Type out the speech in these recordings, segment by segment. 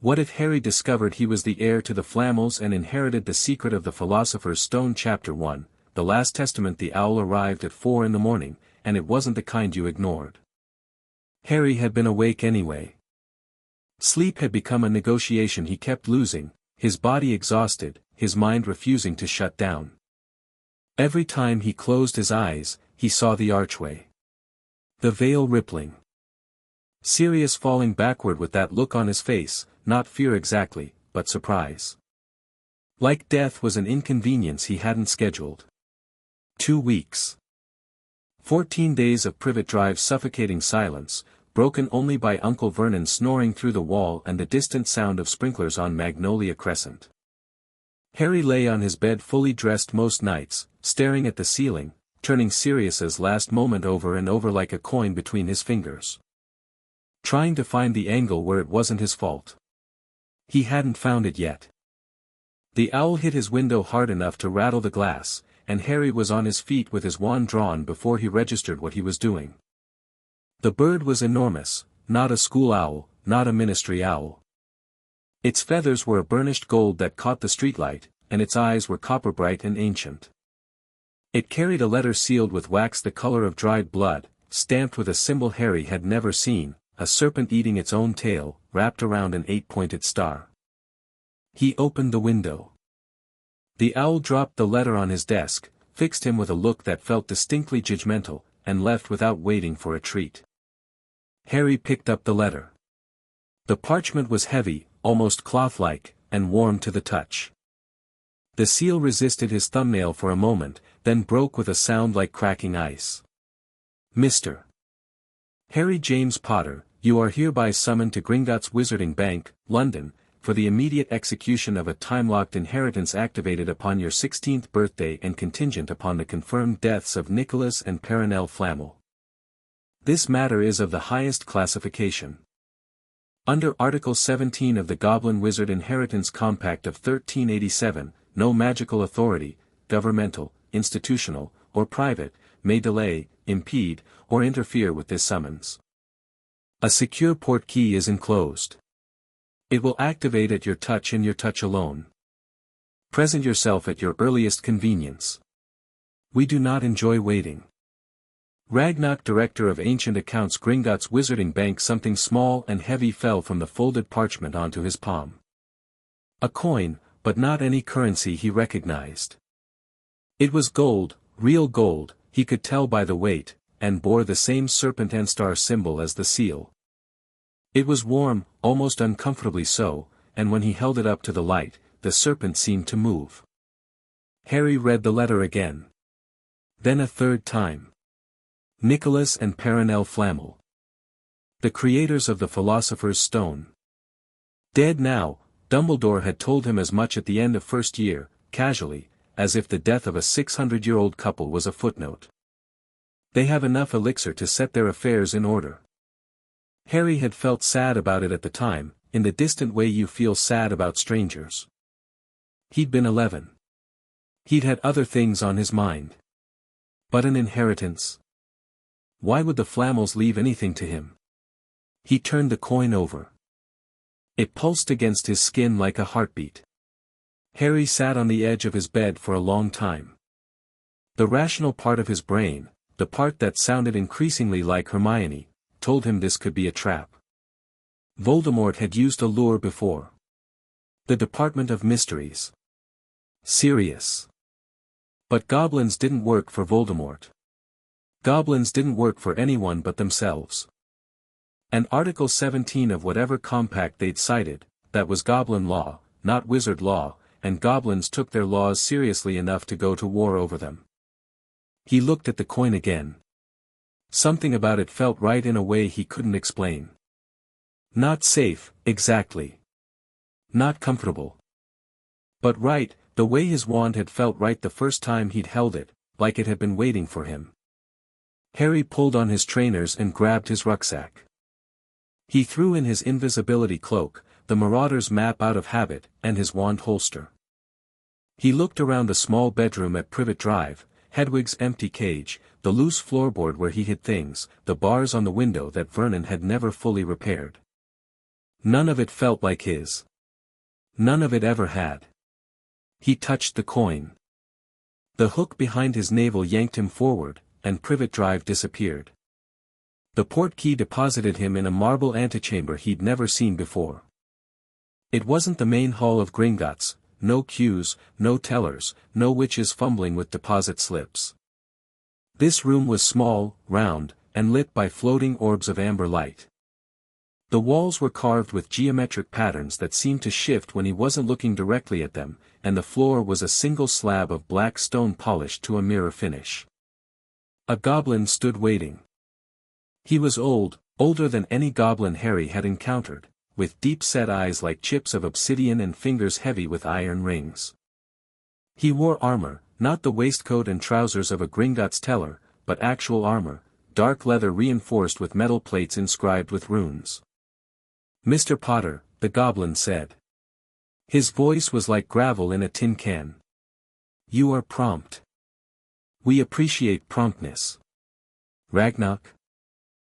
What if Harry discovered he was the heir to the Flamels and inherited the secret of the Philosopher's Stone? Chapter 1, The Last Testament. The owl arrived at 4 in the morning, and it wasn't the kind you ignored. Harry had been awake anyway. Sleep had become a negotiation he kept losing, his body exhausted, his mind refusing to shut down. Every time he closed his eyes, he saw the archway. The veil rippling. Sirius falling backward with that look on his face, not fear exactly, but surprise. Like death was an inconvenience he hadn't scheduled. 2 weeks. 14 days of Privet Drive's suffocating silence, broken only by Uncle Vernon snoring through the wall and the distant sound of sprinklers on Magnolia Crescent. Harry lay on his bed fully dressed most nights, staring at the ceiling, turning Sirius's last moment over and over like a coin between his fingers. Trying to find the angle where it wasn't his fault. He hadn't found it yet. The owl hit his window hard enough to rattle the glass, and Harry was on his feet with his wand drawn before he registered what he was doing. The bird was enormous, not a school owl, not a ministry owl. Its feathers were a burnished gold that caught the streetlight, and its eyes were copper bright and ancient. It carried a letter sealed with wax the color of dried blood, stamped with a symbol Harry had never seen, a serpent eating its own tail, wrapped around an 8-pointed star. He opened the window. The owl dropped the letter on his desk, fixed him with a look that felt distinctly judgmental, and left without waiting for a treat. Harry picked up the letter. The parchment was heavy, almost cloth-like, and warm to the touch. The seal resisted his thumbnail for a moment, then broke with a sound like cracking ice. Mr. Harry James Potter, you are hereby summoned to Gringotts Wizarding Bank, London, for the immediate execution of a time-locked inheritance activated upon your 16th birthday and contingent upon the confirmed deaths of Nicholas and Perenelle Flamel. This matter is of the highest classification. Under Article 17 of the Goblin Wizard Inheritance Compact of 1387, no magical authority, governmental, institutional, or private, may delay, impede, or interfere with this summons. A secure portkey is enclosed. It will activate at your touch and your touch alone. Present yourself at your earliest convenience. We do not enjoy waiting. Ragnarok, Director of Ancient Accounts, Gringotts Wizarding Bank. Something small and heavy fell from the folded parchment onto his palm. A coin, but not any currency he recognized. It was gold, real gold, he could tell by the weight, and bore the same serpent and star symbol as the seal. It was warm, almost uncomfortably so, and when he held it up to the light, the serpent seemed to move. Harry read the letter again. Then a third time. Nicholas and Perenelle Flamel. The creators of the Philosopher's Stone. Dead now, Dumbledore had told him as much at the end of first year, casually, as if the death of a 600-year-old couple was a footnote. They have enough elixir to set their affairs in order. Harry had felt sad about it at the time, in the distant way you feel sad about strangers. He'd been 11. He'd had other things on his mind. But an inheritance? Why would the Flamels leave anything to him? He turned the coin over. It pulsed against his skin like a heartbeat. Harry sat on the edge of his bed for a long time. The rational part of his brain, the part that sounded increasingly like Hermione, told him this could be a trap. Voldemort had used a lure before. The Department of Mysteries. Sirius. But goblins didn't work for Voldemort. Goblins didn't work for anyone but themselves. And Article 17 of whatever compact they'd cited, that was goblin law, not wizard law, and goblins took their laws seriously enough to go to war over them. He looked at the coin again. Something about it felt right in a way he couldn't explain. Not safe, exactly. Not comfortable. But right, the way his wand had felt right the first time he'd held it, like it had been waiting for him. Harry pulled on his trainers and grabbed his rucksack. He threw in his invisibility cloak, the Marauder's map out of habit, and his wand holster. He looked around the small bedroom at Privet Drive, Hedwig's empty cage, the loose floorboard where he hid things, the bars on the window that Vernon had never fully repaired. None of it felt like his. None of it ever had. He touched the coin. The hook behind his navel yanked him forward, and privet drive disappeared. The port key deposited him in a marble antechamber he'd never seen before. It wasn't the main hall of Gringotts, no queues, no tellers, no witches fumbling with deposit slips. This room was small, round, and lit by floating orbs of amber light. The walls were carved with geometric patterns that seemed to shift when he wasn't looking directly at them, and the floor was a single slab of black stone polished to a mirror finish. A goblin stood waiting. He was old, older than any goblin Harry had encountered, with deep-set eyes like chips of obsidian and fingers heavy with iron rings. He wore armor, not the waistcoat and trousers of a Gringotts teller, but actual armor, dark leather reinforced with metal plates inscribed with runes. "Mr. Potter," the goblin said. His voice was like gravel in a tin can. "You are prompt. We appreciate promptness. Ragnarok?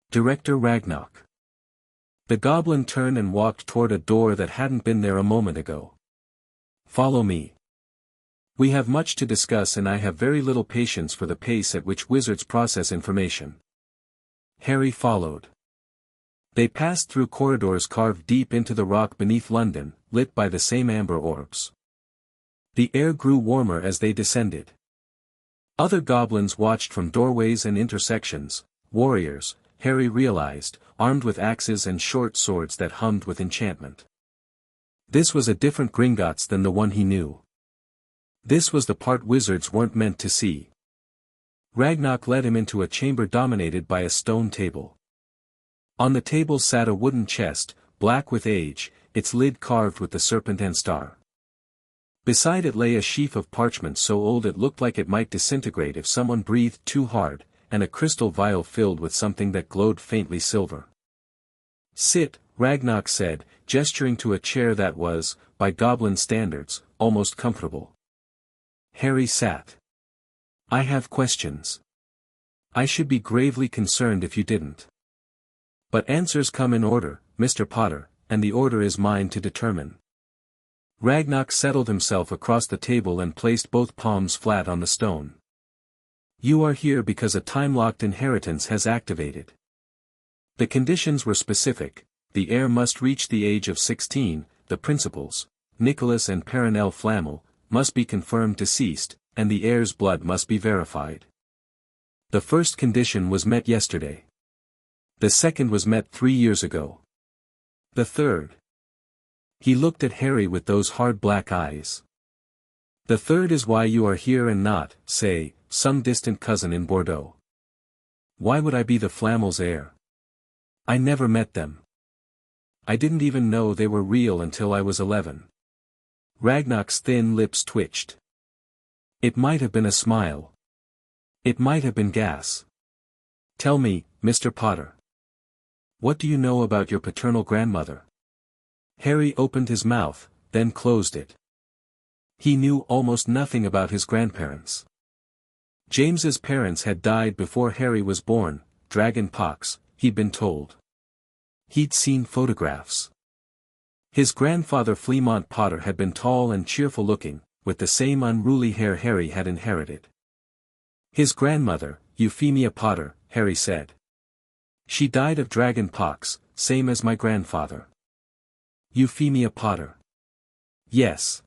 Director Ragnarok." The goblin turned and walked toward a door that hadn't been there a moment ago. "Follow me. We have much to discuss and I have very little patience for the pace at which wizards process information." Harry followed. They passed through corridors carved deep into the rock beneath London, lit by the same amber orbs. The air grew warmer as they descended. Other goblins watched from doorways and intersections, warriors, Harry realized, armed with axes and short swords that hummed with enchantment. This was a different Gringotts than the one he knew. This was the part wizards weren't meant to see. Ragnarok led him into a chamber dominated by a stone table. On the table sat a wooden chest, black with age, its lid carved with the serpent and star. Beside it lay a sheaf of parchment so old it looked like it might disintegrate if someone breathed too hard, and a crystal vial filled with something that glowed faintly silver. "Sit," Ragnarok said, gesturing to a chair that was, by goblin standards, almost comfortable. Harry sat. "I have questions. I should be gravely concerned if you didn't. But answers come in order, Mr. Potter, and the order is mine to determine." Ragnarok settled himself across the table and placed both palms flat on the stone. "You are here because a time-locked inheritance has activated. The conditions were specific: the heir must reach the age of 16, the principals, Nicholas and Perenelle Flamel, must be confirmed deceased, and the heir's blood must be verified. The first condition was met yesterday. The second was met 3 years ago. The third." He looked at Harry with those hard black eyes. "The third is why you are here and not, say, some distant cousin in Bordeaux. Why would I be the Flamels' heir? I never met them. I didn't even know they were real until I was 11. Ragnarok's thin lips twitched. It might have been a smile. It might have been gas. "Tell me, Mr. Potter. What do you know about your paternal grandmother?" Harry opened his mouth, then closed it. He knew almost nothing about his grandparents. James's parents had died before Harry was born, dragon pox, he'd been told. He'd seen photographs. His grandfather Fleamont Potter had been tall and cheerful-looking, with the same unruly hair Harry had inherited. His grandmother, Euphemia Potter, Harry said. "She died of dragon pox, same as my grandfather." Euphemia Potter. "Yes.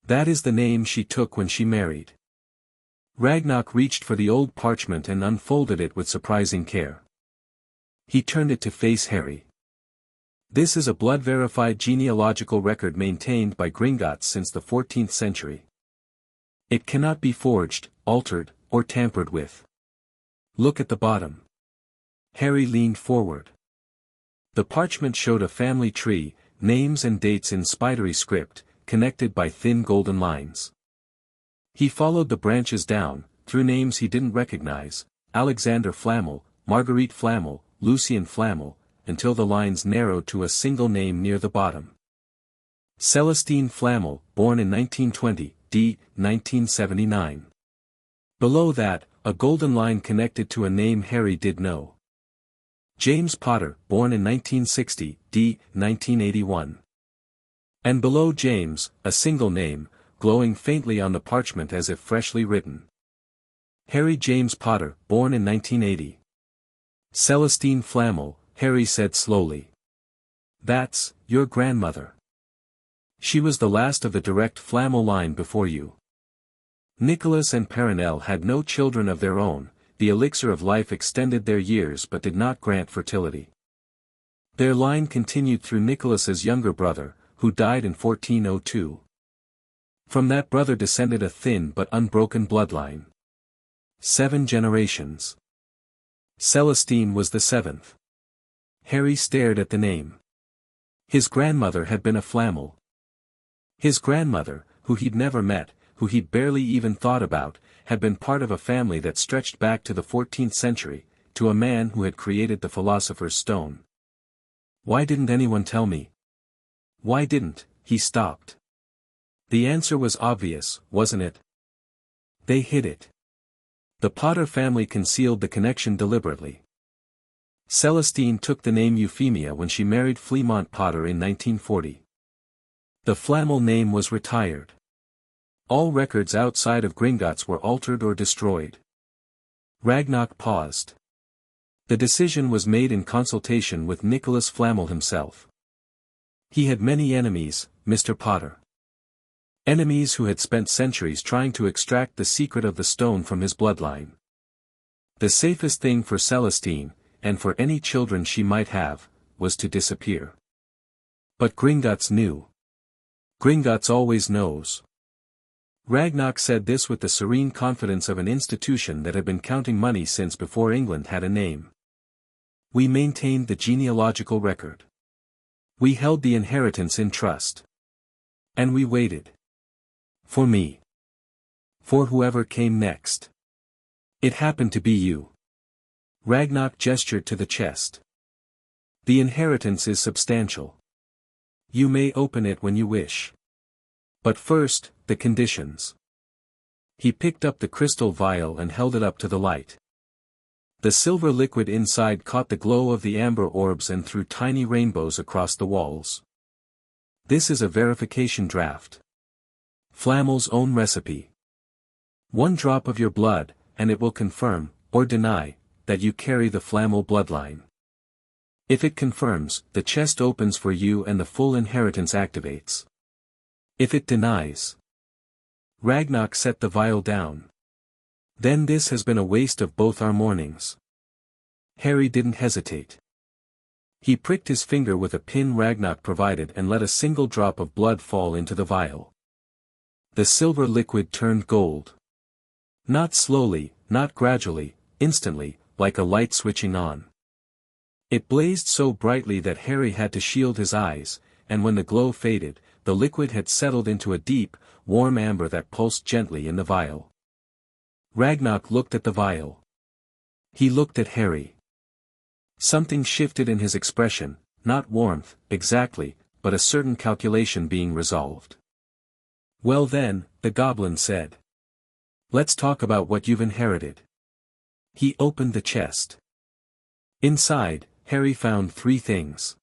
That is the name she took when she married." Ragnarok reached for the old parchment and unfolded it with surprising care. He turned it to face Harry. "This is a blood-verified genealogical record maintained by Gringotts since the 14th century. It cannot be forged, altered, or tampered with. Look at the bottom." Harry leaned forward. The parchment showed a family tree, names and dates in spidery script, connected by thin golden lines. He followed the branches down, through names he didn't recognize, Alexander Flamel, Marguerite Flamel, Lucien Flamel, until the lines narrowed to a single name near the bottom. Celestine Flamel, born in 1920, d. 1979. Below that, a golden line connected to a name Harry did know. James Potter, born in 1960, d. 1981. And below James, a single name, glowing faintly on the parchment as if freshly written. Harry James Potter, born in 1980. Celestine Flamel, Harry said slowly. That's your grandmother. She was the last of the direct Flamel line before you. Nicholas and Perenelle had no children of their own. The elixir of life extended their years but did not grant fertility. Their line continued through Nicholas's younger brother, who died in 1402. From that brother descended a thin but unbroken bloodline. 7 generations. Celestine was the 7th. Harry stared at the name. His grandmother had been a Flamel. His grandmother, who he'd never met, who he'd barely even thought about, had been part of a family that stretched back to the 14th century, to a man who had created the Philosopher's Stone. Why didn't anyone tell me? Why didn't, he stopped. The answer was obvious, wasn't it? They hid it. The Potter family concealed the connection deliberately. Celestine took the name Euphemia when she married Flemont Potter in 1940. The Flamel name was retired. All records outside of Gringotts were altered or destroyed. Ragnarok paused. The decision was made in consultation with Nicholas Flamel himself. He had many enemies, Mr. Potter. Enemies who had spent centuries trying to extract the secret of the stone from his bloodline. The safest thing for Celestine, and for any children she might have, was to disappear. But Gringotts knew. Gringotts always knows. Ragnarok said this with the serene confidence of an institution that had been counting money since before England had a name. We maintained the genealogical record. We held the inheritance in trust. And we waited. For me. For whoever came next. It happened to be you. Ragnarok gestured to the chest. The inheritance is substantial. You may open it when you wish. But first, the conditions. He picked up the crystal vial and held it up to the light. The silver liquid inside caught the glow of the amber orbs and threw tiny rainbows across the walls. This is a verification draft. Flamel's own recipe. 1 drop of your blood, and it will confirm, or deny, that you carry the Flamel bloodline. If it confirms, the chest opens for you and the full inheritance activates. If it denies. Ragnarok set the vial down. Then this has been a waste of both our mornings. Harry didn't hesitate. He pricked his finger with a pin Ragnarok provided and let a single drop of blood fall into the vial. The silver liquid turned gold. Not slowly, not gradually, instantly, like a light switching on. It blazed so brightly that Harry had to shield his eyes, and when the glow faded, the liquid had settled into a deep, warm amber that pulsed gently in the vial. Ragnarok looked at the vial. He looked at Harry. Something shifted in his expression, not warmth, exactly, but a certain calculation being resolved. Well then, the goblin said. Let's talk about what you've inherited. He opened the chest. Inside, Harry found 3 things.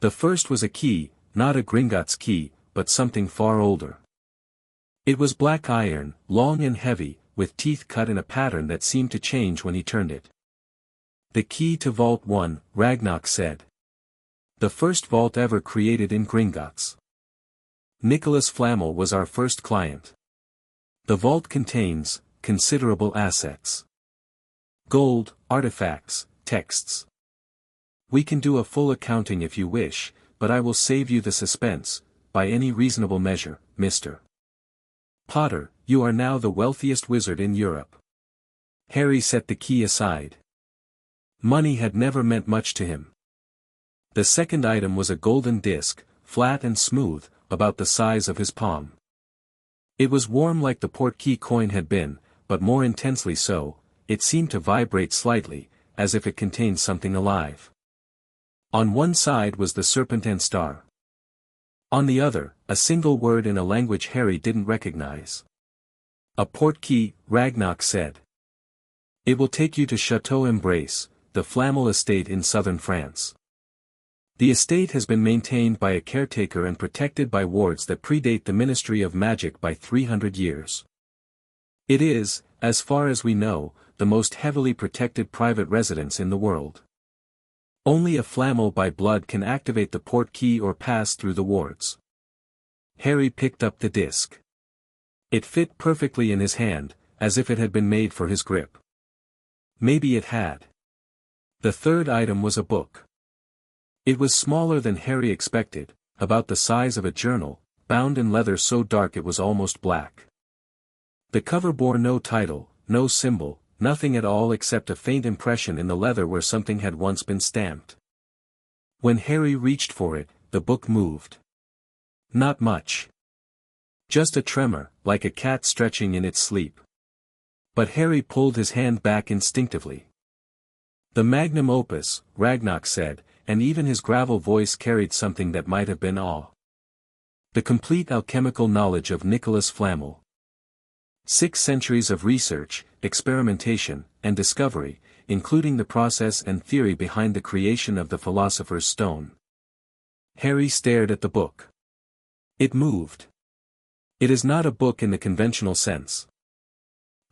The first was a key, not a Gringotts key, but something far older. It was black iron, long and heavy, with teeth cut in a pattern that seemed to change when he turned it. The key to Vault 1, Ragnarok said. The first vault ever created in Gringotts. Nicholas Flamel was our first client. The vault contains considerable assets. Gold, artifacts, texts. We can do a full accounting if you wish, but I will save you the suspense, by any reasonable measure, Mr. Potter. You are now the wealthiest wizard in Europe. Harry set the key aside. Money had never meant much to him. The second item was a golden disc, flat and smooth, about the size of his palm. It was warm like the portkey coin had been, but more intensely so. It seemed to vibrate slightly, as if it contained something alive. On one side was the serpentine star. On the other, a single word in a language Harry didn't recognize. A portkey, Ragnarok said. It will take you to Chateau Embrace, the Flamel estate in southern France. The estate has been maintained by a caretaker and protected by wards that predate the Ministry of Magic by 300 years. It is, as far as we know, the most heavily protected private residence in the world. Only a Flamel by blood can activate the port key or pass through the wards. Harry picked up the disc. It fit perfectly in his hand, as if it had been made for his grip. Maybe it had. The third item was a book. It was smaller than Harry expected, about the size of a journal, bound in leather so dark it was almost black. The cover bore no title, no symbol, nothing at all except a faint impression in the leather where something had once been stamped. When Harry reached for it, the book moved. Not much. Just a tremor, like a cat stretching in its sleep. But Harry pulled his hand back instinctively. The magnum opus, Ragnarok said, and even his gravel voice carried something that might have been awe. The complete alchemical knowledge of Nicholas Flamel. 6 centuries of research, experimentation, and discovery, including the process and theory behind the creation of the Philosopher's Stone. Harry stared at the book. It moved. It is not a book in the conventional sense.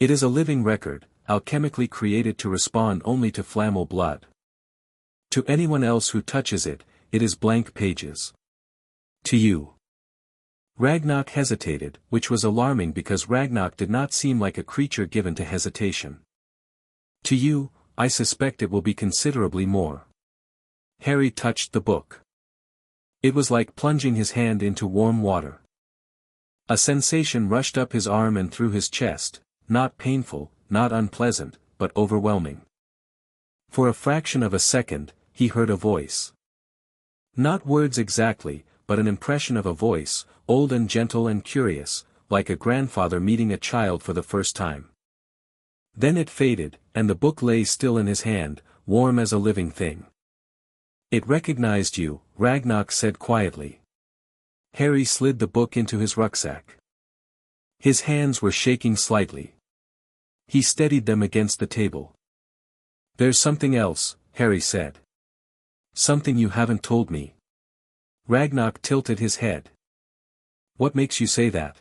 It is a living record, alchemically created to respond only to Flamel blood. To anyone else who touches it, it is blank pages. To you. Ragnarok hesitated, which was alarming because Ragnarok did not seem like a creature given to hesitation. To you, I suspect it will be considerably more. Harry touched the book. It was like plunging his hand into warm water. A sensation rushed up his arm and through his chest, not painful, not unpleasant, but overwhelming. For a fraction of a second, he heard a voice. Not words exactly, but an impression of a voice, old and gentle and curious, like a grandfather meeting a child for the first time. Then it faded, and the book lay still in his hand, warm as a living thing. It recognized you, Ragnarok said quietly. Harry slid the book into his rucksack. His hands were shaking slightly. He steadied them against the table. There's something else, Harry said. Something you haven't told me. Ragnarok tilted his head. What makes you say that?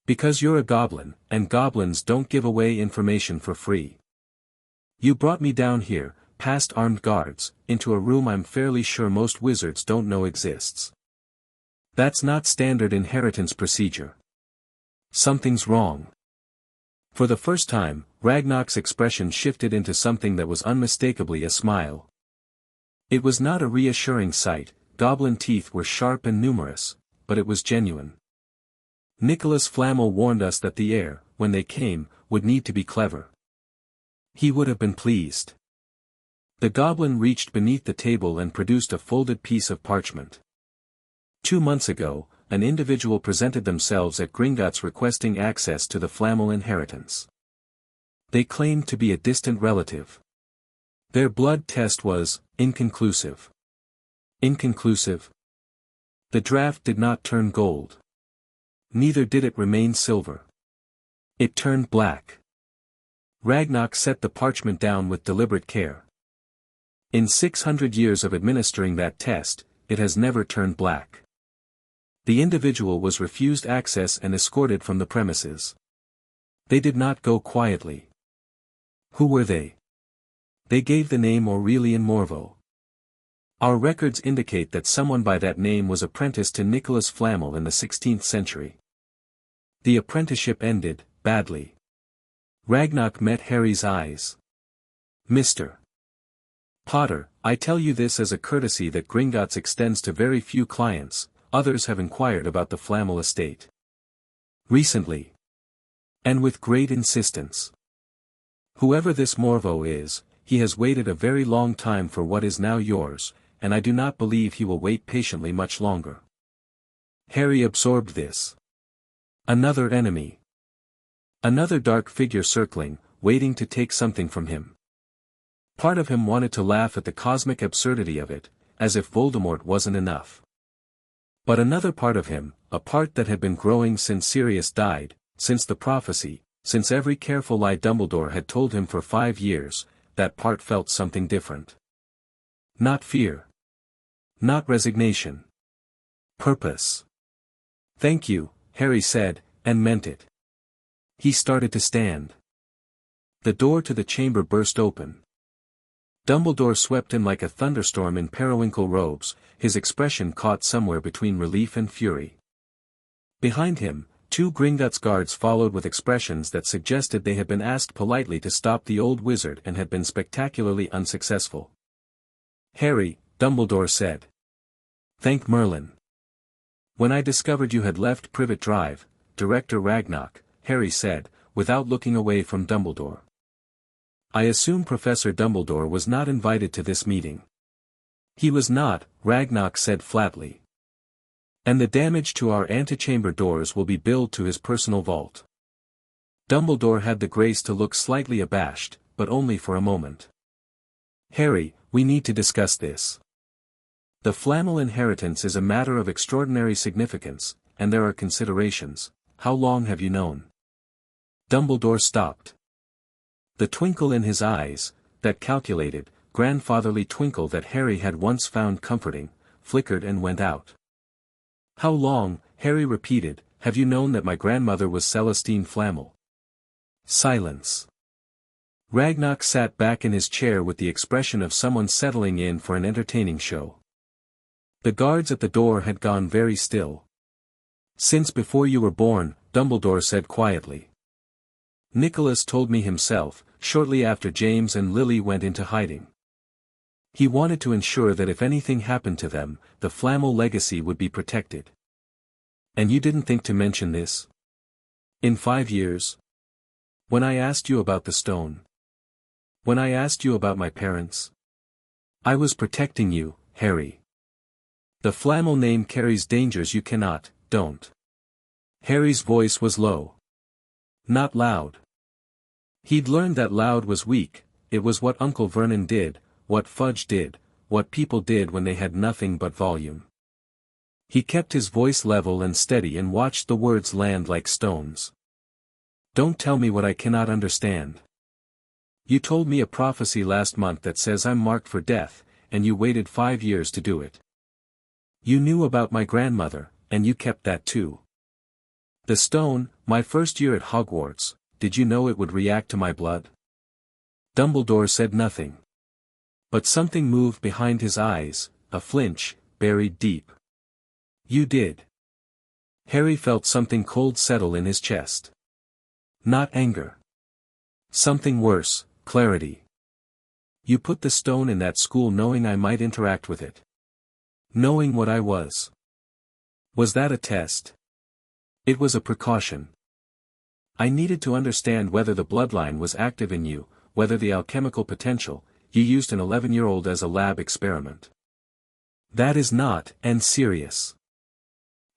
Because you're a goblin, and goblins don't give away information for free. You brought me down here, past armed guards, into a room I'm fairly sure most wizards don't know exists. That's not standard inheritance procedure. Something's wrong. For the first time, Ragnarok's expression shifted into something that was unmistakably a smile. It was not a reassuring sight, goblin teeth were sharp and numerous, but it was genuine. Nicholas Flamel warned us that the heir, when they came, would need to be clever. He would have been pleased. The goblin reached beneath the table and produced a folded piece of parchment. 2 months ago, an individual presented themselves at Gringotts requesting access to the Flamel inheritance. They claimed to be a distant relative. Their blood test was inconclusive. Inconclusive? The draft did not turn gold. Neither did it remain silver. It turned black. Ragnarok set the parchment down with deliberate care. In 600 years of administering that test, it has never turned black. The individual was refused access and escorted from the premises. They did not go quietly. Who were they? They gave the name Aurelian Morveau. Our records indicate that someone by that name was apprenticed to Nicholas Flamel in the 16th century. The apprenticeship ended, badly. Ragnarok met Harry's eyes. Mr. Potter, I tell you this as a courtesy that Gringotts extends to very few clients. Others have inquired about the Flamel estate. Recently. And with great insistence. Whoever this Morveau is, he has waited a very long time for what is now yours, and I do not believe he will wait patiently much longer. Harry absorbed this. Another enemy. Another dark figure circling, waiting to take something from him. Part of him wanted to laugh at the cosmic absurdity of it, as if Voldemort wasn't enough. But another part of him, a part that had been growing since Sirius died, since the prophecy, since every careful lie Dumbledore had told him for 5 years, that part felt something different. Not fear. Not resignation. Purpose. "Thank you," Harry said, and meant it. He started to stand. The door to the chamber burst open. Dumbledore swept in like a thunderstorm in periwinkle robes, his expression caught somewhere between relief and fury. Behind him, 2 Gringotts guards followed with expressions that suggested they had been asked politely to stop the old wizard and had been spectacularly unsuccessful. "Harry," Dumbledore said. "Thank Merlin. When I discovered you had left Privet Drive, Director Ragnarok," Harry said, without looking away from Dumbledore. "I assume Professor Dumbledore was not invited to this meeting." "He was not," Ragnarok said flatly. "And the damage to our antechamber doors will be billed to his personal vault." Dumbledore had the grace to look slightly abashed, but only for a moment. "Harry, we need to discuss this. The Flamel inheritance is a matter of extraordinary significance, and there are considerations. How long have you known?" Dumbledore stopped. The twinkle in his eyes, that calculated, grandfatherly twinkle that Harry had once found comforting, flickered and went out. "How long," Harry repeated, "have you known that my grandmother was Celestine Flamel?" Silence. Ragnarok sat back in his chair with the expression of someone settling in for an entertaining show. The guards at the door had gone very still. "Since before you were born," Dumbledore said quietly. "Nicholas told me himself, shortly after James and Lily went into hiding. He wanted to ensure that if anything happened to them, the Flamel legacy would be protected." "And you didn't think to mention this? In 5 years? When I asked you about the stone? When I asked you about my parents? I was protecting you, Harry. The Flamel name carries dangers you don't." Harry's voice was low. Not loud. He'd learned that loud was weak. It was what Uncle Vernon did, what Fudge did, what people did when they had nothing but volume. He kept his voice level and steady and watched the words land like stones. "Don't tell me what I cannot understand. You told me a prophecy last month that says I'm marked for death, and you waited 5 years to do it. You knew about my grandmother, and you kept that too. The stone, my first year at Hogwarts, did you know it would react to my blood?" Dumbledore said nothing. But something moved behind his eyes, a flinch, buried deep. "You did." Harry felt something cold settle in his chest. Not anger. Something worse, clarity. "You put the stone in that school knowing I might interact with it. Knowing what I was. Was that a test?" "It was a precaution. I needed to understand whether the bloodline was active in you, whether the alchemical potential, you used an 11-year-old as a lab experiment. That is not, and serious."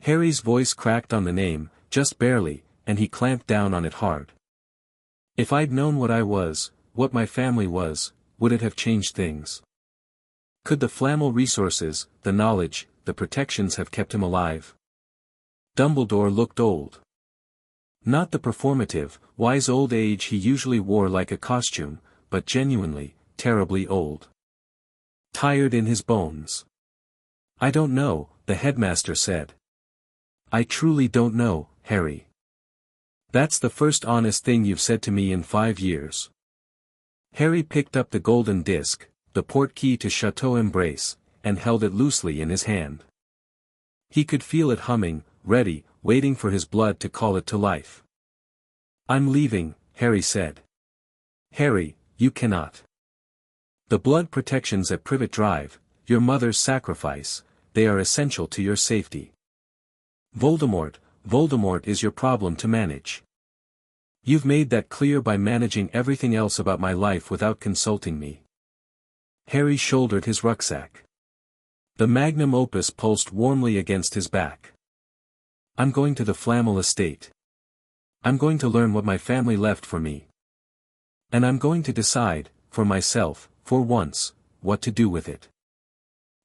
Harry's voice cracked on the name, just barely, and he clamped down on it hard. "If I'd known what I was, what my family was, would it have changed things? Could the Flamel resources, the knowledge, the protections have kept him alive?" Dumbledore looked old. Not the performative, wise old age he usually wore like a costume, but genuinely, terribly old. Tired in his bones. "I don't know," the headmaster said. "I truly don't know, Harry. That's the first honest thing you've said to me in 5 years." Harry picked up the golden disc, the portkey to Chateau Embrace, and held it loosely in his hand. He could feel it humming, ready, waiting for his blood to call it to life. "I'm leaving," Harry said. "Harry, you cannot. The blood protections at Privet Drive, your mother's sacrifice, they are essential to your safety. Voldemort is your problem to manage. You've made that clear by managing everything else about my life without consulting me." Harry shouldered his rucksack. The magnum opus pulsed warmly against his back. "I'm going to the Flamel estate. I'm going to learn what my family left for me. And I'm going to decide, for myself, for once, what to do with it.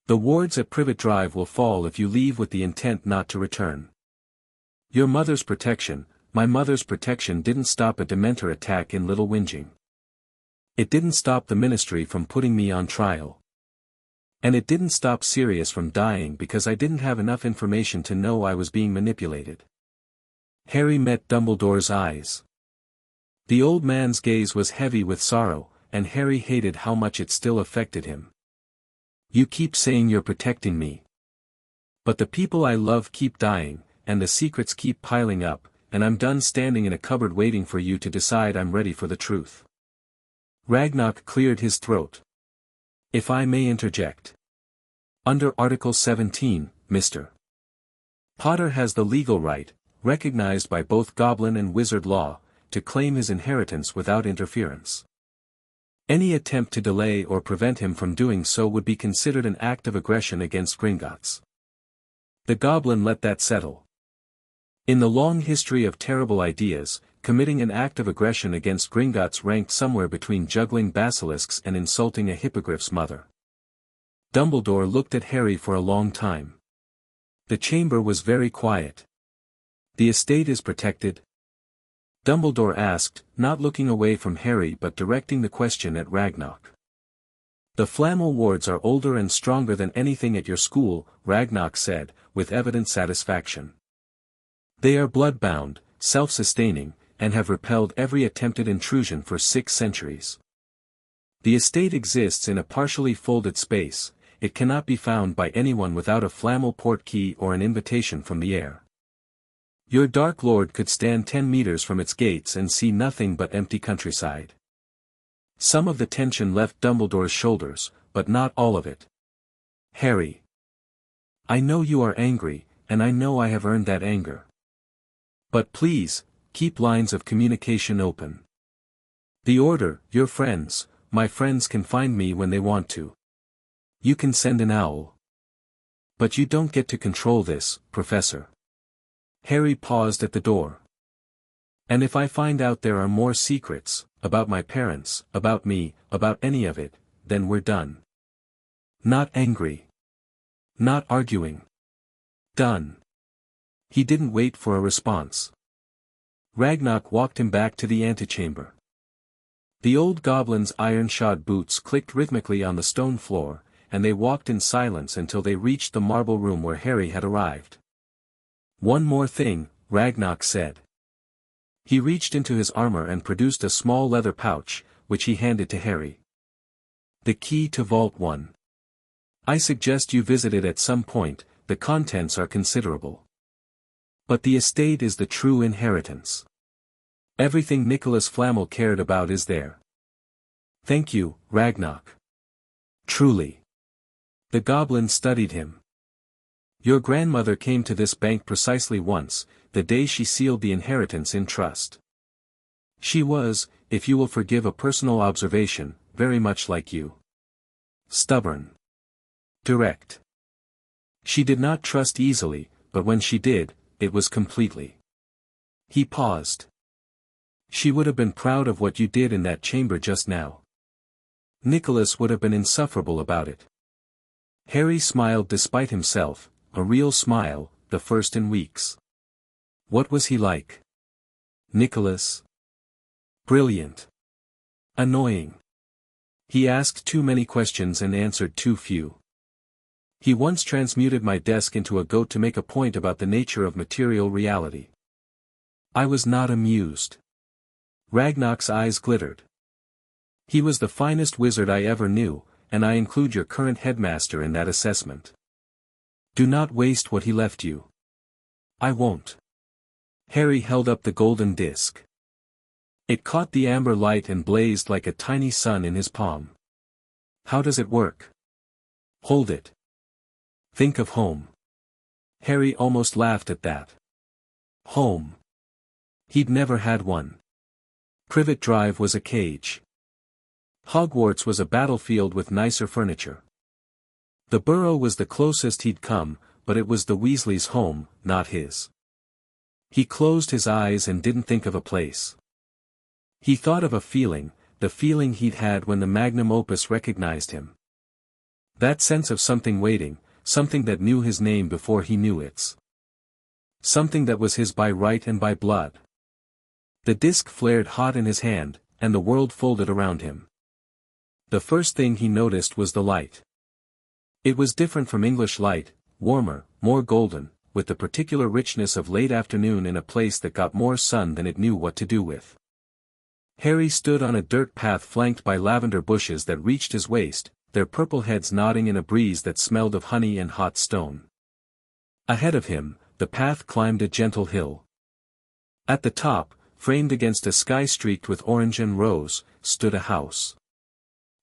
The wards at Privet Drive will fall if you leave with the intent not to return. Your mother's protection, my mother's protection didn't stop a Dementor attack in Little Whinging. It didn't stop the ministry from putting me on trial. And it didn't stop Sirius from dying because I didn't have enough information to know I was being manipulated. Harry met Dumbledore's eyes. The old man's gaze was heavy with sorrow, and Harry hated how much it still affected him. You keep saying you're protecting me. But the people I love keep dying, and the secrets keep piling up, and I'm done standing in a cupboard waiting for you to decide I'm ready for the truth. Ragnarok cleared his throat. If I may interject. Under Article 17, Mr. Potter has the legal right, recognized by both Goblin and Wizard law, to claim his inheritance without interference. Any attempt to delay or prevent him from doing so would be considered an act of aggression against Gringotts. The Goblin let that settle. In the long history of terrible ideas, committing an act of aggression against Gringotts ranked somewhere between juggling basilisks and insulting a hippogriff's mother. Dumbledore looked at Harry for a long time. The chamber was very quiet. The estate is protected? Dumbledore asked, not looking away from Harry but directing the question at Ragnarok. The Flamel wards are older and stronger than anything at your school, Ragnarok said, with evident satisfaction. They are blood-bound, self-sustaining, and have repelled every attempted intrusion for 6 centuries. The estate exists in a partially folded space. It cannot be found by anyone without a Flamel portkey or an invitation from the Heir. Your Dark Lord could stand 10 meters from its gates and see nothing but empty countryside. Some of the tension left Dumbledore's shoulders, but not all of it. Harry. I know you are angry, and I know I have earned that anger. But please, keep lines of communication open. The Order, your friends, my friends can find me when they want to. You can send an owl. But you don't get to control this, Professor. Harry paused at the door. And if I find out there are more secrets, about my parents, about me, about any of it, then we're done. Not angry. Not arguing. Done. He didn't wait for a response. Ragnarok walked him back to the antechamber. The old goblin's iron-shod boots clicked rhythmically on the stone floor, and they walked in silence until they reached the marble room where Harry had arrived. One more thing, Ragnarok said. He reached into his armor and produced a small leather pouch, which he handed to Harry. The key to Vault 1. I suggest you visit it at some point, the contents are considerable. But the estate is the true inheritance. Everything Nicholas Flamel cared about is there. Thank you, Ragnarok. Truly. The goblin studied him. Your grandmother came to this bank precisely once, the day she sealed the inheritance in trust. She was, if you will forgive a personal observation, very much like you. Stubborn. Direct. She did not trust easily, but when she did, it was completely. He paused. She would have been proud of what you did in that chamber just now. Nicholas would have been insufferable about it. Harry smiled despite himself, a real smile, the first in weeks. What was he like? Nicholas? Brilliant. Annoying. He asked too many questions and answered too few. He once transmuted my desk into a goat to make a point about the nature of material reality. I was not amused. Ragnarok's eyes glittered. He was the finest wizard I ever knew, and I include your current headmaster in that assessment. Do not waste what he left you. I won't. Harry held up the golden disc. It caught the amber light and blazed like a tiny sun in his palm. How does it work? Hold it. Think of home. Harry almost laughed at that. Home. He'd never had one. Privet Drive was a cage. Hogwarts was a battlefield with nicer furniture. The Burrow was the closest he'd come, but it was the Weasleys' home, not his. He closed his eyes and didn't think of a place. He thought of a feeling, the feeling he'd had when the magnum opus recognized him. That sense of something waiting, something that knew his name before he knew its. Something that was his by right and by blood. The disc flared hot in his hand, and the world folded around him. The first thing he noticed was the light. It was different from English light, warmer, more golden, with the particular richness of late afternoon in a place that got more sun than it knew what to do with. Harry stood on a dirt path flanked by lavender bushes that reached his waist, their purple heads nodding in a breeze that smelled of honey and hot stone. Ahead of him, the path climbed a gentle hill. At the top, framed against a sky streaked with orange and rose, stood a house.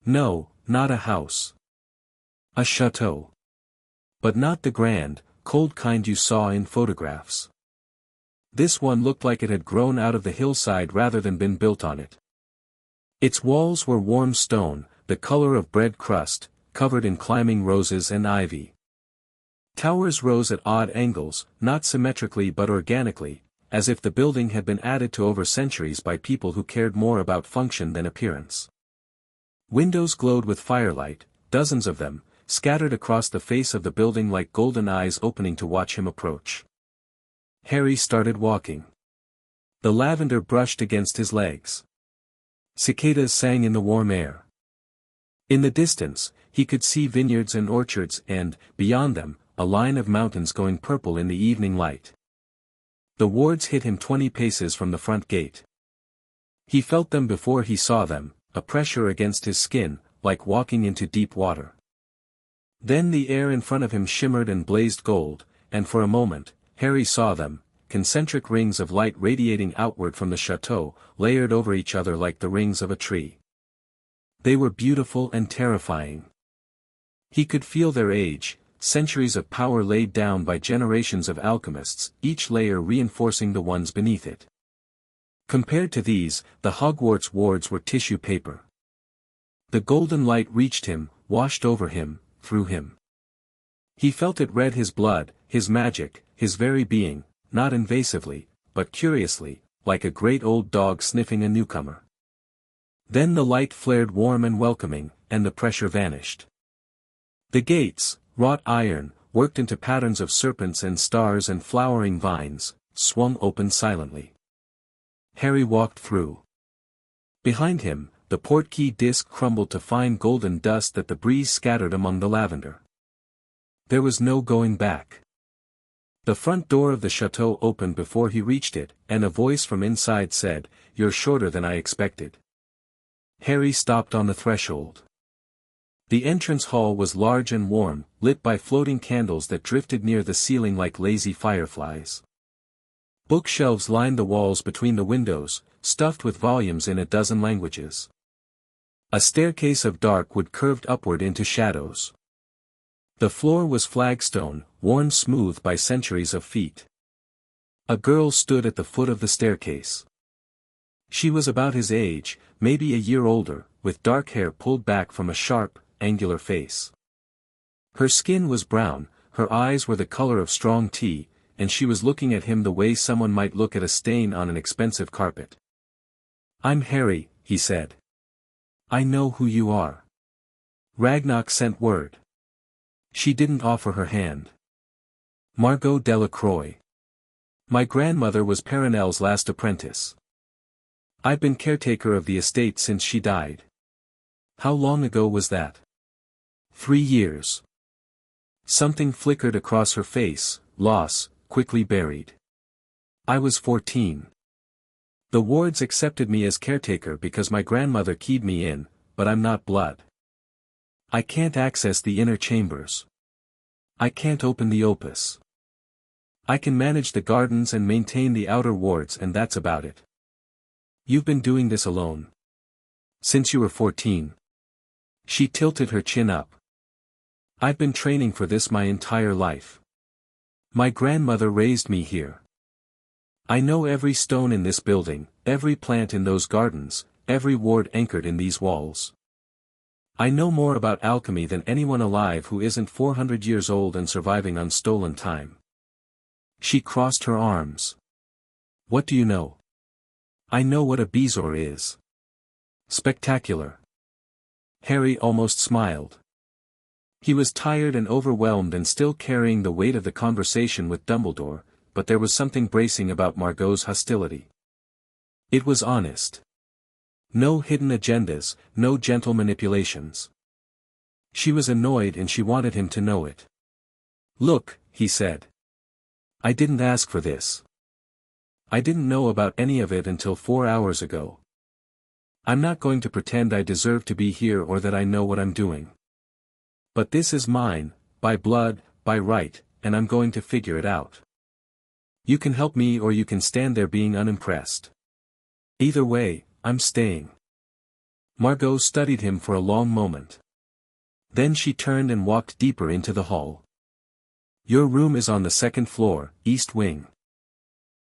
No, not a house. A chateau. But not the grand, cold kind you saw in photographs. This one looked like it had grown out of the hillside rather than been built on it. Its walls were warm stone, the color of bread crust, covered in climbing roses and ivy. Towers rose at odd angles, not symmetrically but organically, as if the building had been added to over centuries by people who cared more about function than appearance. Windows glowed with firelight, dozens of them, scattered across the face of the building like golden eyes opening to watch him approach. Harry started walking. The lavender brushed against his legs. Cicadas sang in the warm air. In the distance, he could see vineyards and orchards and, beyond them, a line of mountains going purple in the evening light. The wards hid him 20 paces from the front gate. He felt them before he saw them, a pressure against his skin, like walking into deep water. Then the air in front of him shimmered and blazed gold, and for a moment, Harry saw them, concentric rings of light radiating outward from the chateau, layered over each other like the rings of a tree. They were beautiful and terrifying. He could feel their age, centuries of power laid down by generations of alchemists, each layer reinforcing the ones beneath it. Compared to these, the Hogwarts wards were tissue paper. The golden light reached him, washed over him, through him. He felt it red his blood, his magic, his very being, not invasively, but curiously, like a great old dog sniffing a newcomer. Then the light flared warm and welcoming, and the pressure vanished. The gates, wrought iron, worked into patterns of serpents and stars and flowering vines, swung open silently. Harry walked through. Behind him, the portkey disc crumbled to fine golden dust that the breeze scattered among the lavender. There was no going back. The front door of the chateau opened before he reached it, and a voice from inside said, "You're shorter than I expected." Harry stopped on the threshold. The entrance hall was large and warm, lit by floating candles that drifted near the ceiling like lazy fireflies. Bookshelves lined the walls between the windows, stuffed with volumes in a dozen languages. A staircase of dark wood curved upward into shadows. The floor was flagstone, worn smooth by centuries of feet. A girl stood at the foot of the staircase. She was about his age, maybe a year older, with dark hair pulled back from a sharp, angular face. Her skin was brown, her eyes were the color of strong tea, and she was looking at him the way someone might look at a stain on an expensive carpet. "I'm Harry," he said. "I know who you are. Ragnarok sent word." She didn't offer her hand. "Margot Delacroix. My grandmother was Perronel's last apprentice. I've been caretaker of the estate since she died." "How long ago was that?" 3 years. Something flickered across her face, loss, quickly buried. "I was 14. The wards accepted me as caretaker because my grandmother keyed me in, but I'm not blood. I can't access the inner chambers. I can't open the opus. I can manage the gardens and maintain the outer wards, and that's about it." "You've been doing this alone?" "Since you were 14. She tilted her chin up. "I've been training for this my entire life. My grandmother raised me here. I know every stone in this building, every plant in those gardens, every ward anchored in these walls. I know more about alchemy than anyone alive who isn't 400 years old and surviving on stolen time." She crossed her arms. "What do you know?" "I know what a bezoar is." "Spectacular." Harry almost smiled. He was tired and overwhelmed and still carrying the weight of the conversation with Dumbledore, but there was something bracing about Margot's hostility. It was honest. No hidden agendas, no gentle manipulations. She was annoyed and she wanted him to know it. "Look," he said. "I didn't ask for this. I didn't know about any of it until 4 hours ago. I'm not going to pretend I deserve to be here or that I know what I'm doing. But this is mine, by blood, by right, and I'm going to figure it out. You can help me or you can stand there being unimpressed. Either way, I'm staying." Margot studied him for a long moment. Then she turned and walked deeper into the hall. "Your room is on the second floor, east wing.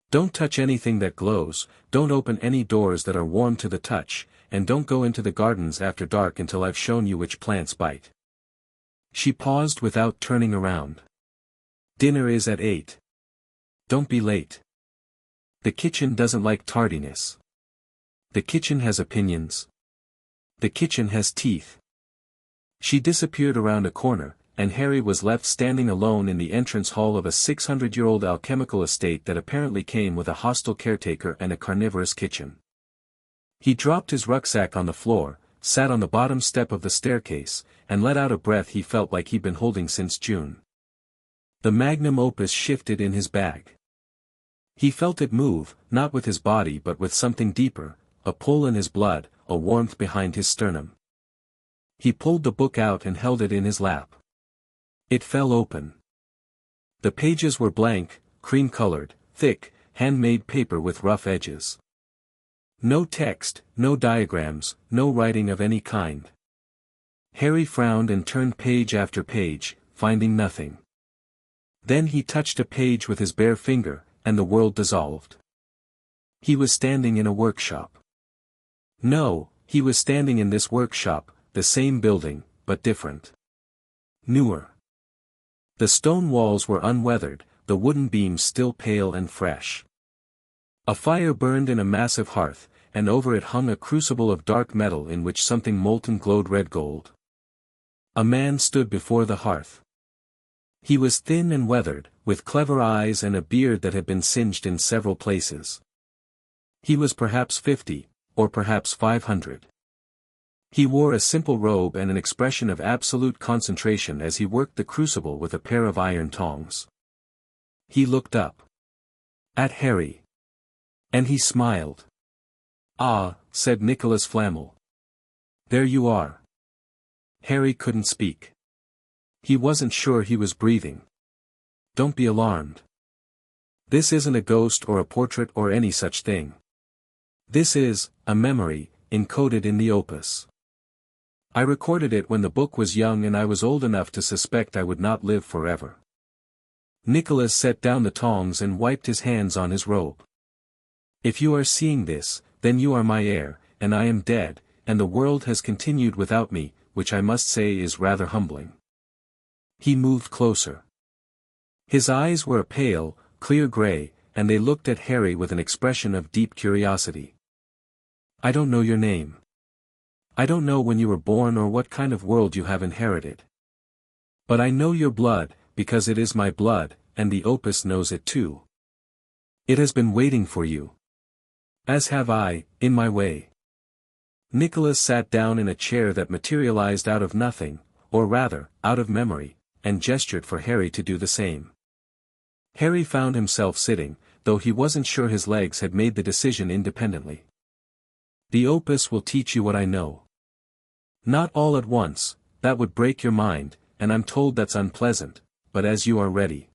Don't touch anything that glows, don't open any doors that are warm to the touch, and don't go into the gardens after dark until I've shown you which plants bite." She paused without turning around. "Dinner is at 8. Don't be late. The kitchen doesn't like tardiness. The kitchen has opinions. The kitchen has teeth." She disappeared around a corner, and Harry was left standing alone in the entrance hall of a 600-year-old alchemical estate that apparently came with a hostile caretaker and a carnivorous kitchen. He dropped his rucksack on the floor, sat on the bottom step of the staircase, and let out a breath he felt like he'd been holding since June. The magnum opus shifted in his bag. He felt it move, not with his body but with something deeper, a pull in his blood, a warmth behind his sternum. He pulled the book out and held it in his lap. It fell open. The pages were blank, cream-colored, thick, handmade paper with rough edges. No text, no diagrams, no writing of any kind. Harry frowned and turned page after page, finding nothing. Then he touched a page with his bare finger, and the world dissolved. He was standing in a workshop. No, he was standing in this workshop, the same building, but different. Newer. The stone walls were unweathered, the wooden beams still pale and fresh. A fire burned in a massive hearth, and over it hung a crucible of dark metal in which something molten glowed red gold. A man stood before the hearth. He was thin and weathered, with clever eyes and a beard that had been singed in several places. He was perhaps 50, or perhaps 500. He wore a simple robe and an expression of absolute concentration as he worked the crucible with a pair of iron tongs. He looked up. At Harry. And he smiled. "Ah," said Nicholas Flamel. "There you are." Harry couldn't speak. He wasn't sure he was breathing. "Don't be alarmed. This isn't a ghost or a portrait or any such thing. This is a memory, encoded in the opus. I recorded it when the book was young and I was old enough to suspect I would not live forever." Nicholas set down the tongs and wiped his hands on his robe. "If you are seeing this, then you are my heir, and I am dead, and the world has continued without me, which I must say is rather humbling." He moved closer. His eyes were a pale, clear gray, and they looked at Harry with an expression of deep curiosity. "I don't know your name. I don't know when you were born or what kind of world you have inherited. But I know your blood, because it is my blood, and the opus knows it too. It has been waiting for you. As have I, in my way." Nicholas sat down in a chair that materialized out of nothing, or rather, out of memory, and gestured for Harry to do the same. Harry found himself sitting, though he wasn't sure his legs had made the decision independently. "The opus will teach you what I know. Not all at once, that would break your mind, and I'm told that's unpleasant, but as you are ready.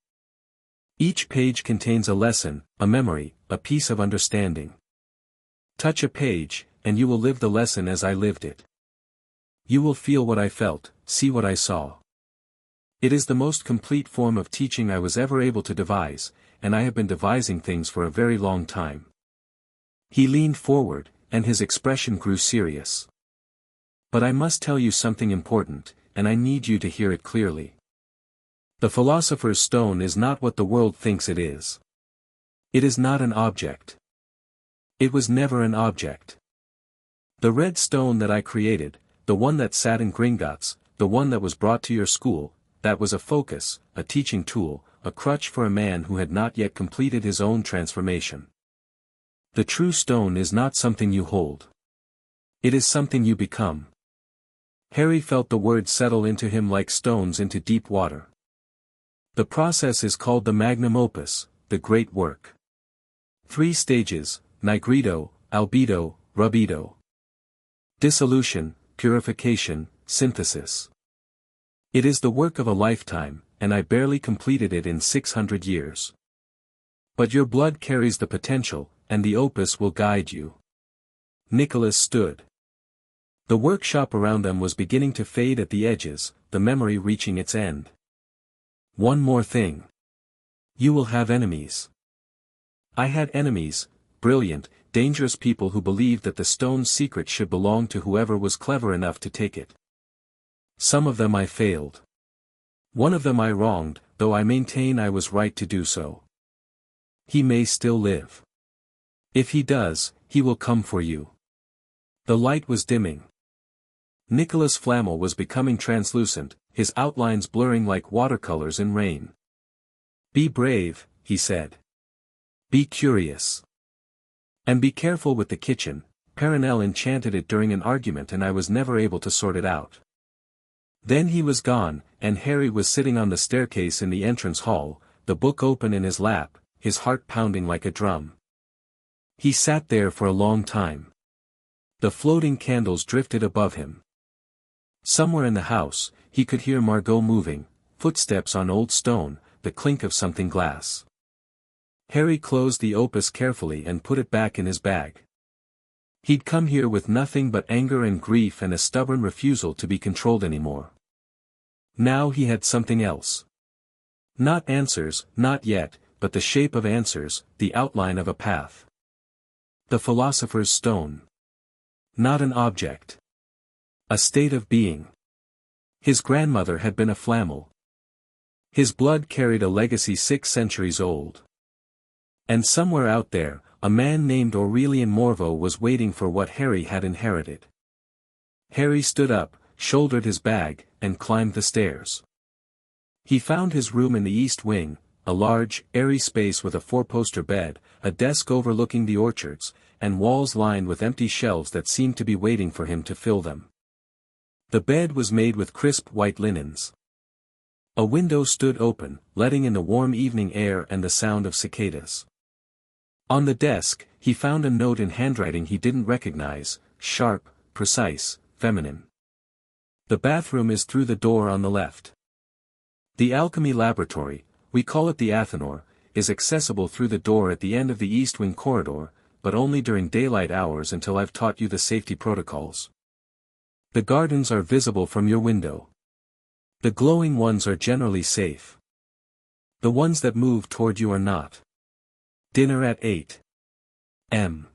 Each page contains a lesson, a memory, a piece of understanding. Touch a page, and you will live the lesson as I lived it. You will feel what I felt, see what I saw. It is the most complete form of teaching I was ever able to devise, and I have been devising things for a very long time." He leaned forward, and his expression grew serious. "But I must tell you something important, and I need you to hear it clearly. The Philosopher's Stone is not what the world thinks it is. It is not an object. It was never an object. The red stone that I created, the one that sat in Gringotts, the one that was brought to your school, that was a focus, a teaching tool, a crutch for a man who had not yet completed his own transformation. The true stone is not something you hold. It is something you become. Harry felt the words settle into him like stones into deep water. The process is called the magnum opus, the great work. 3 stages, nigredo, albedo, rubedo. Dissolution, purification, synthesis. It is the work of a lifetime, and I barely completed it in 600 years. But your blood carries the potential, and the opus will guide you. Nicholas stood. The workshop around them was beginning to fade at the edges, the memory reaching its end. One more thing. You will have enemies. I had enemies, brilliant, dangerous people who believed that the stone's secret should belong to whoever was clever enough to take it. Some of them I failed. One of them I wronged, though I maintain I was right to do so. He may still live. If he does, he will come for you. The light was dimming. Nicholas Flamel was becoming translucent, his outlines blurring like watercolors in rain. Be brave, he said. Be curious. And be careful with the kitchen. Perenelle enchanted it during an argument and I was never able to sort it out. Then he was gone, and Harry was sitting on the staircase in the entrance hall, the book open in his lap, his heart pounding like a drum. He sat there for a long time. The floating candles drifted above him. Somewhere in the house, he could hear Margot moving, footsteps on old stone, the clink of something glass. Harry closed the opus carefully and put it back in his bag. He'd come here with nothing but anger and grief and a stubborn refusal to be controlled anymore. Now he had something else. Not answers, not yet, but the shape of answers, the outline of a path. The Philosopher's Stone. Not an object. A state of being. His grandmother had been a Flamel. His blood carried a legacy 6 centuries old. And somewhere out there, a man named Aurelian Morveau was waiting for what Harry had inherited. Harry stood up, shouldered his bag, and climbed the stairs. He found his room in the east wing, a large, airy space with a 4-poster bed, a desk overlooking the orchards, and walls lined with empty shelves that seemed to be waiting for him to fill them. The bed was made with crisp white linens. A window stood open, letting in the warm evening air and the sound of cicadas. On the desk, he found a note in handwriting he didn't recognize, sharp, precise, feminine. The bathroom is through the door on the left. The alchemy laboratory, we call it the Athenor, is accessible through the door at the end of the east wing corridor, but only during daylight hours until I've taught you the safety protocols. The gardens are visible from your window. The glowing ones are generally safe. The ones that move toward you are not. Dinner at 8 m.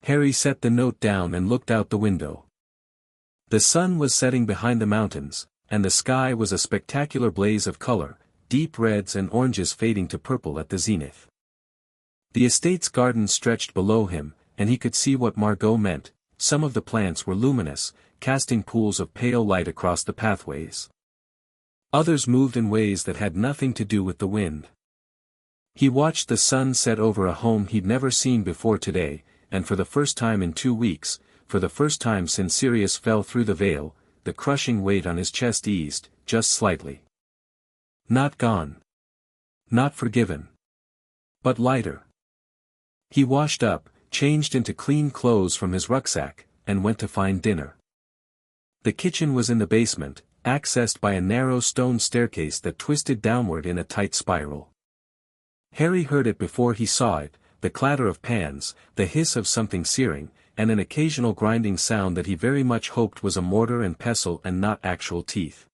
Harry set the note down and looked out the window. The sun was setting behind the mountains, and the sky was a spectacular blaze of color, deep reds and oranges fading to purple at the zenith. The estate's garden stretched below him, and he could see what Margot meant. Some of the plants were luminous, casting pools of pale light across the pathways. Others moved in ways that had nothing to do with the wind. He watched the sun set over a home he'd never seen before today, and for the first time in 2 weeks, for the first time since Sirius fell through the veil, the crushing weight on his chest eased, just slightly. Not gone. Not forgiven. But lighter. He washed up, changed into clean clothes from his rucksack, and went to find dinner. The kitchen was in the basement, accessed by a narrow stone staircase that twisted downward in a tight spiral. Harry heard it before he saw it, the clatter of pans, the hiss of something searing, and an occasional grinding sound that he very much hoped was a mortar and pestle and not actual teeth.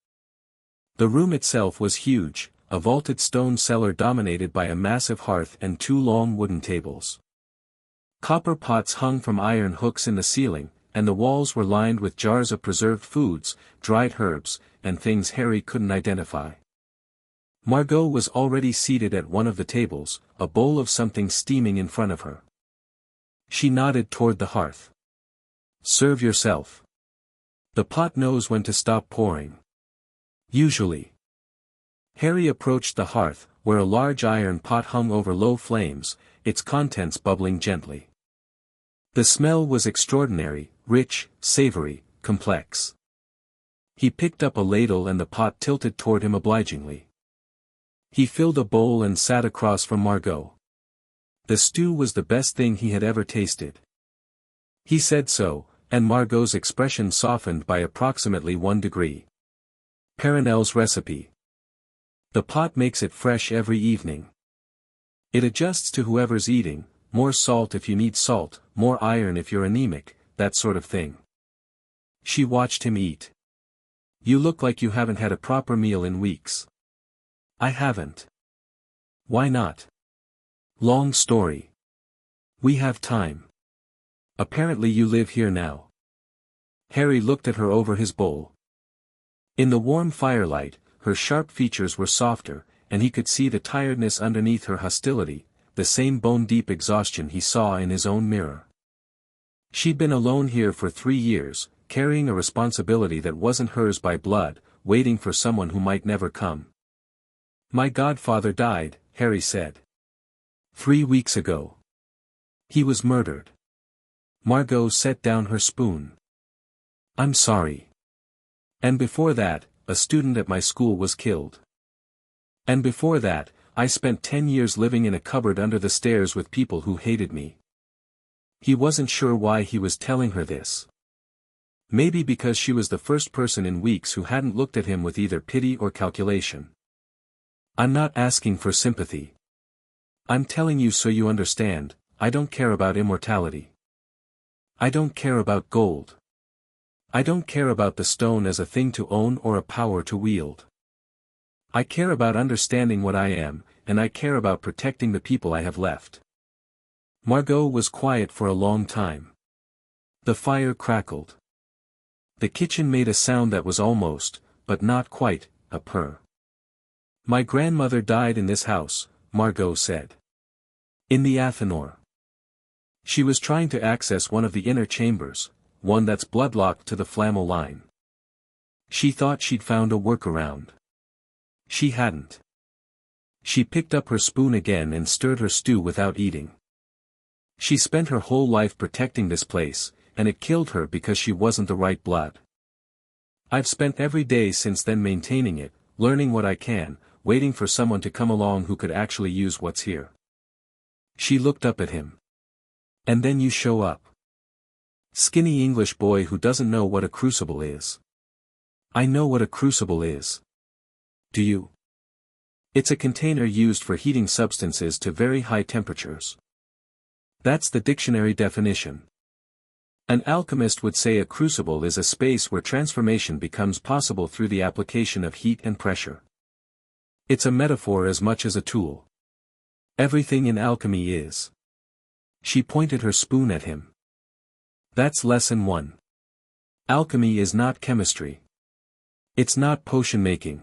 The room itself was huge, a vaulted stone cellar dominated by a massive hearth and 2 long wooden tables. Copper pots hung from iron hooks in the ceiling, and the walls were lined with jars of preserved foods, dried herbs, and things Harry couldn't identify. Margot was already seated at one of the tables, a bowl of something steaming in front of her. She nodded toward the hearth. Serve yourself. The pot knows when to stop pouring. Usually. Harry approached the hearth, where a large iron pot hung over low flames, its contents bubbling gently. The smell was extraordinary, rich, savory, complex. He picked up a ladle and the pot tilted toward him obligingly. He filled a bowl and sat across from Margot. The stew was the best thing he had ever tasted. He said so, and Margot's expression softened by approximately 1 degree. Perronel's recipe. The pot makes it fresh every evening. It adjusts to whoever's eating, more salt if you need salt, more iron if you're anemic, that sort of thing. She watched him eat. You look like you haven't had a proper meal in weeks. I haven't. Why not? Long story. We have time. Apparently you live here now. Harry looked at her over his bowl. In the warm firelight, her sharp features were softer, and he could see the tiredness underneath her hostility, the same bone-deep exhaustion he saw in his own mirror. She'd been alone here for 3 years, carrying a responsibility that wasn't hers by blood, waiting for someone who might never come. My godfather died, Harry said. 3 weeks ago. He was murdered. Margot set down her spoon. I'm sorry. And before that, a student at my school was killed. And before that, I spent 10 years living in a cupboard under the stairs with people who hated me. He wasn't sure why he was telling her this. Maybe because she was the first person in weeks who hadn't looked at him with either pity or calculation. I'm not asking for sympathy. I'm telling you so you understand, I don't care about immortality. I don't care about gold. I don't care about the stone as a thing to own or a power to wield. I care about understanding what I am, and I care about protecting the people I have left. Margot was quiet for a long time. The fire crackled. The kitchen made a sound that was almost, but not quite, a purr. My grandmother died in this house, Margot said. In the Athanor. She was trying to access one of the inner chambers, one that's bloodlocked to the Flamel line. She thought she'd found a workaround. She hadn't. She picked up her spoon again and stirred her stew without eating. She spent her whole life protecting this place, and it killed her because she wasn't the right blood. I've spent every day since then maintaining it, learning what I can, waiting for someone to come along who could actually use what's here. She looked up at him. And then you show up. Skinny English boy who doesn't know what a crucible is. I know what a crucible is. Do you? It's a container used for heating substances to very high temperatures. That's the dictionary definition. An alchemist would say a crucible is a space where transformation becomes possible through the application of heat and pressure. It's a metaphor as much as a tool. Everything in alchemy is. She pointed her spoon at him. That's lesson 1. Alchemy is not chemistry. It's not potion making.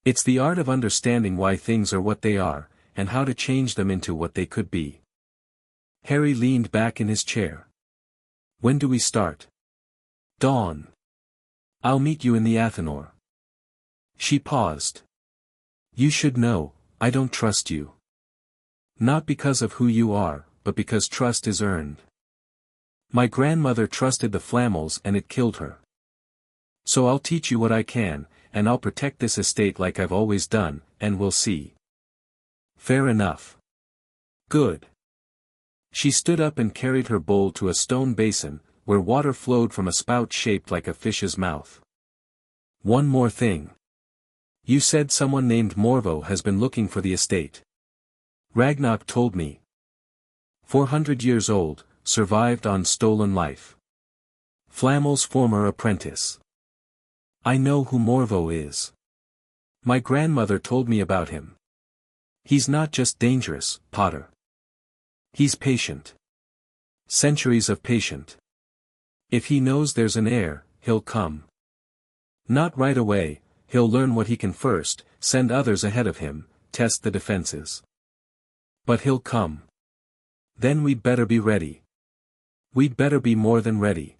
It's the art of understanding why things are what they are, and how to change them into what they could be. Harry leaned back in his chair. When do we start? Dawn. I'll meet you in the Athanor. She paused. You should know, I don't trust you. Not because of who you are, but because trust is earned. My grandmother trusted the Flamels and it killed her. So I'll teach you what I can, and I'll protect this estate like I've always done, and we'll see. Fair enough. Good. She stood up and carried her bowl to a stone basin, where water flowed from a spout shaped like a fish's mouth. One more thing. You said someone named Morvo has been looking for the estate. Ragnarok told me. 400 years old, survived on stolen life. Flamel's former apprentice. I know who Morvo is. My grandmother told me about him. He's not just dangerous, Potter. He's patient. Centuries of patient. If he knows there's an heir, he'll come. Not right away, he'll learn what he can first, send others ahead of him, test the defenses. But he'll come. Then we'd better be ready. We'd better be more than ready.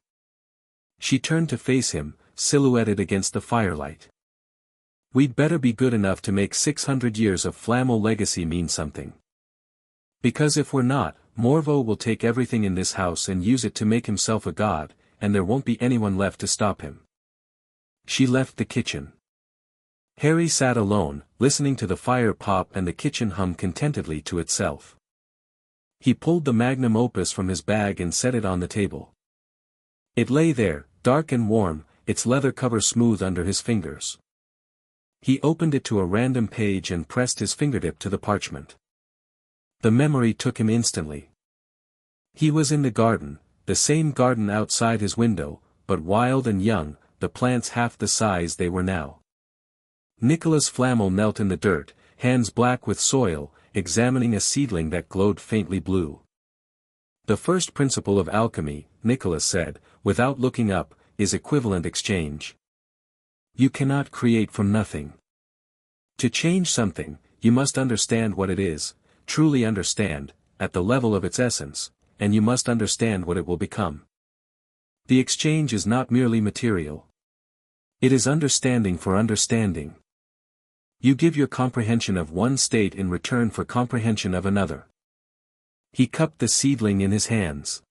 She turned to face him, silhouetted against the firelight. We'd better be good enough to make 600 years of Flamel legacy mean something. Because if we're not, Morvo will take everything in this house and use it to make himself a god, and there won't be anyone left to stop him." She left the kitchen. Harry sat alone, listening to the fire pop and the kitchen hum contentedly to itself. He pulled the magnum opus from his bag and set it on the table. It lay there, dark and warm, its leather cover smooth under his fingers. He opened it to a random page and pressed his fingertip to the parchment. The memory took him instantly. He was in the garden, the same garden outside his window, but wild and young, the plants half the size they were now. Nicholas Flamel knelt in the dirt, hands black with soil, examining a seedling that glowed faintly blue. "The first principle of alchemy," Nicholas said, without looking up, "is equivalent exchange. You cannot create from nothing. To change something, you must understand what it is, truly understand, at the level of its essence, and you must understand what it will become. The exchange is not merely material. It is understanding for understanding. You give your comprehension of one state in return for comprehension of another." He cupped the seedling in his hands.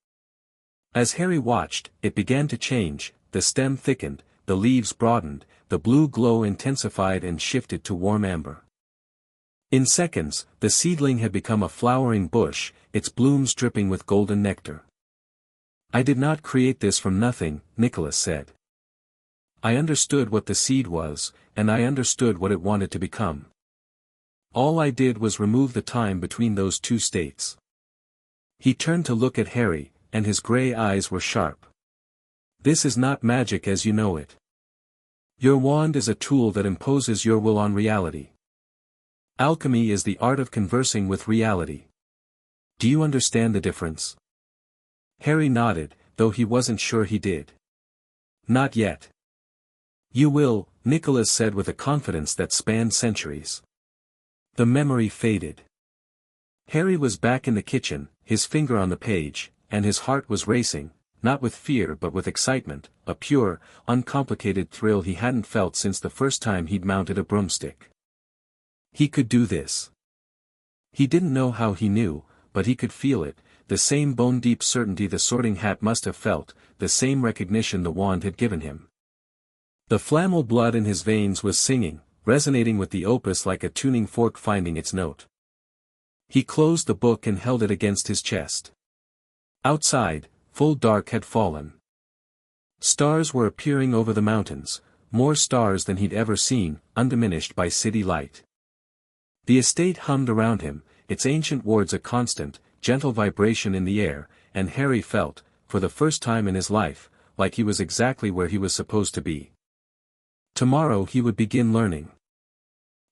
As Harry watched, it began to change, the stem thickened, the leaves broadened, the blue glow intensified and shifted to warm amber. In seconds, the seedling had become a flowering bush, its blooms dripping with golden nectar. "I did not create this from nothing," Nicholas said. "I understood what the seed was, and I understood what it wanted to become. All I did was remove the time between those two states." He turned to look at Harry, and his grey eyes were sharp. "This is not magic as you know it. Your wand is a tool that imposes your will on reality. Alchemy is the art of conversing with reality. Do you understand the difference?" Harry nodded, though he wasn't sure he did. "Not yet." "You will," Nicholas said with a confidence that spanned centuries. The memory faded. Harry was back in the kitchen, his finger on the page, and his heart was racing, not with fear but with excitement, a pure, uncomplicated thrill he hadn't felt since the first time he'd mounted a broomstick. He could do this. He didn't know how he knew, but he could feel it, the same bone-deep certainty the Sorting Hat must have felt, the same recognition the wand had given him. The Flamel blood in his veins was singing, resonating with the opus like a tuning fork finding its note. He closed the book and held it against his chest. Outside, full dark had fallen. Stars were appearing over the mountains, more stars than he'd ever seen, undiminished by city light. The estate hummed around him, its ancient wards a constant, gentle vibration in the air, and Harry felt, for the first time in his life, like he was exactly where he was supposed to be. Tomorrow he would begin learning.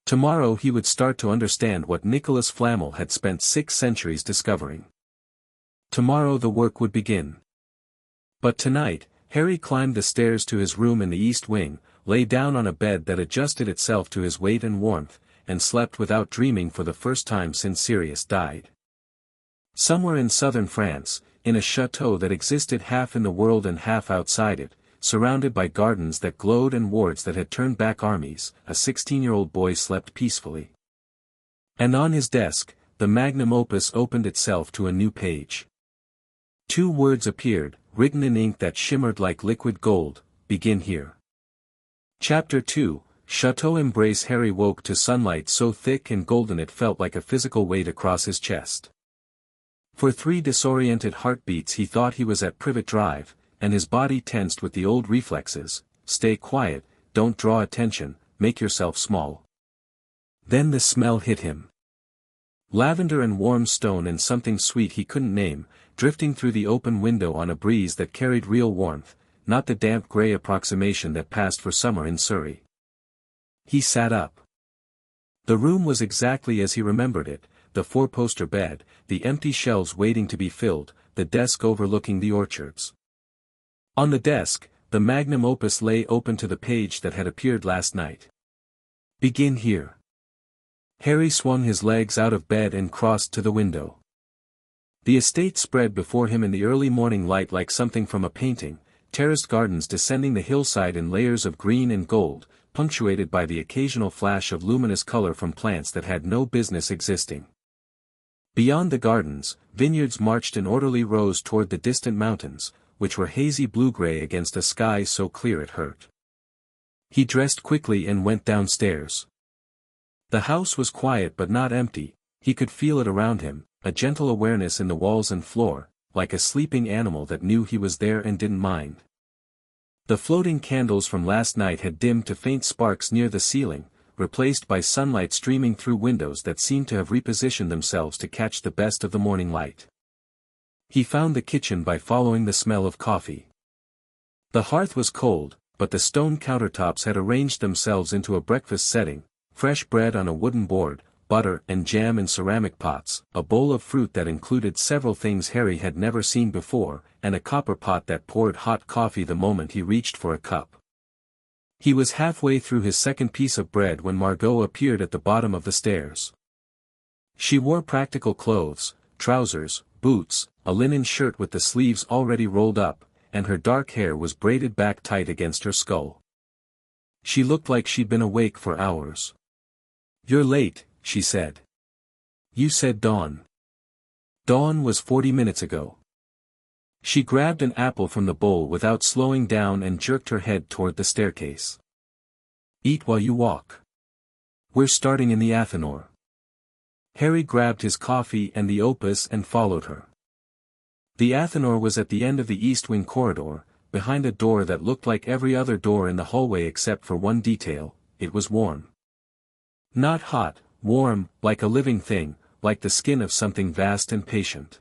Tomorrow he would start to understand what Nicholas Flamel had spent 6 centuries discovering. Tomorrow the work would begin. But tonight, Harry climbed the stairs to his room in the east wing, lay down on a bed that adjusted itself to his weight and warmth, and slept without dreaming for the first time since Sirius died. Somewhere in southern France, in a chateau that existed half in the world and half outside it, surrounded by gardens that glowed and wards that had turned back armies, a 16-year-old boy slept peacefully. And on his desk, the magnum opus opened itself to a new page. 2 words appeared, written in ink that shimmered like liquid gold: "Begin here." Chapter 2, Chateau Embrace. Harry woke to sunlight so thick and golden it felt like a physical weight across his chest. For 3 disoriented heartbeats he thought he was at Privet Drive, and his body tensed with the old reflexes: stay quiet, don't draw attention, make yourself small. Then the smell hit him. Lavender and warm stone and something sweet he couldn't name, drifting through the open window on a breeze that carried real warmth, not the damp grey approximation that passed for summer in Surrey. He sat up. The room was exactly as he remembered it, the 4-poster bed, the empty shelves waiting to be filled, the desk overlooking the orchards. On the desk, the magnum opus lay open to the page that had appeared last night. "Begin here." Harry swung his legs out of bed and crossed to the window. The estate spread before him in the early morning light like something from a painting, terraced gardens descending the hillside in layers of green and gold, punctuated by the occasional flash of luminous color from plants that had no business existing. Beyond the gardens, vineyards marched in orderly rows toward the distant mountains, which were hazy blue-gray against a sky so clear it hurt. He dressed quickly and went downstairs. The house was quiet but not empty. He could feel it around him, a gentle awareness in the walls and floor, like a sleeping animal that knew he was there and didn't mind. The floating candles from last night had dimmed to faint sparks near the ceiling, replaced by sunlight streaming through windows that seemed to have repositioned themselves to catch the best of the morning light. He found the kitchen by following the smell of coffee. The hearth was cold, but the stone countertops had arranged themselves into a breakfast setting, fresh bread on a wooden board, butter and jam in ceramic pots, a bowl of fruit that included several things Harry had never seen before, and a copper pot that poured hot coffee the moment he reached for a cup. He was halfway through his second piece of bread when Margot appeared at the bottom of the stairs. She wore practical clothes, trousers, boots, a linen shirt with the sleeves already rolled up, and her dark hair was braided back tight against her skull. She looked like she'd been awake for hours. "You're late," she said. "You said dawn." Dawn was 40 minutes ago. She grabbed an apple from the bowl without slowing down and jerked her head toward the staircase. "Eat while you walk. We're starting in the Athenor." Harry grabbed his coffee and the opus and followed her. The Athenor was at the end of the east wing corridor, behind a door that looked like every other door in the hallway except for one detail: it was warm. Not hot, warm, like a living thing, like the skin of something vast and patient.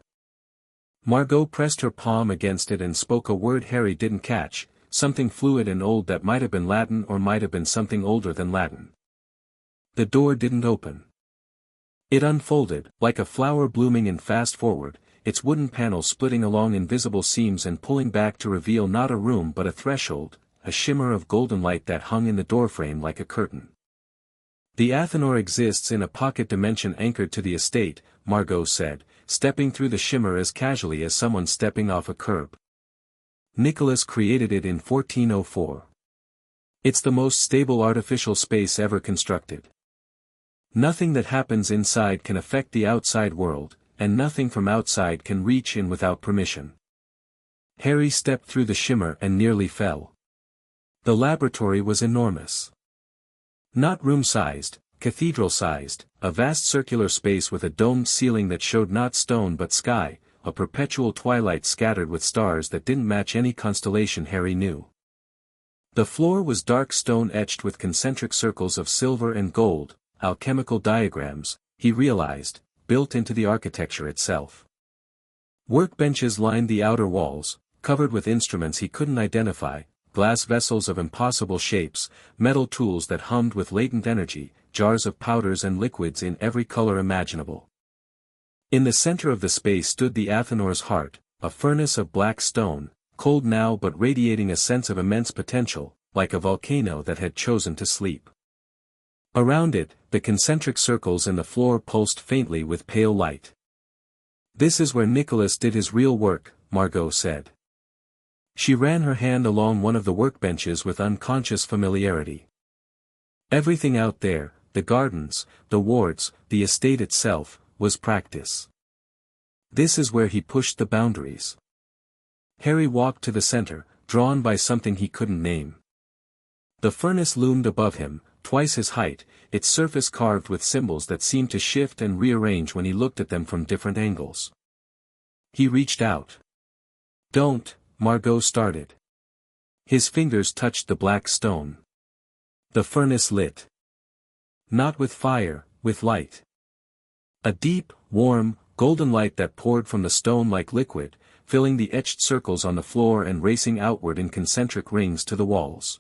Margot pressed her palm against it and spoke a word Harry didn't catch, something fluid and old that might have been Latin or might have been something older than Latin. The door didn't open. It unfolded, like a flower blooming in fast forward, its wooden panels splitting along invisible seams and pulling back to reveal not a room but a threshold, a shimmer of golden light that hung in the doorframe like a curtain. "The Athenor exists in a pocket dimension anchored to the estate," Margot said, stepping through the shimmer as casually as someone stepping off a curb. "Nicholas created it in 1404. It's the most stable artificial space ever constructed. Nothing that happens inside can affect the outside world, and nothing from outside can reach in without permission." Harry stepped through the shimmer and nearly fell. The laboratory was enormous. Not room-sized, cathedral-sized, a vast circular space with a domed ceiling that showed not stone but sky, a perpetual twilight scattered with stars that didn't match any constellation Harry knew. The floor was dark stone etched with concentric circles of silver and gold, alchemical diagrams, he realized, built into the architecture itself. Workbenches lined the outer walls, covered with instruments he couldn't identify, glass vessels of impossible shapes, metal tools that hummed with latent energy, jars of powders and liquids in every color imaginable. In the center of the space stood the Athenor's heart, a furnace of black stone, cold now but radiating a sense of immense potential, like a volcano that had chosen to sleep. Around it, the concentric circles in the floor pulsed faintly with pale light. "This is where Nicholas did his real work," Margot said. She ran her hand along one of the workbenches with unconscious familiarity. Everything out there, the gardens, the wards, the estate itself, was practice. This is where he pushed the boundaries. Harry walked to the center, drawn by something he couldn't name. The furnace loomed above him, twice his height, its surface carved with symbols that seemed to shift and rearrange when he looked at them from different angles. He reached out. "Don't," Margot started. His fingers touched the black stone. The furnace lit. Not with fire, with light. A deep, warm, golden light that poured from the stone like liquid, filling the etched circles on the floor and racing outward in concentric rings to the walls.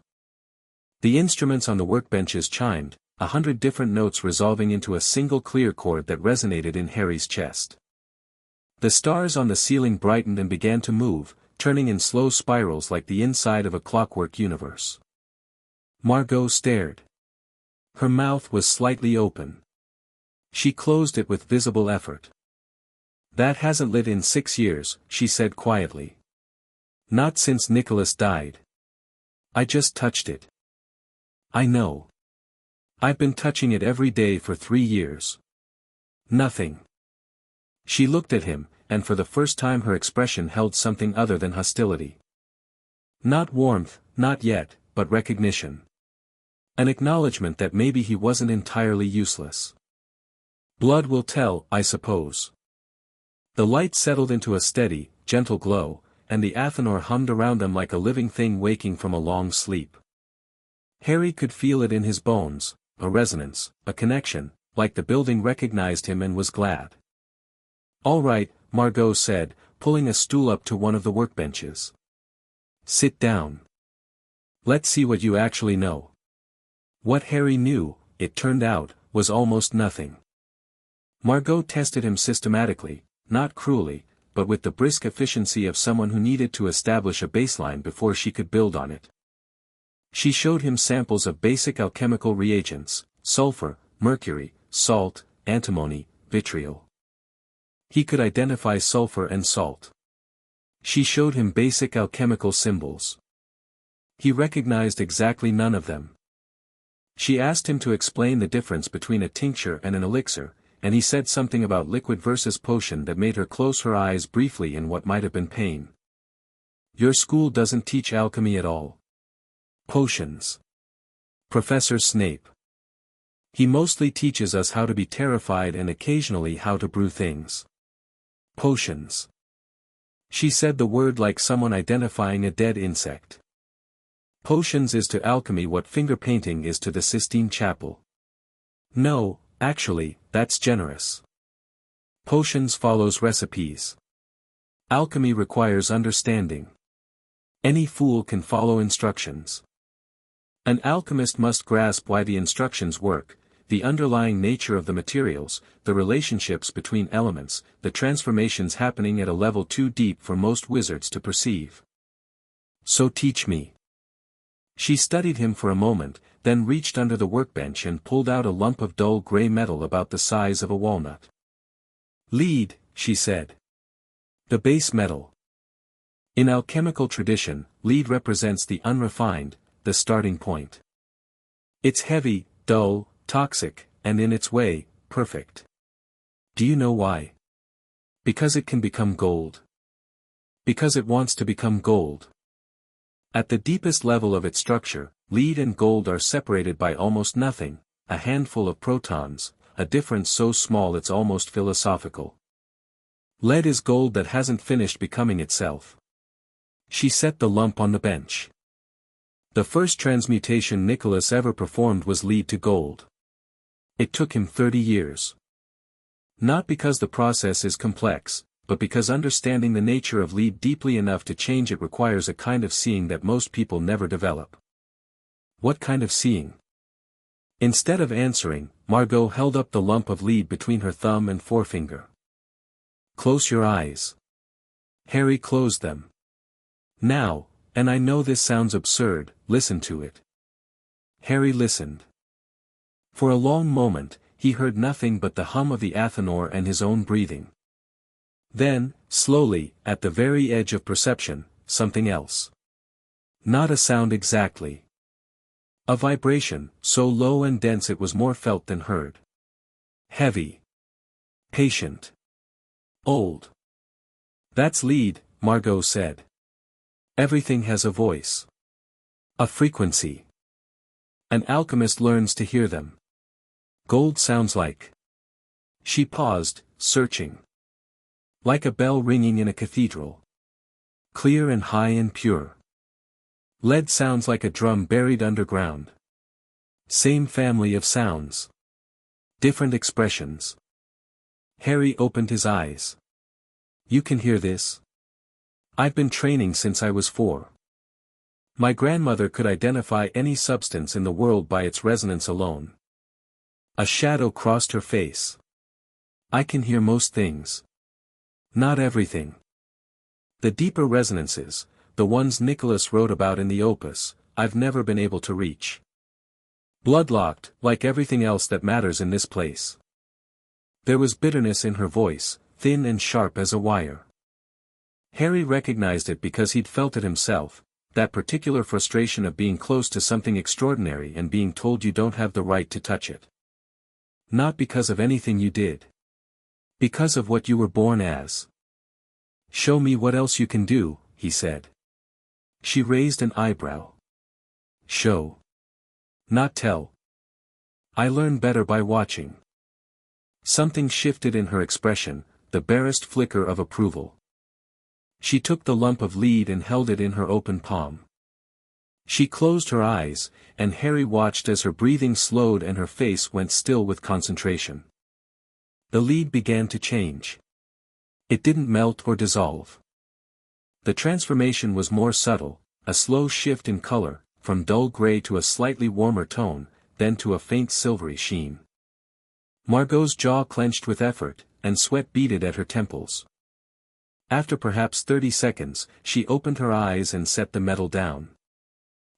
The instruments on the workbenches chimed, 100 different notes resolving into a single clear chord that resonated in Harry's chest. The stars on the ceiling brightened and began to move, turning in slow spirals like the inside of a clockwork universe. Margot stared. Her mouth was slightly open. She closed it with visible effort. "That hasn't lit in 6 years," she said quietly. "Not since Nicholas died. I just touched it." "I know. I've been touching it every day for 3 years. Nothing." She looked at him, and for the first time her expression held something other than hostility. Not warmth, not yet, but recognition. An acknowledgement that maybe he wasn't entirely useless. Blood will tell, I suppose. The light settled into a steady, gentle glow, and the Athanor hummed around them like a living thing waking from a long sleep. Harry could feel it in his bones, a resonance, a connection, like the building recognized him and was glad. "All right," Margot said, pulling a stool up to one of the workbenches. "Sit down. Let's see what you actually know." What Harry knew, it turned out, was almost nothing. Margot tested him systematically, not cruelly, but with the brisk efficiency of someone who needed to establish a baseline before she could build on it. She showed him samples of basic alchemical reagents: sulfur, mercury, salt, antimony, vitriol. He could identify sulfur and salt. She showed him basic alchemical symbols. He recognized exactly none of them. She asked him to explain the difference between a tincture and an elixir, and he said something about liquid versus potion that made her close her eyes briefly in what might have been pain. "Your school doesn't teach alchemy at all." "Potions. Professor Snape. He mostly teaches us how to be terrified and occasionally how to brew things." "Potions." She said the word like someone identifying a dead insect. "Potions is to alchemy what finger painting is to the Sistine Chapel." "No, actually, that's generous. Potions follows recipes. Alchemy requires understanding. Any fool can follow instructions. An alchemist must grasp why the instructions work, the underlying nature of the materials, the relationships between elements, the transformations happening at a level too deep for most wizards to perceive. So teach me." She studied him for a moment, then reached under the workbench and pulled out a lump of dull gray metal about the size of a walnut. "Lead," she said. "The base metal." In alchemical tradition, lead represents the unrefined, the starting point. It's heavy, dull, toxic, and in its way, perfect. Do you know why? Because it can become gold. Because it wants to become gold. At the deepest level of its structure, lead and gold are separated by almost nothing, a handful of protons, a difference so small it's almost philosophical. Lead is gold that hasn't finished becoming itself. She set the lump on the bench. The first transmutation Nicholas ever performed was lead to gold. It took him 30 years. Not because the process is complex, but because understanding the nature of lead deeply enough to change it requires a kind of seeing that most people never develop. What kind of seeing? Instead of answering, Margot held up the lump of lead between her thumb and forefinger. "Close your eyes." Harry closed them. "Now, and I know this sounds absurd, listen to it." Harry listened. For a long moment, he heard nothing but the hum of the Athanor and his own breathing. Then, slowly, at the very edge of perception, something else. Not a sound exactly. A vibration, so low and dense it was more felt than heard. Heavy. Patient. Old. "That's lead," Margot said. "Everything has a voice. A frequency. An alchemist learns to hear them. Gold sounds like." She paused, searching. "Like a bell ringing in a cathedral. Clear and high and pure. Lead sounds like a drum buried underground. Same family of sounds. Different expressions." Harry opened his eyes. "You can hear this? I've been training since I was 4. My grandmother could identify any substance in the world by its resonance alone." A shadow crossed her face. "I can hear most things. Not everything. The deeper resonances, the ones Nicholas wrote about in the opus, I've never been able to reach. Bloodlocked, like everything else that matters in this place." There was bitterness in her voice, thin and sharp as a wire. Harry recognized it because he'd felt it himself, that particular frustration of being close to something extraordinary and being told you don't have the right to touch it. Not because of anything you did. Because of what you were born as. Show me what else you can do, he said. She raised an eyebrow. Show. Not tell. I learn better by watching. Something shifted in her expression, the barest flicker of approval. She took the lump of lead and held it in her open palm. She closed her eyes, and Harry watched as her breathing slowed and her face went still with concentration. The lead began to change. It didn't melt or dissolve. The transformation was more subtle, a slow shift in color, from dull gray to a slightly warmer tone, then to a faint silvery sheen. Margot's jaw clenched with effort, and sweat beaded at her temples. After perhaps 30 seconds, she opened her eyes and set the metal down.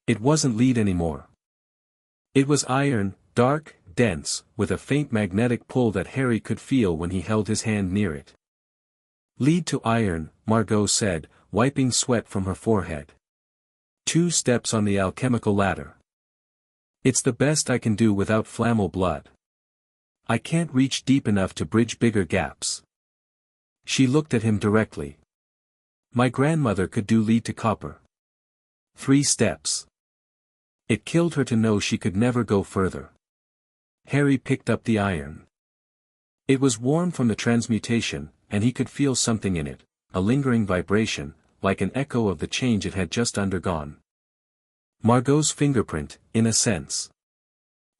It wasn't lead anymore. It was iron, dark, dense, with a faint magnetic pull that Harry could feel when he held his hand near it. Lead to iron, Margot said, wiping sweat from her forehead. 2 steps on the alchemical ladder. It's the best I can do without Flamel blood. I can't reach deep enough to bridge bigger gaps. She looked at him directly. My grandmother could do lead to copper. 3 steps. It killed her to know she could never go further. Harry picked up the iron. It was warm from the transmutation, and he could feel something in it, a lingering vibration, like an echo of the change it had just undergone. Margot's fingerprint, in a sense.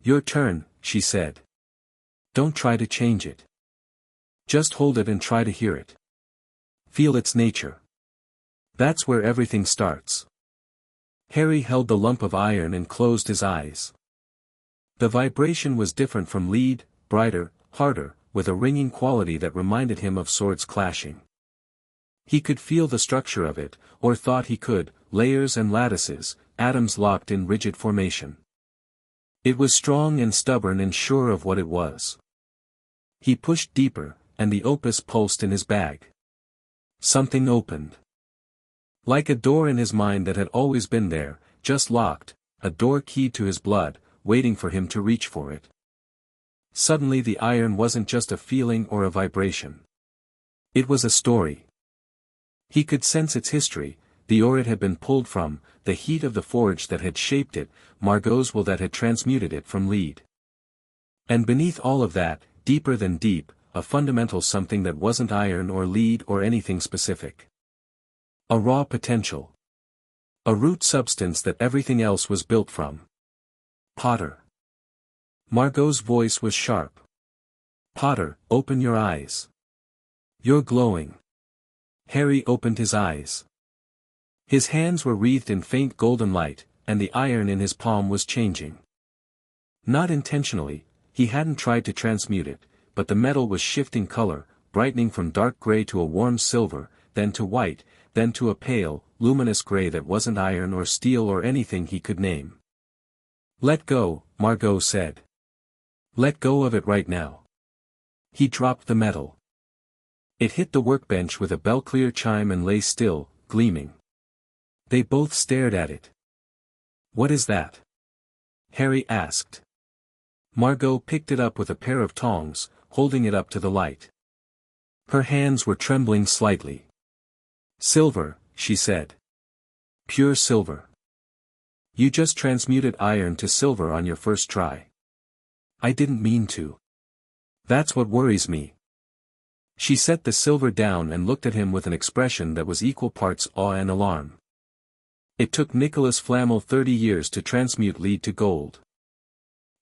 Your turn, she said. Don't try to change it. Just hold it and try to hear it. Feel its nature. That's where everything starts. Harry held the lump of iron and closed his eyes. The vibration was different from lead, brighter, harder, with a ringing quality that reminded him of swords clashing. He could feel the structure of it, or thought he could, layers and lattices, atoms locked in rigid formation. It was strong and stubborn and sure of what it was. He pushed deeper, and the opus pulsed in his bag. Something opened. Like a door in his mind that had always been there, just locked, a door keyed to his blood, waiting for him to reach for it. Suddenly the iron wasn't just a feeling or a vibration. It was a story. He could sense its history, the ore it had been pulled from, the heat of the forge that had shaped it, Margot's will that had transmuted it from lead. And beneath all of that, deeper than deep, a fundamental something that wasn't iron or lead or anything specific. A raw potential. A root substance that everything else was built from. Potter. Margot's voice was sharp. Potter, open your eyes. You're glowing. Harry opened his eyes. His hands were wreathed in faint golden light, and the iron in his palm was changing. Not intentionally, he hadn't tried to transmute it, but the metal was shifting color, brightening from dark gray to a warm silver, then to white, then to a pale, luminous gray that wasn't iron or steel or anything he could name. Let go, Margot said. Let go of it right now. He dropped the metal. It hit the workbench with a bell-clear chime and lay still, gleaming. They both stared at it. What is that? Harry asked. Margot picked it up with a pair of tongs, holding it up to the light. Her hands were trembling slightly. Silver, she said. Pure silver. You just transmuted iron to silver on your first try. I didn't mean to. That's what worries me. She set the silver down and looked at him with an expression that was equal parts awe and alarm. It took Nicholas Flamel 30 years to transmute lead to gold.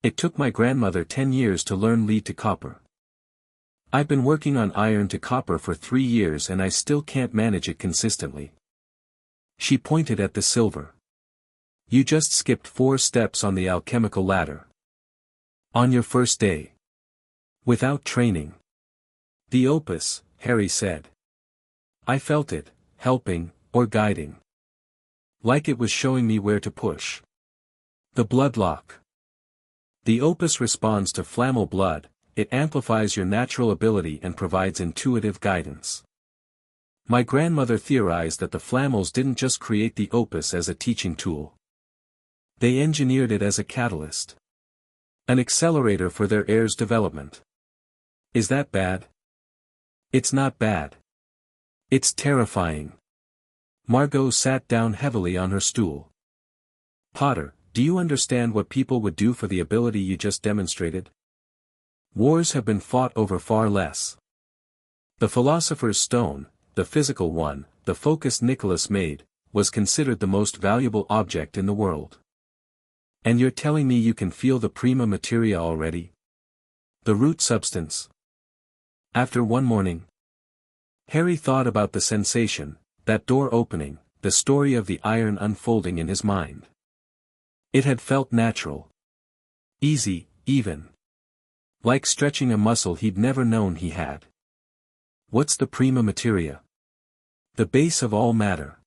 It took my grandmother 10 years to learn lead to copper. I've been working on iron to copper for 3 years and I still can't manage it consistently. She pointed at the silver. You just skipped 4 steps on the alchemical ladder. On your first day. Without training. The opus, Harry said. I felt it, helping, or guiding. Like it was showing me where to push. The blood lock. The opus responds to Flamel blood, it amplifies your natural ability and provides intuitive guidance. My grandmother theorized that the Flamels didn't just create the opus as a teaching tool. They engineered it as a catalyst. An accelerator for their heir's development. Is that bad? It's not bad. It's terrifying. Margot sat down heavily on her stool. Potter, do you understand what people would do for the ability you just demonstrated? Wars have been fought over far less. The Philosopher's Stone, the physical one, the focus Nicholas made, was considered the most valuable object in the world. And you're telling me you can feel the prima materia already? The root substance. After one morning, Harry thought about the sensation, that door opening, the story of the iron unfolding in his mind. It had felt natural. Easy, even. Like stretching a muscle he'd never known he had. What's the prima materia? The base of all matter.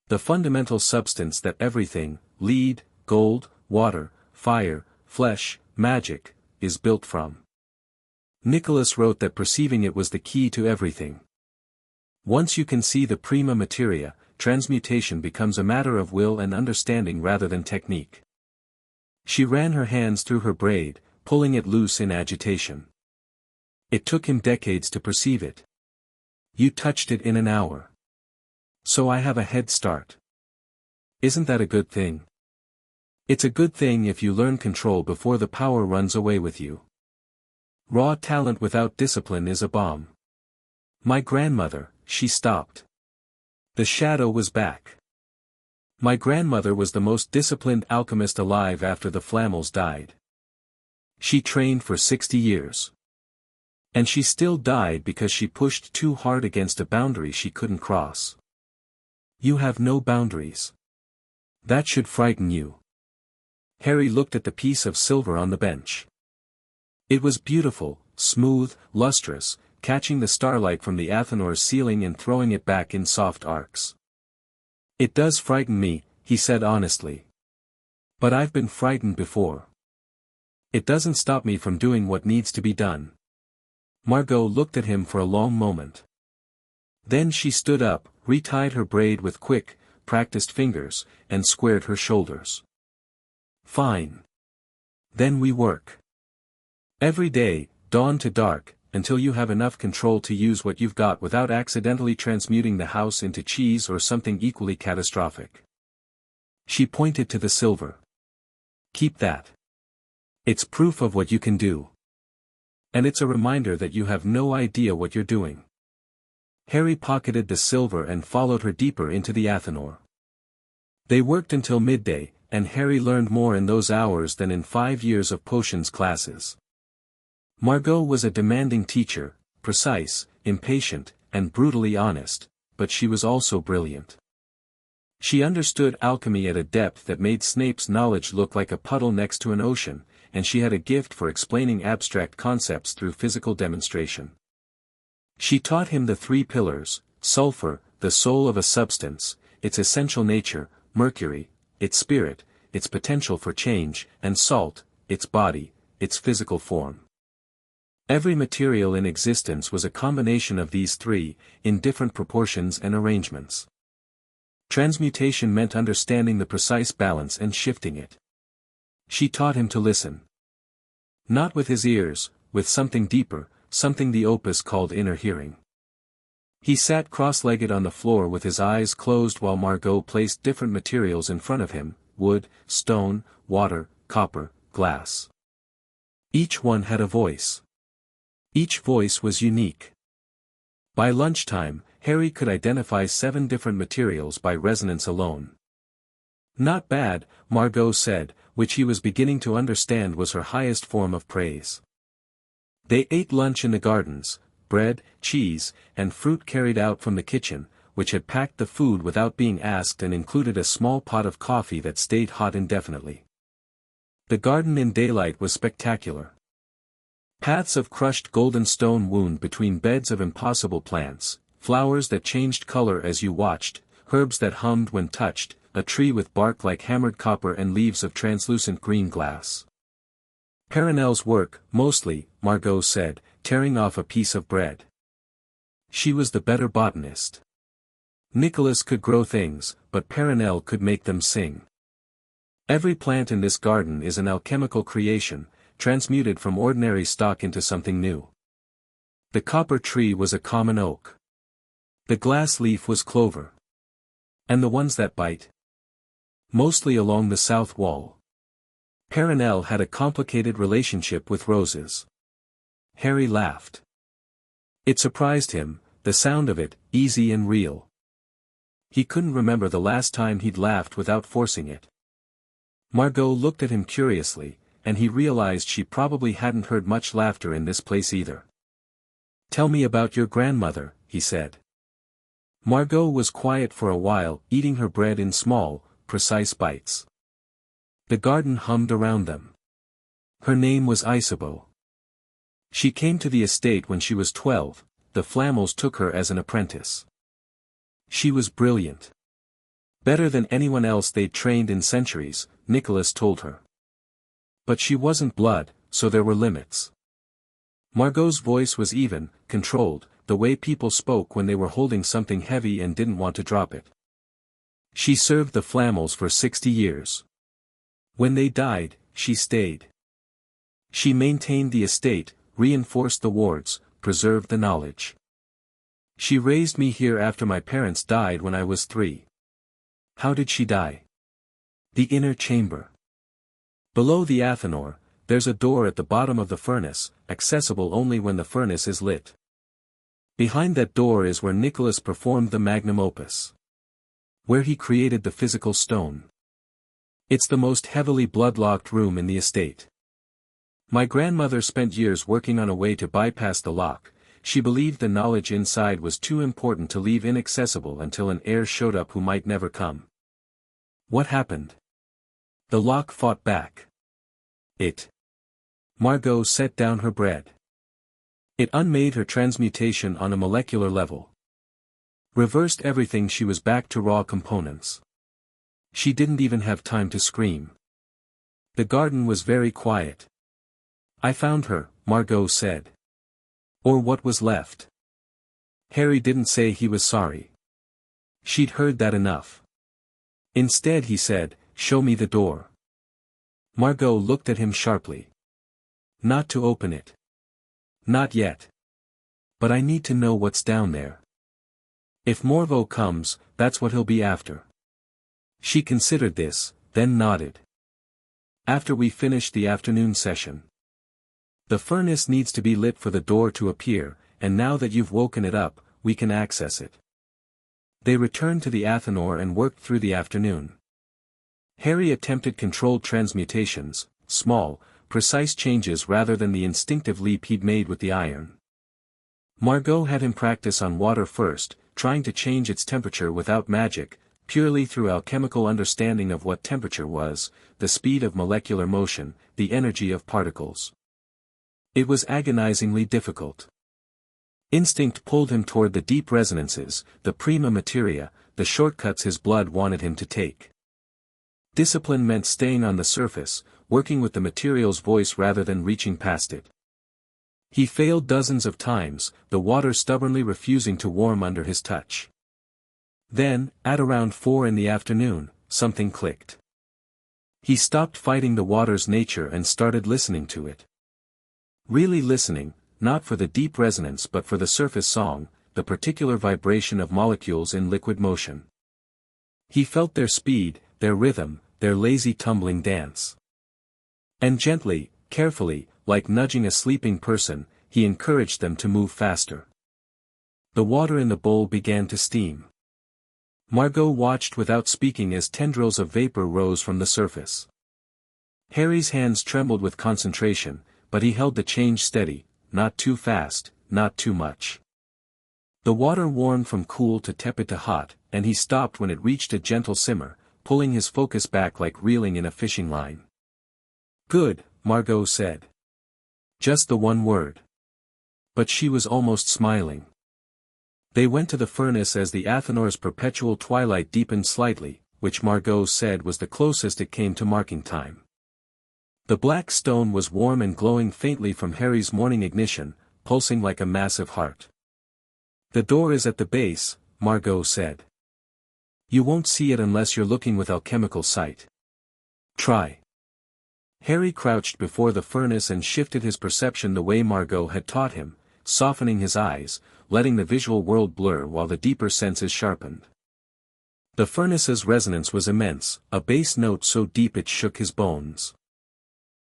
The fundamental substance that everything, lead, gold, water, fire, flesh, magic, is built from. Nicholas wrote that perceiving it was the key to everything. Once you can see the prima materia, transmutation becomes a matter of will and understanding rather than technique. She ran her hands through her braid, pulling it loose in agitation. It took him decades to perceive it. You touched it in an hour. So I have a head start. Isn't that a good thing? It's a good thing if you learn control before the power runs away with you. Raw talent without discipline is a bomb. My grandmother, she stopped. The shadow was back. My grandmother was the most disciplined alchemist alive after the Flamels died. She trained for 60 years. And she still died because she pushed too hard against a boundary she couldn't cross. You have no boundaries. That should frighten you. Harry looked at the piece of silver on the bench. It was beautiful, smooth, lustrous, catching the starlight from the Athenor's ceiling and throwing it back in soft arcs. It does frighten me, he said honestly. But I've been frightened before. It doesn't stop me from doing what needs to be done. Margot looked at him for a long moment. Then she stood up, retied her braid with quick, practiced fingers, and squared her shoulders. Fine. Then we work. Every day, dawn to dark, until you have enough control to use what you've got without accidentally transmuting the house into cheese or something equally catastrophic. She pointed to the silver. Keep that. It's proof of what you can do. And it's a reminder that you have no idea what you're doing. Harry pocketed the silver and followed her deeper into the Athenor. They worked until midday, and Harry learned more in those hours than in 5 years of potions classes. Margot was a demanding teacher, precise, impatient, and brutally honest, but she was also brilliant. She understood alchemy at a depth that made Snape's knowledge look like a puddle next to an ocean, and she had a gift for explaining abstract concepts through physical demonstration. She taught him the 3 pillars: sulfur, the soul of a substance, its essential nature; mercury, its spirit, its potential for change; and salt, its body, its physical form. Every material in existence was a combination of these 3, in different proportions and arrangements. Transmutation meant understanding the precise balance and shifting it. She taught him to listen. Not with his ears, with something deeper, something the Opus called inner hearing. He sat cross-legged on the floor with his eyes closed while Margot placed different materials in front of him: wood, stone, water, copper, glass. Each one had a voice. Each voice was unique. By lunchtime, Harry could identify 7 different materials by resonance alone. Not bad, Margot said, which he was beginning to understand was her highest form of praise. They ate lunch in the gardens, bread, cheese, and fruit carried out from the kitchen, which had packed the food without being asked and included a small pot of coffee that stayed hot indefinitely. The garden in daylight was spectacular. Paths of crushed golden stone wound between beds of impossible plants, flowers that changed color as you watched, herbs that hummed when touched, a tree with bark like hammered copper and leaves of translucent green glass. Perenelle's work, mostly, Margot said, tearing off a piece of bread. She was the better botanist. Nicholas could grow things, but Perenelle could make them sing. Every plant in this garden is an alchemical creation, transmuted from ordinary stock into something new. The copper tree was a common oak. The glass leaf was clover. And the ones that bite? Mostly along the south wall. Perenelle had a complicated relationship with roses. Harry laughed. It surprised him, the sound of it, easy and real. He couldn't remember the last time he'd laughed without forcing it. Margot looked at him curiously, and he realized she probably hadn't heard much laughter in this place either. "Tell me about your grandmother," he said. Margot was quiet for a while, eating her bread in small, precise bites. The garden hummed around them. Her name was Isabeau. She came to the estate when she was 12, the Flamels took her as an apprentice. She was brilliant. Better than anyone else they'd trained in centuries, Nicholas told her. But she wasn't blood, so there were limits. Margot's voice was even, controlled, the way people spoke when they were holding something heavy and didn't want to drop it. She served the Flamels for 60 years. When they died, she stayed. She maintained the estate, reinforced the wards, preserved the knowledge. She raised me here after my parents died when I was 3. How did she die? The inner chamber. Below the Athanor, there's a door at the bottom of the furnace, accessible only when the furnace is lit. Behind that door is where Nicholas performed the magnum opus. Where he created the physical stone. It's the most heavily blood-locked room in the estate. My grandmother spent years working on a way to bypass the lock. She believed the knowledge inside was too important to leave inaccessible until an heir showed up who might never come. What happened? The lock fought back. Margot set down her bread. It unmade her transmutation on a molecular level. Reversed everything, she was back to raw components. She didn't even have time to scream. The garden was very quiet. I found her, Margot said. Or what was left. Harry didn't say he was sorry. She'd heard that enough. Instead he said, "Show me the door." Margot looked at him sharply. Not to open it. Not yet. But I need to know what's down there. If Morveau comes, that's what he'll be after. She considered this, then nodded. After we finish the afternoon session. The furnace needs to be lit for the door to appear, and now that you've woken it up, we can access it. They returned to the Athanor and worked through the afternoon. Harry attempted controlled transmutations, small, precise changes rather than the instinctive leap he'd made with the iron. Margot had him practice on water first, trying to change its temperature without magic, purely through alchemical understanding of what temperature was, the speed of molecular motion, the energy of particles. It was agonizingly difficult. Instinct pulled him toward the deep resonances, the prima materia, the shortcuts his blood wanted him to take. Discipline meant staying on the surface, working with the material's voice rather than reaching past it. He failed dozens of times, the water stubbornly refusing to warm under his touch. Then, at around 4 in the afternoon, something clicked. He stopped fighting the water's nature and started listening to it. Really listening, not for the deep resonance but for the surface song, the particular vibration of molecules in liquid motion. He felt their speed, their rhythm, their lazy tumbling dance. And gently, carefully, like nudging a sleeping person, he encouraged them to move faster. The water in the bowl began to steam. Margot watched without speaking as tendrils of vapor rose from the surface. Harry's hands trembled with concentration, but he held the change steady, not too fast, not too much. The water warmed from cool to tepid to hot, and he stopped when it reached a gentle simmer, pulling his focus back like reeling in a fishing line. Good, Margot said. Just the one word. But she was almost smiling. They went to the furnace as the Athanor's perpetual twilight deepened slightly, which Margot said was the closest it came to marking time. The black stone was warm and glowing faintly from Harry's morning ignition, pulsing like a massive heart. The door is at the base, Margot said. You won't see it unless you're looking with alchemical sight. Try. Harry crouched before the furnace and shifted his perception the way Margot had taught him, softening his eyes, letting the visual world blur while the deeper senses sharpened. The furnace's resonance was immense, a bass note so deep it shook his bones.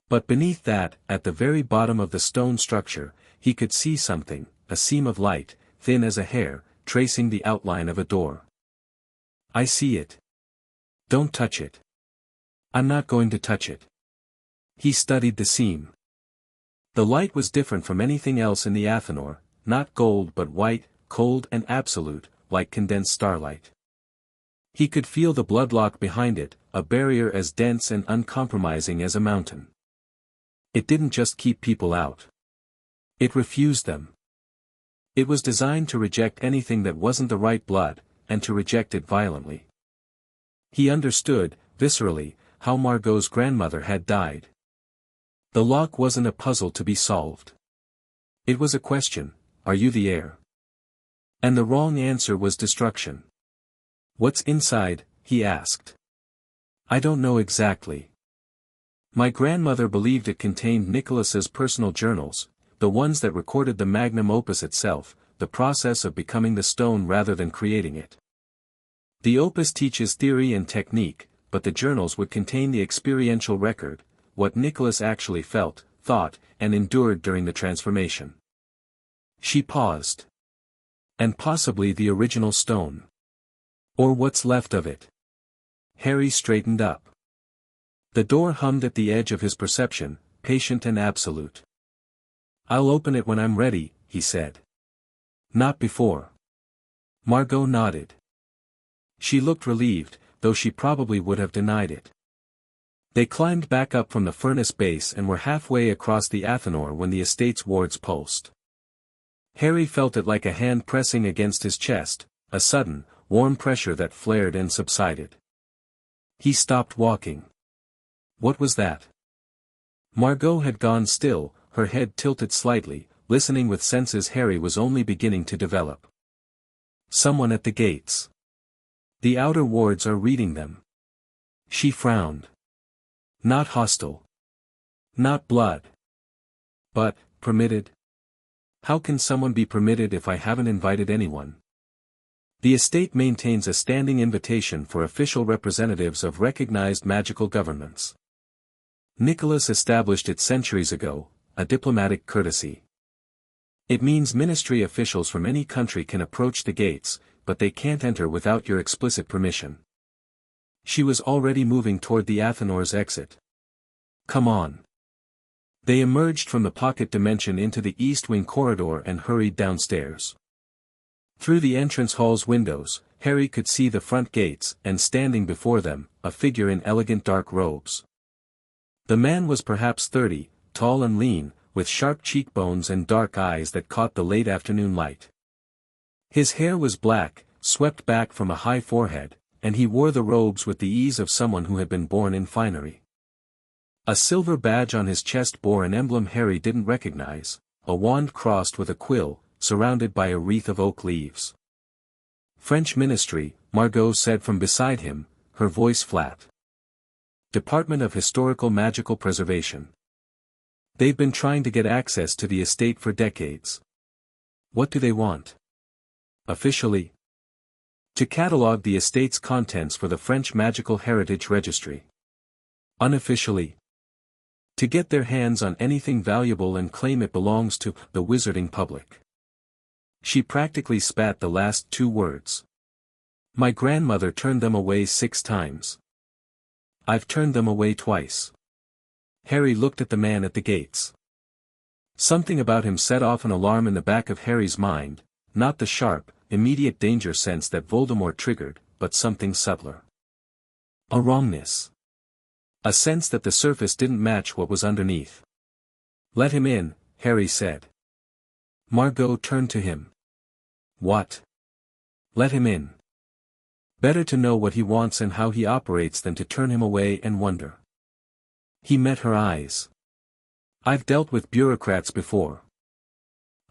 But beneath that, at the very bottom of the stone structure, he could see something, a seam of light, thin as a hair, tracing the outline of a door. "I see it. Don't touch it." "I'm not going to touch it." He studied the seam. The light was different from anything else in the Athanor, not gold but white, cold and absolute, like condensed starlight. He could feel the bloodlock behind it, a barrier as dense and uncompromising as a mountain. It didn't just keep people out. It refused them. It was designed to reject anything that wasn't the right blood, and to reject it violently. He understood, viscerally, how Margot's grandmother had died. The lock wasn't a puzzle to be solved. It was a question: are you the heir? And the wrong answer was destruction. "What's inside?" he asked. "I don't know exactly. My grandmother believed it contained Nicholas's personal journals, the ones that recorded the magnum opus itself, the process of becoming the stone rather than creating it. The opus teaches theory and technique, but the journals would contain the experiential record, what Nicholas actually felt, thought, and endured during the transformation." She paused. "And possibly the original stone. Or what's left of it." Harry straightened up. The door hummed at the edge of his perception, patient and absolute. "I'll open it when I'm ready," he said. "Not before." Margot nodded. She looked relieved, though she probably would have denied it. They climbed back up from the furnace base and were halfway across the Athanor when the estate's wards pulsed. Harry felt it like a hand pressing against his chest, a sudden, warm pressure that flared and subsided. He stopped walking. What was that? Margot had gone still, her head tilted slightly, listening with senses Harry was only beginning to develop. Someone at the gates. The outer wards are reading them. She frowned. Not hostile. Not blood. But, permitted? How can someone be permitted if I haven't invited anyone? The estate maintains a standing invitation for official representatives of recognized magical governments. Nicholas established it centuries ago, a diplomatic courtesy. It means ministry officials from any country can approach the gates, but they can't enter without your explicit permission. She was already moving toward the Athanor's exit. "Come on." They emerged from the pocket dimension into the east wing corridor and hurried downstairs. Through the entrance hall's windows, Harry could see the front gates, and standing before them, a figure in elegant dark robes. The man was perhaps 30, tall and lean, with sharp cheekbones and dark eyes that caught the late afternoon light. His hair was black, swept back from a high forehead, and he wore the robes with the ease of someone who had been born in finery. A silver badge on his chest bore an emblem Harry didn't recognize, a wand crossed with a quill, surrounded by a wreath of oak leaves. "French Ministry," Margot said from beside him, her voice flat. "Department of Historical Magical Preservation. They've been trying to get access to the estate for decades." "What do they want?" "Officially, to catalogue the estate's contents for the French Magical Heritage Registry. Unofficially, to get their hands on anything valuable and claim it belongs to the wizarding public." She practically spat the last two words. "My grandmother turned them away 6 times. I've turned them away twice." Harry looked at the man at the gates. Something about him set off an alarm in the back of Harry's mind, not the sharp, immediate danger sense that Voldemort triggered, but something subtler. A wrongness. A sense that the surface didn't match what was underneath. "Let him in," Harry said. Margot turned to him. "What? Let him in. Better to know what he wants and how he operates than to turn him away and wonder." He met her eyes. "I've dealt with bureaucrats before.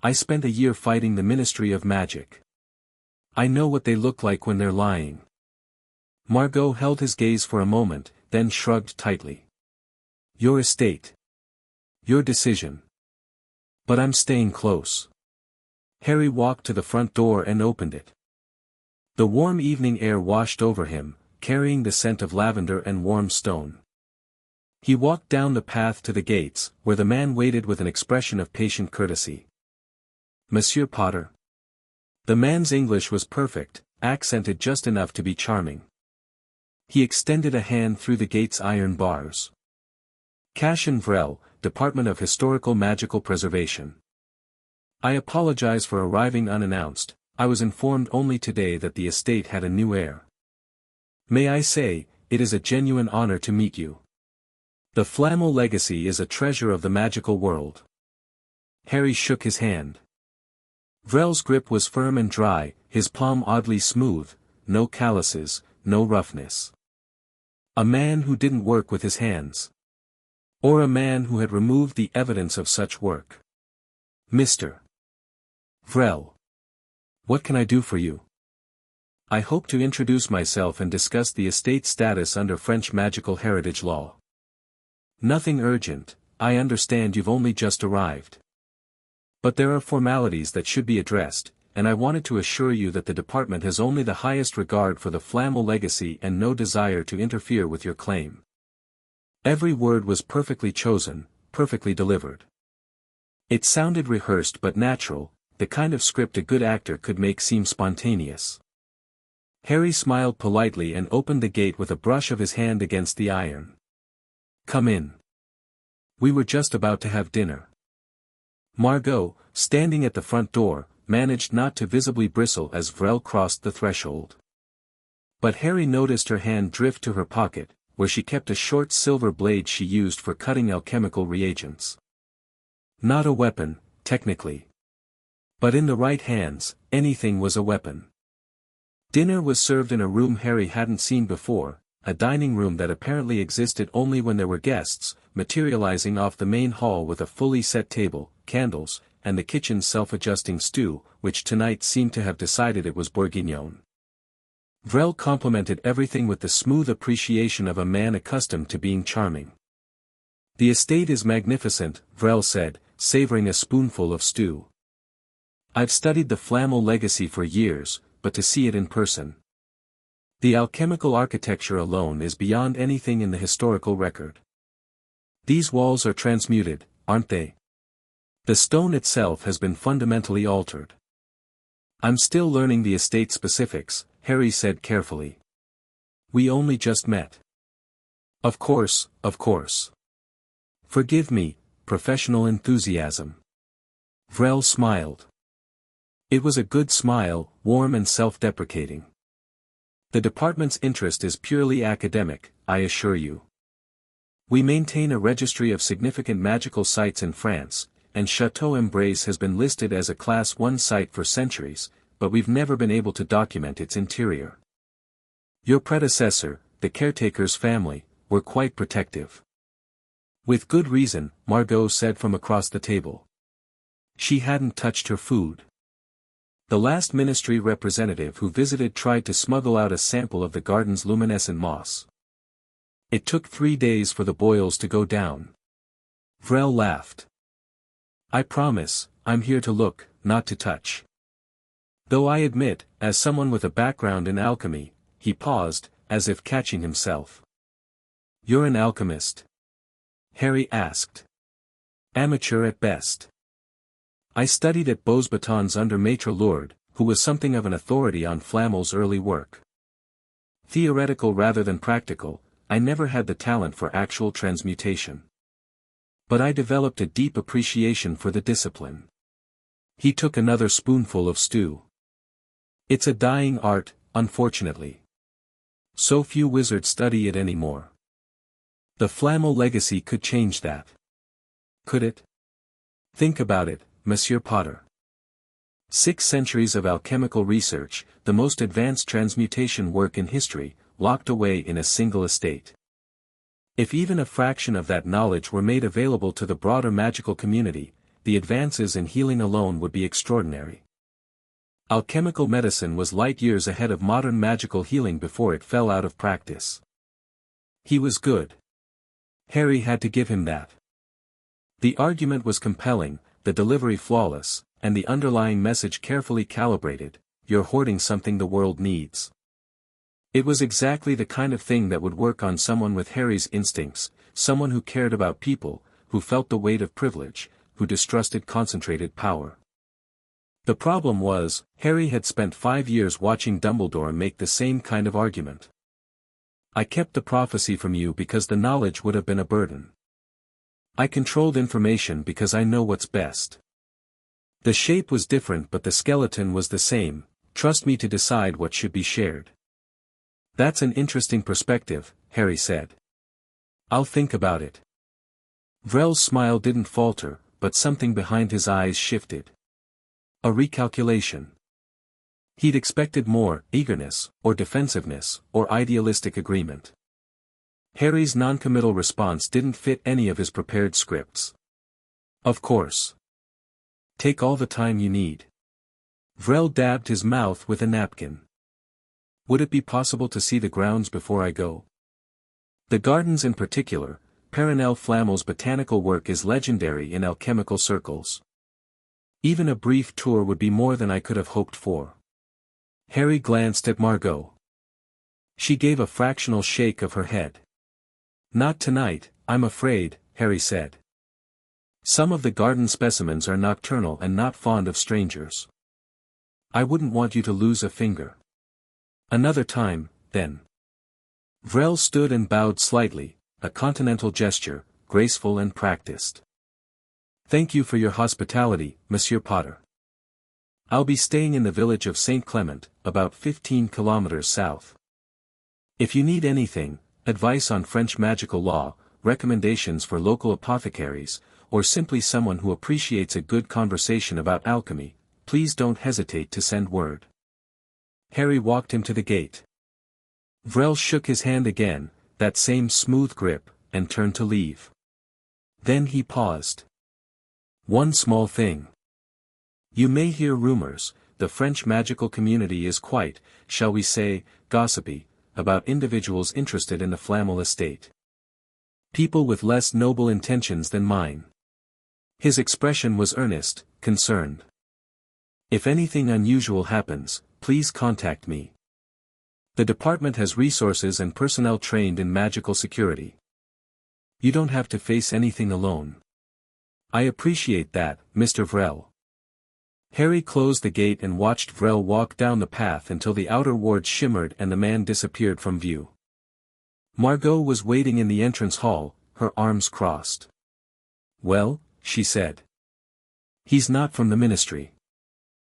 I spent a year fighting the Ministry of Magic. I know what they look like when they're lying." Margot held his gaze for a moment, then shrugged tightly. "Your estate. Your decision. But I'm staying close. Harry walked to the front door and opened it. The warm evening air washed over him, carrying the scent of lavender and warm stone. He walked down the path to the gates, where the man waited with an expression of patient courtesy. "Monsieur Potter." The man's English was perfect, accented just enough to be charming. He extended a hand through the gate's iron bars. "Cassian Vrel, Department of Historical Magical Preservation. I apologize for arriving unannounced. I was informed only today that the estate had a new heir. May I say, it is a genuine honor to meet you. The Flamel legacy is a treasure of the magical world." Harry shook his hand. Vrel's grip was firm and dry, his palm oddly smooth, no calluses, no roughness. A man who didn't work with his hands. Or a man who had removed the evidence of such work. "Mr. Vrel. What can I do for you?" "I hope to introduce myself and discuss the estate's status under French magical heritage law." "Nothing urgent, I understand you've only just arrived. But there are formalities that should be addressed, and I wanted to assure you that the department has only the highest regard for the Flamel legacy and no desire to interfere with your claim." Every word was perfectly chosen, perfectly delivered. It sounded rehearsed but natural, the kind of script a good actor could make seem spontaneous. Harry smiled politely and opened the gate with a brush of his hand against the iron. "Come in. We were just about to have dinner." Margot, standing at the front door, managed not to visibly bristle as Vrel crossed the threshold. But Harry noticed her hand drift to her pocket, where she kept a short silver blade she used for cutting alchemical reagents. Not a weapon, technically. But in the right hands, anything was a weapon. Dinner was served in a room Harry hadn't seen before, a dining room that apparently existed only when there were guests, materializing off the main hall with a fully set table, candles, and the kitchen's self-adjusting stew, which tonight seemed to have decided it was bourguignon. Vrel complimented everything with the smooth appreciation of a man accustomed to being charming. "The estate is magnificent," Vrel said, savoring a spoonful of stew. "I've studied the Flamel legacy for years, but to see it in person. The alchemical architecture alone is beyond anything in the historical record. These walls are transmuted, aren't they? The stone itself has been fundamentally altered." "I'm still learning the estate specifics," Harry said carefully. "We only just met." Of course, of course. Forgive me, professional enthusiasm." Vrel smiled. It was a good smile, warm and self-deprecating. "The department's interest is purely academic, I assure you. We maintain a registry of significant magical sites in France, and Chateau Embrace has been listed as a Class 1 site for centuries, but we've never been able to document its interior. Your predecessor, the caretaker's family, were quite protective." "With good reason," Margot said from across the table. She hadn't touched her food. The last ministry representative who visited tried to smuggle out a sample of the garden's luminescent moss. It took 3 days for the boils to go down. Vrel laughed. "I promise, I'm here to look, not to touch. Though I admit, as someone with a background in alchemy," he paused, as if catching himself. "You're an alchemist?" Harry asked. "Amateur at best. I studied at Beauxbatons under Maître Lourdes, who was something of an authority on Flamel's early work. Theoretical rather than practical, I never had the talent for actual transmutation. But I developed a deep appreciation for the discipline." He took another spoonful of stew. "It's a dying art, unfortunately. So few wizards study it anymore. The Flamel legacy could change that. Could it? Think about it, Monsieur Potter. 6 centuries of alchemical research, the most advanced transmutation work in history, locked away in a single estate. If even a fraction of that knowledge were made available to the broader magical community, the advances in healing alone would be extraordinary. Alchemical medicine was light years ahead of modern magical healing before it fell out of practice. He was good. Harry had to give him that. The argument was compelling, the delivery flawless, and the underlying message carefully calibrated: you're hoarding something the world needs. It was exactly the kind of thing that would work on someone with Harry's instincts, someone who cared about people, who felt the weight of privilege, who distrusted concentrated power. The problem was, Harry had spent 5 years watching Dumbledore make the same kind of argument. I kept the prophecy from you because the knowledge would have been a burden. I controlled information because I know what's best. The shape was different but the skeleton was the same. Trust me to decide what should be shared. That's an interesting perspective, Harry said. I'll think about it. Vrel's smile didn't falter, but something behind his eyes shifted. A recalculation. He'd expected more eagerness, or defensiveness, or idealistic agreement. Harry's noncommittal response didn't fit any of his prepared scripts. Of course. Take all the time you need. Vrel dabbed his mouth with a napkin. Would it be possible to see the grounds before I go? The gardens in particular. Perenelle Flamels' botanical work is legendary in alchemical circles. Even a brief tour would be more than I could have hoped for. Harry glanced at Margot. She gave a fractional shake of her head. Not tonight, I'm afraid, Harry said. Some of the garden specimens are nocturnal and not fond of strangers. I wouldn't want you to lose a finger. Another time, then. Vrel stood and bowed slightly, a continental gesture, graceful and practiced. Thank you for your hospitality, Monsieur Potter. I'll be staying in the village of St. Clement, about 15 kilometers south. If you need anything, advice on French magical law, recommendations for local apothecaries, or simply someone who appreciates a good conversation about alchemy, please don't hesitate to send word. Harry walked him to the gate. Vrel shook his hand again, that same smooth grip, and turned to leave. Then he paused. One small thing. You may hear rumors. The French magical community is quite, shall we say, gossipy, about individuals interested in the Flamel estate. People with less noble intentions than mine. His expression was earnest, concerned. If anything unusual happens, please contact me. The department has resources and personnel trained in magical security. You don't have to face anything alone. I appreciate that, Mr. Vrel. Harry closed the gate and watched Vrel walk down the path until the outer ward shimmered and the man disappeared from view. Margot was waiting in the entrance hall, her arms crossed. Well, she said. He's not from the ministry.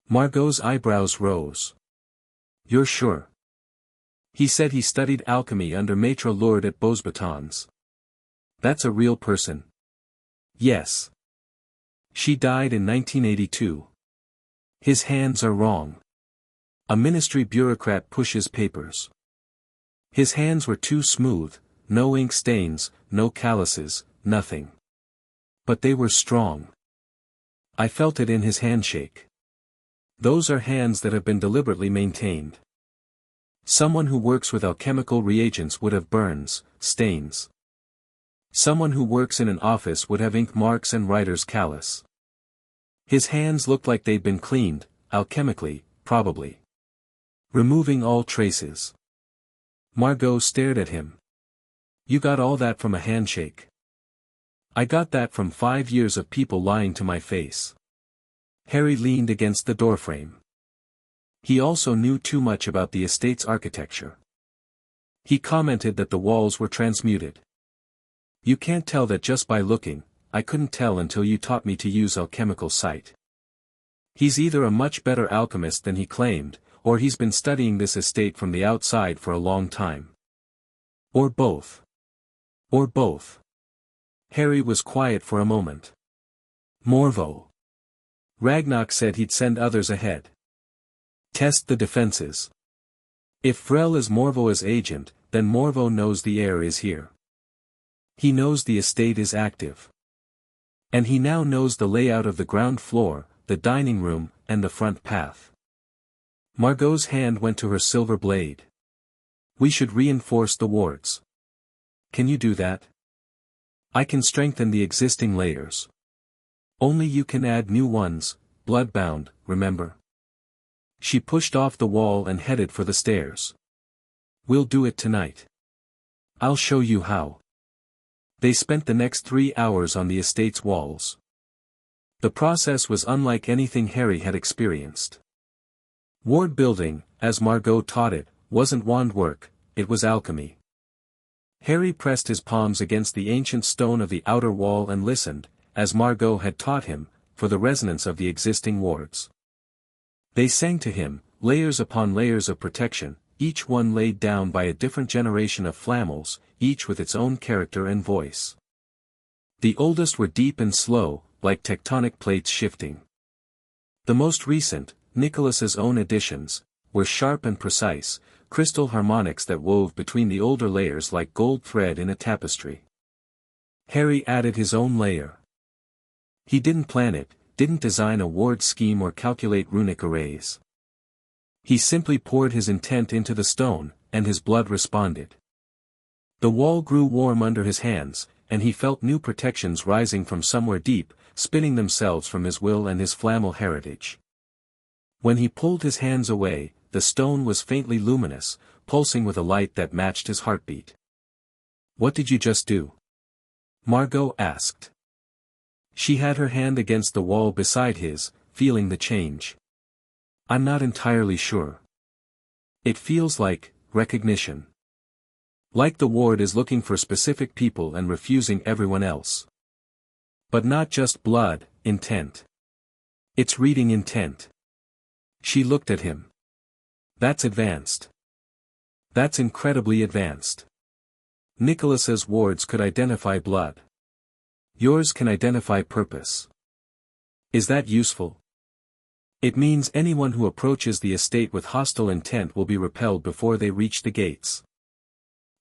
Margot's eyebrows rose. You're sure? He said he studied alchemy under Maître Lourdes at Beauxbatons. That's a real person. Yes. She died in 1982. His hands are wrong. A ministry bureaucrat pushes papers. His hands were too smooth, no ink stains, no calluses, nothing. But they were strong. I felt it in his handshake. Those are hands that have been deliberately maintained. Someone who works with alchemical reagents would have burns, stains. Someone who works in an office would have ink marks and writer's callus. His hands looked like they'd been cleaned, alchemically, probably. Removing all traces. Margot stared at him. You got all that from a handshake. I got that from 5 years of people lying to my face. Harry leaned against the doorframe. He also knew too much about the estate's architecture. He commented that the walls were transmuted. You can't tell that just by looking. I couldn't tell until you taught me to use alchemical sight. He's either a much better alchemist than he claimed, or he's been studying this estate from the outside for a long time. Or both. Or both. Harry was quiet for a moment. Morveau. Ragnock said he'd send others ahead. Test the defenses. If Vrel is Morveau's agent, then Morveau knows the heir is here. He knows the estate is active. And he now knows the layout of the ground floor, the dining room, and the front path. Margot's hand went to her silver blade. We should reinforce the wards. Can you do that? I can strengthen the existing layers. Only you can add new ones, blood-bound, remember? She pushed off the wall and headed for the stairs. We'll do it tonight. I'll show you how. They spent the next 3 hours on the estate's walls. The process was unlike anything Harry had experienced. Ward building, as Margot taught it, wasn't wand work, it was alchemy. Harry pressed his palms against the ancient stone of the outer wall and listened, as Margot had taught him, for the resonance of the existing wards. They sang to him, layers upon layers of protection, each one laid down by a different generation of Flamels, each with its own character and voice. The oldest were deep and slow, like tectonic plates shifting. The most recent, Nicholas's own additions, were sharp and precise, crystal harmonics that wove between the older layers like gold thread in a tapestry. Harry added his own layer. He didn't plan it, didn't design a ward scheme or calculate runic arrays. He simply poured his intent into the stone, and his blood responded. The wall grew warm under his hands, and he felt new protections rising from somewhere deep, spinning themselves from his will and his Flamel heritage. When he pulled his hands away, the stone was faintly luminous, pulsing with a light that matched his heartbeat. "What did you just do?" Margot asked. She had her hand against the wall beside his, feeling the change. "I'm not entirely sure. It feels like recognition. Like the ward is looking for specific people and refusing everyone else. But not just blood, intent. It's reading intent." She looked at him. "That's advanced. That's incredibly advanced. Nicholas's wards could identify blood. Yours can identify purpose. Is that useful? It means anyone who approaches the estate with hostile intent will be repelled before they reach the gates.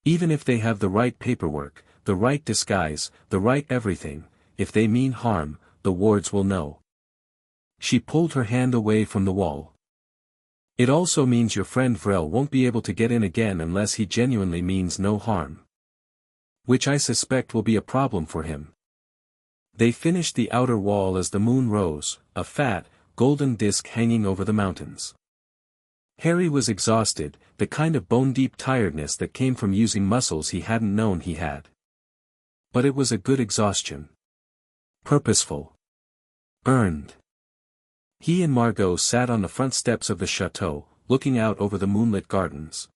Even if they have the right paperwork, the right disguise, the right everything, if they mean harm, the wards will know." She pulled her hand away from the wall. "It also means your friend Vrel won't be able to get in again unless he genuinely means no harm. Which I suspect will be a problem for him." They finished the outer wall as the moon rose, a fat, golden disk hanging over the mountains. Harry was exhausted, the kind of bone-deep tiredness that came from using muscles he hadn't known he had. But it was a good exhaustion. Purposeful. Earned. He and Margot sat on the front steps of the chateau, looking out over the moonlit gardens.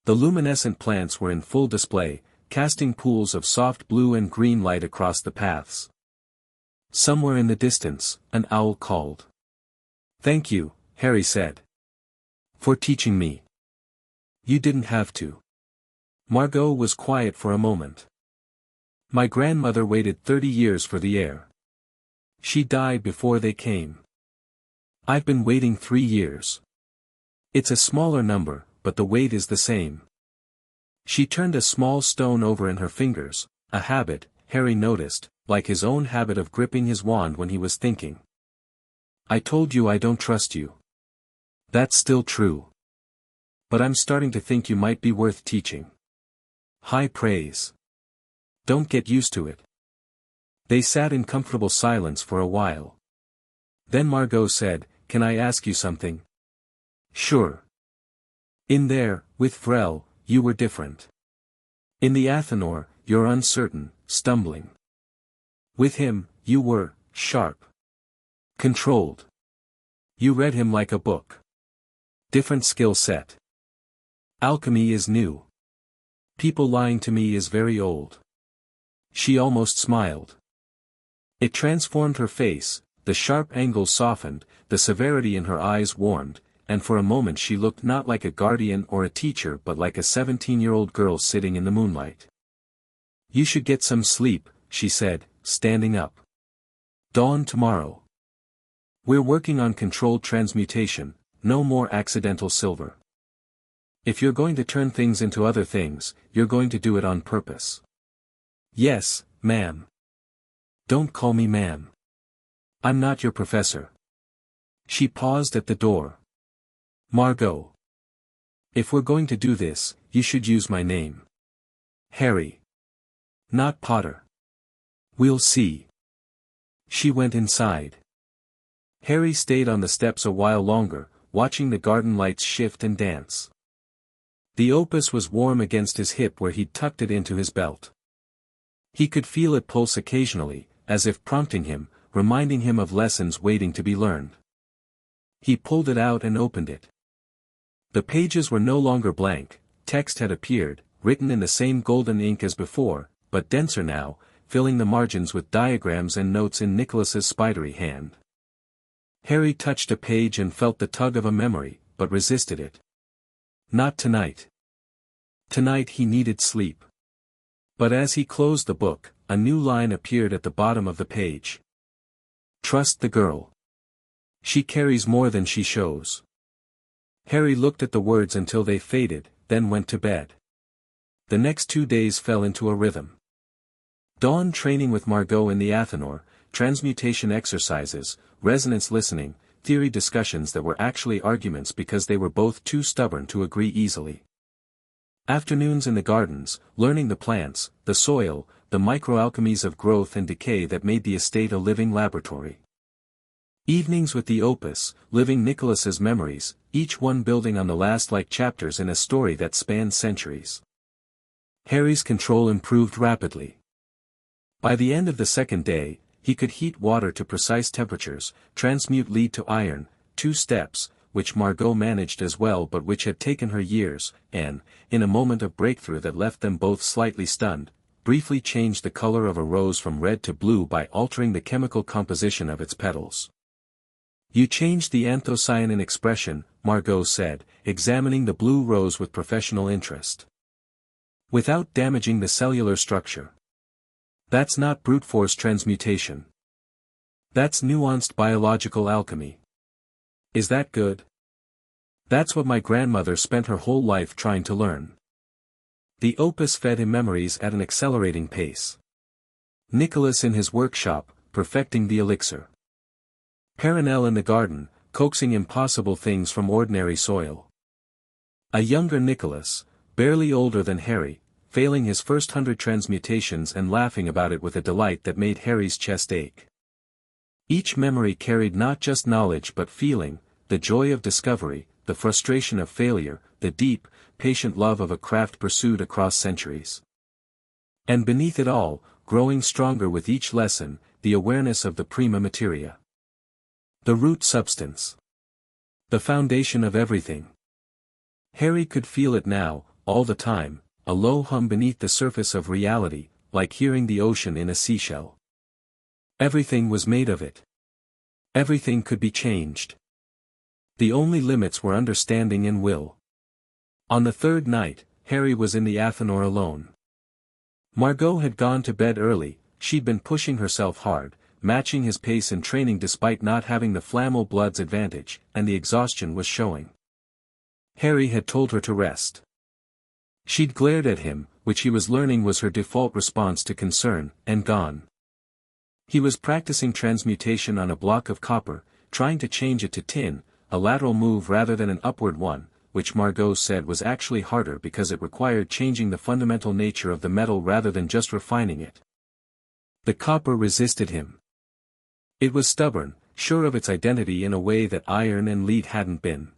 The luminescent plants were in full display, casting pools of soft blue and green light across the paths. Somewhere in the distance, an owl called. "Thank you," Harry said. "For teaching me. You didn't have to." Margot was quiet for a moment. "My grandmother waited 30 years for the heir. She died before they came. I've been waiting 3 years. It's a smaller number, but the weight is the same." She turned a small stone over in her fingers, a habit, Harry noticed, like his own habit of gripping his wand when he was thinking. "I told you I don't trust you. That's still true. But I'm starting to think you might be worth teaching." High praise. "Don't get used to it." They sat in comfortable silence for a while. Then Margot said, "Can I ask you something?" "Sure." "In there, with Vrel, you were different. In the Athanor, you're uncertain, stumbling. With him, you were sharp. Controlled. You read him like a book. Different skill set. Alchemy is new. People lying to me is very old." She almost smiled. It transformed her face, the sharp angles softened, the severity in her eyes warmed, and for a moment she looked not like a guardian or a teacher but like a 17-year-old girl sitting in the moonlight. "You should get some sleep," she said, standing up. "Dawn tomorrow. We're working on controlled transmutation, no more accidental silver. If you're going to turn things into other things, you're going to do it on purpose." "Yes, ma'am." "Don't call me ma'am. I'm not your professor." She paused at the door. "Margot. If we're going to do this, you should use my name. Harry. Not Potter. We'll see." She went inside. Harry stayed on the steps a while longer, watching the garden lights shift and dance. The opus was warm against his hip where he'd tucked it into his belt. He could feel it pulse occasionally, as if prompting him, reminding him of lessons waiting to be learned. He pulled it out and opened it. The pages were no longer blank, text had appeared, written in the same golden ink as before, but denser now, filling the margins with diagrams and notes in Nicholas's spidery hand. Harry touched a page and felt the tug of a memory, but resisted it. Not tonight. Tonight he needed sleep. But as he closed the book, a new line appeared at the bottom of the page. Trust the girl. She carries more than she shows. Harry looked at the words until they faded, then went to bed. The next 2 days fell into a rhythm. Dawn training with Margot in the Athanor, transmutation exercises, resonance listening, theory discussions that were actually arguments because they were both too stubborn to agree easily. Afternoons in the gardens, learning the plants, the soil, the microalchemies of growth and decay that made the estate a living laboratory. Evenings with the opus, living Nicholas's memories, each one building on the last like chapters in a story that spanned centuries. Harry's control improved rapidly. By the end of the second day, he could heat water to precise temperatures, transmute lead to iron, 2 steps, which Margot managed as well but which had taken her years, and, in a moment of breakthrough that left them both slightly stunned, briefly changed the color of a rose from red to blue by altering the chemical composition of its petals. You changed the anthocyanin expression, Margot said, examining the blue rose with professional interest. Without damaging the cellular structure. That's not brute force transmutation. That's nuanced biological alchemy. Is that good? That's what my grandmother spent her whole life trying to learn. The opus fed him memories at an accelerating pace. Nicholas in his workshop, perfecting the elixir. Perenelle in the garden, coaxing impossible things from ordinary soil. A younger Nicholas, barely older than Harry, failing his first 100 transmutations and laughing about it with a delight that made Harry's chest ache. Each memory carried not just knowledge but feeling, the joy of discovery, the frustration of failure, the deep, patient love of a craft pursued across centuries. And beneath it all, growing stronger with each lesson, the awareness of the prima materia. The root substance. The foundation of everything. Harry could feel it now, all the time, a low hum beneath the surface of reality, like hearing the ocean in a seashell. Everything was made of it. Everything could be changed. The only limits were understanding and will. On the third night, Harry was in the Athanor alone. Margot had gone to bed early, she'd been pushing herself hard, matching his pace in training despite not having the Flamel blood's advantage, and the exhaustion was showing. Harry had told her to rest. She'd glared at him, which he was learning was her default response to concern, and gone. He was practicing transmutation on a block of copper, trying to change it to tin, a lateral move rather than an upward one, which Margot said was actually harder because it required changing the fundamental nature of the metal rather than just refining it. The copper resisted him. It was stubborn, sure of its identity in a way that iron and lead hadn't been.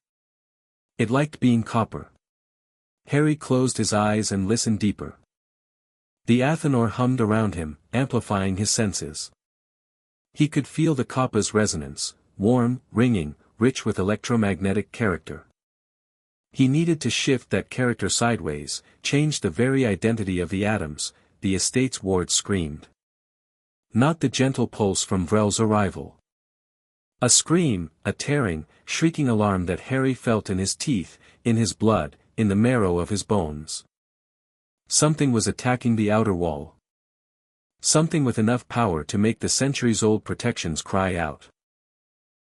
It liked being copper. Harry closed his eyes and listened deeper. The Athanor hummed around him, amplifying his senses. He could feel the copper's resonance, warm, ringing, rich with electromagnetic character. He needed to shift that character sideways, change the very identity of the atoms, the estate's ward screamed. Not the gentle pulse from Vrel's arrival. A scream, a tearing, shrieking alarm that Harry felt in his teeth, in his blood, in the marrow of his bones. Something was attacking the outer wall. Something with enough power to make the centuries-old protections cry out.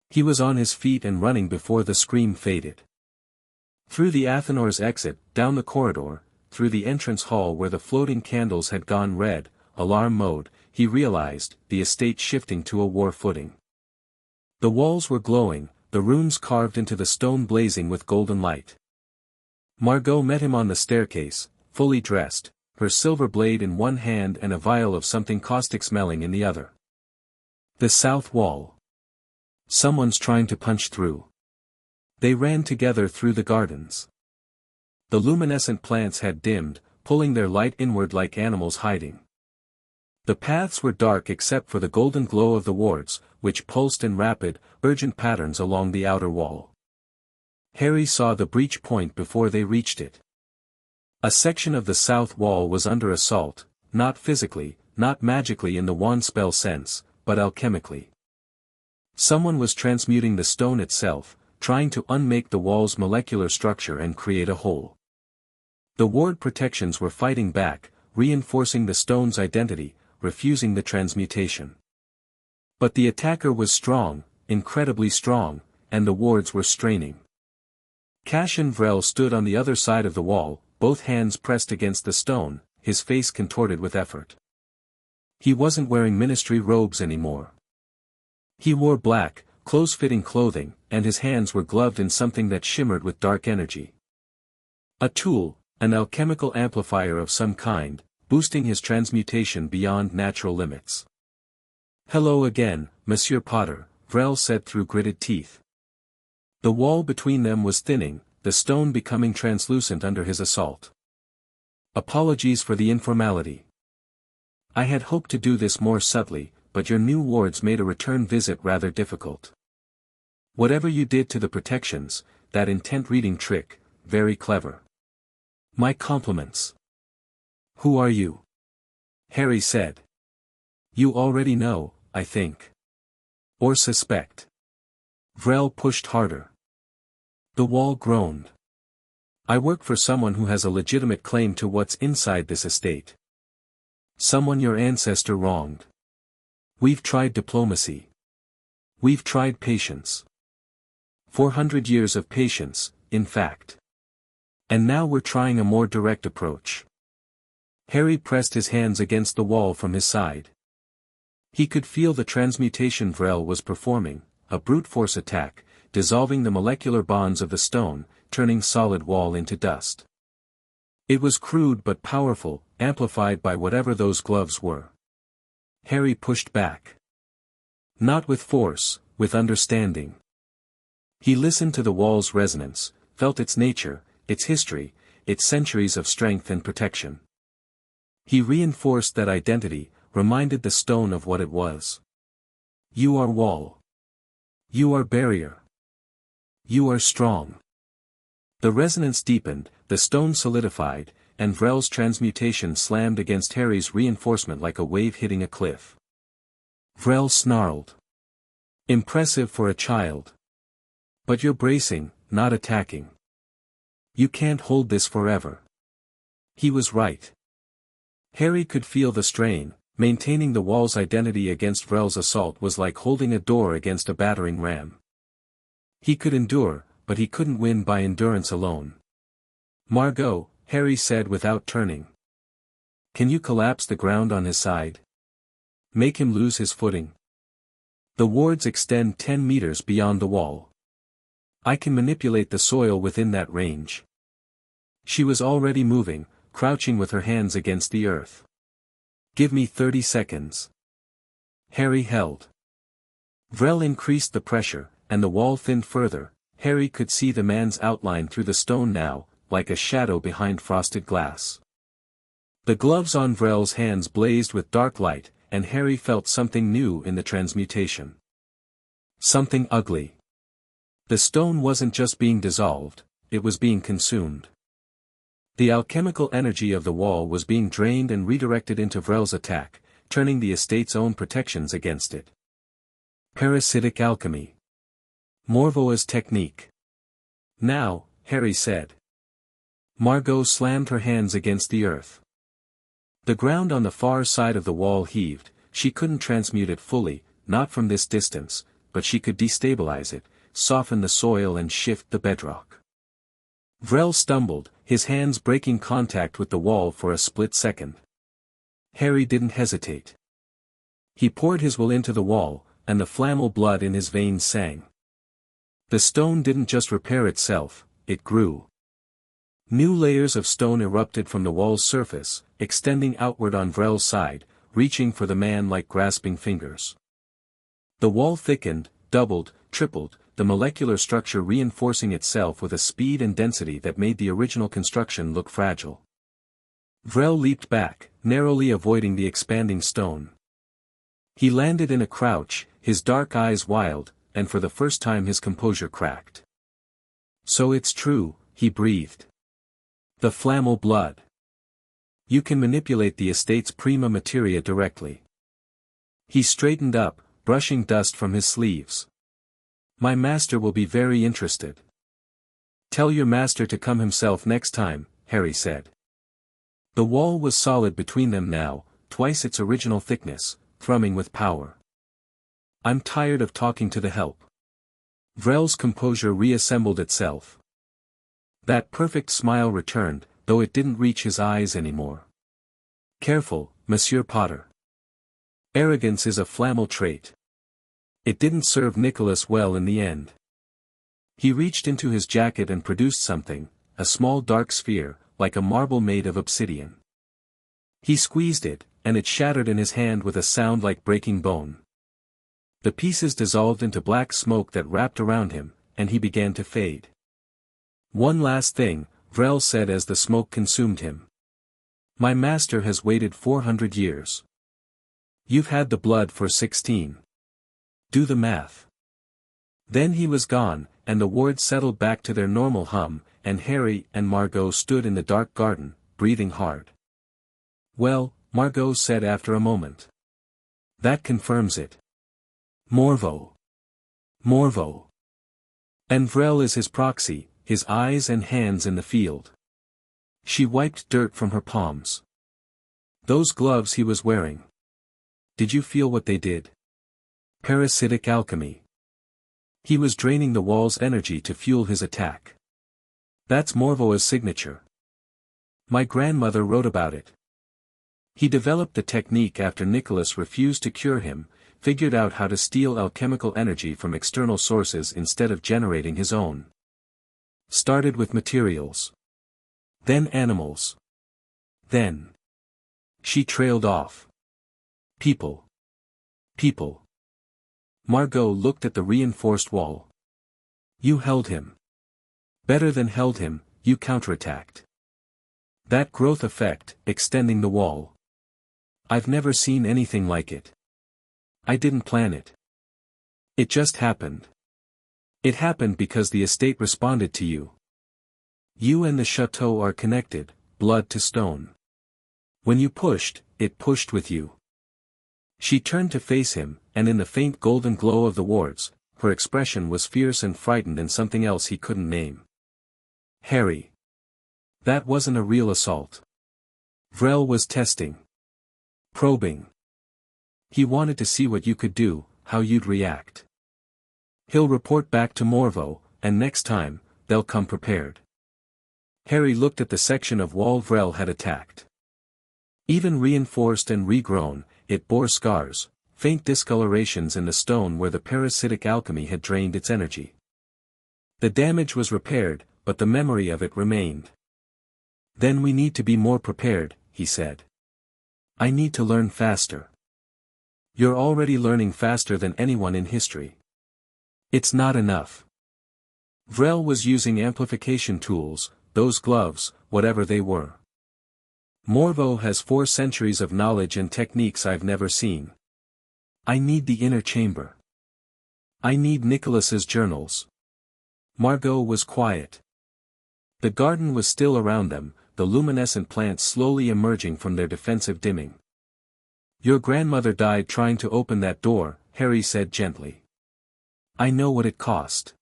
He was on his feet and running before the scream faded. Through the Athanor's exit, down the corridor, through the entrance hall where the floating candles had gone red, alarm mode, he realized, the estate shifting to a war footing. The walls were glowing, the runes carved into the stone blazing with golden light. Margot met him on the staircase, fully dressed, her silver blade in one hand and a vial of something caustic smelling in the other. The south wall. Someone's trying to punch through. They ran together through the gardens. The luminescent plants had dimmed, pulling their light inward like animals hiding. The paths were dark except for the golden glow of the wards, which pulsed in rapid, urgent patterns along the outer wall. Harry saw the breach point before they reached it. A section of the south wall was under assault, not physically, not magically in the wand spell sense, but alchemically. Someone was transmuting the stone itself, trying to unmake the wall's molecular structure and create a hole. The ward protections were fighting back, reinforcing the stone's identity, refusing the transmutation. But the attacker was strong, incredibly strong, and the wards were straining. Cassian Vrel stood on the other side of the wall, both hands pressed against the stone, his face contorted with effort. He wasn't wearing ministry robes anymore. He wore black, close-fitting clothing, and his hands were gloved in something that shimmered with dark energy. A tool, an alchemical amplifier of some kind, boosting his transmutation beyond natural limits. "Hello again, Monsieur Potter," Vrel said through gritted teeth. The wall between them was thinning, the stone becoming translucent under his assault. "Apologies for the informality. I had hoped to do this more subtly, but your new wards made a return visit rather difficult. Whatever you did to the protections, that intent-reading trick, very clever. My compliments." "Who are you?" Harry said. "You already know, I think. Or suspect." Vrel pushed harder. The wall groaned. "I work for someone who has a legitimate claim to what's inside this estate. Someone your ancestor wronged. We've tried diplomacy. We've tried patience. 400 years of patience, in fact. And now we're trying a more direct approach." Harry pressed his hands against the wall from his side. He could feel the transmutation Vrel was performing, a brute force attack, dissolving the molecular bonds of the stone, turning solid wall into dust. It was crude but powerful, amplified by whatever those gloves were. Harry pushed back. Not with force, with understanding. He listened to the wall's resonance, felt its nature, its history, its centuries of strength and protection. He reinforced that identity, reminded the stone of what it was. "You are wall. You are barrier. You are strong." The resonance deepened, the stone solidified, and Vrel's transmutation slammed against Harry's reinforcement like a wave hitting a cliff. Vrel snarled. "Impressive for a child. But you're bracing, not attacking. You can't hold this forever." He was right. Harry could feel the strain. Maintaining the wall's identity against Vrel's assault was like holding a door against a battering ram. He could endure, but he couldn't win by endurance alone. "Margot," Harry said without turning. "Can you collapse the ground on his side? Make him lose his footing? The wards extend 10 meters beyond the wall. I can manipulate the soil within that range." She was already moving, crouching with her hands against the earth. "Give me 30 seconds. Harry held. Vrel increased the pressure, and the wall thinned further. Harry could see the man's outline through the stone now, like a shadow behind frosted glass. The gloves on Vrel's hands blazed with dark light, and Harry felt something new in the transmutation. Something ugly. The stone wasn't just being dissolved, it was being consumed. The alchemical energy of the wall was being drained and redirected into Vrel's attack, turning the estate's own protections against it. Parasitic alchemy. Morvoa's technique. "Now," Harry said. Margot slammed her hands against the earth. The ground on the far side of the wall heaved. She couldn't transmute it fully, not from this distance, but she could destabilize it, soften the soil and shift the bedrock. Vrel stumbled, his hands breaking contact with the wall for a split second. Harry didn't hesitate. He poured his will into the wall, and the Flamel blood in his veins sang. The stone didn't just repair itself, it grew. New layers of stone erupted from the wall's surface, extending outward on Vrel's side, reaching for the man like grasping fingers. The wall thickened, doubled, tripled, the molecular structure reinforcing itself with a speed and density that made the original construction look fragile. Vrel leaped back, narrowly avoiding the expanding stone. He landed in a crouch, his dark eyes wild, and for the first time his composure cracked. "So it's true," he breathed. "The Flamel blood. You can manipulate the estate's prima materia directly." He straightened up, brushing dust from his sleeves. "My master will be very interested." "Tell your master to come himself next time," Harry said. The wall was solid between them now, twice its original thickness, thrumming with power. "I'm tired of talking to the help." Vrel's composure reassembled itself. That perfect smile returned, though it didn't reach his eyes anymore. "Careful, Monsieur Potter. Arrogance is a Flamel trait. It didn't serve Nicholas well in the end." He reached into his jacket and produced something, a small dark sphere, like a marble made of obsidian. He squeezed it, and it shattered in his hand with a sound like breaking bone. The pieces dissolved into black smoke that wrapped around him, and he began to fade. "One last thing," Vrel said as the smoke consumed him. "My master has waited 400 years. You've had the blood for 16. Do the math." Then he was gone, and the wards settled back to their normal hum, and Harry and Margot stood in the dark garden, breathing hard. "Well," Margot said after a moment. "That confirms it. Morveau. Morveau. And Vrel is his proxy, his eyes and hands in the field." She wiped dirt from her palms. "Those gloves he was wearing. Did you feel what they did? Parasitic alchemy. He was draining the wall's energy to fuel his attack. That's Morvoa's signature. My grandmother wrote about it. He developed the technique after Nicholas refused to cure him, figured out how to steal alchemical energy from external sources instead of generating his own. Started with materials. Then animals. Then. She trailed off. People. People. Margot looked at the reinforced wall. You held him. Better than held him, you counterattacked. That growth effect, extending the wall. I've never seen anything like it. I didn't plan it. It just happened. It happened because the estate responded to you. You and the chateau are connected, blood to stone. When you pushed, it pushed with you. She turned to face him, and in the faint golden glow of the wards, her expression was fierce and frightened and something else he couldn't name. Harry. That wasn't a real assault. Vrel was testing. Probing. He wanted to see what you could do, how you'd react. He'll report back to Morveau, and next time, they'll come prepared. Harry looked at the section of wall Vrel had attacked. Even reinforced and regrown, it bore scars, faint discolorations in the stone where the parasitic alchemy had drained its energy. The damage was repaired, but the memory of it remained. Then we need to be more prepared, he said. I need to learn faster. You're already learning faster than anyone in history. It's not enough. Vrel was using amplification tools, those gloves, whatever they were. Morveau has 4 centuries of knowledge and techniques I've never seen. I need the inner chamber. I need Nicholas's journals. Margot was quiet. The garden was still around them, the luminescent plants slowly emerging from their defensive dimming. Your grandmother died trying to open that door, Harry said gently. I know what it cost.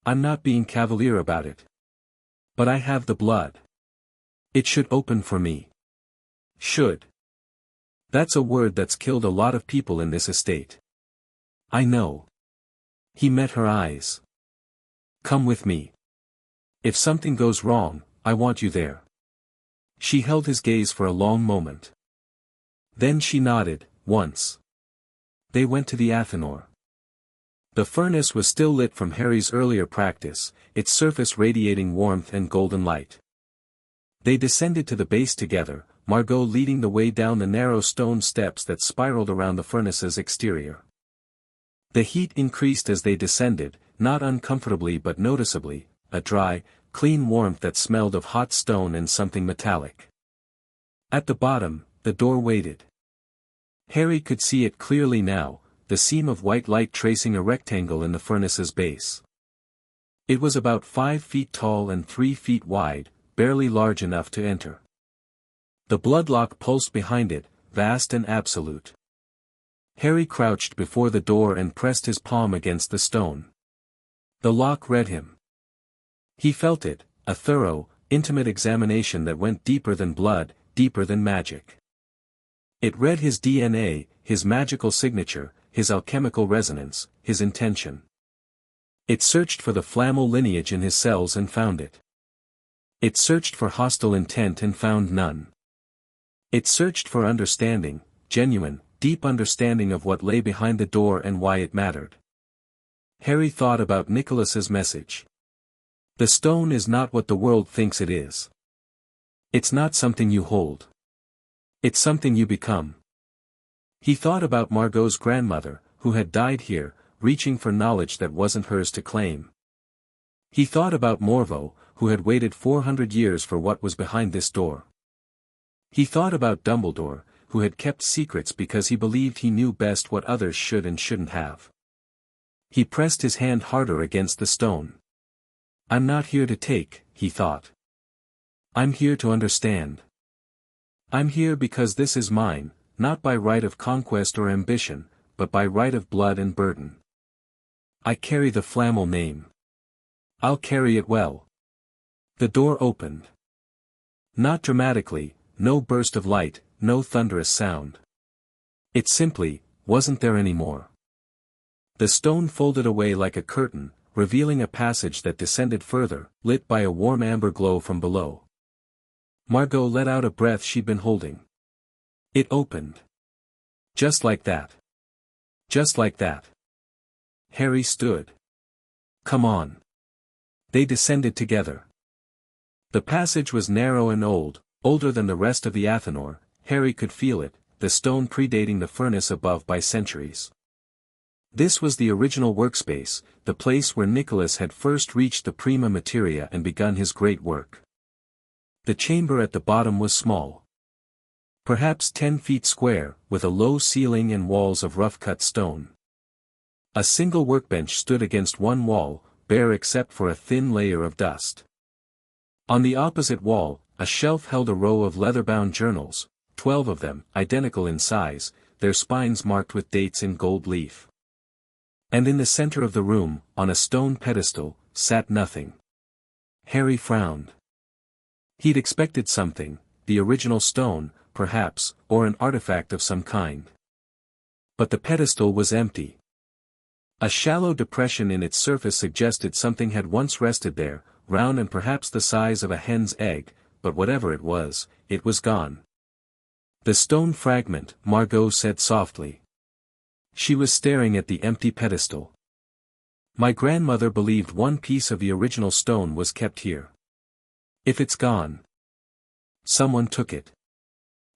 I'm not being cavalier about it. But I have the blood. It should open for me. Should. That's a word that's killed a lot of people in this estate. I know. He met her eyes. Come with me. If something goes wrong, I want you there. She held his gaze for a long moment. Then she nodded, once. They went to the Athanor. The furnace was still lit from Harry's earlier practice, its surface radiating warmth and golden light. They descended to the base together, Margot leading the way down the narrow stone steps that spiraled around the furnace's exterior. The heat increased as they descended, not uncomfortably but noticeably, a dry, clean warmth that smelled of hot stone and something metallic. At the bottom, the door waited. Harry could see it clearly now, the seam of white light tracing a rectangle in the furnace's base. It was about 5 feet tall and 3 feet wide, barely large enough to enter. The bloodlock pulsed behind it, vast and absolute. Harry crouched before the door and pressed his palm against the stone. The lock read him. He felt it, a thorough, intimate examination that went deeper than blood, deeper than magic. It read his DNA, his magical signature, his alchemical resonance, his intention. It searched for the Flamel lineage in his cells and found it. It searched for hostile intent and found none. It searched for understanding, genuine, deep understanding of what lay behind the door and why it mattered. Harry thought about Nicholas's message. The stone is not what the world thinks it is. It's not something you hold. It's something you become. He thought about Margot's grandmother, who had died here, reaching for knowledge that wasn't hers to claim. He thought about Morveau, who had waited 400 years for what was behind this door. He thought about Dumbledore, who had kept secrets because he believed he knew best what others should and shouldn't have. He pressed his hand harder against the stone. I'm not here to take, he thought. I'm here to understand. I'm here because this is mine, not by right of conquest or ambition, but by right of blood and burden. I carry the Flamel name. I'll carry it well. The door opened. Not dramatically, no burst of light, no thunderous sound. It simply wasn't there anymore. The stone folded away like a curtain, revealing a passage that descended further, lit by a warm amber glow from below. Margot let out a breath she'd been holding. It opened. Just like that. Just like that. Harry stood. Come on. They descended together. The passage was narrow and old, older than the rest of the Athanor. Harry could feel it, the stone predating the furnace above by centuries. This was the original workspace, the place where Nicholas had first reached the prima materia and begun his great work. The chamber at the bottom was small. Perhaps 10 feet square, with a low ceiling and walls of rough-cut stone. A single workbench stood against one wall, bare except for a thin layer of dust. On the opposite wall, a shelf held a row of leather-bound journals, 12 of them, identical in size, their spines marked with dates in gold leaf. And in the center of the room, on a stone pedestal, sat nothing. Harry frowned. He'd expected something, the original stone, perhaps, or an artifact of some kind. But the pedestal was empty. A shallow depression in its surface suggested something had once rested there, round and perhaps the size of a hen's egg, but whatever it was gone. The stone fragment, Margot said softly. She was staring at the empty pedestal. My grandmother believed one piece of the original stone was kept here. If it's gone, someone took it.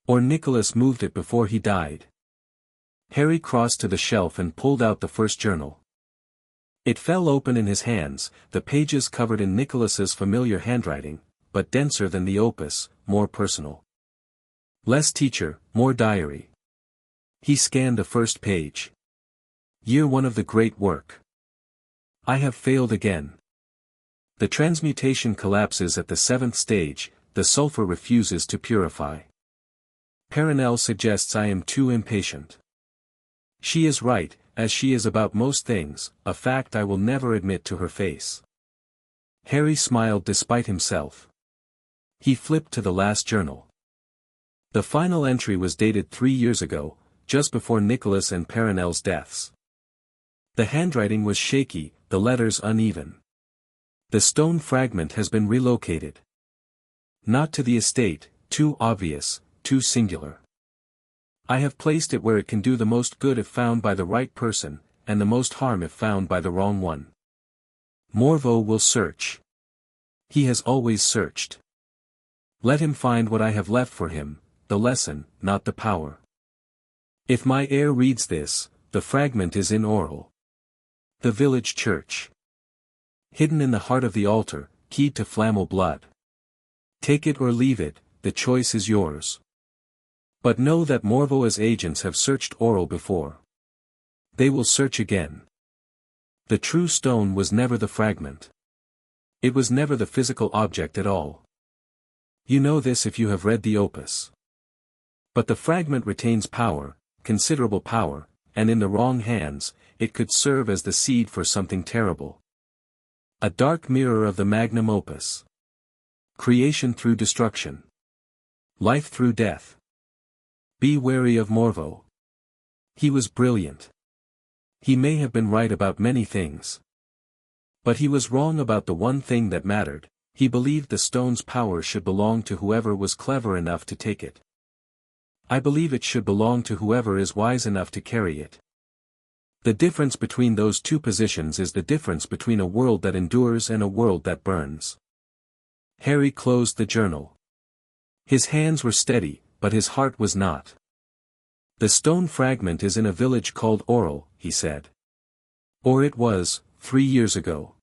Or Nicholas moved it before he died. Harry crossed to the shelf and pulled out the first journal. It fell open in his hands, the pages covered in Nicholas's familiar handwriting, but denser than the opus, more personal. Less teacher, more diary. He scanned the first page. Year 1 of the great work. I have failed again. The transmutation collapses at the 7th stage, the sulfur refuses to purify. Perenelle suggests I am too impatient. She is right, as she is about most things, a fact I will never admit to her face. Harry smiled despite himself. He flipped to the last journal. The final entry was dated 3 years ago, just before Nicholas and Perenelle's deaths. The handwriting was shaky, the letters uneven. The stone fragment has been relocated. Not to the estate, too obvious, too singular. I have placed it where it can do the most good if found by the right person, and the most harm if found by the wrong one. Morveau will search. He has always searched. Let him find what I have left for him, the lesson, not the power. If my heir reads this, the fragment is in oral. The village church. Hidden in the heart of the altar, keyed to Flamel blood. Take it or leave it, the choice is yours. But know that Morvoa's agents have searched Oral before. They will search again. The true stone was never the fragment. It was never the physical object at all. You know this if you have read the opus. But the fragment retains power, considerable power, and in the wrong hands, it could serve as the seed for something terrible. A dark mirror of the magnum opus. Creation through destruction. Life through death. Be wary of Morvo. He was brilliant. He may have been right about many things. But he was wrong about the one thing that mattered. He believed the stone's power should belong to whoever was clever enough to take it. I believe it should belong to whoever is wise enough to carry it. The difference between those two positions is the difference between a world that endures and a world that burns. Harry closed the journal. His hands were steady, but his heart was not. The stone fragment is in a village called Oral, he said. Or it was, 3 years ago.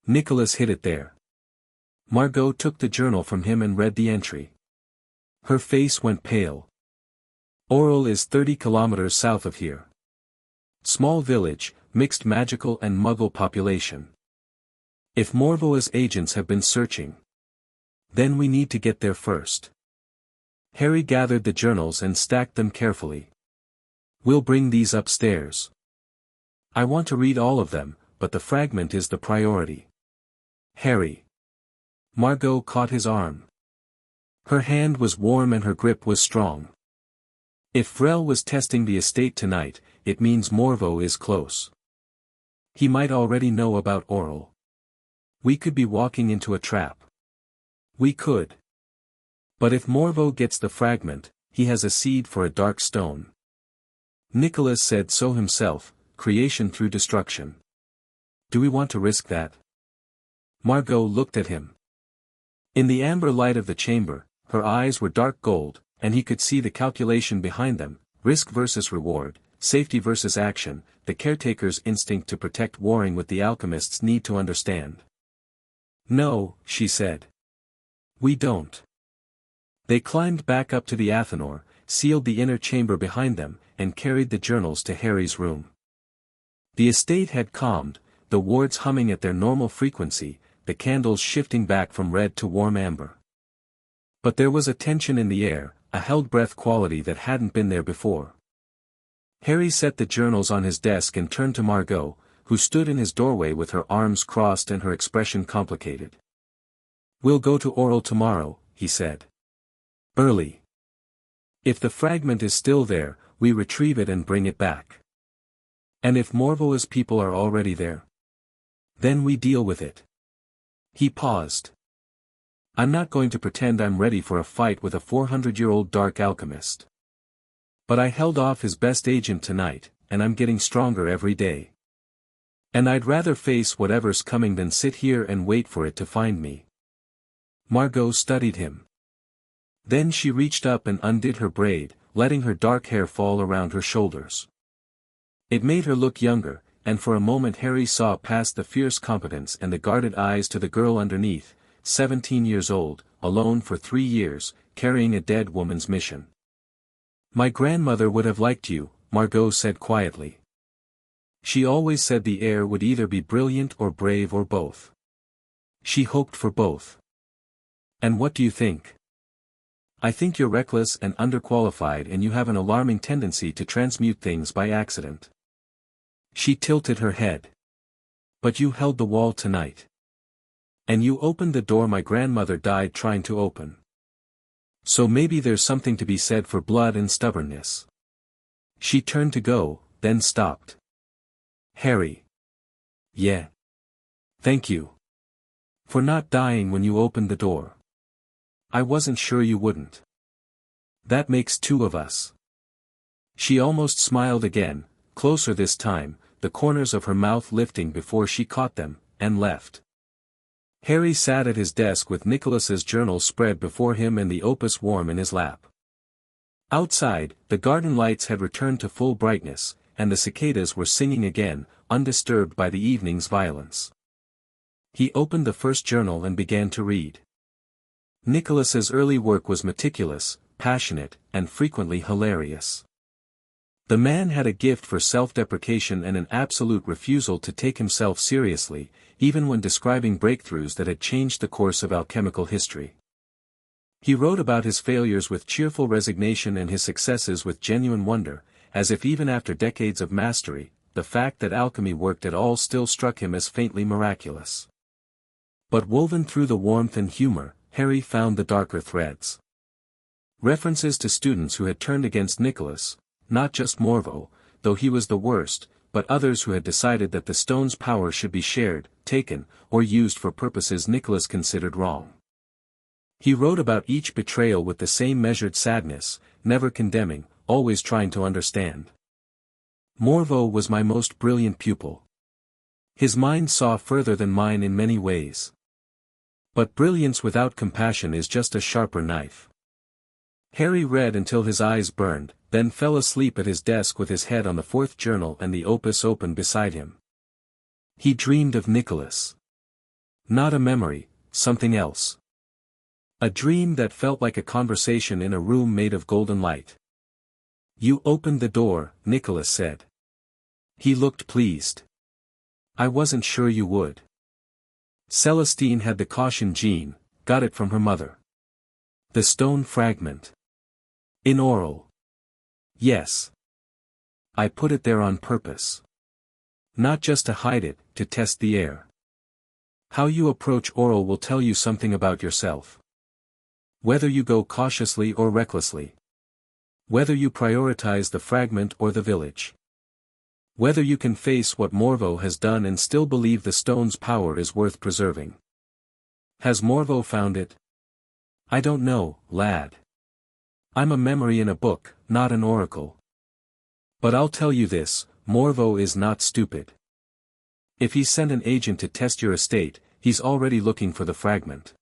Nicholas hid it there. Margot took the journal from him and read the entry. Her face went pale. Oral is 30 kilometers south of here. Small village, mixed magical and muggle population. If Morvoa's agents have been searching, then we need to get there first. Harry gathered the journals and stacked them carefully. We'll bring these upstairs. I want to read all of them, but the fragment is the priority. Harry. Margot caught his arm. Her hand was warm and her grip was strong. If Vrel was testing the estate tonight, it means Morvo is close. He might already know about Oral. We could be walking into a trap. We could. But if Morvo gets the fragment, he has a seed for a dark stone. Nicholas said so himself, creation through destruction. Do we want to risk that? Margot looked at him. In the amber light of the chamber, her eyes were dark gold, and he could see the calculation behind them, risk versus reward, safety versus action, the caretaker's instinct to protect warring with the alchemist's need to understand. No, she said. We don't. They climbed back up to the Athanor, sealed the inner chamber behind them, and carried the journals to Harry's room. The estate had calmed, the wards humming at their normal frequency, the candles shifting back from red to warm amber. But there was a tension in the air, a held-breath quality that hadn't been there before. Harry set the journals on his desk and turned to Margot, who stood in his doorway with her arms crossed and her expression complicated. We'll go to Oral tomorrow, he said. Early. If the fragment is still there, we retrieve it and bring it back. And if Morvoa's people are already there, then we deal with it. He paused. I'm not going to pretend I'm ready for a fight with a 400-year-old dark alchemist. But I held off his best agent tonight, and I'm getting stronger every day. And I'd rather face whatever's coming than sit here and wait for it to find me. Margot studied him. Then she reached up and undid her braid, letting her dark hair fall around her shoulders. It made her look younger, and for a moment Harry saw past the fierce competence and the guarded eyes to the girl underneath, 17 years old, alone for 3 years, carrying a dead woman's mission. My grandmother would have liked you, Margot said quietly. She always said the heir would either be brilliant or brave or both. She hoped for both. And what do you think? I think you're reckless and underqualified and you have an alarming tendency to transmute things by accident. She tilted her head. But you held the wall tonight. And you opened the door my grandmother died trying to open. So maybe there's something to be said for blood and stubbornness. She turned to go, then stopped. Harry. Yeah. Thank you. For not dying when you opened the door. I wasn't sure you wouldn't. That makes 2 of us. She almost smiled again, closer this time, the corners of her mouth lifting before she caught them, and left. Harry sat at his desk with Nicholas's journal spread before him and the opus warm in his lap. Outside, the garden lights had returned to full brightness, and the cicadas were singing again, undisturbed by the evening's violence. He opened the first journal and began to read. Nicholas's early work was meticulous, passionate, and frequently hilarious. The man had a gift for self-deprecation and an absolute refusal to take himself seriously, even when describing breakthroughs that had changed the course of alchemical history. He wrote about his failures with cheerful resignation and his successes with genuine wonder, as if even after decades of mastery, the fact that alchemy worked at all still struck him as faintly miraculous. But woven through the warmth and humor, Harry found the darker threads. References to students who had turned against Nicholas, not just Morveau, though he was the worst, but others who had decided that the stone's power should be shared, taken, or used for purposes Nicholas considered wrong. He wrote about each betrayal with the same measured sadness, never condemning, always trying to understand. Morveau was my most brilliant pupil. His mind saw further than mine in many ways. But brilliance without compassion is just a sharper knife. Harry read until his eyes burned, then fell asleep at his desk with his head on the fourth journal and the opus open beside him. He dreamed of Nicholas. Not a memory, something else. A dream that felt like a conversation in a room made of golden light. "You opened the door," Nicholas said. He looked pleased. "I wasn't sure you would." Celestine had the caution gene, got it from her mother. The stone fragment. In Oral. Yes. I put it there on purpose. Not just to hide it, to test the air. How you approach Oral will tell you something about yourself. Whether you go cautiously or recklessly. Whether you prioritize the fragment or the village. Whether you can face what Morveau has done and still believe the stone's power is worth preserving. Has Morveau found it? I don't know, lad. I'm a memory in a book, not an oracle. But I'll tell you this, Morveau is not stupid. If he sent an agent to test your estate, he's already looking for the fragment.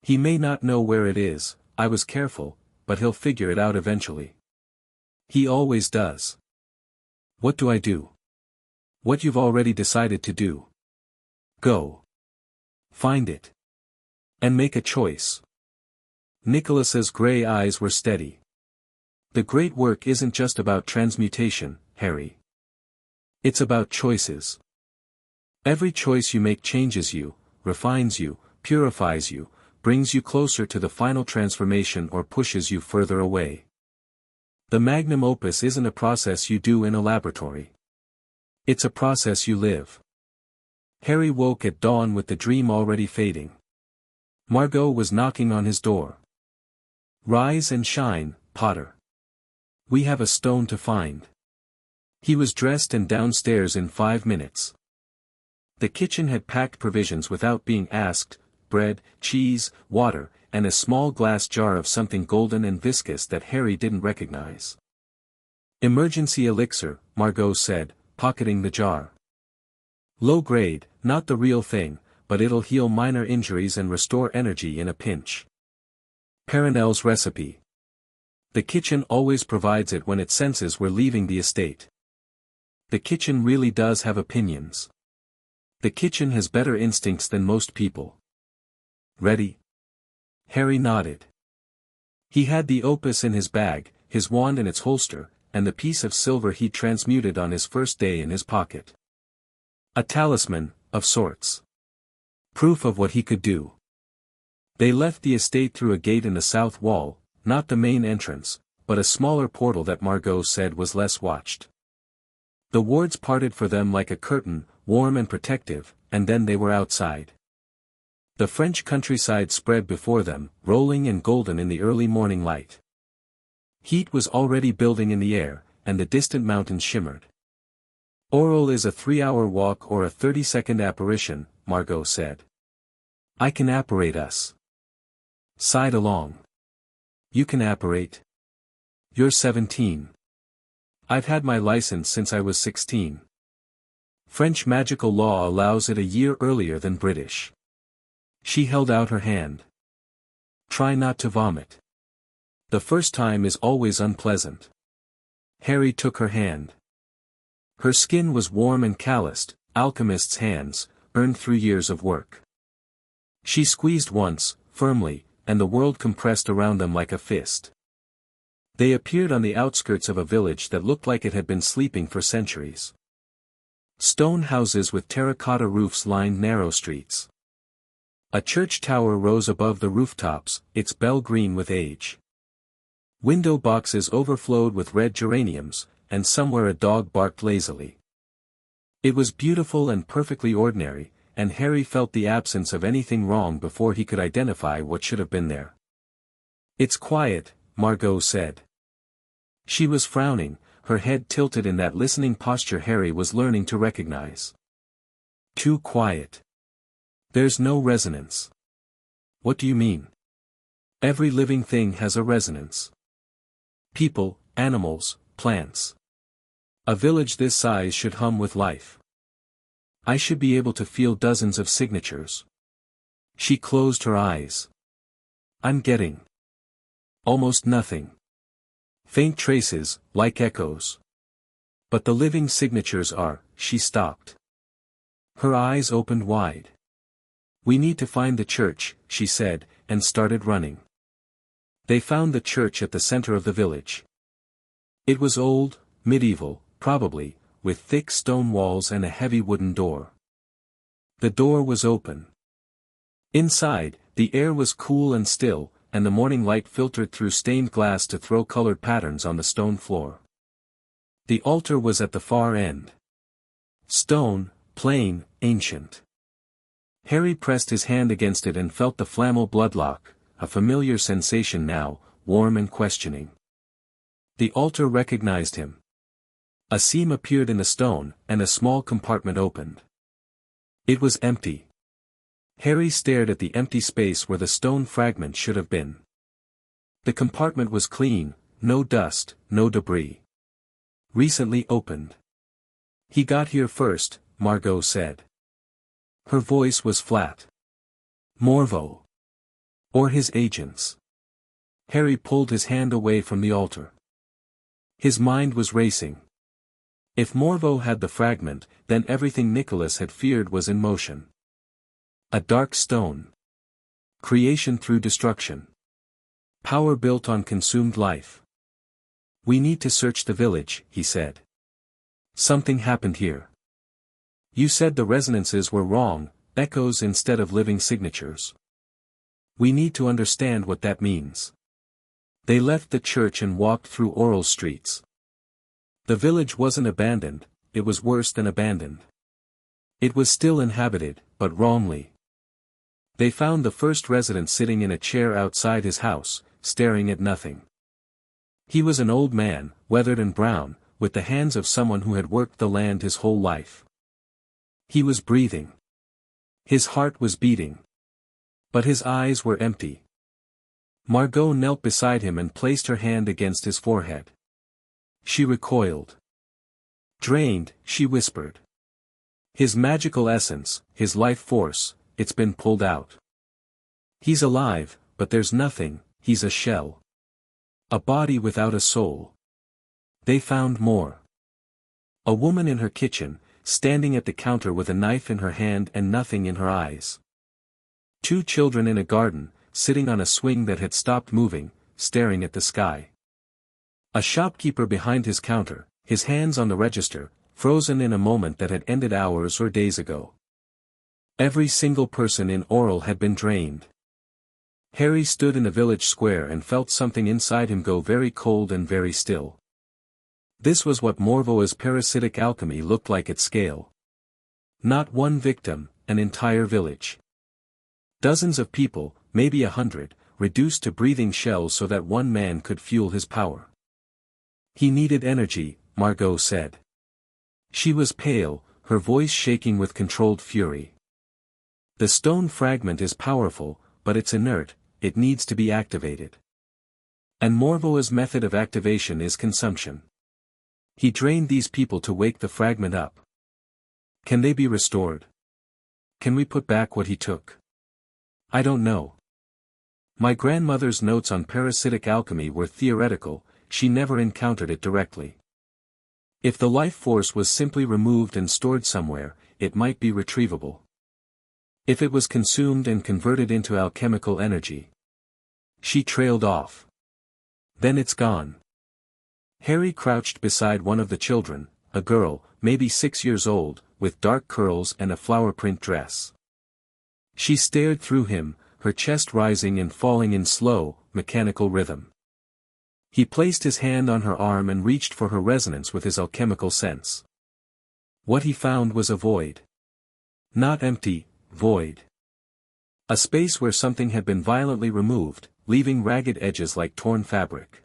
He may not know where it is, I was careful, but he'll figure it out eventually. He always does. What do I do? What you've already decided to do. Go. Find it. And make a choice. Nicholas's gray eyes were steady. The great work isn't just about transmutation, Harry. It's about choices. Every choice you make changes you, refines you, purifies you, brings you closer to the final transformation or pushes you further away. The magnum opus isn't a process you do in a laboratory. It's a process you live. Harry woke at dawn with the dream already fading. Margot was knocking on his door. "Rise and shine, Potter. We have a stone to find." He was dressed and downstairs in 5 minutes. The kitchen had packed provisions without being asked, bread, cheese, water, and a small glass jar of something golden and viscous that Harry didn't recognize. "Emergency elixir," Margot said, pocketing the jar. "Low grade, not the real thing, but it'll heal minor injuries and restore energy in a pinch. Perronel's recipe. The kitchen always provides it when it senses we're leaving the estate. The kitchen really does have opinions. The kitchen has better instincts than most people." "Ready?" Harry nodded. He had the opus in his bag, his wand in its holster, and the piece of silver he'd transmuted on his first day in his pocket. A talisman, of sorts. Proof of what he could do. They left the estate through a gate in the south wall, not the main entrance, but a smaller portal that Margot said was less watched. The wards parted for them like a curtain, warm and protective, and then they were outside. The French countryside spread before them, rolling and golden in the early morning light. Heat was already building in the air, and the distant mountains shimmered. "Oral is a 3-hour walk or a 30-second apparition," Margot said. "I can apparate us." Sighed along. "You can apparate? You're 17. I've had my license since I was 16. French magical law allows it a year earlier than British." She held out her hand. "Try not to vomit. The first time is always unpleasant." Harry took her hand. Her skin was warm and calloused, alchemist's hands, earned through years of work. She squeezed once, firmly, and the world compressed around them like a fist. They appeared on the outskirts of a village that looked like it had been sleeping for centuries. Stone houses with terracotta roofs lined narrow streets. A church tower rose above the rooftops, its bell green with age. Window boxes overflowed with red geraniums, and somewhere a dog barked lazily. It was beautiful and perfectly ordinary, and Harry felt the absence of anything wrong before he could identify what should have been there. "It's quiet," Margot said. She was frowning, her head tilted in that listening posture Harry was learning to recognize. "Too quiet. There's no resonance." "What do you mean?" "Every living thing has a resonance. People, animals, plants. A village this size should hum with life. I should be able to feel dozens of signatures." She closed her eyes. "I'm getting almost nothing. Faint traces, like echoes. But the living signatures are." She stopped. Her eyes opened wide. "We need to find the church," she said, and started running. They found the church at the center of the village. It was old, medieval, probably, with thick stone walls and a heavy wooden door. The door was open. Inside, the air was cool and still, and the morning light filtered through stained glass to throw colored patterns on the stone floor. The altar was at the far end. Stone, plain, ancient. Harry pressed his hand against it and felt the Flamel bloodlock, a familiar sensation now, warm and questioning. The altar recognized him. A seam appeared in the stone, and a small compartment opened. It was empty. Harry stared at the empty space where the stone fragment should have been. The compartment was clean, no dust, no debris. Recently opened. "He got here first," Margot said. Her voice was flat. "Morveau. Or his agents." Harry pulled his hand away from the altar. His mind was racing. If Morveau had the fragment, then everything Nicholas had feared was in motion. A dark stone. Creation through destruction. Power built on consumed life. "We need to search the village," he said. "Something happened here. You said the resonances were wrong, echoes instead of living signatures. We need to understand what that means." They left the church and walked through Oral streets. The village wasn't abandoned, it was worse than abandoned. It was still inhabited, but wrongly. They found the first resident sitting in a chair outside his house, staring at nothing. He was an old man, weathered and brown, with the hands of someone who had worked the land his whole life. He was breathing. His heart was beating. But his eyes were empty. Margot knelt beside him and placed her hand against his forehead. She recoiled. "Drained," she whispered. "His magical essence, his life force, it's been pulled out. He's alive, but there's nothing, he's a shell. A body without a soul." They found more. A woman in her kitchen, standing at the counter with a knife in her hand and nothing in her eyes. 2 children in a garden, sitting on a swing that had stopped moving, staring at the sky. A shopkeeper behind his counter, his hands on the register, frozen in a moment that had ended hours or days ago. Every single person in Oral had been drained. Harry stood in the village square and felt something inside him go very cold and very still. This was what Morveu's parasitic alchemy looked like at scale. Not one victim, an entire village. Dozens of people, maybe 100, reduced to breathing shells so that one man could fuel his power. He needed energy, Margot said. She was pale, her voice shaking with controlled fury. The stone fragment is powerful, but it's inert, it needs to be activated. And Morveu's method of activation is consumption. He drained these people to wake the fragment up. Can they be restored? Can we put back what he took? I don't know. My grandmother's notes on parasitic alchemy were theoretical, she never encountered it directly. If the life force was simply removed and stored somewhere, it might be retrievable. If it was consumed and converted into alchemical energy. She trailed off. Then it's gone. Harry crouched beside one of the children, a girl, maybe 6 years old, with dark curls and a flower print dress. She stared through him, her chest rising and falling in slow, mechanical rhythm. He placed his hand on her arm and reached for her resonance with his alchemical sense. What he found was a void. Not empty, void. A space where something had been violently removed, leaving ragged edges like torn fabric.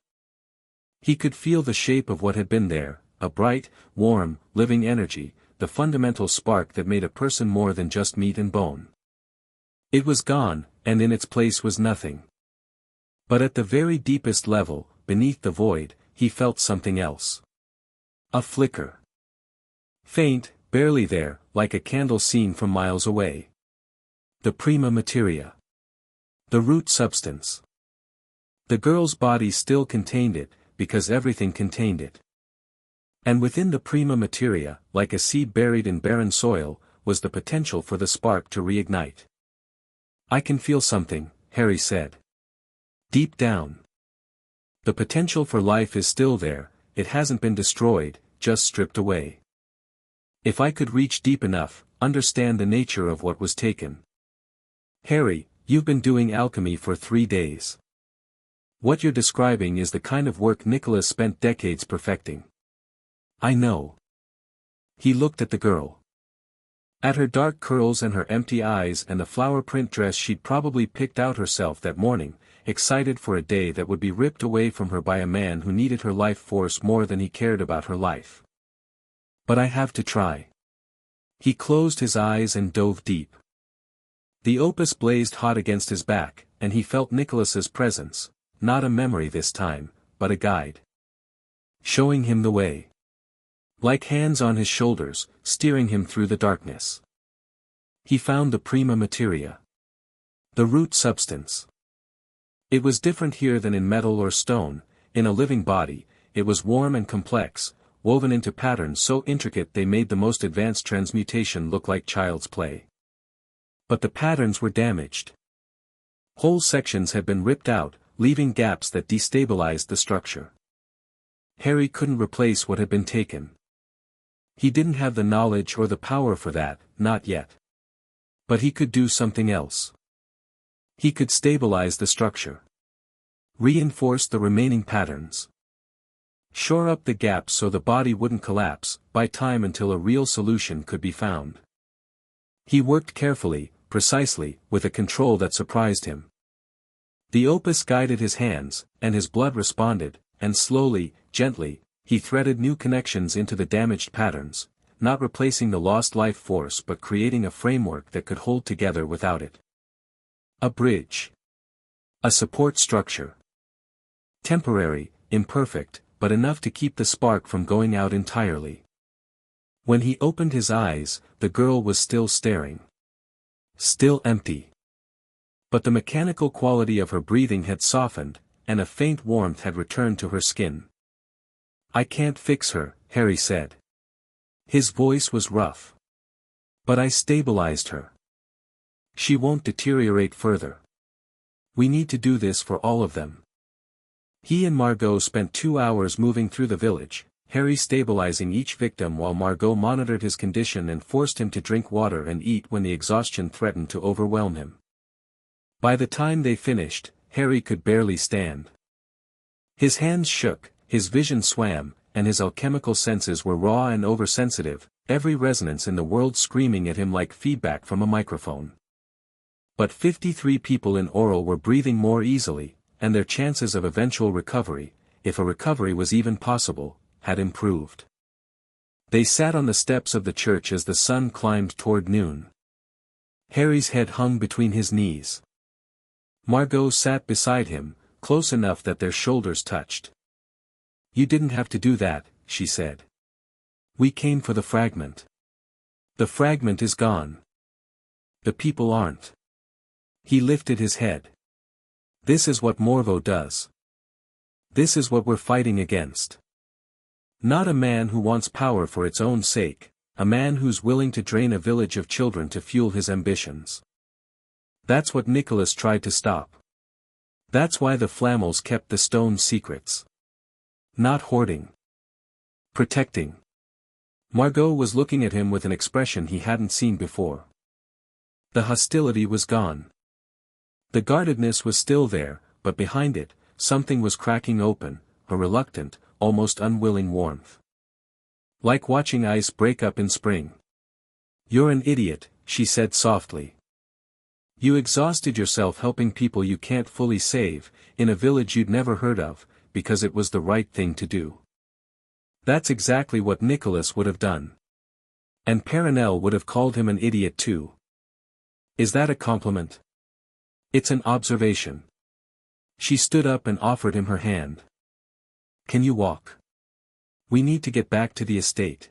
He could feel the shape of what had been there, a bright, warm, living energy, the fundamental spark that made a person more than just meat and bone. It was gone, and in its place was nothing. But at the very deepest level, beneath the void, he felt something else. A flicker. Faint, barely there, like a candle seen from miles away. The prima materia. The root substance. The girl's body still contained it, because everything contained it. And within the prima materia, like a seed buried in barren soil, was the potential for the spark to reignite. I can feel something, Harry said. Deep down. The potential for life is still there, it hasn't been destroyed, just stripped away. If I could reach deep enough, understand the nature of what was taken. Harry, you've been doing alchemy for 3 days. What you're describing is the kind of work Nicholas spent decades perfecting. I know. He looked at the girl. At her dark curls and her empty eyes and the flower print dress she'd probably picked out herself that morning, excited for a day that would be ripped away from her by a man who needed her life force more than he cared about her life. But I have to try. He closed his eyes and dove deep. The opus blazed hot against his back, and he felt Nicholas's presence. Not a memory this time, but a guide. Showing him the way. Like hands on his shoulders, steering him through the darkness. He found the prima materia. The root substance. It was different here than in metal or stone, in a living body, it was warm and complex, woven into patterns so intricate they made the most advanced transmutation look like child's play. But the patterns were damaged. Whole sections had been ripped out, leaving gaps that destabilized the structure. Harry couldn't replace what had been taken. He didn't have the knowledge or the power for that, not yet. But he could do something else. He could stabilize the structure. Reinforce the remaining patterns. Shore up the gaps so the body wouldn't collapse, buy time until a real solution could be found. He worked carefully, precisely, with a control that surprised him. The opus guided his hands, and his blood responded, and slowly, gently, he threaded new connections into the damaged patterns, not replacing the lost life force but creating a framework that could hold together without it. A bridge. A support structure. Temporary, imperfect, but enough to keep the spark from going out entirely. When he opened his eyes, the girl was still staring. Still empty. But the mechanical quality of her breathing had softened, and a faint warmth had returned to her skin. I can't fix her, Harry said. His voice was rough. But I stabilized her. She won't deteriorate further. We need to do this for all of them. He and Margot spent 2 hours moving through the village, Harry stabilizing each victim while Margot monitored his condition and forced him to drink water and eat when the exhaustion threatened to overwhelm him. By the time they finished, Harry could barely stand. His hands shook, his vision swam, and his alchemical senses were raw and oversensitive, every resonance in the world screaming at him like feedback from a microphone. But 53 people in Oral were breathing more easily, and their chances of eventual recovery, if a recovery was even possible, had improved. They sat on the steps of the church as the sun climbed toward noon. Harry's head hung between his knees. Margot sat beside him, close enough that their shoulders touched. You didn't have to do that, she said. We came for the fragment. The fragment is gone. The people aren't. He lifted his head. This is what Morvo does. This is what we're fighting against. Not a man who wants power for its own sake, a man who's willing to drain a village of children to fuel his ambitions. That's what Nicholas tried to stop. That's why the Flamels kept the stone's secrets. Not hoarding. Protecting. Margot was looking at him with an expression he hadn't seen before. The hostility was gone. The guardedness was still there, but behind it, something was cracking open, a reluctant, almost unwilling warmth. Like watching ice break up in spring. "You're an idiot," she said softly. "You exhausted yourself helping people you can't fully save, in a village you'd never heard of, because it was the right thing to do." That's exactly what Nicholas would have done. And Perenelle would have called him an idiot too. Is that a compliment? It's an observation. She stood up and offered him her hand. "Can you walk? We need to get back to the estate.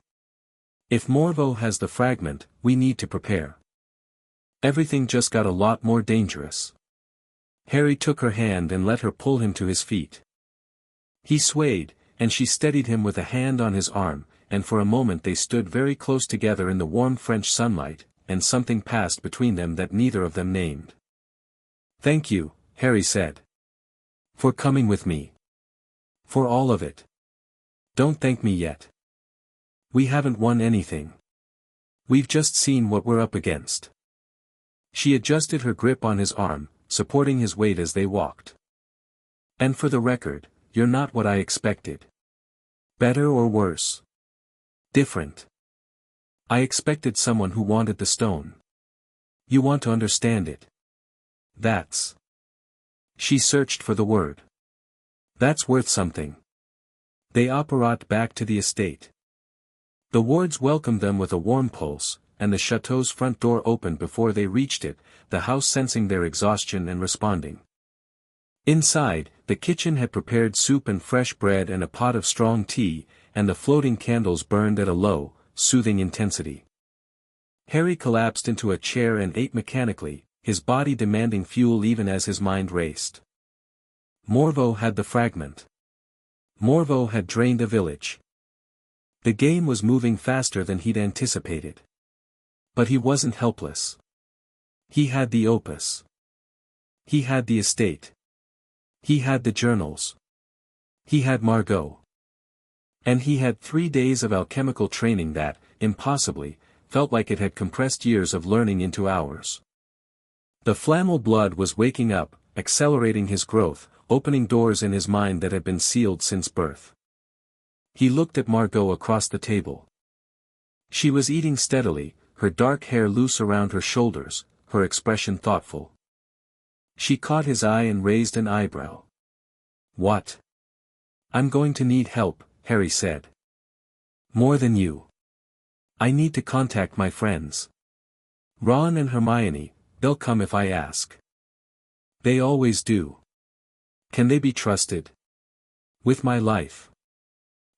If Morveau has the fragment, we need to prepare." Everything just got a lot more dangerous. Harry took her hand and let her pull him to his feet. He swayed, and she steadied him with a hand on his arm, and for a moment they stood very close together in the warm French sunlight, and something passed between them that neither of them named. "Thank you," Harry said. "For coming with me. For all of it. Don't thank me yet. We haven't won anything. We've just seen what we're up against." She adjusted her grip on his arm, supporting his weight as they walked. "And for the record, you're not what I expected. Better or worse? Different. I expected someone who wanted the stone. You want to understand it. That's..." She searched for the word. "That's worth something." They apparat back to the estate. The wards welcomed them with a warm pulse, and the chateau's front door opened before they reached it, the house sensing their exhaustion and responding. Inside, the kitchen had prepared soup and fresh bread and a pot of strong tea, and the floating candles burned at a low, soothing intensity. Harry collapsed into a chair and ate mechanically, his body demanding fuel even as his mind raced. Morveau had the fragment. Morveau had drained a village. The game was moving faster than he'd anticipated. But he wasn't helpless. He had the opus. He had the estate. He had the journals. He had Margot. And he had 3 days of alchemical training that, impossibly, felt like it had compressed years of learning into hours. The Flamel blood was waking up, accelerating his growth, opening doors in his mind that had been sealed since birth. He looked at Margot across the table. She was eating steadily, her dark hair loose around her shoulders, her expression thoughtful. She caught his eye and raised an eyebrow. "What?" "I'm going to need help," Harry said. "More than you. I need to contact my friends. Ron and Hermione, they'll come if I ask. They always do. Can they be trusted? With my life?"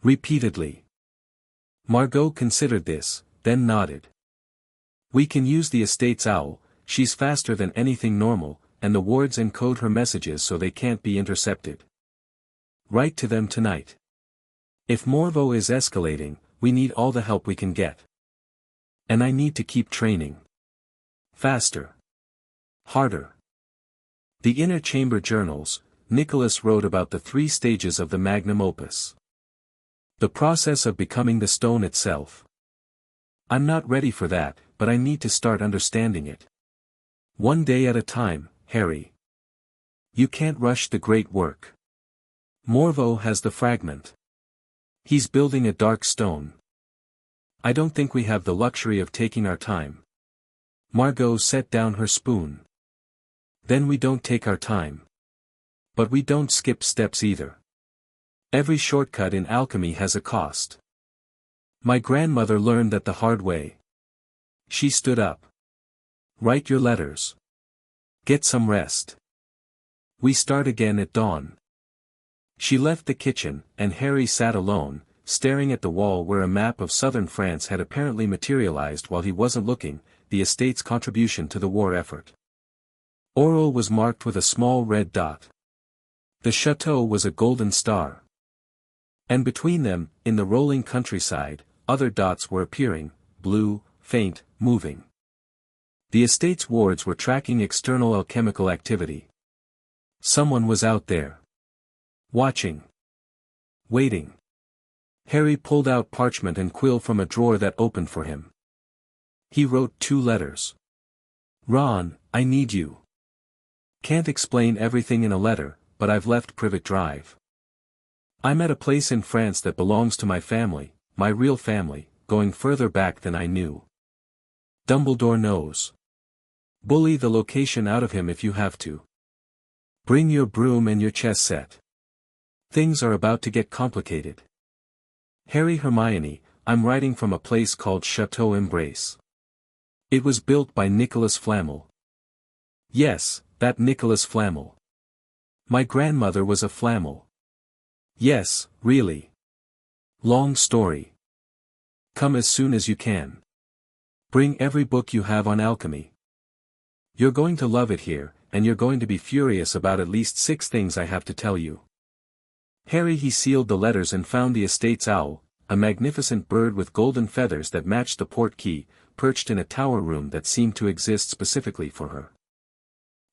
Repeatedly. Margot considered this, then nodded. "We can use the estate's owl, she's faster than anything normal, and the wards encode her messages so they can't be intercepted. Write to them tonight. If Morveau is escalating, we need all the help we can get. And I need to keep training. Faster. Harder." The Inner Chamber Journals, Nicholas wrote about the 3 stages of the magnum opus. The process of becoming the stone itself. "I'm not ready for that, but I need to start understanding it. One day at a time, Harry. You can't rush the great work. Morveau has the fragment. He's building a dark stone. I don't think we have the luxury of taking our time." Margot set down her spoon. "Then we don't take our time. But we don't skip steps either. Every shortcut in alchemy has a cost. My grandmother learned that the hard way." She stood up. "Write your letters. Get some rest. We start again at dawn." She left the kitchen, and Harry sat alone, staring at the wall where a map of southern France had apparently materialized while he wasn't looking, the estate's contribution to the war effort. Oral was marked with a small red dot. The chateau was a golden star. And between them, in the rolling countryside, other dots were appearing, blue, faint, moving. The estate's wards were tracking external alchemical activity. Someone was out there. Watching. Waiting. Harry pulled out parchment and quill from a drawer that opened for him. He wrote 2 letters. Ron, I need you. Can't explain everything in a letter, but I've left Privet Drive. I'm at a place in France that belongs to my family, my real family, going further back than I knew. Dumbledore knows. Bully the location out of him if you have to. Bring your broom and your chess set. Things are about to get complicated. Harry Hermione, I'm writing from a place called Chateau Embrace. It was built by Nicholas Flamel. Yes, that Nicholas Flamel. My grandmother was a Flamel. Yes, really. Long story. Come as soon as you can. Bring every book you have on alchemy. You're going to love it here, and you're going to be furious about at least 6 things I have to tell you. Harry he sealed the letters and found the estate's owl, a magnificent bird with golden feathers that matched the port key, perched in a tower room that seemed to exist specifically for her.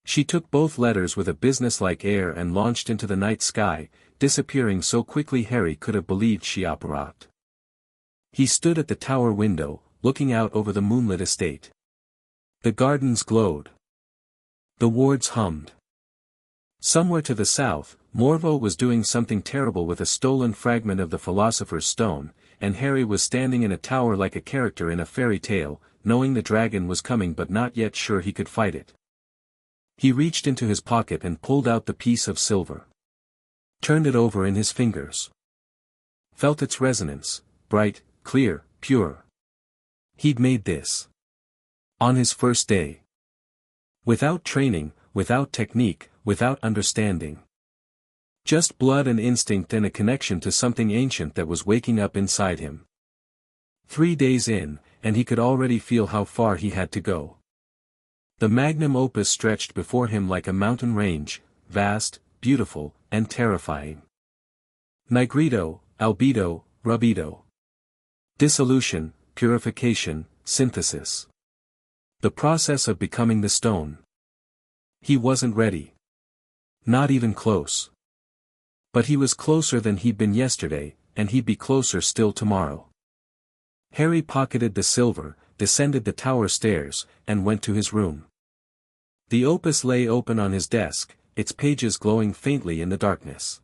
She took both letters with a businesslike air and launched into the night sky, disappearing so quickly Harry could have believed she operated. He stood at the tower window, looking out over the moonlit estate. The gardens glowed. The wards hummed. Somewhere to the south, Morveau was doing something terrible with a stolen fragment of the Philosopher's Stone, and Harry was standing in a tower like a character in a fairy tale, knowing the dragon was coming but not yet sure he could fight it. He reached into his pocket and pulled out the piece of silver. Turned it over in his fingers. Felt its resonance, bright, clear, pure. He'd made this. On his first day. Without training, without technique, without understanding. Just blood and instinct and a connection to something ancient that was waking up inside him. 3 days in, and he could already feel how far he had to go. The magnum opus stretched before him like a mountain range, vast, beautiful, and terrifying. Nigredo, albedo, rubedo. Dissolution, purification, synthesis. The process of becoming the stone. He wasn't ready. Not even close. But he was closer than he'd been yesterday, and he'd be closer still tomorrow. Harry pocketed the silver, descended the tower stairs, and went to his room. The opus lay open on his desk, its pages glowing faintly in the darkness.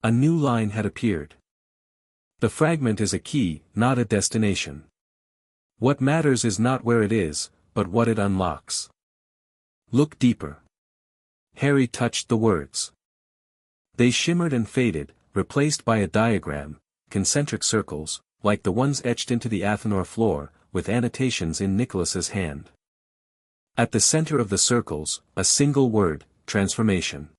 A new line had appeared. The fragment is a key, not a destination. What matters is not where it is, but what it unlocks. Look deeper. Harry touched the words. They shimmered and faded, replaced by a diagram, concentric circles, like the ones etched into the Athanor floor, with annotations in Nicholas's hand. At the center of the circles, a single word, transformation.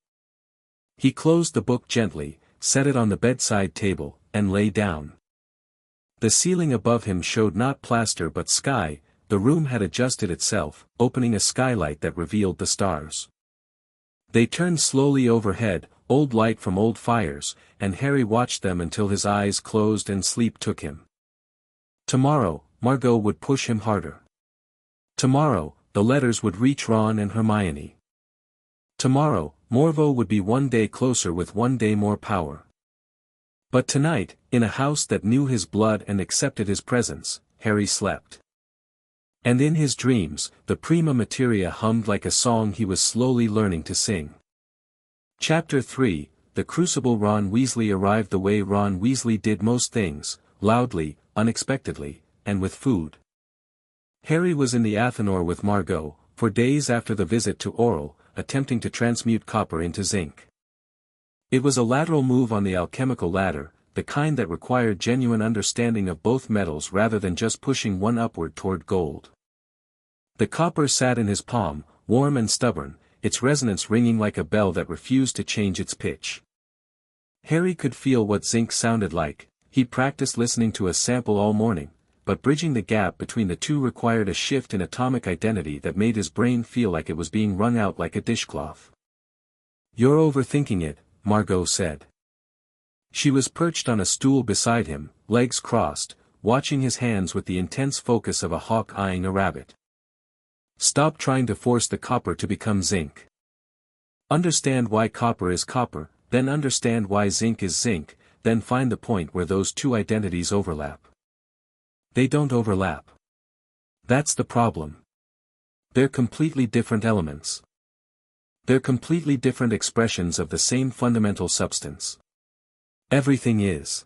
He closed the book gently, set it on the bedside table, and lay down. The ceiling above him showed not plaster but sky. The room had adjusted itself, opening a skylight that revealed the stars. They turned slowly overhead, old light from old fires, and Harry watched them until his eyes closed and sleep took him. Tomorrow, Margot would push him harder. Tomorrow, the letters would reach Ron and Hermione. Tomorrow, Morveau would be 1 day closer with 1 day more power. But tonight, in a house that knew his blood and accepted his presence, Harry slept. And in his dreams, the prima materia hummed like a song he was slowly learning to sing. Chapter 3, The Crucible. Ron Weasley arrived the way Ron Weasley did most things, loudly, unexpectedly, and with food. Harry was in the Athanor with Margot, for days after the visit to Auril, attempting to transmute copper into zinc. It was a lateral move on the alchemical ladder, the kind that required genuine understanding of both metals rather than just pushing one upward toward gold. The copper sat in his palm, warm and stubborn, its resonance ringing like a bell that refused to change its pitch. Harry could feel what zinc sounded like. He'd practiced listening to a sample all morning, but bridging the gap between the two required a shift in atomic identity that made his brain feel like it was being wrung out like a dishcloth. "You're overthinking it," Margot said. She was perched on a stool beside him, legs crossed, watching his hands with the intense focus of a hawk eyeing a rabbit. Stop trying to force the copper to become zinc. Understand why copper is copper, then understand why zinc is zinc, then find the point where those two identities overlap. They don't overlap. That's the problem. They're completely different elements. They're completely different expressions of the same fundamental substance. Everything is.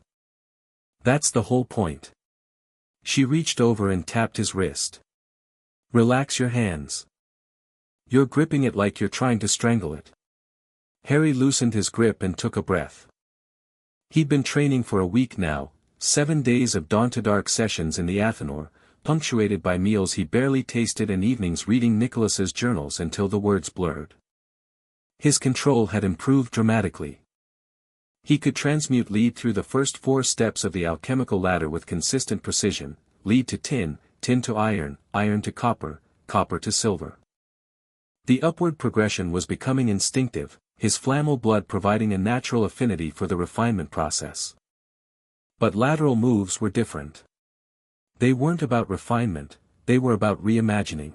That's the whole point. She reached over and tapped his wrist. Relax your hands. You're gripping it like you're trying to strangle it. Harry loosened his grip and took a breath. He'd been training for a week now, 7 days of dawn-to-dark sessions in the Athanor, punctuated by meals he barely tasted and evenings reading Nicholas's journals until the words blurred. His control had improved dramatically. He could transmute lead through the first 4 steps of the alchemical ladder with consistent precision: lead to tin, tin to iron, iron to copper, copper to silver. The upward progression was becoming instinctive, his Flamel blood providing a natural affinity for the refinement process. But lateral moves were different. They weren't about refinement, they were about reimagining.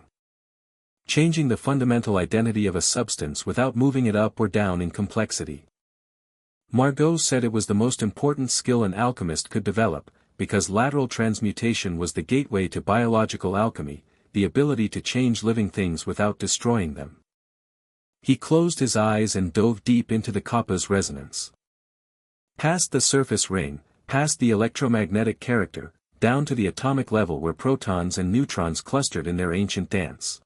Changing the fundamental identity of a substance without moving it up or down in complexity. Margot said it was the most important skill an alchemist could develop, because lateral transmutation was the gateway to biological alchemy, the ability to change living things without destroying them. He closed his eyes and dove deep into the copper's resonance. Past the surface ring, past the electromagnetic character, down to the atomic level where protons and neutrons clustered in their ancient dance.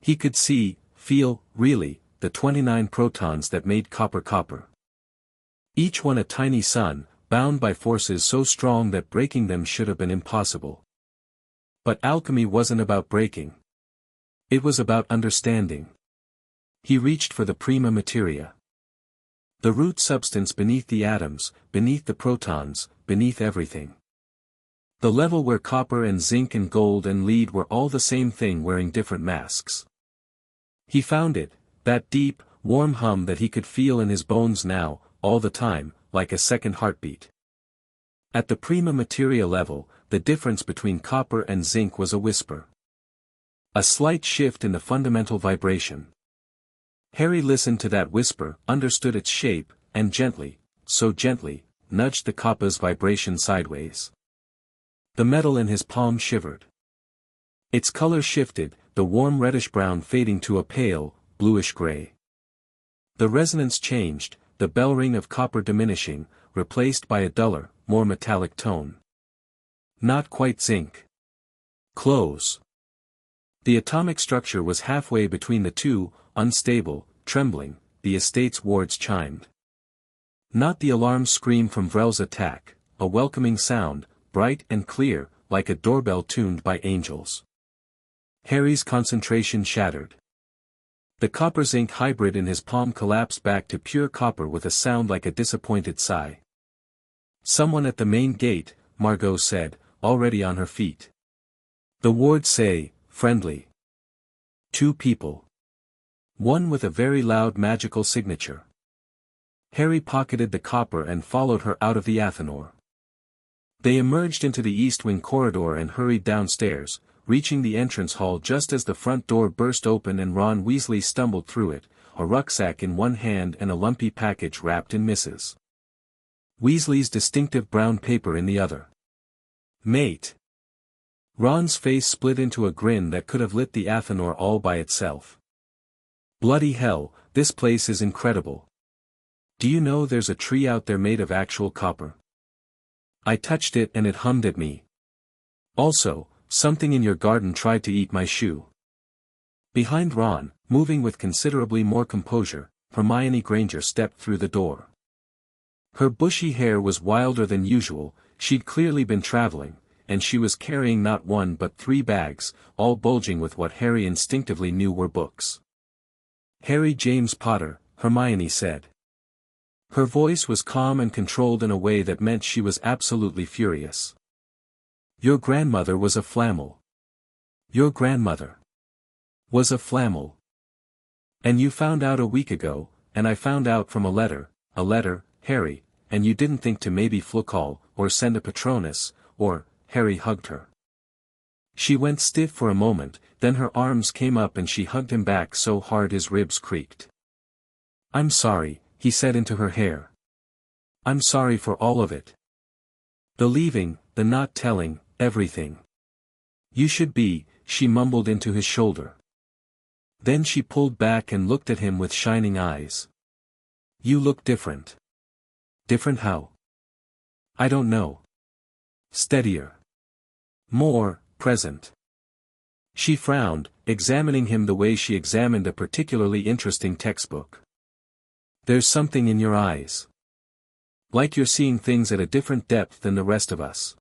He could see, feel, really, the 29 protons that made copper copper. Each one a tiny sun, bound by forces so strong that breaking them should have been impossible. But alchemy wasn't about breaking. It was about understanding. He reached for the prima materia. The root substance beneath the atoms, beneath the protons, beneath everything. The level where copper and zinc and gold and lead were all the same thing wearing different masks. He found it, that deep, warm hum that he could feel in his bones now, all the time, like a second heartbeat. At the prima materia level, the difference between copper and zinc was a whisper. A slight shift in the fundamental vibration. Harry listened to that whisper, understood its shape, and gently, so gently, nudged the copper's vibration sideways. The metal in his palm shivered. Its color shifted, the warm reddish-brown fading to a pale, bluish-gray. The resonance changed, the bell ring of copper diminishing, replaced by a duller, more metallic tone. Not quite zinc. Close. The atomic structure was halfway between the two, unstable, trembling, the estate's wards chimed. Not the alarm scream from Vrel's attack, a welcoming sound, bright and clear, like a doorbell tuned by angels. Harry's concentration shattered. The copper-zinc hybrid in his palm collapsed back to pure copper with a sound like a disappointed sigh. Someone at the main gate, Margot said, already on her feet. The wards say, friendly. 2 people. One with a very loud magical signature. Harry pocketed the copper and followed her out of the Athanor. They emerged into the east wing corridor and hurried downstairs, reaching the entrance hall just as the front door burst open and Ron Weasley stumbled through it, a rucksack in one hand and a lumpy package wrapped in Mrs. Weasley's distinctive brown paper in the other. Mate. Ron's face split into a grin that could have lit the Athanor all by itself. Bloody hell, this place is incredible. Do you know there's a tree out there made of actual copper? I touched it and it hummed at me. Also, something in your garden tried to eat my shoe. Behind Ron, moving with considerably more composure, Hermione Granger stepped through the door. Her bushy hair was wilder than usual, she'd clearly been traveling, and she was carrying not 1 but 3 bags, all bulging with what Harry instinctively knew were books. Harry James Potter, Hermione said. Her voice was calm and controlled in a way that meant she was absolutely furious. Your grandmother was a Flamel. Your grandmother was a Flamel. And you found out a week ago, and I found out from a letter, Harry, and you didn't think to maybe call, or send a Patronus, or, Harry hugged her. She went stiff for a moment, then her arms came up and she hugged him back so hard his ribs creaked. I'm sorry, he said into her hair. I'm sorry for all of it. The leaving, the not telling, everything. You should be, she mumbled into his shoulder. Then she pulled back and looked at him with shining eyes. You look different. Different how? I don't know. Steadier. More, present. She frowned, examining him the way she examined a particularly interesting textbook. There's something in your eyes. Like you're seeing things at a different depth than the rest of us.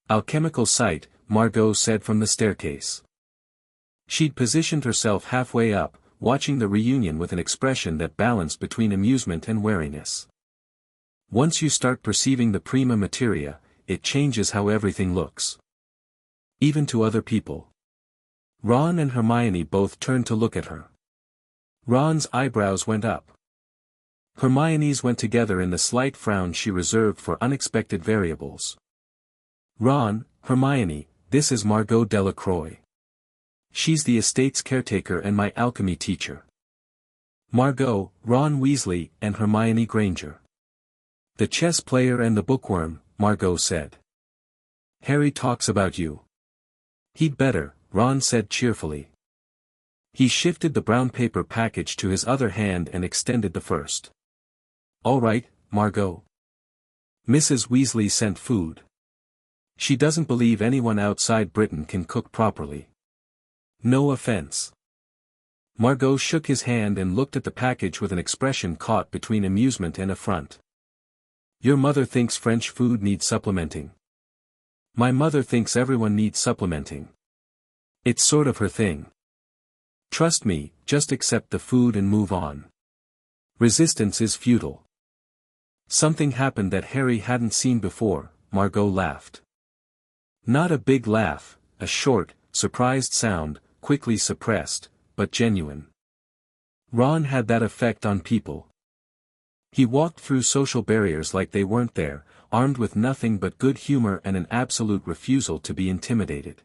Alchemical sight, Margot said from the staircase. She'd positioned herself halfway up, watching the reunion with an expression that balanced between amusement and wariness. Once you start perceiving the prima materia, it changes how everything looks. Even to other people. Ron and Hermione both turned to look at her. Ron's eyebrows went up. Hermione's went together in the slight frown she reserved for unexpected variables. Ron, Hermione, this is Margot Delacroix. She's the estate's caretaker and my alchemy teacher. Margot, Ron Weasley, and Hermione Granger. The chess player and the bookworm, Margot said. Harry talks about you. He'd better, Ron said cheerfully. He shifted the brown paper package to his other hand and extended the first. All right, Margot. Mrs. Weasley sent food. She doesn't believe anyone outside Britain can cook properly. No offense. Margot shook his hand and looked at the package with an expression caught between amusement and affront. Your mother thinks French food needs supplementing. My mother thinks everyone needs supplementing. It's sort of her thing. Trust me, just accept the food and move on. Resistance is futile. Something happened that Harry hadn't seen before. Margot laughed. Not a big laugh, a short, surprised sound, quickly suppressed, but genuine. Ron had that effect on people. He walked through social barriers like they weren't there, armed with nothing but good humor and an absolute refusal to be intimidated.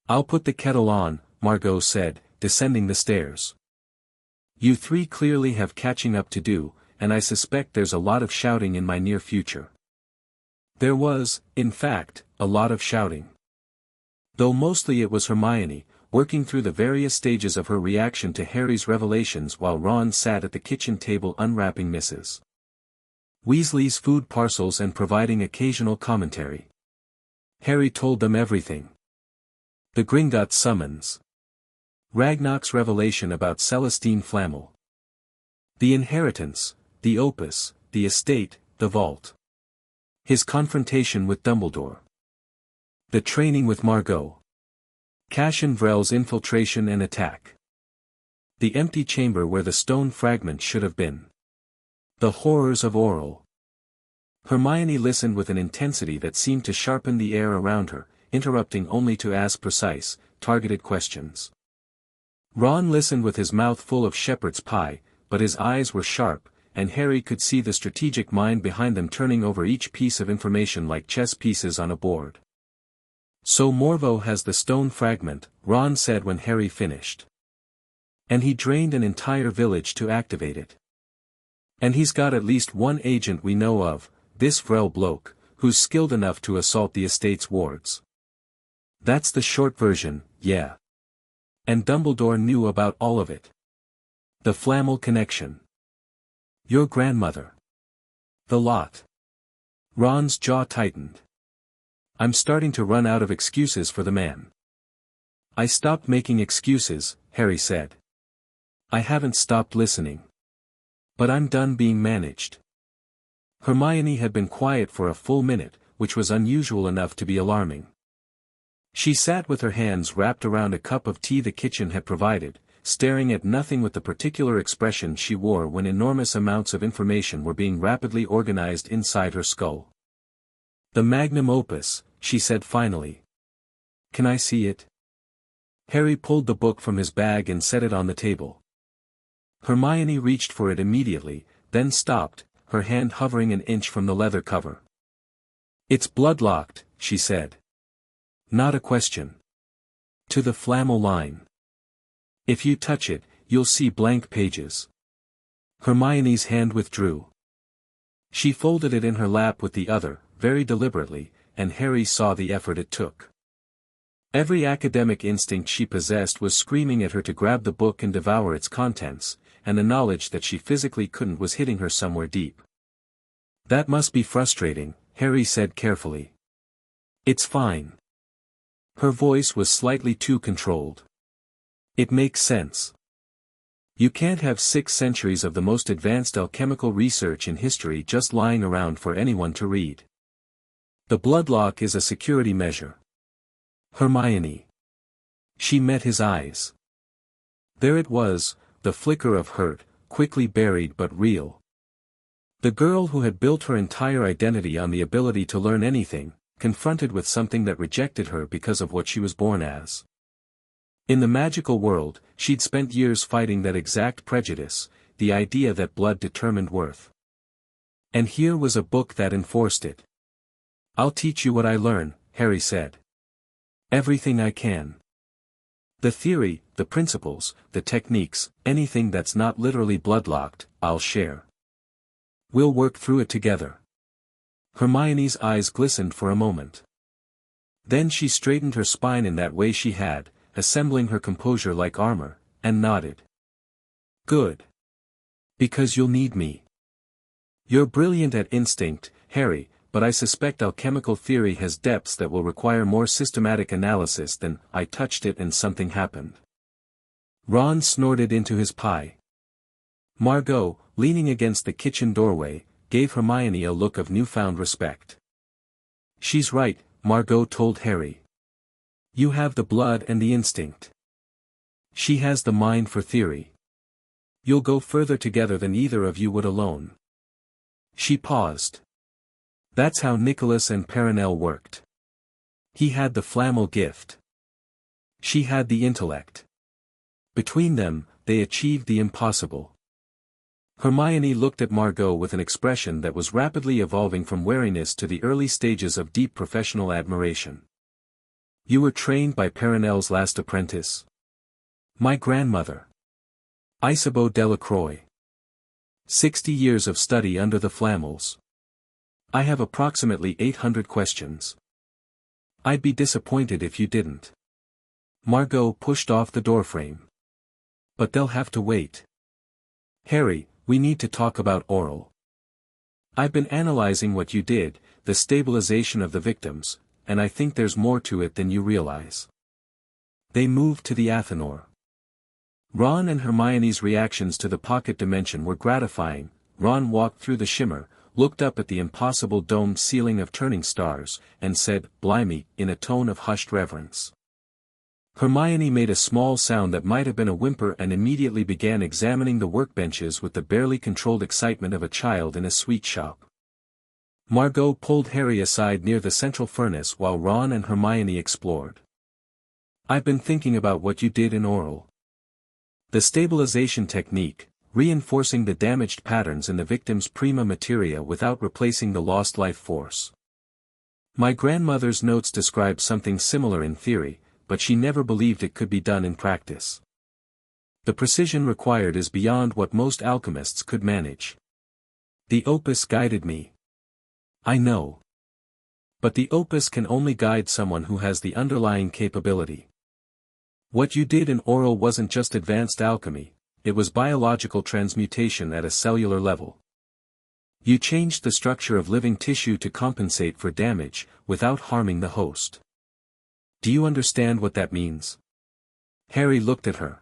I'll put the kettle on, Margot said, descending the stairs. You three clearly have catching up to do, and I suspect there's a lot of shouting in my near future. There was, in fact, a lot of shouting. Though mostly it was Hermione, working through the various stages of her reaction to Harry's revelations while Ron sat at the kitchen table unwrapping Mrs. Weasley's food parcels and providing occasional commentary. Harry told them everything. The Gringotts summons. Ragnarok's revelation about Celestine Flamel. The inheritance, the opus, the estate, the vault. His confrontation with Dumbledore. The training with Margot. Cassian Vrell's infiltration and attack. The empty chamber where the stone fragment should have been. The horrors of Oral. Hermione listened with an intensity that seemed to sharpen the air around her, interrupting only to ask precise, targeted questions. Ron listened with his mouth full of shepherd's pie, but his eyes were sharp, and Harry could see the strategic mind behind them turning over each piece of information like chess pieces on a board. So Morvo has the stone fragment, Ron said when Harry finished. And he drained an entire village to activate it. And he's got at least one agent we know of, this Vrell bloke, who's skilled enough to assault the estate's wards. That's the short version, yeah. And Dumbledore knew about all of it. The Flamel connection. Your grandmother. The lot. Ron's jaw tightened. I'm starting to run out of excuses for the man. I stopped making excuses, Harry said. I haven't stopped listening. But I'm done being managed. Hermione had been quiet for a full minute, which was unusual enough to be alarming. She sat with her hands wrapped around a cup of tea the kitchen had provided, staring at nothing with the particular expression she wore when enormous amounts of information were being rapidly organized inside her skull. The magnum opus, she said finally. Can I see it? Harry pulled the book from his bag and set it on the table. Hermione reached for it immediately, then stopped, her hand hovering an inch from the leather cover. "It's blood-locked," she said. "Not a question. To the Flamel line. If you touch it, you'll see blank pages." Hermione's hand withdrew. She folded it in her lap with the other, very deliberately, and Harry saw the effort it took. Every academic instinct she possessed was screaming at her to grab the book and devour its contents, and the knowledge that she physically couldn't was hitting her somewhere deep. "That must be frustrating," Harry said carefully. "It's fine." Her voice was slightly too controlled. "It makes sense. You can't have 6 centuries of the most advanced alchemical research in history just lying around for anyone to read. The bloodlock is a security measure." "Hermione." She met his eyes. There it was, the flicker of hurt, quickly buried but real. The girl who had built her entire identity on the ability to learn anything, confronted with something that rejected her because of what she was born as. In the magical world, she'd spent years fighting that exact prejudice, the idea that blood determined worth. And here was a book that enforced it. "I'll teach you what I learn," Harry said. "Everything I can. The theory, the principles, the techniques, anything that's not literally bloodlocked, I'll share. We'll work through it together." Hermione's eyes glistened for a moment. Then she straightened her spine in that way she had, assembling her composure like armor, and nodded. "Good. Because you'll need me. You're brilliant at instinct, Harry, but I suspect alchemical theory has depths that will require more systematic analysis than 'I touched it and something happened.'" Ron snorted into his pie. Margot, leaning against the kitchen doorway, gave Hermione a look of newfound respect. "She's right," Margot told Harry. "You have the blood and the instinct. She has the mind for theory. You'll go further together than either of you would alone." She paused. "That's how Nicholas and Perenelle worked. He had the Flamel gift. She had the intellect. Between them, they achieved the impossible." Hermione looked at Margot with an expression that was rapidly evolving from wariness to the early stages of deep professional admiration. "You were trained by Perenelle's last apprentice?" "My grandmother. Isabeau Delacroix. 60 years of study under the Flamels. I have approximately 800 questions. I'd be disappointed if you didn't." Margot pushed off the doorframe. "But they'll have to wait. Harry, we need to talk about Oral. I've been analyzing what you did, the stabilization of the victims, and I think there's more to it than you realize." They moved to the Athanor. Ron and Hermione's reactions to the pocket dimension were gratifying. Ron walked through the shimmer, looked up at the impossible domed ceiling of turning stars, and said, "Blimey," in a tone of hushed reverence. Hermione made a small sound that might have been a whimper and immediately began examining the workbenches with the barely controlled excitement of a child in a sweet shop. Margot pulled Harry aside near the central furnace while Ron and Hermione explored. "I've been thinking about what you did in Oral. The stabilization technique, reinforcing the damaged patterns in the victim's prima materia without replacing the lost life force. My grandmother's notes describe something similar in theory, but she never believed it could be done in practice. The precision required is beyond what most alchemists could manage. The opus guided me. I know. But the opus can only guide someone who has the underlying capability. What you did in Oral wasn't just advanced alchemy, it was biological transmutation at a cellular level. You changed the structure of living tissue to compensate for damage, without harming the host. Do you understand what that means?" Harry looked at her.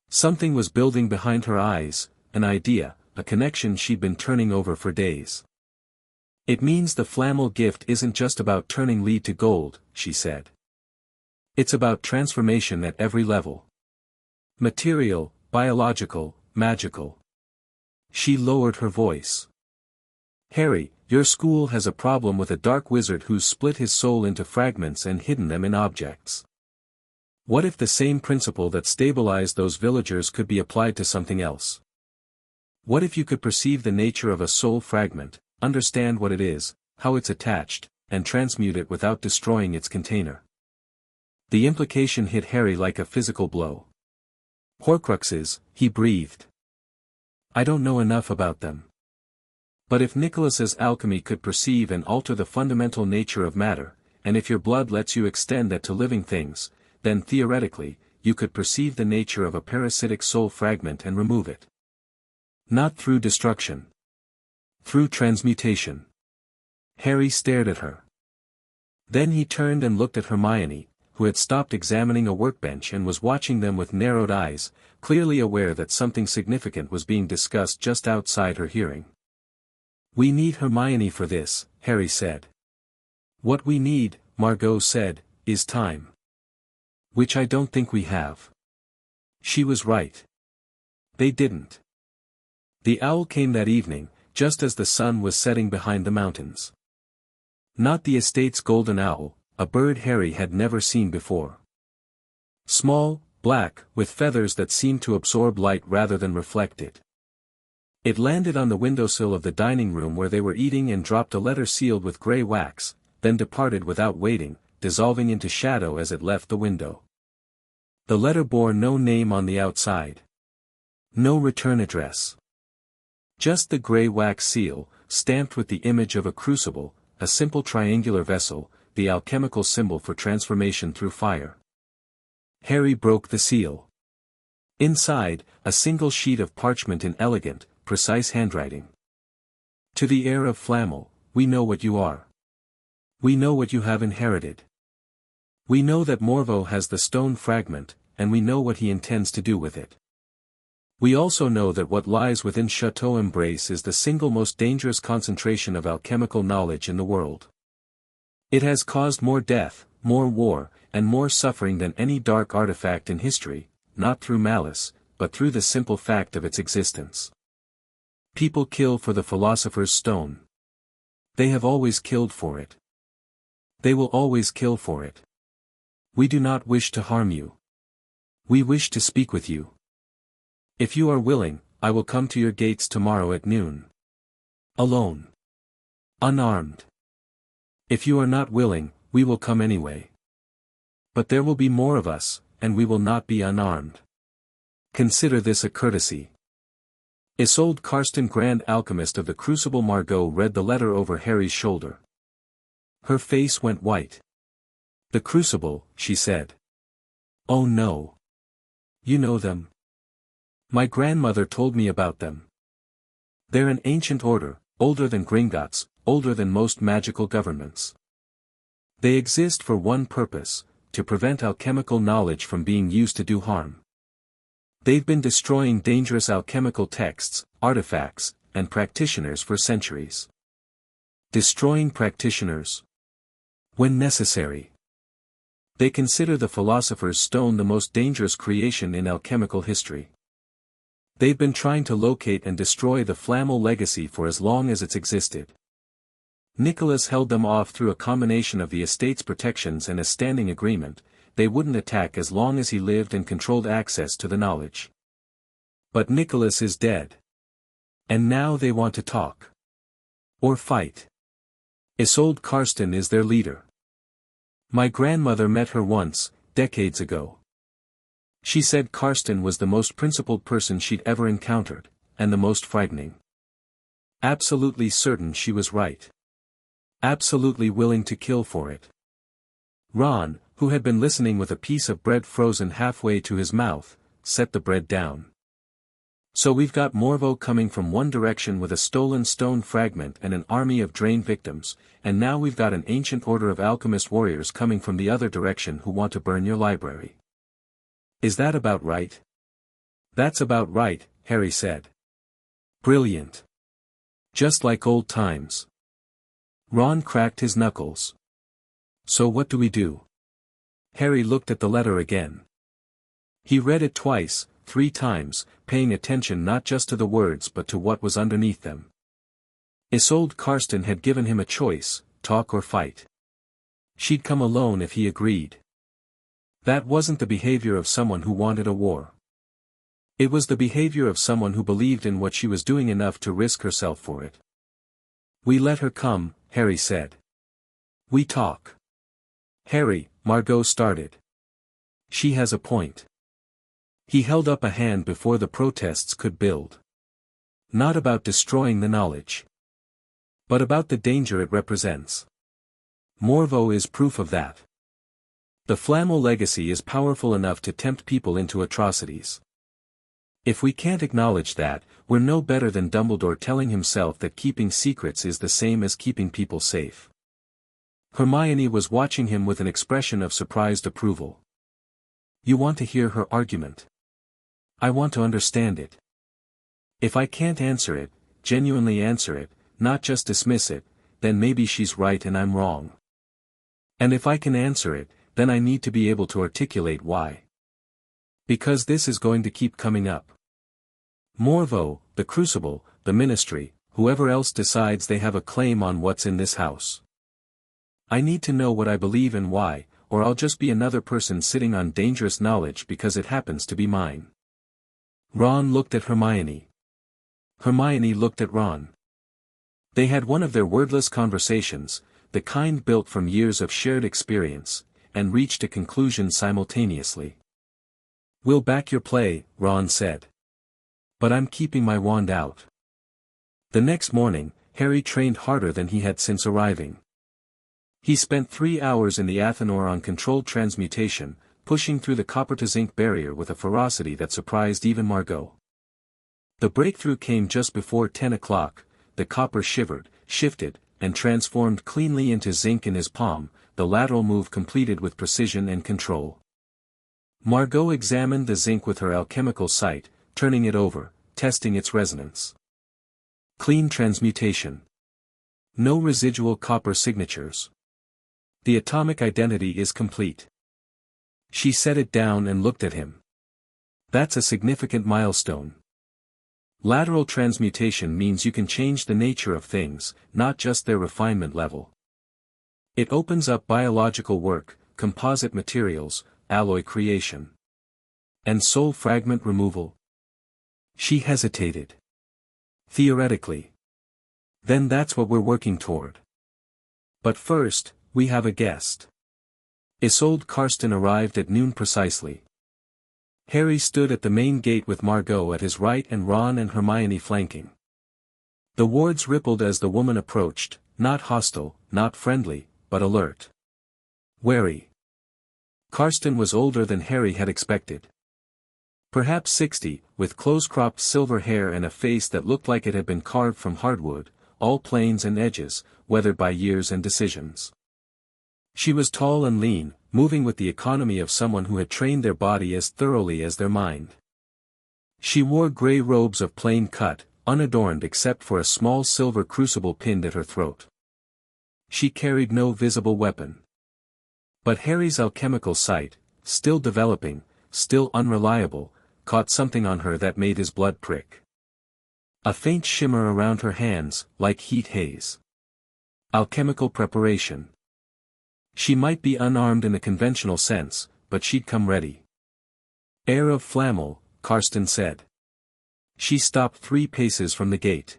Something was building behind her eyes, an idea, a connection she'd been turning over for days. "It means the Flamel gift isn't just about turning lead to gold," she said. "It's about transformation at every level. Material, biological, magical." She lowered her voice. "Harry, your school has a problem with a dark wizard who's split his soul into fragments and hidden them in objects. What if the same principle that stabilized those villagers could be applied to something else? What if you could perceive the nature of a soul fragment, understand what it is, how it's attached, and transmute it without destroying its container? The implication hit Harry like a physical blow. Horcruxes, he breathed. I don't know enough about them. But if Nicholas's alchemy could perceive and alter the fundamental nature of matter, and if your blood lets you extend that to living things, then theoretically, you could perceive the nature of a parasitic soul fragment and remove it. Not through destruction. Through transmutation. Harry stared at her. Then he turned and looked at Hermione, who had stopped examining a workbench and was watching them with narrowed eyes, clearly aware that something significant was being discussed just outside her hearing. We need Hermione for this, Harry said. What we need, Margot said, is time. Which I don't think we have. She was right. They didn't. The owl came that evening, just as the sun was setting behind the mountains. Not the estate's golden owl, a bird Harry had never seen before. Small, black, with feathers that seemed to absorb light rather than reflect it. It landed on the windowsill of the dining room where they were eating and dropped a letter sealed with grey wax, then departed without waiting, dissolving into shadow as it left the window. The letter bore no name on the outside. No return address. Just the grey wax seal, stamped with the image of a crucible, a simple triangular vessel, the alchemical symbol for transformation through fire. Harry broke the seal. Inside, a single sheet of parchment in elegant, precise handwriting. To the heir of Flamel, we know what you are. We know what you have inherited. We know that Morveau has the stone fragment, and we know what he intends to do with it. We also know that what lies within Chateau Embrace is the single most dangerous concentration of alchemical knowledge in the world. It has caused more death, more war, and more suffering than any dark artifact in history, not through malice, but through the simple fact of its existence. People kill for the Philosopher's Stone. They have always killed for it. They will always kill for it. We do not wish to harm you. We wish to speak with you. If you are willing, I will come to your gates tomorrow at noon. Alone. Unarmed. If you are not willing, we will come anyway. But there will be more of us, and we will not be unarmed. Consider this a courtesy. Isolde Karsten, Grand Alchemist of the Crucible. Margot read the letter over Harry's shoulder. Her face went white. The Crucible, she said. Oh no. You know them? My grandmother told me about them. They're an ancient order, older than Gringotts, older than most magical governments. They exist for one purpose, to prevent alchemical knowledge from being used to do harm. They've been destroying dangerous alchemical texts, artifacts, and practitioners for centuries. Destroying practitioners. When necessary. They consider the Philosopher's Stone the most dangerous creation in alchemical history. They've been trying to locate and destroy the Flamel legacy for as long as it's existed. Nicholas held them off through a combination of the estate's protections and a standing agreement. They wouldn't attack as long as he lived and controlled access to the knowledge. But Nicholas is dead. And now they want to talk. Or fight. Isolde Karsten is their leader. My grandmother met her once, decades ago. She said Karsten was the most principled person she'd ever encountered, and the most frightening. Absolutely certain she was right. Absolutely willing to kill for it. Ron, who had been listening with a piece of bread frozen halfway to his mouth, set the bread down. So we've got Morveau coming from one direction with a stolen stone fragment and an army of Drain victims, and now we've got an ancient order of alchemist warriors coming from the other direction who want to burn your library. Is that about right? That's about right, Harry said. Brilliant. Just like old times. Ron cracked his knuckles. So what do we do? Harry looked at the letter again. He read it twice, 3 times, paying attention not just to the words but to what was underneath them. Isolde Karsten had given him a choice, talk or fight. She'd come alone if he agreed. That wasn't the behavior of someone who wanted a war. It was the behavior of someone who believed in what she was doing enough to risk herself for it. "We let her come," Harry said. "We talk." "Harry," Margot started. "She has a point." He held up a hand before the protests could build. "Not about destroying the knowledge, but about the danger it represents. Morveau is proof of that. The Flamel legacy is powerful enough to tempt people into atrocities. If we can't acknowledge that, we're no better than Dumbledore telling himself that keeping secrets is the same as keeping people safe." Hermione was watching him with an expression of surprised approval. "You want to hear her argument? I want to understand it. If I can't answer it, genuinely answer it, not just dismiss it, then maybe she's right and I'm wrong. And if I can answer it, then I need to be able to articulate why. Because this is going to keep coming up. Morveau, the Crucible, the Ministry, whoever else decides they have a claim on what's in this house. I need to know what I believe and why, or I'll just be another person sitting on dangerous knowledge because it happens to be mine." Ron looked at Hermione. Hermione looked at Ron. They had one of their wordless conversations, the kind built from years of shared experience, and reached a conclusion simultaneously. "We'll back your play," Ron said. "But I'm keeping my wand out." The next morning, Harry trained harder than he had since arriving. He spent 3 hours in the Athanor on controlled transmutation, pushing through the copper-to-zinc barrier with a ferocity that surprised even Margot. The breakthrough came just before 10 o'clock, the copper shivered, shifted, and transformed cleanly into zinc in his palm, the lateral move completed with precision and control. Margot examined the zinc with her alchemical sight, turning it over, testing its resonance. Clean transmutation. No residual copper signatures. The atomic identity is complete. She set it down and looked at him. That's a significant milestone. Lateral transmutation means you can change the nature of things, not just their refinement level. It opens up biological work, composite materials, alloy creation. And soul fragment removal. She hesitated. Theoretically. Then that's what we're working toward. But first, we have a guest. Isolde Karsten arrived at noon precisely. Harry stood at the main gate with Margot at his right and Ron and Hermione flanking. The wards rippled as the woman approached, not hostile, not friendly, but alert. Wary. Karsten was older than Harry had expected. Perhaps 60, with close-cropped silver hair and a face that looked like it had been carved from hardwood, all planes and edges, weathered by years and decisions. She was tall and lean, moving with the economy of someone who had trained their body as thoroughly as their mind. She wore grey robes of plain cut, unadorned except for a small silver crucible pinned at her throat. She carried no visible weapon. But Harry's alchemical sight, still developing, still unreliable, caught something on her that made his blood prick. A faint shimmer around her hands, like heat haze. Alchemical preparation. She might be unarmed in the conventional sense, but she'd come ready. "Heir of Flamel," Karsten said. She stopped 3 paces from the gate.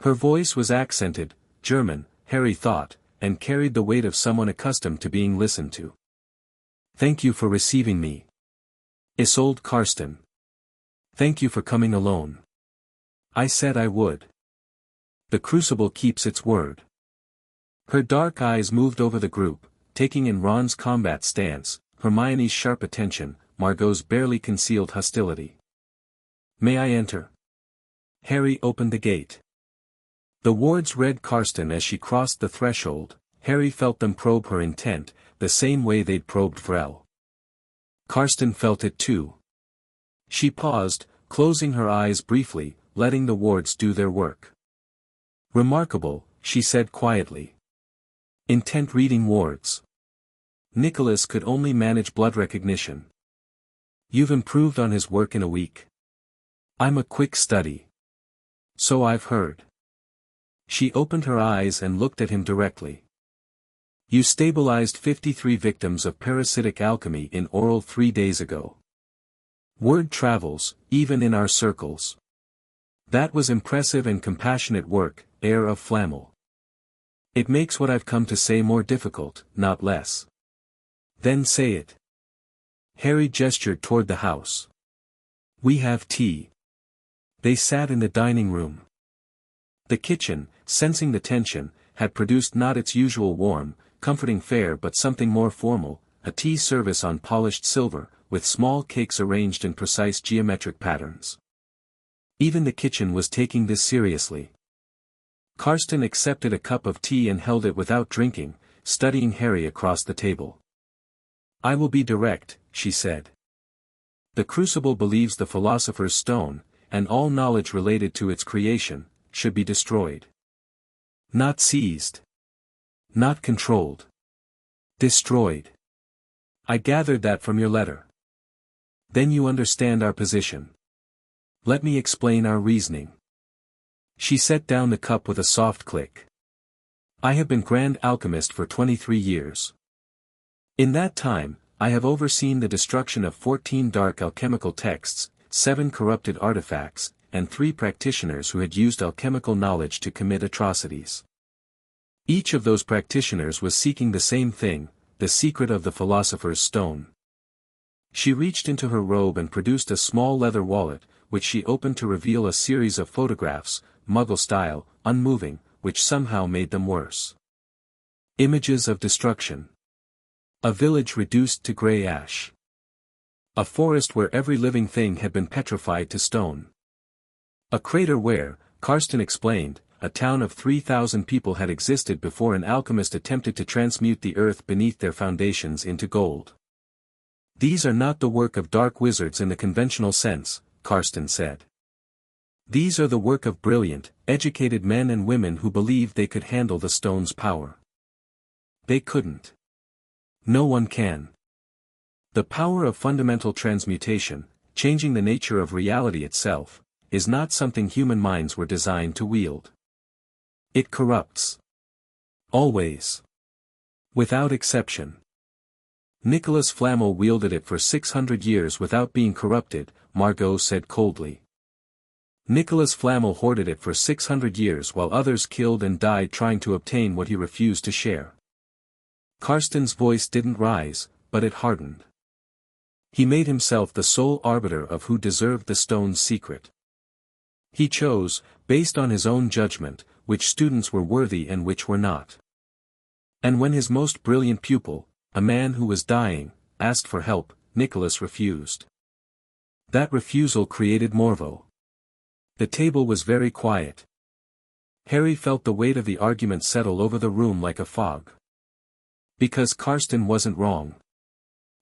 Her voice was accented, German, Harry thought, and carried the weight of someone accustomed to being listened to. "Thank you for receiving me. Isolde Karsten. Thank you for coming alone. I said I would. The Crucible keeps its word." Her dark eyes moved over the group, taking in Ron's combat stance, Hermione's sharp attention, Margot's barely concealed hostility. "May I enter?" Harry opened the gate. The wards read Karsten as she crossed the threshold. Harry felt them probe her intent, the same way they'd probed Vrel. Karsten felt it too. She paused, closing her eyes briefly, letting the wards do their work. "Remarkable," she said quietly. "Intent reading wards. Nicholas could only manage blood recognition. You've improved on his work in a week." "I'm a quick study." "So I've heard." She opened her eyes and looked at him directly. "You stabilized 53 victims of parasitic alchemy in oral 3 days ago. Word travels, even in our circles. That was impressive and compassionate work, Heir of Flamel. It makes what I've come to say more difficult, not less. Then say it. Harry gestured toward the house. We have tea. They sat in the dining room. The kitchen, sensing the tension, had produced not its usual warm, comforting fare but something more formal, a tea service on polished silver, with small cakes arranged in precise geometric patterns. Even the kitchen was taking this seriously. Karsten accepted a cup of tea and held it without drinking, studying Harry across the table. I will be direct, she said. The Crucible believes the Philosopher's Stone, and all knowledge related to its creation, should be destroyed. Not seized. Not controlled. Destroyed. I gathered that from your letter. Then you understand our position. Let me explain our reasoning. She set down the cup with a soft click. I have been Grand Alchemist for 23 years. In that time, I have overseen the destruction of 14 dark alchemical texts, 7 corrupted artifacts, and 3 practitioners who had used alchemical knowledge to commit atrocities. Each of those practitioners was seeking the same thing, the secret of the Philosopher's Stone. She reached into her robe and produced a small leather wallet, which she opened to reveal a series of photographs, Muggle-style, unmoving, which somehow made them worse. Images of destruction. A village reduced to grey ash. A forest where every living thing had been petrified to stone. A crater where, Karsten explained, a town of 3,000 people had existed before an alchemist attempted to transmute the earth beneath their foundations into gold. These are not the work of dark wizards in the conventional sense, Karsten said. These are the work of brilliant, educated men and women who believed they could handle the stone's power. They couldn't. No one can. The power of fundamental transmutation, changing the nature of reality itself, is not something human minds were designed to wield. It corrupts. Always. Without exception. Nicholas Flamel wielded it for 600 years without being corrupted, Margot said coldly. Nicholas Flamel hoarded it for 600 years while others killed and died trying to obtain what he refused to share. Karsten's voice didn't rise, but it hardened. He made himself the sole arbiter of who deserved the stone's secret. He chose, based on his own judgment, which students were worthy and which were not. And when his most brilliant pupil, a man who was dying, asked for help, Nicholas refused. That refusal created Morvo. The table was very quiet. Harry felt the weight of the argument settle over the room like a fog. Because Karsten wasn't wrong.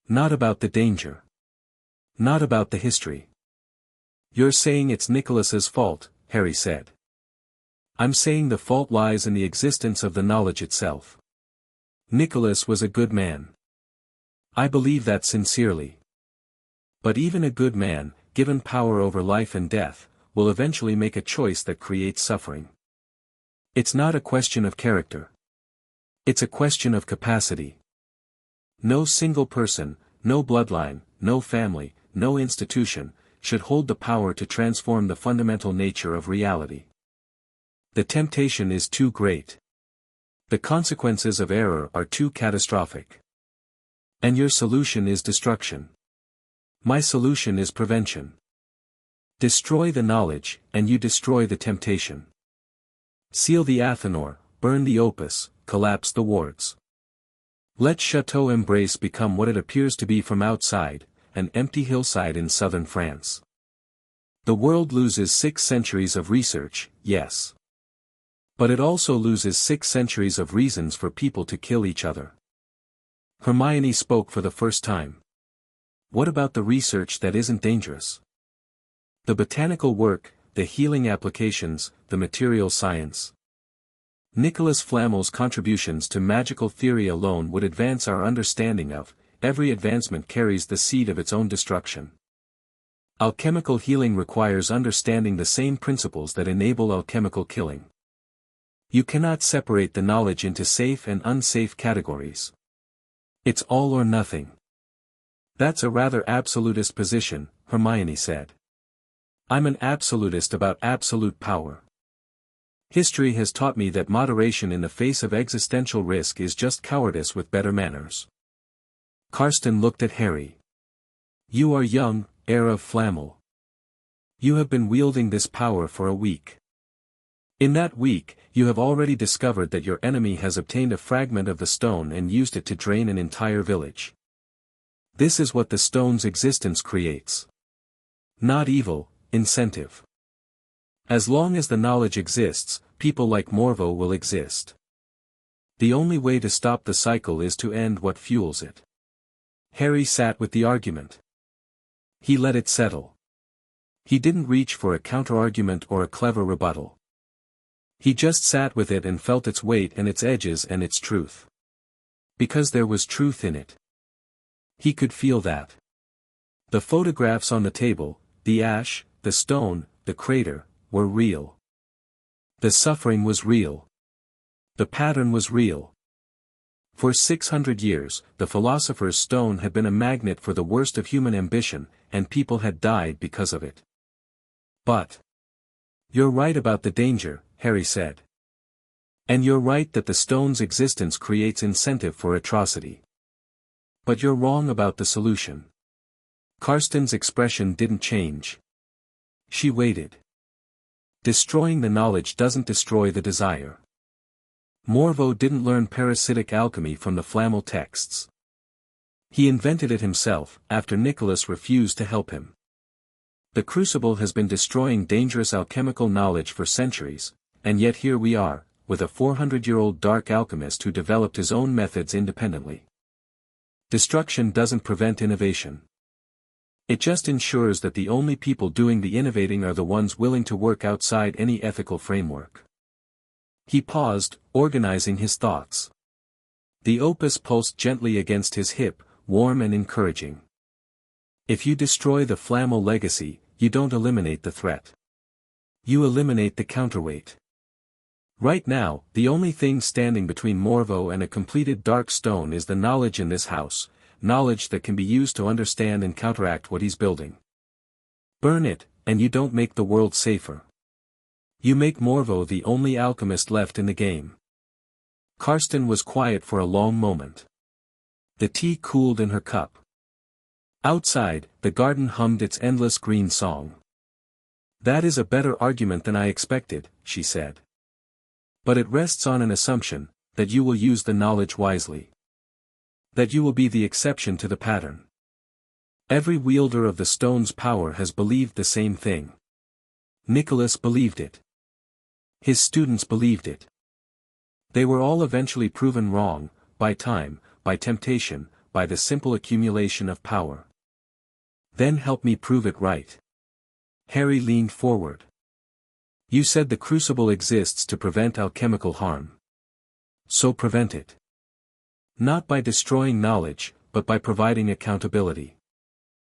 Not about the danger. Not about the history. You're saying it's Nicholas's fault, Harry said. I'm saying the fault lies in the existence of the knowledge itself. Nicholas was a good man. I believe that sincerely. But even a good man, given power over life and death, will eventually make a choice that creates suffering. It's not a question of character. It's a question of capacity. No single person, no bloodline, no family, no institution, should hold the power to transform the fundamental nature of reality. The temptation is too great. The consequences of error are too catastrophic. And your solution is destruction. My solution is prevention. Destroy the knowledge, and you destroy the temptation. Seal the Athanor, burn the opus, collapse the wards. Let Chateau Embrace become what it appears to be from outside, an empty hillside in southern France. The world loses 6 centuries of research, yes. But it also loses 6 centuries of reasons for people to kill each other. Hermione spoke for the first time. What about the research that isn't dangerous? The botanical work, the healing applications, the material science. Nicholas Flamel's contributions to magical theory alone would advance our understanding of, every advancement carries the seed of its own destruction. Alchemical healing requires understanding the same principles that enable alchemical killing. You cannot separate the knowledge into safe and unsafe categories. It's all or nothing. That's a rather absolutist position, Hermione said. I'm an absolutist about absolute power. History has taught me that moderation in the face of existential risk is just cowardice with better manners. Karsten looked at Harry. You are young, heir of Flamel. You have been wielding this power for a week. In that week, you have already discovered that your enemy has obtained a fragment of the stone and used it to drain an entire village. This is what the stone's existence creates. Not evil, incentive. As long as the knowledge exists, people like Morvo will exist. The only way to stop the cycle is to end what fuels it. Harry sat with the argument. He let it settle. He didn't reach for a counterargument or a clever rebuttal. He just sat with it and felt its weight and its edges and its truth. Because there was truth in it. He could feel that. The photographs on the table, the ash, the stone, the crater, were real. The suffering was real. The pattern was real. For 600 years, the Philosopher's Stone had been a magnet for the worst of human ambition, and people had died because of it. But you're right about the danger, Harry said. And you're right that the stone's existence creates incentive for atrocity. But you're wrong about the solution. Karsten's expression didn't change. She waited. Destroying the knowledge doesn't destroy the desire. Morvo didn't learn parasitic alchemy from the Flamel texts. He invented it himself, after Nicholas refused to help him. The Crucible has been destroying dangerous alchemical knowledge for centuries, and yet here we are, with a 400-year-old dark alchemist who developed his own methods independently. Destruction doesn't prevent innovation. It just ensures that the only people doing the innovating are the ones willing to work outside any ethical framework. He paused, organizing his thoughts. The opus pulsed gently against his hip, warm and encouraging. If you destroy the Flamel legacy, you don't eliminate the threat. You eliminate the counterweight. Right now, the only thing standing between Morvo and a completed dark stone is the knowledge in this house, knowledge that can be used to understand and counteract what he's building. Burn it, and you don't make the world safer. You make Morvo the only alchemist left in the game. Karsten was quiet for a long moment. The tea cooled in her cup. Outside, the garden hummed its endless green song. That is a better argument than I expected, she said. But it rests on an assumption, that you will use the knowledge wisely. That you will be the exception to the pattern. Every wielder of the stone's power has believed the same thing. Nicholas believed it. His students believed it. They were all eventually proven wrong, by time, by temptation, by the simple accumulation of power. Then help me prove it right. Harry leaned forward. You said the Crucible exists to prevent alchemical harm. So prevent it. Not by destroying knowledge, but by providing accountability.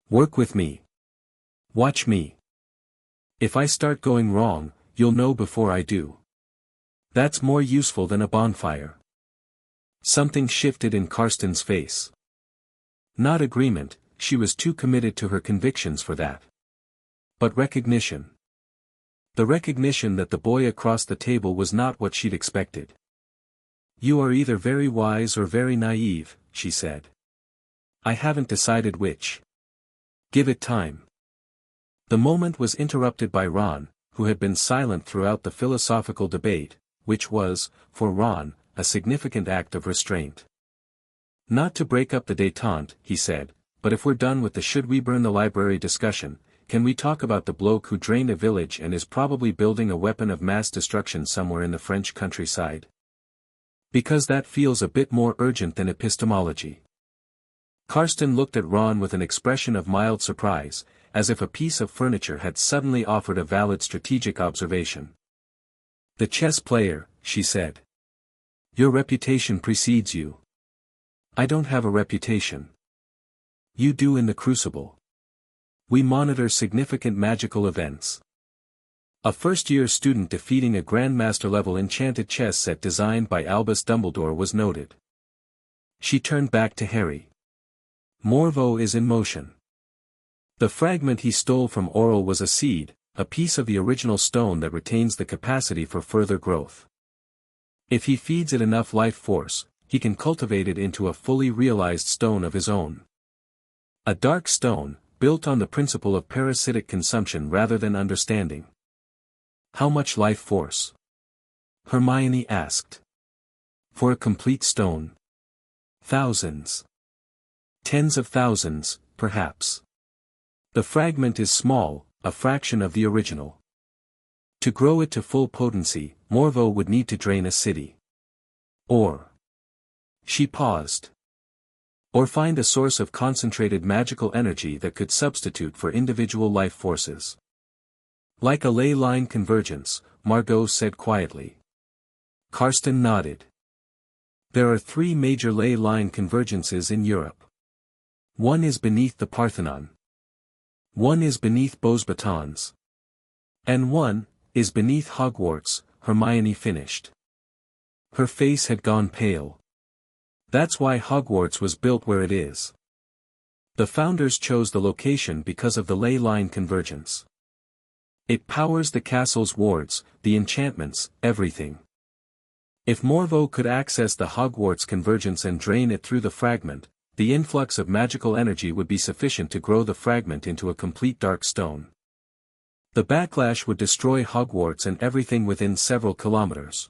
Work with me. Watch me. If I start going wrong, you'll know before I do. That's more useful than a bonfire. Something shifted in Karsten's face. Not agreement, she was too committed to her convictions for that. But recognition. The recognition that the boy across the table was not what she'd expected. You are either very wise or very naive, she said. I haven't decided which. Give it time. The moment was interrupted by Ron, who had been silent throughout the philosophical debate, which was, for Ron, a significant act of restraint. Not to break up the détente, he said, but if we're done with the should we burn the library discussion, can we talk about the bloke who drained a village and is probably building a weapon of mass destruction somewhere in the French countryside? Because that feels a bit more urgent than epistemology. Karsten looked at Ron with an expression of mild surprise, as if a piece of furniture had suddenly offered a valid strategic observation. The chess player, she said. Your reputation precedes you. I don't have a reputation. You do in the Crucible. We monitor significant magical events. A first-year student defeating a Grandmaster-level enchanted chess set designed by Albus Dumbledore was noted. She turned back to Harry. Morvo is in motion. The fragment he stole from Oral was a seed, a piece of the original stone that retains the capacity for further growth. If he feeds it enough life force, he can cultivate it into a fully realized stone of his own. A dark stone, built on the principle of parasitic consumption rather than understanding. How much life force? Hermione asked. For a complete stone. Thousands. Tens of thousands, perhaps. The fragment is small, a fraction of the original. To grow it to full potency, Morveau would need to drain a city. Or. She paused. Or find a source of concentrated magical energy that could substitute for individual life forces. Like a ley line convergence, Margot said quietly. Karsten nodded. There are 3 major ley line convergences in Europe. One is beneath the Parthenon. One is beneath Beauxbatons. And one is beneath Hogwarts, Hermione finished. Her face had gone pale. That's why Hogwarts was built where it is. The founders chose the location because of the ley line convergence. It powers the castle's wards, the enchantments, everything. If Morveau could access the Hogwarts convergence and drain it through the fragment, the influx of magical energy would be sufficient to grow the fragment into a complete dark stone. The backlash would destroy Hogwarts and everything within several kilometers.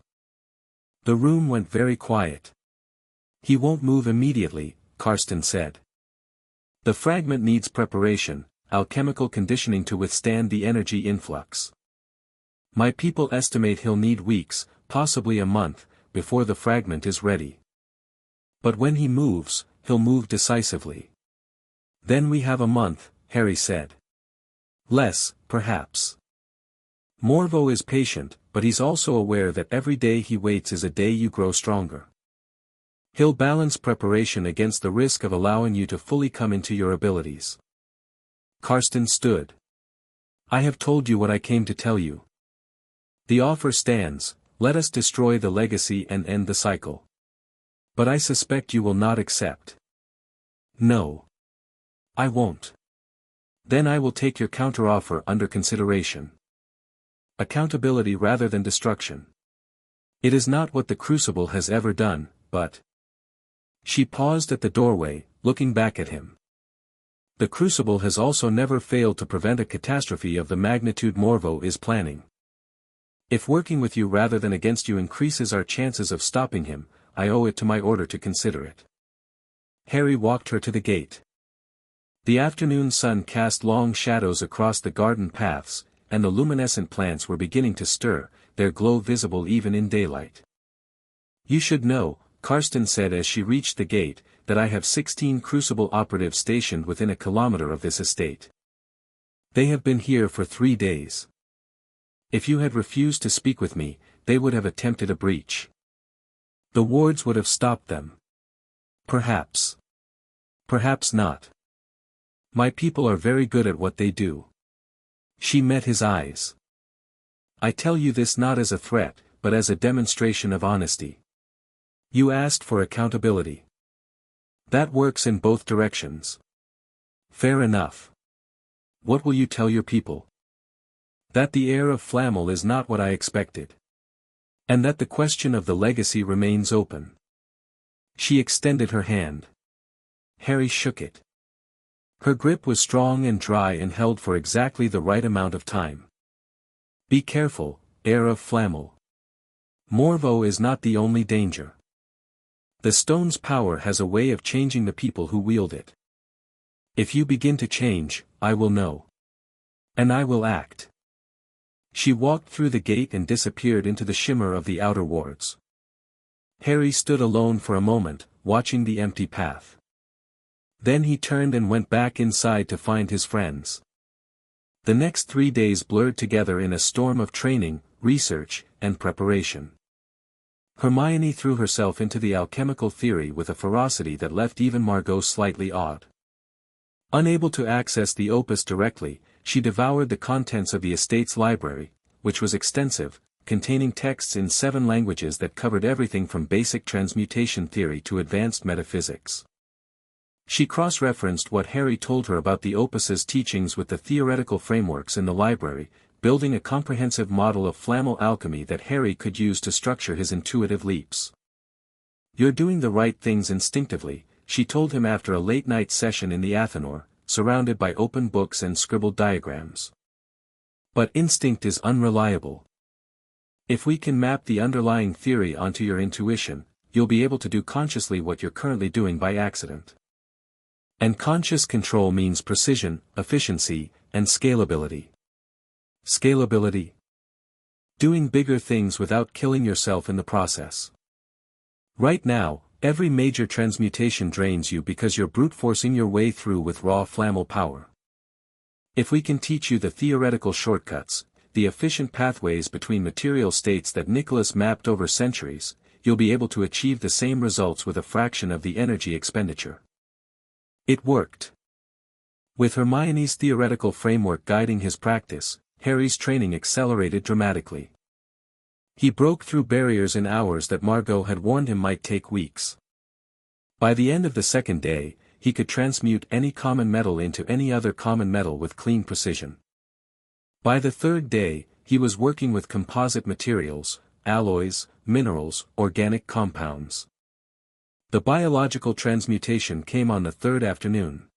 The room went very quiet. He won't move immediately, Karsten said. The fragment needs preparation, alchemical conditioning to withstand the energy influx. My people estimate he'll need weeks, possibly a month, before the fragment is ready. But when he moves, he'll move decisively. Then we have a month, Harry said. Less, perhaps. Morveau is patient, but he's also aware that every day he waits is a day you grow stronger. He'll balance preparation against the risk of allowing you to fully come into your abilities. Karsten stood. I have told you what I came to tell you. The offer stands, let us destroy the legacy and end the cycle. But I suspect you will not accept. No. I won't. Then I will take your counteroffer under consideration. Accountability rather than destruction. It is not what the Crucible has ever done, but... She paused at the doorway, looking back at him. The Crucible has also never failed to prevent a catastrophe of the magnitude Morveau is planning. If working with you rather than against you increases our chances of stopping him, I owe it to my order to consider it. Harry walked her to the gate. The afternoon sun cast long shadows across the garden paths, and the luminescent plants were beginning to stir, their glow visible even in daylight. You should know, Karsten said as she reached the gate, that I have 16 Crucible operatives stationed within a kilometer of this estate. They have been here for 3 days. If you had refused to speak with me, they would have attempted a breach. The wards would have stopped them. Perhaps. Perhaps not. My people are very good at what they do. She met his eyes. I tell you this not as a threat, but as a demonstration of honesty. You asked for accountability. That works in both directions. Fair enough. What will you tell your people? That the heir of Flamel is not what I expected. And that the question of the legacy remains open. She extended her hand. Harry shook it. Her grip was strong and dry and held for exactly the right amount of time. Be careful, heir of Flamel. Morveau is not the only danger. The stone's power has a way of changing the people who wield it. If you begin to change, I will know. And I will act. She walked through the gate and disappeared into the shimmer of the outer wards. Harry stood alone for a moment, watching the empty path. Then he turned and went back inside to find his friends. The next 3 days blurred together in a storm of training, research, and preparation. Hermione threw herself into the alchemical theory with a ferocity that left even Margot slightly awed. Unable to access the opus directly, she devoured the contents of the estate's library, which was extensive, containing texts in 7 languages that covered everything from basic transmutation theory to advanced metaphysics. She cross-referenced what Harry told her about the Opus's teachings with the theoretical frameworks in the library, building a comprehensive model of Flamel alchemy that Harry could use to structure his intuitive leaps. "You're doing the right things instinctively," she told him after a late-night session in the Athanor, surrounded by open books and scribbled diagrams. "But instinct is unreliable. If we can map the underlying theory onto your intuition, you'll be able to do consciously what you're currently doing by accident. And conscious control means precision, efficiency, and scalability." Scalability? Doing bigger things without killing yourself in the process. Right now, every major transmutation drains you because you're brute-forcing your way through with raw Flamel power. If we can teach you the theoretical shortcuts, the efficient pathways between material states that Nicholas mapped over centuries, you'll be able to achieve the same results with a fraction of the energy expenditure. It worked. With Hermione's theoretical framework guiding his practice, Harry's training accelerated dramatically. He broke through barriers in hours that Margot had warned him might take weeks. By the end of the second day, he could transmute any common metal into any other common metal with clean precision. By the third day, he was working with composite materials, alloys, minerals, organic compounds. The biological transmutation came on the third afternoon.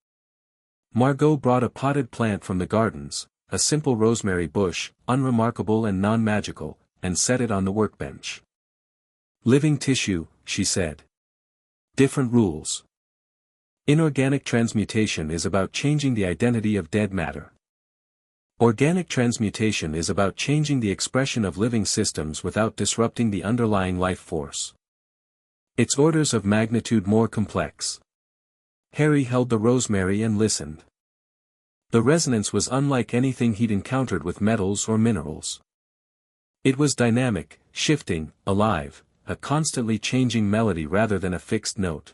Margot brought a potted plant from the gardens, a simple rosemary bush, unremarkable and non-magical, and set it on the workbench. "Living tissue," she said. "Different rules. Inorganic transmutation is about changing the identity of dead matter. Organic transmutation is about changing the expression of living systems without disrupting the underlying life force. It's orders of magnitude more complex." Harry held the rosemary and listened. The resonance was unlike anything he'd encountered with metals or minerals. It was dynamic, shifting, alive, a constantly changing melody rather than a fixed note.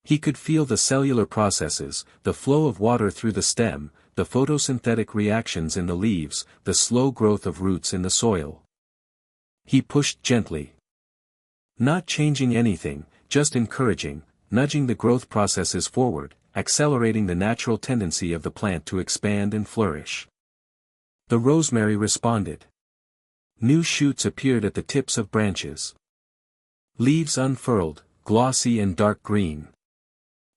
He could feel the cellular processes, the flow of water through the stem, the photosynthetic reactions in the leaves, the slow growth of roots in the soil. He pushed gently. Not changing anything, just encouraging, nudging the growth processes forward, accelerating the natural tendency of the plant to expand and flourish. The rosemary responded. New shoots appeared at the tips of branches. Leaves unfurled, glossy and dark green.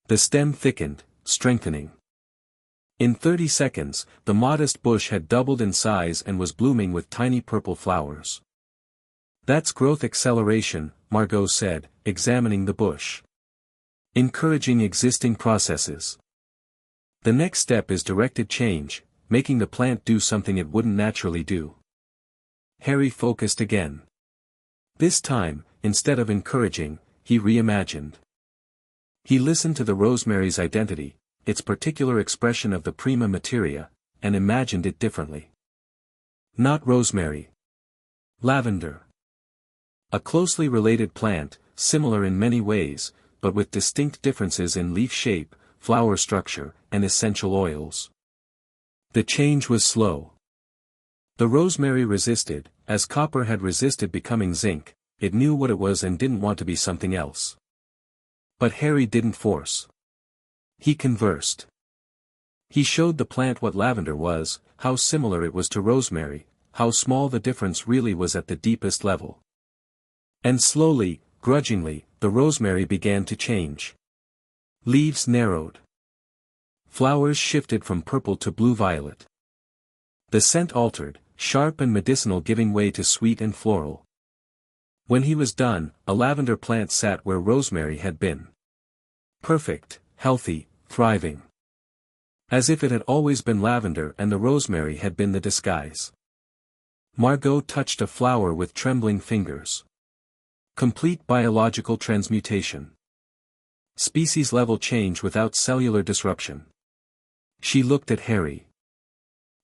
The stem thickened, strengthening. In 30 seconds, the modest bush had doubled in size and was blooming with tiny purple flowers. "That's growth acceleration," Margot said, examining the bush. "Encouraging existing processes. The next step is directed change, making the plant do something it wouldn't naturally do." Harry focused again. This time, instead of encouraging, he reimagined. He listened to the rosemary's identity, its particular expression of the prima materia, and imagined it differently. Not rosemary. Lavender. A closely related plant, similar in many ways, but with distinct differences in leaf shape, flower structure, and essential oils. The change was slow. The rosemary resisted, as copper had resisted becoming zinc. It knew what it was and didn't want to be something else. But Harry didn't force. He conversed. He showed the plant what lavender was, how similar it was to rosemary, how small the difference really was at the deepest level. And slowly, grudgingly, the rosemary began to change. Leaves narrowed. Flowers shifted from purple to blue-violet. The scent altered, sharp and medicinal giving way to sweet and floral. When he was done, a lavender plant sat where rosemary had been. Perfect, healthy, thriving. As if it had always been lavender and the rosemary had been the disguise. Margot touched a flower with trembling fingers. Complete biological transmutation. Species-level change without cellular disruption. She looked at Harry.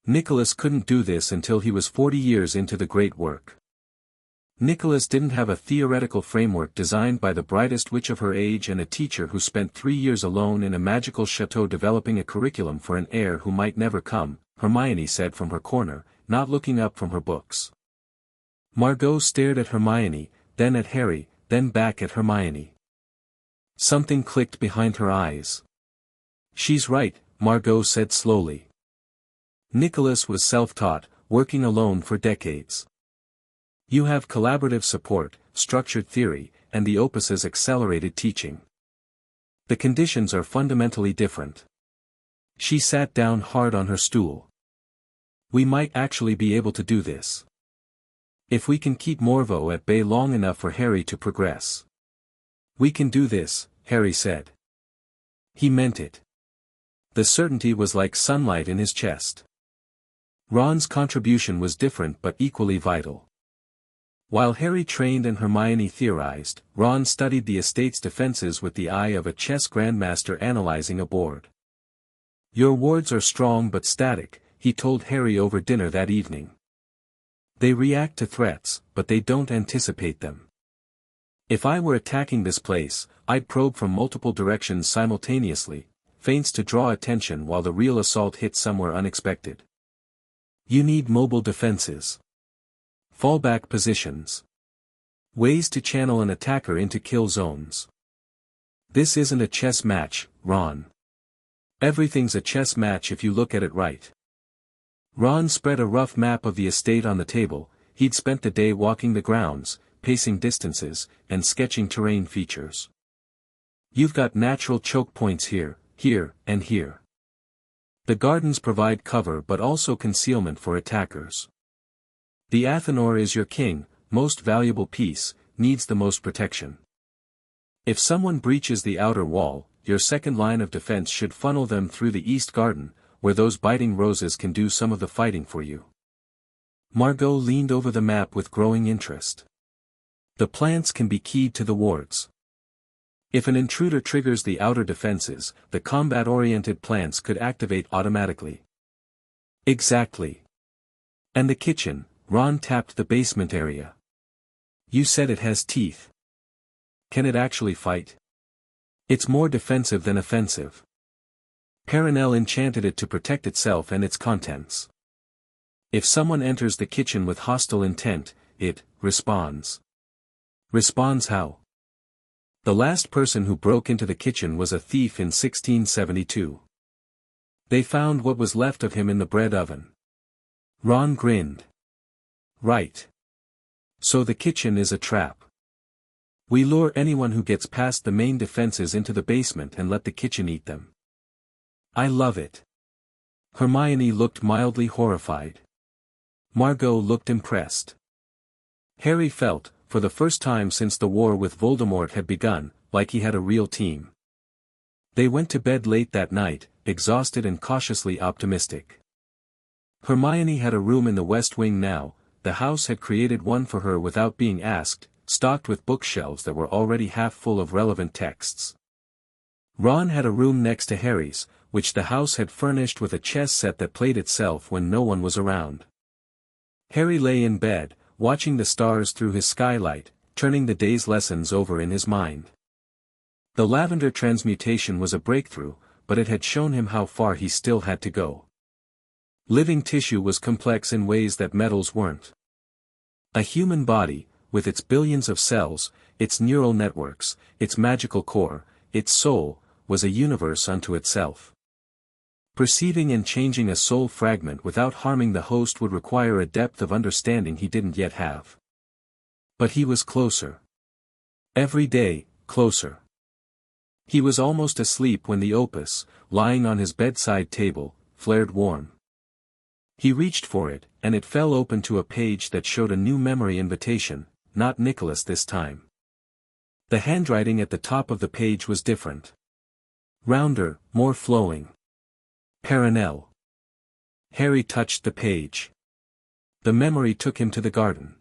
Nicholas couldn't do this until he was 40 years into the great work. Nicholas didn't have a theoretical framework designed by the brightest witch of her age and a teacher who spent 3 years alone in a magical chateau developing a curriculum for an heir who might never come, Hermione said from her corner, not looking up from her books. Margot stared at Hermione, then at Harry, then back at Hermione. Something clicked behind her eyes. She's right, Margot said slowly. Nicholas was self-taught, working alone for decades. You have collaborative support, structured theory, and the Opus's accelerated teaching. The conditions are fundamentally different. She sat down hard on her stool. We might actually be able to do this. If we can keep Morveau at bay long enough for Harry to progress. We can do this, Harry said. He meant it. The certainty was like sunlight in his chest. Ron's contribution was different but equally vital. While Harry trained and Hermione theorized, Ron studied the estate's defenses with the eye of a chess grandmaster analyzing a board. Your wards are strong but static, he told Harry over dinner that evening. They react to threats, but they don't anticipate them. If I were attacking this place, I'd probe from multiple directions simultaneously, feints to draw attention while the real assault hits somewhere unexpected. You need mobile defenses. Fallback positions. Ways to channel an attacker into kill zones. This isn't a chess match, Ron. Everything's a chess match if you look at it right. Ron spread a rough map of the estate on the table. He'd spent the day walking the grounds, pacing distances, and sketching terrain features. You've got natural choke points here, here, and here. The gardens provide cover but also concealment for attackers. The Athanor is your king, most valuable piece, needs the most protection. If someone breaches the outer wall, your second line of defense should funnel them through the east garden, where those biting roses can do some of the fighting for you. Margot leaned over the map with growing interest. The plants can be keyed to the wards. If an intruder triggers the outer defenses, the combat-oriented plants could activate automatically. Exactly. And the kitchen, Ron tapped the basement area. You said it has teeth. Can it actually fight? It's more defensive than offensive. Perenelle enchanted it to protect itself and its contents. If someone enters the kitchen with hostile intent, it responds. Responds how? The last person who broke into the kitchen was a thief in 1672. They found what was left of him in the bread oven. Ron grinned. Right. So the kitchen is a trap. We lure anyone who gets past the main defenses into the basement and let the kitchen eat them. I love it. Hermione looked mildly horrified. Margot looked impressed. Harry felt, for the first time since the war with Voldemort had begun, like he had a real team. They went to bed late that night, exhausted and cautiously optimistic. Hermione had a room in the West Wing now. The house had created one for her without being asked, stocked with bookshelves that were already half full of relevant texts. Ron had a room next to Harry's, which the house had furnished with a chess set that played itself when no one was around. Harry lay in bed, watching the stars through his skylight, turning the day's lessons over in his mind. The lavender transmutation was a breakthrough, but it had shown him how far he still had to go. Living tissue was complex in ways that metals weren't. A human body, with its billions of cells, its neural networks, its magical core, its soul, was a universe unto itself. Perceiving and changing a soul fragment without harming the host would require a depth of understanding he didn't yet have. But he was closer. Every day, closer. He was almost asleep when the opus, lying on his bedside table, flared warm. He reached for it, and it fell open to a page that showed a new memory invitation, not Nicholas this time. The handwriting at the top of the page was different. Rounder, more flowing. Perenelle. Harry touched the page. The memory took him to the garden.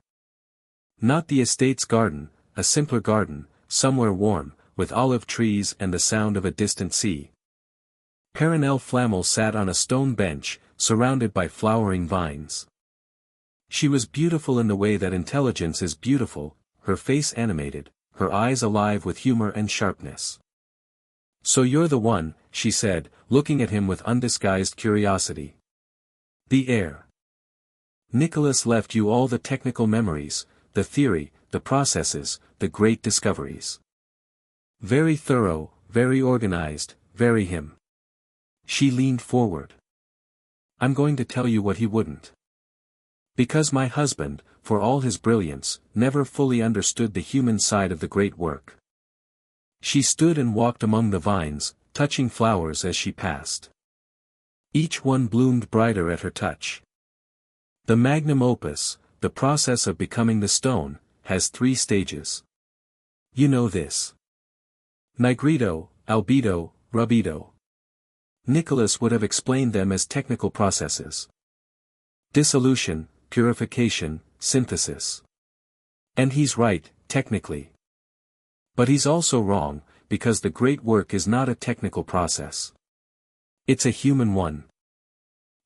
Not the estate's garden, a simpler garden, somewhere warm, with olive trees and the sound of a distant sea. Perenelle Flamels sat on a stone bench, surrounded by flowering vines. She was beautiful in the way that intelligence is beautiful, her face animated, her eyes alive with humor and sharpness. So you're the one, she said, looking at him with undisguised curiosity. The heir. Nicholas left you all the technical memories, the theory, the processes, the great discoveries. Very thorough, very organized, very him. She leaned forward. I'm going to tell you what he wouldn't. Because my husband, for all his brilliance, never fully understood the human side of the great work. She stood and walked among the vines, touching flowers as she passed. Each one bloomed brighter at her touch. The magnum opus, the process of becoming the stone, has 3 stages. You know this. Nigredo, albedo, rubedo. Nicholas would have explained them as technical processes. Dissolution, purification, synthesis. And he's right, technically. But he's also wrong, because the great work is not a technical process. It's a human one.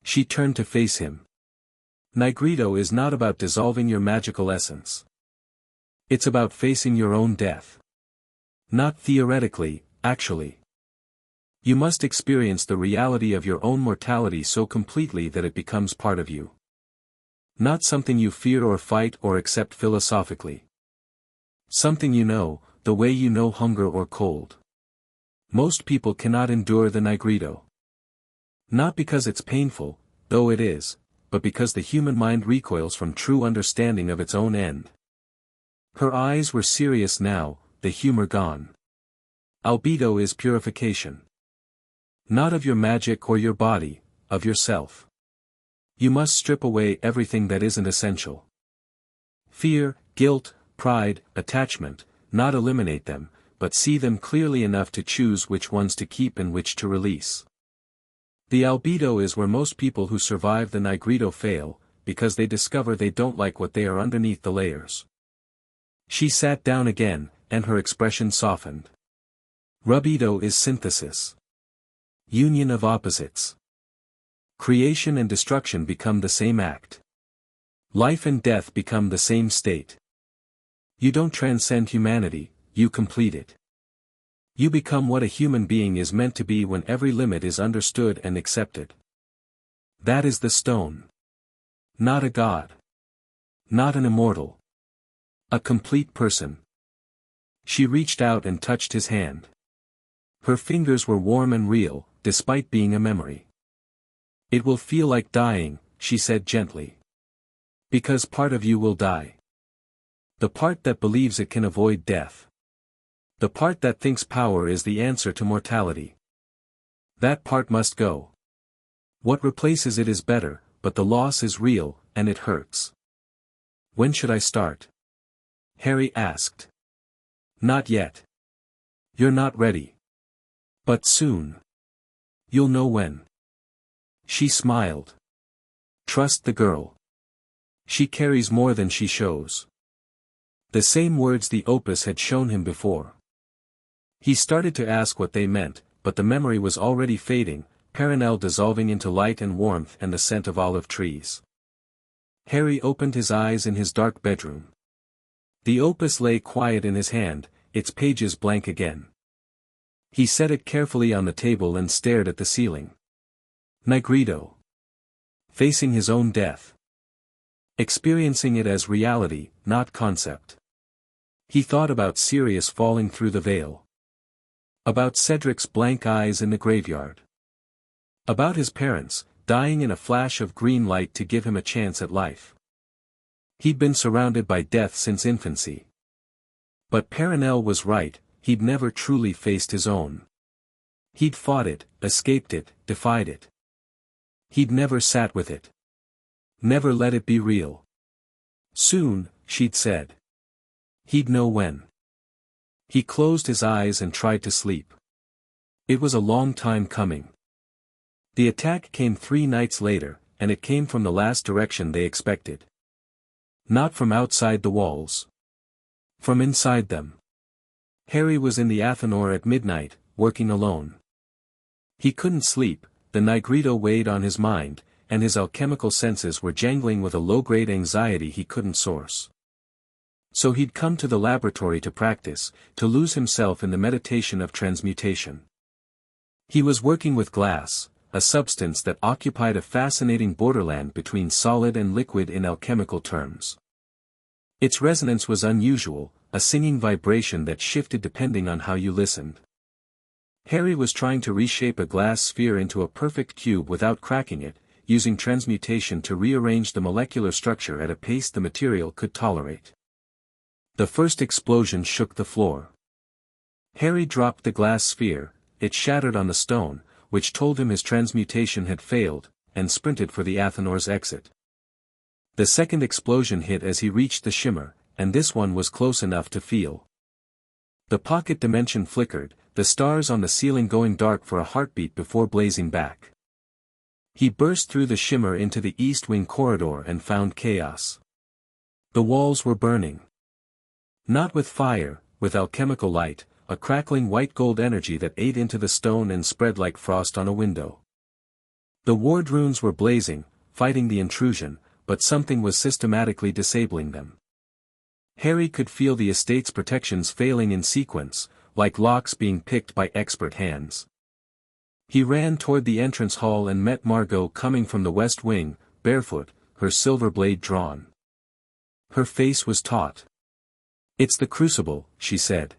She turned to face him. Nigredo is not about dissolving your magical essence. It's about facing your own death. Not theoretically, actually. You must experience the reality of your own mortality so completely that it becomes part of you. Not something you fear or fight or accept philosophically. Something you know, the way you know hunger or cold. Most people cannot endure the nigredo. Not because it's painful, though it is, but because the human mind recoils from true understanding of its own end. Her eyes were serious now, the humor gone. Albedo is purification. Not of your magic or your body, of yourself. You must strip away everything that isn't essential. Fear, guilt, pride, attachment, not eliminate them, but see them clearly enough to choose which ones to keep and which to release. The albedo is where most people who survive the nigredo fail, because they discover they don't like what they are underneath the layers. She sat down again, and her expression softened. Rubedo is synthesis. Union of opposites. Creation and destruction become the same act. Life and death become the same state. You don't transcend humanity, you complete it. You become what a human being is meant to be when every limit is understood and accepted. That is the stone. Not a god. Not an immortal. A complete person. She reached out and touched his hand. Her fingers were warm and real, despite being a memory. It will feel like dying, she said gently. Because part of you will die. The part that believes it can avoid death. The part that thinks power is the answer to mortality. That part must go. What replaces it is better, but the loss is real, and it hurts. When should I start? Harry asked. Not yet. You're not ready. But soon. You'll know when. She smiled. Trust the girl. She carries more than she shows. The same words the opus had shown him before. He started to ask what they meant, but the memory was already fading, Perenelle dissolving into light and warmth and the scent of olive trees. Harry opened his eyes in his dark bedroom. The opus lay quiet in his hand, its pages blank again. He set it carefully on the table and stared at the ceiling. Nigredo. Facing his own death. Experiencing it as reality, not concept. He thought about Sirius falling through the veil. About Cedric's blank eyes in the graveyard. About his parents, dying in a flash of green light to give him a chance at life. He'd been surrounded by death since infancy. But Perenelle was right, he'd never truly faced his own. He'd fought it, escaped it, defied it. He'd never sat with it. Never let it be real. Soon, she'd said. He'd know when. He closed his eyes and tried to sleep. It was a long time coming. The attack came 3 nights later, and it came from the last direction they expected. Not from outside the walls. From inside them. Harry was in the Athanor at midnight, working alone. He couldn't sleep, the nigredo weighed on his mind, and his alchemical senses were jangling with a low-grade anxiety he couldn't source. So he'd come to the laboratory to practice, to lose himself in the meditation of transmutation. He was working with glass, a substance that occupied a fascinating borderland between solid and liquid in alchemical terms. Its resonance was unusual, a singing vibration that shifted depending on how you listened. Harry was trying to reshape a glass sphere into a perfect cube without cracking it, using transmutation to rearrange the molecular structure at a pace the material could tolerate. The first explosion shook the floor. Harry dropped the glass sphere, it shattered on the stone, which told him his transmutation had failed, and sprinted for the Athenor's exit. The second explosion hit as he reached the shimmer, and this one was close enough to feel. The pocket dimension flickered, the stars on the ceiling going dark for a heartbeat before blazing back. He burst through the shimmer into the east wing corridor and found chaos. The walls were burning. Not with fire, with alchemical light, a crackling white-gold energy that ate into the stone and spread like frost on a window. The ward runes were blazing, fighting the intrusion, but something was systematically disabling them. Harry could feel the estate's protections failing in sequence, like locks being picked by expert hands. He ran toward the entrance hall and met Margot coming from the west wing, barefoot, her silver blade drawn. Her face was taut. "It's the Crucible," she said.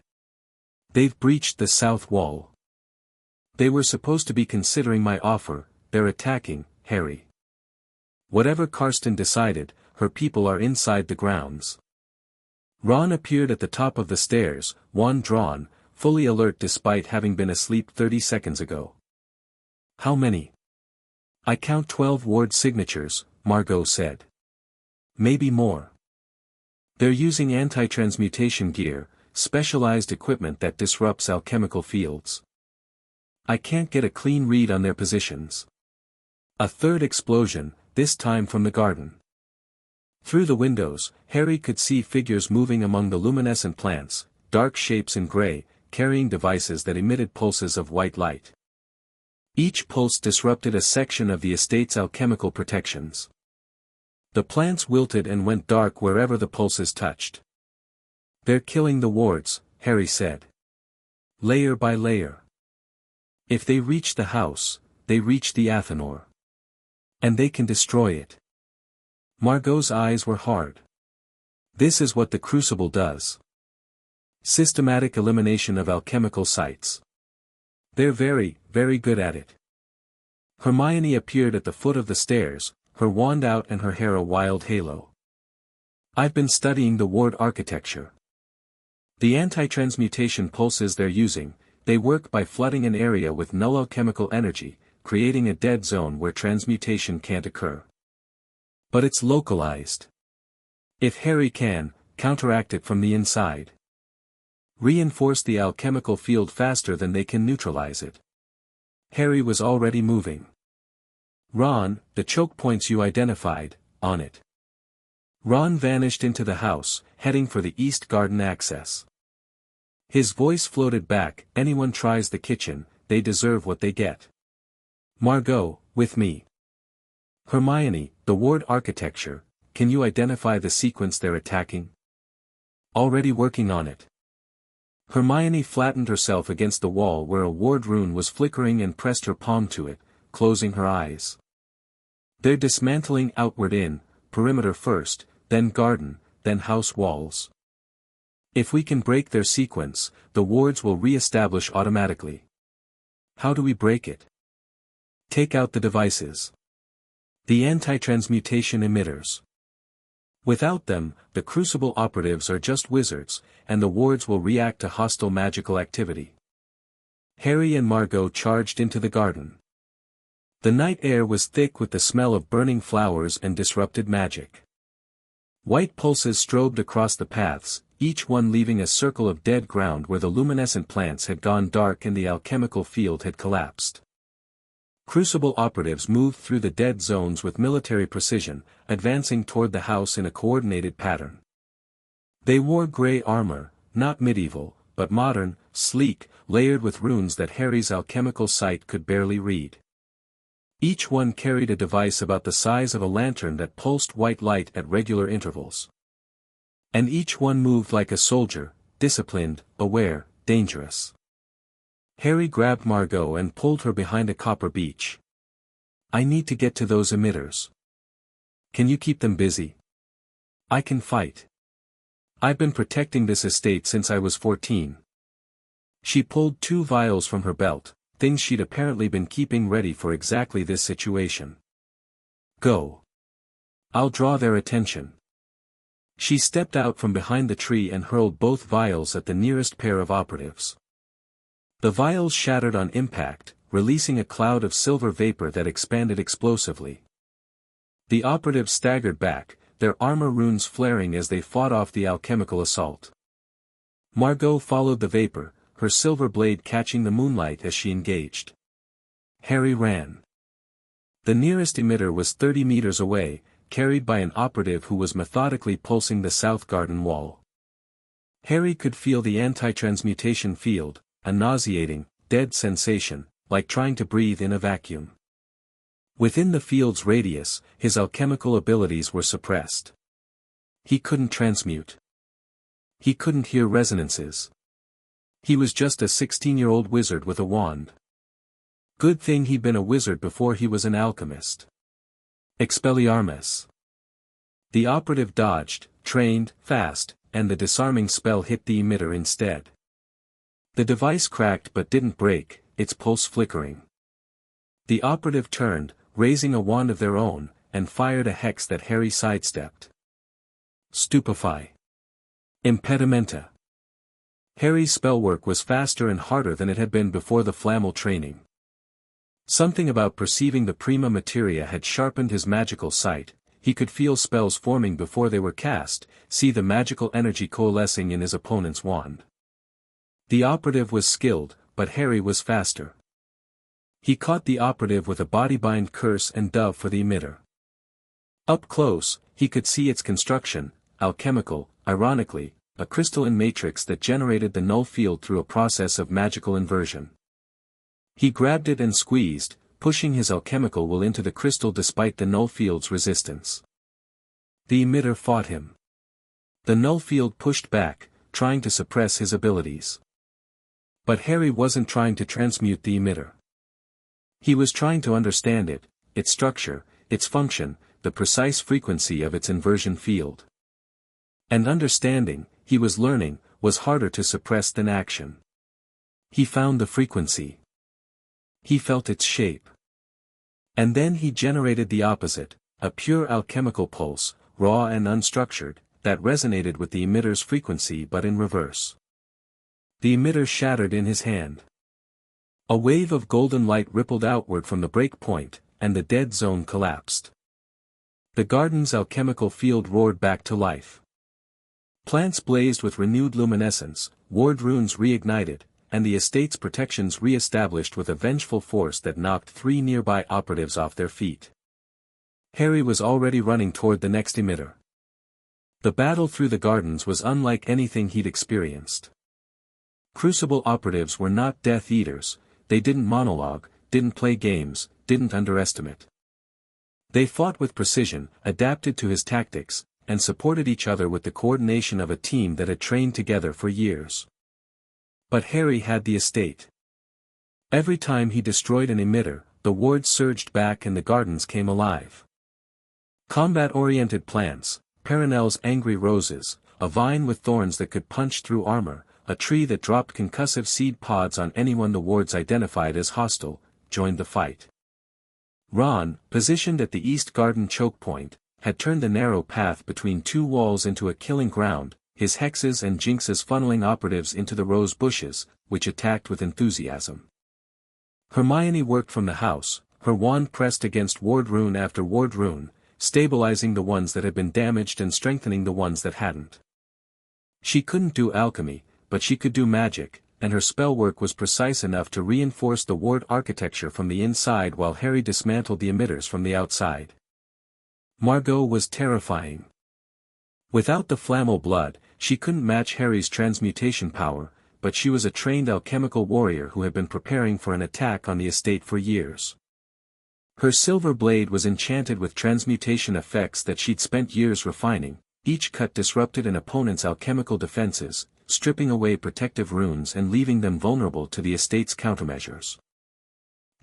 "They've breached the south wall. They were supposed to be considering my offer, they're attacking, Harry. Whatever Karsten decided, her people are inside the grounds." Ron appeared at the top of the stairs, wand drawn, fully alert despite having been asleep 30 seconds ago. "How many?" "I count 12 ward signatures," Margot said. "Maybe more. They're using anti-transmutation gear, specialized equipment that disrupts alchemical fields. I can't get a clean read on their positions." A third explosion, this time from the garden. Through the windows, Harry could see figures moving among the luminescent plants, dark shapes in gray, carrying devices that emitted pulses of white light. Each pulse disrupted a section of the estate's alchemical protections. The plants wilted and went dark wherever the pulses touched. "They're killing the wards," Harry said. "Layer by layer. If they reach the house, they reach the Athenor. And they can destroy it." Margot's eyes were hard. "This is what the Crucible does. Systematic elimination of alchemical sites. They're very, very good at it." Hermione appeared at the foot of the stairs, her wand out and her hair a wild halo. "I've been studying the ward architecture. The anti-transmutation pulses they're using, they work by flooding an area with null alchemical energy, creating a dead zone where transmutation can't occur. But it's localized. If Harry can, counteract it from the inside. Reinforce the alchemical field faster than they can neutralize it." Harry was already moving. "Ron, the choke points you identified, on it." Ron vanished into the house, heading for the east garden access. His voice floated back, "Anyone tries the kitchen, they deserve what they get. Margot, with me." "Hermione, the ward architecture, can you identify the sequence they're attacking?" "Already working on it." Hermione flattened herself against the wall where a ward rune was flickering and pressed her palm to it, closing her eyes. "They're dismantling outward in, perimeter first, then garden, then house walls. If we can break their sequence, the wards will re-establish automatically." "How do we break it?" "Take out the devices. The anti-transmutation emitters. Without them, the Crucible operatives are just wizards, and the wards will react to hostile magical activity." Harry and Margot charged into the garden. The night air was thick with the smell of burning flowers and disrupted magic. White pulses strobed across the paths, each one leaving a circle of dead ground where the luminescent plants had gone dark and the alchemical field had collapsed. Crucible operatives moved through the dead zones with military precision, advancing toward the house in a coordinated pattern. They wore gray armor, not medieval, but modern, sleek, layered with runes that Harry's alchemical sight could barely read. Each one carried a device about the size of a lantern that pulsed white light at regular intervals. And each one moved like a soldier, disciplined, aware, dangerous. Harry grabbed Margot and pulled her behind a copper beech. "I need to get to those emitters. Can you keep them busy?" "I can fight. I've been protecting this estate since I was 14. She pulled 2 vials from her belt, things she'd apparently been keeping ready for exactly this situation. Go. I'll draw their attention. She stepped out from behind the tree and hurled both vials at the nearest pair of operatives. The vials shattered on impact, releasing a cloud of silver vapor that expanded explosively. The operatives staggered back, their armor runes flaring as they fought off the alchemical assault. Margot followed the vapor, her silver blade catching the moonlight as she engaged. Harry ran. The nearest emitter was 30 meters away, carried by an operative who was methodically pulsing the south garden wall. Harry could feel the anti-transmutation field, a nauseating, dead sensation, like trying to breathe in a vacuum. Within the field's radius, his alchemical abilities were suppressed. He couldn't transmute. He couldn't hear resonances. He was just a 16-year-old wizard with a wand. Good thing he'd been a wizard before he was an alchemist. Expelliarmus. The operative dodged, trained, fast, and the disarming spell hit the emitter instead. The device cracked but didn't break, its pulse flickering. The operative turned, raising a wand of their own, and fired a hex that Harry sidestepped. Stupefy. Impedimenta. Harry's spellwork was faster and harder than it had been before the Flamel training. Something about perceiving the prima materia had sharpened his magical sight. He could feel spells forming before they were cast, see the magical energy coalescing in his opponent's wand. The operative was skilled, but Harry was faster. He caught the operative with a bodybind curse and dove for the emitter. Up close, he could see its construction, alchemical, ironically, a crystalline matrix that generated the null field through a process of magical inversion. He grabbed it and squeezed, pushing his alchemical will into the crystal despite the null field's resistance. The emitter fought him. The null field pushed back, trying to suppress his abilities. But Harry wasn't trying to transmute the emitter. He was trying to understand it, its structure, its function, the precise frequency of its inversion field. And understanding, he was learning, was harder to suppress than action. He found the frequency. He felt its shape. And then he generated the opposite, a pure alchemical pulse, raw and unstructured, that resonated with the emitter's frequency but in reverse. The emitter shattered in his hand. A wave of golden light rippled outward from the break point, and the dead zone collapsed. The garden's alchemical field roared back to life. Plants blazed with renewed luminescence, ward runes reignited, and the estate's protections re-established with a vengeful force that knocked 3 nearby operatives off their feet. Harry was already running toward the next emitter. The battle through the gardens was unlike anything he'd experienced. Crucible operatives were not Death Eaters, they didn't monologue, didn't play games, didn't underestimate. They fought with precision, adapted to his tactics, and supported each other with the coordination of a team that had trained together for years. But Harry had the estate. Every time he destroyed an emitter, the wards surged back and the gardens came alive. Combat-oriented plants, Perenel's angry roses, a vine with thorns that could punch through armor, a tree that dropped concussive seed pods on anyone the wards identified as hostile, joined the fight. Ron, positioned at the east garden choke point, had turned the narrow path between 2 walls into a killing ground, his hexes and jinxes funneling operatives into the rose bushes, which attacked with enthusiasm. Hermione worked from the house, her wand pressed against ward rune after ward rune, stabilizing the ones that had been damaged and strengthening the ones that hadn't. She couldn't do alchemy, but she could do magic, and her spellwork was precise enough to reinforce the ward architecture from the inside while Harry dismantled the emitters from the outside. Margot was terrifying. Without the Flamel blood, she couldn't match Harry's transmutation power, but she was a trained alchemical warrior who had been preparing for an attack on the estate for years. Her silver blade was enchanted with transmutation effects that she'd spent years refining, each cut disrupted an opponent's alchemical defenses, stripping away protective runes and leaving them vulnerable to the estate's countermeasures.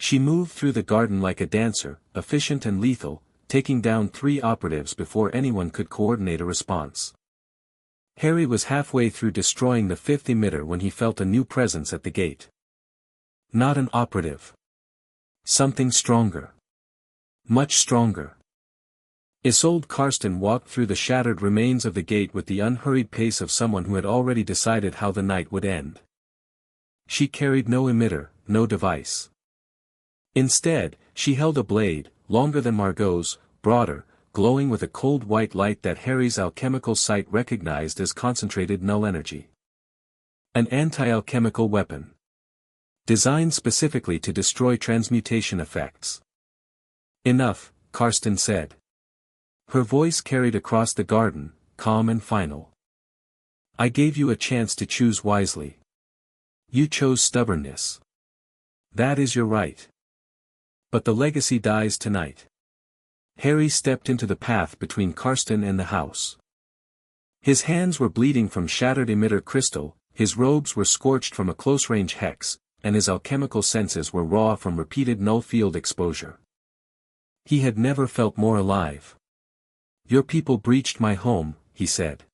She moved through the garden like a dancer, efficient and lethal, taking down 3 operatives before anyone could coordinate a response. Harry was halfway through destroying the fifth emitter when he felt a new presence at the gate. Not an operative. Something stronger. Much stronger. Isolde Karsten walked through the shattered remains of the gate with the unhurried pace of someone who had already decided how the night would end. She carried no emitter, no device. Instead, she held a blade, longer than Margot's, broader, glowing with a cold white light that Harry's alchemical sight recognized as concentrated null energy. An anti-alchemical weapon. Designed specifically to destroy transmutation effects. Enough, Karsten said. Her voice carried across the garden, calm and final. I gave you a chance to choose wisely. You chose stubbornness. That is your right. But the legacy dies tonight. Harry stepped into the path between Karsten and the house. His hands were bleeding from shattered emitter crystal, his robes were scorched from a close-range hex, and his alchemical senses were raw from repeated null-field exposure. He had never felt more alive. Your people breached my home, he said.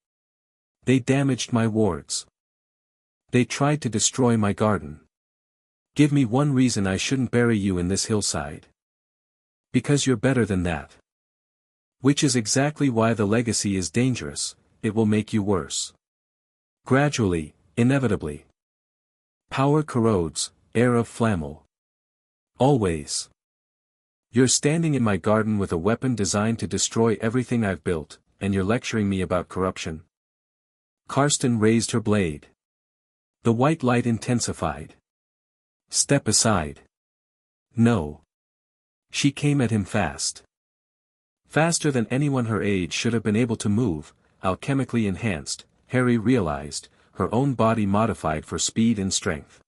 They damaged my wards. They tried to destroy my garden. Give me one reason I shouldn't bury you in this hillside. Because you're better than that. Which is exactly why the legacy is dangerous, it will make you worse. Gradually, inevitably. Power corrodes, heir of Flamel. Always. You're standing in my garden with a weapon designed to destroy everything I've built, and you're lecturing me about corruption. Karsten raised her blade. The white light intensified. Step aside. No. She came at him fast. Faster than anyone her age should have been able to move, alchemically enhanced, Harry realized, her own body modified for speed and strength.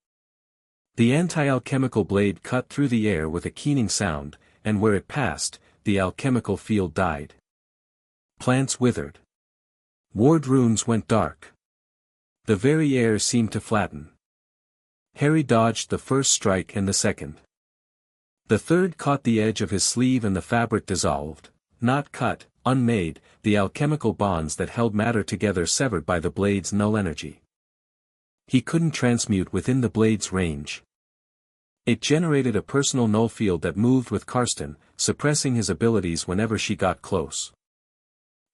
The anti-alchemical blade cut through the air with a keening sound, and where it passed, the alchemical field died. Plants withered. Ward runes went dark. The very air seemed to flatten. Harry dodged the first strike and the second. The third caught the edge of his sleeve and the fabric dissolved, not cut, unmade, the alchemical bonds that held matter together severed by the blade's null energy. He couldn't transmute within the blade's range. It generated a personal null field that moved with Karsten, suppressing his abilities whenever she got close.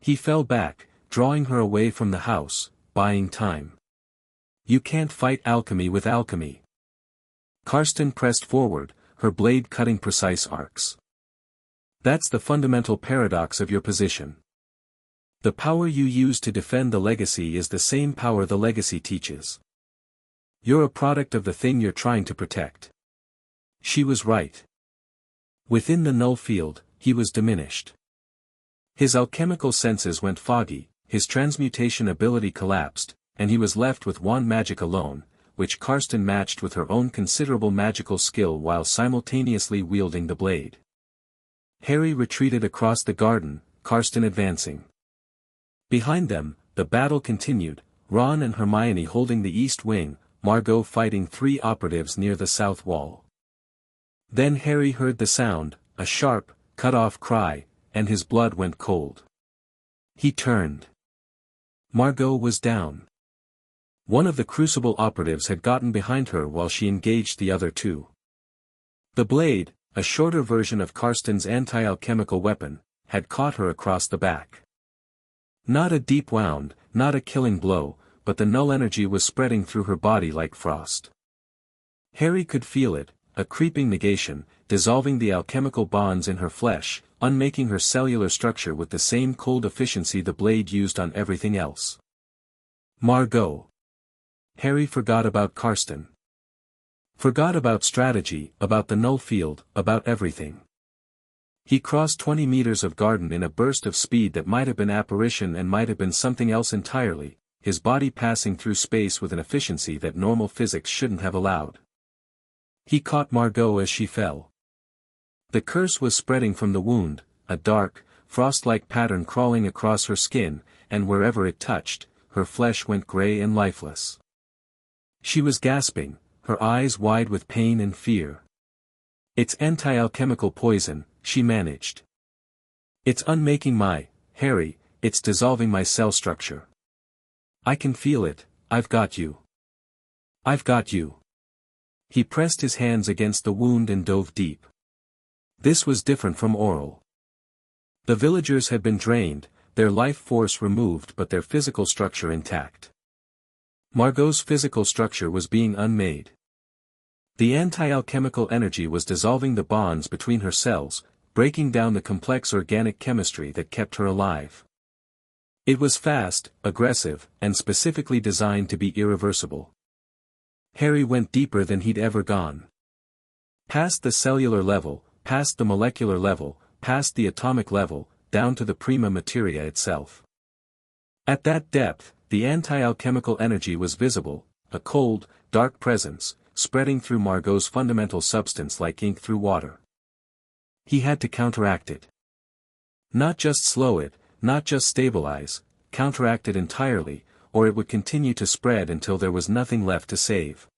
He fell back, drawing her away from the house, buying time. You can't fight alchemy with alchemy. Karsten pressed forward, her blade cutting precise arcs. That's the fundamental paradox of your position. The power you use to defend the legacy is the same power the legacy teaches. You're a product of the thing you're trying to protect. She was right. Within the null field, he was diminished. His alchemical senses went foggy, his transmutation ability collapsed, and he was left with wand magic alone, which Karsten matched with her own considerable magical skill while simultaneously wielding the blade. Harry retreated across the garden, Karsten advancing. Behind them, the battle continued, Ron and Hermione holding the east wing, Margot fighting 3 operatives near the south wall. Then Harry heard the sound, a sharp, cut-off cry, and his blood went cold. He turned. Margot was down. One of the Crucible operatives had gotten behind her while she engaged the other 2. The blade, a shorter version of Karsten's anti-alchemical weapon, had caught her across the back. Not a deep wound, not a killing blow, but the null energy was spreading through her body like frost. Harry could feel it, a creeping negation, dissolving the alchemical bonds in her flesh, unmaking her cellular structure with the same cold efficiency the blade used on everything else. Margot. Harry forgot about Karsten. Forgot about strategy, about the null field, about everything. He crossed 20 meters of garden in a burst of speed that might have been apparition and might have been something else entirely, his body passing through space with an efficiency that normal physics shouldn't have allowed. He caught Margot as she fell. The curse was spreading from the wound, a dark, frost-like pattern crawling across her skin, and wherever it touched, her flesh went gray and lifeless. She was gasping, her eyes wide with pain and fear. It's anti-alchemical poison, she managed. It's unmaking my, Harry, it's dissolving my cell structure. I can feel it, I've got you. I've got you. He pressed his hands against the wound and dove deep. This was different from Oral. The villagers had been drained, their life force removed but their physical structure intact. Margot's physical structure was being unmade. The anti-alchemical energy was dissolving the bonds between her cells, breaking down the complex organic chemistry that kept her alive. It was fast, aggressive, and specifically designed to be irreversible. Harry went deeper than he'd ever gone. Past the cellular level, past the molecular level, past the atomic level, down to the prima materia itself. At that depth, the anti-alchemical energy was visible, a cold, dark presence, spreading through Margot's fundamental substance like ink through water. He had to counteract it. Not just slow it, not just stabilize, counteract it entirely, or it would continue to spread until there was nothing left to save.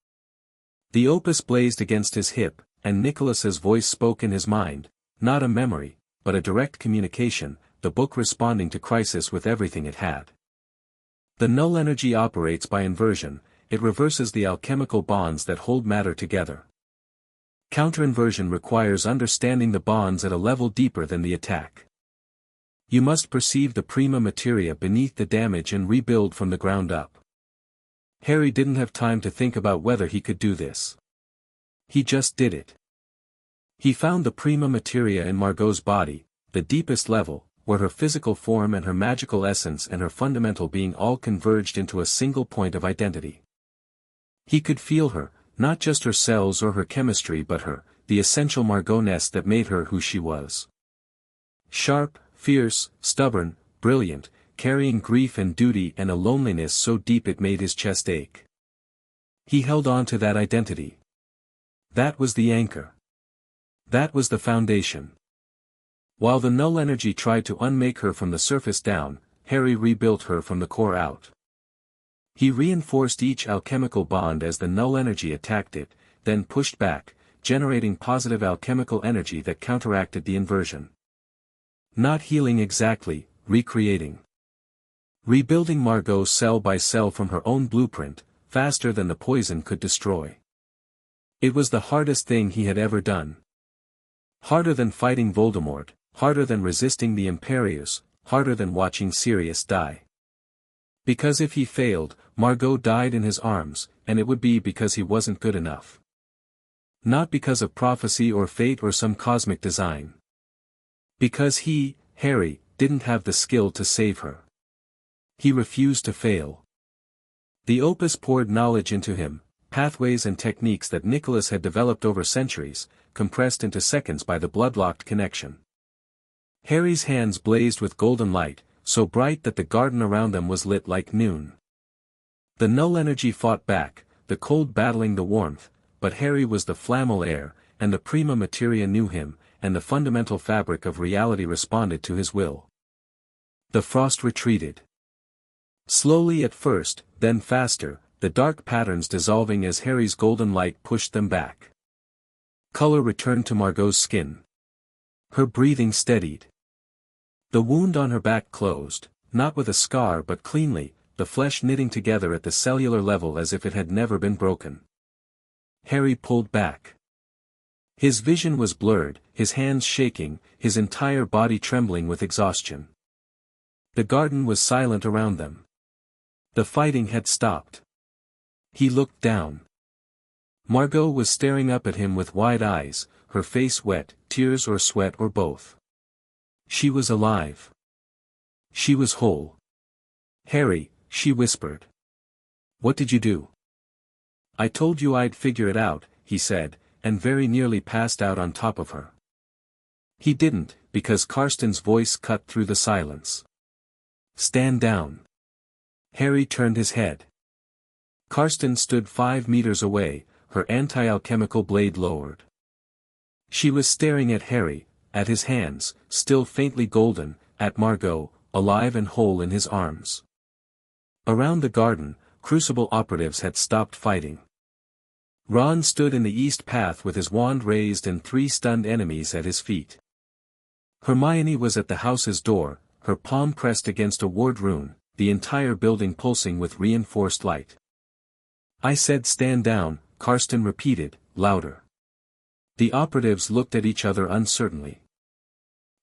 The opus blazed against his hip, and Nicholas's voice spoke in his mind, not a memory, but a direct communication, the book responding to crisis with everything it had. The null energy operates by inversion, it reverses the alchemical bonds that hold matter together. Counterinversion requires understanding the bonds at a level deeper than the attack. You must perceive the prima materia beneath the damage and rebuild from the ground up. Harry didn't have time to think about whether he could do this. He just did it. He found the prima materia in Margot's body, the deepest level, where her physical form and her magical essence and her fundamental being all converged into a single point of identity. He could feel her, not just her cells or her chemistry but her, the essential Margot-ness that made her who she was. Sharp, fierce, stubborn, brilliant, carrying grief and duty and a loneliness so deep it made his chest ache. He held on to that identity. That was the anchor. That was the foundation. While the null energy tried to unmake her from the surface down, Harry rebuilt her from the core out. He reinforced each alchemical bond as the null energy attacked it, then pushed back, generating positive alchemical energy that counteracted the inversion. Not healing exactly, recreating. Rebuilding Margot cell by cell from her own blueprint, faster than the poison could destroy. It was the hardest thing he had ever done. Harder than fighting Voldemort, harder than resisting the Imperius, harder than watching Sirius die. Because if he failed, Margot died in his arms, and it would be because he wasn't good enough. Not because of prophecy or fate or some cosmic design. Because he, Harry, didn't have the skill to save her. He refused to fail. The opus poured knowledge into him, pathways and techniques that Nicholas had developed over centuries, compressed into seconds by the blood-locked connection. Harry's hands blazed with golden light, so bright that the garden around them was lit like noon. The null energy fought back, the cold battling the warmth, but Harry was the Flamel Heir, and the prima materia knew him, and the fundamental fabric of reality responded to his will. The frost retreated. Slowly at first, then faster, the dark patterns dissolving as Harry's golden light pushed them back. Color returned to Margot's skin. Her breathing steadied. The wound on her back closed, not with a scar but cleanly, the flesh knitting together at the cellular level as if it had never been broken. Harry pulled back. His vision was blurred, his hands shaking, his entire body trembling with exhaustion. The garden was silent around them. The fighting had stopped. He looked down. Margot was staring up at him with wide eyes, her face wet, tears or sweat or both. She was alive. She was whole. "Harry," she whispered. "What did you do?" "I told you I'd figure it out," he said, and very nearly passed out on top of her. He didn't, because Karsten's voice cut through the silence. "Stand down." Harry turned his head. Karsten stood 5 meters away, her anti-alchemical blade lowered. She was staring at Harry, at his hands, still faintly golden, at Margot, alive and whole in his arms. Around the garden, Crucible operatives had stopped fighting. Ron stood in the east path with his wand raised and 3 stunned enemies at his feet. Hermione was at the house's door, her palm pressed against a ward rune, the entire building pulsing with reinforced light. "I said stand down," Karsten repeated, louder. The operatives looked at each other uncertainly.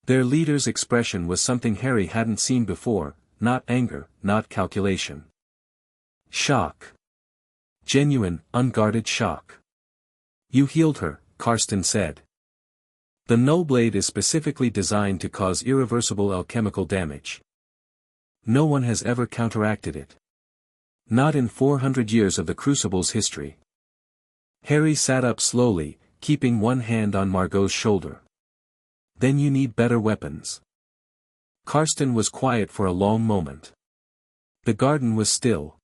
Their leader's expression was something Harry hadn't seen before, not anger, not calculation. Shock. Genuine, unguarded shock. "You healed her," Karsten said. "The null blade is specifically designed to cause irreversible alchemical damage. No one has ever counteracted it. Not in 400 years of the Crucible's history." Harry sat up slowly, keeping one hand on Margot's shoulder. "Then you need better weapons." Karsten was quiet for a long moment. The garden was still.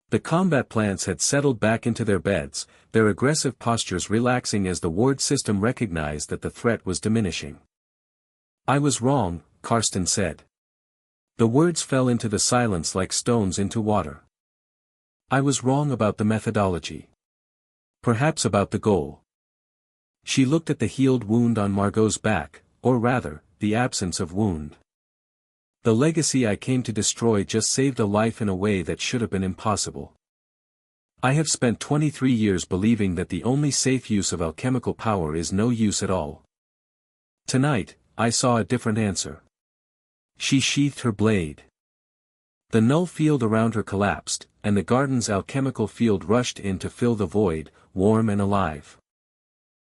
The combat plants had settled back into their beds, their aggressive postures relaxing as the ward system recognized that the threat was diminishing. "I was wrong," Karsten said. The words fell into the silence like stones into water. "I was wrong about the methodology. Perhaps about the goal." She looked at the healed wound on Margot's back, or rather, the absence of wound. "The legacy I came to destroy just saved a life in a way that should have been impossible. I have spent 23 years believing that the only safe use of alchemical power is no use at all. Tonight, I saw a different answer." She sheathed her blade. The null field around her collapsed, and the garden's alchemical field rushed in to fill the void, warm and alive.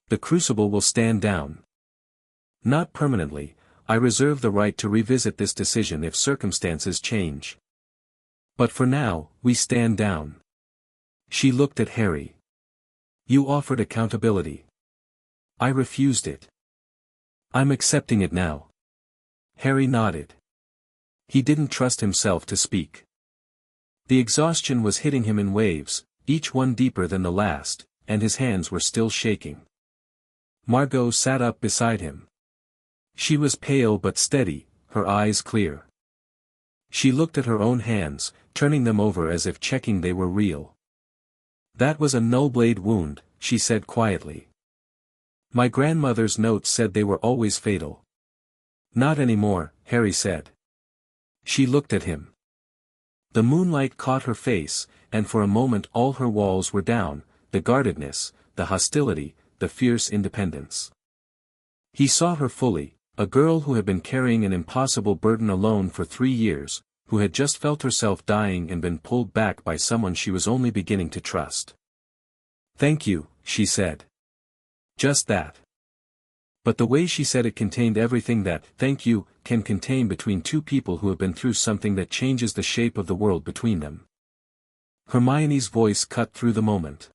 "The Crucible will stand down. Not permanently. I reserve the right to revisit this decision if circumstances change. But for now, we stand down." She looked at Harry. "You offered accountability. I refused it. I'm accepting it now." Harry nodded. He didn't trust himself to speak. The exhaustion was hitting him in waves, each one deeper than the last, and his hands were still shaking. Margot sat up beside him. She was pale but steady, her eyes clear. She looked at her own hands, turning them over as if checking they were real. "That was a null blade wound," she said quietly. "My grandmother's notes said they were always fatal." "Not anymore," Harry said. She looked at him. The moonlight caught her face, and for a moment all her walls were down, the guardedness, the hostility, the fierce independence. He saw her fully, a girl who had been carrying an impossible burden alone for 3 years, who had just felt herself dying and been pulled back by someone she was only beginning to trust. "Thank you," she said. Just that. But the way she said it contained everything that "thank you" can contain between two people who have been through something that changes the shape of the world between them. Hermione's voice cut through the moment.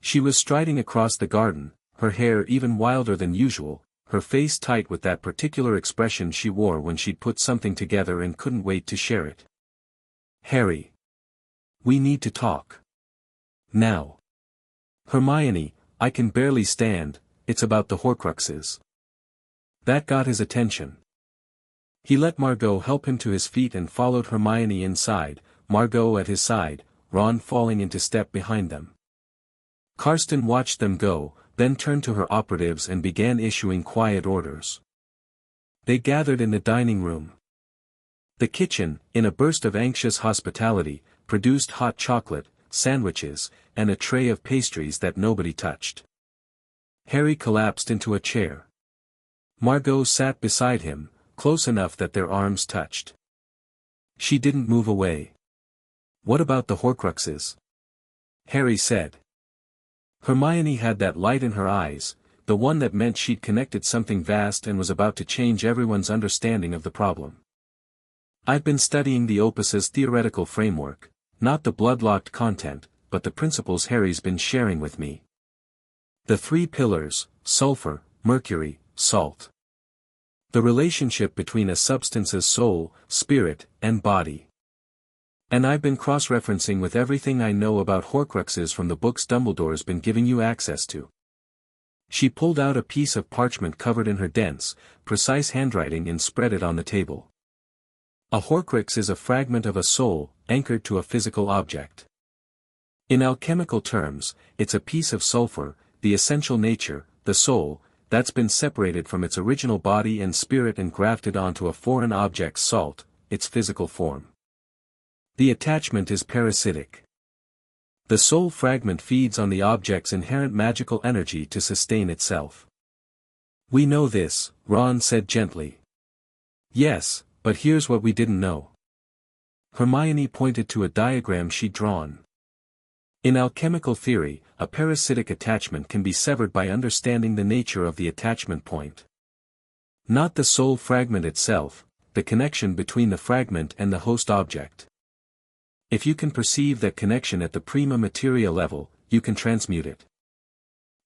She was striding across the garden, her hair even wilder than usual, her face tight with that particular expression she wore when she'd put something together and couldn't wait to share it. "Harry. We need to talk. Now." "Hermione, I can barely stand, it's about the Horcruxes." That got his attention. He let Margot help him to his feet and followed Hermione inside, Margot at his side, Ron falling into step behind them. Karsten watched them go, then turned to her operatives and began issuing quiet orders. They gathered in the dining room. The kitchen, in a burst of anxious hospitality, produced hot chocolate, sandwiches, and a tray of pastries that nobody touched. Harry collapsed into a chair. Margot sat beside him, close enough that their arms touched. She didn't move away. "What about the Horcruxes?" Harry said. Hermione had that light in her eyes, the one that meant she'd connected something vast and was about to change everyone's understanding of the problem. "I've been studying the Opus's theoretical framework, not the blood-locked content, but the principles Harry's been sharing with me. The 3 pillars, sulfur, mercury, salt. The relationship between a substance's soul, spirit, and body. And I've been cross-referencing with everything I know about Horcruxes from the books Dumbledore's been giving you access to." She pulled out a piece of parchment covered in her dense, precise handwriting and spread it on the table. A Horcrux is a fragment of a soul, anchored to a physical object. In alchemical terms, it's a piece of sulfur, the essential nature, the soul, that's been separated from its original body and spirit and grafted onto a foreign object's salt, its physical form. The attachment is parasitic. The soul fragment feeds on the object's inherent magical energy to sustain itself. We know this, Ron said gently. Yes, but here's what we didn't know. Hermione pointed to a diagram she'd drawn. In alchemical theory, a parasitic attachment can be severed by understanding the nature of the attachment point. Not the soul fragment itself, the connection between the fragment and the host object. If you can perceive that connection at the prima materia level, you can transmute it.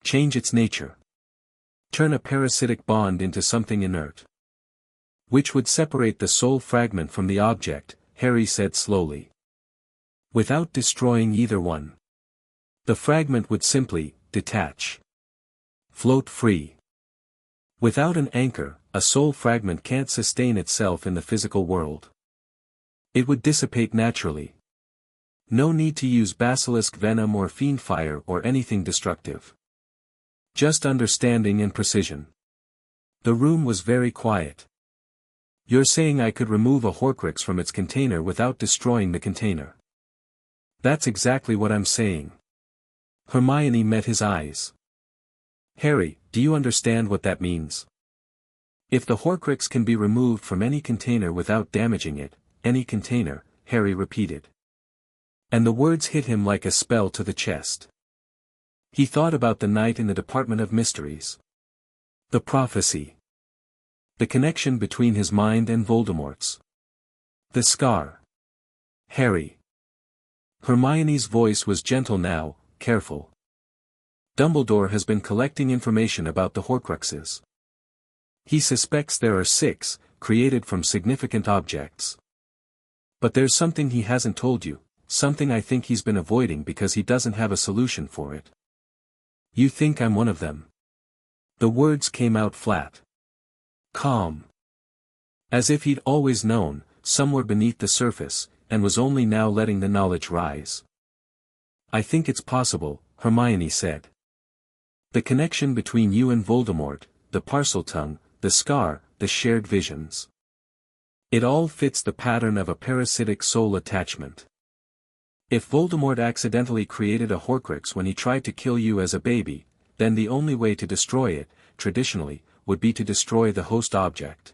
Change its nature. Turn a parasitic bond into something inert. Which would separate the soul fragment from the object, Harry said slowly. Without destroying either one. The fragment would simply detach. Float free. Without an anchor, a soul fragment can't sustain itself in the physical world. It would dissipate naturally. No need to use basilisk venom or fiend fire or anything destructive. Just understanding and precision. The room was very quiet. You're saying I could remove a Horcrux from its container without destroying the container? That's exactly what I'm saying. Hermione met his eyes. Harry, do you understand what that means? If the Horcrux can be removed from any container without damaging it, any container, Harry repeated. And the words hit him like a spell to the chest. He thought about the night in the Department of Mysteries. The prophecy. The connection between his mind and Voldemort's. The scar. Harry. Hermione's voice was gentle now, careful. Dumbledore has been collecting information about the Horcruxes. He suspects there are 6, created from significant objects. But there's something he hasn't told you. Something I think he's been avoiding because he doesn't have a solution for it. You think I'm one of them? The words came out flat. Calm. As if he'd always known, somewhere beneath the surface, and was only now letting the knowledge rise. I think it's possible, Hermione said. The connection between you and Voldemort, the Parseltongue, the scar, the shared visions. It all fits the pattern of a parasitic soul attachment. If Voldemort accidentally created a Horcrux when he tried to kill you as a baby, then the only way to destroy it, traditionally, would be to destroy the host object.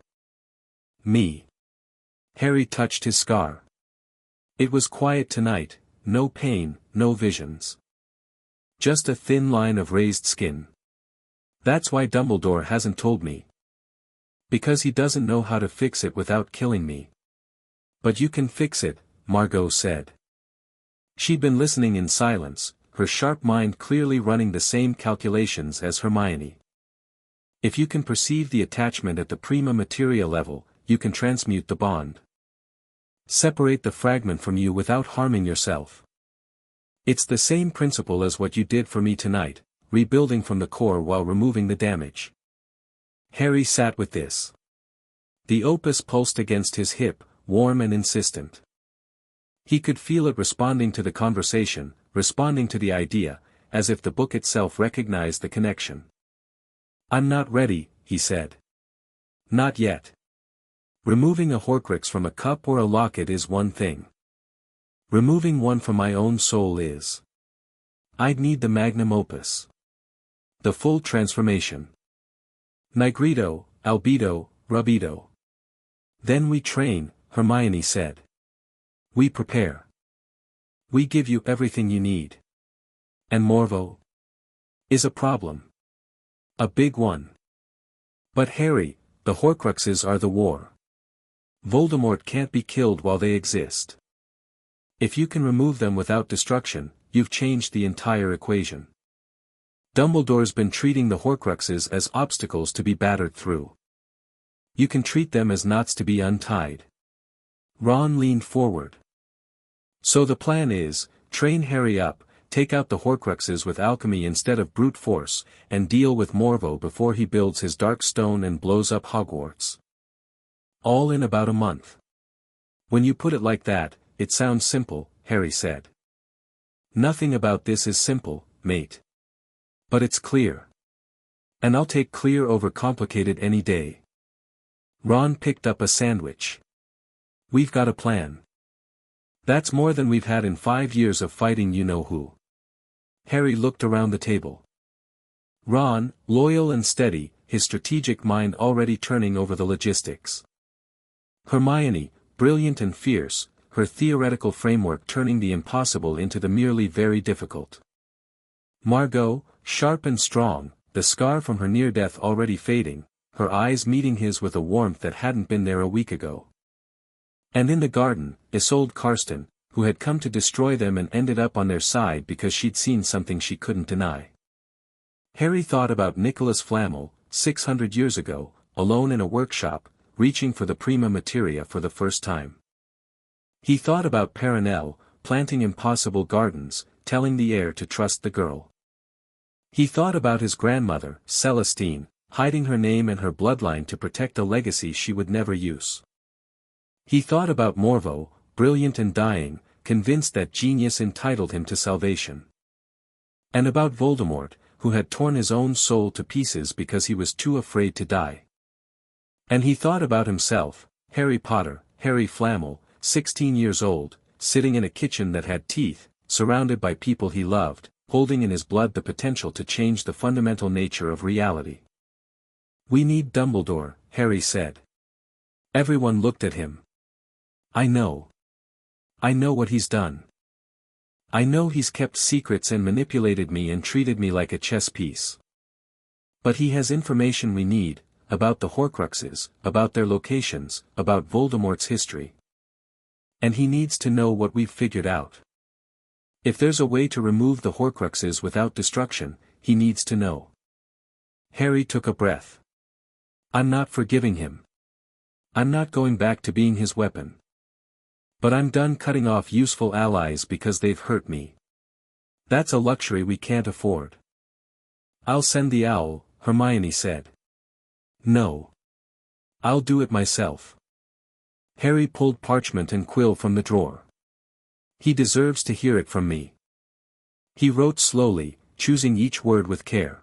Me. Harry touched his scar. It was quiet tonight, no pain, no visions. Just a thin line of raised skin. That's why Dumbledore hasn't told me. Because he doesn't know how to fix it without killing me. But you can fix it, Margot said. She'd been listening in silence, her sharp mind clearly running the same calculations as Hermione. If you can perceive the attachment at the prima materia level, you can transmute the bond. Separate the fragment from you without harming yourself. It's the same principle as what you did for me tonight, rebuilding from the core while removing the damage. Harry sat with this. The opus pulsed against his hip, warm and insistent. He could feel it responding to the conversation, responding to the idea, as if the book itself recognized the connection. I'm not ready, he said. Not yet. Removing a Horcrux from a cup or a locket is one thing. Removing one from my own soul is. I'd need the magnum opus. The full transformation. Nigredo, albedo, rubedo. Then we train, Hermione said. We prepare. We give you everything you need. And Morvo? Is a problem. A big one. But Harry, the Horcruxes are the war. Voldemort can't be killed while they exist. If you can remove them without destruction, you've changed the entire equation. Dumbledore's been treating the Horcruxes as obstacles to be battered through. You can treat them as knots to be untied. Ron leaned forward. So the plan is, train Harry up, take out the Horcruxes with alchemy instead of brute force, and deal with Morvo before he builds his dark stone and blows up Hogwarts. All in about a month. When you put it like that, it sounds simple, Harry said. Nothing about this is simple, mate. But it's clear. And I'll take clear over complicated any day. Ron picked up a sandwich. We've got a plan. That's more than we've had in 5 years of fighting you-know-who. Harry looked around the table. Ron, loyal and steady, his strategic mind already turning over the logistics. Hermione, brilliant and fierce, her theoretical framework turning the impossible into the merely very difficult. Margot, sharp and strong, the scar from her near-death already fading, her eyes meeting his with a warmth that hadn't been there a week ago. And in the garden, Isolde Karsten, who had come to destroy them and ended up on their side because she'd seen something she couldn't deny. Harry thought about Nicholas Flamel, 600 years ago, alone in a workshop, reaching for the prima materia for the first time. He thought about Perenelle, planting impossible gardens, telling the heir to trust the girl. He thought about his grandmother, Celestine, hiding her name and her bloodline to protect a legacy she would never use. He thought about Morveau, brilliant and dying, convinced that genius entitled him to salvation. And about Voldemort, who had torn his own soul to pieces because he was too afraid to die. And he thought about himself, Harry Potter, Harry Flamel, 16 years old, sitting in a kitchen that had teeth, surrounded by people he loved, holding in his blood the potential to change the fundamental nature of reality. "We need Dumbledore," Harry said. Everyone looked at him. "I know. I know what he's done. I know he's kept secrets and manipulated me and treated me like a chess piece. But he has information we need, about the Horcruxes, about their locations, about Voldemort's history. And he needs to know what we've figured out. If there's a way to remove the Horcruxes without destruction, he needs to know." Harry took a breath. "I'm not forgiving him. I'm not going back to being his weapon. But I'm done cutting off useful allies because they've hurt me. That's a luxury we can't afford." "I'll send the owl," Hermione said. "No. I'll do it myself." Harry pulled parchment and quill from the drawer. "He deserves to hear it from me." He wrote slowly, choosing each word with care.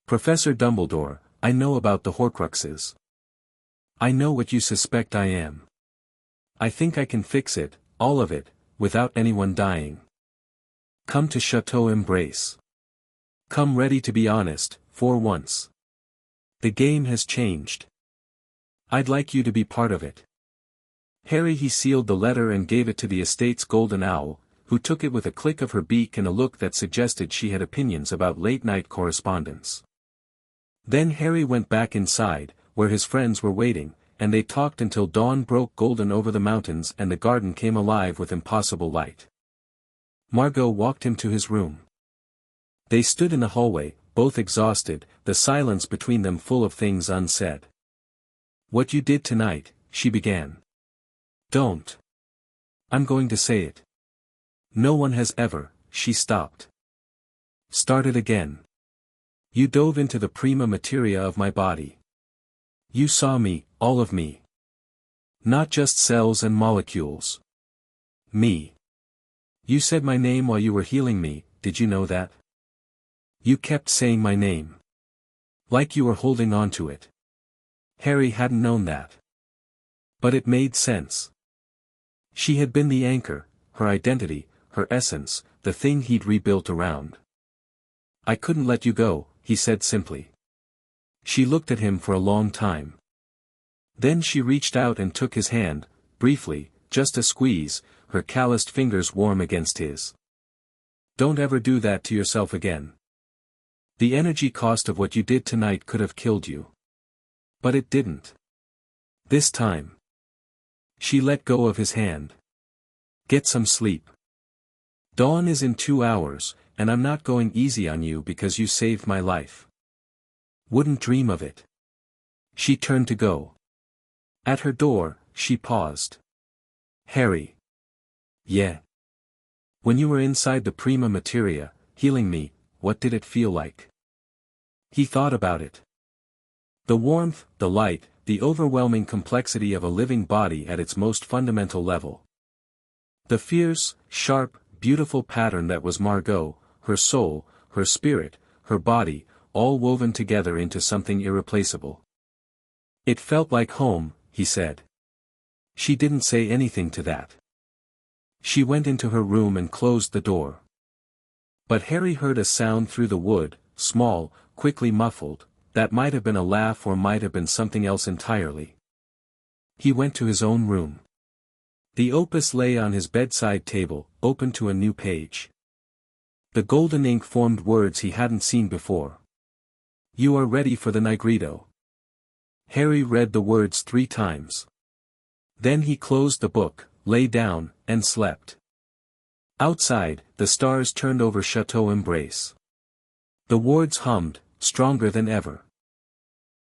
"Professor Dumbledore, I know about the Horcruxes. I know what you suspect I am. I think I can fix it, all of it, without anyone dying. Come to Chateau Embrace. Come ready to be honest, for once. The game has changed. I'd like you to be part of it." Harry he sealed the letter and gave it to the estate's golden owl, who took it with a click of her beak and a look that suggested she had opinions about late-night correspondence. Then Harry went back inside, where his friends were waiting, and they talked until dawn broke golden over the mountains and the garden came alive with impossible light. Margot walked him to his room. They stood in the hallway, both exhausted, the silence between them full of things unsaid. "What you did tonight," she began. "Don't. I'm going to say it. No one has ever," she stopped. "Started again. You dove into the prima materia of my body. You saw me, all of me. Not just cells and molecules. Me. You said my name while you were healing me, did you know that? You kept saying my name. Like you were holding on to it." Harry hadn't known that. But it made sense. She had been the anchor, her identity, her essence, the thing he'd rebuilt around. "I couldn't let you go," he said simply. She looked at him for a long time. Then she reached out and took his hand, briefly, just a squeeze, her calloused fingers warm against his. "Don't ever do that to yourself again. The energy cost of what you did tonight could have killed you. But it didn't. This time." She let go of his hand. "Get some sleep. Dawn is in 2 hours, and I'm not going easy on you because you saved my life. Wouldn't dream of it." She turned to go. At her door, she paused. "Harry." "Yeah. When you were inside the prima materia, healing me, what did it feel like?" He thought about it. The warmth, the light, the overwhelming complexity of a living body at its most fundamental level. The fierce, sharp, beautiful pattern that was Margot, her soul, her spirit, her body, all woven together into something irreplaceable. "It felt like home," he said. She didn't say anything to that. She went into her room and closed the door. But Harry heard a sound through the wood, small, quickly muffled, that might have been a laugh or might have been something else entirely. He went to his own room. The opus lay on his bedside table, open to a new page. The golden ink formed words he hadn't seen before. "You are ready for the Nigredo." Harry read the words 3 times. Then he closed the book, lay down, and slept. Outside, the stars turned over Chateau Embrace. The wards hummed, stronger than ever.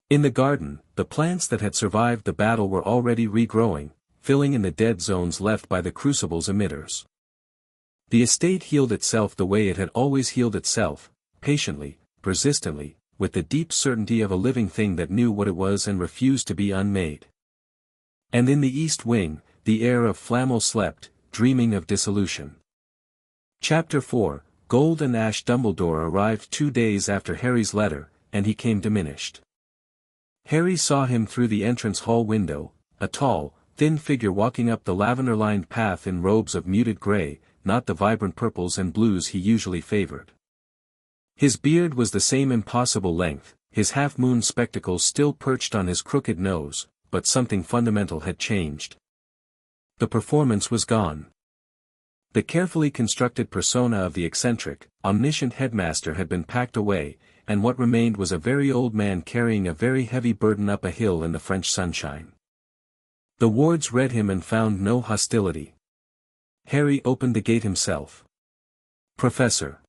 In the garden, the plants that had survived the battle were already regrowing, filling in the dead zones left by the crucible's emitters. The estate healed itself the way it had always healed itself, patiently, persistently, with the deep certainty of a living thing that knew what it was and refused to be unmade. And in the east wing, the heir of Flamel slept, dreaming of dissolution. Chapter 4, Gold and Ash. Dumbledore arrived 2 days after Harry's letter, and he came diminished. Harry saw him through the entrance hall window, a tall, thin figure walking up the lavender-lined path in robes of muted grey, not the vibrant purples and blues he usually favored. His beard was the same impossible length, his half-moon spectacles still perched on his crooked nose, but something fundamental had changed. The performance was gone. The carefully constructed persona of the eccentric, omniscient headmaster had been packed away, and what remained was a very old man carrying a very heavy burden up a hill in the French sunshine. The wards read him and found no hostility. Harry opened the gate himself. "Professor."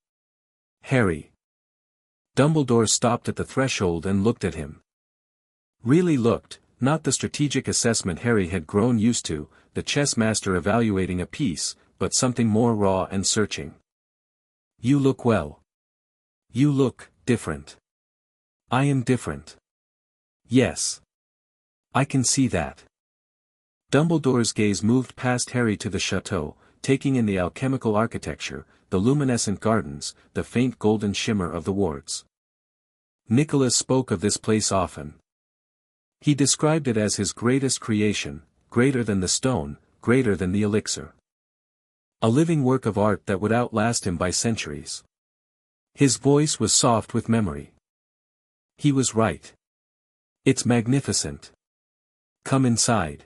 "Harry." Dumbledore stopped at the threshold and looked at him. Really looked, not the strategic assessment Harry had grown used to, the chess master evaluating a piece, but something more raw and searching. "You look well. You look different." "I am different." "Yes. I can see that." Dumbledore's gaze moved past Harry to the chateau, taking in the alchemical architecture, the luminescent gardens, the faint golden shimmer of the wards. Nicholas spoke of this place often. He described it as his greatest creation, greater than the stone, greater than the elixir. A living work of art that would outlast him by centuries. His voice was soft with memory. He was right. "It's magnificent. Come inside."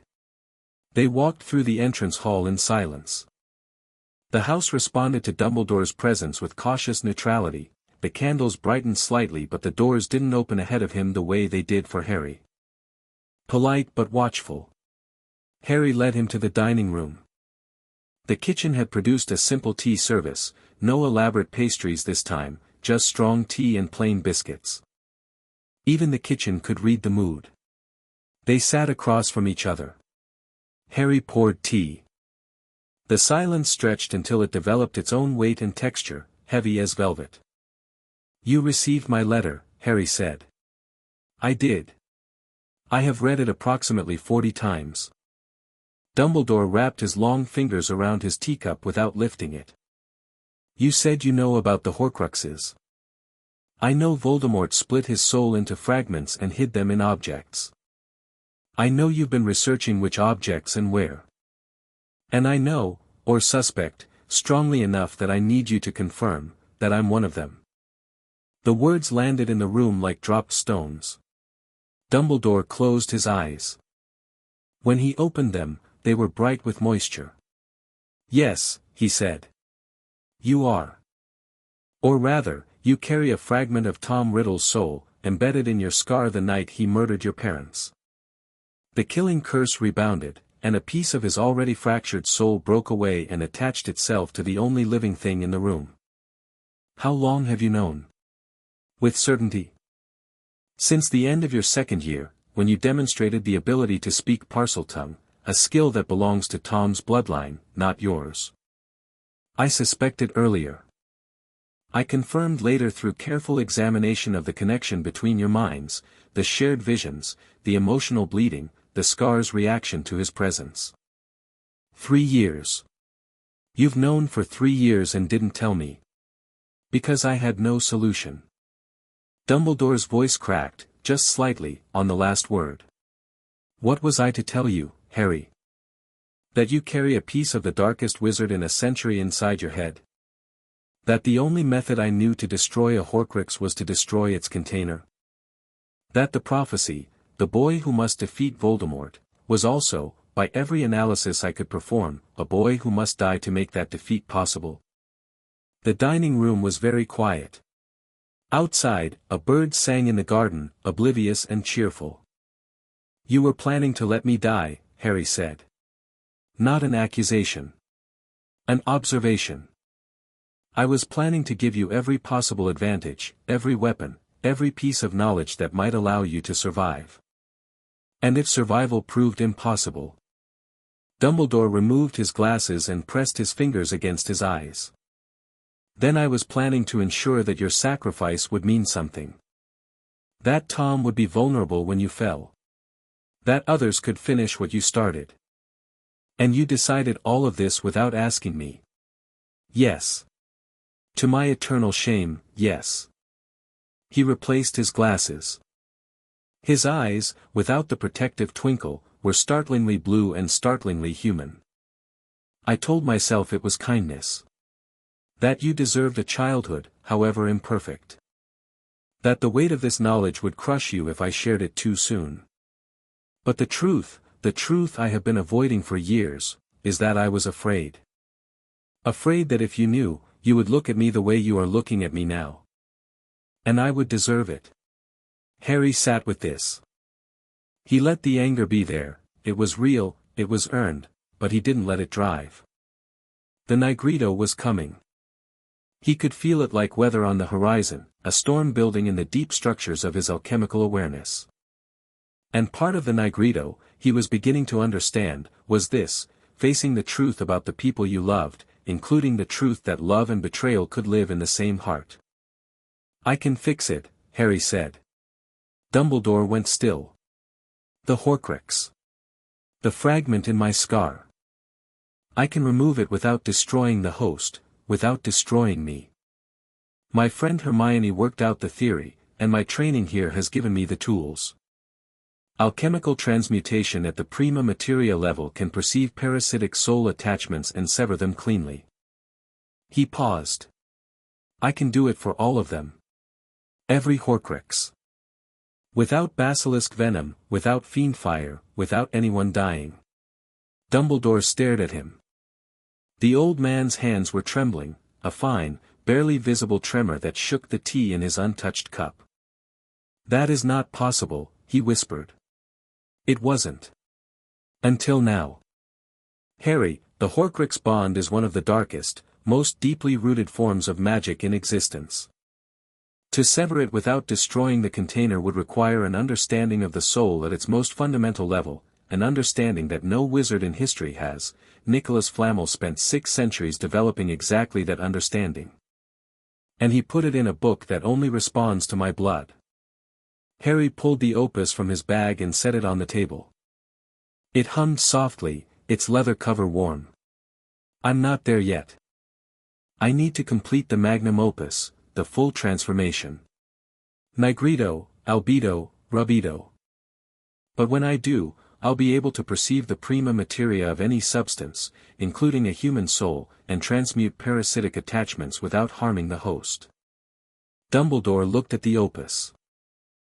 They walked through the entrance hall in silence. The house responded to Dumbledore's presence with cautious neutrality, the candles brightened slightly but the doors didn't open ahead of him the way they did for Harry. Polite but watchful. Harry led him to the dining room. The kitchen had produced a simple tea service, no elaborate pastries this time, just strong tea and plain biscuits. Even the kitchen could read the mood. They sat across from each other. Harry poured tea. The silence stretched until it developed its own weight and texture, heavy as velvet. "You received my letter," Harry said. "I did. I have read it approximately 40 times. Dumbledore wrapped his long fingers around his teacup without lifting it. "You said you know about the Horcruxes." "I know Voldemort split his soul into fragments and hid them in objects. I know you've been researching which objects and where. And I know, or suspect, strongly enough that I need you to confirm, that I'm one of them." The words landed in the room like dropped stones. Dumbledore closed his eyes. When he opened them, they were bright with moisture. "Yes," he said. "You are. Or rather, you carry a fragment of Tom Riddle's soul, embedded in your scar the night he murdered your parents." The killing curse rebounded, and a piece of his already fractured soul broke away and attached itself to the only living thing in the room. "How long have you known?" "With certainty." "Since the end of your second year, when you demonstrated the ability to speak Parseltongue, a skill that belongs to Tom's bloodline, not yours." "I suspected earlier. I confirmed later through careful examination of the connection between your minds, the shared visions, the emotional bleeding, the scar's reaction to his presence." 3 years. You've known for 3 years and didn't tell me. Because I had no solution. Dumbledore's voice cracked, just slightly, on the last word. What was I to tell you, Harry? That you carry a piece of the darkest wizard in a century inside your head. That the only method I knew to destroy a Horcrux was to destroy its container. That the prophecy, the boy who must defeat Voldemort, was also, by every analysis I could perform, a boy who must die to make that defeat possible. The dining room was very quiet. Outside, a bird sang in the garden, oblivious and cheerful. You were planning to let me die, Harry said. Not an accusation. An observation. I was planning to give you every possible advantage, every weapon, every piece of knowledge that might allow you to survive. And if survival proved impossible? Dumbledore removed his glasses and pressed his fingers against his eyes. Then I was planning to ensure that your sacrifice would mean something. That Tom would be vulnerable when you fell. That others could finish what you started. And you decided all of this without asking me. Yes. To my eternal shame, yes. He replaced his glasses. His eyes, without the protective twinkle, were startlingly blue and startlingly human. I told myself it was kindness. That you deserved a childhood, however imperfect. That the weight of this knowledge would crush you if I shared it too soon. But the truth I have been avoiding for years, is that I was afraid. Afraid that if you knew, you would look at me the way you are looking at me now. And I would deserve it. Harry sat with this. He let the anger be there, it was real, it was earned, but he didn't let it drive. The Negrito was coming. He could feel it like weather on the horizon, a storm building in the deep structures of his alchemical awareness. And part of the Negrito, he was beginning to understand, was this, facing the truth about the people you loved, including the truth that love and betrayal could live in the same heart. I can fix it, Harry said. Dumbledore went still. The Horcrux. The fragment in my scar. I can remove it without destroying the host, without destroying me. My friend Hermione worked out the theory, and my training here has given me the tools. Alchemical transmutation at the prima materia level can perceive parasitic soul attachments and sever them cleanly. He paused. I can do it for all of them. Every Horcrux. Without basilisk venom, without fiend fire, without anyone dying. Dumbledore stared at him. The old man's hands were trembling, a fine, barely visible tremor that shook the tea in his untouched cup. That is not possible, he whispered. It wasn't. Until now. Harry, the Horcrux bond is one of the darkest, most deeply rooted forms of magic in existence. To sever it without destroying the container would require an understanding of the soul at its most fundamental level, an understanding that no wizard in history has. Nicholas Flamel spent 6 centuries developing exactly that understanding. And he put it in a book that only responds to my blood. Harry pulled the opus from his bag and set it on the table. It hummed softly, its leather cover warm. I'm not there yet. I need to complete the magnum opus, the full transformation. Negrito, albedo, rubedo. But when I do, I'll be able to perceive the prima materia of any substance, including a human soul, and transmute parasitic attachments without harming the host. Dumbledore looked at the opus.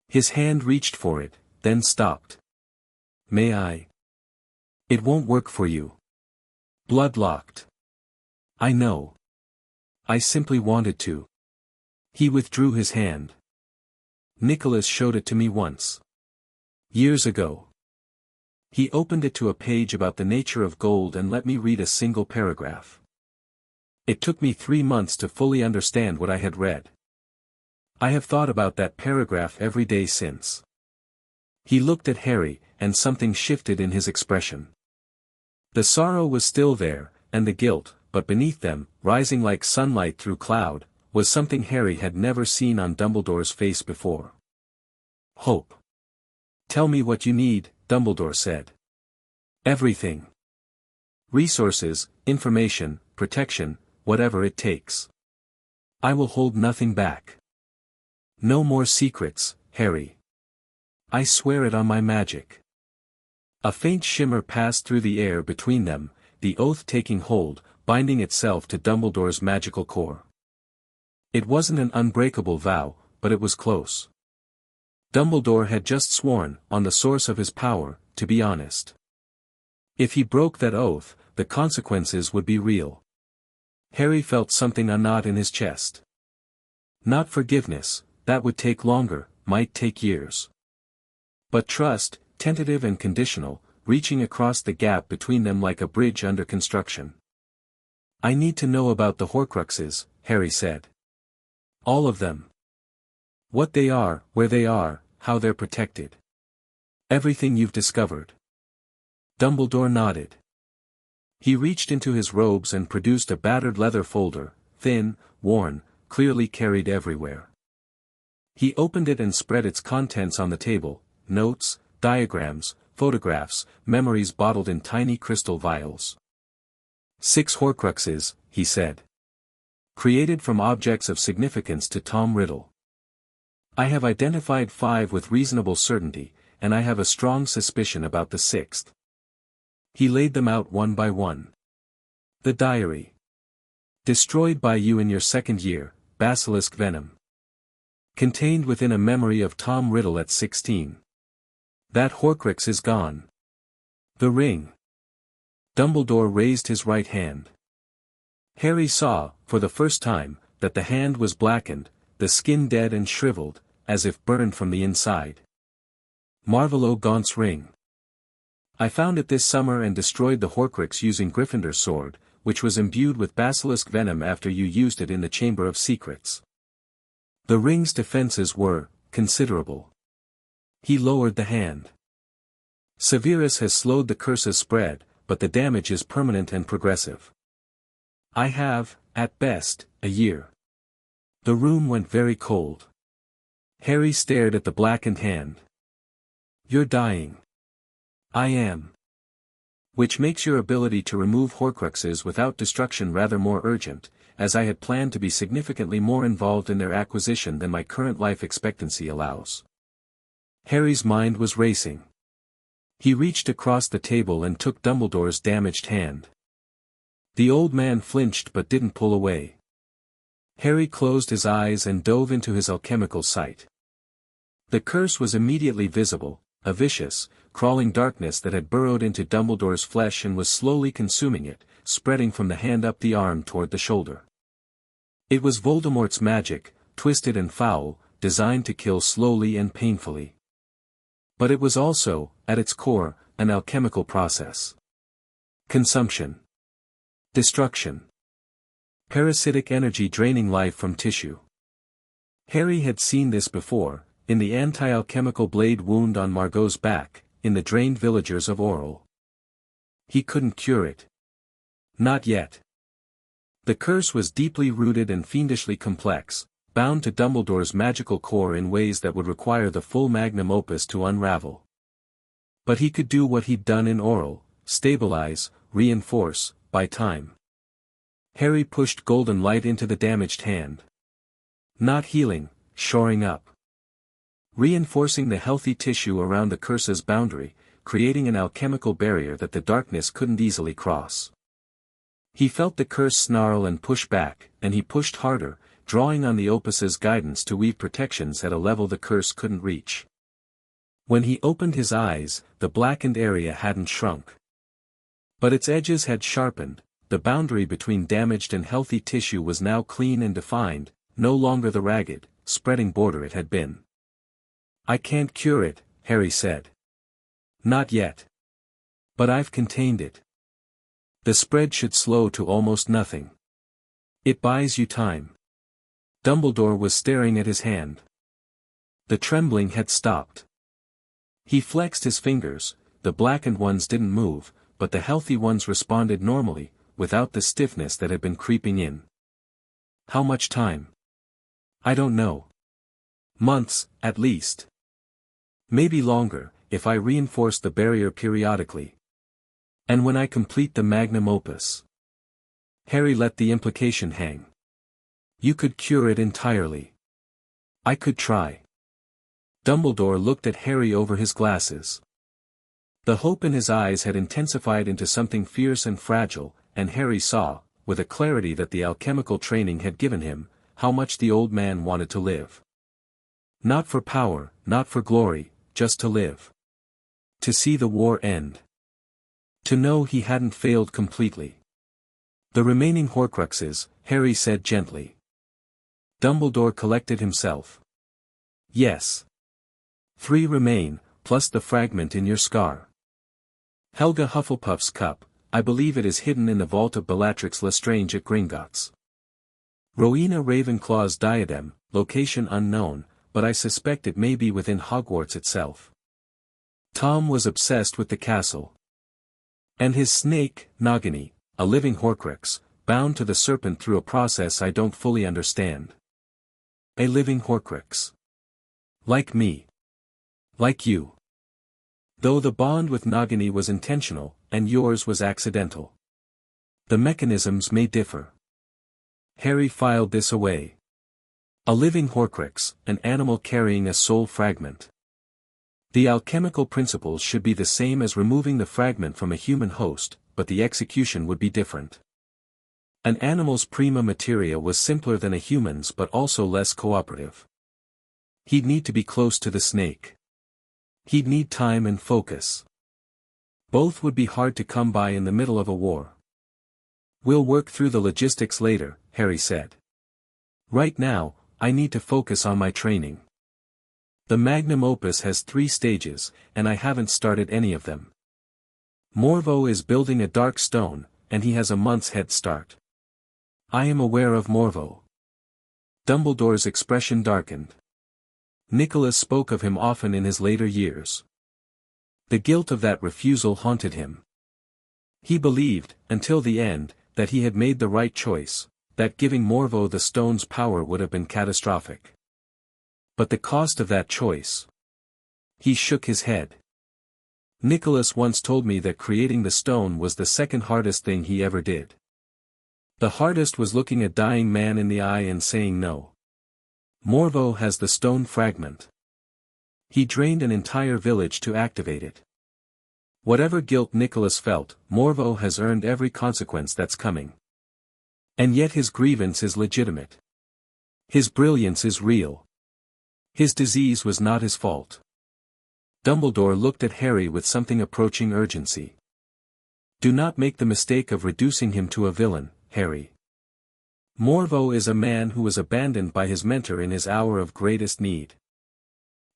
His hand reached for it, then stopped. May I? It won't work for you. Blood-locked. I know. I simply wanted to. He withdrew his hand. Nicholas showed it to me once. Years ago. He opened it to a page about the nature of gold and let me read a single paragraph. It took me 3 months to fully understand what I had read. I have thought about that paragraph every day since. He looked at Harry, and something shifted in his expression. The sorrow was still there, and the guilt, but beneath them, rising like sunlight through cloud, was something Harry had never seen on Dumbledore's face before. Hope. Tell me what you need, Dumbledore said. Everything. Resources, information, protection, whatever it takes. I will hold nothing back. No more secrets, Harry. I swear it on my magic. A faint shimmer passed through the air between them, the oath taking hold, binding itself to Dumbledore's magical core. It wasn't an unbreakable vow, but it was close. Dumbledore had just sworn, on the source of his power, to be honest. If he broke that oath, the consequences would be real. Harry felt something unknot in his chest. Not forgiveness, that would take longer, might take years. But trust, tentative and conditional, reaching across the gap between them like a bridge under construction. I need to know about the Horcruxes, Harry said. All of them. What they are, where they are, how they're protected. Everything you've discovered. Dumbledore nodded. He reached into his robes and produced a battered leather folder, thin, worn, clearly carried everywhere. He opened it and spread its contents on the table, notes, diagrams, photographs, memories bottled in tiny crystal vials. 6 Horcruxes, he said. Created from objects of significance to Tom Riddle. I have identified 5 with reasonable certainty, and I have a strong suspicion about the 6th. He laid them out one by one. The diary. Destroyed by you in your 2nd year, basilisk venom. Contained within a memory of Tom Riddle at 16. That Horcrux is gone. The ring. Dumbledore raised his right hand. Harry saw, for the first time, that the hand was blackened, the skin dead and shriveled, as if burned from the inside. Marvolo Gaunt's ring. I found it this summer and destroyed the Horcrux using Gryffindor's sword, which was imbued with basilisk venom after you used it in the Chamber of Secrets. The ring's defenses were considerable. He lowered the hand. Severus has slowed the curse's spread, but the damage is permanent and progressive. I have, at best, a year. The room went very cold. Harry stared at the blackened hand. You're dying. I am. Which makes your ability to remove Horcruxes without destruction rather more urgent, as I had planned to be significantly more involved in their acquisition than my current life expectancy allows. Harry's mind was racing. He reached across the table and took Dumbledore's damaged hand. The old man flinched but didn't pull away. Harry closed his eyes and dove into his alchemical sight. The curse was immediately visible, a vicious, crawling darkness that had burrowed into Dumbledore's flesh and was slowly consuming it, spreading from the hand up the arm toward the shoulder. It was Voldemort's magic, twisted and foul, designed to kill slowly and painfully. But it was also, at its core, an alchemical process. Consumption. Destruction. Parasitic energy draining life from tissue. Harry had seen this before, in the anti-alchemical blade wound on Margot's back, in the drained villagers of Auril. He couldn't cure it. Not yet. The curse was deeply rooted and fiendishly complex, bound to Dumbledore's magical core in ways that would require the full magnum opus to unravel. But he could do what he'd done in Auril, stabilize, reinforce, by time. Harry pushed golden light into the damaged hand. Not healing, shoring up. Reinforcing the healthy tissue around the curse's boundary, creating an alchemical barrier that the darkness couldn't easily cross. He felt the curse snarl and push back, and he pushed harder, drawing on the opus's guidance to weave protections at a level the curse couldn't reach. When he opened his eyes, the blackened area hadn't shrunk. But its edges had sharpened, the boundary between damaged and healthy tissue was now clean and defined, no longer the ragged, spreading border it had been. I can't cure it, Harry said. Not yet. But I've contained it. The spread should slow to almost nothing. It buys you time. Dumbledore was staring at his hand. The trembling had stopped. He flexed his fingers, the blackened ones didn't move, but the healthy ones responded normally, without the stiffness that had been creeping in. How much time? I don't know. Months, at least. Maybe longer, if I reinforce the barrier periodically. And when I complete the magnum opus. Harry let the implication hang. You could cure it entirely. I could try. Dumbledore looked at Harry over his glasses. The hope in his eyes had intensified into something fierce and fragile, and Harry saw, with a clarity that the alchemical training had given him, how much the old man wanted to live. Not for power, not for glory, just to live. To see the war end. To know he hadn't failed completely. The remaining Horcruxes, Harry said gently. Dumbledore collected himself. Yes. 3 remain, plus the fragment in your scar. Helga Hufflepuff's cup, I believe it is hidden in the vault of Bellatrix Lestrange at Gringotts. Rowena Ravenclaw's diadem, location unknown, but I suspect it may be within Hogwarts itself. Tom was obsessed with the castle. And his snake, Nagini, a living Horcrux, bound to the serpent through a process I don't fully understand. A living Horcrux. Like me. Like you. Though the bond with Nagini was intentional, and yours was accidental. The mechanisms may differ. Harry filed this away. A living Horcrux, an animal carrying a soul fragment. The alchemical principles should be the same as removing the fragment from a human host, but the execution would be different. An animal's prima materia was simpler than a human's but also less cooperative. He'd need to be close to the snake. He'd need time and focus. Both would be hard to come by in the middle of a war. We'll work through the logistics later, Harry said. Right now, I need to focus on my training. The magnum opus has 3 stages, and I haven't started any of them. Morvo is building a dark stone, and he has a month's head start. I am aware of Morvo. Dumbledore's expression darkened. Nicholas spoke of him often in his later years. The guilt of that refusal haunted him. He believed, until the end, that he had made the right choice, that giving Morvo the stone's power would have been catastrophic. But the cost of that choice. He shook his head. Nicholas once told me that creating the stone was the second hardest thing he ever did. The hardest was looking a dying man in the eye and saying no. Morvo has the stone fragment. He drained an entire village to activate it. Whatever guilt Nicholas felt, Morvo has earned every consequence that's coming. And yet his grievance is legitimate. His brilliance is real. His disease was not his fault. Dumbledore looked at Harry with something approaching urgency. Do not make the mistake of reducing him to a villain, Harry. Morvo is a man who was abandoned by his mentor in his hour of greatest need.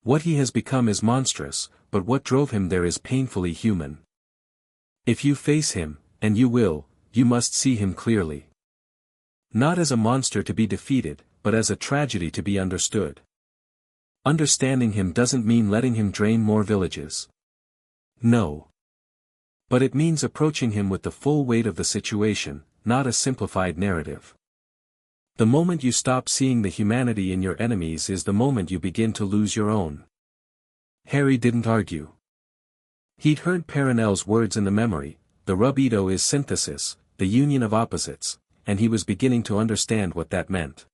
What he has become is monstrous, but what drove him there is painfully human. If you face him, and you will, you must see him clearly. Not as a monster to be defeated, but as a tragedy to be understood. Understanding him doesn't mean letting him drain more villages. No. But it means approaching him with the full weight of the situation, not a simplified narrative. The moment you stop seeing the humanity in your enemies is the moment you begin to lose your own. Harry didn't argue. He'd heard Perenelle's words in the memory, the rubido is synthesis, the union of opposites, and he was beginning to understand what that meant.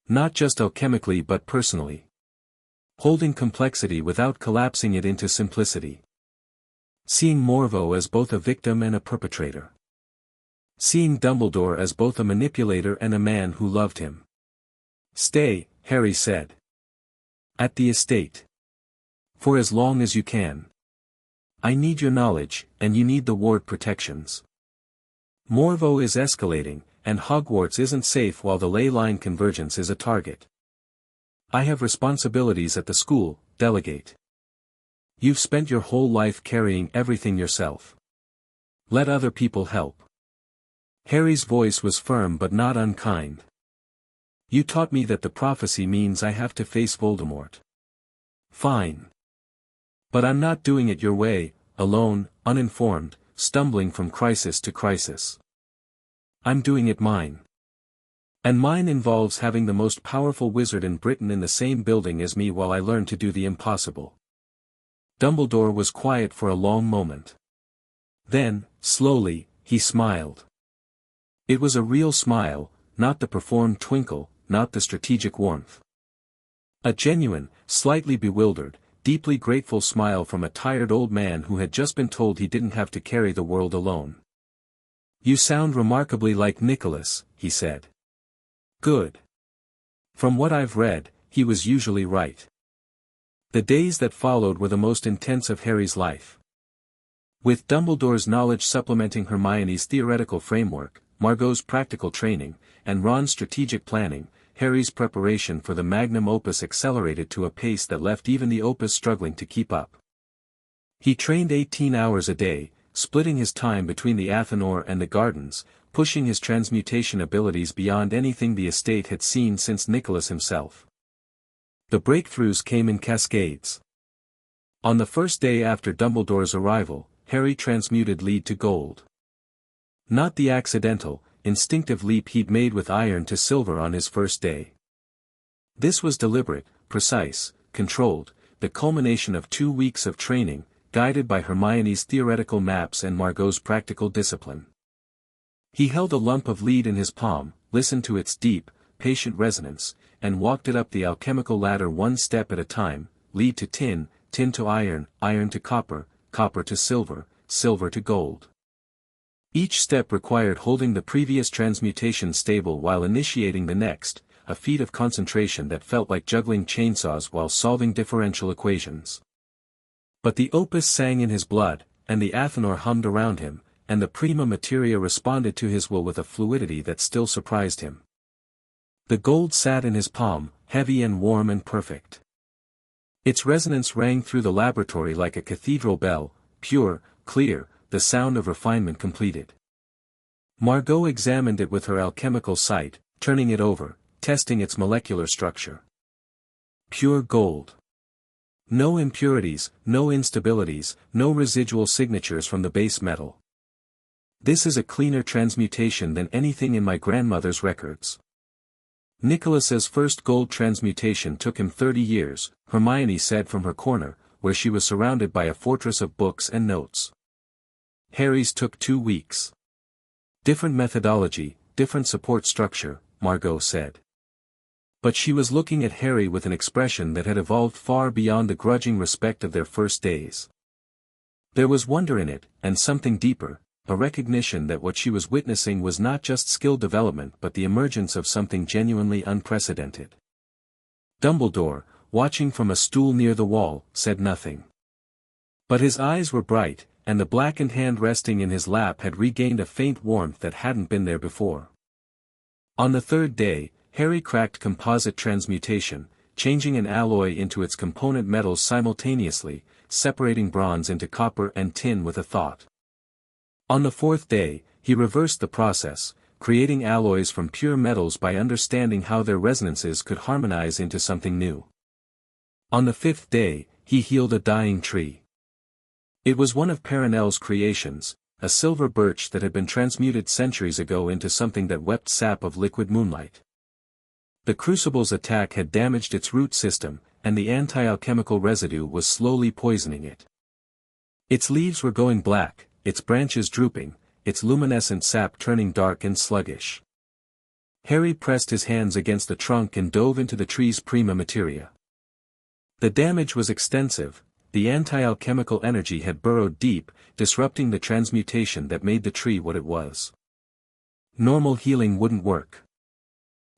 Not just alchemically but personally. Holding complexity without collapsing it into simplicity. Seeing Morvo as both a victim and a perpetrator. Seeing Dumbledore as both a manipulator and a man who loved him. Stay, Harry said. At the estate. For as long as you can. I need your knowledge, and you need the ward protections. Morvo is escalating, and Hogwarts isn't safe while the ley line convergence is a target. I have responsibilities at the school, delegate. You've spent your whole life carrying everything yourself. Let other people help. Harry's voice was firm but not unkind. You taught me that the prophecy means I have to face Voldemort. Fine. But I'm not doing it your way, alone, uninformed, stumbling from crisis to crisis. I'm doing it mine. And mine involves having the most powerful wizard in Britain in the same building as me while I learn to do the impossible. Dumbledore was quiet for a long moment. Then, slowly, he smiled. It was a real smile, not the performed twinkle, not the strategic warmth. A genuine, slightly bewildered, deeply grateful smile from a tired old man who had just been told he didn't have to carry the world alone. "You sound remarkably like Nicholas," he said. "Good. From what I've read, he was usually right." The days that followed were the most intense of Harry's life. With Dumbledore's knowledge supplementing Hermione's theoretical framework, Margot's practical training, and Ron's strategic planning, Harry's preparation for the magnum opus accelerated to a pace that left even the opus struggling to keep up. He trained 18 hours a day, splitting his time between the Athanor and the gardens, pushing his transmutation abilities beyond anything the estate had seen since Nicholas himself. The breakthroughs came in cascades. On the first day after Dumbledore's arrival, Harry transmuted lead to gold. Not the accidental, instinctive leap he'd made with iron to silver on his first day. This was deliberate, precise, controlled, the culmination of 2 weeks of training, guided by Hermione's theoretical maps and Margot's practical discipline. He held a lump of lead in his palm, listened to its deep, patient resonance, and walked it up the alchemical ladder one step at a time, lead to tin, tin to iron, iron to copper, copper to silver, silver to gold. Each step required holding the previous transmutation stable while initiating the next, a feat of concentration that felt like juggling chainsaws while solving differential equations. But the opus sang in his blood, and the Athanor hummed around him, and the prima materia responded to his will with a fluidity that still surprised him. The gold sat in his palm, heavy and warm and perfect. Its resonance rang through the laboratory like a cathedral bell, pure, clear, the sound of refinement completed. Margot examined it with her alchemical sight, turning it over, testing its molecular structure. Pure gold. No impurities, no instabilities, no residual signatures from the base metal. This is a cleaner transmutation than anything in my grandmother's records. Nicholas's first gold transmutation took him 30 years, Hermione said from her corner, where she was surrounded by a fortress of books and notes. Harry's took 2 weeks. Different methodology, different support structure, Margot said. But she was looking at Harry with an expression that had evolved far beyond the grudging respect of their first days. There was wonder in it, and something deeper, a recognition that what she was witnessing was not just skill development but the emergence of something genuinely unprecedented. Dumbledore, watching from a stool near the wall, said nothing. But his eyes were bright, and the blackened hand resting in his lap had regained a faint warmth that hadn't been there before. On the third day, Harry cracked composite transmutation, changing an alloy into its component metals simultaneously, separating bronze into copper and tin with a thought. On the fourth day, he reversed the process, creating alloys from pure metals by understanding how their resonances could harmonize into something new. On the fifth day, he healed a dying tree. It was one of Perenelle's creations, a silver birch that had been transmuted centuries ago into something that wept sap of liquid moonlight. The crucible's attack had damaged its root system, and the anti-alchemical residue was slowly poisoning it. Its leaves were going black, its branches drooping, its luminescent sap turning dark and sluggish. Harry pressed his hands against the trunk and dove into the tree's prima materia. The damage was extensive, the anti-alchemical energy had burrowed deep, disrupting the transmutation that made the tree what it was. Normal healing wouldn't work.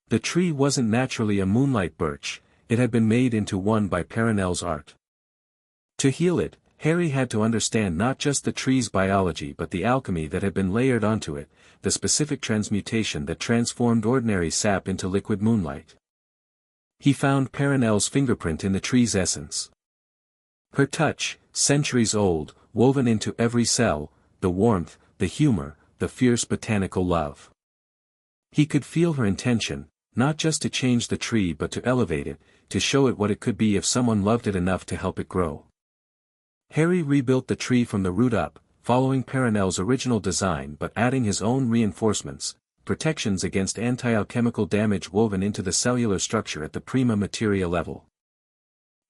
The tree wasn't naturally a moonlight birch, it had been made into one by Perenelle's art. To heal it, Harry had to understand not just the tree's biology but the alchemy that had been layered onto it, the specific transmutation that transformed ordinary sap into liquid moonlight. He found Perenelle's fingerprint in the tree's essence. Her touch, centuries old, woven into every cell, the warmth, the humor, the fierce botanical love. He could feel her intention, not just to change the tree but to elevate it, to show it what it could be if someone loved it enough to help it grow. Harry rebuilt the tree from the root up, following Perenelle's original design but adding his own reinforcements, protections against anti-alchemical damage woven into the cellular structure at the prima materia level.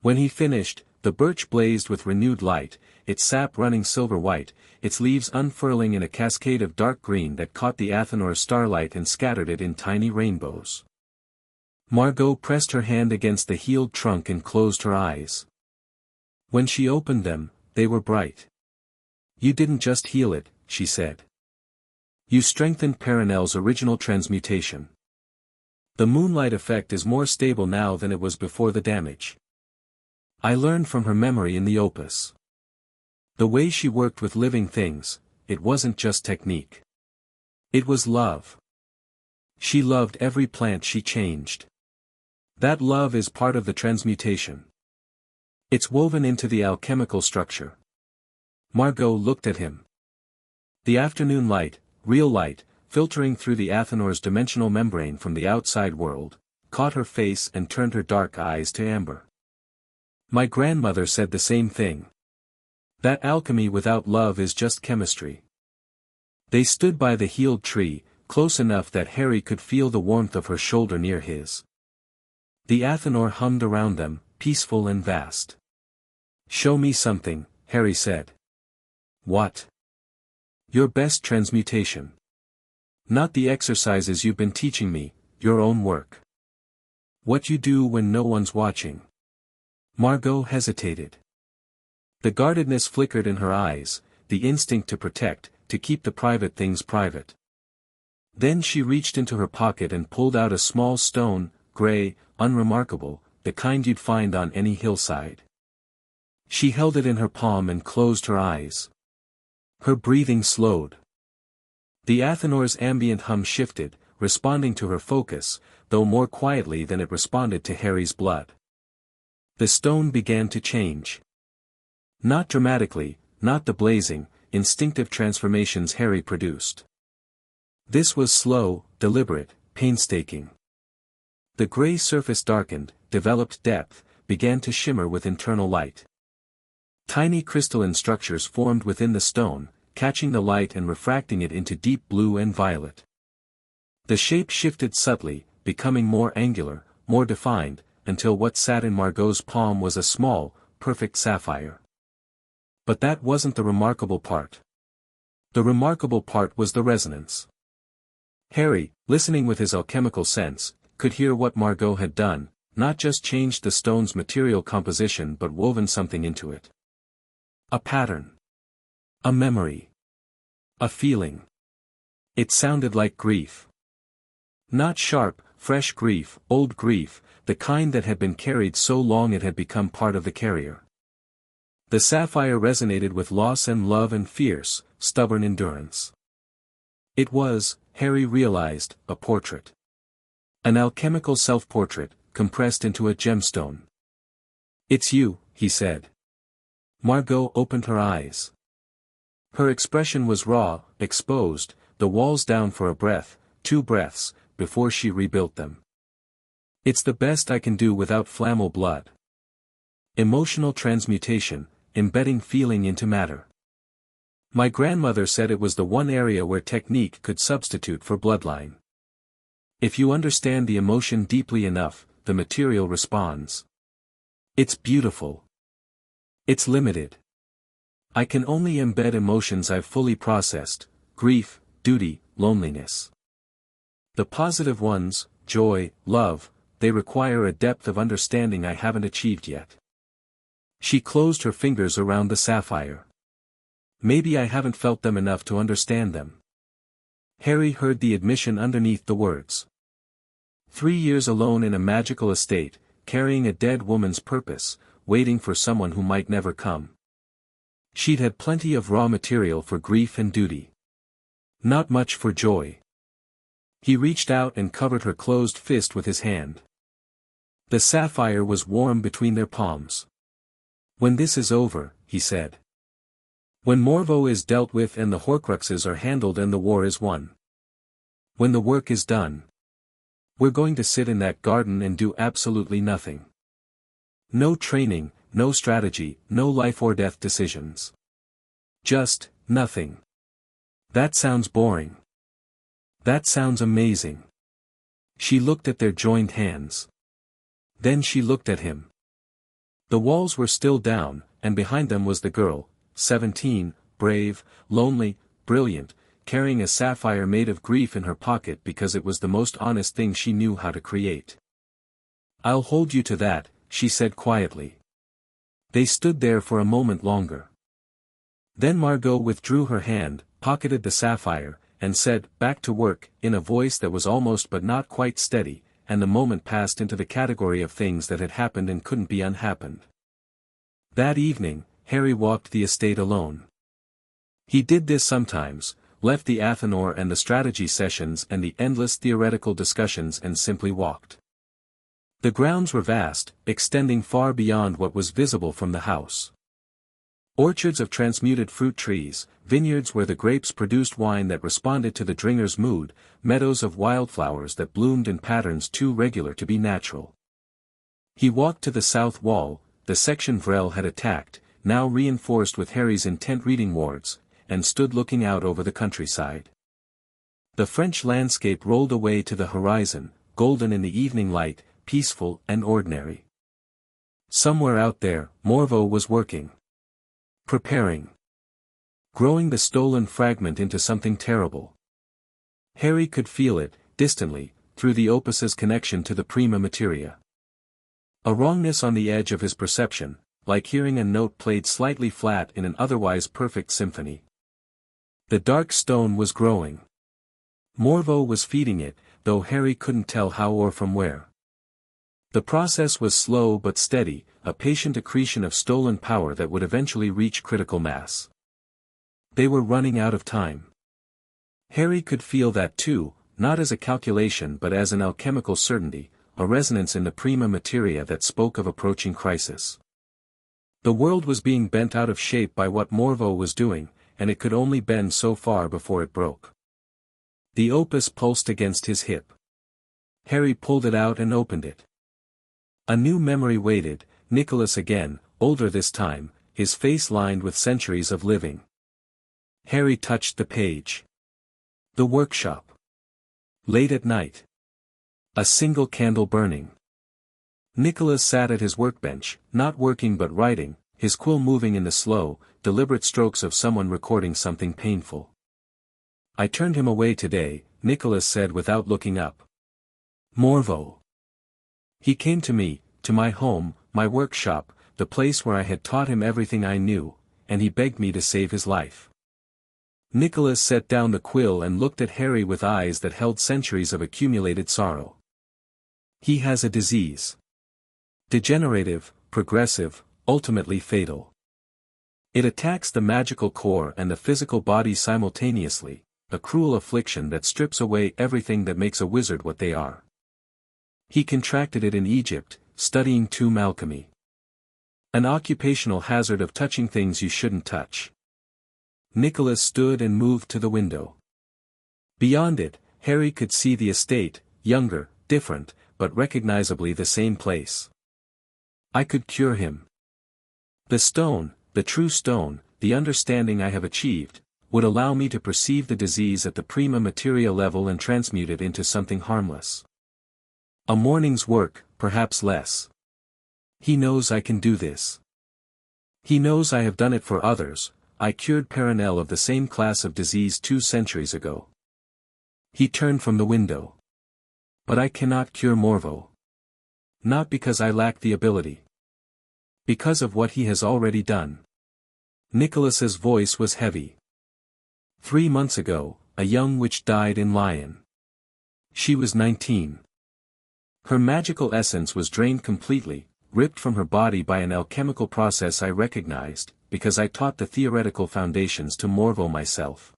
When he finished, the birch blazed with renewed light, its sap running silver-white, its leaves unfurling in a cascade of dark green that caught the Athanor's starlight and scattered it in tiny rainbows. Margot pressed her hand against the healed trunk and closed her eyes. When she opened them, they were bright. You didn't just heal it, she said. You strengthened Perenel's original transmutation. The moonlight effect is more stable now than it was before the damage. I learned from her memory in the opus. The way she worked with living things, it wasn't just technique. It was love. She loved every plant she changed. That love is part of the transmutation. It's woven into the alchemical structure. Margot looked at him. The afternoon light, real light, filtering through the Athenor's dimensional membrane from the outside world, caught her face and turned her dark eyes to amber. My grandmother said the same thing. That alchemy without love is just chemistry. They stood by the healed tree, close enough that Harry could feel the warmth of her shoulder near his. The Athenor hummed around them, peaceful and vast. Show me something, Harry said. What? Your best transmutation. Not the exercises you've been teaching me, your own work. What you do when no one's watching. Margot hesitated. The guardedness flickered in her eyes, the instinct to protect, to keep the private things private. Then she reached into her pocket and pulled out a small stone, gray, unremarkable, the kind you'd find on any hillside. She held it in her palm and closed her eyes. Her breathing slowed. The Athenor's ambient hum shifted, responding to her focus, though more quietly than it responded to Harry's blood. The stone began to change. Not dramatically, not the blazing, instinctive transformations Harry produced. This was slow, deliberate, painstaking. The gray surface darkened, developed depth, began to shimmer with internal light. Tiny crystalline structures formed within the stone, catching the light and refracting it into deep blue and violet. The shape shifted subtly, becoming more angular, more defined, until what sat in Margot's palm was a small, perfect sapphire. But that wasn't the remarkable part. The remarkable part was the resonance. Harry, listening with his alchemical sense, could hear what Margot had done, not just changed the stone's material composition but woven something into it. A pattern. A memory. A feeling. It sounded like grief. Not sharp, fresh grief, old grief, the kind that had been carried so long it had become part of the carrier. The sapphire resonated with loss and love and fierce, stubborn endurance. It was, Harry realized, a portrait. An alchemical self-portrait, compressed into a gemstone. It's you, he said. Margot opened her eyes. Her expression was raw, exposed, the walls down for a breath, 2 breaths, before she rebuilt them. It's the best I can do without Flamel blood. Emotional transmutation, embedding feeling into matter. My grandmother said it was the one area where technique could substitute for bloodline. If you understand the emotion deeply enough, the material responds. It's beautiful. It's limited. I can only embed emotions I've fully processed, grief, duty, loneliness. The positive ones, joy, love, they require a depth of understanding I haven't achieved yet. She closed her fingers around the sapphire. Maybe I haven't felt them enough to understand them. Harry heard the admission underneath the words. 3 years alone in a magical estate, carrying a dead woman's purpose, waiting for someone who might never come. She'd had plenty of raw material for grief and duty. Not much for joy. He reached out and covered her closed fist with his hand. The sapphire was warm between their palms. When this is over, he said. When Morveau is dealt with and the Horcruxes are handled and the war is won. When the work is done. We're going to sit in that garden and do absolutely nothing. No training, no strategy, no life or death decisions. Just, nothing. That sounds boring. That sounds amazing. She looked at their joined hands. Then she looked at him. The walls were still down, and behind them was the girl, 17, brave, lonely, brilliant, carrying a sapphire made of grief in her pocket because it was the most honest thing she knew how to create. I'll hold you to that, she said quietly. They stood there for a moment longer. Then Margot withdrew her hand, pocketed the sapphire, and said, "Back to work," in a voice that was almost but not quite steady, and the moment passed into the category of things that had happened and couldn't be unhappened. That evening, Harry walked the estate alone. He did this sometimes, left the Athanor and the strategy sessions and the endless theoretical discussions and simply walked. The grounds were vast, extending far beyond what was visible from the house. Orchards of transmuted fruit trees, vineyards where the grapes produced wine that responded to the dringer's mood, meadows of wildflowers that bloomed in patterns too regular to be natural. He walked to the south wall, the section Vrel had attacked, now reinforced with Harry's intent reading wards, and stood looking out over the countryside. The French landscape rolled away to the horizon, golden in the evening light, peaceful and ordinary. Somewhere out there, Morveau was working. Preparing. Growing the stolen fragment into something terrible. Harry could feel it, distantly, through the opus's connection to the prima materia. A wrongness on the edge of his perception, like hearing a note played slightly flat in an otherwise perfect symphony. The dark stone was growing. Morveau was feeding it, though Harry couldn't tell how or from where. The process was slow but steady, a patient accretion of stolen power that would eventually reach critical mass. They were running out of time. Harry could feel that too, not as a calculation but as an alchemical certainty, a resonance in the prima materia that spoke of approaching crisis. The world was being bent out of shape by what Morveau was doing, and it could only bend so far before it broke. The opus pulsed against his hip. Harry pulled it out and opened it. A new memory waited, Nicholas again, older this time, his face lined with centuries of living. Harry touched the page. The workshop. Late at night. A single candle burning. Nicholas sat at his workbench, not working but writing, his quill moving in the slow, deliberate strokes of someone recording something painful. "I turned him away today," Nicholas said without looking up. "Morveau. He came to me, to my home, my workshop, the place where I had taught him everything I knew, and he begged me to save his life." Nicholas set down the quill and looked at Harry with eyes that held centuries of accumulated sorrow. "He has a disease. Degenerative, progressive, ultimately fatal. It attacks the magical core and the physical body simultaneously, a cruel affliction that strips away everything that makes a wizard what they are. He contracted it in Egypt, studying tomb alchemy. An occupational hazard of touching things you shouldn't touch." Nicholas stood and moved to the window. Beyond it, Harry could see the estate, younger, different, but recognizably the same place. "I could cure him. The stone, the true stone, the understanding I have achieved, would allow me to perceive the disease at the prima materia level and transmute it into something harmless. A morning's work, perhaps less. He knows I can do this. He knows I have done it for others. I cured Perenelle of the same class of disease 2 centuries ago." He turned from the window. "But I cannot cure Morveau. Not because I lack the ability. Because of what he has already done." Nicholas's voice was heavy. 3 months ago, a young witch died in Lyon. She was 19. Her magical essence was drained completely, ripped from her body by an alchemical process I recognized, because I taught the theoretical foundations to Morveau myself.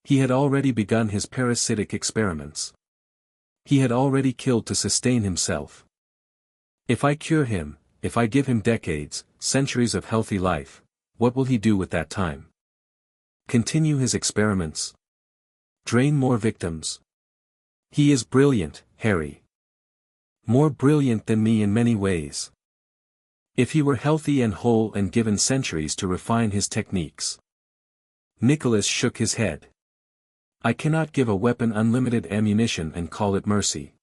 He had already begun his parasitic experiments. He had already killed to sustain himself. If I cure him, if I give him decades, centuries of healthy life, what will he do with that time? Continue his experiments? Drain more victims? He is brilliant, Harry. More brilliant than me in many ways. If he were healthy and whole and given centuries to refine his techniques. Nicholas shook his head. I cannot give a weapon unlimited ammunition and call it mercy.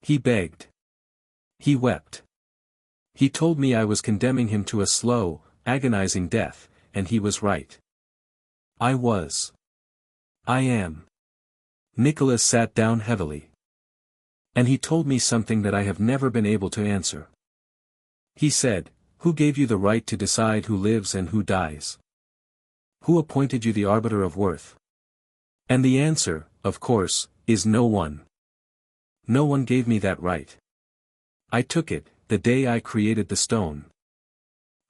He begged. He wept. He told me I was condemning him to a slow, agonizing death, and he was right. I was. I am. Nicholas sat down heavily. And he told me something that I have never been able to answer. He said, Who gave you the right to decide who lives and who dies? Who appointed you the arbiter of worth? And the answer, of course, is no one. No one gave me that right. I took it, the day I created the stone.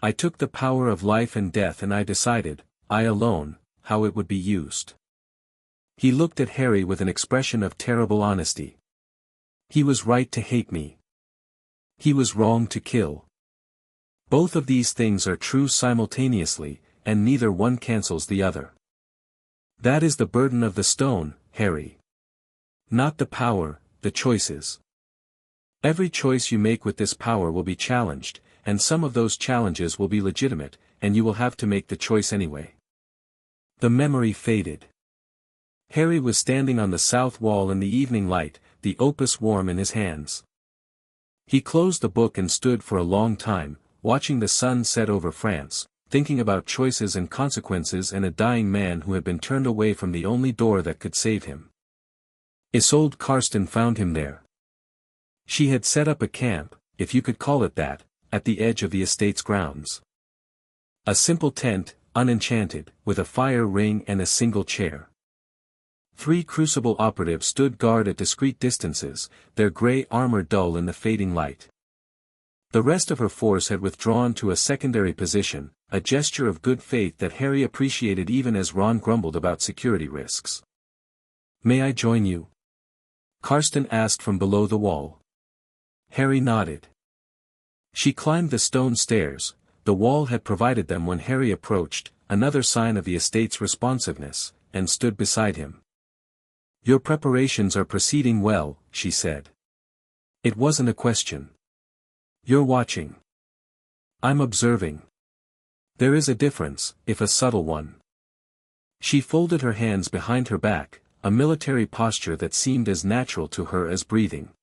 I took the power of life and death and I decided, I alone, how it would be used. He looked at Harry with an expression of terrible honesty. He was right to hate me. He was wrong to kill. Both of these things are true simultaneously, and neither one cancels the other. That is the burden of the stone, Harry. Not the power, the choices. Every choice you make with this power will be challenged, and some of those challenges will be legitimate, and you will have to make the choice anyway. The memory faded. Harry was standing on the south wall in the evening light, the opus warm in his hands. He closed the book and stood for a long time, watching the sun set over France, thinking about choices and consequences and a dying man who had been turned away from the only door that could save him. Isolde Karsten found him there. She had set up a camp, if you could call it that, at the edge of the estate's grounds. A simple tent, unenchanted, with a fire ring and a single chair. 3 crucible operatives stood guard at discreet distances, their grey armor dull in the fading light. The rest of her force had withdrawn to a secondary position, a gesture of good faith that Harry appreciated even as Ron grumbled about security risks. "May I join you?" Karsten asked from below the wall. Harry nodded. She climbed the stone stairs. The wall had provided them when Harry approached, another sign of the estate's responsiveness, and stood beside him. "Your preparations are proceeding well," she said. "It wasn't a question. You're watching. I'm observing. There is a difference, if a subtle one." She folded her hands behind her back, a military posture that seemed as natural to her as breathing.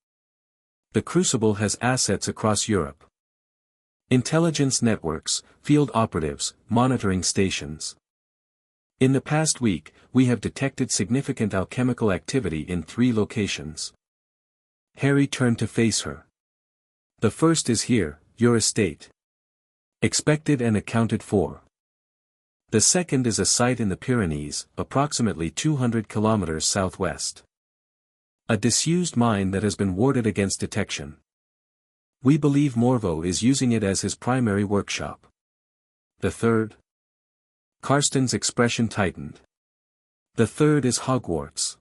The Crucible has assets across Europe. Intelligence networks, field operatives, monitoring stations. In the past week, we have detected significant alchemical activity in 3 locations. Harry turned to face her. "The first is here, your estate. Expected and accounted for. The second is a site in the Pyrenees, approximately 200 kilometers southwest. A disused mine that has been warded against detection. We believe Morveau is using it as his primary workshop. The third?" Karsten's expression tightened. "The third is Hogwarts.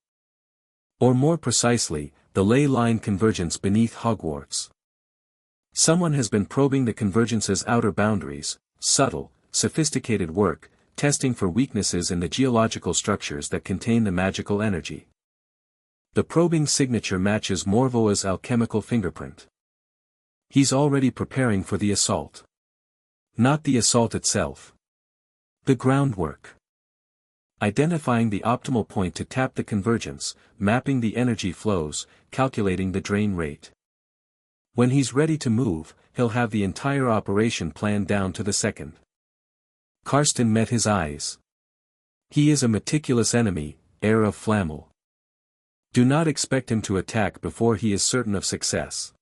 Or more precisely, the ley line convergence beneath Hogwarts. Someone has been probing the convergence's outer boundaries, subtle, sophisticated work, testing for weaknesses in the geological structures that contain the magical energy. The probing signature matches Morvoa's alchemical fingerprint. He's already preparing for the assault. Not the assault itself. The groundwork. Identifying the optimal point to tap the convergence, mapping the energy flows, calculating the drain rate. When he's ready to move, he'll have the entire operation planned down to the second." Karsten met his eyes. "He is a meticulous enemy, Heir of Flamel. Do not expect him to attack before he is certain of success.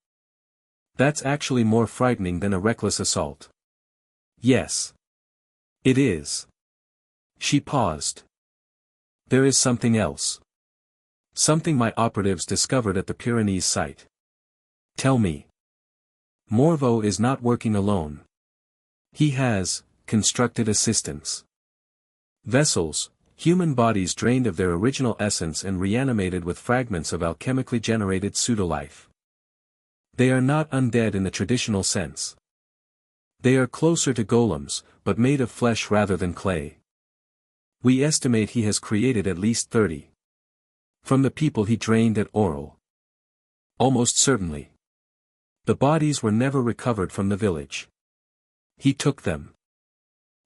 That's actually more frightening than a reckless assault." "Yes. It is." She paused. "There is something else. Something my operatives discovered at the Pyrenees site." "Tell me." "Morveau is not working alone. He has constructed assistants. Vessels, human bodies drained of their original essence and reanimated with fragments of alchemically generated pseudolife. They are not undead in the traditional sense. They are closer to golems, but made of flesh rather than clay. We estimate he has created at least 30. From the people he drained at Oral. Almost certainly. The bodies were never recovered from the village. He took them."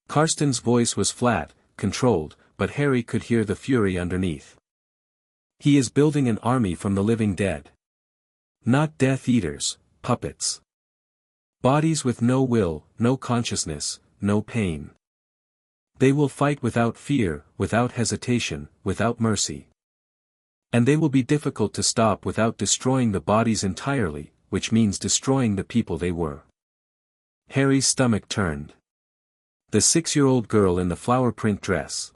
Karsten's voice was flat, controlled, but Harry could hear the fury underneath. "He is building an army from the living dead. Not Death Eaters, puppets. Bodies with no will, no consciousness, no pain. They will fight without fear, without hesitation, without mercy. And they will be difficult to stop without destroying the bodies entirely, which means destroying the people they were." Harry's stomach turned. The 6-year-old girl in the flower print dress.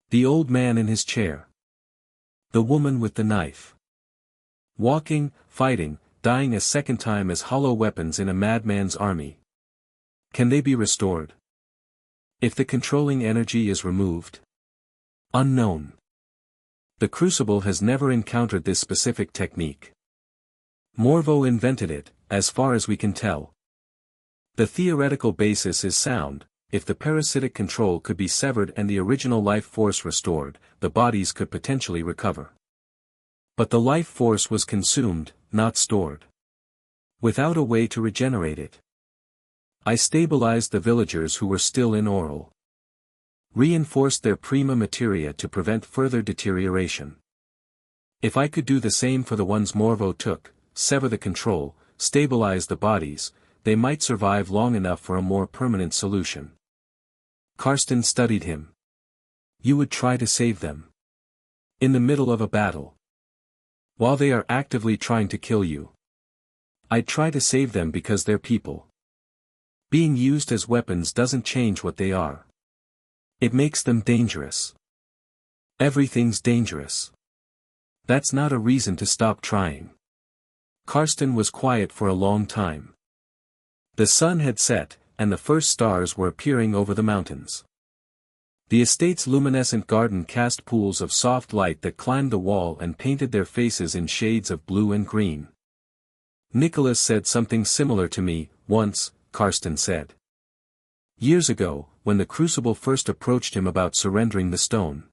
The old man in his chair. The woman with the knife. Walking, fighting, dying a second time as hollow weapons in a madman's army. Can they be restored? If the controlling energy is removed? Unknown. The Crucible has never encountered this specific technique. Morveau invented it, as far as we can tell. The theoretical basis is sound. If the parasitic control could be severed and the original life force restored, the bodies could potentially recover. But the life force was consumed, not stored. Without a way to regenerate it. I stabilized the villagers who were still in Oral. Reinforced their prima materia to prevent further deterioration. If I could do the same for the ones Morveau took, sever the control, stabilize the bodies, they might survive long enough for a more permanent solution. Karsten studied him. You would try to save them. In the middle of a battle. While they are actively trying to kill you. I'd try to save them because they're people. Being used as weapons doesn't change what they are. It makes them dangerous. Everything's dangerous. That's not a reason to stop trying. Karsten was quiet for a long time. The sun had set, and the first stars were appearing over the mountains. The estate's luminescent garden cast pools of soft light that climbed the wall and painted their faces in shades of blue and green. Nicholas said something similar to me, once, Karsten said. Years ago, when the Crucible first approached him about surrendering the stone.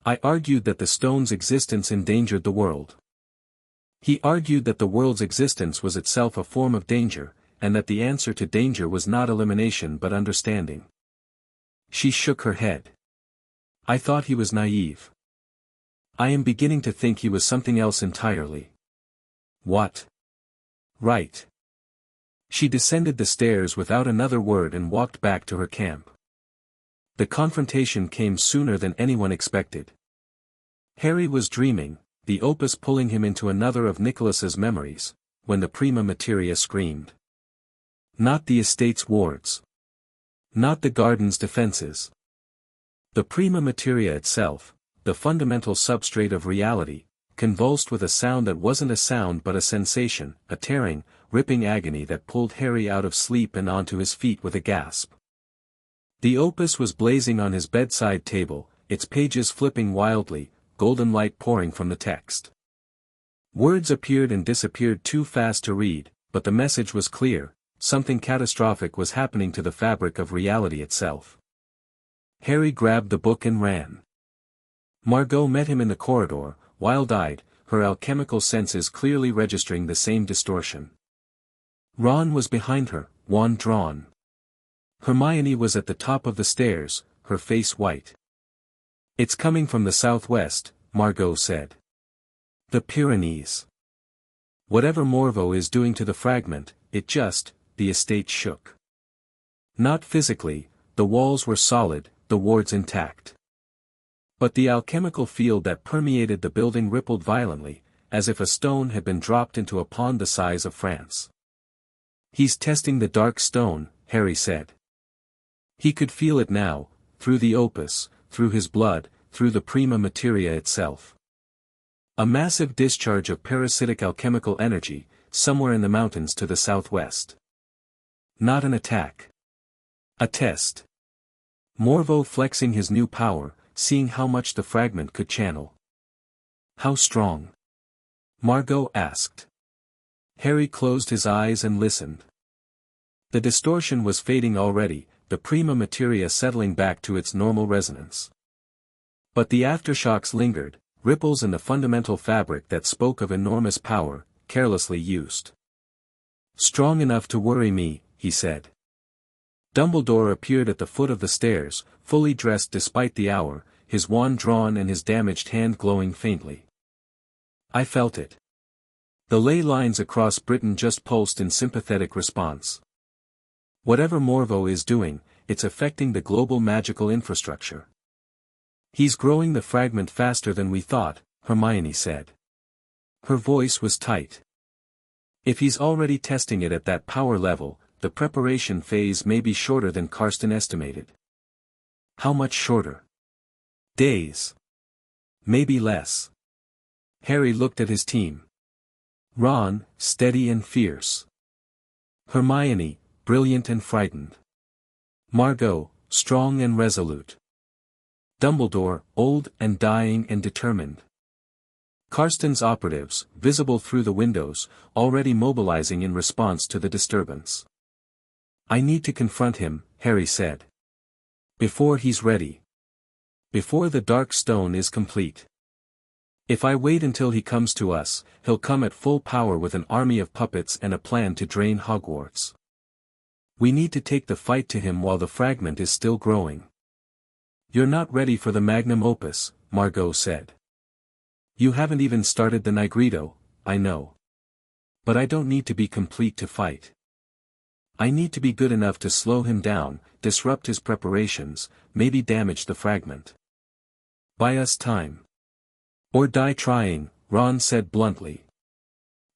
I argued that the stone's existence endangered the world. He argued that the world's existence was itself a form of danger, and that the answer to danger was not elimination but understanding. She shook her head. I thought he was naive. I am beginning to think he was something else entirely. What? Right. She descended the stairs without another word and walked back to her camp. The confrontation came sooner than anyone expected. Harry was dreaming, the opus pulling him into another of Nicholas's memories, when the prima materia screamed. Not the estate's wards. Not the garden's defenses. The prima materia itself, the fundamental substrate of reality, convulsed with a sound that wasn't a sound but a sensation, a tearing, ripping agony that pulled Harry out of sleep and onto his feet with a gasp. The opus was blazing on his bedside table, its pages flipping wildly, golden light pouring from the text. Words appeared and disappeared too fast to read, but the message was clear, something catastrophic was happening to the fabric of reality itself. Harry grabbed the book and ran. Margot met him in the corridor, wild-eyed, her alchemical senses clearly registering the same distortion. Ron was behind her, wand drawn. Hermione was at the top of the stairs, her face white. It's coming from the southwest, Margot said. The Pyrenees. Whatever Morveau is doing to the fragment, the estate shook. Not physically, the walls were solid, the wards intact. But the alchemical field that permeated the building rippled violently, as if a stone had been dropped into a pond the size of France. He's testing the dark stone, Harry said. He could feel it now, through the opus, through his blood, through the prima materia itself. A massive discharge of parasitic alchemical energy, somewhere in the mountains to the southwest. Not an attack. A test. Morveau flexing his new power, seeing how much the fragment could channel. How strong? Margot asked. Harry closed his eyes and listened. The distortion was fading already, the prima materia settling back to its normal resonance. But the aftershocks lingered, ripples in the fundamental fabric that spoke of enormous power, carelessly used. Strong enough to worry me, he said. Dumbledore appeared at the foot of the stairs, fully dressed despite the hour, his wand drawn and his damaged hand glowing faintly. I felt it. The ley lines across Britain just pulsed in sympathetic response. Whatever Morveau is doing, it's affecting the global magical infrastructure. He's growing the fragment faster than we thought, Hermione said. Her voice was tight. If he's already testing it at that power level, the preparation phase may be shorter than Karsten estimated. How much shorter? Days. Maybe less. Harry looked at his team. Ron, steady and fierce. Hermione, brilliant and frightened. Margot, strong and resolute. Dumbledore, old and dying and determined. Karsten's operatives, visible through the windows, already mobilizing in response to the disturbance. I need to confront him, Harry said. Before he's ready. Before the dark stone is complete. If I wait until he comes to us, he'll come at full power with an army of puppets and a plan to drain Hogwarts. We need to take the fight to him while the fragment is still growing. You're not ready for the magnum opus, Margot said. You haven't even started the Nigredo, I know. But I don't need to be complete to fight. I need to be good enough to slow him down, disrupt his preparations, maybe damage the fragment. Buy us time. Or die trying, Ron said bluntly.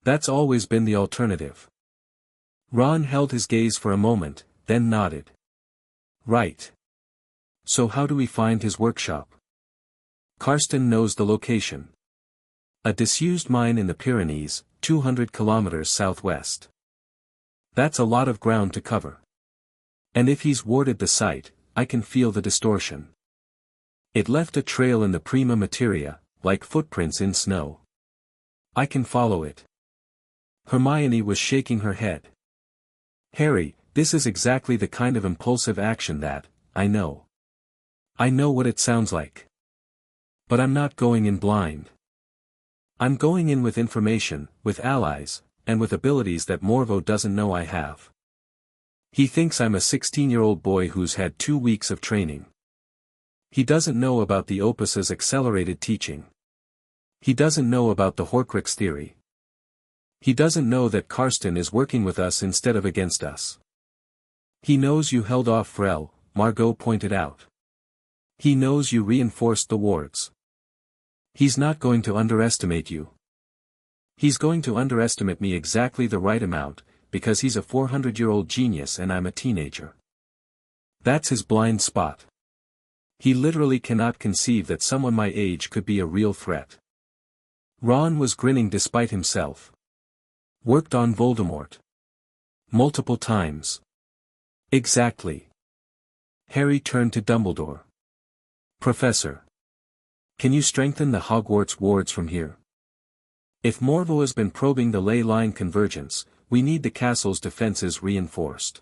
That's always been the alternative. Ron held his gaze for a moment, then nodded. Right. So how do we find his workshop? Karsten knows the location. A disused mine in the Pyrenees, 200 kilometers southwest. That's a lot of ground to cover. And if he's warded the site, I can feel the distortion. It left a trail in the prima materia, like footprints in snow. I can follow it. Hermione was shaking her head. Harry, this is exactly the kind of impulsive action that, I know. I know what it sounds like. But I'm not going in blind. I'm going in with information, with allies, and with abilities that Morvo doesn't know I have. He thinks I'm a 16-year-old boy who's had 2 weeks of training. He doesn't know about the Opus's accelerated teaching. He doesn't know about the Horcrux theory. He doesn't know that Karsten is working with us instead of against us. He knows you held off Frel, Margot pointed out. He knows you reinforced the wards. He's not going to underestimate you. He's going to underestimate me exactly the right amount, because he's a 400-year-old genius and I'm a teenager. That's his blind spot. He literally cannot conceive that someone my age could be a real threat. Ron was grinning despite himself. Worked on Voldemort. Multiple times. Exactly. Harry turned to Dumbledore. Professor. Can you strengthen the Hogwarts wards from here? If Morvo has been probing the ley line convergence, we need the castle's defenses reinforced.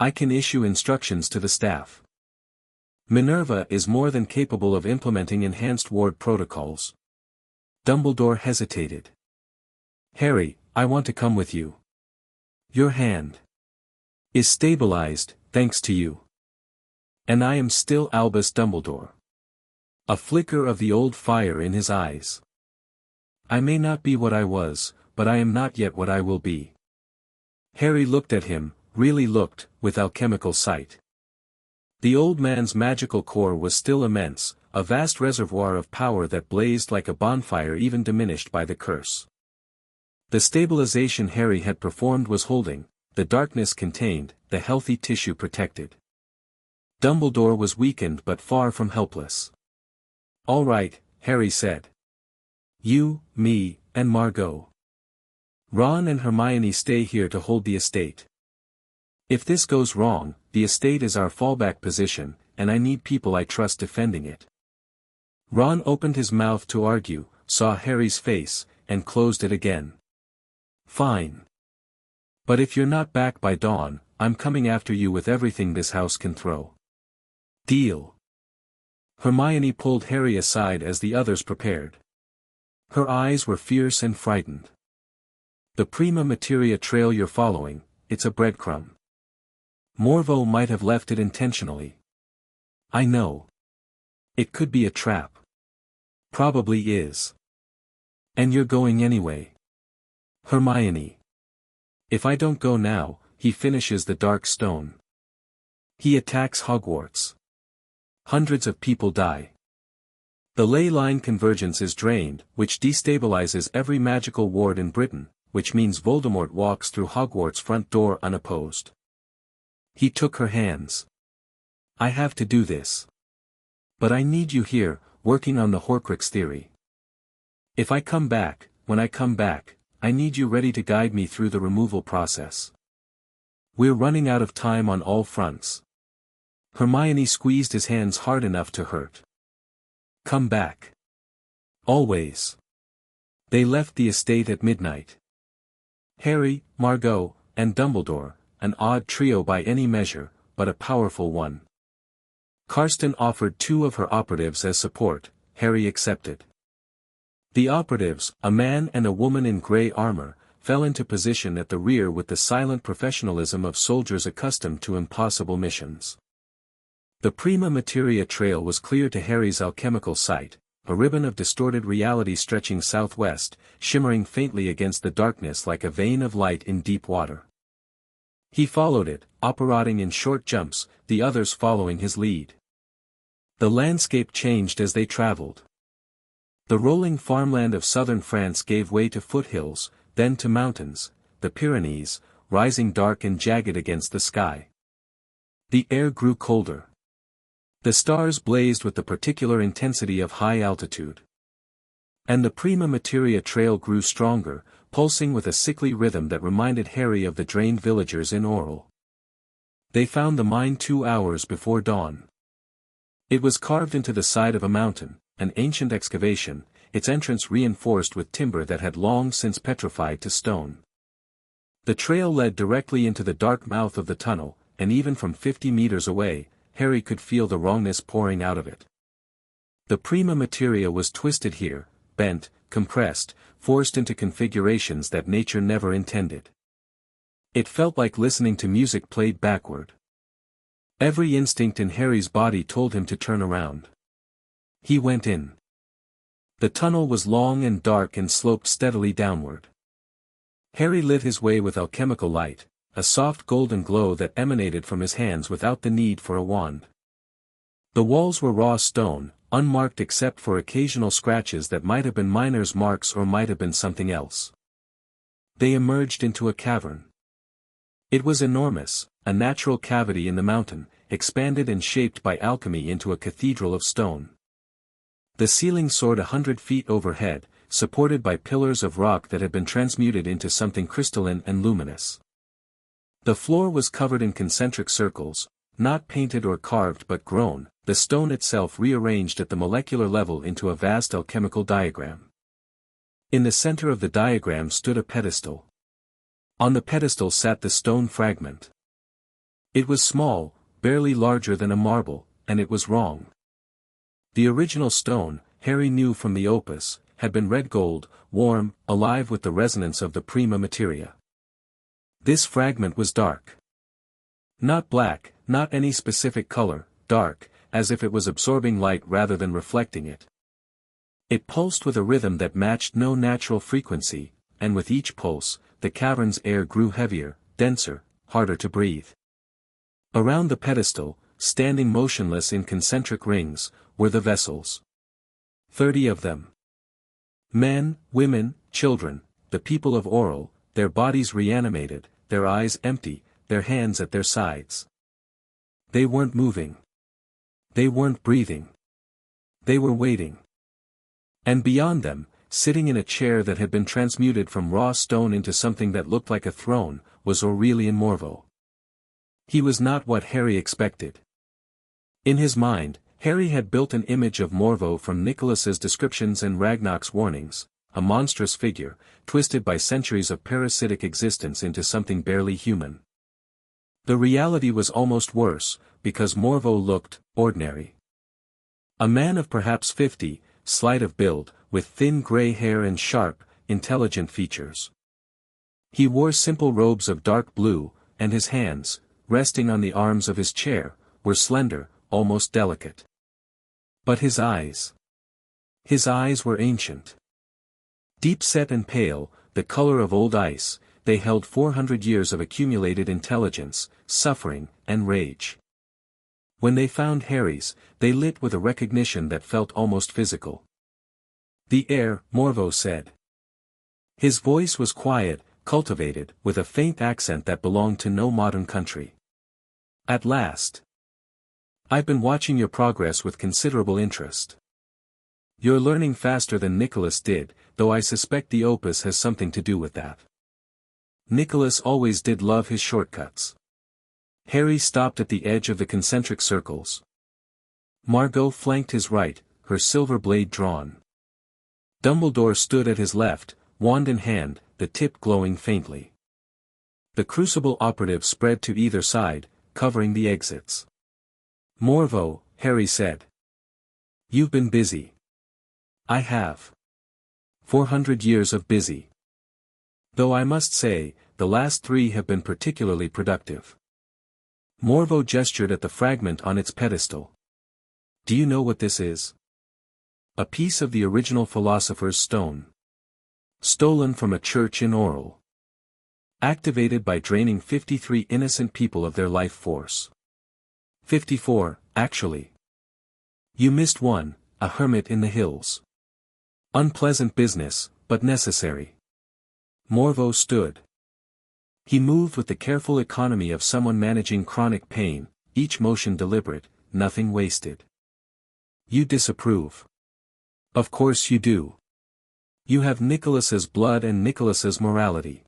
I can issue instructions to the staff. Minerva is more than capable of implementing enhanced ward protocols. Dumbledore hesitated. Harry, I want to come with you. Your hand is stabilized, thanks to you. And I am still Albus Dumbledore. A flicker of the old fire in his eyes. I may not be what I was, but I am not yet what I will be. Harry looked at him, really looked, with alchemical sight. The old man's magical core was still immense, a vast reservoir of power that blazed like a bonfire even diminished by the curse. The stabilization Harry had performed was holding, the darkness contained, the healthy tissue protected. Dumbledore was weakened but far from helpless. All right, Harry said. You, me, and Margot. Ron and Hermione stay here to hold the estate. If this goes wrong, the estate is our fallback position, and I need people I trust defending it. Ron opened his mouth to argue, saw Harry's face, and closed it again. Fine. But if you're not back by dawn, I'm coming after you with everything this house can throw. Deal. Hermione pulled Harry aside as the others prepared. Her eyes were fierce and frightened. The prima materia trail you're following, it's a breadcrumb. Morvo might have left it intentionally. I know. It could be a trap. Probably is. And you're going anyway. Hermione. If I don't go now, he finishes the Dark Stone. He attacks Hogwarts. Hundreds of people die. The ley line convergence is drained, which destabilizes every magical ward in Britain, which means Voldemort walks through Hogwarts' front door unopposed. He took her hands. I have to do this. But I need you here, working on the Horcrux theory. If I come back, when I come back, I need you ready to guide me through the removal process. We're running out of time on all fronts. Hermione squeezed his hands hard enough to hurt. Come back. Always. They left the estate at midnight. Harry, Margot, and Dumbledore, an odd trio by any measure, but a powerful one. Karsten offered 2 of her operatives as support. Harry accepted. The operatives, a man and a woman in grey armor, fell into position at the rear with the silent professionalism of soldiers accustomed to impossible missions. The prima materia trail was clear to Harry's alchemical sight, a ribbon of distorted reality stretching southwest, shimmering faintly against the darkness like a vein of light in deep water. He followed it, operating in short jumps, the others following his lead. The landscape changed as they traveled. The rolling farmland of southern France gave way to foothills, then to mountains, the Pyrenees, rising dark and jagged against the sky. The air grew colder. The stars blazed with the particular intensity of high altitude. And the prima materia trail grew stronger, pulsing with a sickly rhythm that reminded Harry of the drained villagers in Oral. They found the mine 2 hours before dawn. It was carved into the side of a mountain, an ancient excavation, its entrance reinforced with timber that had long since petrified to stone. The trail led directly into the dark mouth of the tunnel, and even from 50 meters away, Harry could feel the wrongness pouring out of it. The prima materia was twisted here, bent, compressed, forced into configurations that nature never intended. It felt like listening to music played backward. Every instinct in Harry's body told him to turn around. He went in. The tunnel was long and dark and sloped steadily downward. Harry lit his way with alchemical light, a soft golden glow that emanated from his hands without the need for a wand. The walls were raw stone, unmarked except for occasional scratches that might have been miners' marks or might have been something else. They emerged into a cavern. It was enormous, a natural cavity in the mountain, expanded and shaped by alchemy into a cathedral of stone. The ceiling soared 100 feet overhead, supported by pillars of rock that had been transmuted into something crystalline and luminous. The floor was covered in concentric circles, not painted or carved but grown, the stone itself rearranged at the molecular level into a vast alchemical diagram. In the center of the diagram stood a pedestal. On the pedestal sat the stone fragment. It was small, barely larger than a marble, and it was wrong. The original stone, Harry knew from the opus, had been red gold, warm, alive with the resonance of the prima materia. This fragment was dark. Not black, not any specific color, dark, as if it was absorbing light rather than reflecting it. It pulsed with a rhythm that matched no natural frequency, and with each pulse, the cavern's air grew heavier, denser, harder to breathe. Around the pedestal, standing motionless in concentric rings, were the vessels. 30 of them. Men, women, children, the people of Oral, their bodies reanimated, their eyes empty, their hands at their sides. They weren't moving. They weren't breathing. They were waiting. And beyond them, sitting in a chair that had been transmuted from raw stone into something that looked like a throne, was Aurelian Morveau. He was not what Harry expected. In his mind, Harry had built an image of Morveau from Nicholas's descriptions and Ragnar's warnings, a monstrous figure, twisted by centuries of parasitic existence into something barely human. The reality was almost worse, because Morveau looked ordinary. A man of perhaps 50, slight of build, with thin grey hair and sharp, intelligent features. He wore simple robes of dark blue, and his hands, resting on the arms of his chair, were slender, almost delicate. But his eyes were ancient. Deep-set and pale, the color of old ice, they held 400 years of accumulated intelligence, suffering, and rage. When they found Harry's, they lit with a recognition that felt almost physical. "The heir," Morveau said. His voice was quiet, cultivated, with a faint accent that belonged to no modern country. At last. I've been watching your progress with considerable interest. You're learning faster than Nicholas did, though I suspect the opus has something to do with that. Nicholas always did love his shortcuts. Harry stopped at the edge of the concentric circles. Margot flanked his right, her silver blade drawn. Dumbledore stood at his left, wand in hand, the tip glowing faintly. The crucible operative spread to either side, covering the exits. Morvo, Harry said. You've been busy. I have. 400 years of busy. Though I must say, the last 3 have been particularly productive. Morvo gestured at the fragment on its pedestal. Do you know what this is? A piece of the original Philosopher's Stone. Stolen from a church in Oral. Activated by draining 53 innocent people of their life force. 54, actually. You missed one, a hermit in the hills. Unpleasant business, but necessary. Morvo stood. He moved with the careful economy of someone managing chronic pain, each motion deliberate, nothing wasted. You disapprove. Of course you do. You have Nicholas's blood and Nicholas's morality.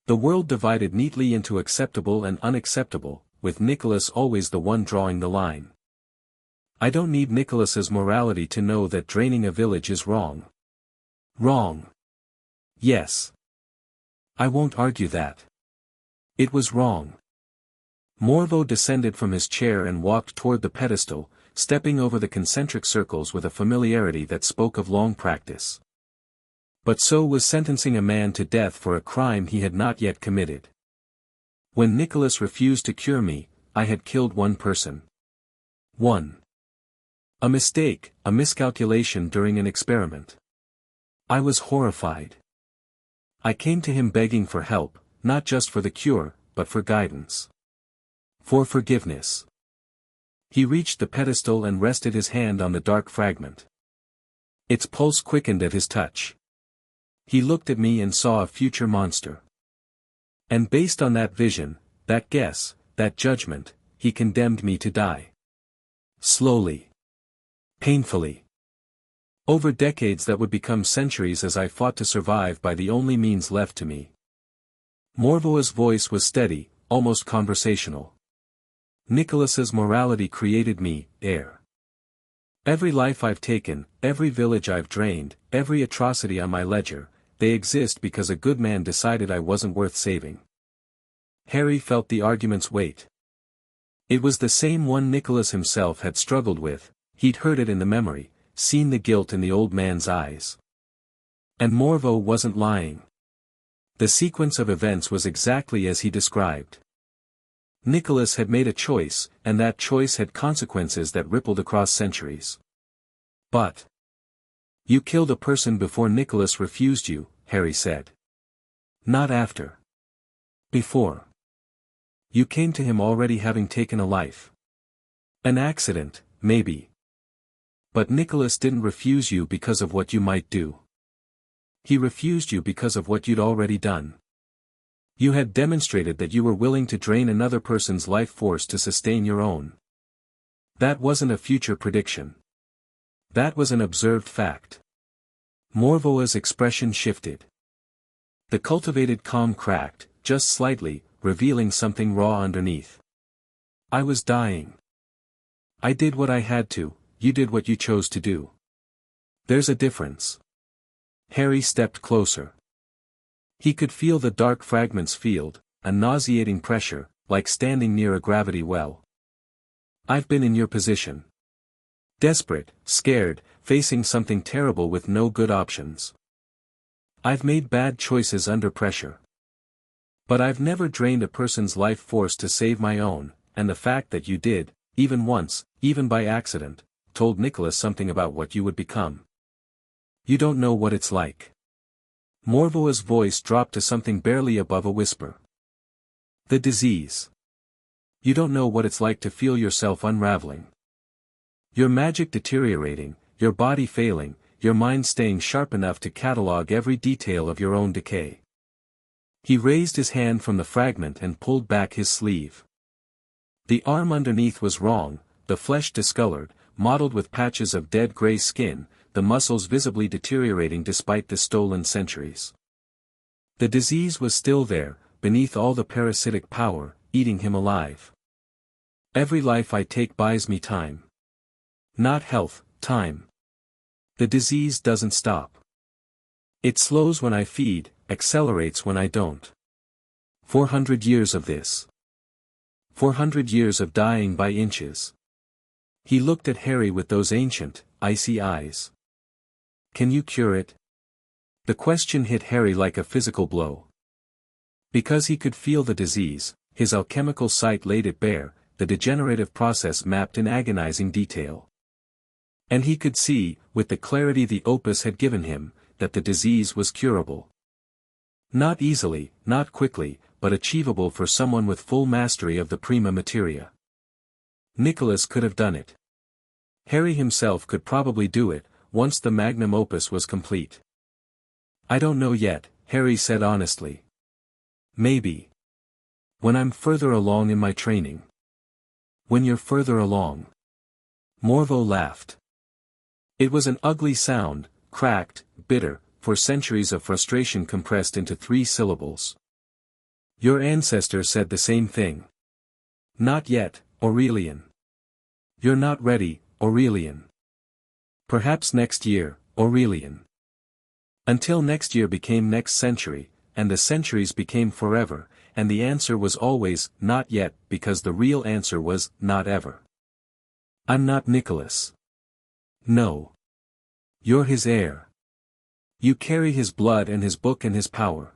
The world divided neatly into acceptable and unacceptable, with Nicholas always the one drawing the line. I don't need Nicholas's morality to know that draining a village is wrong. Wrong. Yes. I won't argue that. It was wrong. Morvo descended from his chair and walked toward the pedestal, stepping over the concentric circles with a familiarity that spoke of long practice. But so was sentencing a man to death for a crime he had not yet committed. When Nicholas refused to cure me, I had killed one person. 1. A mistake, a miscalculation during an experiment. I was horrified. I came to him begging for help, not just for the cure, but for guidance. For forgiveness. He reached the pedestal and rested his hand on the dark fragment. Its pulse quickened at his touch. He looked at me and saw a future monster. And based on that vision, that guess, that judgment, he condemned me to die. Slowly. Painfully. Over decades that would become centuries as I fought to survive by the only means left to me. Morvoa's voice was steady, almost conversational. Nicholas's morality created me, Heir. Every life I've taken, every village I've drained, every atrocity on my ledger, they exist because a good man decided I wasn't worth saving. Harry felt the argument's weight. It was the same one Nicholas himself had struggled with, he'd heard it in the memory, seen the guilt in the old man's eyes. And Morvo wasn't lying. The sequence of events was exactly as he described. Nicholas had made a choice, and that choice had consequences that rippled across centuries. But you killed a person before Nicholas refused you, Harry said. Not after. Before. You came to him already having taken a life. An accident, maybe. But Nicholas didn't refuse you because of what you might do. He refused you because of what you'd already done. You had demonstrated that you were willing to drain another person's life force to sustain your own. That wasn't a future prediction. That was an observed fact. Morvoa's expression shifted. The cultivated calm cracked, just slightly, revealing something raw underneath. I was dying. I did what I had to, you did what you chose to do. There's a difference. Harry stepped closer. He could feel the dark fragment's field, a nauseating pressure, like standing near a gravity well. I've been in your position. Desperate, scared, facing something terrible with no good options. I've made bad choices under pressure. But I've never drained a person's life force to save my own, and the fact that you did, even once, even by accident, told Nicholas something about what you would become. You don't know what it's like. Morvoa's voice dropped to something barely above a whisper. The disease. You don't know what it's like to feel yourself unraveling. Your magic deteriorating, your body failing, your mind staying sharp enough to catalog every detail of your own decay. He raised his hand from the fragment and pulled back his sleeve. The arm underneath was wrong, the flesh discolored, mottled with patches of dead gray skin, the muscles visibly deteriorating despite the stolen centuries. The disease was still there, beneath all the parasitic power, eating him alive. Every life I take buys me time. Not health, time. The disease doesn't stop. It slows when I feed, accelerates when I don't. 400 years of this. 400 years of dying by inches. He looked at Harry with those ancient, icy eyes. Can you cure it? The question hit Harry like a physical blow. Because he could feel the disease, his alchemical sight laid it bare, the degenerative process mapped in agonizing detail. And he could see, with the clarity the opus had given him, that the disease was curable. Not easily, not quickly, but achievable for someone with full mastery of the prima materia. Nicholas could have done it. Harry himself could probably do it, once the magnum opus was complete. I don't know yet, Harry said honestly. Maybe. When I'm further along in my training. When you're further along. Morveau laughed. It was an ugly sound, cracked, bitter, for centuries of frustration compressed into 3 syllables. Your ancestor said the same thing. Not yet, Aurelian. You're not ready, Aurelian. Perhaps next year, Aurelian. Until next year became next century, and the centuries became forever, and the answer was always, not yet, because the real answer was, not ever. I'm not Nicholas. No. You're his heir. You carry his blood and his book and his power.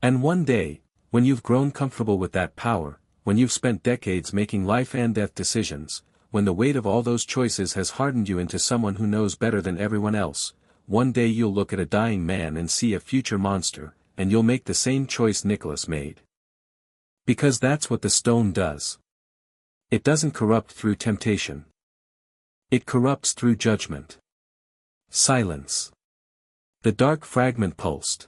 And one day, when you've grown comfortable with that power, when you've spent decades making life and death decisions, when the weight of all those choices has hardened you into someone who knows better than everyone else, one day you'll look at a dying man and see a future monster, and you'll make the same choice Nicholas made. Because that's what the stone does. It doesn't corrupt through temptation. It corrupts through judgment. Silence. The dark fragment pulsed.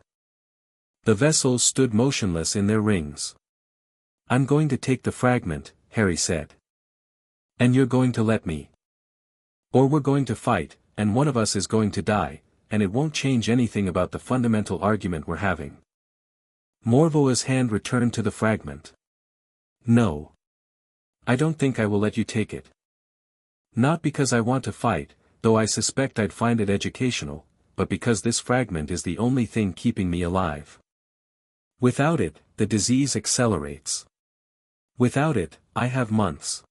The vessels stood motionless in their rings. I'm going to take the fragment, Harry said. And you're going to let me. Or we're going to fight, and one of us is going to die, and it won't change anything about the fundamental argument we're having. Morvoa's hand returned to the fragment. No. I don't think I will let you take it. Not because I want to fight, though I suspect I'd find it educational, but because this fragment is the only thing keeping me alive. Without it, the disease accelerates. Without it, I have months.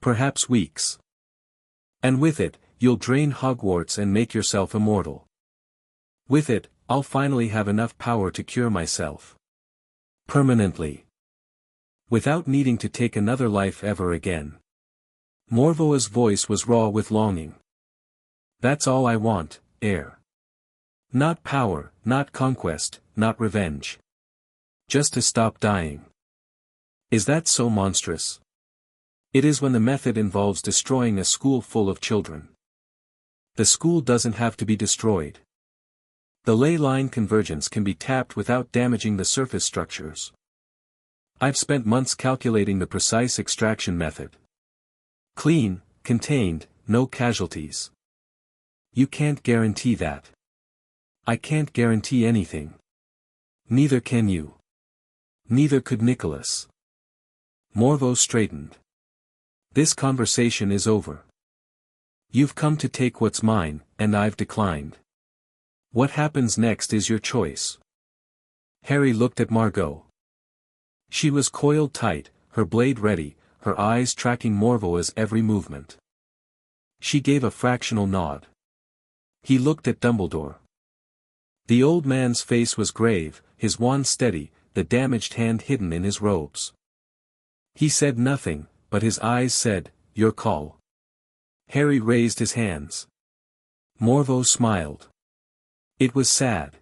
Perhaps weeks. And with it, you'll drain Hogwarts and make yourself immortal. With it, I'll finally have enough power to cure myself. Permanently. Without needing to take another life ever again. Morvoa's voice was raw with longing. That's all I want, heir. Not power, not conquest, not revenge. Just to stop dying. Is that so monstrous? It is when the method involves destroying a school full of children. The school doesn't have to be destroyed. The ley line convergence can be tapped without damaging the surface structures. I've spent months calculating the precise extraction method. Clean, contained, no casualties. You can't guarantee that. I can't guarantee anything. Neither can you. Neither could Nicholas. Morveau straightened. This conversation is over. You've come to take what's mine, and I've declined. What happens next is your choice. Harry looked at Margot. She was coiled tight, her blade ready, her eyes tracking Morvoa's every movement. She gave a fractional nod. He looked at Dumbledore. The old man's face was grave, his wand steady, the damaged hand hidden in his robes. He said nothing, but his eyes said, "Your call." Harry raised his hands. Morveau smiled. It was sad.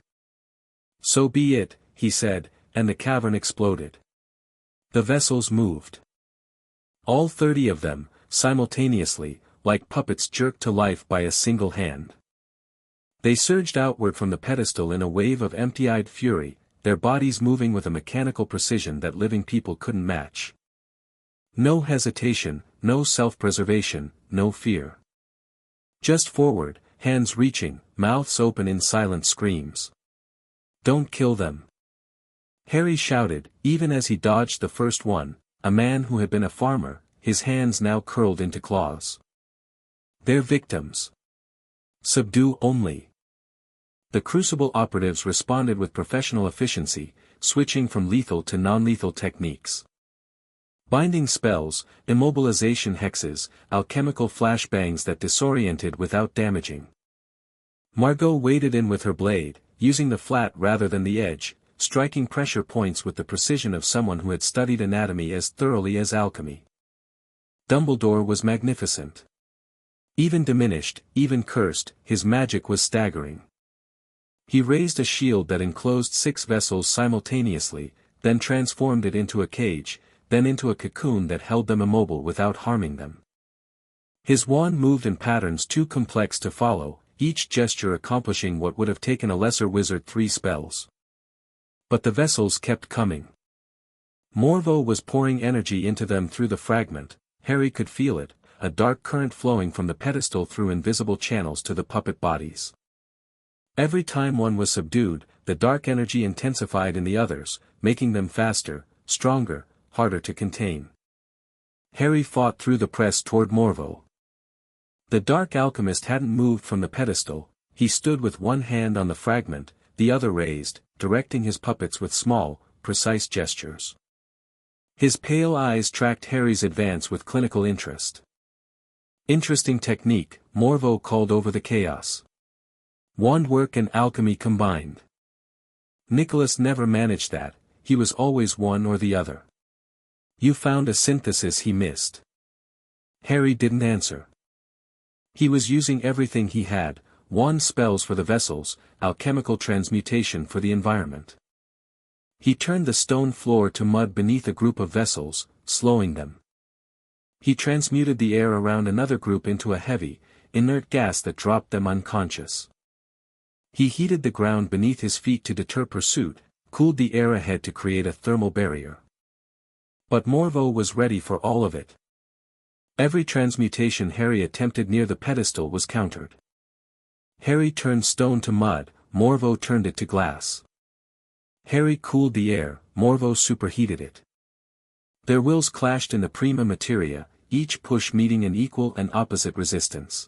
So be it, he said, and the cavern exploded. The vessels moved. All 30 of them, simultaneously, like puppets jerked to life by a single hand. They surged outward from the pedestal in a wave of empty-eyed fury, their bodies moving with a mechanical precision that living people couldn't match. No hesitation, no self-preservation, no fear. Just forward, hands reaching, mouths open in silent screams. "Don't kill them!" Harry shouted, even as he dodged the first one, a man who had been a farmer, his hands now curled into claws. "They're victims. Subdue only." The Crucible operatives responded with professional efficiency, switching from lethal to non-lethal techniques. Binding spells, immobilization hexes, alchemical flashbangs that disoriented without damaging. Margot waded in with her blade, using the flat rather than the edge, striking pressure points with the precision of someone who had studied anatomy as thoroughly as alchemy. Dumbledore was magnificent. Even diminished, even cursed, his magic was staggering. He raised a shield that enclosed 6 vessels simultaneously, then transformed it into a cage, then into a cocoon that held them immobile without harming them. His wand moved in patterns too complex to follow, each gesture accomplishing what would have taken a lesser wizard 3 spells. But the vessels kept coming. Morveau was pouring energy into them through the fragment. Harry could feel it, a dark current flowing from the pedestal through invisible channels to the puppet bodies. Every time one was subdued, the dark energy intensified in the others, making them faster, stronger, harder to contain. Harry fought through the press toward Morveau. The dark alchemist hadn't moved from the pedestal, he stood with one hand on the fragment, the other raised, directing his puppets with small, precise gestures. His pale eyes tracked Harry's advance with clinical interest. "Interesting technique," Morveau called over the chaos. "Wandwork and alchemy combined. Nicholas never managed that, he was always one or the other. You found a synthesis he missed." Harry didn't answer. He was using everything he had, wand spells for the vessels, alchemical transmutation for the environment. He turned the stone floor to mud beneath a group of vessels, slowing them. He transmuted the air around another group into a heavy, inert gas that dropped them unconscious. He heated the ground beneath his feet to deter pursuit, cooled the air ahead to create a thermal barrier. But Morveau was ready for all of it. Every transmutation Harry attempted near the pedestal was countered. Harry turned stone to mud, Morveau turned it to glass. Harry cooled the air, Morveau superheated it. Their wills clashed in the prima materia, each push meeting an equal and opposite resistance.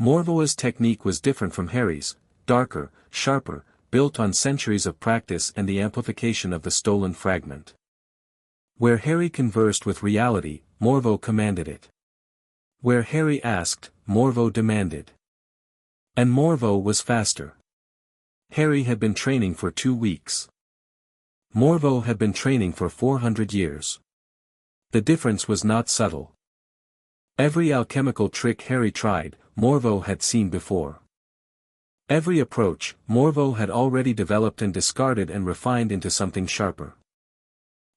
Morvau's technique was different from Harry's, darker, sharper, built on centuries of practice and the amplification of the stolen fragment. Where Harry conversed with reality, Morveau commanded it. Where Harry asked, Morveau demanded. And Morveau was faster. Harry had been training for 2 weeks. Morveau had been training for 400 years. The difference was not subtle. Every alchemical trick Harry tried, Morveau had seen before. Every approach, Morveau had already developed and discarded and refined into something sharper.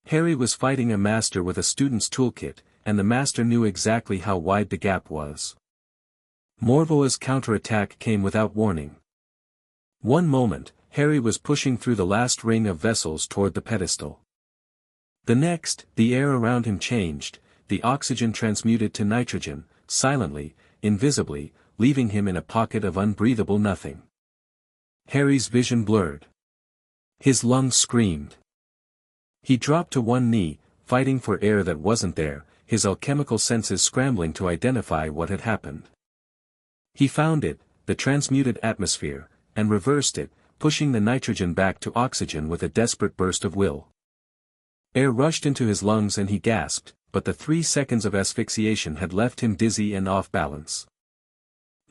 Harry was fighting a master with a student's toolkit, and the master knew exactly how wide the gap was. Morvau's counterattack came without warning. One moment, Harry was pushing through the last ring of vessels toward the pedestal. The next, the air around him changed, the oxygen transmuted to nitrogen, silently, invisibly, leaving him in a pocket of unbreathable nothing. Harry's vision blurred. His lungs screamed. He dropped to one knee, fighting for air that wasn't there, his alchemical senses scrambling to identify what had happened. He found it, the transmuted atmosphere, and reversed it, pushing the nitrogen back to oxygen with a desperate burst of will. Air rushed into his lungs and he gasped, but the 3 seconds of asphyxiation had left him dizzy and off balance.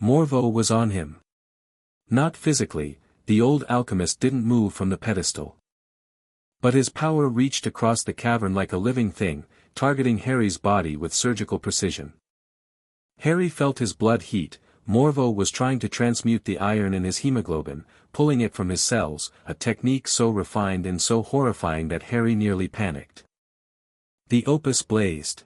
Morveau was on him. Not physically, the old alchemist didn't move from the pedestal. But his power reached across the cavern like a living thing, targeting Harry's body with surgical precision. Harry felt his blood heat. Morveau was trying to transmute the iron in his hemoglobin, pulling it from his cells, a technique so refined and so horrifying that Harry nearly panicked. The opus blazed.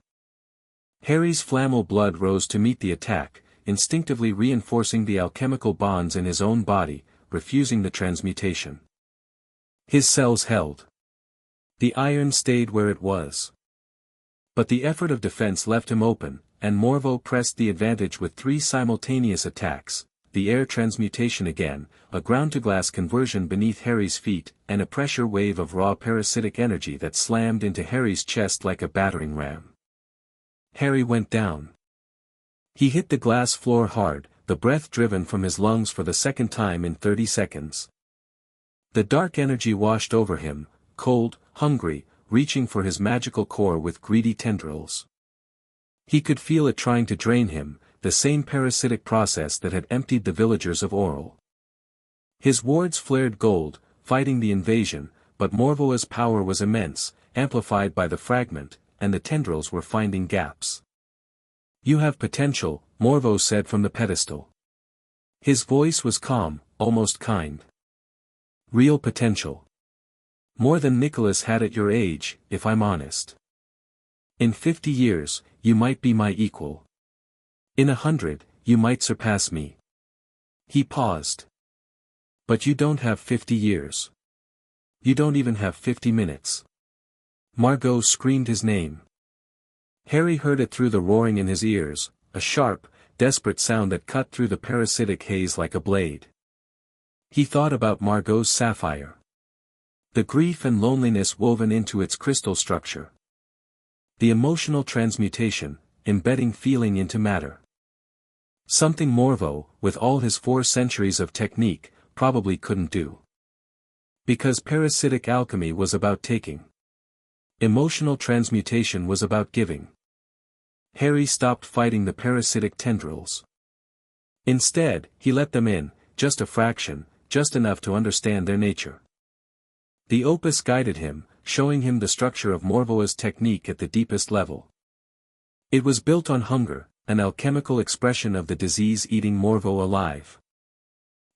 Harry's Flamel blood rose to meet the attack, instinctively reinforcing the alchemical bonds in his own body, refusing the transmutation. His cells held. The iron stayed where it was. But the effort of defense left him open, and Morvo pressed the advantage with 3 simultaneous attacks, the air transmutation again, a ground-to-glass conversion beneath Harry's feet, and a pressure wave of raw parasitic energy that slammed into Harry's chest like a battering ram. Harry went down. He hit the glass floor hard, the breath driven from his lungs for the second time in 30 seconds. The dark energy washed over him, cold, hungry, reaching for his magical core with greedy tendrils. He could feel it trying to drain him, the same parasitic process that had emptied the villagers of Oral. His wards flared gold, fighting the invasion, but Morvoa's power was immense, amplified by the fragment, and the tendrils were finding gaps. "You have potential," Morvo said from the pedestal. His voice was calm, almost kind. "Real potential. More than Nicholas had at your age, if I'm honest. In 50 years, you might be my equal. In 100, you might surpass me." He paused. "But you don't have 50 years. You don't even have 50 minutes. Margot screamed his name. Harry heard it through the roaring in his ears, a sharp, desperate sound that cut through the parasitic haze like a blade. He thought about Margot's sapphire. The grief and loneliness woven into its crystal structure. The emotional transmutation, embedding feeling into matter. Something Morvo, with all his 4 centuries of technique, probably couldn't do. Because parasitic alchemy was about taking. Emotional transmutation was about giving. Harry stopped fighting the parasitic tendrils. Instead, he let them in, just a fraction, just enough to understand their nature. The opus guided him, showing him the structure of Morvoa's technique at the deepest level. It was built on hunger, an alchemical expression of the disease eating Morvo alive.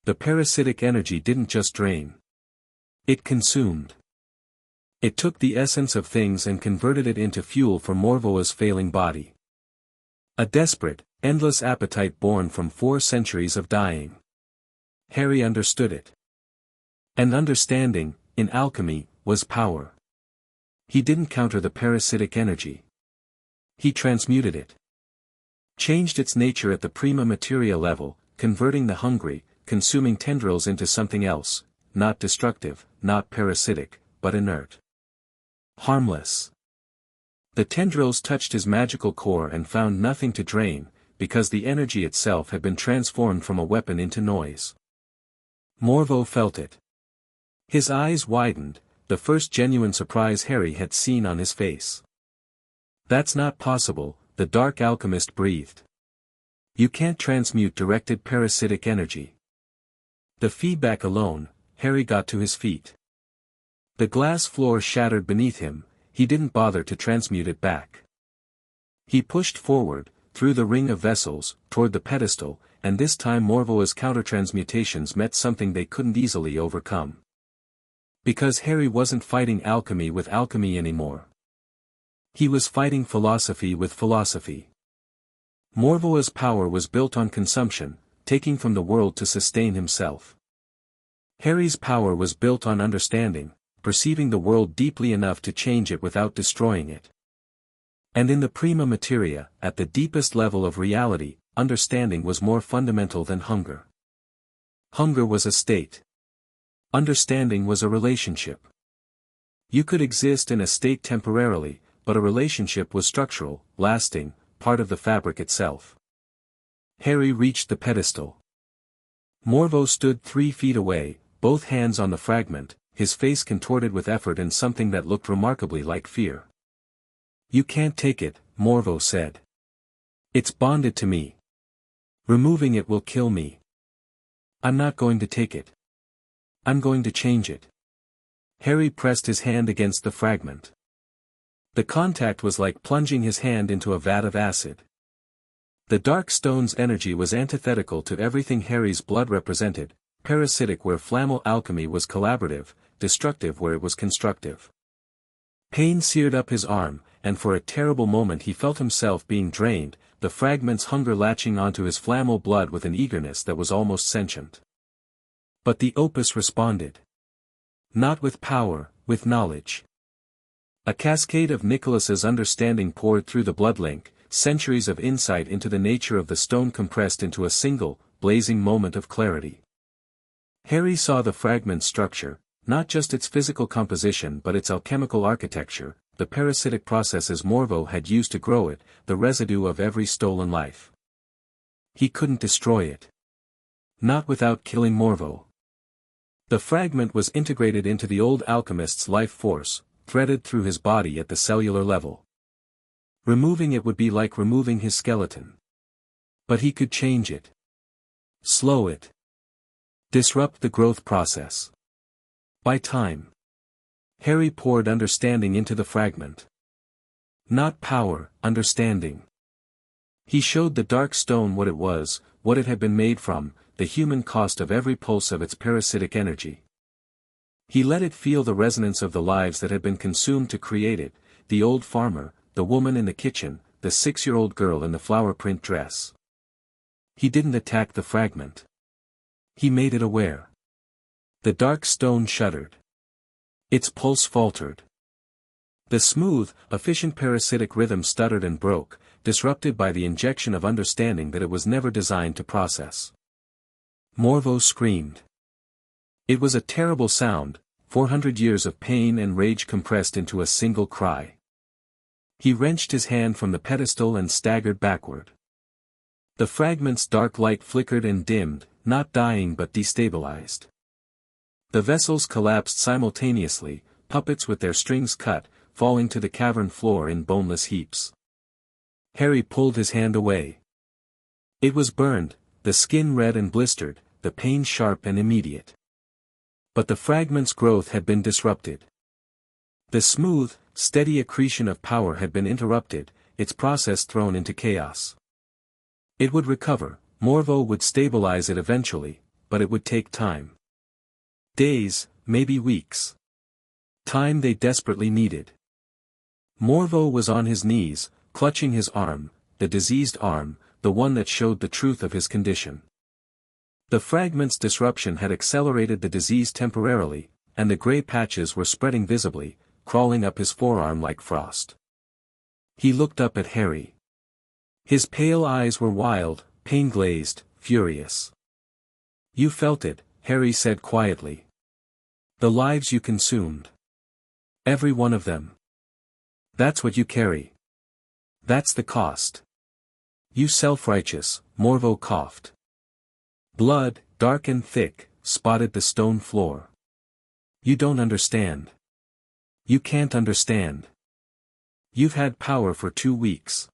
The parasitic energy didn't just drain. It consumed. It took the essence of things and converted it into fuel for Morvoa's failing body. A desperate, endless appetite born from 4 centuries of dying. Harry understood it. And understanding, in alchemy, was power. He didn't counter the parasitic energy. He transmuted it. Changed its nature at the prima materia level, converting the hungry, consuming tendrils into something else, not destructive, not parasitic, but inert. Harmless. The tendrils touched his magical core and found nothing to drain, because the energy itself had been transformed from a weapon into noise. Morvo felt it. His eyes widened, the first genuine surprise Harry had seen on his face. "That's not possible," the dark alchemist breathed. "You can't transmute directed parasitic energy." The feedback alone, Harry got to his feet. The glass floor shattered beneath him, he didn't bother to transmute it back. He pushed forward, through the ring of vessels, toward the pedestal, and this time Morvoa's counter-transmutations met something they couldn't easily overcome. Because Harry wasn't fighting alchemy with alchemy anymore. He was fighting philosophy with philosophy. Morvoa's power was built on consumption, taking from the world to sustain himself. Harry's power was built on understanding, perceiving the world deeply enough to change it without destroying it. And in the prima materia, at the deepest level of reality, understanding was more fundamental than hunger. Hunger was a state. Understanding was a relationship. You could exist in a state temporarily, but a relationship was structural, lasting, part of the fabric itself. Harry reached the pedestal. Morvo stood 3 feet away, both hands on the fragment, his face contorted with effort and something that looked remarkably like fear. "You can't take it," Morvo said. "It's bonded to me. Removing it will kill me. I'm not going to take it. I'm going to change it." Harry pressed his hand against the fragment. The contact was like plunging his hand into a vat of acid. The dark stone's energy was antithetical to everything Harry's blood represented, parasitic where Flamel alchemy was collaborative, destructive where it was constructive. Pain seared up his arm, and for a terrible moment he felt himself being drained, the fragment's hunger latching onto his Flamel blood with an eagerness that was almost sentient. But the opus responded. Not with power, with knowledge. A cascade of Nicholas's understanding poured through the blood link, centuries of insight into the nature of the stone compressed into a single, blazing moment of clarity. Harry saw the fragment structure, not just its physical composition but its alchemical architecture, the parasitic processes Morvo had used to grow it, the residue of every stolen life. He couldn't destroy it. Not without killing Morvo. The fragment was integrated into the old alchemist's life force, threaded through his body at the cellular level. Removing it would be like removing his skeleton. But he could change it. Slow it. Disrupt the growth process. By time. Harry poured understanding into the fragment. Not power, understanding. He showed the dark stone what it was, what it had been made from, the human cost of every pulse of its parasitic energy. He let it feel the resonance of the lives that had been consumed to create it, the old farmer, the woman in the kitchen, the 6-year-old girl in the flower print dress. He didn't attack the fragment. He made it aware. The dark stone shuddered. Its pulse faltered. The smooth, efficient parasitic rhythm stuttered and broke, disrupted by the injection of understanding that it was never designed to process. Morvo screamed. It was a terrible sound, 400 years of pain and rage compressed into a single cry. He wrenched his hand from the pedestal and staggered backward. The fragment's dark light flickered and dimmed, not dying but destabilized. The vessels collapsed simultaneously, puppets with their strings cut, falling to the cavern floor in boneless heaps. Harry pulled his hand away. It was burned, the skin red and blistered, the pain sharp and immediate. But the fragment's growth had been disrupted. The smooth, steady accretion of power had been interrupted, its process thrown into chaos. It would recover, Morvo would stabilize it eventually, but it would take time. Days, maybe weeks. Time they desperately needed. Morvo was on his knees, clutching his arm, the diseased arm, the one that showed the truth of his condition. The fragment's disruption had accelerated the disease temporarily, and the gray patches were spreading visibly, crawling up his forearm like frost. He looked up at Harry. His pale eyes were wild, pain-glazed, furious. "You felt it," Harry said quietly. "The lives you consumed. Every one of them. That's what you carry. That's the cost. You self-righteous," Morvo coughed. Blood, dark and thick, spotted the stone floor. "You don't understand. You can't understand. You've had power for 2 weeks.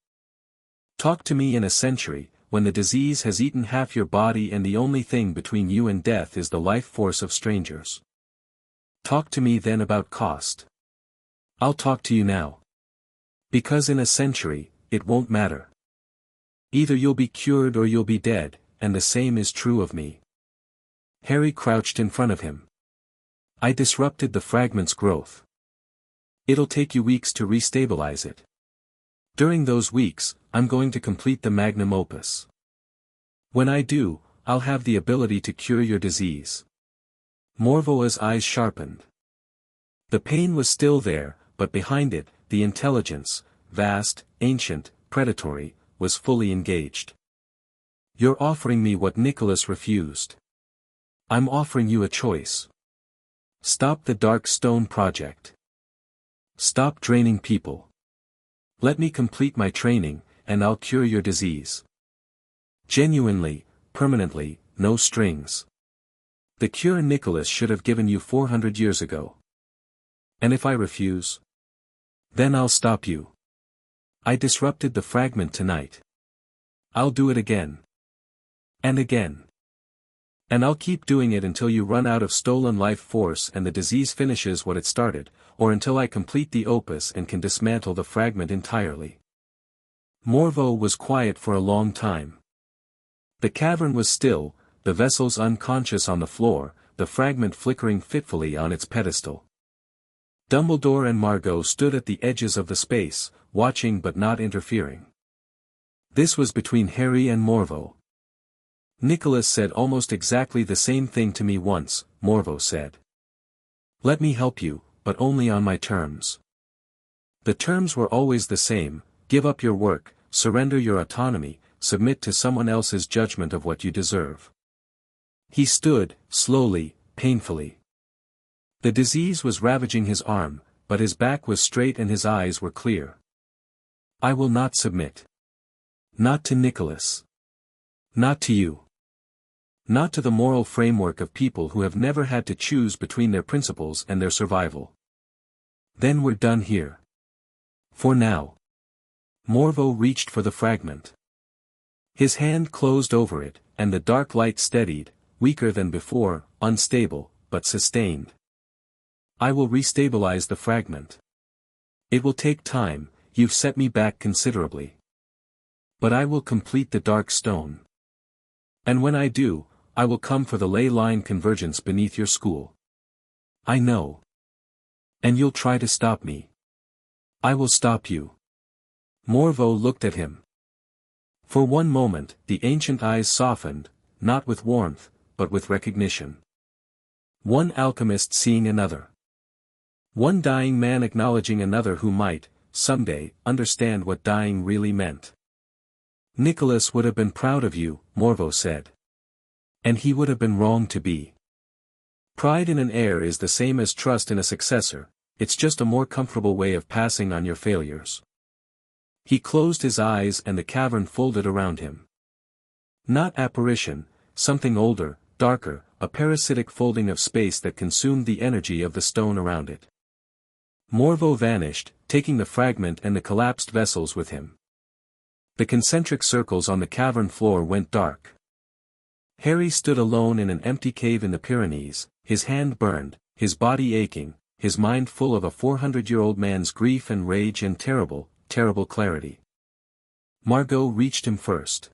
Talk to me in a century, when the disease has eaten half your body and the only thing between you and death is the life force of strangers. Talk to me then about cost. I'll talk to you now. Because in a century, it won't matter. Either you'll be cured or you'll be dead, and the same is true of me." Harry crouched in front of him. "I disrupted the fragment's growth. It'll take you weeks to restabilize it. During those weeks, I'm going to complete the magnum opus. When I do, I'll have the ability to cure your disease." Morvoa's eyes sharpened. The pain was still there, but behind it, the intelligence, vast, ancient, predatory, was fully engaged. "You're offering me what Nicholas refused. I'm offering you a choice. Stop the Dark Stone Project. Stop draining people. Let me complete my training, and I'll cure your disease. Genuinely, permanently, no strings. The cure Nicholas should have given you 400 years ago. And if I refuse? Then I'll stop you. I disrupted the fragment tonight. I'll do it again. And again. And I'll keep doing it until you run out of stolen life force and the disease finishes what it started, or until I complete the opus and can dismantle the fragment entirely." Morvo was quiet for a long time. The cavern was still, the vessels unconscious on the floor, the fragment flickering fitfully on its pedestal. Dumbledore and Margot stood at the edges of the space, watching but not interfering. This was between Harry and Morvo. "Nicholas said almost exactly the same thing to me once," Morvo said. Let me help you, but only on my terms. The terms were always the same: give up your work, surrender your autonomy, submit to someone else's judgment of what you deserve. He stood, slowly, painfully. The disease was ravaging his arm, but his back was straight and his eyes were clear. I will not submit. Not to Nicholas. Not to you. Not to the moral framework of people who have never had to choose between their principles and their survival. Then we're done here. For now. Morveau reached for the fragment. His hand closed over it, and the dark light steadied, weaker than before, unstable, but sustained. I will restabilize the fragment. It will take time, you've set me back considerably. But I will complete the dark stone. And when I do, I will come for the ley line convergence beneath your school. I know. And you'll try to stop me. I will stop you. Morveau looked at him. For one moment, the ancient eyes softened, not with warmth, but with recognition. One alchemist seeing another. One dying man acknowledging another who might, someday, understand what dying really meant. Nicholas would have been proud of you, Morveau said. And he would have been wrong to be. Pride in an heir is the same as trust in a successor, it's just a more comfortable way of passing on your failures. He closed his eyes and the cavern folded around him. Not apparition, something older, darker, a parasitic folding of space that consumed the energy of the stone around it. Morveau vanished, taking the fragment and the collapsed vessels with him. The concentric circles on the cavern floor went dark. Harry stood alone in an empty cave in the Pyrenees, his hand burned, his body aching, his mind full of a 400-year-old man's grief and rage and terrible, terrible clarity. Margot reached him first.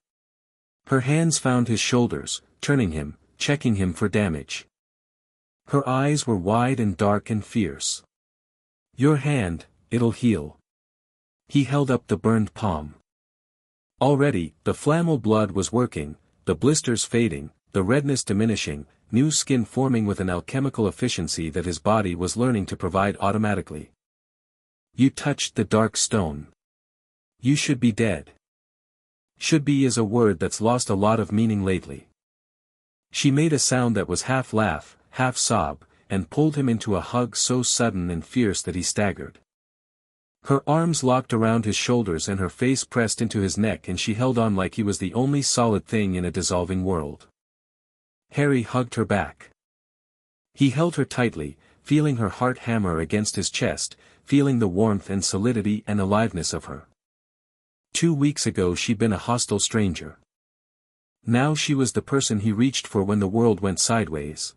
Her hands found his shoulders, turning him, checking him for damage. Her eyes were wide and dark and fierce. Your hand, it'll heal. He held up the burned palm. Already, the Flamel blood was working, the blisters fading, the redness diminishing, new skin forming with an alchemical efficiency that his body was learning to provide automatically. You touched the dark stone. You should be dead. Should be is a word that's lost a lot of meaning lately. She made a sound that was half laugh, half sob, and pulled him into a hug so sudden and fierce that he staggered. Her arms locked around his shoulders and her face pressed into his neck and she held on like he was the only solid thing in a dissolving world. Harry hugged her back. He held her tightly, feeling her heart hammer against his chest, feeling the warmth and solidity and aliveness of her. 2 weeks ago she'd been a hostile stranger. Now she was the person he reached for when the world went sideways.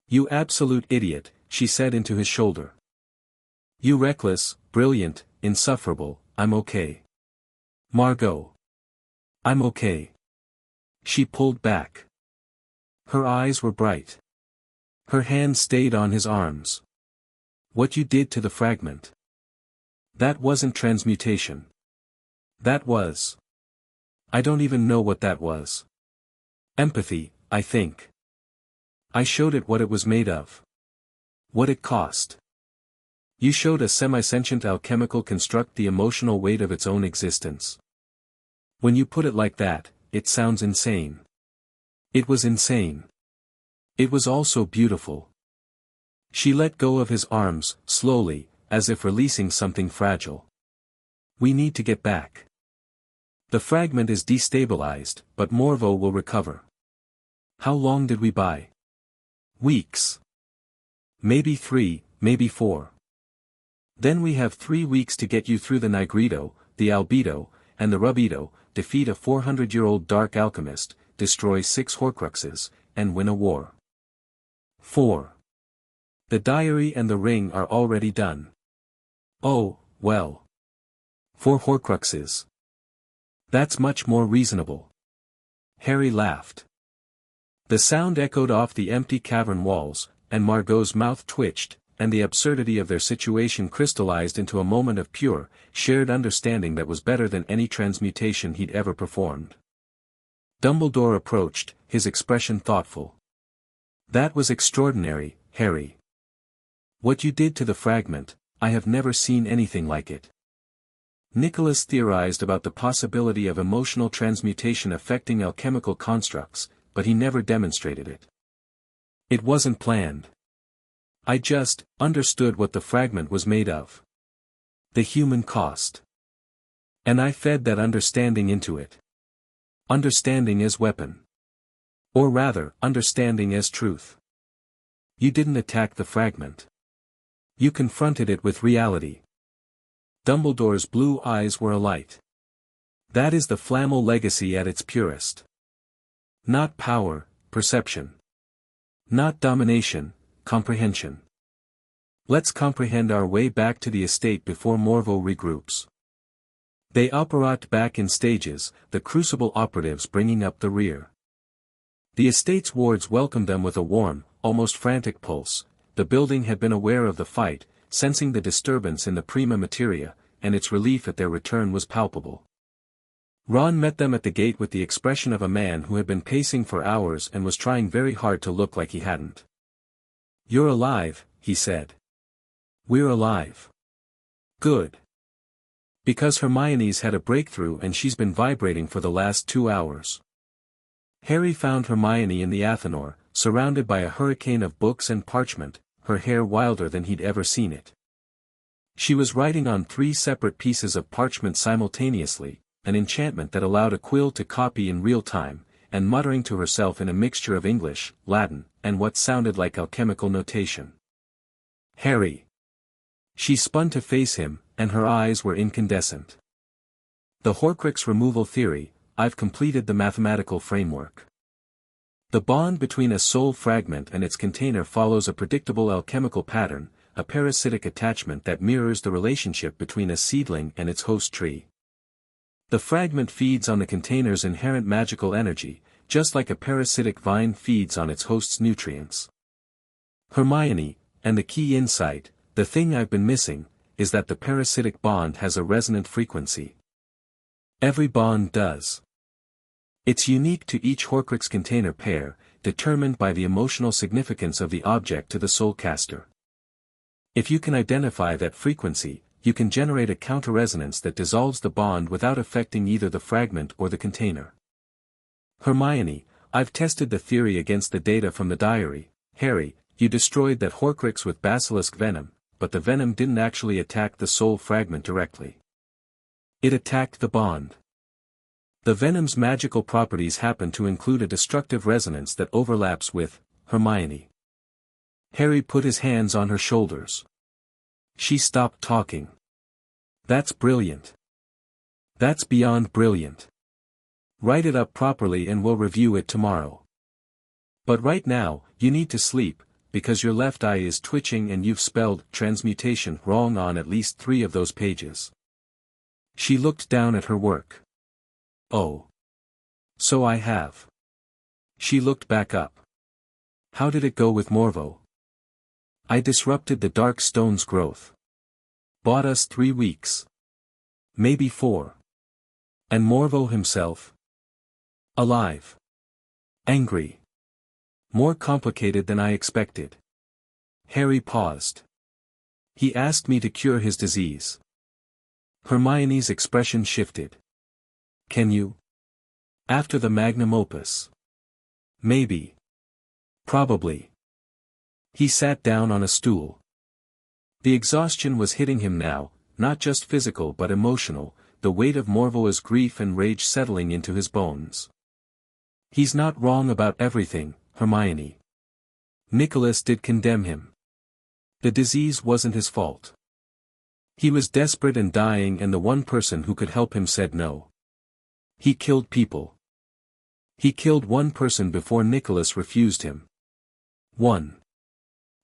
You absolute idiot, she said into his shoulder. You reckless, brilliant, insufferable, I'm okay. Margot. I'm okay. She pulled back. Her eyes were bright. Her hand stayed on his arms. What you did to the fragment. That wasn't transmutation. That was. I don't even know what that was. Empathy, I think. I showed it what it was made of. What it cost. You showed a semi-sentient alchemical construct the emotional weight of its own existence. When you put it like that, it sounds insane. It was insane. It was also beautiful. She let go of his arms, slowly, as if releasing something fragile. We need to get back. The fragment is destabilized, but Morveau will recover. How long did we buy? Weeks. Maybe 3, maybe 4. Then we have 3 weeks to get you through the Nigredo, the Albedo, and the Rubedo, defeat a 400-year-old dark alchemist, destroy 6 Horcruxes, and win a war. 4. The diary and the ring are already done. Oh, well. 4 Horcruxes. That's much more reasonable. Harry laughed. The sound echoed off the empty cavern walls, and Margot's mouth twitched, and the absurdity of their situation crystallized into a moment of pure, shared understanding that was better than any transmutation he'd ever performed. Dumbledore approached, his expression thoughtful. That was extraordinary, Harry. What you did to the fragment, I have never seen anything like it. Nicholas theorized about the possibility of emotional transmutation affecting alchemical constructs, but he never demonstrated it. It wasn't planned. I just understood what the fragment was made of. The human cost. And I fed that understanding into it. Understanding as weapon. Or rather, understanding as truth. You didn't attack the fragment. You confronted it with reality. Dumbledore's blue eyes were alight. That is the Flamel legacy at its purest. Not power, perception. Not domination, comprehension. Let's comprehend our way back to the estate before Morveau regroups. They operate back in stages, the crucible operatives bringing up the rear. The estate's wards welcomed them with a warm, almost frantic pulse. The building had been aware of the fight, sensing the disturbance in the prima materia, and its relief at their return was palpable. Ron met them at the gate with the expression of a man who had been pacing for hours and was trying very hard to look like he hadn't. "You're alive," he said. "We're alive." "Good. Because Hermione's had a breakthrough and she's been vibrating for the last 2 hours." Harry found Hermione in the Athanor, surrounded by a hurricane of books and parchment, her hair wilder than he'd ever seen it. She was writing on 3 separate pieces of parchment simultaneously, an enchantment that allowed a quill to copy in real time, and muttering to herself in a mixture of English, Latin, and what sounded like alchemical notation. "Harry." She spun to face him, and her eyes were incandescent. "The Horcrux removal theory, I've completed the mathematical framework. The bond between a soul fragment and its container follows a predictable alchemical pattern, a parasitic attachment that mirrors the relationship between a seedling and its host tree. The fragment feeds on the container's inherent magical energy, just like a parasitic vine feeds on its host's nutrients. Hermione, and the key insight, the thing I've been missing, is that the parasitic bond has a resonant frequency. Every bond does. It's unique to each Horcrux container pair, determined by the emotional significance of the object to the soulcaster. If you can identify that frequency, you can generate a counter-resonance that dissolves the bond without affecting either the fragment or the container. Hermione, I've tested the theory against the data from the diary. Harry, you destroyed that Horcrux with basilisk venom, but the venom didn't actually attack the soul fragment directly. It attacked the bond. The venom's magical properties happen to include a destructive resonance that overlaps with Hermione. Harry put his hands on her shoulders. She stopped talking. That's brilliant. That's beyond brilliant. Write it up properly and we'll review it tomorrow. But right now, you need to sleep, because your left eye is twitching and you've spelled transmutation wrong on at least 3 of those pages. She looked down at her work. Oh. So I have. She looked back up. How did it go with Morveau? I disrupted the dark stone's growth. Bought us 3 weeks. Maybe 4. And Morveau himself? Alive. Angry. More complicated than I expected. Harry paused. He asked me to cure his disease. Hermione's expression shifted. Can you? After the magnum opus. Maybe. Probably. He sat down on a stool. The exhaustion was hitting him now, not just physical but emotional, the weight of Morveau's grief and rage settling into his bones. He's not wrong about everything, Hermione. Nicholas did condemn him. The disease wasn't his fault. He was desperate and dying and the one person who could help him said no. He killed people. He killed one person before Nicholas refused him. 1.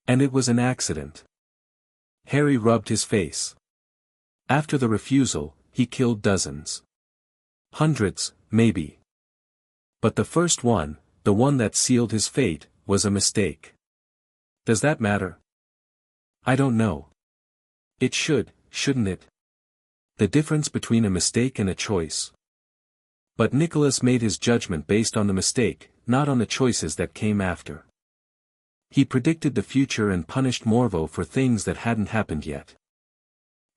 And it was an accident. Harry rubbed his face. After the refusal, he killed dozens. Hundreds, maybe. But the first one, the one that sealed his fate, was a mistake. Does that matter? I don't know. It should, shouldn't it? The difference between a mistake and a choice. But Nicholas made his judgment based on the mistake, not on the choices that came after. He predicted the future and punished Morvo for things that hadn't happened yet.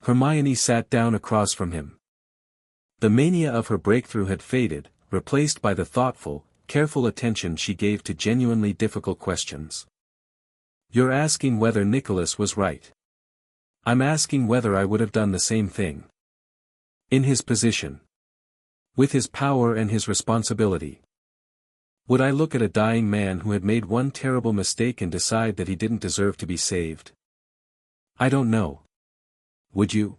Hermione sat down across from him. The mania of her breakthrough had faded, replaced by the thoughtful, careful attention she gave to genuinely difficult questions. You're asking whether Nicholas was right. I'm asking whether I would have done the same thing. In his position. With his power and his responsibility. Would I look at a dying man who had made one terrible mistake and decide that he didn't deserve to be saved? I don't know. Would you?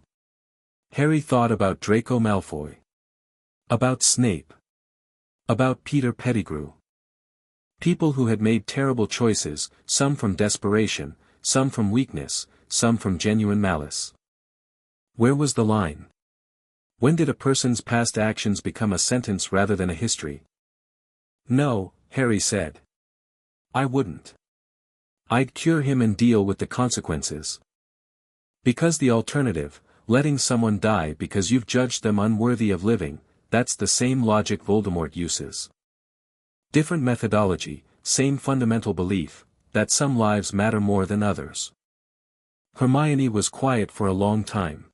Harry thought about Draco Malfoy. About Snape. About Peter Pettigrew. People who had made terrible choices, some from desperation, some from weakness, some from genuine malice. Where was the line? When did a person's past actions become a sentence rather than a history? No, Harry said. I wouldn't. I'd cure him and deal with the consequences. Because the alternative, letting someone die because you've judged them unworthy of living, that's the same logic Voldemort uses. Different methodology, same fundamental belief, that some lives matter more than others. Hermione was quiet for a long time.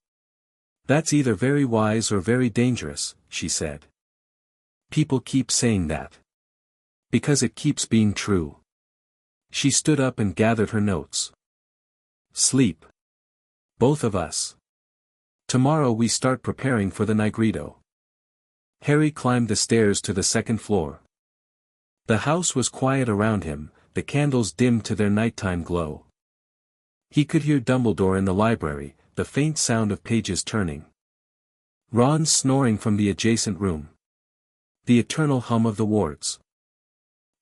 That's either very wise or very dangerous, she said. People keep saying that. Because it keeps being true. She stood up and gathered her notes. Sleep. Both of us. Tomorrow we start preparing for the Nigredo. Harry climbed the stairs to the second floor. The house was quiet around him, the candles dimmed to their nighttime glow. He could hear Dumbledore in the library, the faint sound of pages turning. Ron snoring from the adjacent room. The eternal hum of the wards.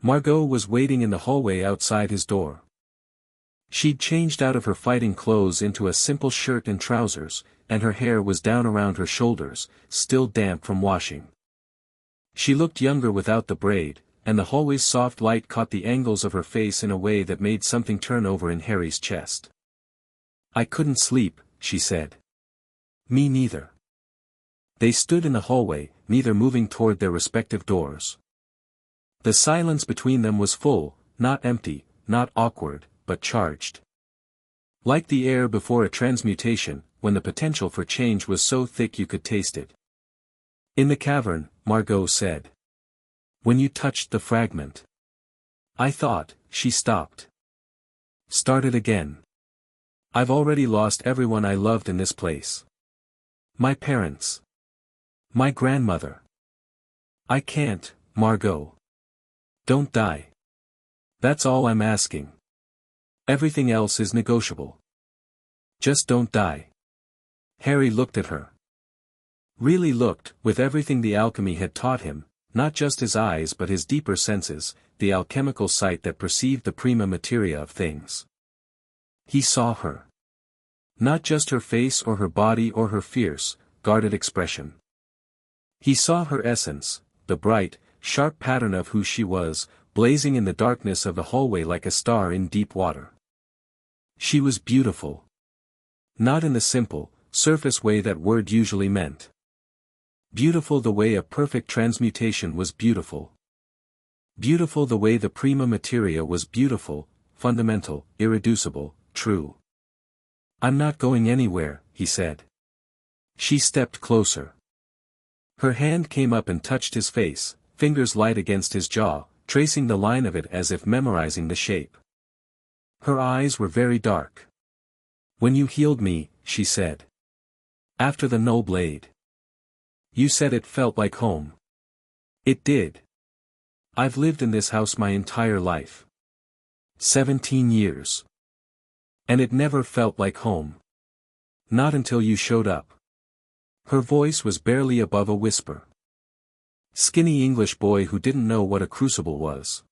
Margot was waiting in the hallway outside his door. She'd changed out of her fighting clothes into a simple shirt and trousers, and her hair was down around her shoulders, still damp from washing. She looked younger without the braid, and the hallway's soft light caught the angles of her face in a way that made something turn over in Harry's chest. I couldn't sleep, she said. Me neither. They stood in the hallway, neither moving toward their respective doors. The silence between them was full, not empty, not awkward, but charged. Like the air before a transmutation, when the potential for change was so thick you could taste it. In the cavern, Margot said. When you touched the fragment. I thought, she stopped. Started again. I've already lost everyone I loved in this place. My parents. My grandmother. I can't, Margot. Don't die. That's all I'm asking. Everything else is negotiable. Just don't die. Harry looked at her. Really looked, with everything the alchemy had taught him, not just his eyes but his deeper senses, the alchemical sight that perceived the prima materia of things. He saw her. Not just her face or her body or her fierce, guarded expression. He saw her essence, the bright, sharp pattern of who she was, blazing in the darkness of the hallway like a star in deep water. She was beautiful. Not in the simple, surface way that word usually meant. Beautiful the way a perfect transmutation was beautiful. Beautiful the way the prima materia was beautiful, fundamental, irreducible, true. I'm not going anywhere, he said. She stepped closer. Her hand came up and touched his face, fingers light against his jaw, tracing the line of it as if memorizing the shape. Her eyes were very dark. When you healed me, she said. After the null blade. You said it felt like home. It did. I've lived in this house my entire life. 17 years. And it never felt like home. Not until you showed up. Her voice was barely above a whisper. Skinny English boy who didn't know what a crucible was.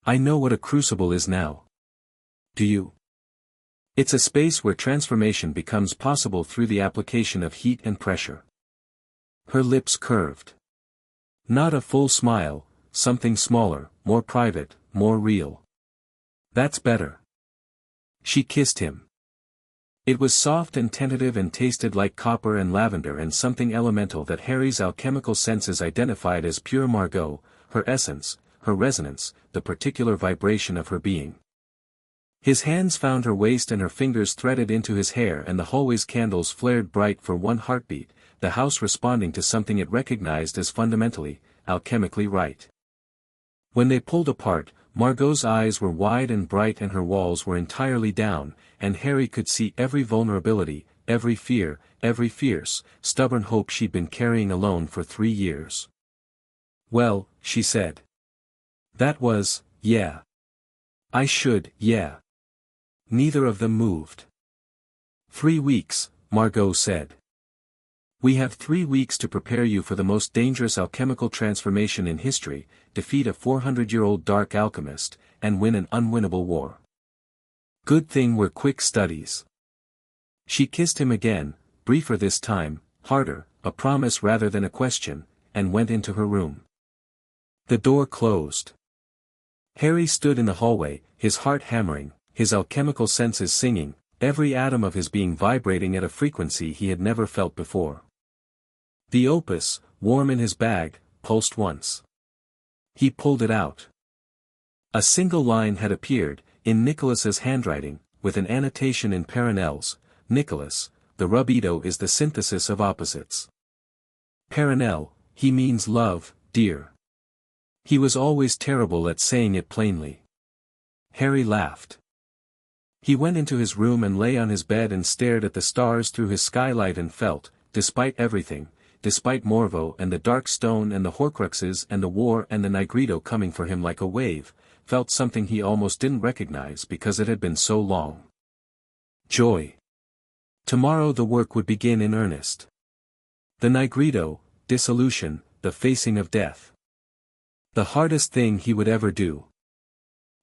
I know what a crucible is now. Do you? It's a space where transformation becomes possible through the application of heat and pressure. Her lips curved. Not a full smile, something smaller, more private, more real. That's better. She kissed him. It was soft and tentative and tasted like copper and lavender and something elemental that Harry's alchemical senses identified as pure Margot, her essence, her resonance, the particular vibration of her being. His hands found her waist and her fingers threaded into his hair, and the hallway's candles flared bright for one heartbeat, the house responding to something it recognized as fundamentally, alchemically right. When they pulled apart, Margot's eyes were wide and bright and her walls were entirely down, and Harry could see every vulnerability, every fear, every fierce, stubborn hope she'd been carrying alone for 3 years. "Well," she said. "That was, yeah. I should, yeah." Neither of them moved. 3 weeks, Margot said. "We have 3 weeks to prepare you for the most dangerous alchemical transformation in history, defeat a 400-year-old dark alchemist, and win an unwinnable war. Good thing we're quick studies." She kissed him again, briefer this time, harder, a promise rather than a question, and went into her room. The door closed. Harry stood in the hallway, his heart hammering, his alchemical senses singing, every atom of his being vibrating at a frequency he had never felt before. The opus, warm in his bag, pulsed once. He pulled it out. A single line had appeared, in Nicholas's handwriting, with an annotation in Paranel's, "Nicholas, the rubido is the synthesis of opposites." Paranel, he means love, dear. He was always terrible at saying it plainly. Harry laughed. He went into his room and lay on his bed and stared at the stars through his skylight and felt, despite everything, despite Morvo and the dark stone and the Horcruxes and the war and the Nigredo coming for him like a wave, felt something he almost didn't recognize because it had been so long. Joy. Tomorrow the work would begin in earnest. The Nigredo, dissolution, the facing of death. The hardest thing he would ever do.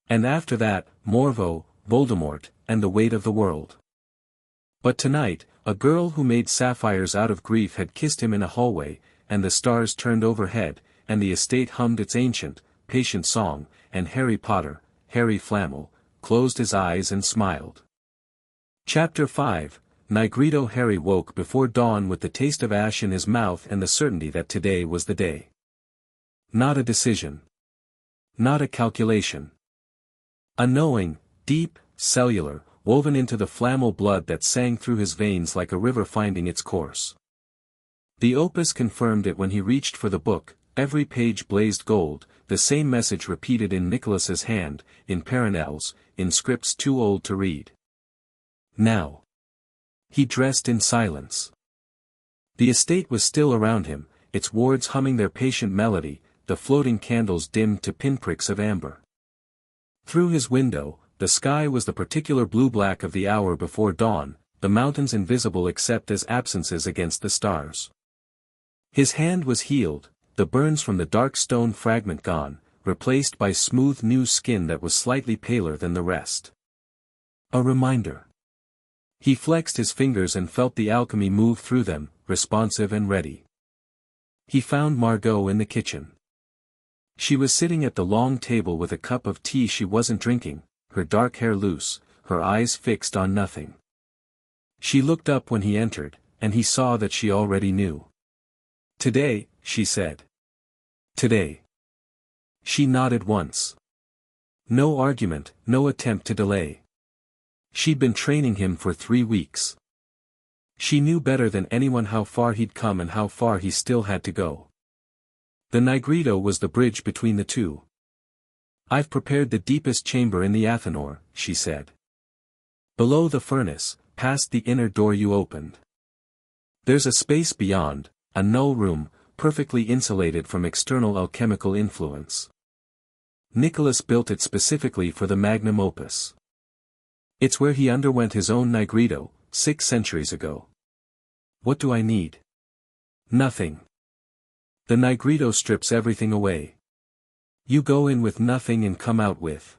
And after that, Morvo, Voldemort, and the weight of the world. But tonight, a girl who made sapphires out of grief had kissed him in a hallway, and the stars turned overhead, and the estate hummed its ancient, patient song, and Harry Potter, Harry Flamel, closed his eyes and smiled. Chapter 5, Nigredo. Harry woke before dawn with the taste of ash in his mouth and the certainty that today was the day. Not a decision. Not a calculation. A knowing, deep, cellular, woven into the Flamel blood that sang through his veins like a river finding its course. The opus confirmed it when he reached for the book, every page blazed gold, the same message repeated in Nicholas's hand, in Paranel's, in scripts too old to read. Now. He dressed in silence. The estate was still around him, its wards humming their patient melody, the floating candles dimmed to pinpricks of amber. Through his window, the sky was the particular blue-black of the hour before dawn, the mountains invisible except as absences against the stars. His hand was healed, the burns from the dark stone fragment gone, replaced by smooth new skin that was slightly paler than the rest. A reminder. He flexed his fingers and felt the alchemy move through them, responsive and ready. He found Margot in the kitchen. She was sitting at the long table with a cup of tea she wasn't drinking, her dark hair loose, her eyes fixed on nothing. She looked up when he entered, and he saw that she already knew. "Today," she said. "Today." She nodded once. No argument, no attempt to delay. She'd been training him for 3 weeks. She knew better than anyone how far he'd come and how far he still had to go. The Nigredo was the bridge between the two. "I've prepared the deepest chamber in the Athanor," she said. "Below the furnace, past the inner door you opened. There's a space beyond, a null room, perfectly insulated from external alchemical influence. Nicholas built it specifically for the magnum opus. It's where he underwent his own Nigredo, 6 centuries ago. What do I need? Nothing. The Nigredo strips everything away. You go in with nothing and come out with."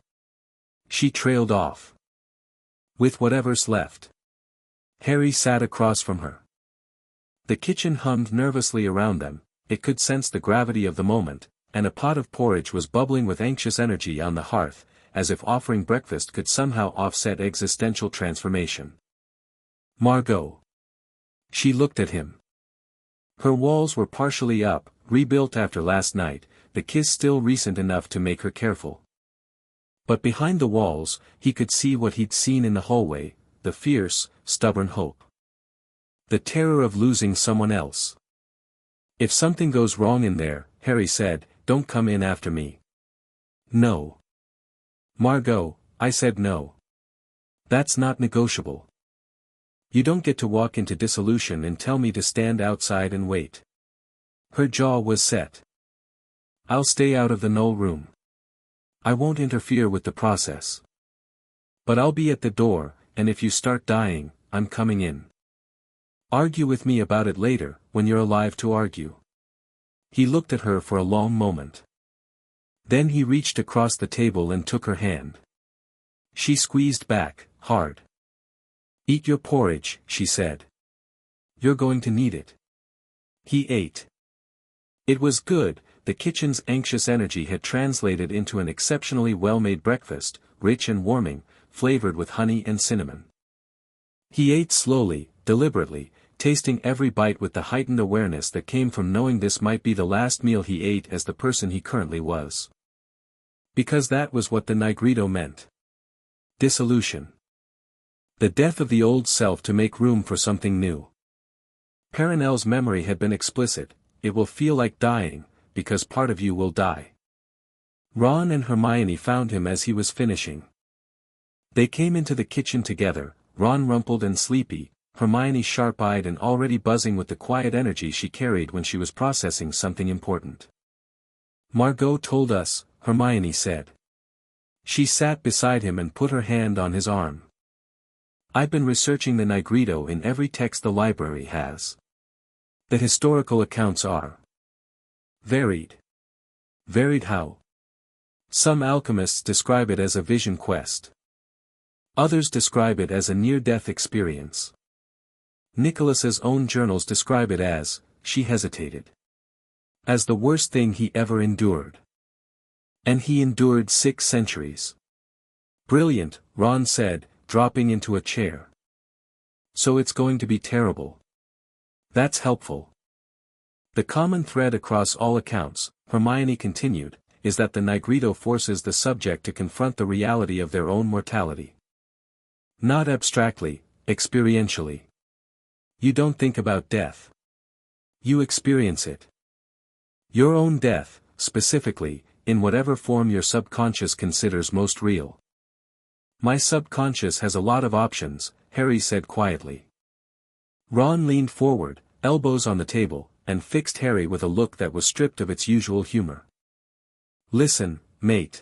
She trailed off. "With whatever's left." Harry sat across from her. The kitchen hummed nervously around them, it could sense the gravity of the moment, and a pot of porridge was bubbling with anxious energy on the hearth, as if offering breakfast could somehow offset existential transformation. "Margot." She looked at him. Her walls were partially up, rebuilt after last night, the kiss still recent enough to make her careful. But behind the walls, he could see what he'd seen in the hallway, the fierce, stubborn hope. The terror of losing someone else. If something goes wrong in there, Harry said, don't come in after me. No. Margot, I said no. That's not negotiable. You don't get to walk into dissolution and tell me to stand outside and wait. Her jaw was set. I'll stay out of the null room. I won't interfere with the process. But I'll be at the door, and if you start dying, I'm coming in. Argue with me about it later, when you're alive to argue. He looked at her for a long moment. Then he reached across the table and took her hand. She squeezed back, hard. Eat your porridge, she said. You're going to need it. He ate. It was good. The kitchen's anxious energy had translated into an exceptionally well-made breakfast, rich and warming, flavored with honey and cinnamon. He ate slowly, deliberately, tasting every bite with the heightened awareness that came from knowing this might be the last meal he ate as the person he currently was. Because that was what the Negrito meant. Dissolution. The death of the old self to make room for something new. Perenelle's memory had been explicit, it will feel like dying, because part of you will die. Ron and Hermione found him as he was finishing. They came into the kitchen together, Ron rumpled and sleepy, Hermione sharp-eyed and already buzzing with the quiet energy she carried when she was processing something important. Margot told us, Hermione said. She sat beside him and put her hand on his arm. I've been researching the Negrito in every text the library has. The historical accounts are varied. Varied how? Some alchemists describe it as a vision quest. Others describe it as a near-death experience. Nicholas's own journals describe it as, she hesitated. As the worst thing he ever endured. And he endured 6 centuries. Brilliant, Ron said, dropping into a chair. So it's going to be terrible. That's helpful. The common thread across all accounts, Hermione continued, is that the Negrito forces the subject to confront the reality of their own mortality. Not abstractly, experientially. You don't think about death. You experience it. Your own death, specifically, in whatever form your subconscious considers most real. My subconscious has a lot of options, Harry said quietly. Ron leaned forward, elbows on the table, and fixed Harry with a look that was stripped of its usual humor. Listen, mate.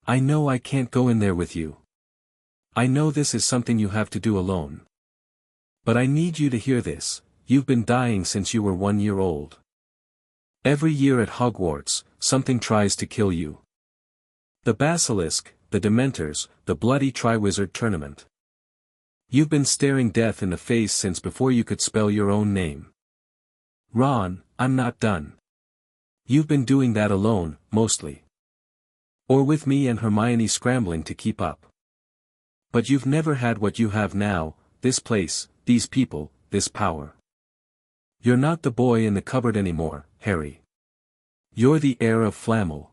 I know I can't go in there with you. I know this is something you have to do alone. But I need you to hear this, you've been dying since you were 1 year old. Every year at Hogwarts, something tries to kill you. The Basilisk, the Dementors, the bloody Triwizard Tournament. You've been staring death in the face since before you could spell your own name. Ron, I'm not done. You've been doing that alone, mostly. Or with me and Hermione scrambling to keep up. But you've never had what you have now, this place, these people, this power. You're not the boy in the cupboard anymore, Harry. You're the heir of Flamel.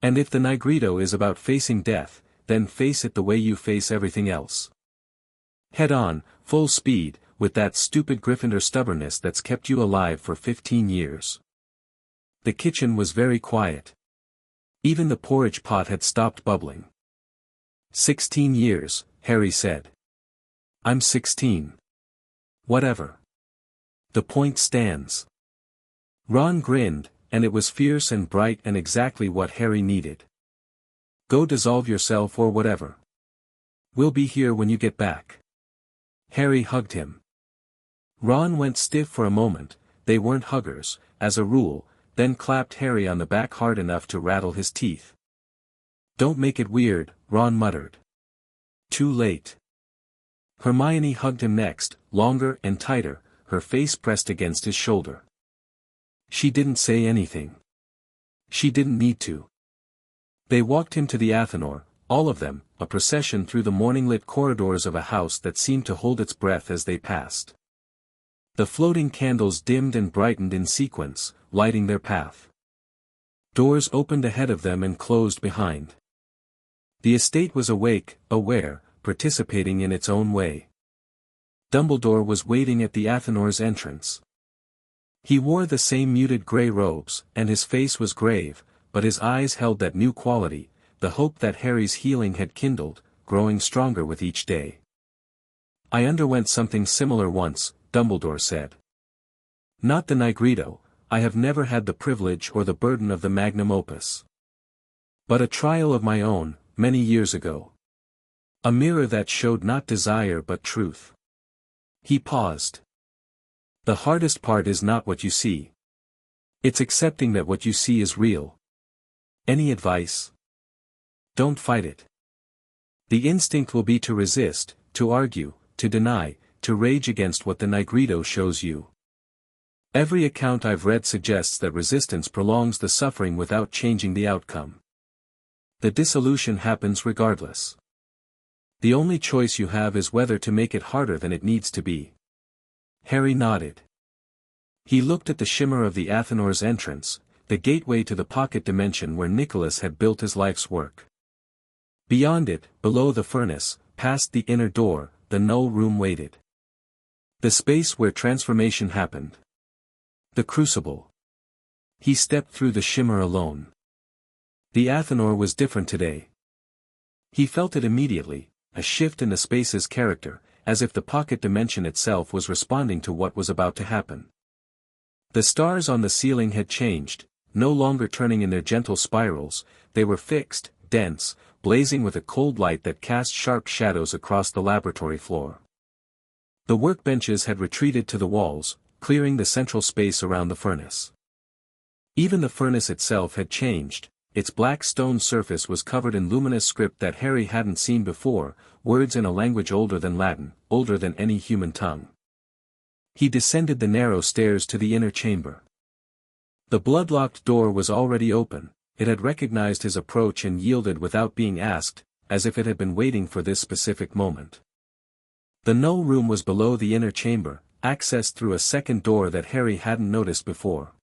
And if the Negrito is about facing death, then face it the way you face everything else. Head on, full speed, with that stupid Gryffindor stubbornness that's kept you alive for 15 years. The kitchen was very quiet. Even the porridge pot had stopped bubbling. 16 years, Harry said. I'm 16. Whatever. The point stands. Ron grinned, and it was fierce and bright and exactly what Harry needed. Go dissolve yourself or whatever. We'll be here when you get back. Harry hugged him. Ron went stiff for a moment, they weren't huggers, as a rule, then clapped Harry on the back hard enough to rattle his teeth. Don't make it weird, Ron muttered. Too late. Hermione hugged him next, longer and tighter, her face pressed against his shoulder. She didn't say anything. She didn't need to. They walked him to the Athanor, all of them, a procession through the morning-lit corridors of a house that seemed to hold its breath as they passed. The floating candles dimmed and brightened in sequence, lighting their path. Doors opened ahead of them and closed behind. The estate was awake, aware, participating in its own way. Dumbledore was waiting at the Athenor's entrance. He wore the same muted grey robes, and his face was grave, but his eyes held that new quality, the hope that Harry's healing had kindled, growing stronger with each day. "I underwent something similar once," Dumbledore said. "Not the Nigredo, I have never had the privilege or the burden of the magnum opus. But a trial of my own, many years ago. A mirror that showed not desire but truth." He paused. "The hardest part is not what you see. It's accepting that what you see is real. Any advice? Don't fight it. The instinct will be to resist, to argue, to deny, to rage against what the Nigredo shows you. Every account I've read suggests that resistance prolongs the suffering without changing the outcome. The dissolution happens regardless. The only choice you have is whether to make it harder than it needs to be." Harry nodded. He looked at the shimmer of the Athenor's entrance, the gateway to the pocket dimension where Nicholas had built his life's work. Beyond it, below the furnace, past the inner door, the null room waited. The space where transformation happened. The crucible. He stepped through the shimmer alone. The Athenor was different today. He felt it immediately, a shift in the space's character, as if the pocket dimension itself was responding to what was about to happen. The stars on the ceiling had changed, no longer turning in their gentle spirals, they were fixed, dense, blazing with a cold light that cast sharp shadows across the laboratory floor. The workbenches had retreated to the walls, clearing the central space around the furnace. Even the furnace itself had changed, its black stone surface was covered in luminous script that Harry hadn't seen before, words in a language older than Latin, older than any human tongue. He descended the narrow stairs to the inner chamber. The blood-locked door was already open, it had recognized his approach and yielded without being asked, as if it had been waiting for this specific moment. The null room was below the inner chamber, accessed through a second door that Harry hadn't noticed before.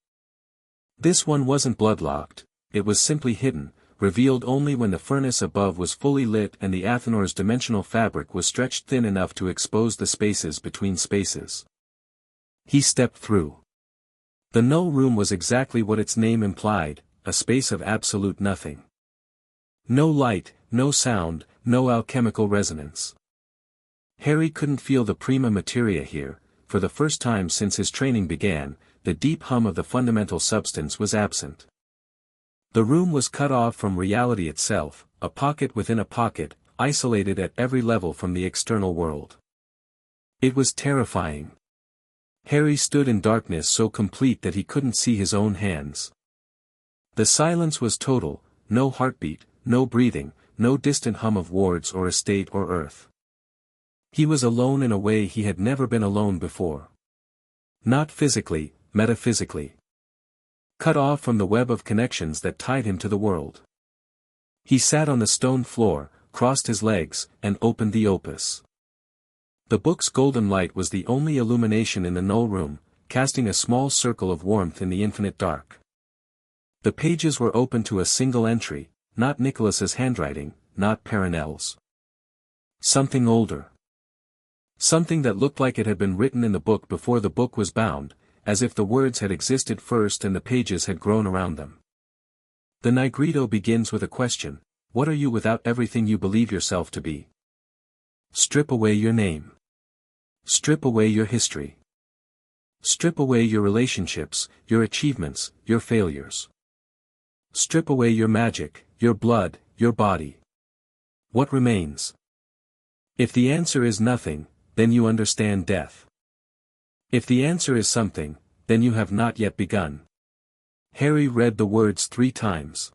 This one wasn't blood-locked, it was simply hidden, revealed only when the furnace above was fully lit and the Athenor's dimensional fabric was stretched thin enough to expose the spaces between spaces. He stepped through. The null room was exactly what its name implied, a space of absolute nothing. No light, no sound, no alchemical resonance. Harry couldn't feel the prima materia here, for the first time since his training began, the deep hum of the fundamental substance was absent. The room was cut off from reality itself, a pocket within a pocket, isolated at every level from the external world. It was terrifying. Harry stood in darkness so complete that he couldn't see his own hands. The silence was total, no heartbeat, no breathing, no distant hum of wards or estate or earth. He was alone in a way he had never been alone before. Not physically, metaphysically. Cut off from the web of connections that tied him to the world. He sat on the stone floor, crossed his legs, and opened the opus. The book's golden light was the only illumination in the null room, casting a small circle of warmth in the infinite dark. The pages were open to a single entry, not Nicholas's handwriting, not Perenelle's. Something older. Something that looked like it had been written in the book before the book was bound, as if the words had existed first and the pages had grown around them. The Nigredo begins with a question: what are you without everything you believe yourself to be? Strip away your name. Strip away your history. Strip away your relationships, your achievements, your failures. Strip away your magic, your blood, your body. What remains? If the answer is nothing, then you understand death. If the answer is something, then you have not yet begun. Harry read the words 3 times.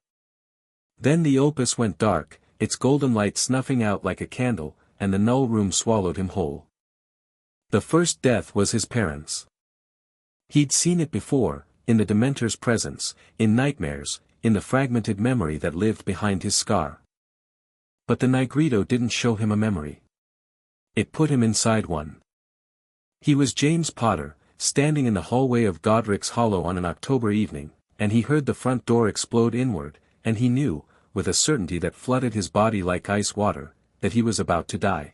Then the opus went dark, its golden light snuffing out like a candle, and the null room swallowed him whole. The first death was his parents'. He'd seen it before, in the Dementor's presence, in nightmares, in the fragmented memory that lived behind his scar. But the Nigredo didn't show him a memory. It put him inside one. He was James Potter, standing in the hallway of Godric's Hollow on an October evening, and he heard the front door explode inward, and he knew, with a certainty that flooded his body like ice water, that he was about to die.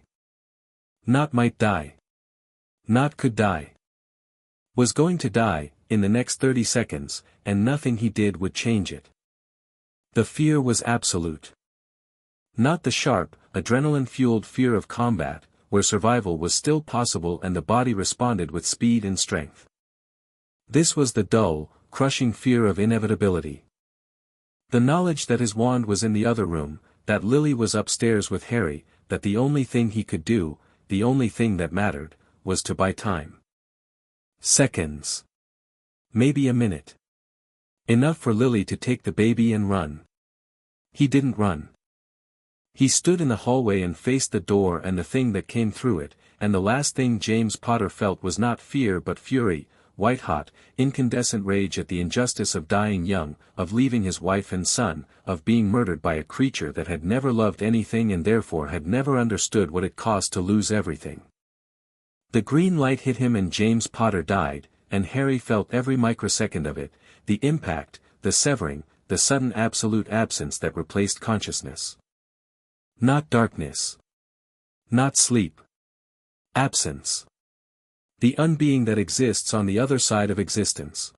Not might die. Not could die. Was going to die, in the next 30 seconds, and nothing he did would change it. The fear was absolute. Not the sharp, adrenaline-fueled fear of combat, where survival was still possible and the body responded with speed and strength. This was the dull, crushing fear of inevitability. The knowledge that his wand was in the other room, that Lily was upstairs with Harry, that the only thing he could do, the only thing that mattered, was to buy time. Seconds. Maybe a minute. Enough for Lily to take the baby and run. He didn't run. He stood in the hallway and faced the door and the thing that came through it, and the last thing James Potter felt was not fear but fury, white-hot, incandescent rage at the injustice of dying young, of leaving his wife and son, of being murdered by a creature that had never loved anything and therefore had never understood what it cost to lose everything. The green light hit him and James Potter died, and Harry felt every microsecond of it, the impact, the severing, the sudden absolute absence that replaced consciousness. Not darkness. Not sleep. Absence. The unbeing that exists on the other side of existence.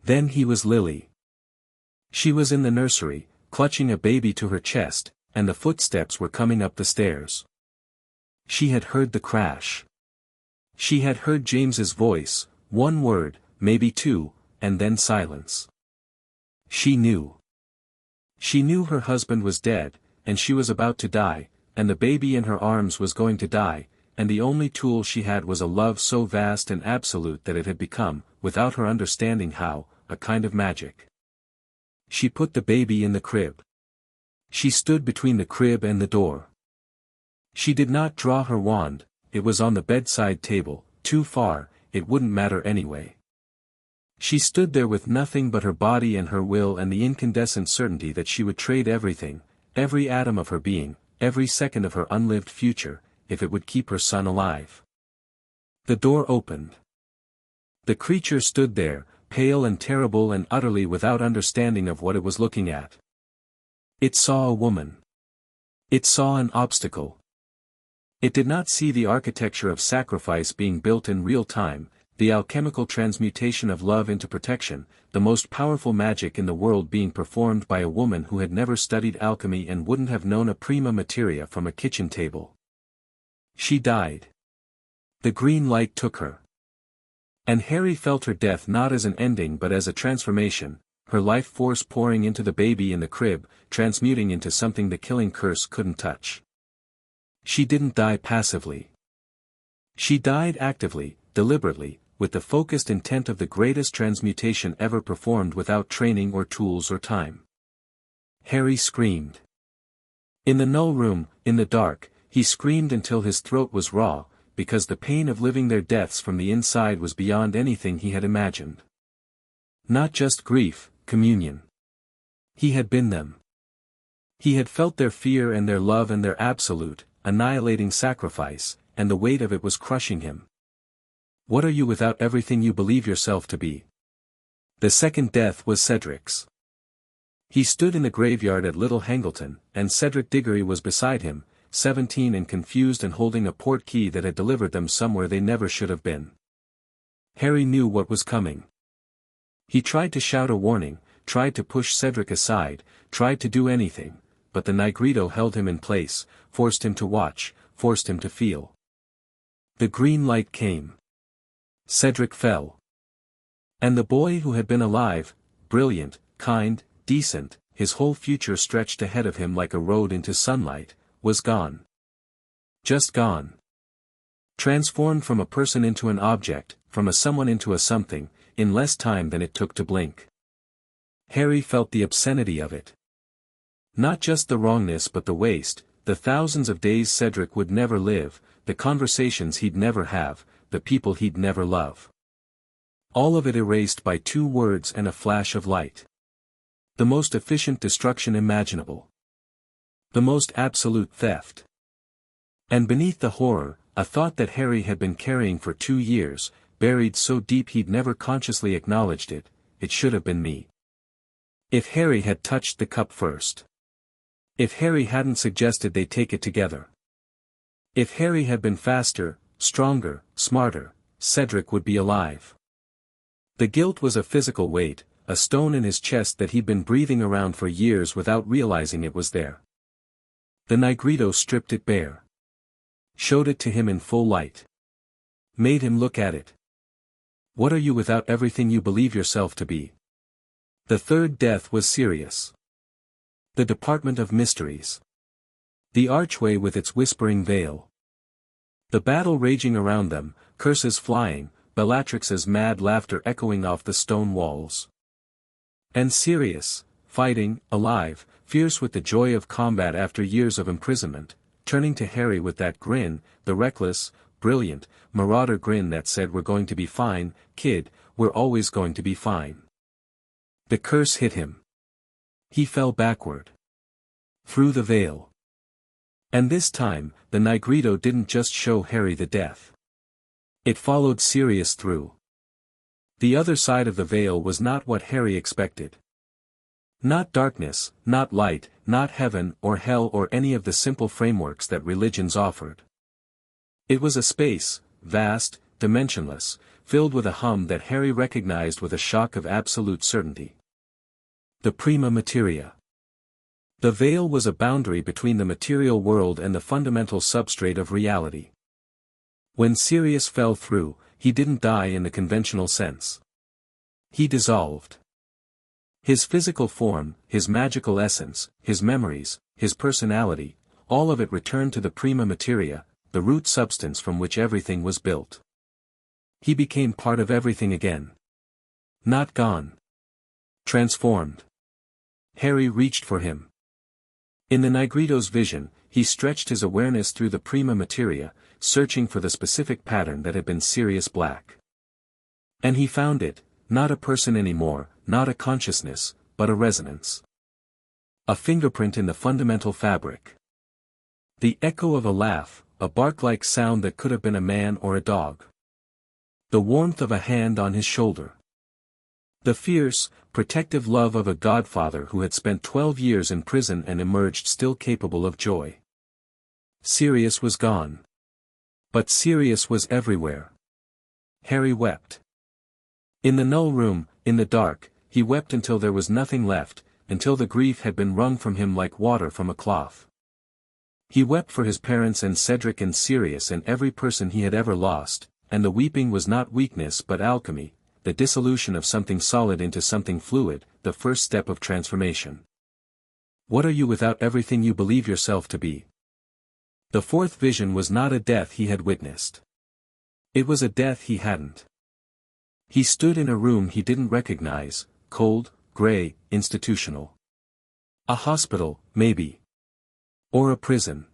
Then he was Lily. She was in the nursery, clutching a baby to her chest, and the footsteps were coming up the stairs. She had heard the crash. She had heard James's voice, one word, maybe two, and then silence. She knew. She knew her husband was dead, and she was about to die, and the baby in her arms was going to die, and the only tool she had was a love so vast and absolute that it had become, without her understanding how, a kind of magic. She put the baby in the crib. She stood between the crib and the door. She did not draw her wand, it was on the bedside table, too far, it wouldn't matter anyway. She stood there with nothing but her body and her will and the incandescent certainty that she would trade everything, every atom of her being, every second of her unlived future, if it would keep her son alive. The door opened. The creature stood there, pale and terrible and utterly without understanding of what it was looking at. It saw a woman. It saw an obstacle. It did not see the architecture of sacrifice being built in real time, the alchemical transmutation of love into protection, the most powerful magic in the world being performed by a woman who had never studied alchemy and wouldn't have known a prima materia from a kitchen table. She died. The green light took her. And Harry felt her death not as an ending but as a transformation, her life force pouring into the baby in the crib, transmuting into something the killing curse couldn't touch. She didn't die passively. She died actively, deliberately, with the focused intent of the greatest transmutation ever performed without training or tools or time. Harry screamed. In the null room, in the dark, he screamed until his throat was raw, because the pain of living their deaths from the inside was beyond anything he had imagined. Not just grief, communion. He had been them. He had felt their fear and their love and their absolute, annihilating sacrifice, and the weight of it was crushing him. What are you without everything you believe yourself to be? The second death was Cedric's. He stood in the graveyard at Little Hangleton, and Cedric Diggory was beside him, 17 and confused and holding a port key that had delivered them somewhere they never should have been. Harry knew what was coming. He tried to shout a warning, tried to push Cedric aside, tried to do anything, but the Negrito held him in place, forced him to watch, forced him to feel. The green light came. Cedric fell. And the boy who had been alive, brilliant, kind, decent, his whole future stretched ahead of him like a road into sunlight, was gone. Just gone. Transformed from a person into an object, from a someone into a something, in less time than it took to blink. Harry felt the obscenity of it. Not just the wrongness but the waste, the thousands of days Cedric would never live, the conversations he'd never have, the people he'd never love. All of it erased by 2 words and a flash of light. The most efficient destruction imaginable. The most absolute theft. And beneath the horror, a thought that Harry had been carrying for 2 years, buried so deep he'd never consciously acknowledged it, it should have been me. If Harry had touched the cup first. If Harry hadn't suggested they take it together. If Harry had been faster, stronger, smarter, Cedric would be alive. The guilt was a physical weight, a stone in his chest that he'd been breathing around for years without realizing it was there. The Negrito stripped it bare. Showed it to him in full light. Made him look at it. What are you without everything you believe yourself to be? The third death was Sirius. The Department of Mysteries. The archway with its whispering veil. The battle raging around them, curses flying, Bellatrix's mad laughter echoing off the stone walls. And Sirius, fighting, alive, fierce with the joy of combat after years of imprisonment, turning to Harry with that grin, the reckless, brilliant, marauder grin that said we're going to be fine, kid, we're always going to be fine. The curse hit him. He fell backward. Through the veil. And this time, the Negrito didn't just show Harry the death. It followed Sirius through. The other side of the veil was not what Harry expected. Not darkness, not light, not heaven or hell or any of the simple frameworks that religions offered. It was a space, vast, dimensionless, filled with a hum that Harry recognized with a shock of absolute certainty. The prima materia. The veil was a boundary between the material world and the fundamental substrate of reality. When Sirius fell through, he didn't die in the conventional sense. He dissolved. His physical form, his magical essence, his memories, his personality, all of it returned to the prima materia, the root substance from which everything was built. He became part of everything again. Not gone. Transformed. Harry reached for him. In the Negrito's vision, he stretched his awareness through the prima materia, searching for the specific pattern that had been Sirius Black. And he found it, not a person anymore, not a consciousness, but a resonance. A fingerprint in the fundamental fabric. The echo of a laugh, a bark-like sound that could have been a man or a dog. The warmth of a hand on his shoulder. The fierce, protective love of a godfather who had spent 12 years in prison and emerged still capable of joy. Sirius was gone. But Sirius was everywhere. Harry wept. In the null room, in the dark, he wept until there was nothing left, until the grief had been wrung from him like water from a cloth. He wept for his parents and Cedric and Sirius and every person he had ever lost, and the weeping was not weakness but alchemy, the dissolution of something solid into something fluid, the first step of transformation. What are you without everything you believe yourself to be? The fourth vision was not a death he had witnessed. It was a death he hadn't. He stood in a room he didn't recognize, cold, gray, institutional. A hospital, maybe. Or a prison.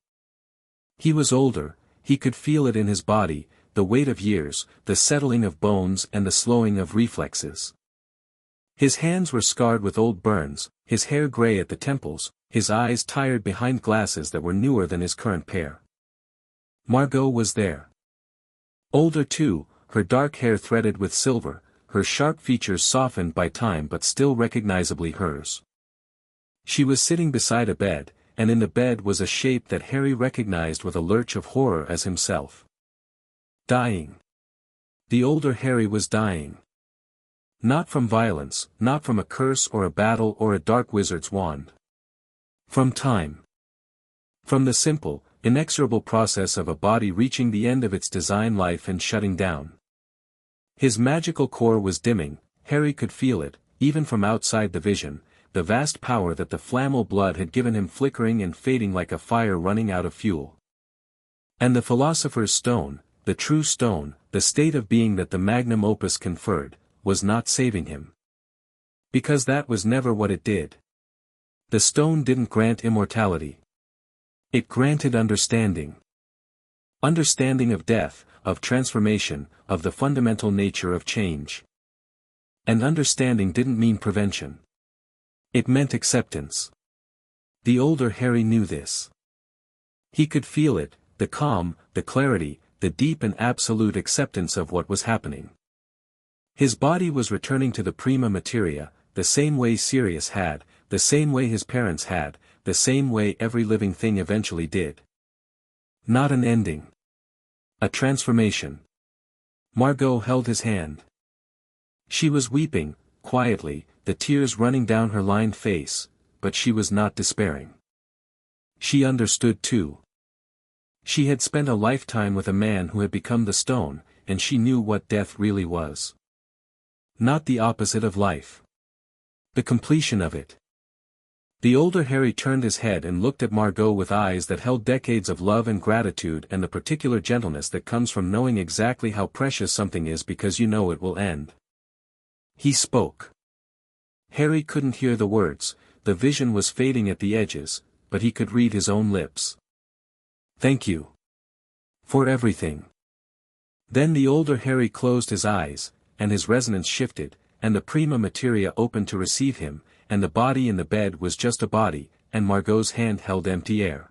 He was older, he could feel it in his body, the weight of years, the settling of bones and the slowing of reflexes. His hands were scarred with old burns, his hair gray at the temples, his eyes tired behind glasses that were newer than his current pair. Margot was there. Older too, her dark hair threaded with silver, her sharp features softened by time but still recognizably hers. She was sitting beside a bed, and in the bed was a shape that Harry recognized with a lurch of horror as himself. Dying. The older Harry was dying. Not from violence, not from a curse or a battle or a dark wizard's wand. From time. From the simple, inexorable process of a body reaching the end of its design life and shutting down. His magical core was dimming, Harry could feel it, even from outside the vision, the vast power that the Flamel blood had given him flickering and fading like a fire running out of fuel. And the Philosopher's Stone, the true stone, the state of being that the magnum opus conferred, was not saving him. Because that was never what it did. The stone didn't grant immortality. It granted understanding. Understanding of death, of transformation, of the fundamental nature of change. And understanding didn't mean prevention. It meant acceptance. The older Harry knew this. He could feel it, the calm, the clarity, the deep and absolute acceptance of what was happening. His body was returning to the prima materia, the same way Sirius had, the same way his parents had, the same way every living thing eventually did. Not an ending. A transformation. Margot held his hand. She was weeping, quietly, the tears running down her lined face, but she was not despairing. She understood too. She had spent a lifetime with a man who had become the stone, and she knew what death really was. Not the opposite of life. The completion of it. The older Harry turned his head and looked at Margot with eyes that held decades of love and gratitude and the particular gentleness that comes from knowing exactly how precious something is because you know it will end. He spoke. Harry couldn't hear the words, the vision was fading at the edges, but he could read his own lips. Thank you. For everything. Then the older Harry closed his eyes, and his resonance shifted, and the prima materia opened to receive him, and the body in the bed was just a body, and Margot's hand held empty air.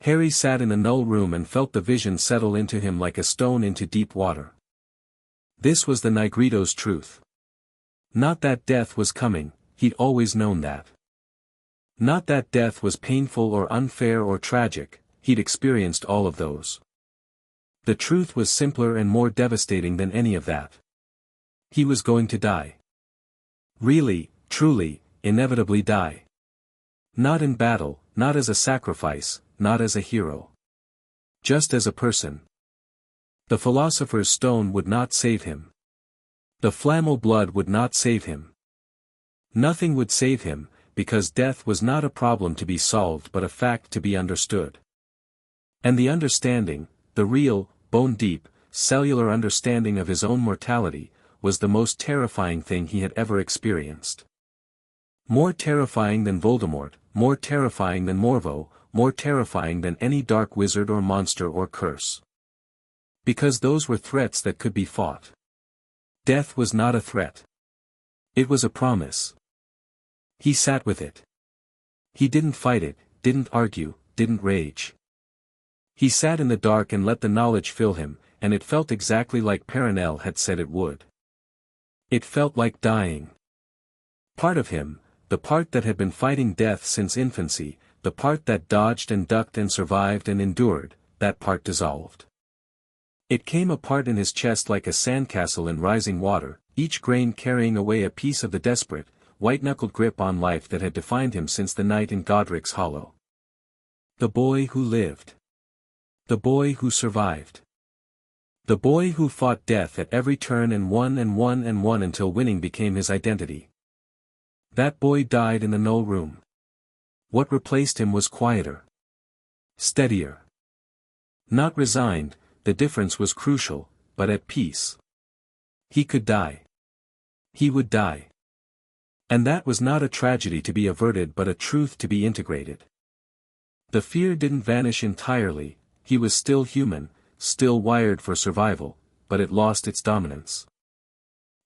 Harry sat in the null room and felt the vision settle into him like a stone into deep water. This was the Negrito's truth. Not that death was coming, he'd always known that. Not that death was painful or unfair or tragic, he'd experienced all of those. The truth was simpler and more devastating than any of that. He was going to die. Really, truly, inevitably die. Not in battle, not as a sacrifice, not as a hero. Just as a person. The philosopher's stone would not save him. The Flamel blood would not save him. Nothing would save him, because death was not a problem to be solved but a fact to be understood. And the understanding, the real, bone-deep, cellular understanding of his own mortality, was the most terrifying thing he had ever experienced. More terrifying than Voldemort, more terrifying than Morvo, more terrifying than any dark wizard or monster or curse. Because those were threats that could be fought. Death was not a threat. It was a promise. He sat with it. He didn't fight it, didn't argue, didn't rage. He sat in the dark and let the knowledge fill him, and it felt exactly like Perenelle had said it would. It felt like dying. Part of him, the part that had been fighting death since infancy, the part that dodged and ducked and survived and endured, that part dissolved. It came apart in his chest like a sandcastle in rising water, each grain carrying away a piece of the desperate, white-knuckled grip on life that had defined him since the night in Godric's Hollow. The boy who lived. The boy who survived. The boy who fought death at every turn and won and won and won until winning became his identity. That boy died in the null room. What replaced him was quieter. Steadier. Not resigned, the difference was crucial, but at peace. He could die. He would die. And that was not a tragedy to be averted but a truth to be integrated. The fear didn't vanish entirely, he was still human, still wired for survival, but it lost its dominance.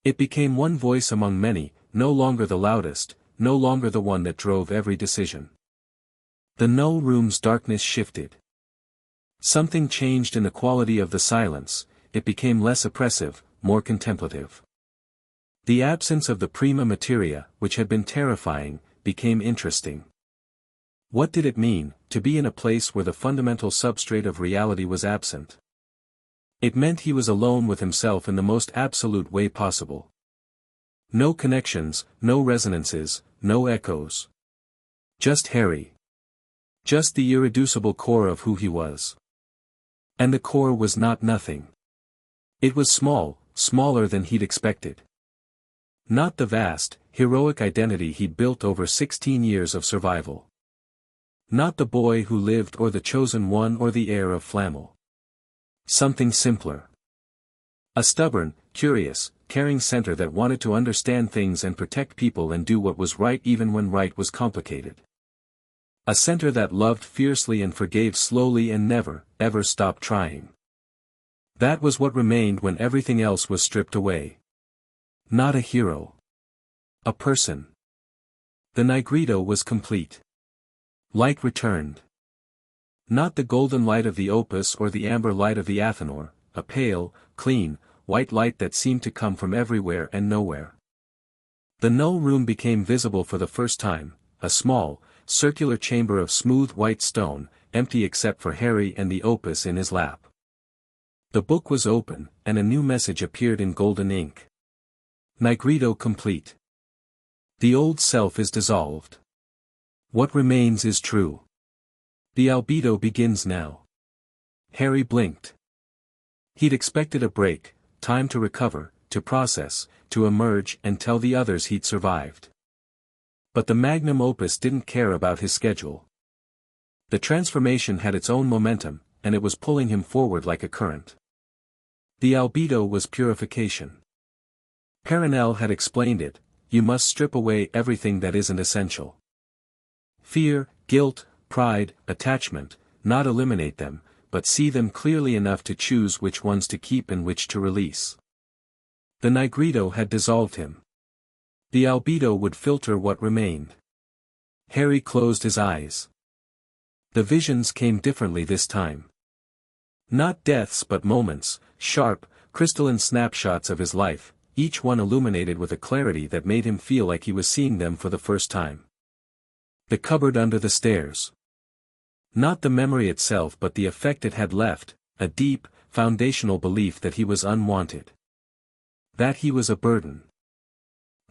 It became one voice among many, no longer the loudest, no longer the one that drove every decision. The null room's darkness shifted. Something changed in the quality of the silence, it became less oppressive, more contemplative. The absence of the prima materia, which had been terrifying, became interesting. What did it mean, to be in a place where the fundamental substrate of reality was absent? It meant he was alone with himself in the most absolute way possible. No connections, no resonances, no echoes. Just Harry. Just the irreducible core of who he was. And the core was not nothing. It was small, smaller than he'd expected. Not the vast, heroic identity he'd built over 16 years of survival. Not the boy who lived or the chosen one or the heir of Flamel. Something simpler. A stubborn, curious, caring center that wanted to understand things and protect people and do what was right even when right was complicated. A center that loved fiercely and forgave slowly and never, ever stopped trying. That was what remained when everything else was stripped away. Not a hero. A person. The Negrito was complete. Light returned. Not the golden light of the Opus or the amber light of the Athanor, a pale, clean, white light that seemed to come from everywhere and nowhere. The null room became visible for the first time, a small, circular chamber of smooth white stone, empty except for Harry and the opus in his lap. The book was open, and a new message appeared in golden ink. Nigredo complete. The old self is dissolved. What remains is true. The albedo begins now. Harry blinked. He'd expected a break, time to recover, to process, to emerge and tell the others he'd survived. But the magnum opus didn't care about his schedule. The transformation had its own momentum, and it was pulling him forward like a current. The albedo was purification. Perenelle had explained it: you must strip away everything that isn't essential. Fear, guilt, pride, attachment, not eliminate them, but see them clearly enough to choose which ones to keep and which to release. The nigredo had dissolved him. The albedo would filter what remained. Harry closed his eyes. The visions came differently this time. Not deaths but moments, sharp, crystalline snapshots of his life, each one illuminated with a clarity that made him feel like he was seeing them for the first time. The cupboard under the stairs. Not the memory itself but the effect it had left, a deep, foundational belief that he was unwanted. That he was a burden.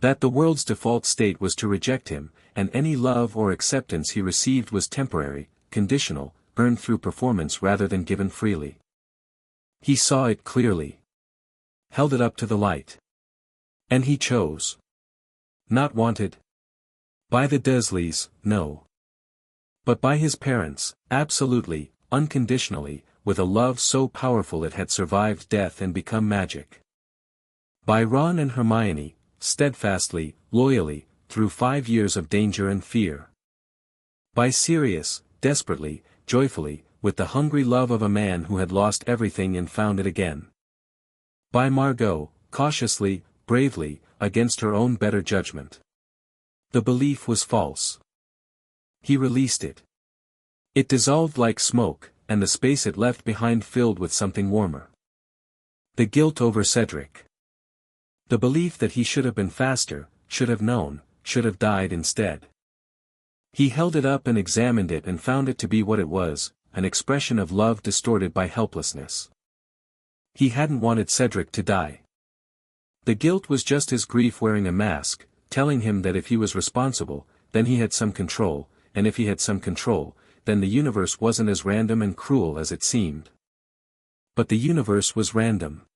That the world's default state was to reject him, and any love or acceptance he received was temporary, conditional, earned through performance rather than given freely. He saw it clearly. Held it up to the light. And he chose. Not wanted. By the Dursleys, no. But by his parents, absolutely, unconditionally, with a love so powerful it had survived death and become magic. By Ron and Hermione, steadfastly, loyally, through 5 years of danger and fear. By Sirius, desperately, joyfully, with the hungry love of a man who had lost everything and found it again. By Margot, cautiously, bravely, against her own better judgment. The belief was false. He released it. It dissolved like smoke, and the space it left behind filled with something warmer. The guilt over Cedric. The belief that he should have been faster, should have known, should have died instead. He held it up and examined it and found it to be what it was, an expression of love distorted by helplessness. He hadn't wanted Cedric to die. The guilt was just his grief wearing a mask, telling him that if he was responsible, then he had some control, and if he had some control, then the universe wasn't as random and cruel as it seemed. But the universe was random.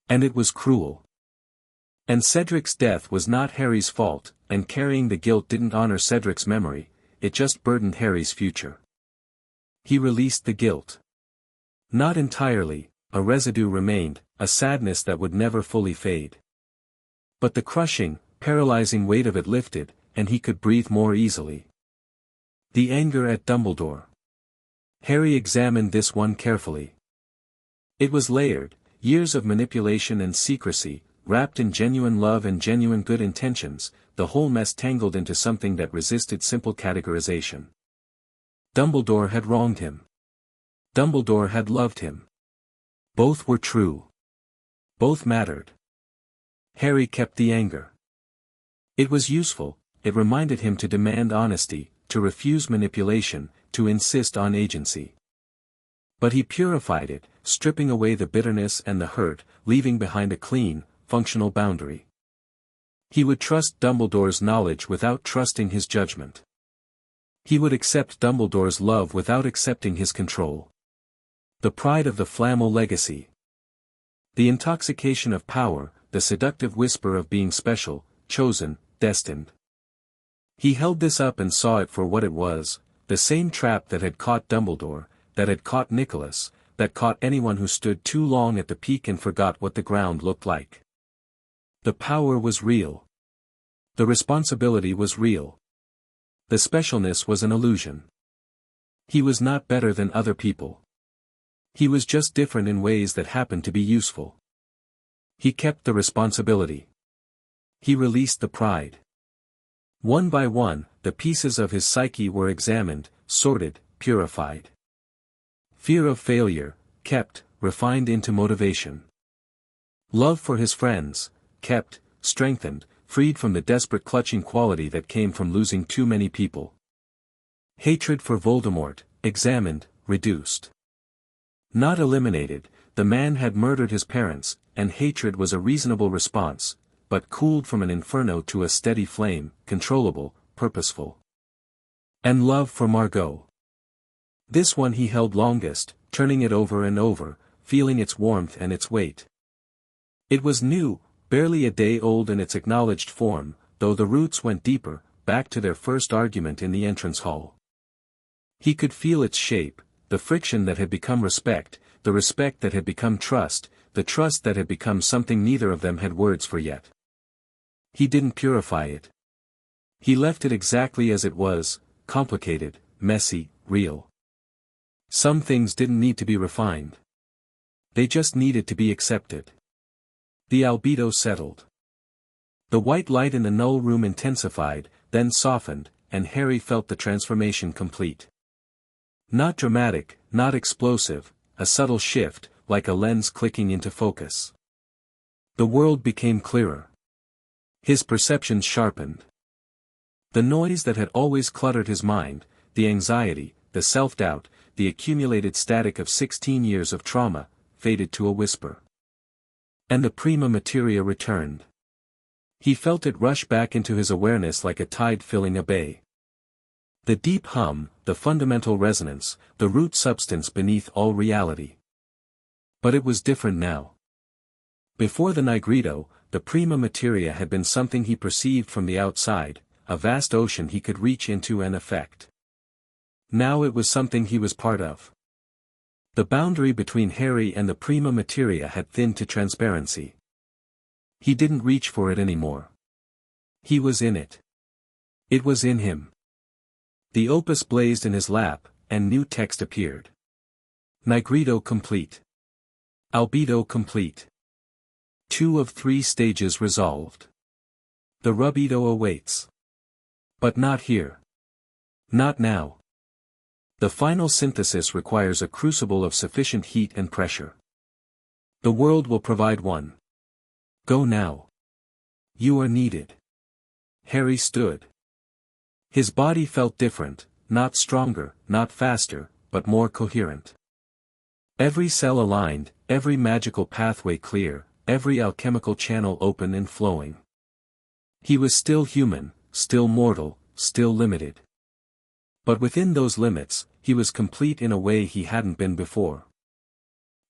And it was cruel. And Cedric's death was not Harry's fault, and carrying the guilt didn't honor Cedric's memory, it just burdened Harry's future. He released the guilt. Not entirely, a residue remained, a sadness that would never fully fade. But the crushing, paralyzing weight of it lifted, and he could breathe more easily. The anger at Dumbledore. Harry examined this one carefully. It was layered, years of manipulation and secrecy, wrapped in genuine love and genuine good intentions, the whole mess tangled into something that resisted simple categorization. Dumbledore had wronged him. Dumbledore had loved him. Both were true. Both mattered. Harry kept the anger. It was useful, it reminded him to demand honesty, to refuse manipulation, to insist on agency. But he purified it, stripping away the bitterness and the hurt, leaving behind a clean, functional boundary. He would trust Dumbledore's knowledge without trusting his judgment. He would accept Dumbledore's love without accepting his control. The pride of the Flamel legacy. The intoxication of power, the seductive whisper of being special, chosen, destined. He held this up and saw it for what it was, the same trap that had caught Dumbledore, that had caught Nicholas, that caught anyone who stood too long at the peak and forgot what the ground looked like. The power was real. The responsibility was real. The specialness was an illusion. He was not better than other people. He was just different in ways that happened to be useful. He kept the responsibility. He released the pride. One by one, the pieces of his psyche were examined, sorted, purified. Fear of failure, kept, refined into motivation. Love for his friends, kept, strengthened, freed from the desperate clutching quality that came from losing too many people. Hatred for Voldemort, examined, reduced. Not eliminated, the man had murdered his parents, and hatred was a reasonable response, but cooled from an inferno to a steady flame, controllable, purposeful. And love for Margot. This one he held longest, turning it over and over, feeling its warmth and its weight. It was new, barely a day old in its acknowledged form, though the roots went deeper, back to their first argument in the entrance hall. He could feel its shape, the friction that had become respect, the respect that had become trust, the trust that had become something neither of them had words for yet. He didn't purify it. He left it exactly as it was, complicated, messy, real. Some things didn't need to be refined. They just needed to be accepted. The albedo settled. The white light in the null room intensified, then softened, and Harry felt the transformation complete. Not dramatic, not explosive, a subtle shift, like a lens clicking into focus. The world became clearer. His perceptions sharpened. The noise that had always cluttered his mind, the anxiety, the self-doubt, the accumulated static of 16 years of trauma, faded to a whisper. And the prima materia returned. He felt it rush back into his awareness like a tide filling a bay. The deep hum, the fundamental resonance, the root substance beneath all reality. But it was different now. Before the nigredo, the prima materia had been something he perceived from the outside, a vast ocean he could reach into and affect. Now it was something he was part of. The boundary between Harry and the prima materia had thinned to transparency. He didn't reach for it anymore. He was in it. It was in him. The opus blazed in his lap, and new text appeared. Nigredo complete. Albedo complete. 2 of 3 stages resolved. The rubedo awaits. But not here. Not now. The final synthesis requires a crucible of sufficient heat and pressure. The world will provide one. Go now. You are needed. Harry stood. His body felt different, not stronger, not faster, but more coherent. Every cell aligned, every magical pathway clear, every alchemical channel open and flowing. He was still human, still mortal, still limited. But within those limits, he was complete in a way he hadn't been before.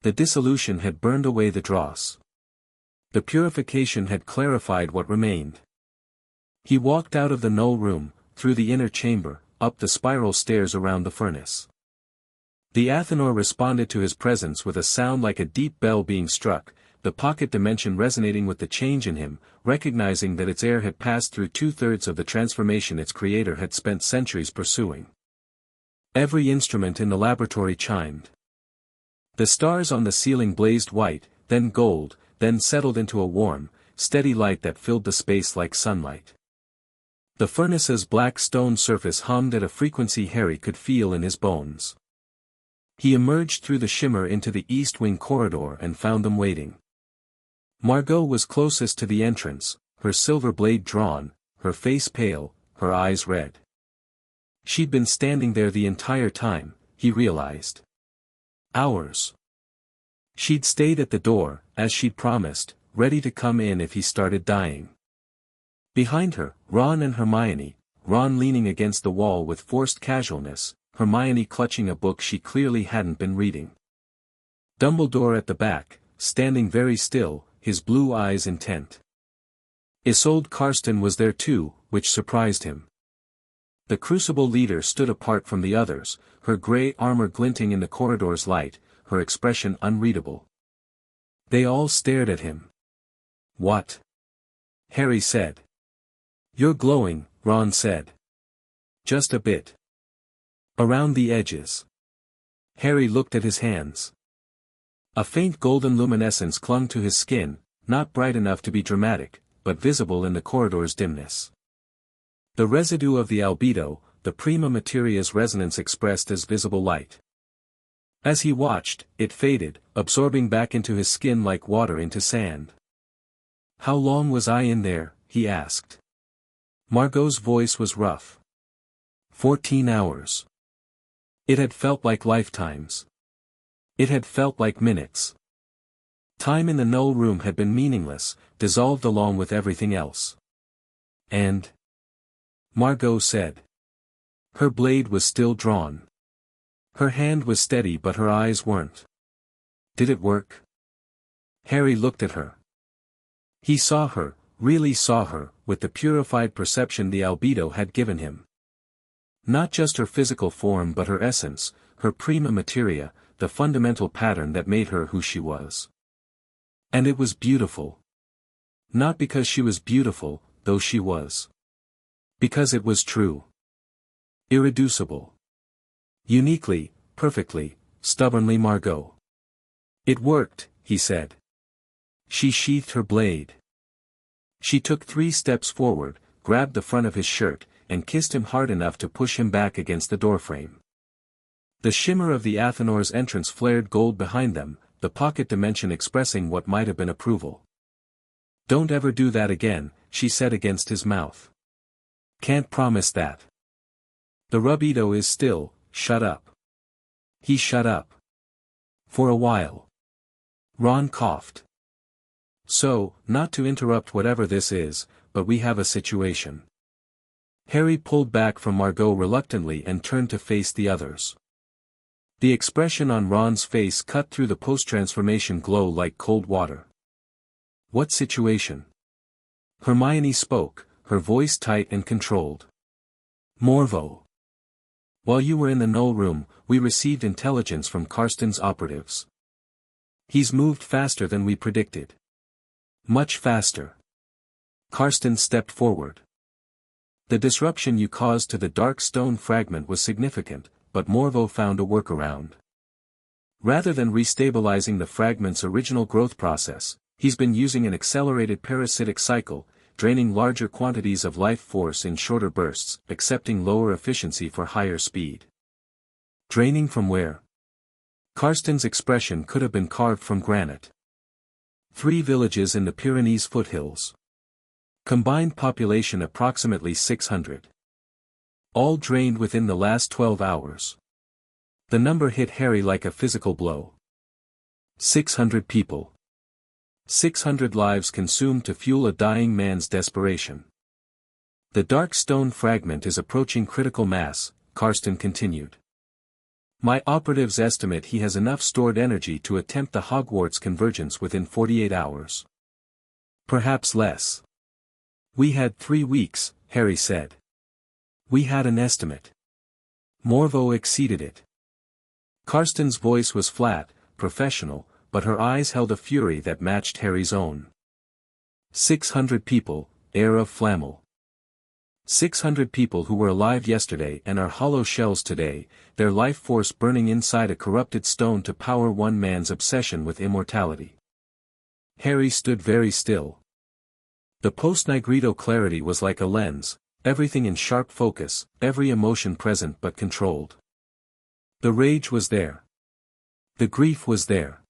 The dissolution had burned away the dross. The purification had clarified what remained. He walked out of the null room, through the inner chamber, up the spiral stairs around the furnace. The Athanor responded to his presence with a sound like a deep bell being struck, the pocket dimension resonating with the change in him, recognizing that its heir had passed through 2/3 of the transformation its creator had spent centuries pursuing. Every instrument in the laboratory chimed. The stars on the ceiling blazed white, then gold, then settled into a warm, steady light that filled the space like sunlight. The furnace's black stone surface hummed at a frequency Harry could feel in his bones. He emerged through the shimmer into the east wing corridor and found them waiting. Margot was closest to the entrance, her silver blade drawn, her face pale, her eyes red. She'd been standing there the entire time, he realized. Hours. She'd stayed at the door, as she'd promised, ready to come in if he started dying. Behind her, Ron and Hermione, Ron leaning against the wall with forced casualness, Hermione clutching a book she clearly hadn't been reading. Dumbledore at the back, standing very still, his blue eyes intent. Isolde Karsten was there too, which surprised him. The Crucible leader stood apart from the others, her grey armor glinting in the corridor's light, her expression unreadable. They all stared at him. "What?" Harry said. "You're glowing," Ron said. "Just a bit. Around the edges." Harry looked at his hands. A faint golden luminescence clung to his skin, not bright enough to be dramatic, but visible in the corridor's dimness. The residue of the albedo, the prima materia's resonance expressed as visible light. As he watched, it faded, absorbing back into his skin like water into sand. "How long was I in there?" he asked. Margot's voice was rough. 14 hours. It had felt like lifetimes. It had felt like minutes. Time in the null room had been meaningless, dissolved along with everything else. And? Margot said. Her blade was still drawn. Her hand was steady but her eyes weren't. Did it work? Harry looked at her. He saw her, really saw her, with the purified perception the albedo had given him. Not just her physical form but her essence, her prima materia, the fundamental pattern that made her who she was. And it was beautiful. Not because she was beautiful, though she was. Because it was true. Irreducible. Uniquely, perfectly, stubbornly Margot. It worked, he said. She sheathed her blade. She took 3 steps forward, grabbed the front of his shirt, and kissed him hard enough to push him back against the doorframe. The shimmer of the Athenor's entrance flared gold behind them, the pocket dimension expressing what might have been approval. Don't ever do that again, she said against his mouth. Can't promise that. The rubido is still, shut up. He shut up. For a while. Ron coughed. So, not to interrupt whatever this is, but we have a situation. Harry pulled back from Margot reluctantly and turned to face the others. The expression on Ron's face cut through the post-transformation glow like cold water. What situation? Hermione spoke, her voice tight and controlled. Morvo. While you were in the null room, we received intelligence from Karsten's operatives. He's moved faster than we predicted. Much faster. Karsten stepped forward. The disruption you caused to the dark stone fragment was significant, but Morvo found a workaround. Rather than restabilizing the fragment's original growth process, he's been using an accelerated parasitic cycle, draining larger quantities of life force in shorter bursts, accepting lower efficiency for higher speed. Draining from where? Karsten's expression could have been carved from granite. 3 villages in the Pyrenees foothills. Combined population approximately 600. All drained within the last 12 hours. The number hit Harry like a physical blow. 600 people. 600 lives consumed to fuel a dying man's desperation. The dark stone fragment is approaching critical mass, Karsten continued. My operatives estimate he has enough stored energy to attempt the Hogwarts convergence within 48 hours. Perhaps less. We had 3 weeks, Harry said. We had an estimate. Morvo exceeded it. Karsten's voice was flat, professional, but her eyes held a fury that matched Harry's own. 600 people, heir of Flamel. 600 people who were alive yesterday and are hollow shells today, their life force burning inside a corrupted stone to power one man's obsession with immortality. Harry stood very still. The post-Nigrito clarity was like a lens, everything in sharp focus, every emotion present but controlled. The rage was there. The grief was there.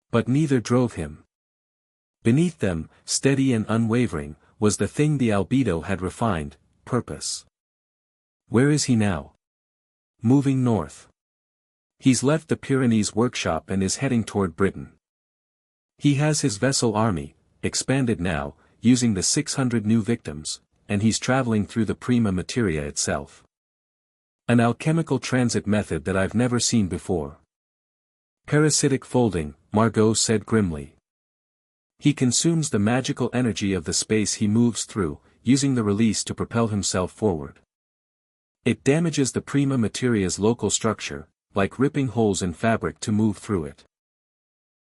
But neither drove him. Beneath them, steady and unwavering, was the thing the albedo had refined, purpose. Where is he now? Moving north. He's left the Pyrenees workshop and is heading toward Britain. He has his vessel army, expanded now, using the 600 new victims, and he's traveling through the prima materia itself. An alchemical transit method that I've never seen before. Parasitic folding, Margot said grimly. He consumes the magical energy of the space he moves through, using the release to propel himself forward. It damages the prima materia's local structure, like ripping holes in fabric to move through it.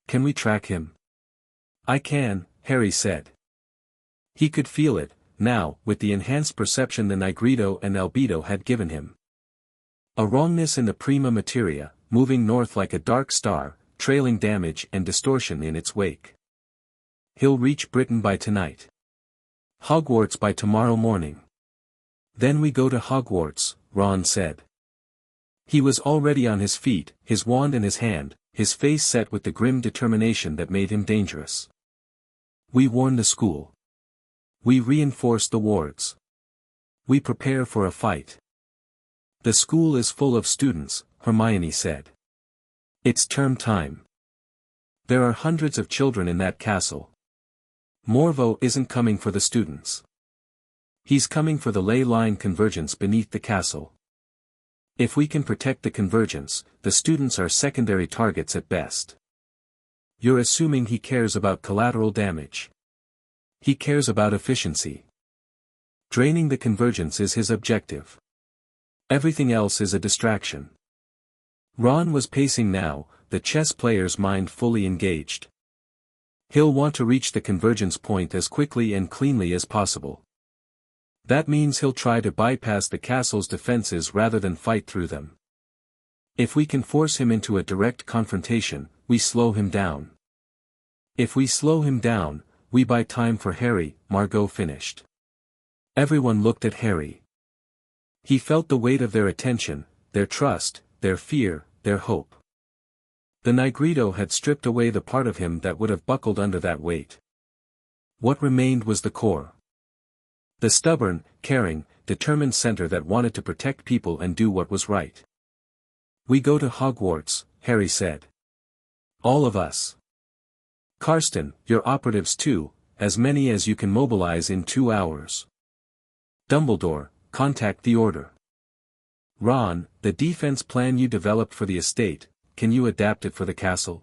Can we track him? I can, Harry said. He could feel it, now, with the enhanced perception the Nigrito and albedo had given him. A wrongness in the prima materia, moving north like a dark star, trailing damage and distortion in its wake. He'll reach Britain by tonight. Hogwarts by tomorrow morning. Then we go to Hogwarts, Ron said. He was already on his feet, his wand in his hand, his face set with the grim determination that made him dangerous. We warn the school. We reinforce the wards. We prepare for a fight. The school is full of students, Hermione said. It's term time. There are hundreds of children in that castle. Morvo isn't coming for the students. He's coming for the ley line convergence beneath the castle. If we can protect the convergence, the students are secondary targets at best. You're assuming he cares about collateral damage. He cares about efficiency. Draining the convergence is his objective. Everything else is a distraction. Ron was pacing now, the chess player's mind fully engaged. He'll want to reach the convergence point as quickly and cleanly as possible. That means he'll try to bypass the castle's defenses rather than fight through them. If we can force him into a direct confrontation, we slow him down. If we slow him down, we buy time for Harry, Margot finished. Everyone looked at Harry. He felt the weight of their attention, their trust, their fear, their hope. The Negrito had stripped away the part of him that would have buckled under that weight. What remained was the core. The stubborn, caring, determined center that wanted to protect people and do what was right. We go to Hogwarts, Harry said. All of us. Karsten, your operatives too, as many as you can mobilize in 2 hours. Dumbledore, contact the Order. Ron, the defense plan you developed for the estate, can you adapt it for the castle?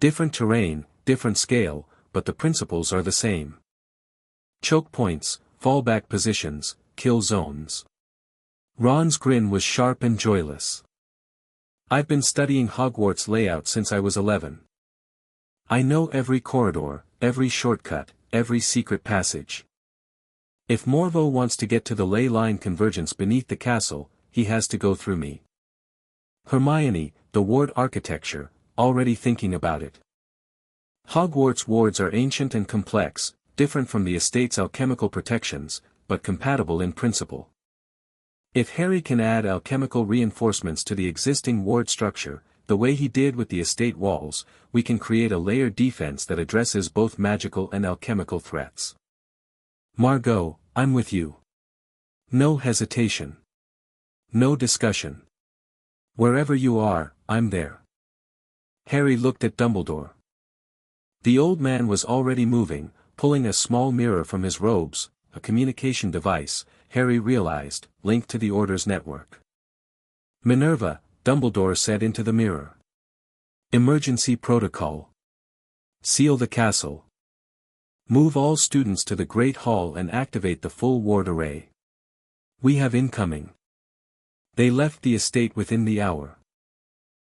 Different terrain, different scale, but the principles are the same. Choke points, fallback positions, kill zones. Ron's grin was sharp and joyless. I've been studying Hogwarts layout since I was 11. I know every corridor, every shortcut, every secret passage. If Morvo wants to get to the ley line convergence beneath the castle, he has to go through me. Hermione, the ward architecture, already thinking about it. Hogwarts wards are ancient and complex, different from the estate's alchemical protections, but compatible in principle. If Harry can add alchemical reinforcements to the existing ward structure, the way he did with the estate walls, we can create a layered defense that addresses both magical and alchemical threats. Margot, I'm with you. No hesitation. No discussion. Wherever you are, I'm there. Harry looked at Dumbledore. The old man was already moving, pulling a small mirror from his robes, a communication device, Harry realized, linked to the Order's network. Minerva, Dumbledore said into the mirror. Emergency protocol. Seal the castle. Move all students to the Great Hall and activate the full ward array. We have incoming. They left the estate within the hour.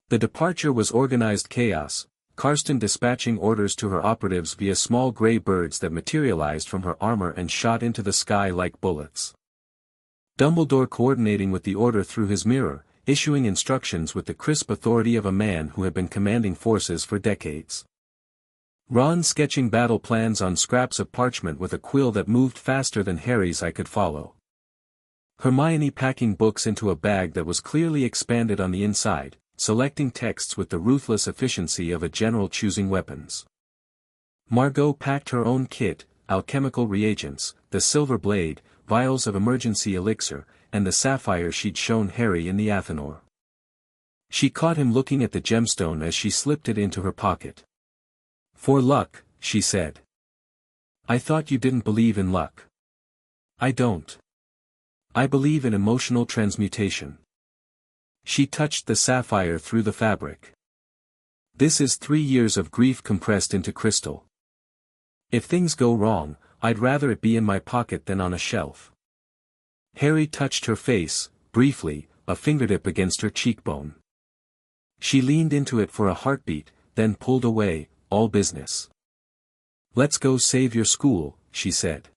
The departure was organized chaos, Karsten dispatching orders to her operatives via small gray birds that materialized from her armor and shot into the sky like bullets. Dumbledore coordinating with the Order through his mirror, issuing instructions with the crisp authority of a man who had been commanding forces for decades. Ron sketching battle plans on scraps of parchment with a quill that moved faster than Harry's eye could follow. Hermione packing books into a bag that was clearly expanded on the inside, selecting texts with the ruthless efficiency of a general choosing weapons. Margot packed her own kit, alchemical reagents, the silver blade, vials of emergency elixir, and the sapphire she'd shown Harry in the Athenor. She caught him looking at the gemstone as she slipped it into her pocket. For luck, she said. I thought you didn't believe in luck. I don't. I believe in emotional transmutation. She touched the sapphire through the fabric. This is 3 years of grief compressed into crystal. If things go wrong, I'd rather it be in my pocket than on a shelf. Harry touched her face, briefly, a fingertip against her cheekbone. She leaned into it for a heartbeat, then pulled away, all business. Let's go save your school, she said.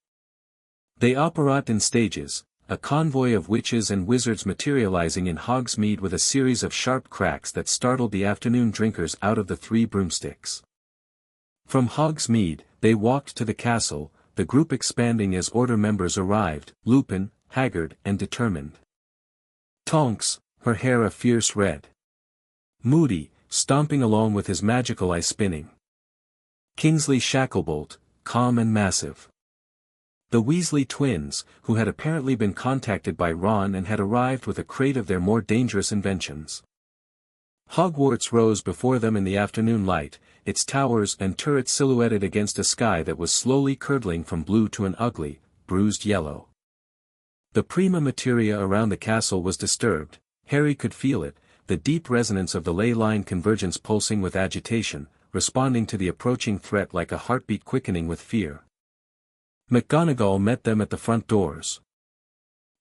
They operate in stages, a convoy of witches and wizards materializing in Hogsmeade with a series of sharp cracks that startled the afternoon drinkers out of the 3 broomsticks. From Hogsmeade, they walked to the castle, the group expanding as Order members arrived, Lupin, haggard and determined. Tonks, her hair a fierce red. Moody, stomping along with his magical eye spinning. Kingsley Shacklebolt, calm and massive. The Weasley twins, who had apparently been contacted by Ron and had arrived with a crate of their more dangerous inventions. Hogwarts rose before them in the afternoon light, its towers and turrets silhouetted against a sky that was slowly curdling from blue to an ugly, bruised yellow. The prima materia around the castle was disturbed. Harry could feel it, the deep resonance of the ley line convergence pulsing with agitation, responding to the approaching threat like a heartbeat quickening with fear. McGonagall met them at the front doors.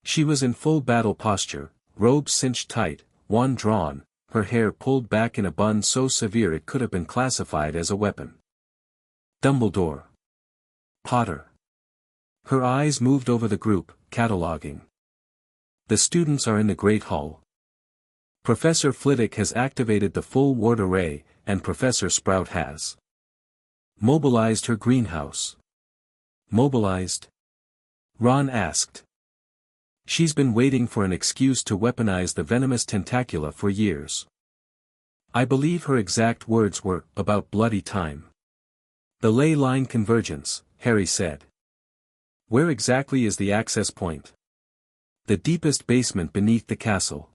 She was in full battle posture, robes cinched tight, wand drawn, her hair pulled back in a bun so severe it could have been classified as a weapon. Dumbledore. Potter. Her eyes moved over the group, cataloguing. The students are in the Great Hall. Professor Flitwick has activated the full ward array, and Professor Sprout has mobilized her greenhouse. Mobilized? Ron asked. She's been waiting for an excuse to weaponize the venomous tentacula for years. I believe her exact words were, about bloody time. The ley line convergence, Harry said. Where exactly is the access point? The deepest basement beneath the castle.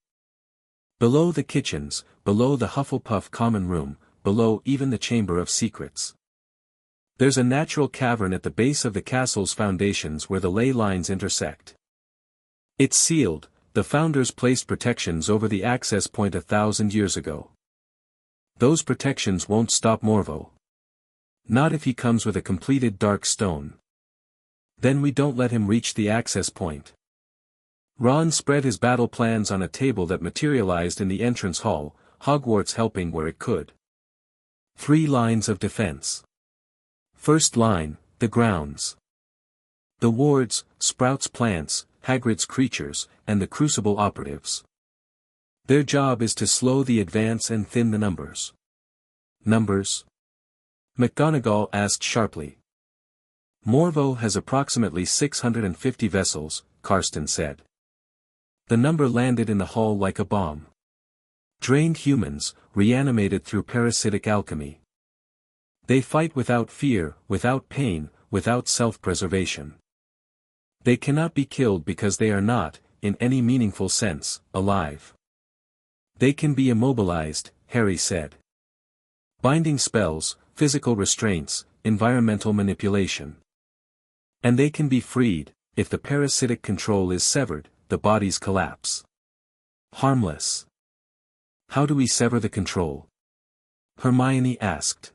Below the kitchens, below the Hufflepuff common room, below even the Chamber of Secrets. There's a natural cavern at the base of the castle's foundations where the ley lines intersect. It's sealed, the founders placed protections over the access point 1,000 years ago. Those protections won't stop Morvo. Not if he comes with a completed dark stone. Then we don't let him reach the access point. Ron spread his battle plans on a table that materialized in the entrance hall, Hogwarts helping where it could. 3 lines of defense. First line, the grounds. The wards, Sprout's plants, Hagrid's creatures, and the Crucible operatives. Their job is to slow the advance and thin the numbers. Numbers? McGonagall asked sharply. Morvo has approximately 650 vessels, Karsten said. The number landed in the hall like a bomb. Drained humans, reanimated through parasitic alchemy. They fight without fear, without pain, without self-preservation. They cannot be killed because they are not, in any meaningful sense, alive. They can be immobilized, Harry said. Binding spells, physical restraints, environmental manipulation. And they can be freed, if the parasitic control is severed, the bodies collapse. Harmless. How do we sever the control? Hermione asked.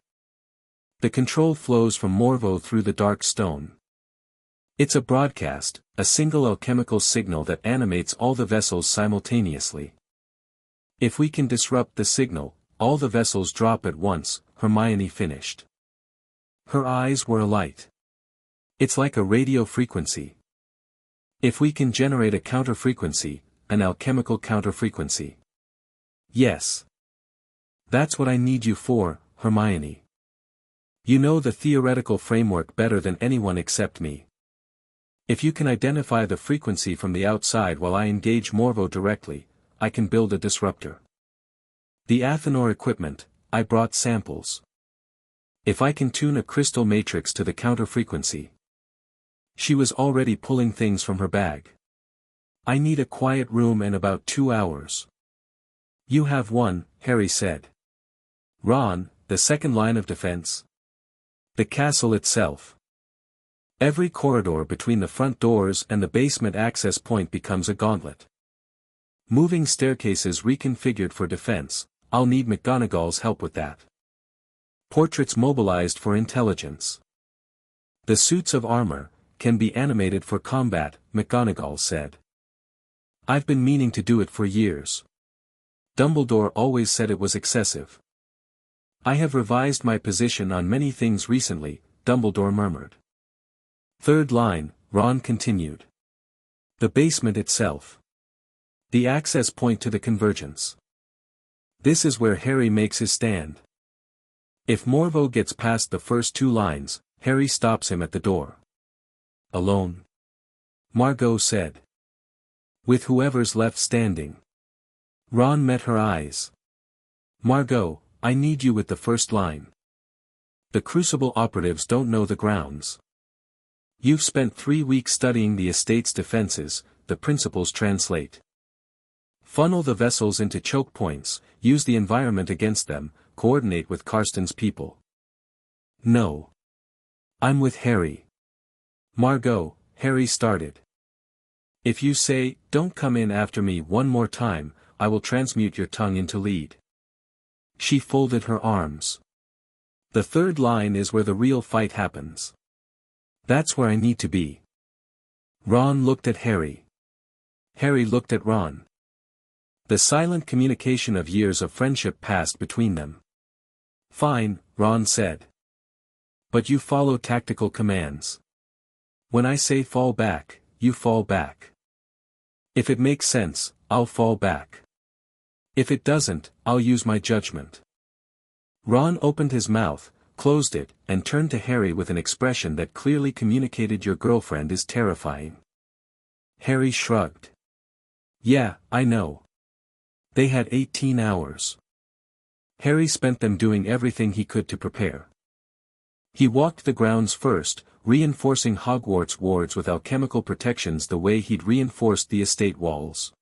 The control flows from Morvo through the dark stone. It's a broadcast, a single alchemical signal that animates all the vessels simultaneously. If we can disrupt the signal, all the vessels drop at once, Hermione finished. Her eyes were alight. It's like a radio frequency. If we can generate a counterfrequency, an alchemical counterfrequency. Yes. That's what I need you for, Hermione. You know the theoretical framework better than anyone except me. If you can identify the frequency from the outside while I engage Morvo directly, I can build a disruptor. The Athenor equipment, I brought samples. If I can tune a crystal matrix to the counterfrequency. She was already pulling things from her bag. I need a quiet room and about 2 hours. You have one, Harry said. Ron, the second line of defense. The castle itself. Every corridor between the front doors and the basement access point becomes a gauntlet. Moving staircases reconfigured for defense, I'll need McGonagall's help with that. Portraits mobilized for intelligence. The suits of armor can be animated for combat, McGonagall said. I've been meaning to do it for years. Dumbledore always said it was excessive. I have revised my position on many things recently, Dumbledore murmured. Third line, Ron continued. The basement itself. The access point to the convergence. This is where Harry makes his stand. If Morvo gets past the first 2 lines, Harry stops him at the door. Alone? Margot said. With whoever's left standing. Ron met her eyes. Margot, I need you with the first line. The Crucible operatives don't know the grounds. You've spent 3 weeks studying the estate's defenses, the principles translate. Funnel the vessels into choke points, use the environment against them, coordinate with Karsten's people. No. I'm with Harry. Margot, Harry started. If you say, don't come in after me one more time, I will transmute your tongue into lead. She folded her arms. The third line is where the real fight happens. That's where I need to be. Ron looked at Harry. Harry looked at Ron. The silent communication of years of friendship passed between them. Fine, Ron said. But you follow tactical commands. When I say fall back, you fall back. If it makes sense, I'll fall back. If it doesn't, I'll use my judgment. Ron opened his mouth, closed it, and turned to Harry with an expression that clearly communicated your girlfriend is terrifying. Harry shrugged. Yeah, I know. They had 18 hours. Harry spent them doing everything he could to prepare. He walked the grounds first, reinforcing Hogwarts wards with alchemical protections the way he'd reinforced the estate walls.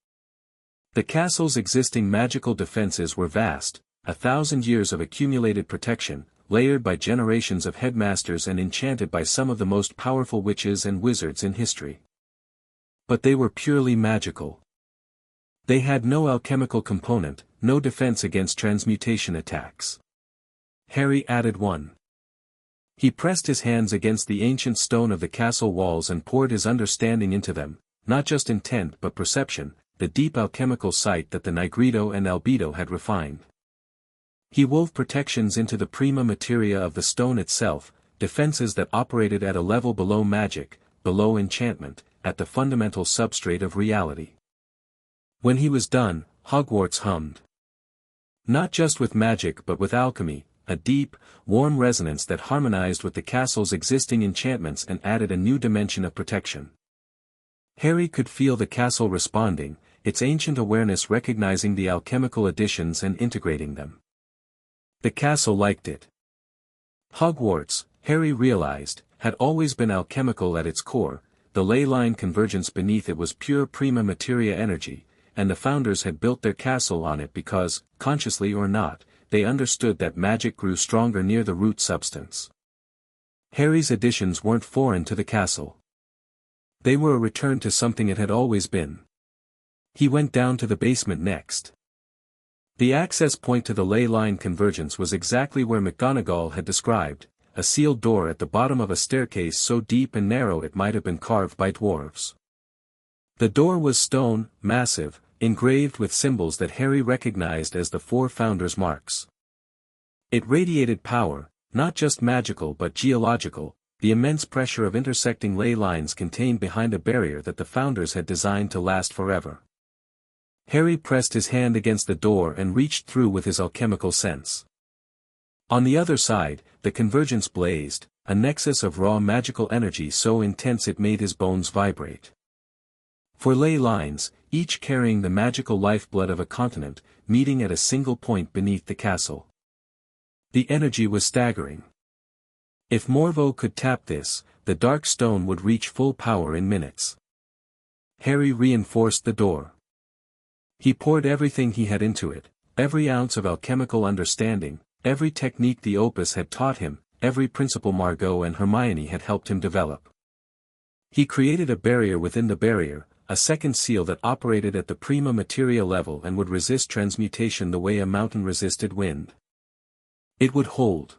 The castle's existing magical defenses were vast, 1,000 years of accumulated protection, layered by generations of headmasters and enchanted by some of the most powerful witches and wizards in history. But they were purely magical. They had no alchemical component, no defense against transmutation attacks. Harry added one. He pressed his hands against the ancient stone of the castle walls and poured his understanding into them, not just intent but perception, the deep alchemical sight that the Nigredo and Albedo had refined. He wove protections into the prima materia of the stone itself, defenses that operated at a level below magic, below enchantment, at the fundamental substrate of reality. When he was done, Hogwarts hummed. Not just with magic but with alchemy, a deep, warm resonance that harmonized with the castle's existing enchantments and added a new dimension of protection. Harry could feel the castle responding, its ancient awareness recognizing the alchemical additions and integrating them. The castle liked it. Hogwarts, Harry realized, had always been alchemical at its core, the ley line convergence beneath it was pure prima materia energy, and the founders had built their castle on it because, consciously or not, they understood that magic grew stronger near the root substance. Harry's additions weren't foreign to the castle. They were a return to something it had always been. He went down to the basement next. The access point to the ley line convergence was exactly where McGonagall had described, a sealed door at the bottom of a staircase so deep and narrow it might have been carved by dwarves. The door was stone, massive, engraved with symbols that Harry recognized as the four founders' marks. It radiated power, not just magical but geological, the immense pressure of intersecting ley lines contained behind a barrier that the founders had designed to last forever. Harry pressed his hand against the door and reached through with his alchemical sense. On the other side, the convergence blazed, a nexus of raw magical energy so intense it made his bones vibrate. For ley lines, each carrying the magical lifeblood of a continent, meeting at a single point beneath the castle. The energy was staggering. If Morvo could tap this, the dark stone would reach full power in minutes. Harry reinforced the door. He poured everything he had into it, every ounce of alchemical understanding, every technique the Opus had taught him, every principle Margot and Hermione had helped him develop. He created a barrier within the barrier, a second seal that operated at the prima materia level and would resist transmutation the way a mountain resisted wind. It would hold.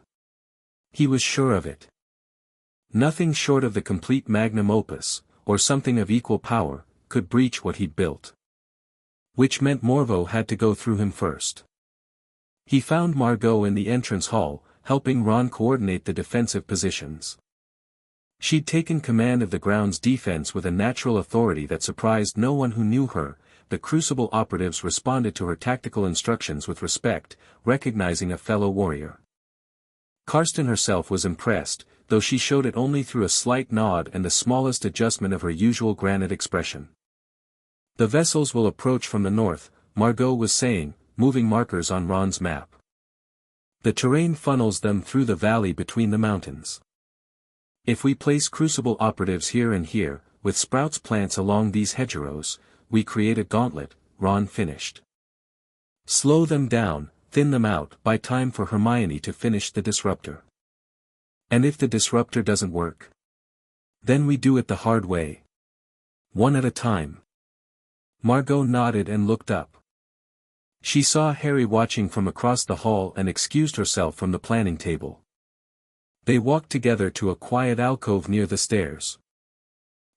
He was sure of it. Nothing short of the complete magnum opus, or something of equal power, could breach what he'd built. Which meant Morvo had to go through him first. He found Margot in the entrance hall, helping Ron coordinate the defensive positions. She'd taken command of the ground's defense with a natural authority that surprised no one who knew her. The Crucible operatives responded to her tactical instructions with respect, recognizing a fellow warrior. Karsten herself was impressed, though she showed it only through a slight nod and the smallest adjustment of her usual granite expression. The vessels will approach from the north, Margot was saying, moving markers on Ron's map. The terrain funnels them through the valley between the mountains. If we place crucible operatives here and here, with sprouts plants along these hedgerows, we create a gauntlet, Ron finished. Slow them down, thin them out, by time for Hermione to finish the disruptor. And if the disruptor doesn't work? Then we do it the hard way. One at a time. Margot nodded and looked up. She saw Harry watching from across the hall and excused herself from the planning table. They walked together to a quiet alcove near the stairs.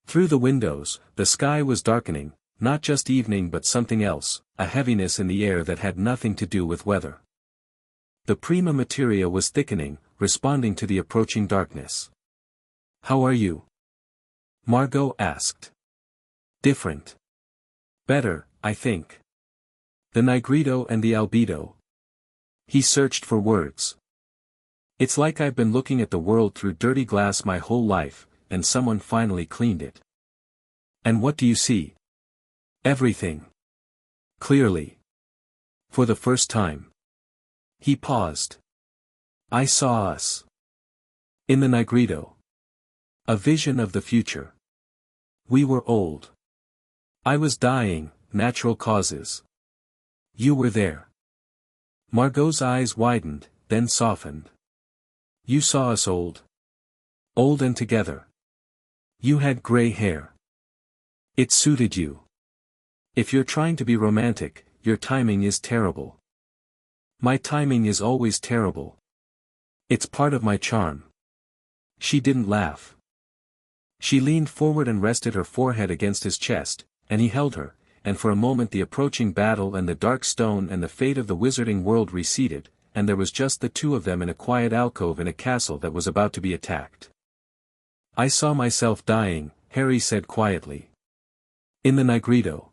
Through the windows, the sky was darkening, not just evening but something else, a heaviness in the air that had nothing to do with weather. The prima materia was thickening, responding to the approaching darkness. "How are you?" Margot asked. "Different. Better, I think. The Nigredo and the albedo." He searched for words. "It's like I've been looking at the world through dirty glass my whole life, and someone finally cleaned it. And what do you see?" "Everything. Clearly. For the first time." He paused. "I saw us. In the Nigredo. A vision of the future. We were old. I was dying, natural causes. You were there." Margot's eyes widened, then softened. "You saw us old. Old and together. You had gray hair. It suited you. If you're trying to be romantic, your timing is terrible." "My timing is always terrible. It's part of my charm." She didn't laugh. She leaned forward and rested her forehead against his chest, and he held her, and for a moment the approaching battle and the dark stone and the fate of the wizarding world receded, and there was just the two of them in a quiet alcove in a castle that was about to be attacked. "I saw myself dying," Harry said quietly. "In the Nigredo.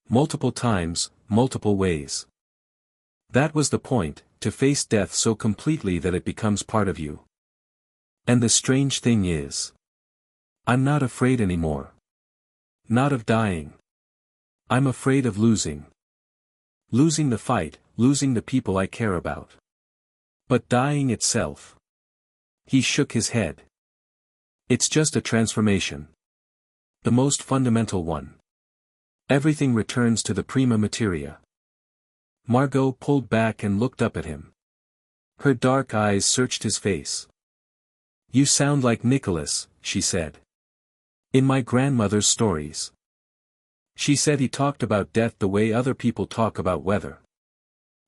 Multiple times, multiple ways. That was the point, to face death so completely that it becomes part of you. And the strange thing is, I'm not afraid anymore. Not of dying. I'm afraid of losing. Losing the fight, losing the people I care about. But dying itself." He shook his head. "It's just a transformation. The most fundamental one. Everything returns to the prima materia." Margot pulled back and looked up at him. Her dark eyes searched his face. "You sound like Nicholas," she said. "In my grandmother's stories." She said he talked about death the way other people talk about weather.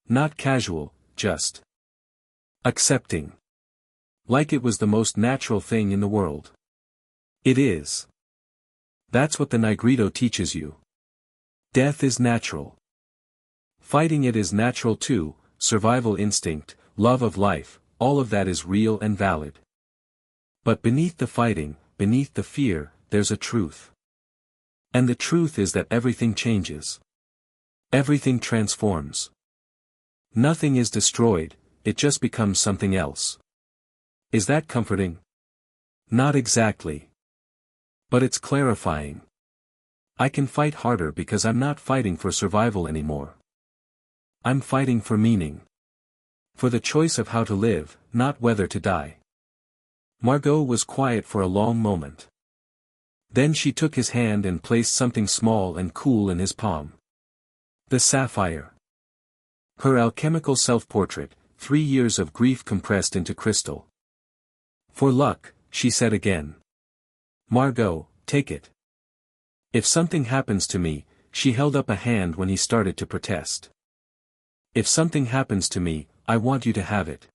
Not casual, just accepting. Like it was the most natural thing in the world. It is. That's what the Nigredo teaches you. Death is natural. Fighting it is natural too, survival instinct, love of life, all of that is real and valid. But beneath the fighting, beneath the fear, there's a truth. And the truth is that everything changes. Everything transforms. Nothing is destroyed, it just becomes something else. Is that comforting? Not exactly. But it's clarifying. I can fight harder because I'm not fighting for survival anymore. I'm fighting for meaning. For the choice of how to live, not whether to die." Margot was quiet for a long moment. Then she took his hand and placed something small and cool in his palm. The sapphire. Her alchemical self-portrait, 3 years of grief compressed into crystal. "For luck," she said again. "Margot, take it. If something happens to me," she held up a hand when he started to protest. "If something happens to me, I want you to have it.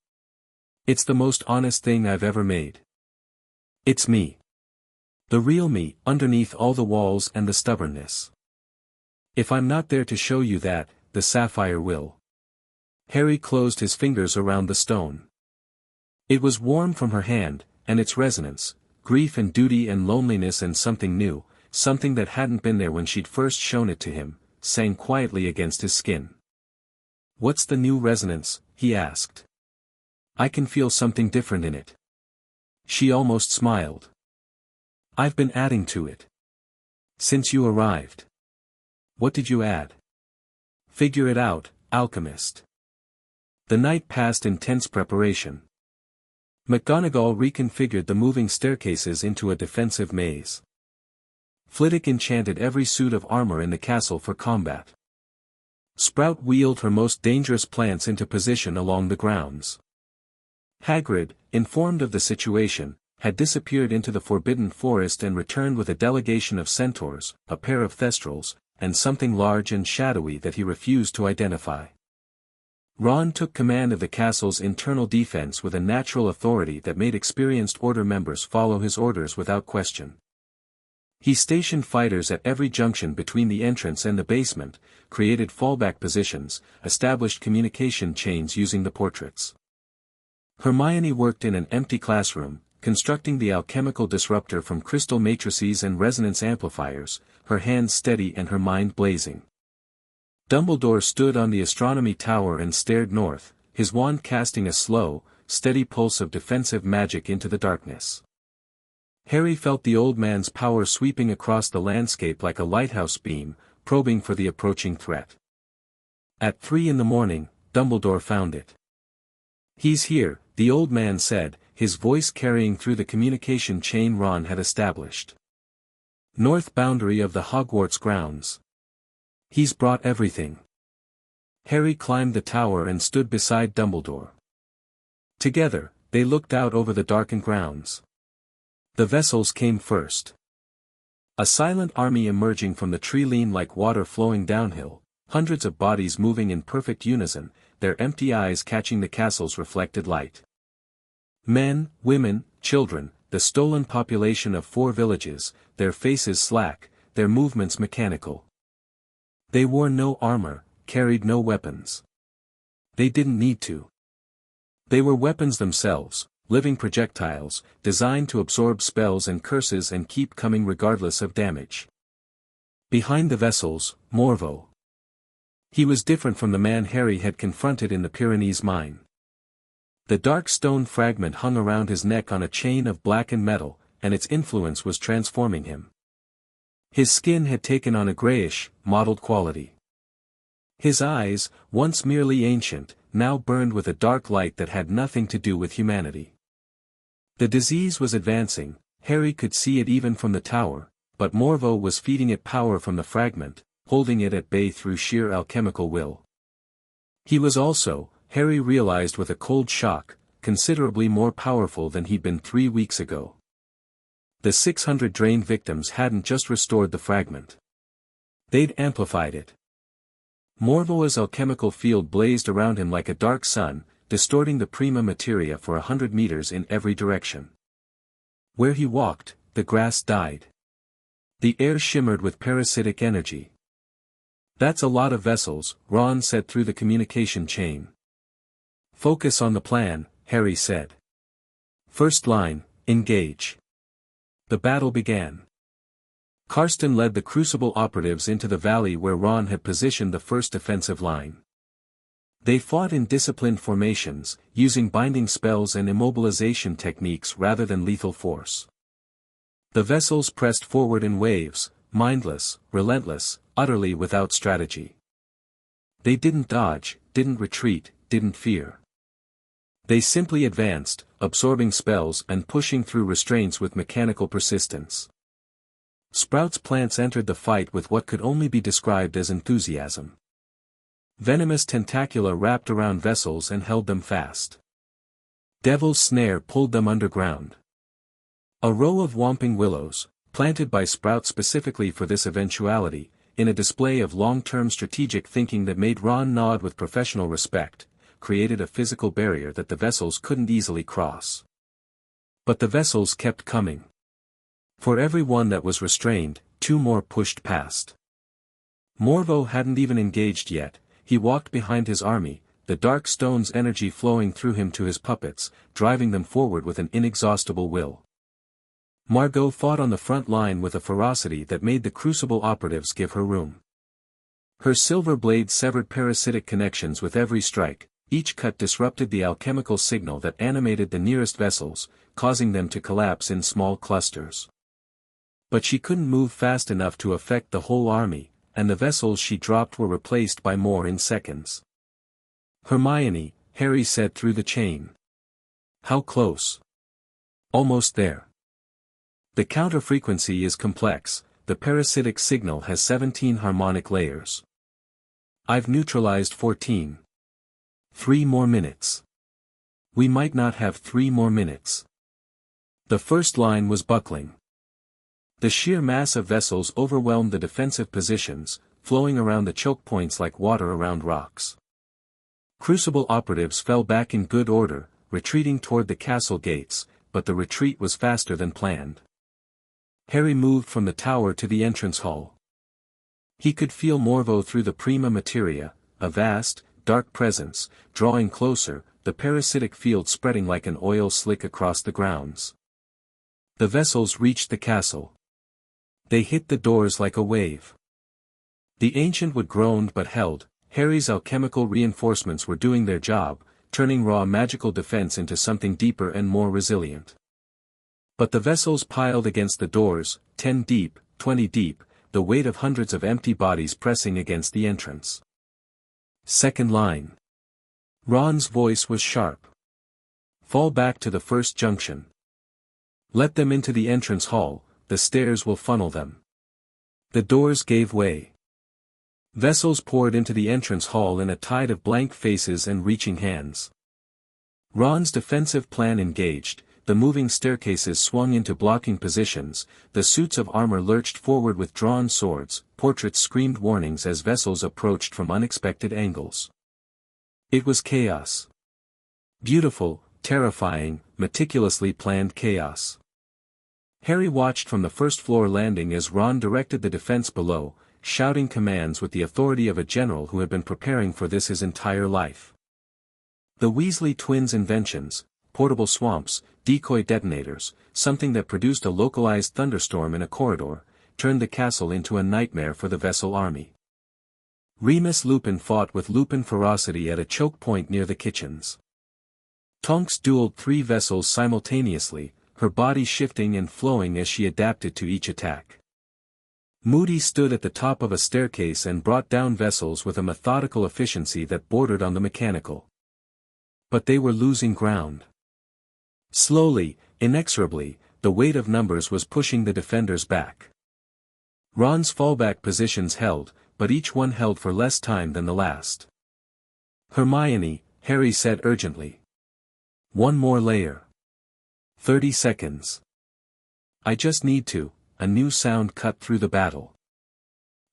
It's the most honest thing I've ever made. It's me. The real me, underneath all the walls and the stubbornness. If I'm not there to show you that, the sapphire will." Harry closed his fingers around the stone. It was warm from her hand, and its resonance, grief and duty and loneliness and something new, something that hadn't been there when she'd first shown it to him, sang quietly against his skin. "What's the new resonance?" he asked. "I can feel something different in it." She almost smiled. "I've been adding to it. Since you arrived." "What did you add?" "Figure it out, alchemist." The night passed in tense preparation. McGonagall reconfigured the moving staircases into a defensive maze. Flitwick enchanted every suit of armor in the castle for combat. Sprout wheeled her most dangerous plants into position along the grounds. Hagrid, informed of the situation, had disappeared into the Forbidden Forest and returned with a delegation of centaurs, a pair of thestrals, and something large and shadowy that he refused to identify. Ron took command of the castle's internal defense with a natural authority that made experienced Order members follow his orders without question. He stationed fighters at every junction between the entrance and the basement, created fallback positions, established communication chains using the portraits. Hermione worked in an empty classroom, constructing the alchemical disruptor from crystal matrices and resonance amplifiers, her hands steady and her mind blazing. Dumbledore stood on the astronomy tower and stared north, his wand casting a slow, steady pulse of defensive magic into the darkness. Harry felt the old man's power sweeping across the landscape like a lighthouse beam, probing for the approaching threat. At 3 a.m, Dumbledore found it. "He's here," the old man said, his voice carrying through the communication chain Ron had established. "North boundary of the Hogwarts grounds. He's brought everything." Harry climbed the tower and stood beside Dumbledore. Together, they looked out over the darkened grounds. The vessels came first. A silent army emerging from the tree-line like water flowing downhill, hundreds of bodies moving in perfect unison, their empty eyes catching the castle's reflected light. Men, women, children, the stolen population of 4 villages, their faces slack, their movements mechanical. They wore no armor, carried no weapons. They didn't need to. They were weapons themselves, living projectiles, designed to absorb spells and curses and keep coming regardless of damage. Behind the vessels, Morveau. He was different from the man Harry had confronted in the Pyrenees mine. The dark stone fragment hung around his neck on a chain of blackened metal, and its influence was transforming him. His skin had taken on a grayish, mottled quality. His eyes, once merely ancient, now burned with a dark light that had nothing to do with humanity. The disease was advancing, Harry could see it even from the tower, but Morveau was feeding it power from the fragment, holding it at bay through sheer alchemical will. He was also, Harry realized with a cold shock, considerably more powerful than he'd been 3 weeks ago. The 600 drained victims hadn't just restored the fragment. They'd amplified it. Morvoa's alchemical field blazed around him like a dark sun, distorting the prima materia for 100 meters in every direction. Where he walked, the grass died. The air shimmered with parasitic energy. "That's a lot of vessels," Ron said through the communication chain. "Focus on the plan," Harry said. "First line, engage." The battle began. Karsten led the Crucible operatives into the valley where Ron had positioned the first defensive line. They fought in disciplined formations, using binding spells and immobilization techniques rather than lethal force. The vessels pressed forward in waves, mindless, relentless, utterly without strategy. They didn't dodge, didn't retreat, didn't fear. They simply advanced, absorbing spells and pushing through restraints with mechanical persistence. Sprout's plants entered the fight with what could only be described as enthusiasm. Venomous tentacula wrapped around vessels and held them fast. Devil's Snare pulled them underground. A row of Whomping Willows, planted by Sprout specifically for this eventuality, in a display of long-term strategic thinking that made Ron nod with professional respect, created a physical barrier that the vessels couldn't easily cross. But the vessels kept coming. For every one that was restrained, 2 more pushed past. Morveau hadn't even engaged yet. He walked behind his army, the dark stone's energy flowing through him to his puppets, driving them forward with an inexhaustible will. Margot fought on the front line with a ferocity that made the Crucible operatives give her room. Her silver blade severed parasitic connections with every strike, each cut disrupted the alchemical signal that animated the nearest vessels, causing them to collapse in small clusters. But she couldn't move fast enough to affect the whole army, and the vessels she dropped were replaced by more in seconds. "Hermione," Harry said through the chain. How close? Almost there. The counter-frequency is complex, the parasitic signal has 17 harmonic layers. I've neutralized 14. 3 more minutes. We might not have 3 more minutes. The first line was buckling. The sheer mass of vessels overwhelmed the defensive positions, flowing around the choke points like water around rocks. Crucible operatives fell back in good order, retreating toward the castle gates, but the retreat was faster than planned. Harry moved from the tower to the entrance hall. He could feel Morvo through the prima materia, a vast, dark presence, drawing closer, the parasitic field spreading like an oil slick across the grounds. The vessels reached the castle. They hit the doors like a wave. The ancient wood groaned but held. Harry's alchemical reinforcements were doing their job, turning raw magical defense into something deeper and more resilient. But the vessels piled against the doors, 10 deep, 20 deep, the weight of hundreds of empty bodies pressing against the entrance. Second line. Ron's voice was sharp. Fall back to the first junction. Let them into the entrance hall, the stairs will funnel them. The doors gave way. Vessels poured into the entrance hall in a tide of blank faces and reaching hands. Ron's defensive plan engaged, the moving staircases swung into blocking positions, the suits of armor lurched forward with drawn swords, portraits screamed warnings as vessels approached from unexpected angles. It was chaos. Beautiful, terrifying, meticulously planned chaos. Harry watched from the first-floor landing as Ron directed the defense below, shouting commands with the authority of a general who had been preparing for this his entire life. The Weasley twins' inventions, portable swamps, decoy detonators, something that produced a localized thunderstorm in a corridor, turned the castle into a nightmare for the vessel army. Remus Lupin fought with Lupin ferocity at a choke point near the kitchens. Tonks dueled 3 vessels simultaneously, her body shifting and flowing as she adapted to each attack. Moody stood at the top of a staircase and brought down vessels with a methodical efficiency that bordered on the mechanical. But they were losing ground. Slowly, inexorably, the weight of numbers was pushing the defenders back. Ron's fallback positions held, but each one held for less time than the last. Hermione, Harry said urgently. 1 more layer. 30 seconds. I just need to. A new sound cut through the battle.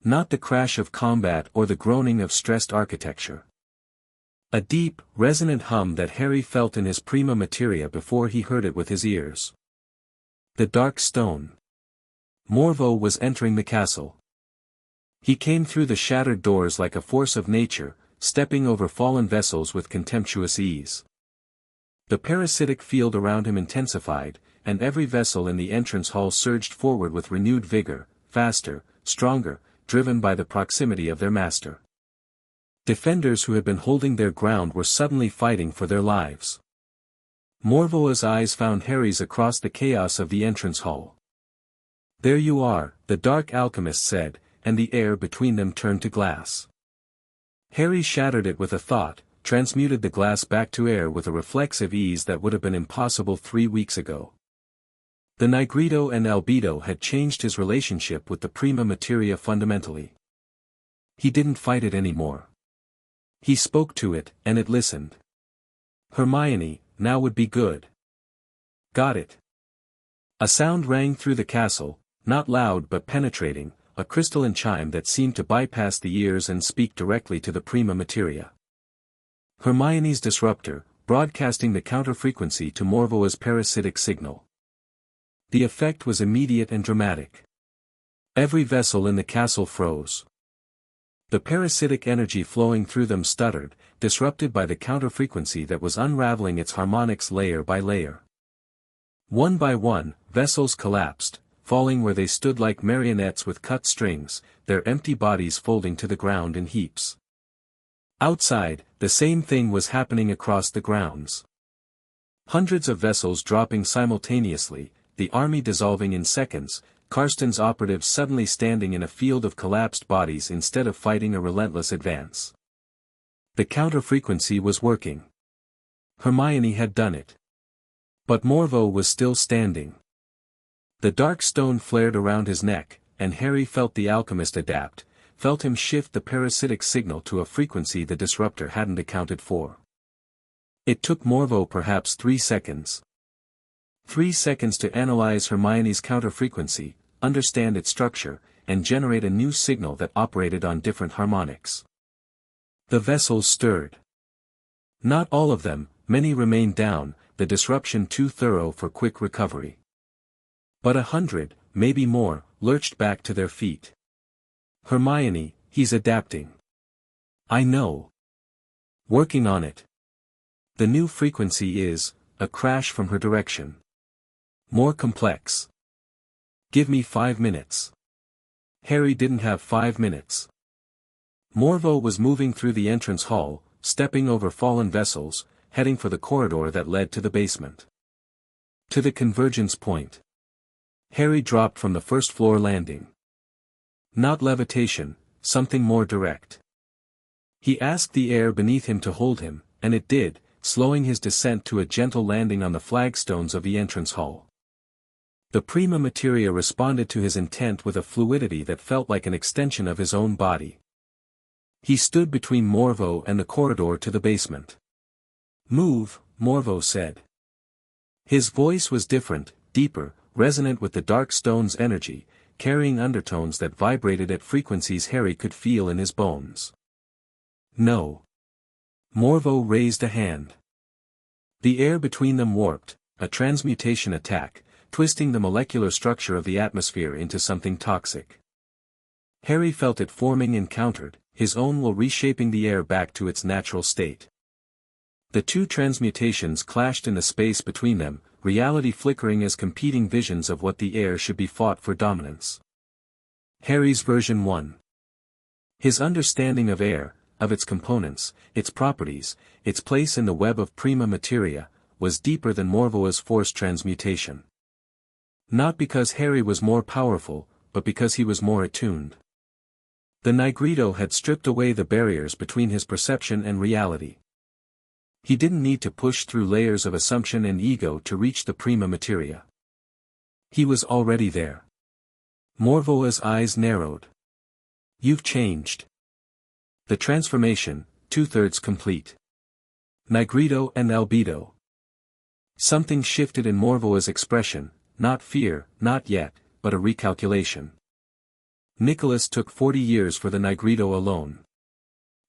Not the crash of combat or the groaning of stressed architecture. A deep, resonant hum that Harry felt in his prima materia before he heard it with his ears. The dark stone. Morvo was entering the castle. He came through the shattered doors like a force of nature, stepping over fallen vessels with contemptuous ease. The parasitic field around him intensified, and every vessel in the entrance hall surged forward with renewed vigor, faster, stronger, driven by the proximity of their master. Defenders who had been holding their ground were suddenly fighting for their lives. Morvoa's eyes found Harry's across the chaos of the entrance hall. There you are, the dark alchemist said, and the air between them turned to glass. Harry shattered it with a thought, transmuted the glass back to air with a reflexive ease that would have been impossible 3 weeks ago. The Nigrito and Albedo had changed his relationship with the prima materia fundamentally. He didn't fight it anymore. He spoke to it, and it listened. Hermione, now would be good. Got it. A sound rang through the castle, not loud but penetrating, a crystalline chime that seemed to bypass the ears and speak directly to the prima materia. Hermione's disruptor, broadcasting the counter-frequency to Morvoa's parasitic signal. The effect was immediate and dramatic. Every vessel in the castle froze. The parasitic energy flowing through them stuttered, disrupted by the counter-frequency that was unraveling its harmonics layer by layer. One by one, vessels collapsed, falling where they stood like marionettes with cut strings, their empty bodies folding to the ground in heaps. Outside, the same thing was happening across the grounds. Hundreds of vessels dropping simultaneously, the army dissolving in seconds, Karsten's operatives suddenly standing in a field of collapsed bodies instead of fighting a relentless advance. The counter-frequency was working. Hermione had done it. But Morveau was still standing. The dark stone flared around his neck, and Harry felt the alchemist adapt, felt him shift the parasitic signal to a frequency the disruptor hadn't accounted for. It took Morveau perhaps 3 seconds. 3 seconds to analyze Hermione's counterfrequency, understand its structure, and generate a new signal that operated on different harmonics. The vessels stirred. Not all of them, many remained down, the disruption too thorough for quick recovery. But 100, maybe more, lurched back to their feet. Hermione, he's adapting. I know. Working on it. The new frequency is, a crash from her direction. More complex. Give me 5 minutes. Harry didn't have 5 minutes. Morveau was moving through the entrance hall, stepping over fallen vessels, heading for the corridor that led to the basement. To the convergence point. Harry dropped from the first-floor landing. Not levitation, something more direct. He asked the air beneath him to hold him, and it did, slowing his descent to a gentle landing on the flagstones of the entrance hall. The prima materia responded to his intent with a fluidity that felt like an extension of his own body. He stood between Morveau and the corridor to the basement. Move, Morveau said. His voice was different, deeper, resonant with the dark stone's energy, carrying undertones that vibrated at frequencies Harry could feel in his bones. No. Morveau raised a hand. The air between them warped, a transmutation attack, twisting the molecular structure of the atmosphere into something toxic. Harry felt it forming and countered, his own will reshaping the air back to its natural state. The two transmutations clashed in the space between them, reality flickering as competing visions of what the air should be fought for dominance. Harry's version 1. His understanding of air, of its components, its properties, its place in the web of prima materia, was deeper than Morveu's forced transmutation. Not because Harry was more powerful, but because he was more attuned. The Nigredo had stripped away the barriers between his perception and reality. He didn't need to push through layers of assumption and ego to reach the prima materia. He was already there. Morveu's eyes narrowed. You've changed. The transformation, 2/3 complete. Nigredo and albedo. Something shifted in Morveu's expression, not fear, not yet, but a recalculation. Nicholas took 40 years for the Nigredo alone.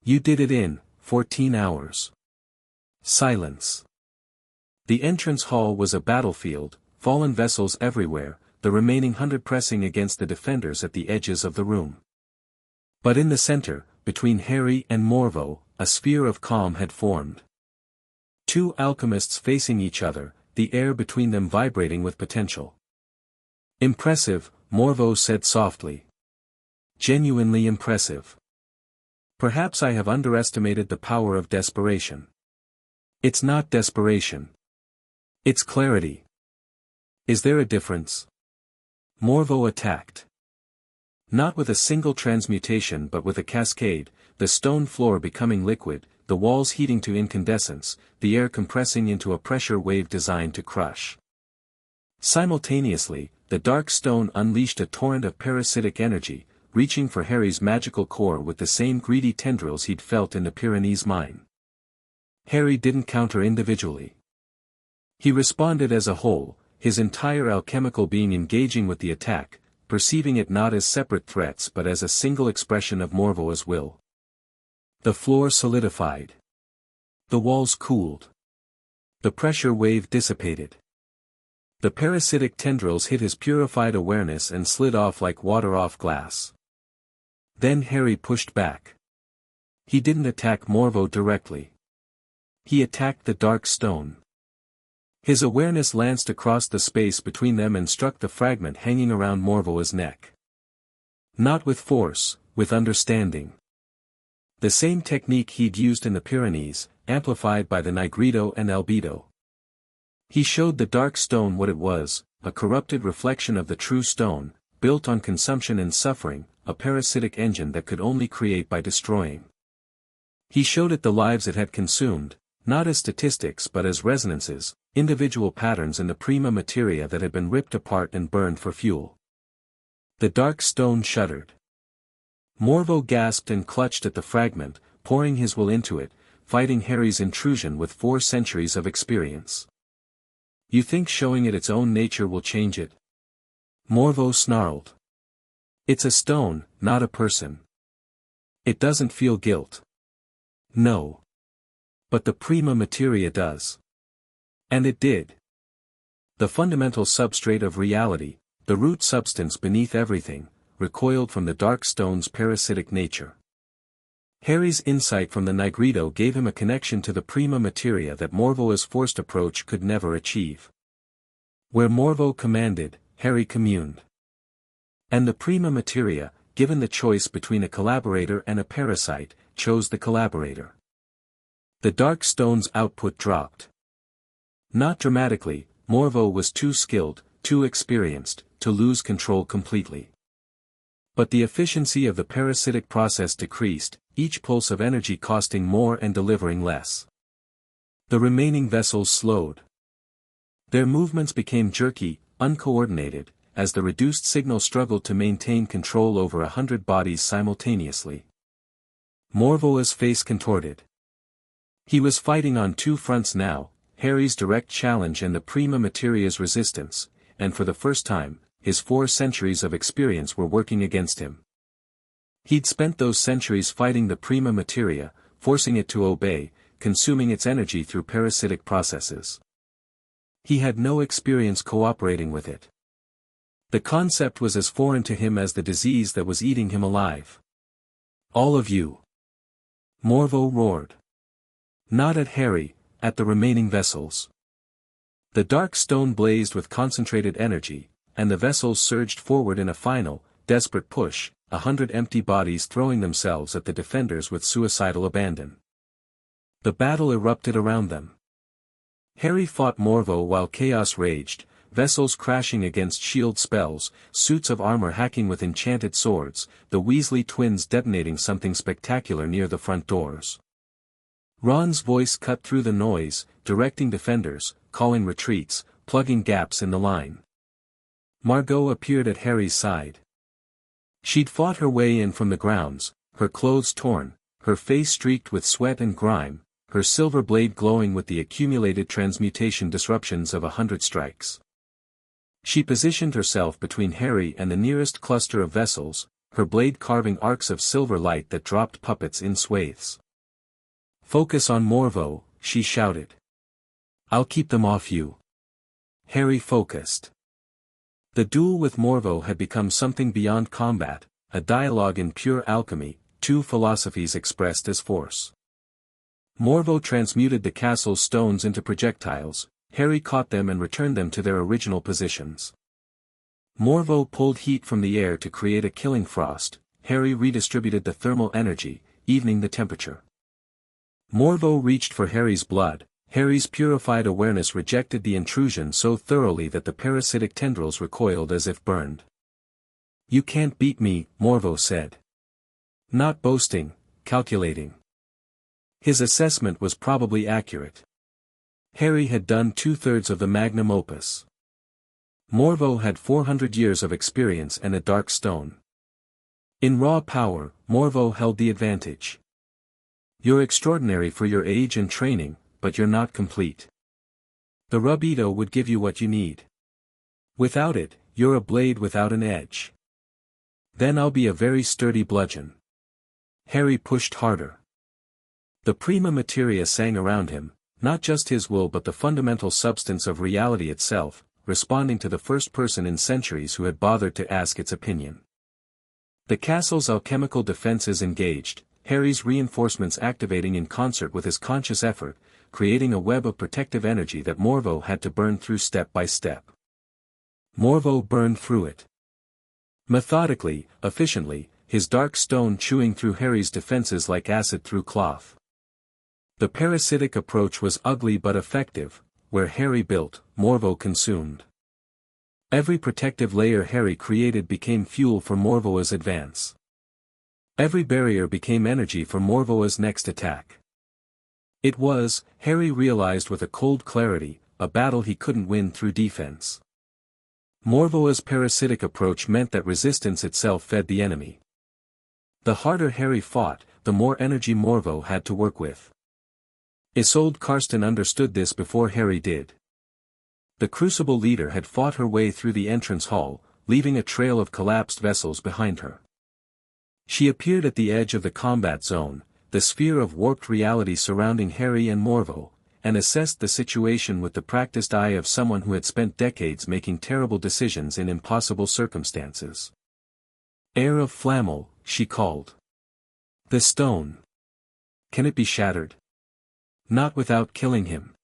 You did it in 14 hours. Silence. The entrance hall was a battlefield, fallen vessels everywhere, the remaining 100 pressing against the defenders at the edges of the room. But in the center, between Harry and Morveau, a sphere of calm had formed. Two alchemists facing each other, the air between them vibrating with potential. Impressive, Morveau said softly. Genuinely impressive. Perhaps I have underestimated the power of desperation. It's not desperation. It's clarity. Is there a difference? Morveau attacked. Not with a single transmutation but with a cascade, the stone floor becoming liquid, the walls heating to incandescence, the air compressing into a pressure wave designed to crush. Simultaneously, the dark stone unleashed a torrent of parasitic energy, reaching for Harry's magical core with the same greedy tendrils he'd felt in the Pyrenees mine. Harry didn't counter individually. He responded as a whole, his entire alchemical being engaging with the attack, perceiving it not as separate threats but as a single expression of Morveu's will. The floor solidified. The walls cooled. The pressure wave dissipated. The parasitic tendrils hit his purified awareness and slid off like water off glass. Then Harry pushed back. He didn't attack Morveau directly. He attacked the dark stone. His awareness lanced across the space between them and struck the fragment hanging around Morveu's neck. Not with force, with understanding. The same technique he'd used in the Pyrenees, amplified by the Nigredo and albedo. He showed the dark stone what it was, a corrupted reflection of the true stone, built on consumption and suffering, a parasitic engine that could only create by destroying. He showed it the lives it had consumed, not as statistics but as resonances, individual patterns in the prima materia that had been ripped apart and burned for fuel. The dark stone shuddered. Morveau gasped and clutched at the fragment, pouring his will into it, fighting Heir's intrusion with 4 centuries of experience. You think showing it its own nature will change it? Morveau snarled. It's a stone, not a person. It doesn't feel guilt. No. But the prima materia does. And it did. The fundamental substrate of reality, the root substance beneath everything, recoiled from the dark stone's parasitic nature. Heir's insight from the Nigredo gave him a connection to the prima materia that Morvau's forced approach could never achieve. Where Morveau commanded, Heir communed. And the prima materia, given the choice between a collaborator and a parasite, chose the collaborator. The dark stone's output dropped. Not dramatically, Morveau was too skilled, too experienced, to lose control completely. But the efficiency of the parasitic process decreased, each pulse of energy costing more and delivering less. The remaining vessels slowed. Their movements became jerky, uncoordinated, as the reduced signal struggled to maintain control over 100 bodies simultaneously. Morvau's face contorted. He was fighting on 2 fronts now, Heir's direct challenge and the prima materia's resistance, and for the first time, his 4 centuries of experience were working against him. He'd spent those centuries fighting the prima materia, forcing it to obey, consuming its energy through parasitic processes. He had no experience cooperating with it. The concept was as foreign to him as the disease that was eating him alive. All of you! Morveau roared. Not at Heir, at the remaining vessels. The dark stone blazed with concentrated energy, and the vessels surged forward in a final, desperate push, 100 empty bodies throwing themselves at the defenders with suicidal abandon. The battle erupted around them. Heir fought Morveau while chaos raged, vessels crashing against shield spells, suits of armor hacking with enchanted swords, the Weasley twins detonating something spectacular near the front doors. Ron's voice cut through the noise, directing defenders, calling retreats, plugging gaps in the line. Margot appeared at Heir's side. She'd fought her way in from the grounds, her clothes torn, her face streaked with sweat and grime, her silver blade glowing with the accumulated transmutation disruptions of 100 strikes. She positioned herself between Heir and the nearest cluster of vessels, her blade carving arcs of silver light that dropped puppets in swathes. Focus on Morveau, she shouted. I'll keep them off you. Heir focused. The duel with Morveau had become something beyond combat, a dialogue in pure alchemy, 2 philosophies expressed as force. Morveau transmuted the castle's stones into projectiles, Heir caught them and returned them to their original positions. Morveau pulled heat from the air to create a killing frost, Heir redistributed the thermal energy, evening the temperature. Morveau reached for Heir's blood, Heir's purified awareness rejected the intrusion so thoroughly that the parasitic tendrils recoiled as if burned. You can't beat me, Morveau said. Not boasting, calculating. His assessment was probably accurate. Heir had done 2/3 of the magnum opus. Morveau had 400 years of experience and a dark stone. In raw power, Morveau held the advantage. You're extraordinary for your age and training, but you're not complete. The Rubido would give you what you need. Without it, you're a blade without an edge. Then I'll be a very sturdy bludgeon. Heir pushed harder. The prima materia sang around him, not just his will but the fundamental substance of reality itself, responding to the first person in centuries who had bothered to ask its opinion. The castle's alchemical defenses engaged, Heir's reinforcements activating in concert with his conscious effort, creating a web of protective energy that Morveau had to burn through step by step. Morveau burned through it. Methodically, efficiently, his dark stone chewing through Heir's defenses like acid through cloth. The parasitic approach was ugly but effective, where Heir built, Morveau consumed. Every protective layer Heir created became fuel for Morvau's advance. Every barrier became energy for Morvau's next attack. It was, Heir realized with a cold clarity, a battle he couldn't win through defense. Morvoa's parasitic approach meant that resistance itself fed the enemy. The harder Harry fought, the more energy Morvo had to work with. Isolde Karsten understood this before Harry did. The Crucible leader had fought her way through the entrance hall, leaving a trail of collapsed vessels behind her. She appeared at the edge of the combat zone, the sphere of warped reality surrounding Harry and Morvo, and assessed the situation with the practiced eye of someone who had spent decades making terrible decisions in impossible circumstances. "Heir of Flamel," she called. "The stone. Can it be shattered?" "Not without killing him.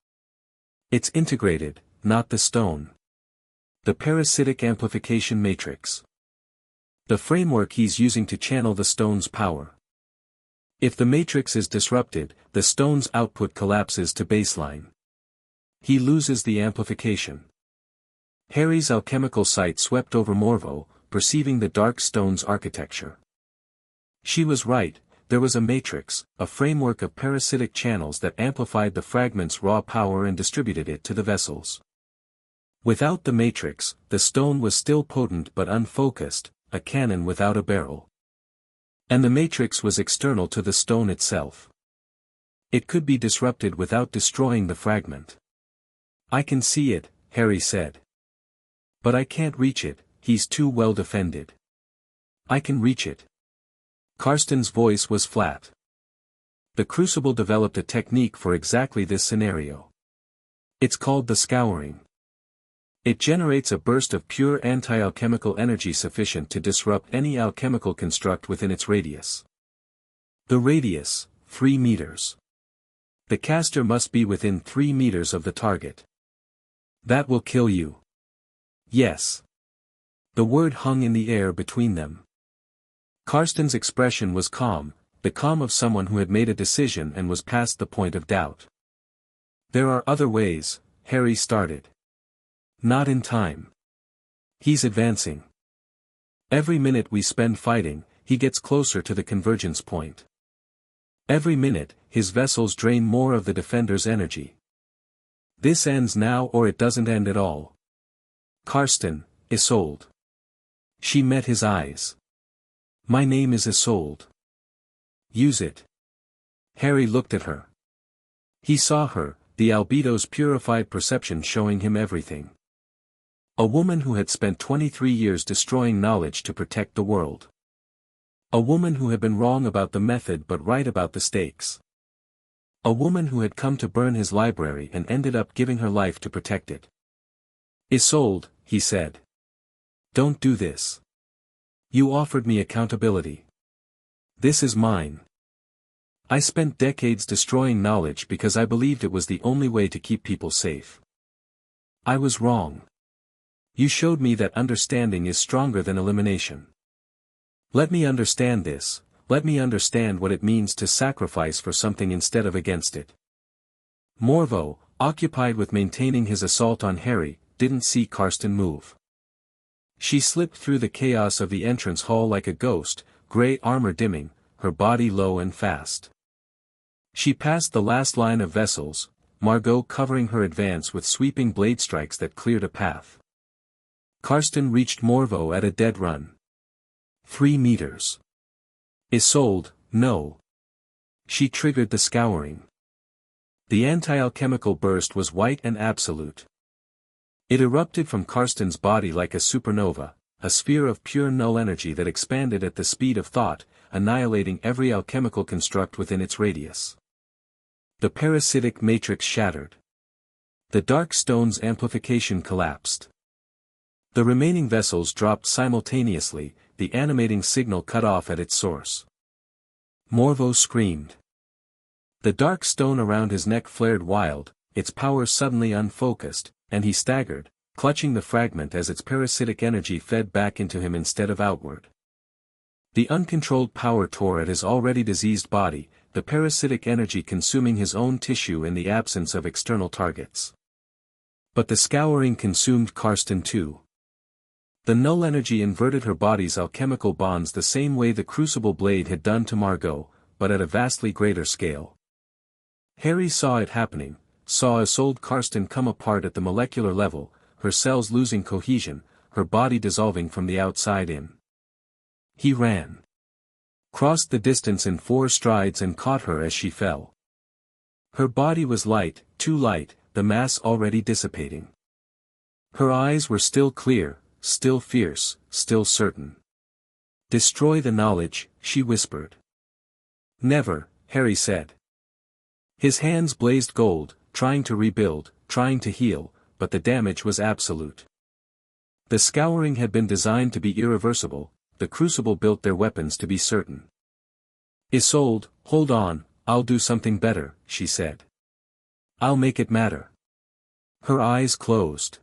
It's integrated, not the stone. The parasitic amplification matrix. The framework he's using to channel the stone's power. If the matrix is disrupted, the stone's output collapses to baseline. He loses the amplification." Harry's alchemical sight swept over Morvo, perceiving the dark stone's architecture. She was right, there was a matrix, a framework of parasitic channels that amplified the fragment's raw power and distributed it to the vessels. Without the matrix, the stone was still potent but unfocused, a cannon without a barrel. And the matrix was external to the stone itself. It could be disrupted without destroying the fragment. "I can see it," Harry said. "But I can't reach it, he's too well defended." "I can reach it." Karsten's voice was flat. The Crucible developed a technique for exactly this scenario. It's called the scouring. It generates a burst of pure anti-alchemical energy sufficient to disrupt any alchemical construct within its radius. The radius, 3 meters. The caster must be within 3 meters of the target. "That will kill you." "Yes." The word hung in the air between them. Karsten's expression was calm, the calm of someone who had made a decision and was past the point of doubt. "There are other ways," Harry started. "Not in time. He's advancing. Every minute we spend fighting, he gets closer to the convergence point. Every minute, his vessels drain more of the defender's energy. This ends now or it doesn't end at all." "Karsten, Isolde." She met his eyes. "My name is Isolde." "Use it." Harry looked at her. He saw her, the albedo's purified perception showing him everything. A woman who had spent 23 years destroying knowledge to protect the world. A woman who had been wrong about the method but right about the stakes. A woman who had come to burn his library and ended up giving her life to protect it. "Isolde," he said. "Don't do this. You offered me accountability. This is mine. I spent decades destroying knowledge because I believed it was the only way to keep people safe. I was wrong. You showed me that understanding is stronger than elimination. Let me understand this, let me understand what it means to sacrifice for something instead of against it." Morvo, occupied with maintaining his assault on Harry, didn't see Karsten move. She slipped through the chaos of the entrance hall like a ghost, grey armor dimming, her body low and fast. She passed the last line of vessels, Margot covering her advance with sweeping blade strikes that cleared a path. Karsten reached Morvo at a dead run. 3 meters. Isolde, no. She triggered the scouring. The anti-alchemical burst was white and absolute. It erupted from Karsten's body like a supernova, a sphere of pure null energy that expanded at the speed of thought, annihilating every alchemical construct within its radius. The parasitic matrix shattered. The dark stone's amplification collapsed. The remaining vessels dropped simultaneously, the animating signal cut off at its source. Morvo screamed. The dark stone around his neck flared wild, its power suddenly unfocused, and he staggered, clutching the fragment as its parasitic energy fed back into him instead of outward. The uncontrolled power tore at his already diseased body, the parasitic energy consuming his own tissue in the absence of external targets. But the scouring consumed Karsten too. The null energy inverted her body's alchemical bonds the same way the crucible blade had done to Margot, but at a vastly greater scale. Harry saw it happening, saw Isolde Karsten come apart at the molecular level, her cells losing cohesion, her body dissolving from the outside in. He ran. Crossed the distance in 4 strides and caught her as she fell. Her body was light, too light, the mass already dissipating. Her eyes were still clear, still fierce, still certain. "Destroy the knowledge," she whispered. "Never," Harry said. His hands blazed gold, trying to rebuild, trying to heal, but the damage was absolute. The scouring had been designed to be irreversible, the Crucible built their weapons to be certain. "Isolde, hold on, I'll do something better," she said. "I'll make it matter." Her eyes closed.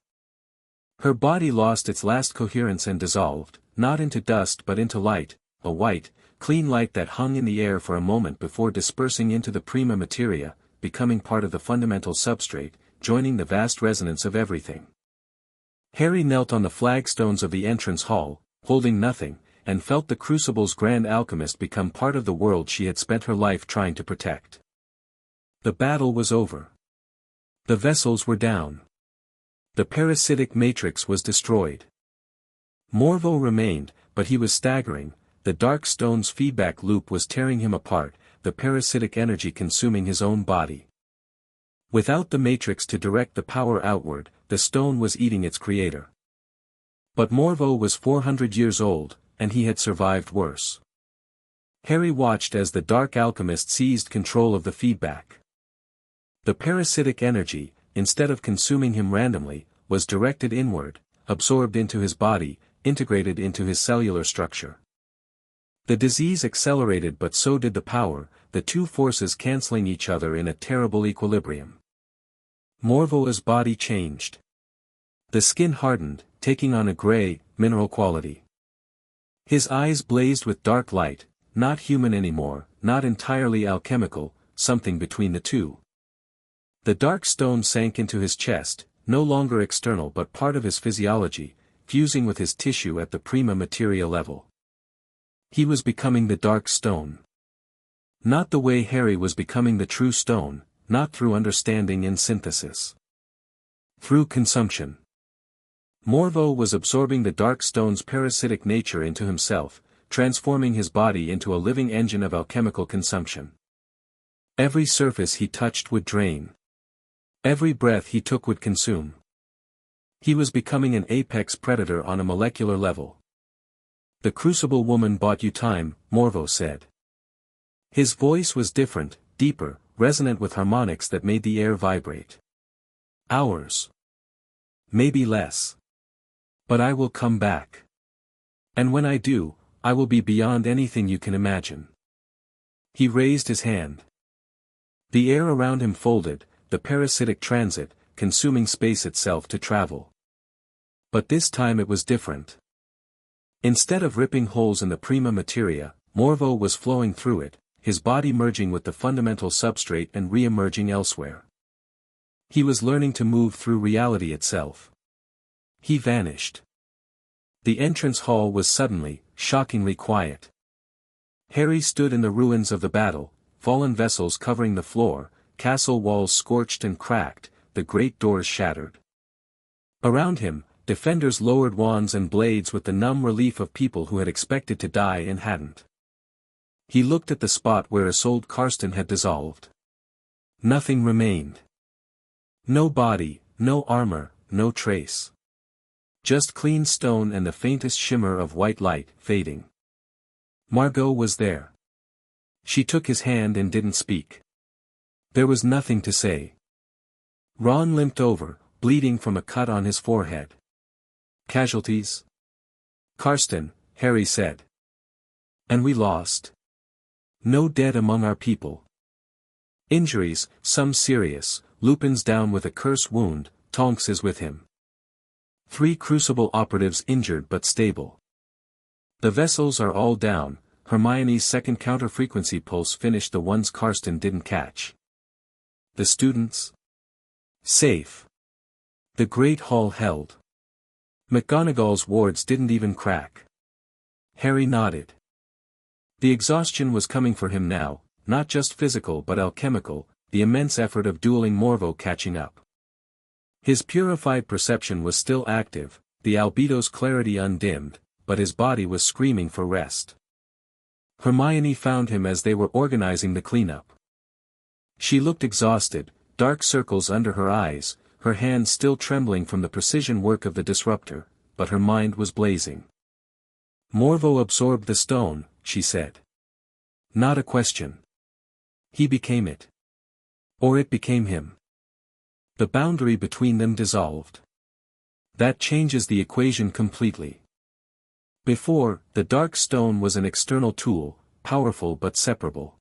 Her body lost its last coherence and dissolved, not into dust but into light, a white, clean light that hung in the air for a moment before dispersing into the prima materia, becoming part of the fundamental substrate, joining the vast resonance of everything. Harry knelt on the flagstones of the entrance hall, holding nothing, and felt the Crucible's grand alchemist become part of the world she had spent her life trying to protect. The battle was over. The vessels were down. The parasitic matrix was destroyed. Morveau remained, but he was staggering, the dark stone's feedback loop was tearing him apart, the parasitic energy consuming his own body. Without the matrix to direct the power outward, the stone was eating its creator. But Morveau was 400 years old, and he had survived worse. Harry watched as the dark alchemist seized control of the feedback. The parasitic energy, instead of consuming him randomly, was directed inward, absorbed into his body, integrated into his cellular structure. The disease accelerated, but so did the power, the two forces cancelling each other in a terrible equilibrium. Morvau's body changed. The skin hardened, taking on a gray, mineral quality. His eyes blazed with dark light, not human anymore, not entirely alchemical, something between the two. The dark stone sank into his chest, no longer external but part of his physiology, fusing with his tissue at the prima materia level. He was becoming the dark stone. Not the way Harry was becoming the true stone, not through understanding and synthesis. Through consumption. Morveau was absorbing the dark stone's parasitic nature into himself, transforming his body into a living engine of alchemical consumption. Every surface he touched would drain. Every breath he took would consume. He was becoming an apex predator on a molecular level. "The Crucible woman bought you time," Morveau said. His voice was different, deeper, resonant with harmonics that made the air vibrate. "Hours. Maybe less. But I will come back. And when I do, I will be beyond anything you can imagine." He raised his hand. The air around him folded, the parasitic transit, consuming space itself to travel. But this time it was different. Instead of ripping holes in the prima materia, Morveau was flowing through it, his body merging with the fundamental substrate and re-emerging elsewhere. He was learning to move through reality itself. He vanished. The entrance hall was suddenly, shockingly quiet. Harry stood in the ruins of the battle, fallen vessels covering the floor, castle walls scorched and cracked, the great doors shattered. Around him, defenders lowered wands and blades with the numb relief of people who had expected to die and hadn't. He looked at the spot where Isolde Karsten had dissolved. Nothing remained. No body, no armor, no trace. Just clean stone and the faintest shimmer of white light, fading. Margot was there. She took his hand and didn't speak. There was nothing to say. Ron limped over, bleeding from a cut on his forehead. "Casualties?" "Karsten," Harry said. "And we lost. No dead among our people. Injuries, some serious, Lupin's down with a curse wound, Tonks is with him. 3 Crucible operatives injured but stable. The vessels are all down, Hermione's second counter-frequency pulse finished the ones Karsten didn't catch. The students? Safe. The Great Hall held. McGonagall's wards didn't even crack." Harry nodded. The exhaustion was coming for him now, not just physical but alchemical, the immense effort of dueling Morvo catching up. His purified perception was still active, the albedo's clarity undimmed, but his body was screaming for rest. Hermione found him as they were organizing the cleanup. She looked exhausted, dark circles under her eyes, her hands still trembling from the precision work of the disruptor, but her mind was blazing. Morvo absorbed the stone, she said. Not a question. He became it. Or it became him. The boundary between them dissolved. That changes the equation completely. Before, the dark stone was an external tool, powerful but separable.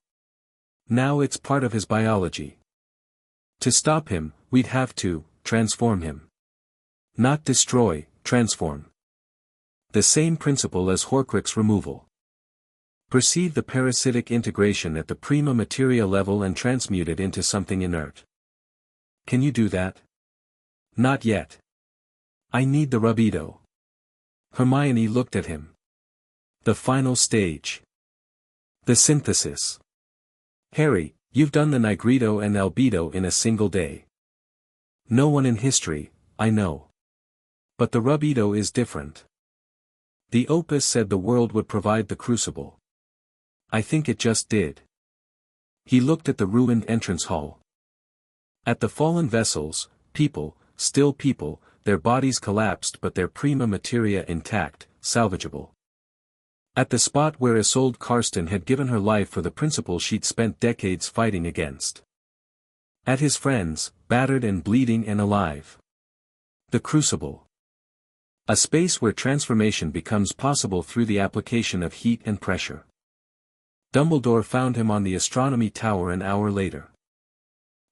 Now it's part of his biology. To stop him, we'd have to transform him. Not destroy, transform. The same principle as Horcrux removal. Perceive the parasitic integration at the prima materia level and transmute it into something inert. Can you do that? Not yet. I need the rubido. Hermione looked at him. The final stage. The synthesis. Harry, you've done the nigredo and albedo in a single day. No one in history, I know. But the rubido is different. The opus said the world would provide the crucible. I think it just did. He looked at the ruined entrance hall. At the fallen vessels, people, still people, their bodies collapsed but their prima materia intact, salvageable. At the spot where Isolde Karsten had given her life for the principle she'd spent decades fighting against. At his friends, battered and bleeding and alive. The crucible. A space where transformation becomes possible through the application of heat and pressure. Dumbledore found him on the astronomy tower an hour later.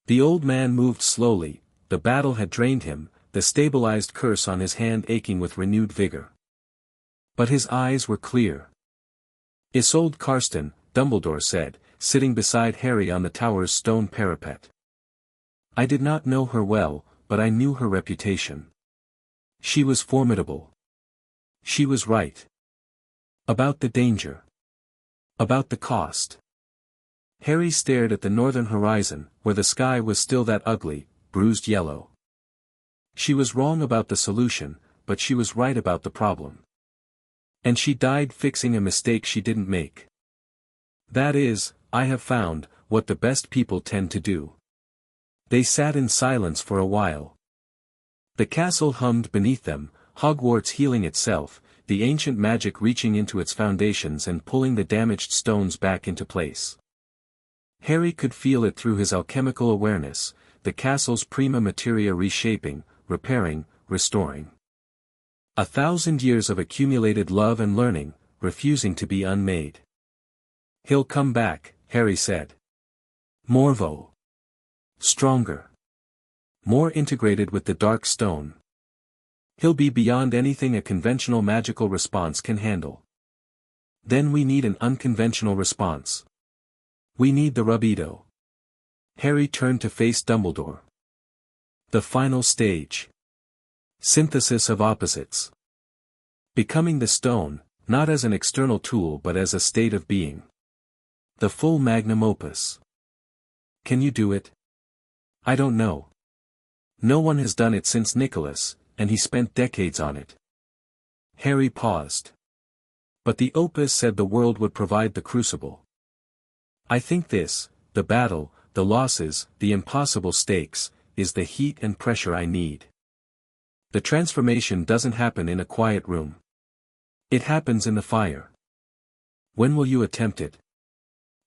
The old man moved slowly, the battle had drained him, the stabilized curse on his hand aching with renewed vigor. But his eyes were clear. Isolde Karsten, Dumbledore said, sitting beside Harry on the tower's stone parapet. I did not know her well, but I knew her reputation. She was formidable. She was right. About the danger. About the cost. Harry stared at the northern horizon, where the sky was still that ugly, bruised yellow. She was wrong about the solution, but she was right about the problem. And she died fixing a mistake she didn't make. That is, I have found, what the best people tend to do. They sat in silence for a while. The castle hummed beneath them, Hogwarts healing itself, the ancient magic reaching into its foundations and pulling the damaged stones back into place. Harry could feel it through his alchemical awareness, the castle's prima materia reshaping, repairing, restoring. 1,000 years of accumulated love and learning, refusing to be unmade. He'll come back, Harry said. Morvo. Stronger. More integrated with the dark stone. He'll be beyond anything a conventional magical response can handle. Then we need an unconventional response. We need the rubido. Harry turned to face Dumbledore. The final stage. Synthesis of opposites. Becoming the stone, not as an external tool but as a state of being. The full magnum opus. Can you do it? I don't know. No one has done it since Nicholas, and he spent decades on it. Harry paused. But the opus said the world would provide the crucible. I think this, the battle, the losses, the impossible stakes, is the heat and pressure I need. The transformation doesn't happen in a quiet room. It happens in the fire. When will you attempt it?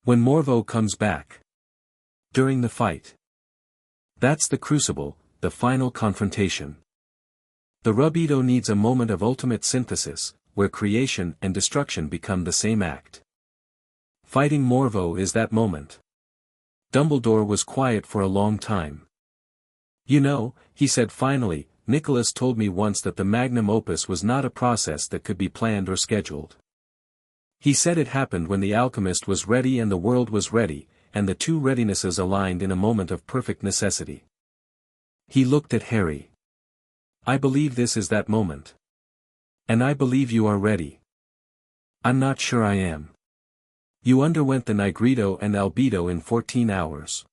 When Morvo comes back. During the fight. That's the crucible, the final confrontation. The rubido needs a moment of ultimate synthesis, where creation and destruction become the same act. Fighting Morvo is that moment. Dumbledore was quiet for a long time. You know, he said finally, Nicholas told me once that the magnum opus was not a process that could be planned or scheduled. He said it happened when the alchemist was ready and the world was ready, and the two readinesses aligned in a moment of perfect necessity. He looked at Harry. I believe this is that moment. And I believe you are ready. I'm not sure I am. You underwent the nigredo and albedo in 14 hours.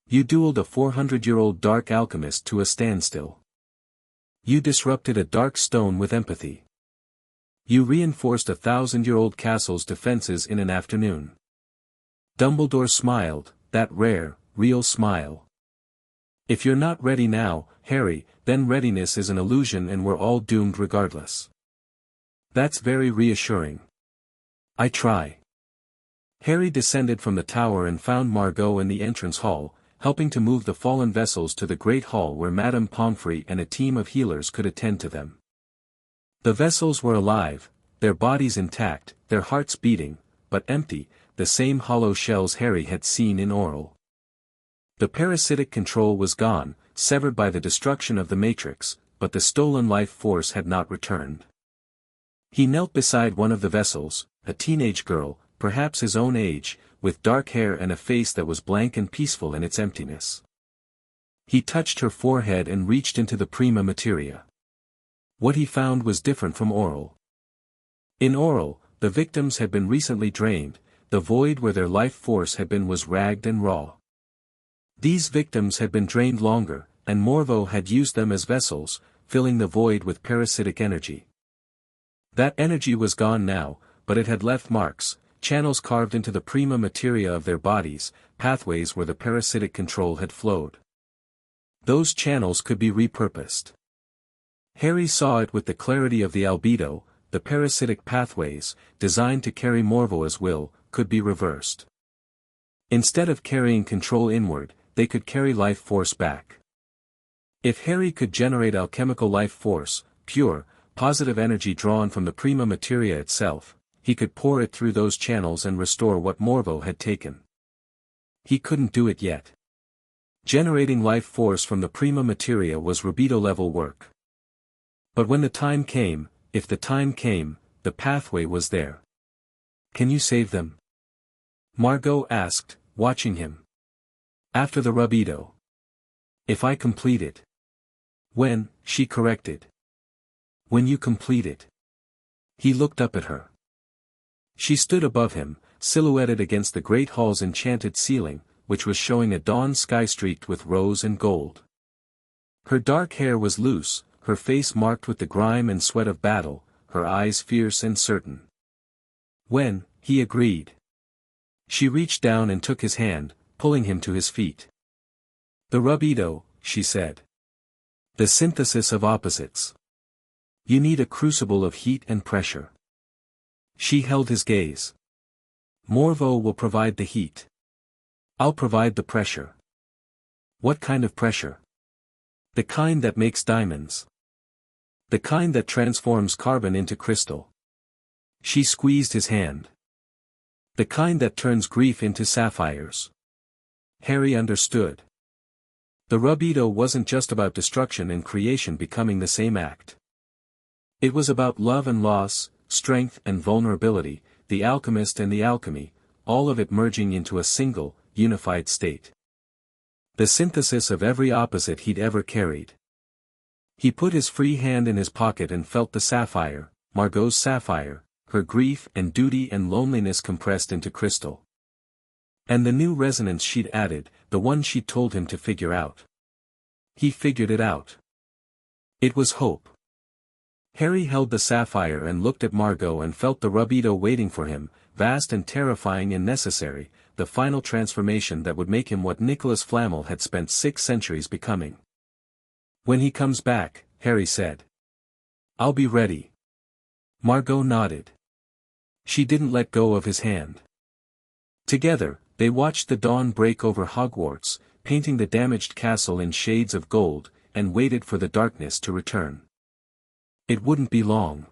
You dueled a 400-year-old dark alchemist to a standstill. You disrupted a dark stone with empathy. You reinforced a 1,000-year-old castle's defenses in an afternoon. Dumbledore smiled, that rare, real smile. If you're not ready now, Harry, then readiness is an illusion and we're all doomed regardless. That's very reassuring. I try. Harry descended from the tower and found Margot in the entrance hall, helping to move the fallen vessels to the great hall where Madame Pomfrey and a team of healers could attend to them. The vessels were alive, their bodies intact, their hearts beating, but empty, the same hollow shells Harry had seen in Auril. The parasitic control was gone, severed by the destruction of the Matrix, but the stolen life force had not returned. He knelt beside one of the vessels, a teenage girl, perhaps his own age, with dark hair and a face that was blank and peaceful in its emptiness. He touched her forehead and reached into the prima materia. What he found was different from Auril. In Auril, the victims had been recently drained, the void where their life force had been was ragged and raw. These victims had been drained longer, and Morveau had used them as vessels, filling the void with parasitic energy. That energy was gone now, but it had left marks, channels carved into the prima materia of their bodies, pathways where the parasitic control had flowed. Those channels could be repurposed. Harry saw it with the clarity of the albedo, the parasitic pathways, designed to carry Morvoa's will, could be reversed. Instead of carrying control inward, they could carry life force back. If Harry could generate alchemical life force, pure, positive energy drawn from the prima materia itself, he could pour it through those channels and restore what Morveau had taken. He couldn't do it yet. Generating life force from the prima materia was Rubedo-level work. But when the time came, if the time came, the pathway was there. Can you save them? Margot asked, watching him. After the Rubedo. If I complete it. When, she corrected. When you complete it. He looked up at her. She stood above him, silhouetted against the great hall's enchanted ceiling, which was showing a dawn sky streaked with rose and gold. Her dark hair was loose, her face marked with the grime and sweat of battle, her eyes fierce and certain. When, he agreed. She reached down and took his hand, pulling him to his feet. The Rubedo, she said. The synthesis of opposites. You need a crucible of heat and pressure. She held his gaze. Morveau will provide the heat. I'll provide the pressure. What kind of pressure? The kind that makes diamonds. The kind that transforms carbon into crystal. She squeezed his hand. The kind that turns grief into sapphires. Harry understood. The Rubedo wasn't just about destruction and creation becoming the same act. It was about love and loss, strength and vulnerability, the alchemist and the alchemy, all of it merging into a single, unified state. The synthesis of every opposite he'd ever carried. He put his free hand in his pocket and felt the sapphire, Margot's sapphire, her grief and duty and loneliness compressed into crystal. And the new resonance she'd added, the one she'd told him to figure out. He figured it out. It was hope. Harry held the sapphire and looked at Margot and felt the Rubedo waiting for him, vast and terrifying and necessary, the final transformation that would make him what Nicholas Flamel had spent 6 centuries becoming. When he comes back, Harry said. I'll be ready. Margot nodded. She didn't let go of his hand. Together, they watched the dawn break over Hogwarts, painting the damaged castle in shades of gold, and waited for the darkness to return. It wouldn't be long.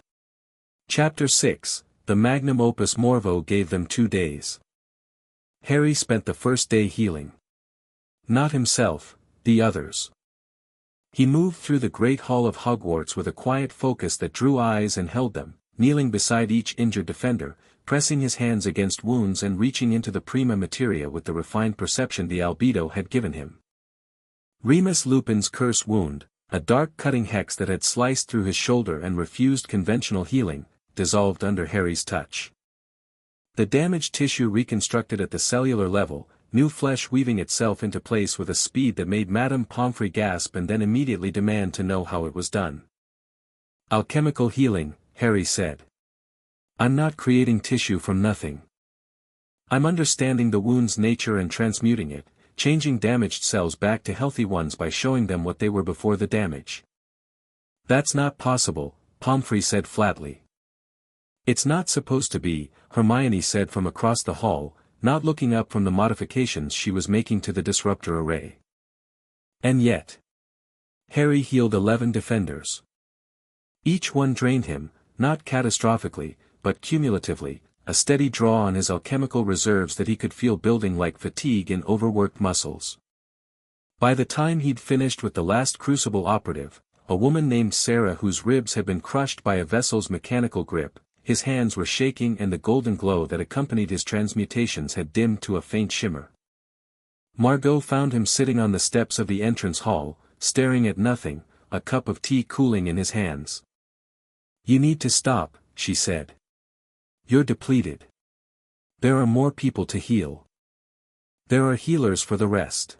Chapter 6, The Magnum Opus. Morveau gave them 2 days. Harry spent the first day healing. Not himself, the others. He moved through the great hall of Hogwarts with a quiet focus that drew eyes and held them, kneeling beside each injured defender, pressing his hands against wounds and reaching into the prima materia with the refined perception the albedo had given him. Remus Lupin's curse wound, a dark cutting hex that had sliced through his shoulder and refused conventional healing, dissolved under Harry's touch. The damaged tissue reconstructed at the cellular level, new flesh weaving itself into place with a speed that made Madame Pomfrey gasp and then immediately demand to know how it was done. Alchemical healing, Harry said. I'm not creating tissue from nothing. I'm understanding the wound's nature and transmuting it, changing damaged cells back to healthy ones by showing them what they were before the damage. That's not possible, Pomfrey said flatly. It's not supposed to be, Hermione said from across the hall, not looking up from the modifications she was making to the disruptor array. And yet, Harry healed 11 defenders. Each one drained him, not catastrophically, but cumulatively, a steady draw on his alchemical reserves that he could feel building like fatigue in overworked muscles. By the time he'd finished with the last crucible operative, a woman named Sarah whose ribs had been crushed by a vessel's mechanical grip, his hands were shaking and the golden glow that accompanied his transmutations had dimmed to a faint shimmer. Margot found him sitting on the steps of the entrance hall, staring at nothing, a cup of tea cooling in his hands. You need to stop, she said. You're depleted. There are more people to heal. There are healers for the rest.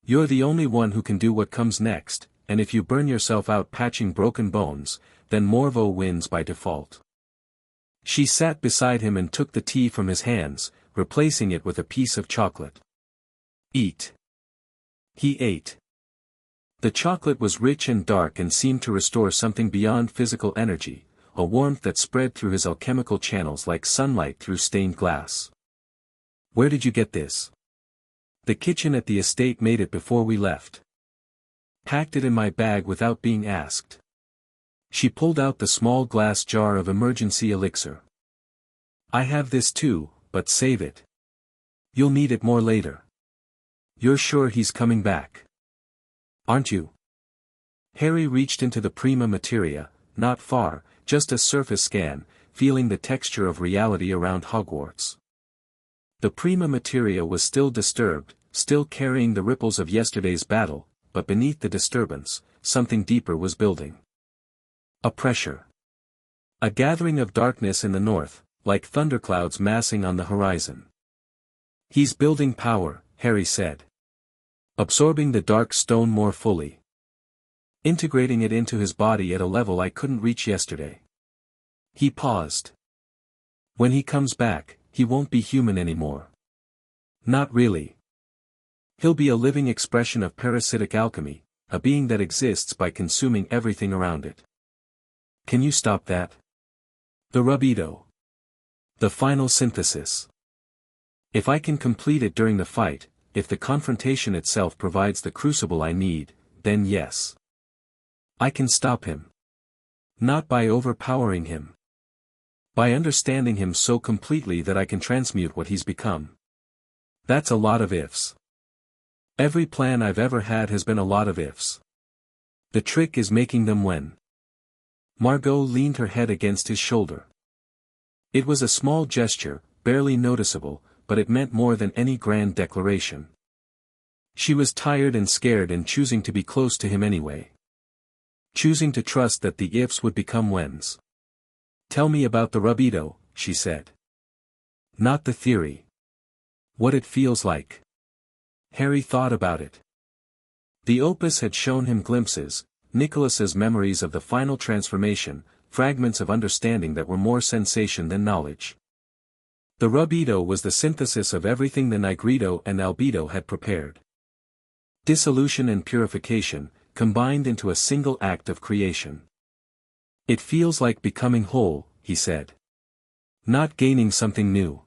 You're the only one who can do what comes next, and if you burn yourself out patching broken bones, then Morvo wins by default. She sat beside him and took the tea from his hands, replacing it with a piece of chocolate. Eat. He ate. The chocolate was rich and dark and seemed to restore something beyond physical energy, a warmth that spread through his alchemical channels like sunlight through stained glass. Where did you get this? The kitchen at the estate made it before we left. Packed it in my bag without being asked. She pulled out the small glass jar of emergency elixir. I have this too, but save it. You'll need it more later. You're sure he's coming back? Aren't you? Harry reached into the prima materia, not far, just a surface scan, feeling the texture of reality around Hogwarts. The prima materia was still disturbed, still carrying the ripples of yesterday's battle, but beneath the disturbance, something deeper was building. A pressure. A gathering of darkness in the north, like thunderclouds massing on the horizon. He's building power, Harry said. Absorbing the dark stone more fully. Integrating it into his body at a level I couldn't reach yesterday. He paused. When he comes back, he won't be human anymore. Not really. He'll be a living expression of parasitic alchemy, a being that exists by consuming everything around it. Can you stop that? The rubido. The final synthesis. If I can complete it during the fight, if the confrontation itself provides the crucible I need, then yes. I can stop him. Not by overpowering him. By understanding him so completely that I can transmute what he's become. That's a lot of ifs. Every plan I've ever had has been a lot of ifs. The trick is making them when. Margot leaned her head against his shoulder. It was a small gesture, barely noticeable, but it meant more than any grand declaration. She was tired and scared and choosing to be close to him anyway. Choosing to trust that the ifs would become whens. Tell me about the rubido, she said. Not the theory. What it feels like. Harry thought about it. The opus had shown him glimpses, Nicholas's memories of the final transformation, fragments of understanding that were more sensation than knowledge. The rubido was the synthesis of everything the nigredo and albedo had prepared. Dissolution and purification, combined into a single act of creation. It feels like becoming whole, he said. Not gaining something new.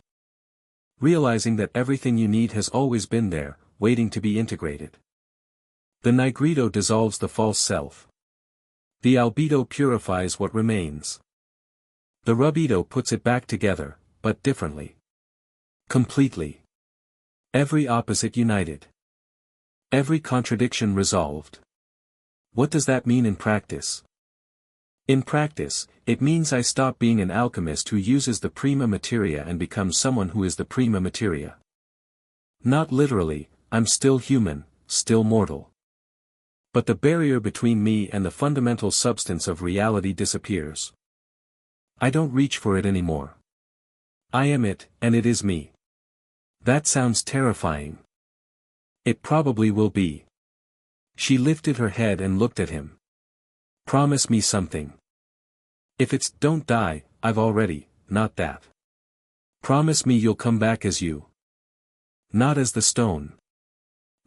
Realizing that everything you need has always been there, waiting to be integrated. The nigredo dissolves the false self. The albedo purifies what remains. The rubido puts it back together, but differently. Completely. Every opposite united. Every contradiction resolved. What does that mean in practice? In practice, it means I stop being an alchemist who uses the prima materia and becomes someone who is the prima materia. Not literally, I'm still human, still mortal. But the barrier between me and the fundamental substance of reality disappears. I don't reach for it anymore. I am it, and it is me. That sounds terrifying. It probably will be. She lifted her head and looked at him. Promise me something. If it's, don't die, I've already, not that. Promise me you'll come back as you. Not as the stone.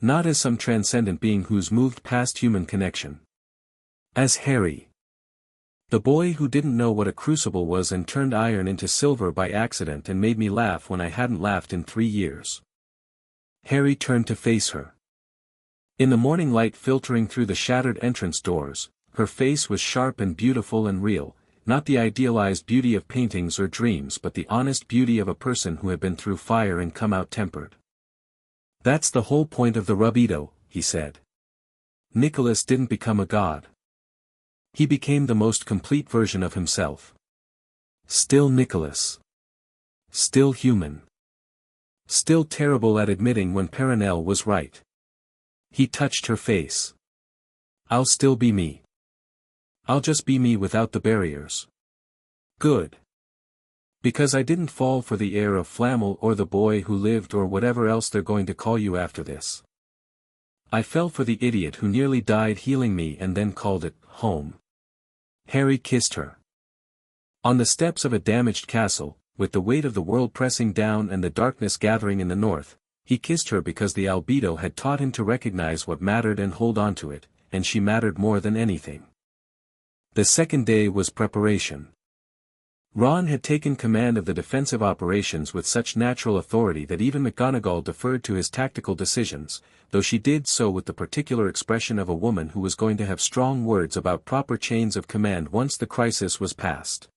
Not as some transcendent being who's moved past human connection. As Harry. The boy who didn't know what a crucible was and turned iron into silver by accident and made me laugh when I hadn't laughed in 3 years. Harry turned to face her. In the morning light filtering through the shattered entrance doors, her face was sharp and beautiful and real, not the idealized beauty of paintings or dreams but the honest beauty of a person who had been through fire and come out tempered. That's the whole point of the Rubido, he said. Nicholas didn't become a god. He became the most complete version of himself. Still Nicholas. Still human. Still terrible at admitting when Perenelle was right. He touched her face. I'll still be me. I'll just be me without the barriers. Good. Because I didn't fall for the heir of Flamel or the boy who lived or whatever else they're going to call you after this. I fell for the idiot who nearly died healing me and then called it home. Harry kissed her. On the steps of a damaged castle, with the weight of the world pressing down and the darkness gathering in the north, he kissed her because the albedo had taught him to recognize what mattered and hold on to it, and she mattered more than anything. The second day was preparation. Ron had taken command of the defensive operations with such natural authority that even McGonagall deferred to his tactical decisions, though she did so with the particular expression of a woman who was going to have strong words about proper chains of command once the crisis was past.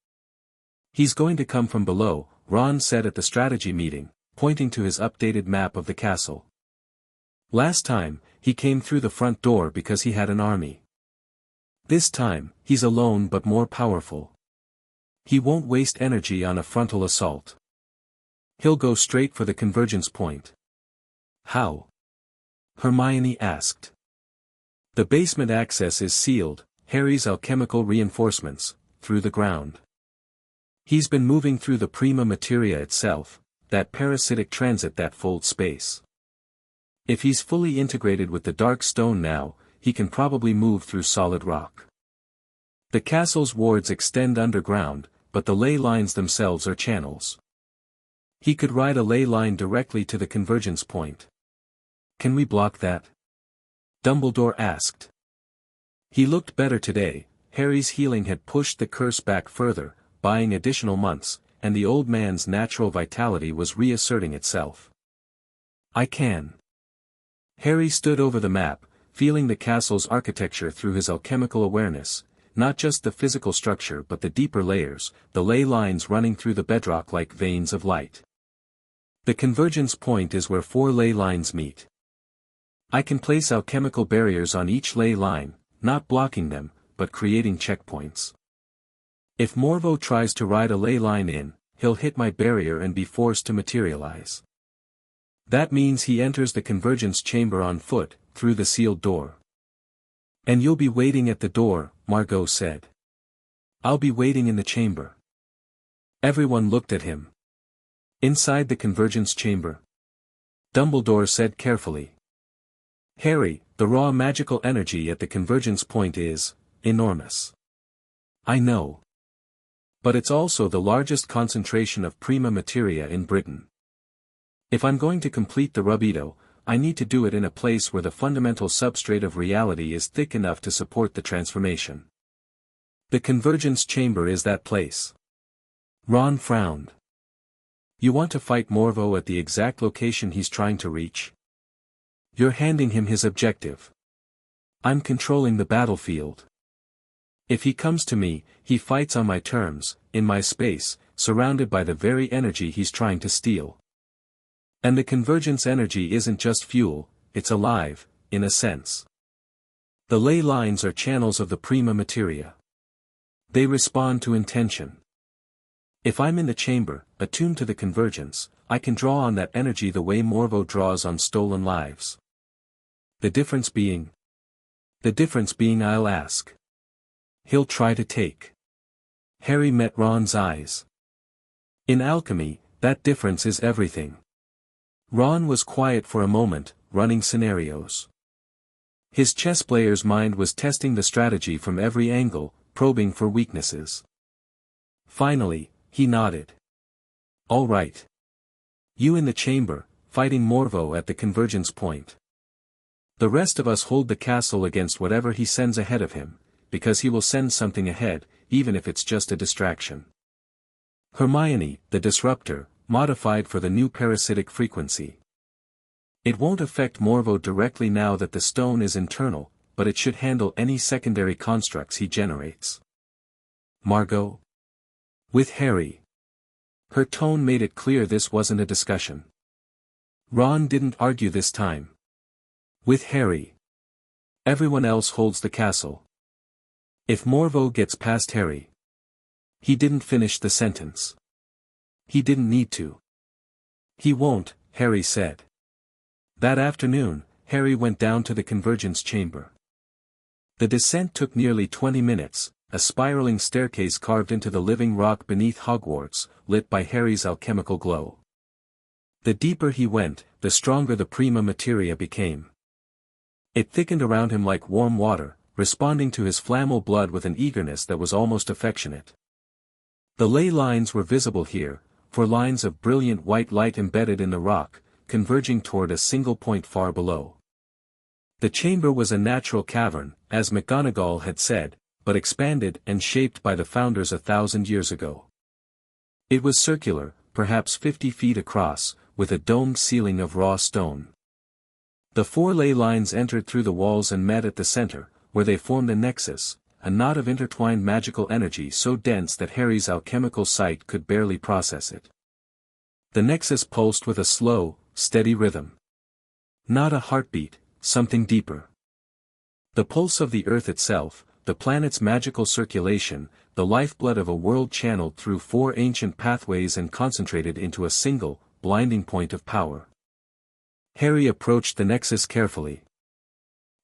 He's going to come from below, Ron said at the strategy meeting, pointing to his updated map of the castle. Last time, he came through the front door because he had an army. This time, he's alone but more powerful. He won't waste energy on a frontal assault. He'll go straight for the convergence point. How? Hermione asked. The basement access is sealed, Harry's alchemical reinforcements, through the ground. He's been moving through the prima materia itself, that parasitic transit that folds space. If he's fully integrated with the dark stone now, he can probably move through solid rock. The castle's wards extend underground, but the ley lines themselves are channels. He could ride a ley line directly to the convergence point. Can we block that? Dumbledore asked. He looked better today. Harry's healing had pushed the curse back further, buying additional months, and the old man's natural vitality was reasserting itself. I can. Harry stood over the map, feeling the castle's architecture through his alchemical awareness, not just the physical structure but the deeper layers, the ley lines running through the bedrock like veins of light. The convergence point is where 4 ley lines meet. I can place alchemical barriers on each ley line, not blocking them, but creating checkpoints. If Morvo tries to ride a ley line in, he'll hit my barrier and be forced to materialize. That means he enters the convergence chamber on foot, through the sealed door. And you'll be waiting at the door, Margot said. I'll be waiting in the chamber. Everyone looked at him. Inside the convergence chamber? Dumbledore said carefully. Harry, the raw magical energy at the convergence point is enormous. I know. But it's also the largest concentration of prima materia in Britain. If I'm going to complete the Rubido, I need to do it in a place where the fundamental substrate of reality is thick enough to support the transformation. The convergence chamber is that place. Ron frowned. You want to fight Morvo at the exact location he's trying to reach? You're handing him his objective. I'm controlling the battlefield. If he comes to me, he fights on my terms, in my space, surrounded by the very energy he's trying to steal. And the convergence energy isn't just fuel, it's alive, in a sense. The ley lines are channels of the prima materia. They respond to intention. If I'm in the chamber, attuned to the convergence, I can draw on that energy the way Morvo draws on stolen lives. The difference being I'll ask. He'll try to take. Harry met Ron's eyes. In alchemy, that difference is everything. Ron was quiet for a moment, running scenarios. His chess player's mind was testing the strategy from every angle, probing for weaknesses. Finally, he nodded. All right. You in the chamber, fighting Morvo at the convergence point. The rest of us hold the castle against whatever he sends ahead of him, because he will send something ahead, even if it's just a distraction. Hermione, the disruptor, modified for the new parasitic frequency. It won't affect Morvo directly now that the stone is internal, but it should handle any secondary constructs he generates. Margot? With Harry. Her tone made it clear this wasn't a discussion. Ron didn't argue this time. With Harry. Everyone else holds the castle. If Morvo gets past Harry. He didn't finish the sentence. He didn't need to. He won't, Harry said. That afternoon, Harry went down to the convergence chamber. The descent took nearly 20 minutes, a spiraling staircase carved into the living rock beneath Hogwarts, lit by Harry's alchemical glow. The deeper he went, the stronger the prima materia became. It thickened around him like warm water, responding to his Flamel blood with an eagerness that was almost affectionate. The ley lines were visible here, for lines of brilliant white light embedded in the rock, converging toward a single point far below. The chamber was a natural cavern, as McGonagall had said, but expanded and shaped by the founders 1,000 years ago. It was circular, perhaps 50 feet across, with a domed ceiling of raw stone. The 4 ley lines entered through the walls and met at the center, where they formed a nexus, a knot of intertwined magical energy so dense that Harry's alchemical sight could barely process it. The nexus pulsed with a slow, steady rhythm. Not a heartbeat, something deeper. The pulse of the earth itself, the planet's magical circulation, the lifeblood of a world channeled through 4 ancient pathways and concentrated into a single, blinding point of power. Harry approached the nexus carefully.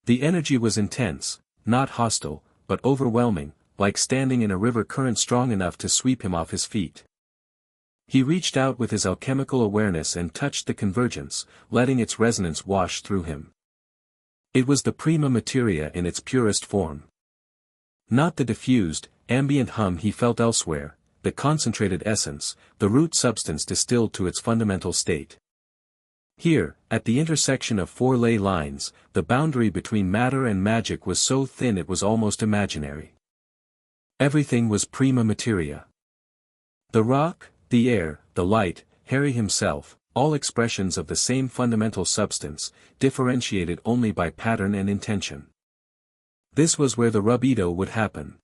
The energy was intense, not hostile, but overwhelming, like standing in a river current strong enough to sweep him off his feet. He reached out with his alchemical awareness and touched the convergence, letting its resonance wash through him. It was the prima materia in its purest form. Not the diffused, ambient hum he felt elsewhere, the concentrated essence, the root substance distilled to its fundamental state. Here, at the intersection of 4 ley lines, the boundary between matter and magic was so thin it was almost imaginary. Everything was prima materia. The rock, the air, the light, Harry himself, all expressions of the same fundamental substance, differentiated only by pattern and intention. This was where the rubido would happen.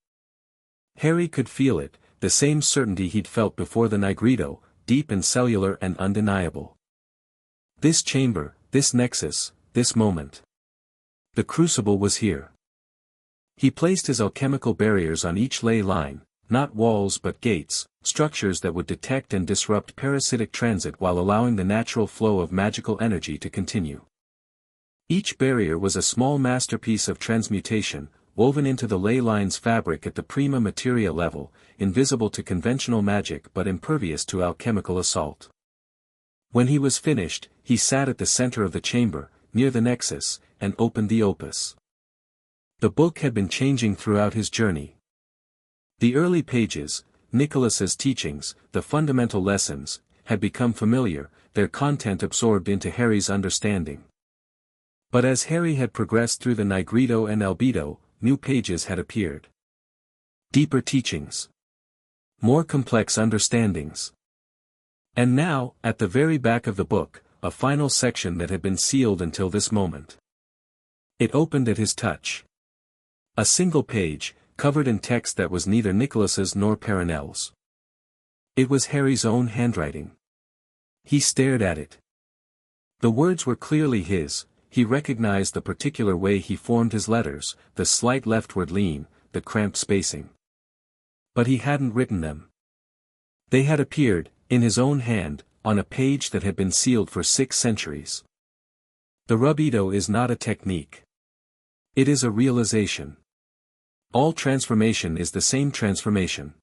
Harry could feel it, the same certainty he'd felt before the nigredo, deep and cellular and undeniable. This chamber, this nexus, this moment. The crucible was here. He placed his alchemical barriers on each ley line, not walls but gates, structures that would detect and disrupt parasitic transit while allowing the natural flow of magical energy to continue. Each barrier was a small masterpiece of transmutation, woven into the ley line's fabric at the prima materia level, invisible to conventional magic but impervious to alchemical assault. When he was finished, he sat at the center of the chamber, near the nexus, and opened the opus. The book had been changing throughout his journey. The early pages, Nicholas's teachings, the fundamental lessons, had become familiar, their content absorbed into Harry's understanding. But as Harry had progressed through the nigredo and albedo, new pages had appeared. Deeper teachings. More complex understandings. And now, at the very back of the book, a final section that had been sealed until this moment. It opened at his touch. A single page, covered in text that was neither Nicholas's nor Perenelle's. It was Harry's own handwriting. He stared at it. The words were clearly his, he recognized the particular way he formed his letters, the slight leftward lean, the cramped spacing. But he hadn't written them. They had appeared, in his own hand, on a page that had been sealed for 6 centuries. The rubido is not a technique. It is a realization. All transformation is the same transformation.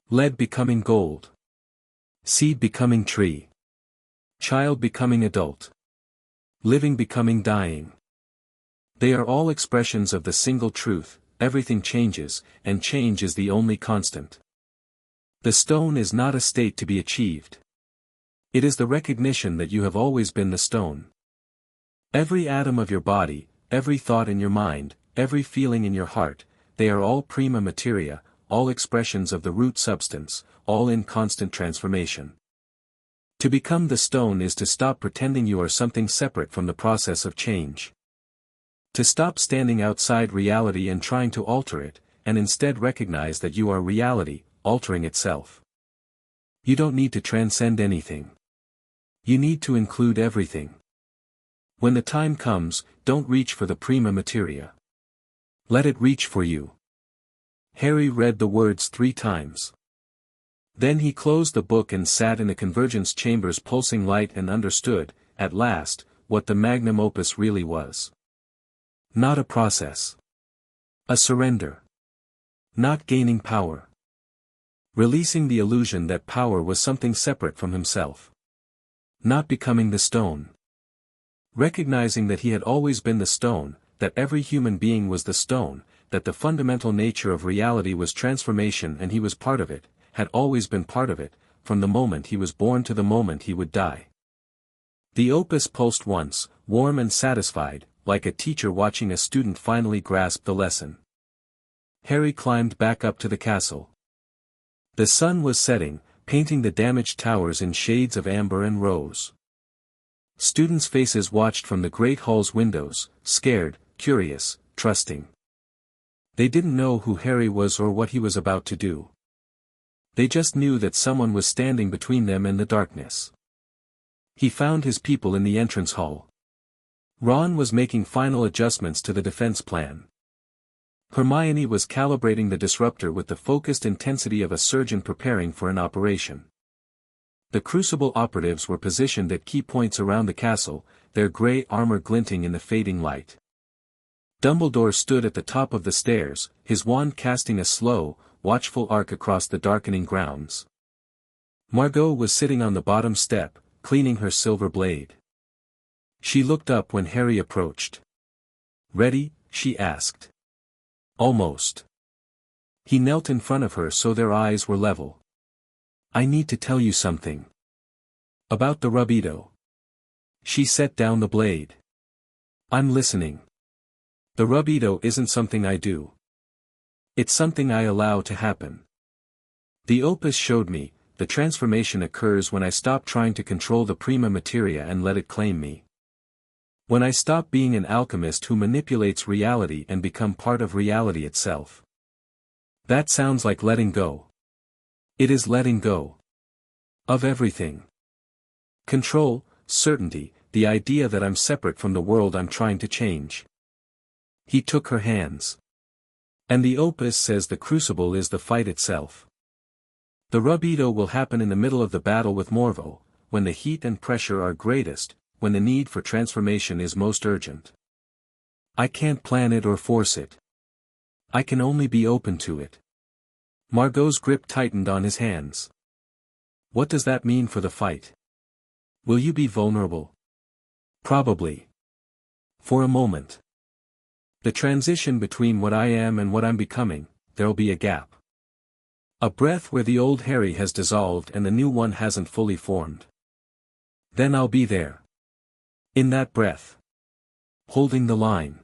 Lead becoming gold. Seed becoming tree. Child becoming adult. Living becoming dying. They are all expressions of the single truth: everything changes, and change is the only constant. The stone is not a state to be achieved. It is the recognition that you have always been the stone. Every atom of your body, every thought in your mind, every feeling in your heart, they are all prima materia, all expressions of the root substance, all in constant transformation. To become the stone is to stop pretending you are something separate from the process of change. To stop standing outside reality and trying to alter it, and instead recognize that you are reality, altering itself. You don't need to transcend anything. You need to include everything. When the time comes, don't reach for the prima materia. Let it reach for you. Harry read the words 3 times. Then he closed the book and sat in the convergence chamber's pulsing light and understood, at last, what the magnum opus really was. Not a process. A surrender. Not gaining power. Releasing the illusion that power was something separate from himself. Not becoming the stone. Recognizing that he had always been the stone, that every human being was the stone, that the fundamental nature of reality was transformation and he was part of it, had always been part of it, from the moment he was born to the moment he would die. The opus pulsed once, warm and satisfied, like a teacher watching a student finally grasp the lesson. Harry climbed back up to the castle. The sun was setting, painting the damaged towers in shades of amber and rose. Students' faces watched from the great hall's windows, scared, curious, trusting. They didn't know who Harry was or what he was about to do. They just knew that someone was standing between them and the darkness. He found his people in the entrance hall. Ron was making final adjustments to the defense plan. Hermione was calibrating the disruptor with the focused intensity of a surgeon preparing for an operation. The Crucible operatives were positioned at key points around the castle, their grey armor glinting in the fading light. Dumbledore stood at the top of the stairs, his wand casting a slow, watchful arc across the darkening grounds. Margot was sitting on the bottom step, cleaning her silver blade. She looked up when Harry approached. "Ready?" she asked. "Almost." He knelt in front of her so their eyes were level. "I need to tell you something. About the Rubedo." She set down the blade. "I'm listening. The Rubedo isn't something I do. It's something I allow to happen. The opus showed me, the transformation occurs when I stop trying to control the prima materia and let it claim me. When I stop being an alchemist who manipulates reality and become part of reality itself." That sounds like letting go. It is letting go. Of everything. Control, certainty, the idea that I'm separate from the world I'm trying to change. He took her hands. "And the opus says the crucible is the fight itself. The Rubedo will happen in the middle of the battle with Morvo, when the heat and pressure are greatest, when the need for transformation is most urgent. I can't plan it or force it. I can only be open to it." Margot's grip tightened on his hands. "What does that mean for the fight? Will you be vulnerable?" "Probably. For a moment. The transition between what I am and what I'm becoming, there'll be a gap. A breath where the old Harry has dissolved and the new one hasn't fully formed. Then I'll be there. In that breath. Holding the line."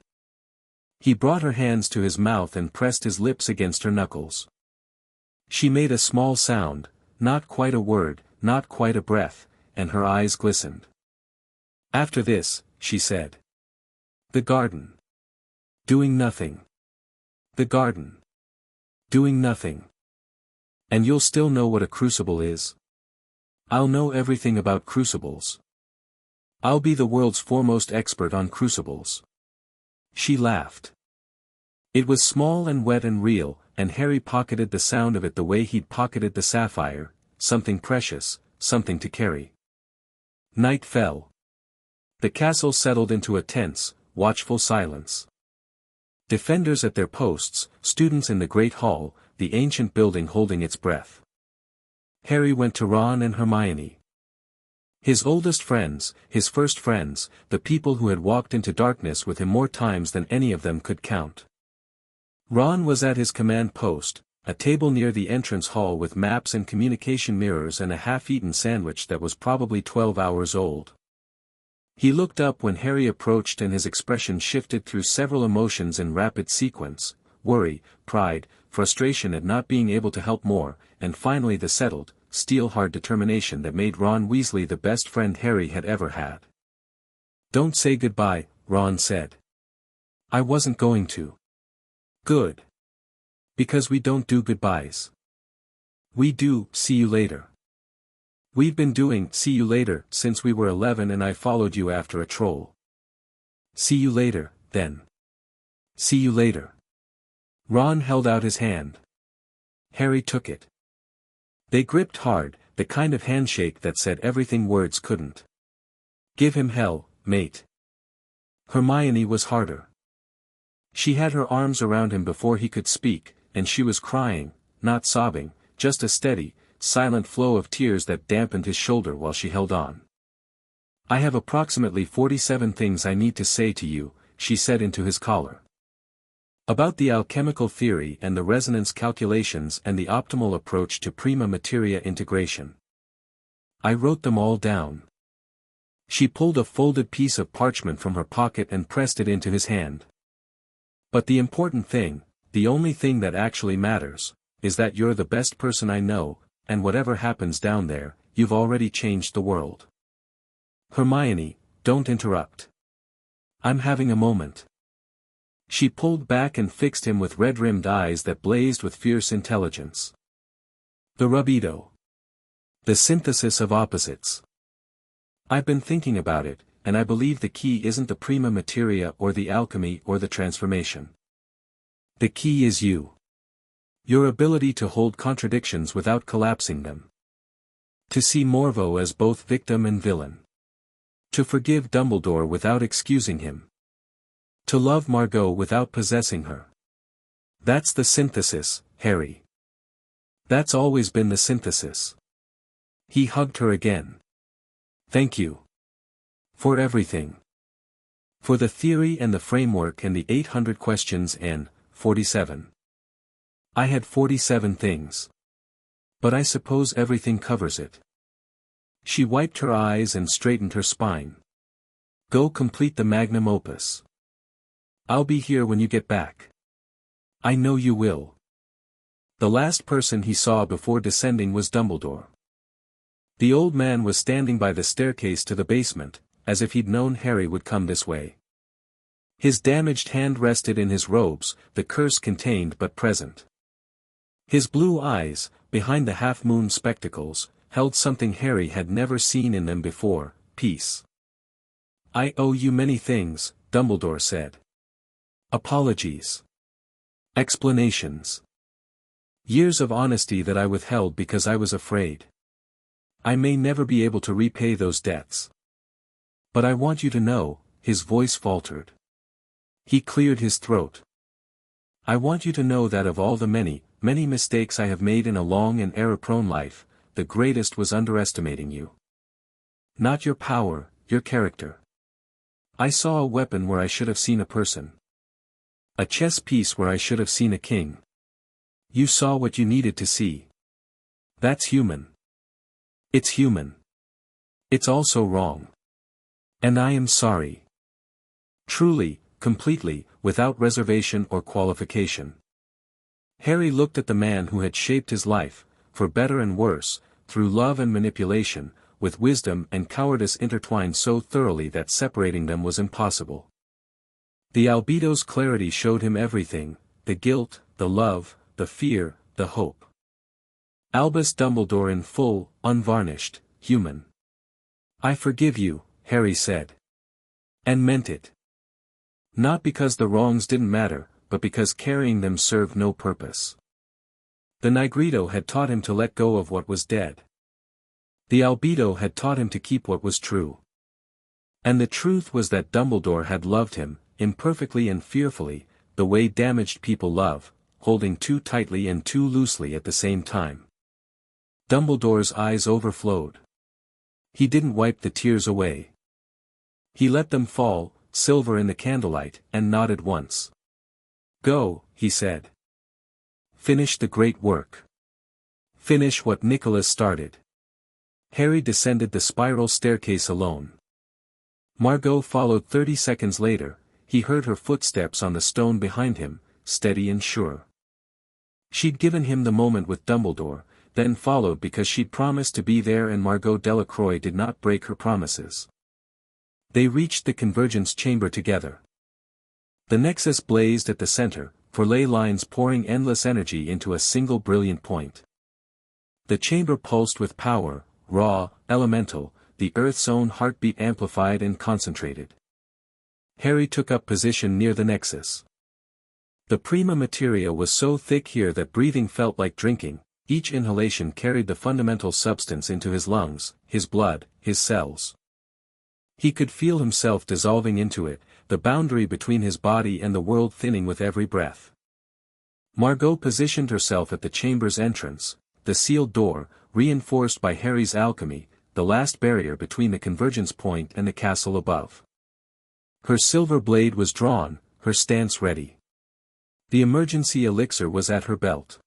He brought her hands to his mouth and pressed his lips against her knuckles. She made a small sound, not quite a word, not quite a breath, and her eyes glistened. "After this," she said. "The garden. Doing nothing. The garden. Doing nothing. And you'll still know what a crucible is. I'll know everything about crucibles. I'll be the world's foremost expert on crucibles." She laughed. It was small and wet and real, and Harry pocketed the sound of it the way he'd pocketed the sapphire, something precious, something to carry. Night fell. The castle settled into a tense, watchful silence. Defenders at their posts, students in the great hall, the ancient building holding its breath. Harry went to Ron and Hermione. His oldest friends, his first friends, the people who had walked into darkness with him more times than any of them could count. Ron was at his command post, a table near the entrance hall with maps and communication mirrors and a half-eaten sandwich that was probably 12 hours old. He looked up when Harry approached and his expression shifted through several emotions in rapid sequence: worry, pride, frustration at not being able to help more, and finally the settled, steel-hard determination that made Ron Weasley the best friend Harry had ever had. "Don't say goodbye," Ron said. "I wasn't going to." "Good. Because we don't do goodbyes. We do, see you later. We've been doing see you later since we were 11 and I followed you after a troll. See you later, then. See you later." Ron held out his hand. Harry took it. They gripped hard, the kind of handshake that said everything words couldn't. "Give him hell, mate." Hermione was harder. She had her arms around him before he could speak, and she was crying, not sobbing, just a steady, silent flow of tears that dampened his shoulder while she held on. "I have approximately 47 things I need to say to you," she said into his collar. "About the alchemical theory and the resonance calculations and the optimal approach to prima materia integration. I wrote them all down." She pulled a folded piece of parchment from her pocket and pressed it into his hand. "But the important thing, the only thing that actually matters, is that you're the best person I know, and whatever happens down there, you've already changed the world." "Hermione, don't interrupt. I'm having a moment." She pulled back and fixed him with red-rimmed eyes that blazed with fierce intelligence. "The rubido. The synthesis of opposites. I've been thinking about it, and I believe the key isn't the prima materia or the alchemy or the transformation. The key is you. Your ability to hold contradictions without collapsing them. To see Morvo as both victim and villain. To forgive Dumbledore without excusing him. To love Margot without possessing her. That's the synthesis, Harry. That's always been the synthesis." He hugged her again. "Thank you. For everything. For the theory and the framework and the 800 questions and 47. I had 47 things. But I suppose everything covers it." She wiped her eyes and straightened her spine. "Go complete the magnum opus. I'll be here when you get back. I know you will." The last person he saw before descending was Dumbledore. The old man was standing by the staircase to the basement, as if he'd known Harry would come this way. His damaged hand rested in his robes, the curse contained but present. His blue eyes, behind the half-moon spectacles, held something Harry had never seen in them before: peace. "I owe you many things," Dumbledore said. "Apologies. Explanations. Years of honesty that I withheld because I was afraid. I may never be able to repay those debts. But I want you to know," his voice faltered. He cleared his throat. "I want you to know that of all the many, many mistakes I have made in a long and error-prone life, the greatest was underestimating you. Not your power, your character. I saw a weapon where I should have seen a person. A chess piece where I should have seen a king. You saw what you needed to see. That's human. It's human. It's also wrong. And I am sorry. Truly, completely, without reservation or qualification." Harry looked at the man who had shaped his life, for better and worse, through love and manipulation, with wisdom and cowardice intertwined so thoroughly that separating them was impossible. The albedo's clarity showed him everything: the guilt, the love, the fear, the hope. Albus Dumbledore in full, unvarnished, human. "I forgive you," Harry said. And meant it. Not because the wrongs didn't matter, but because carrying them served no purpose. The Negrito had taught him to let go of what was dead. The albedo had taught him to keep what was true. And the truth was that Dumbledore had loved him, imperfectly and fearfully, the way damaged people love, holding too tightly and too loosely at the same time. Dumbledore's eyes overflowed. He didn't wipe the tears away. He let them fall, silver in the candlelight, and nodded once. "Go," he said. "Finish the great work. Finish what Nicholas started." Harry descended the spiral staircase alone. Margot followed 30 seconds later. He heard her footsteps on the stone behind him, steady and sure. She'd given him the moment with Dumbledore, then followed because she'd promised to be there, and Margot Delacroix did not break her promises. They reached the convergence chamber together. The nexus blazed at the center, for ley lines pouring endless energy into a single brilliant point. The chamber pulsed with power, raw, elemental, the Earth's own heartbeat amplified and concentrated. Harry took up position near the nexus. The prima materia was so thick here that breathing felt like drinking. Each inhalation carried the fundamental substance into his lungs, his blood, his cells. He could feel himself dissolving into it, the boundary between his body and the world thinning with every breath. Margot positioned herself at the chamber's entrance, the sealed door, reinforced by Harry's alchemy, the last barrier between the convergence point and the castle above. Her silver blade was drawn, her stance ready. The emergency elixir was at her belt.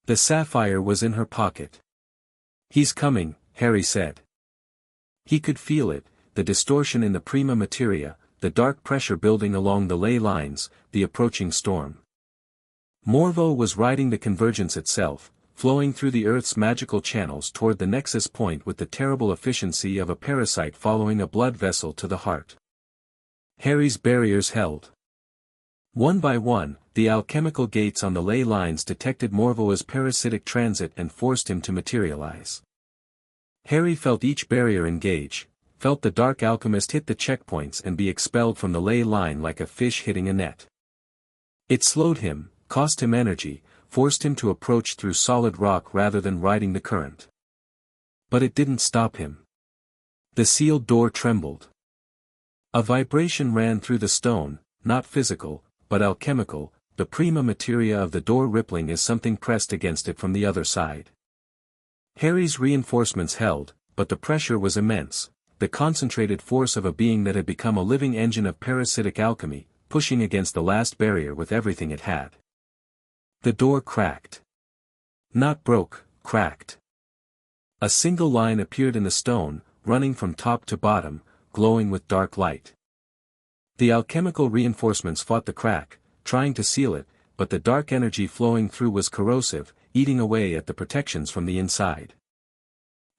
The sapphire was in her pocket. "He's coming," Harry said. He could feel it, the distortion in the prima materia, the dark pressure building along the ley lines, the approaching storm. Morveau was riding the convergence itself, flowing through the Earth's magical channels toward the nexus point with the terrible efficiency of a parasite following a blood vessel to the heart. Harry's barriers held. One by one, the alchemical gates on the ley lines detected Morvau's parasitic transit and forced him to materialize. Harry felt each barrier engage, felt the dark alchemist hit the checkpoints and be expelled from the ley line like a fish hitting a net. It slowed him, cost him energy, forced him to approach through solid rock rather than riding the current. But it didn't stop him. The sealed door trembled. A vibration ran through the stone, not physical, but alchemical, the prima materia of the door rippling as something pressed against it from the other side. Harry's reinforcements held, but the pressure was immense, the concentrated force of a being that had become a living engine of parasitic alchemy, pushing against the last barrier with everything it had. The door cracked. Not broke, cracked. A single line appeared in the stone, running from top to bottom, glowing with dark light. The alchemical reinforcements fought the crack, trying to seal it, but the dark energy flowing through was corrosive, eating away at the protections from the inside.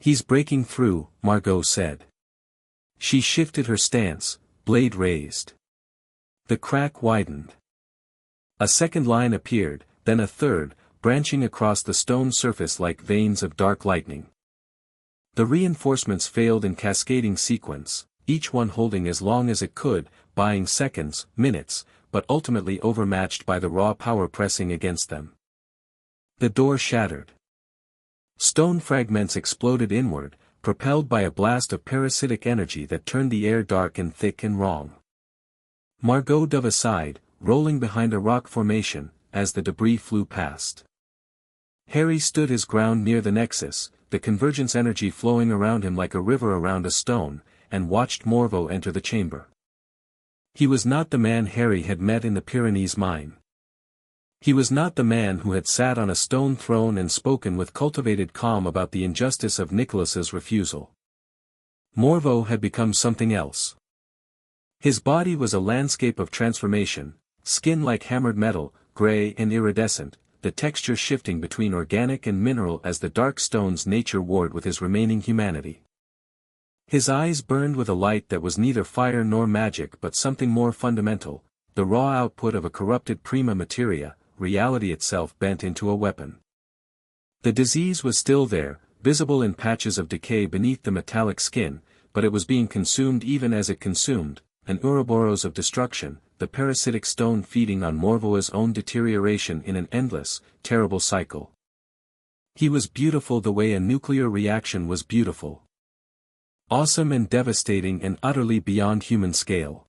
"He's breaking through," Margot said. She shifted her stance, blade raised. The crack widened. A second line appeared, then a third, branching across the stone surface like veins of dark lightning. The reinforcements failed in cascading sequence, each one holding as long as it could, buying seconds, minutes, but ultimately overmatched by the raw power pressing against them. The door shattered. Stone fragments exploded inward, propelled by a blast of parasitic energy that turned the air dark and thick and wrong. Margot dove aside, rolling behind a rock formation, as the debris flew past. Harry stood his ground near the nexus, the convergence energy flowing around him like a river around a stone, and watched Morveau enter the chamber. He was not the man Harry had met in the Pyrenees mine. He was not the man who had sat on a stone throne and spoken with cultivated calm about the injustice of Nicholas's refusal. Morveau had become something else. His body was a landscape of transformation, skin like hammered metal, gray and iridescent, the texture shifting between organic and mineral as the dark stones nature warred with his remaining humanity. His eyes burned with a light that was neither fire nor magic but something more fundamental, the raw output of a corrupted prima materia, reality itself bent into a weapon. The disease was still there, visible in patches of decay beneath the metallic skin, but it was being consumed even as it consumed, an Ouroboros of destruction, the parasitic stone feeding on Morvoa's own deterioration in an endless, terrible cycle. He was beautiful the way a nuclear reaction was beautiful. Awesome and devastating and utterly beyond human scale.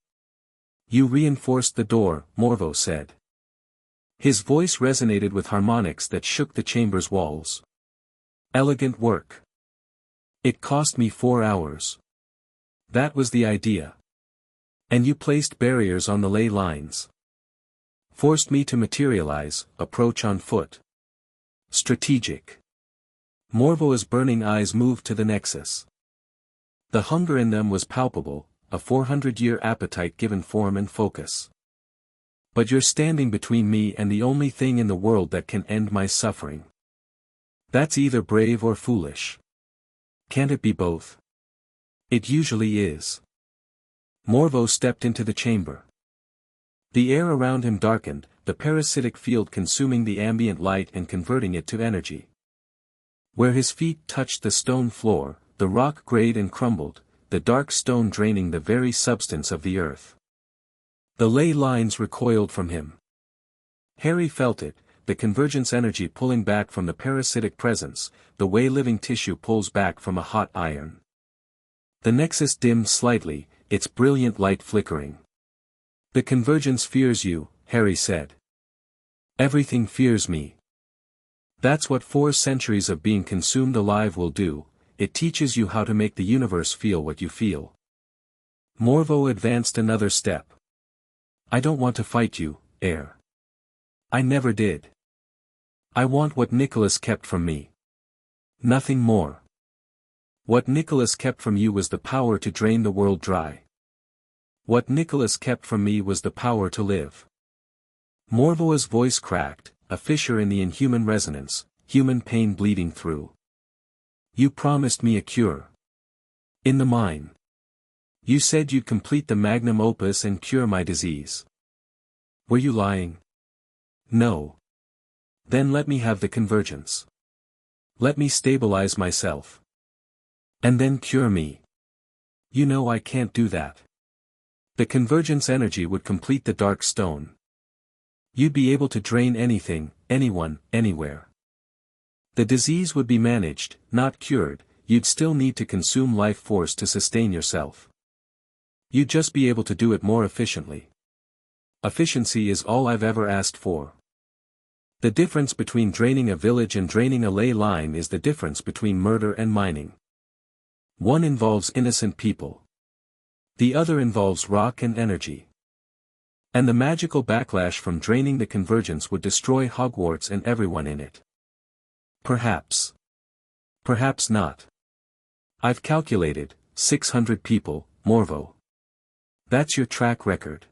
"You reinforced the door," Morveau said. His voice resonated with harmonics that shook the chamber's walls. "Elegant work. It cost me 4 hours. That was the idea. And you placed barriers on the ley lines. Forced me to materialize, approach on foot. Strategic. Morvoa's burning eyes moved to the nexus. The hunger in them was palpable, a 400-year appetite given form and focus. But you're standing between me and the only thing in the world that can end my suffering. That's either brave or foolish. Can't it be both? It usually is. Morvo stepped into the chamber. The air around him darkened, the parasitic field consuming the ambient light and converting it to energy. Where his feet touched the stone floor, the rock grayed and crumbled, the dark stone draining the very substance of the earth. The ley lines recoiled from him. Harry felt it, the convergence energy pulling back from the parasitic presence, the way living tissue pulls back from a hot iron. The nexus dimmed slightly, its brilliant light flickering. The convergence fears you, Harry said. Everything fears me. That's what 4 centuries of being consumed alive will do, it teaches you how to make the universe feel what you feel. Morvo advanced another step. I don't want to fight you, Heir. I never did. I want what Nicholas kept from me. Nothing more. What Nicholas kept from you was the power to drain the world dry. What Nicholas kept from me was the power to live. Morvoa's voice cracked, a fissure in the inhuman resonance, human pain bleeding through. You promised me a cure. In the mine. You said you'd complete the magnum opus and cure my disease. Were you lying? No. Then let me have the convergence. Let me stabilize myself. And then cure me. You know I can't do that. The convergence energy would complete the dark stone. You'd be able to drain anything, anyone, anywhere. The disease would be managed, not cured, you'd still need to consume life force to sustain yourself. You'd just be able to do it more efficiently. Efficiency is all I've ever asked for. The difference between draining a village and draining a ley line is the difference between murder and mining. One involves innocent people. The other involves rock and energy. And the magical backlash from draining the convergence would destroy Hogwarts and everyone in it. Perhaps. Perhaps not. I've calculated, 600 people, Morvo. That's your track record.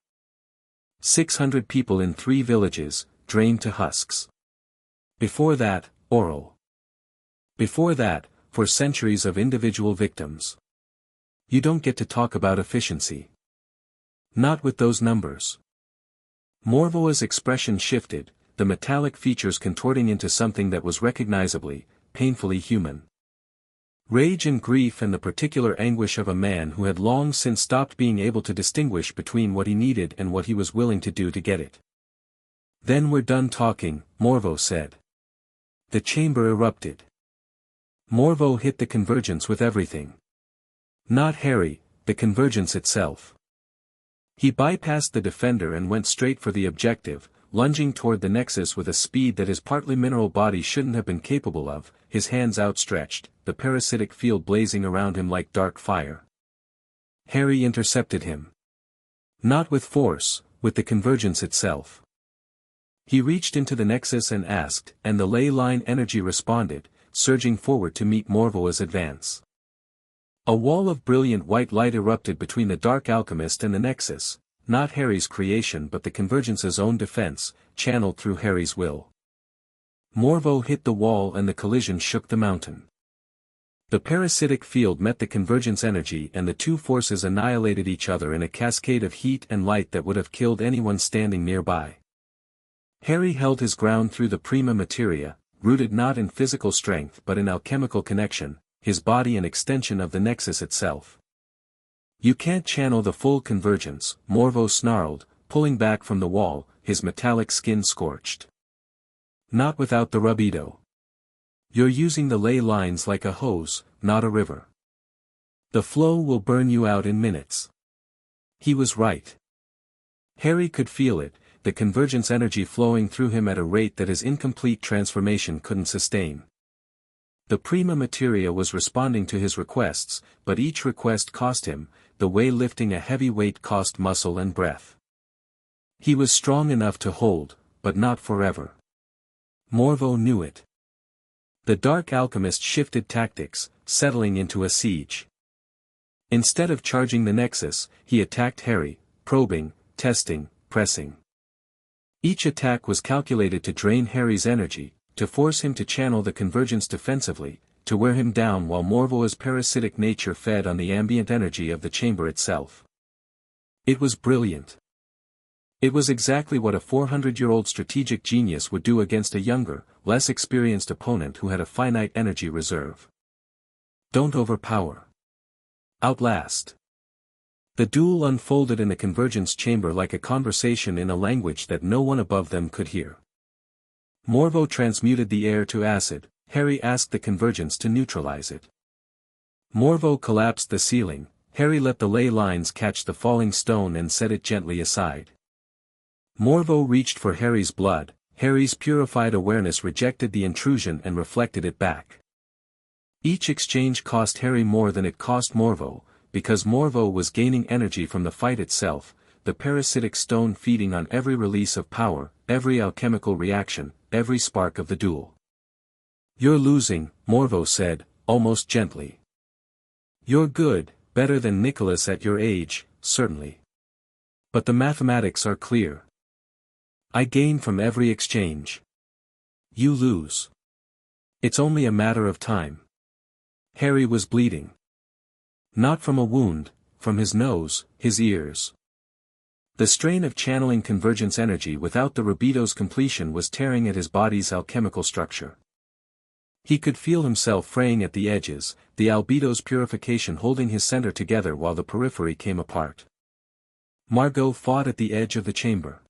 600 people in 3 villages, drained to husks. Before that, oral. Before that, for centuries of individual victims. You don't get to talk about efficiency. Not with those numbers. Morvoa's expression shifted, the metallic features contorting into something that was recognizably, painfully human. Rage and grief and the particular anguish of a man who had long since stopped being able to distinguish between what he needed and what he was willing to do to get it. Then we're done talking, Morvo said. The chamber erupted. Morvo hit the convergence with everything. Not Harry, the convergence itself. He bypassed the defender and went straight for the objective, lunging toward the nexus with a speed that his partly mineral body shouldn't have been capable of, his hands outstretched, the parasitic field blazing around him like dark fire. Harry intercepted him. Not with force, with the convergence itself. He reached into the nexus and asked, and the ley line energy responded, surging forward to meet Morvoa's advance. A wall of brilliant white light erupted between the dark alchemist and the nexus, not Harry's creation but the convergence's own defense, channeled through Harry's will. Morvo hit the wall and the collision shook the mountain. The parasitic field met the convergence energy and the two forces annihilated each other in a cascade of heat and light that would have killed anyone standing nearby. Harry held his ground through the prima materia, rooted not in physical strength but in alchemical connection, his body an extension of the nexus itself. You can't channel the full convergence, Morvo snarled, pulling back from the wall, his metallic skin scorched. Not without the rubido. You're using the ley lines like a hose, not a river. The flow will burn you out in minutes. He was right. Harry could feel it, the convergence energy flowing through him at a rate that his incomplete transformation couldn't sustain. The prima materia was responding to his requests, but each request cost him, the way lifting a heavy weight cost muscle and breath. He was strong enough to hold, but not forever. Morvo knew it. The dark alchemist shifted tactics, settling into a siege. Instead of charging the nexus, he attacked Heir, probing, testing, pressing. Each attack was calculated to drain Heir's energy, to force him to channel the convergence defensively, to wear him down while Morvo's parasitic nature fed on the ambient energy of the chamber itself. It was brilliant. It was exactly what a 400-year-old strategic genius would do against a younger, less experienced opponent who had a finite energy reserve. Don't overpower. Outlast. The duel unfolded in the convergence chamber like a conversation in a language that no one above them could hear. Morvo transmuted the air to acid, Heir asked the convergence to neutralize it. Morvo collapsed the ceiling, Heir let the ley lines catch the falling stone and set it gently aside. Morvo reached for Heir's blood, Heir's purified awareness rejected the intrusion and reflected it back. Each exchange cost Heir more than it cost Morvo, because Morvo was gaining energy from the fight itself, the parasitic stone feeding on every release of power, every alchemical reaction, every spark of the duel. You're losing, Morvo said, almost gently. You're good, better than Nicholas at your age, certainly. But the mathematics are clear. I gain from every exchange. You lose. It's only a matter of time. Heir was bleeding. Not from a wound, from his nose, his ears. The strain of channeling convergence energy without the libido's completion was tearing at his body's alchemical structure. He could feel himself fraying at the edges, the albedo's purification holding his center together while the periphery came apart. Margot fought at the edge of the chamber.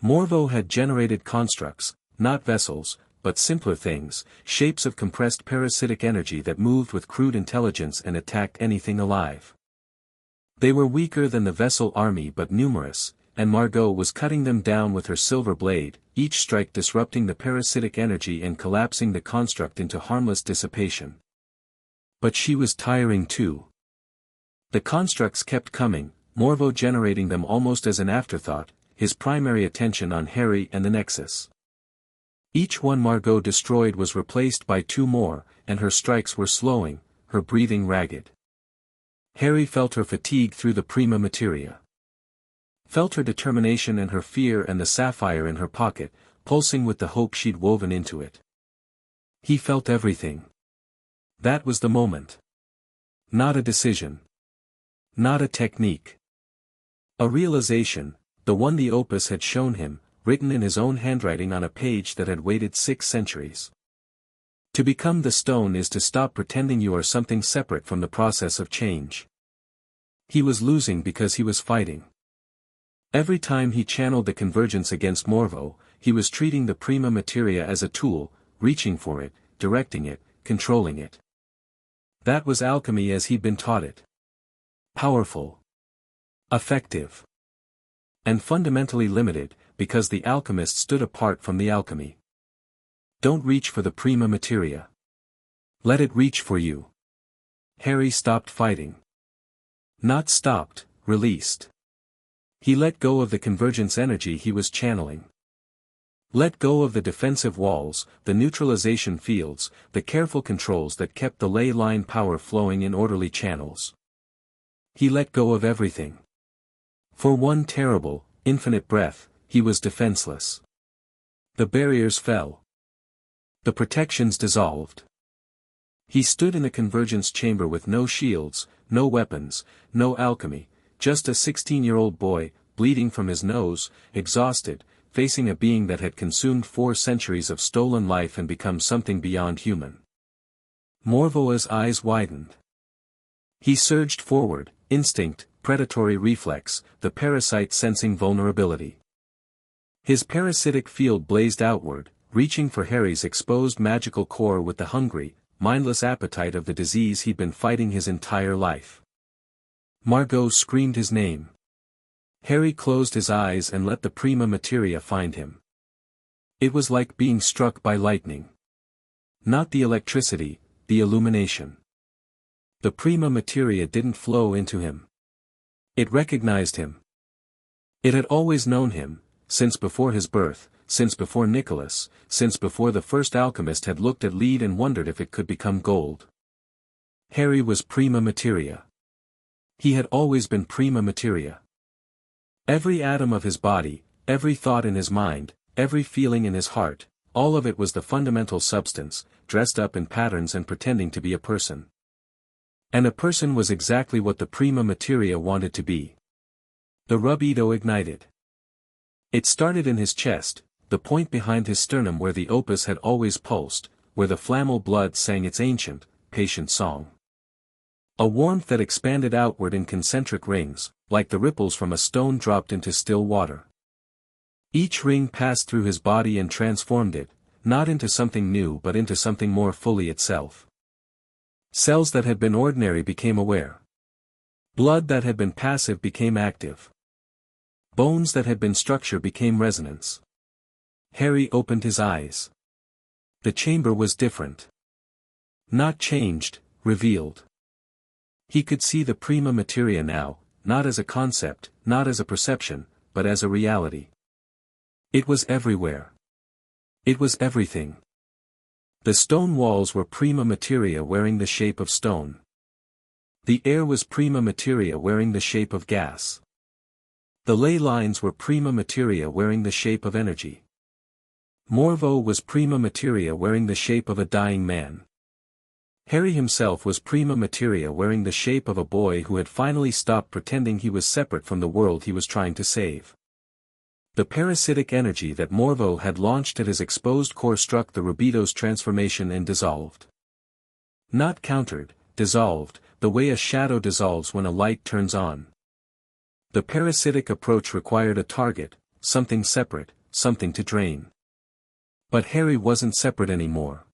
Morvo had generated constructs, not vessels, but simpler things, shapes of compressed parasitic energy that moved with crude intelligence and attacked anything alive. They were weaker than the vessel army but numerous, and Margot was cutting them down with her silver blade, each strike disrupting the parasitic energy and collapsing the construct into harmless dissipation. But she was tiring too. The constructs kept coming, Morvo generating them almost as an afterthought, his primary attention on Heir and the Nexus. Each one Margot destroyed was replaced by two more, and her strikes were slowing, her breathing ragged. Heir felt her fatigue through the prima materia. Felt her determination and her fear and the sapphire in her pocket, pulsing with the hope she'd woven into it. He felt everything. That was the moment. Not a decision. Not a technique. A realization, the one the opus had shown him, written in his own handwriting on a page that had waited 6 centuries. To become the stone is to stop pretending you are something separate from the process of change. He was losing because he was fighting. Every time he channeled the convergence against Morvo, he was treating the prima materia as a tool, reaching for it, directing it, controlling it. That was alchemy as he'd been taught it. Powerful. Effective. And fundamentally limited, because the alchemist stood apart from the alchemy. Don't reach for the prima materia. Let it reach for you. Heir stopped fighting. Not stopped, released. He let go of the convergence energy he was channeling. Let go of the defensive walls, the neutralization fields, the careful controls that kept the ley line power flowing in orderly channels. He let go of everything. For one terrible, infinite breath, he was defenseless. The barriers fell. The protections dissolved. He stood in the convergence chamber with no shields, no weapons, no alchemy, just a 16-year-old boy, bleeding from his nose, exhausted, facing a being that had consumed 4 centuries of stolen life and become something beyond human. Morvoa's eyes widened. He surged forward, instinct, predatory reflex, the parasite sensing vulnerability. His parasitic field blazed outward, reaching for Heir's exposed magical core with the hungry, mindless appetite of the disease he'd been fighting his entire life. Margot screamed his name. Heir closed his eyes and let the prima materia find him. It was like being struck by lightning. Not the electricity, the illumination. The prima materia didn't flow into him. It recognized him. It had always known him, since before his birth, since before Nicholas, since before the first alchemist had looked at lead and wondered if it could become gold. Heir was prima materia. He had always been prima materia. Every atom of his body, every thought in his mind, every feeling in his heart, all of it was the fundamental substance, dressed up in patterns and pretending to be a person. And a person was exactly what the prima materia wanted to be. The rubido ignited. It started in his chest, the point behind his sternum where the opus had always pulsed, where the Flamel blood sang its ancient, patient song. A warmth that expanded outward in concentric rings, like the ripples from a stone dropped into still water. Each ring passed through his body and transformed it, not into something new but into something more fully itself. Cells that had been ordinary became aware. Blood that had been passive became active. Bones that had been structure became resonance. Heir opened his eyes. The chamber was different. Not changed, revealed. He could see the prima materia now, not as a concept, not as a perception, but as a reality. It was everywhere. It was everything. The stone walls were prima materia wearing the shape of stone. The air was prima materia wearing the shape of gas. The ley lines were prima materia wearing the shape of energy. Morveau was prima materia wearing the shape of a dying man. Heir himself was prima materia wearing the shape of a boy who had finally stopped pretending he was separate from the world he was trying to save. The parasitic energy that Morveau had launched at his exposed core struck the rubido's transformation and dissolved. Not countered, dissolved, the way a shadow dissolves when a light turns on. The parasitic approach required a target, something separate, something to drain. But Heir wasn't separate anymore.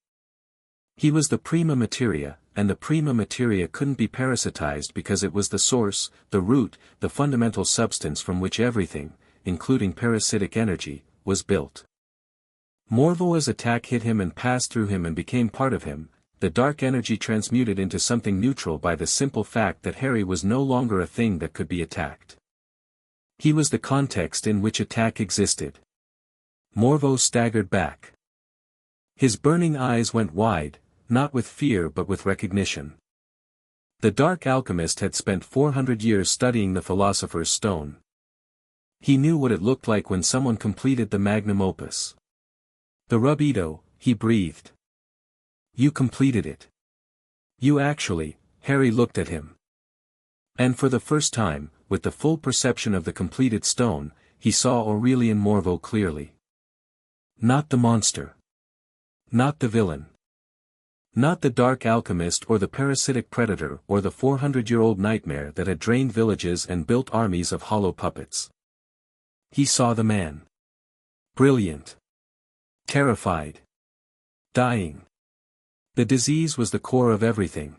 He was the prima materia, and the prima materia couldn't be parasitized because it was the source, the root, the fundamental substance from which everything, including parasitic energy, was built. Morvoa's attack hit him and passed through him and became part of him, the dark energy transmuted into something neutral by the simple fact that Heir was no longer a thing that could be attacked. He was the context in which attack existed. Morveau staggered back. His burning eyes went wide, not with fear but with recognition. The dark alchemist had spent 400 years studying the philosopher's stone. He knew what it looked like when someone completed the magnum opus. The rubido, he breathed. You completed it. You actually, Heir looked at him. And for the first time, with the full perception of the completed stone, he saw Aurelian Morveau clearly. Not the monster. Not the villain. Not the dark alchemist or the parasitic predator or the 400-year-old nightmare that had drained villages and built armies of hollow puppets. He saw the man. Brilliant. Terrified. Dying. The disease was the core of everything.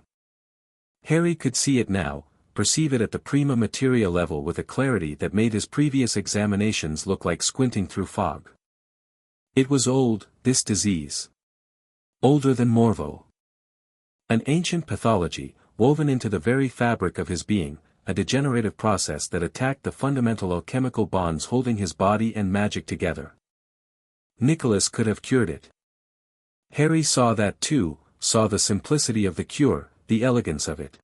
Heir could see it now, perceive it at the prima materia level with a clarity that made his previous examinations look like squinting through fog. It was old, this disease. Older than Morveau. An ancient pathology, woven into the very fabric of his being, a degenerative process that attacked the fundamental alchemical bonds holding his body and magic together. Nicholas could have cured it. Heir saw that too, saw the simplicity of the cure, the elegance of it.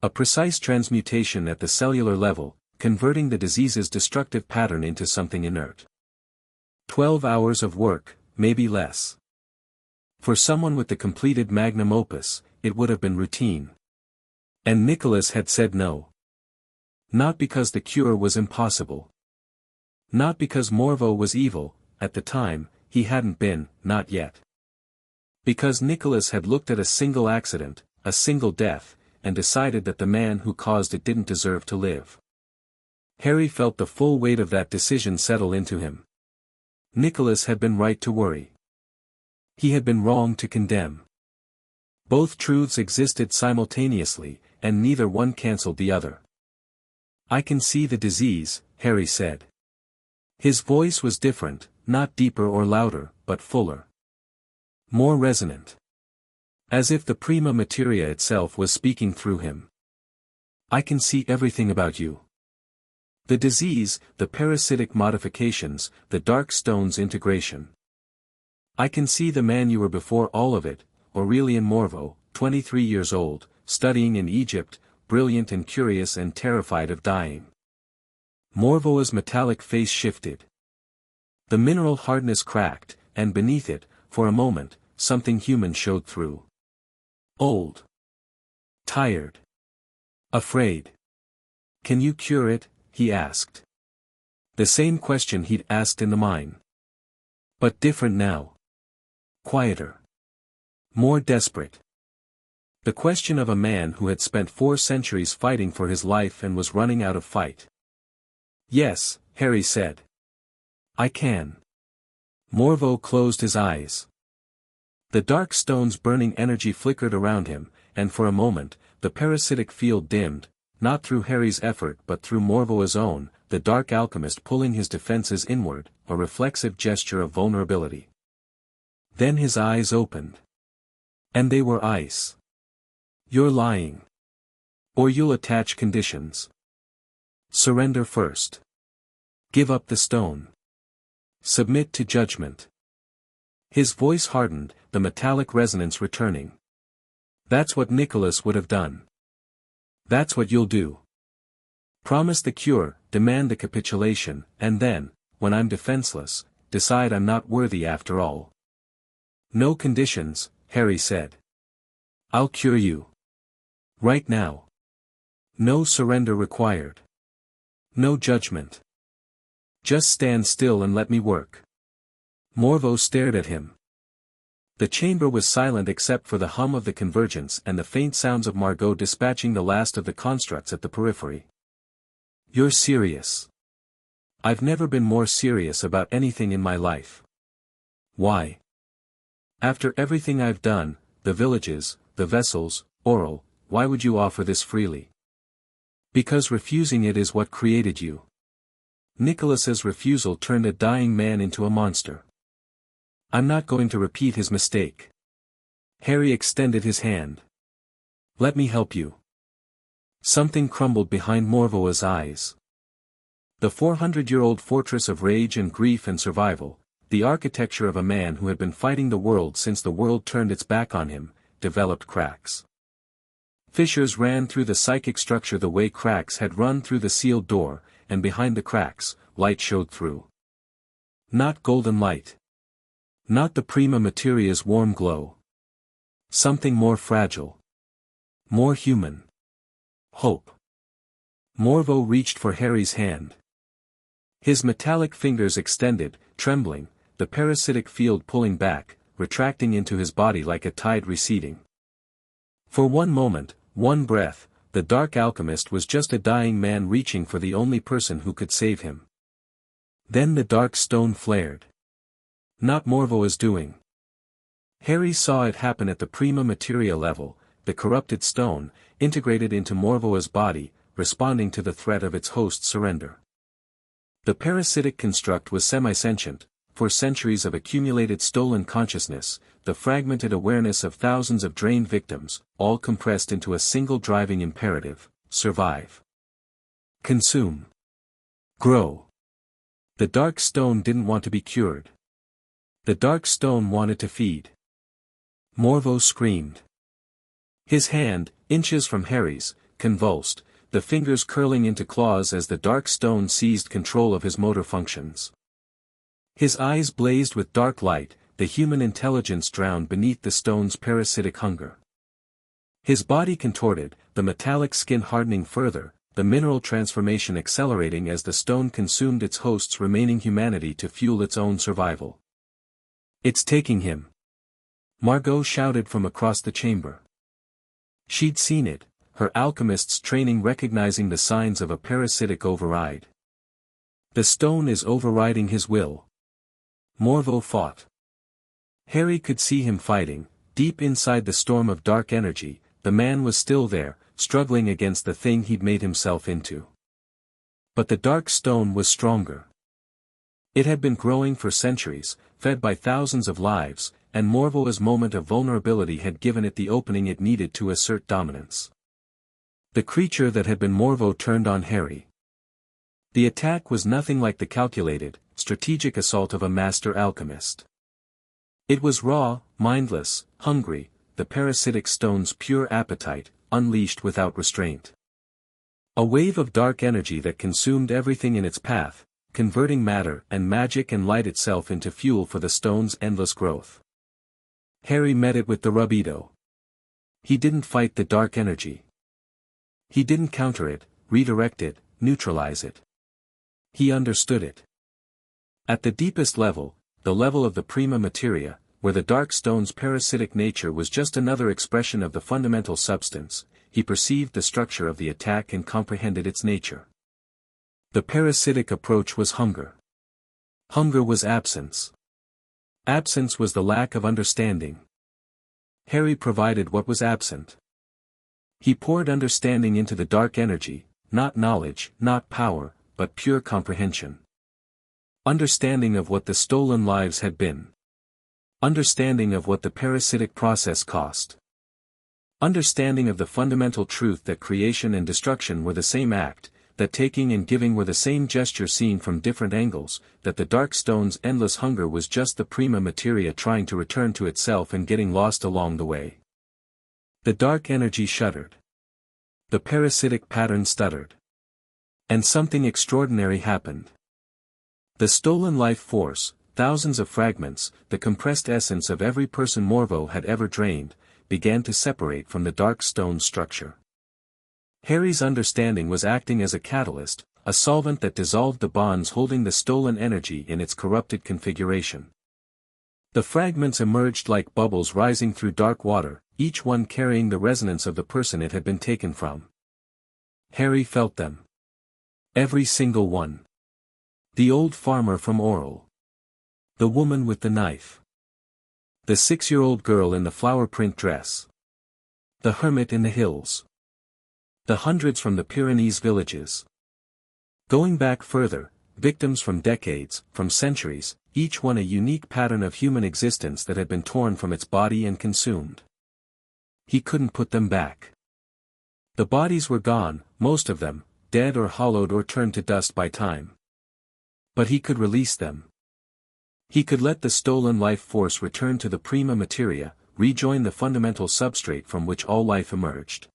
A precise transmutation at the cellular level, converting the disease's destructive pattern into something inert. 12 hours of work, maybe less. For someone with the completed magnum opus, it would have been routine. And Nicholas had said no. Not because the cure was impossible. Not because Morveau was evil, at the time, he hadn't been, not yet. Because Nicholas had looked at a single accident, a single death, and decided that the man who caused it didn't deserve to live. Heir felt the full weight of that decision settle into him. Nicholas had been right to worry. He had been wrong to condemn. Both truths existed simultaneously, and neither one cancelled the other. I can see the disease, Heir said. His voice was different, not deeper or louder, but fuller. More resonant. As if the prima materia itself was speaking through him. I can see everything about you. The disease, the parasitic modifications, the dark stone's integration. I can see the man you were before all of it, Aurelian Morveau, 23 years old, studying in Egypt, brilliant and curious and terrified of dying. Morvoa's metallic face shifted. The mineral hardness cracked, and beneath it, for a moment, something human showed through. Old. Tired. Afraid. Can you cure it? He asked. The same question he'd asked in the mine. But different now. Quieter. More desperate. The question of a man who had spent 4 centuries fighting for his life and was running out of fight. Yes, Harry said. I can. Morveau closed his eyes. The dark stone's burning energy flickered around him, and for a moment, the parasitic field dimmed, not through Harry's effort but through Morvoa's own, the dark alchemist pulling his defenses inward, a reflexive gesture of vulnerability. Then his eyes opened. And they were ice. You're lying. Or you'll attach conditions. Surrender first. Give up the stone. Submit to judgment. His voice hardened, the metallic resonance returning. That's what Nicholas would have done. That's what you'll do. Promise the cure, demand the capitulation, and then, when I'm defenseless, decide I'm not worthy after all. No conditions, Harry said. I'll cure you. Right now. No surrender required. No judgment. Just stand still and let me work. Morveau stared at him. The chamber was silent except for the hum of the convergence and the faint sounds of Margot dispatching the last of the constructs at the periphery. You're serious. I've never been more serious about anything in my life. Why? After everything I've done, the villages, the vessels, Oral, why would you offer this freely? Because refusing it is what created you. Nicholas's refusal turned a dying man into a monster. I'm not going to repeat his mistake. Harry extended his hand. Let me help you. Something crumbled behind Morvoa's eyes. The 400-year-old fortress of rage and grief and survival, the architecture of a man who had been fighting the world since the world turned its back on him, developed cracks. Fissures ran through the psychic structure the way cracks had run through the sealed door, and behind the cracks, light showed through. Not golden light. Not the prima materia's warm glow. Something more fragile. More human. Hope. Morveau reached for Harry's hand. His metallic fingers extended, trembling, the parasitic field pulling back, retracting into his body like a tide receding. For one moment, one breath, the dark alchemist was just a dying man reaching for the only person who could save him. Then the dark stone flared. Not Morvoa's doing. Harry saw it happen at the prima materia level, the corrupted stone, integrated into Morvoa's body, responding to the threat of its host's surrender. The parasitic construct was semi-sentient, for centuries of accumulated stolen consciousness, the fragmented awareness of thousands of drained victims, all compressed into a single driving imperative: survive. Consume. Grow. The dark stone didn't want to be cured. The dark stone wanted to feed. Morveau screamed. His hand, inches from Harry's, convulsed, the fingers curling into claws as the dark stone seized control of his motor functions. His eyes blazed with dark light, the human intelligence drowned beneath the stone's parasitic hunger. His body contorted, the metallic skin hardening further, the mineral transformation accelerating as the stone consumed its host's remaining humanity to fuel its own survival. It's taking him. Margot shouted from across the chamber. She'd seen it, her alchemist's training recognizing the signs of a parasitic override. The stone is overriding his will. Morveau fought. Harry could see him fighting, deep inside the storm of dark energy. The man was still there, struggling against the thing he'd made himself into. But the dark stone was stronger. It had been growing for centuries, fed by thousands of lives, and Morvoa's moment of vulnerability had given it the opening it needed to assert dominance. The creature that had been Morvo turned on Harry. The attack was nothing like the calculated, strategic assault of a master alchemist. It was raw, mindless, hungry, the parasitic stone's pure appetite, unleashed without restraint. A wave of dark energy that consumed everything in its path, converting matter and magic and light itself into fuel for the stone's endless growth. Harry met it with the rubido. He didn't fight the dark energy. He didn't counter it, redirect it, neutralize it. He understood it. At the deepest level, the level of the prima materia, where the dark stone's parasitic nature was just another expression of the fundamental substance, he perceived the structure of the attack and comprehended its nature. The parasitic approach was hunger. Hunger was absence. Absence was the lack of understanding. Harry provided what was absent. He poured understanding into the dark energy, not knowledge, not power, but pure comprehension. Understanding of what the stolen lives had been. Understanding of what the parasitic process cost. Understanding of the fundamental truth that creation and destruction were the same act, that taking and giving were the same gesture seen from different angles, that the dark stone's endless hunger was just the prima materia trying to return to itself and getting lost along the way. The dark energy shuddered. The parasitic pattern stuttered. And something extraordinary happened. The stolen life force, thousands of fragments, the compressed essence of every person Morvo had ever drained, began to separate from the dark stone structure. Harry's understanding was acting as a catalyst, a solvent that dissolved the bonds holding the stolen energy in its corrupted configuration. The fragments emerged like bubbles rising through dark water, each one carrying the resonance of the person it had been taken from. Harry felt them. Every single one. The old farmer from Oral. The woman with the knife. The 6-year-old girl in the flower print dress. The hermit in the hills. The hundreds from the Pyrenees villages. Going back further, victims from decades, from centuries, each one a unique pattern of human existence that had been torn from its body and consumed. He couldn't put them back. The bodies were gone, most of them, dead or hollowed or turned to dust by time. But he could release them. He could let the stolen life force return to the prima materia, rejoin the fundamental substrate from which all life emerged.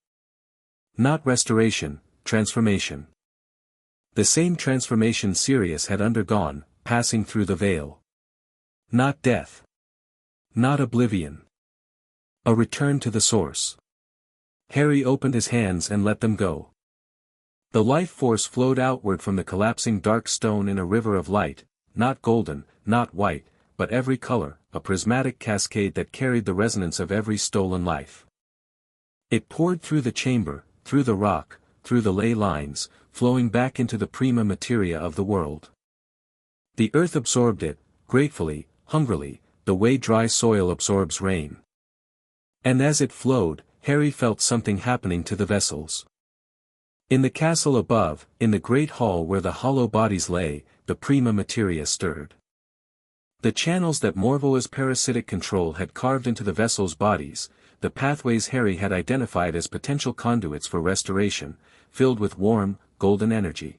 Not restoration, transformation. The same transformation Sirius had undergone, passing through the veil. Not death. Not oblivion. A return to the source. Harry opened his hands and let them go. The life force flowed outward from the collapsing dark stone in a river of light, not golden, not white, but every color, a prismatic cascade that carried the resonance of every stolen life. It poured through the chamber, through the rock, through the ley lines, flowing back into the prima materia of the world. The earth absorbed it, gratefully, hungrily, the way dry soil absorbs rain. And as it flowed, Harry felt something happening to the vessels. In the castle above, in the great hall where the hollow bodies lay, the prima materia stirred. The channels that Morvoa's parasitic control had carved into the vessels' bodies, the pathways Harry had identified as potential conduits for restoration, filled with warm, golden energy.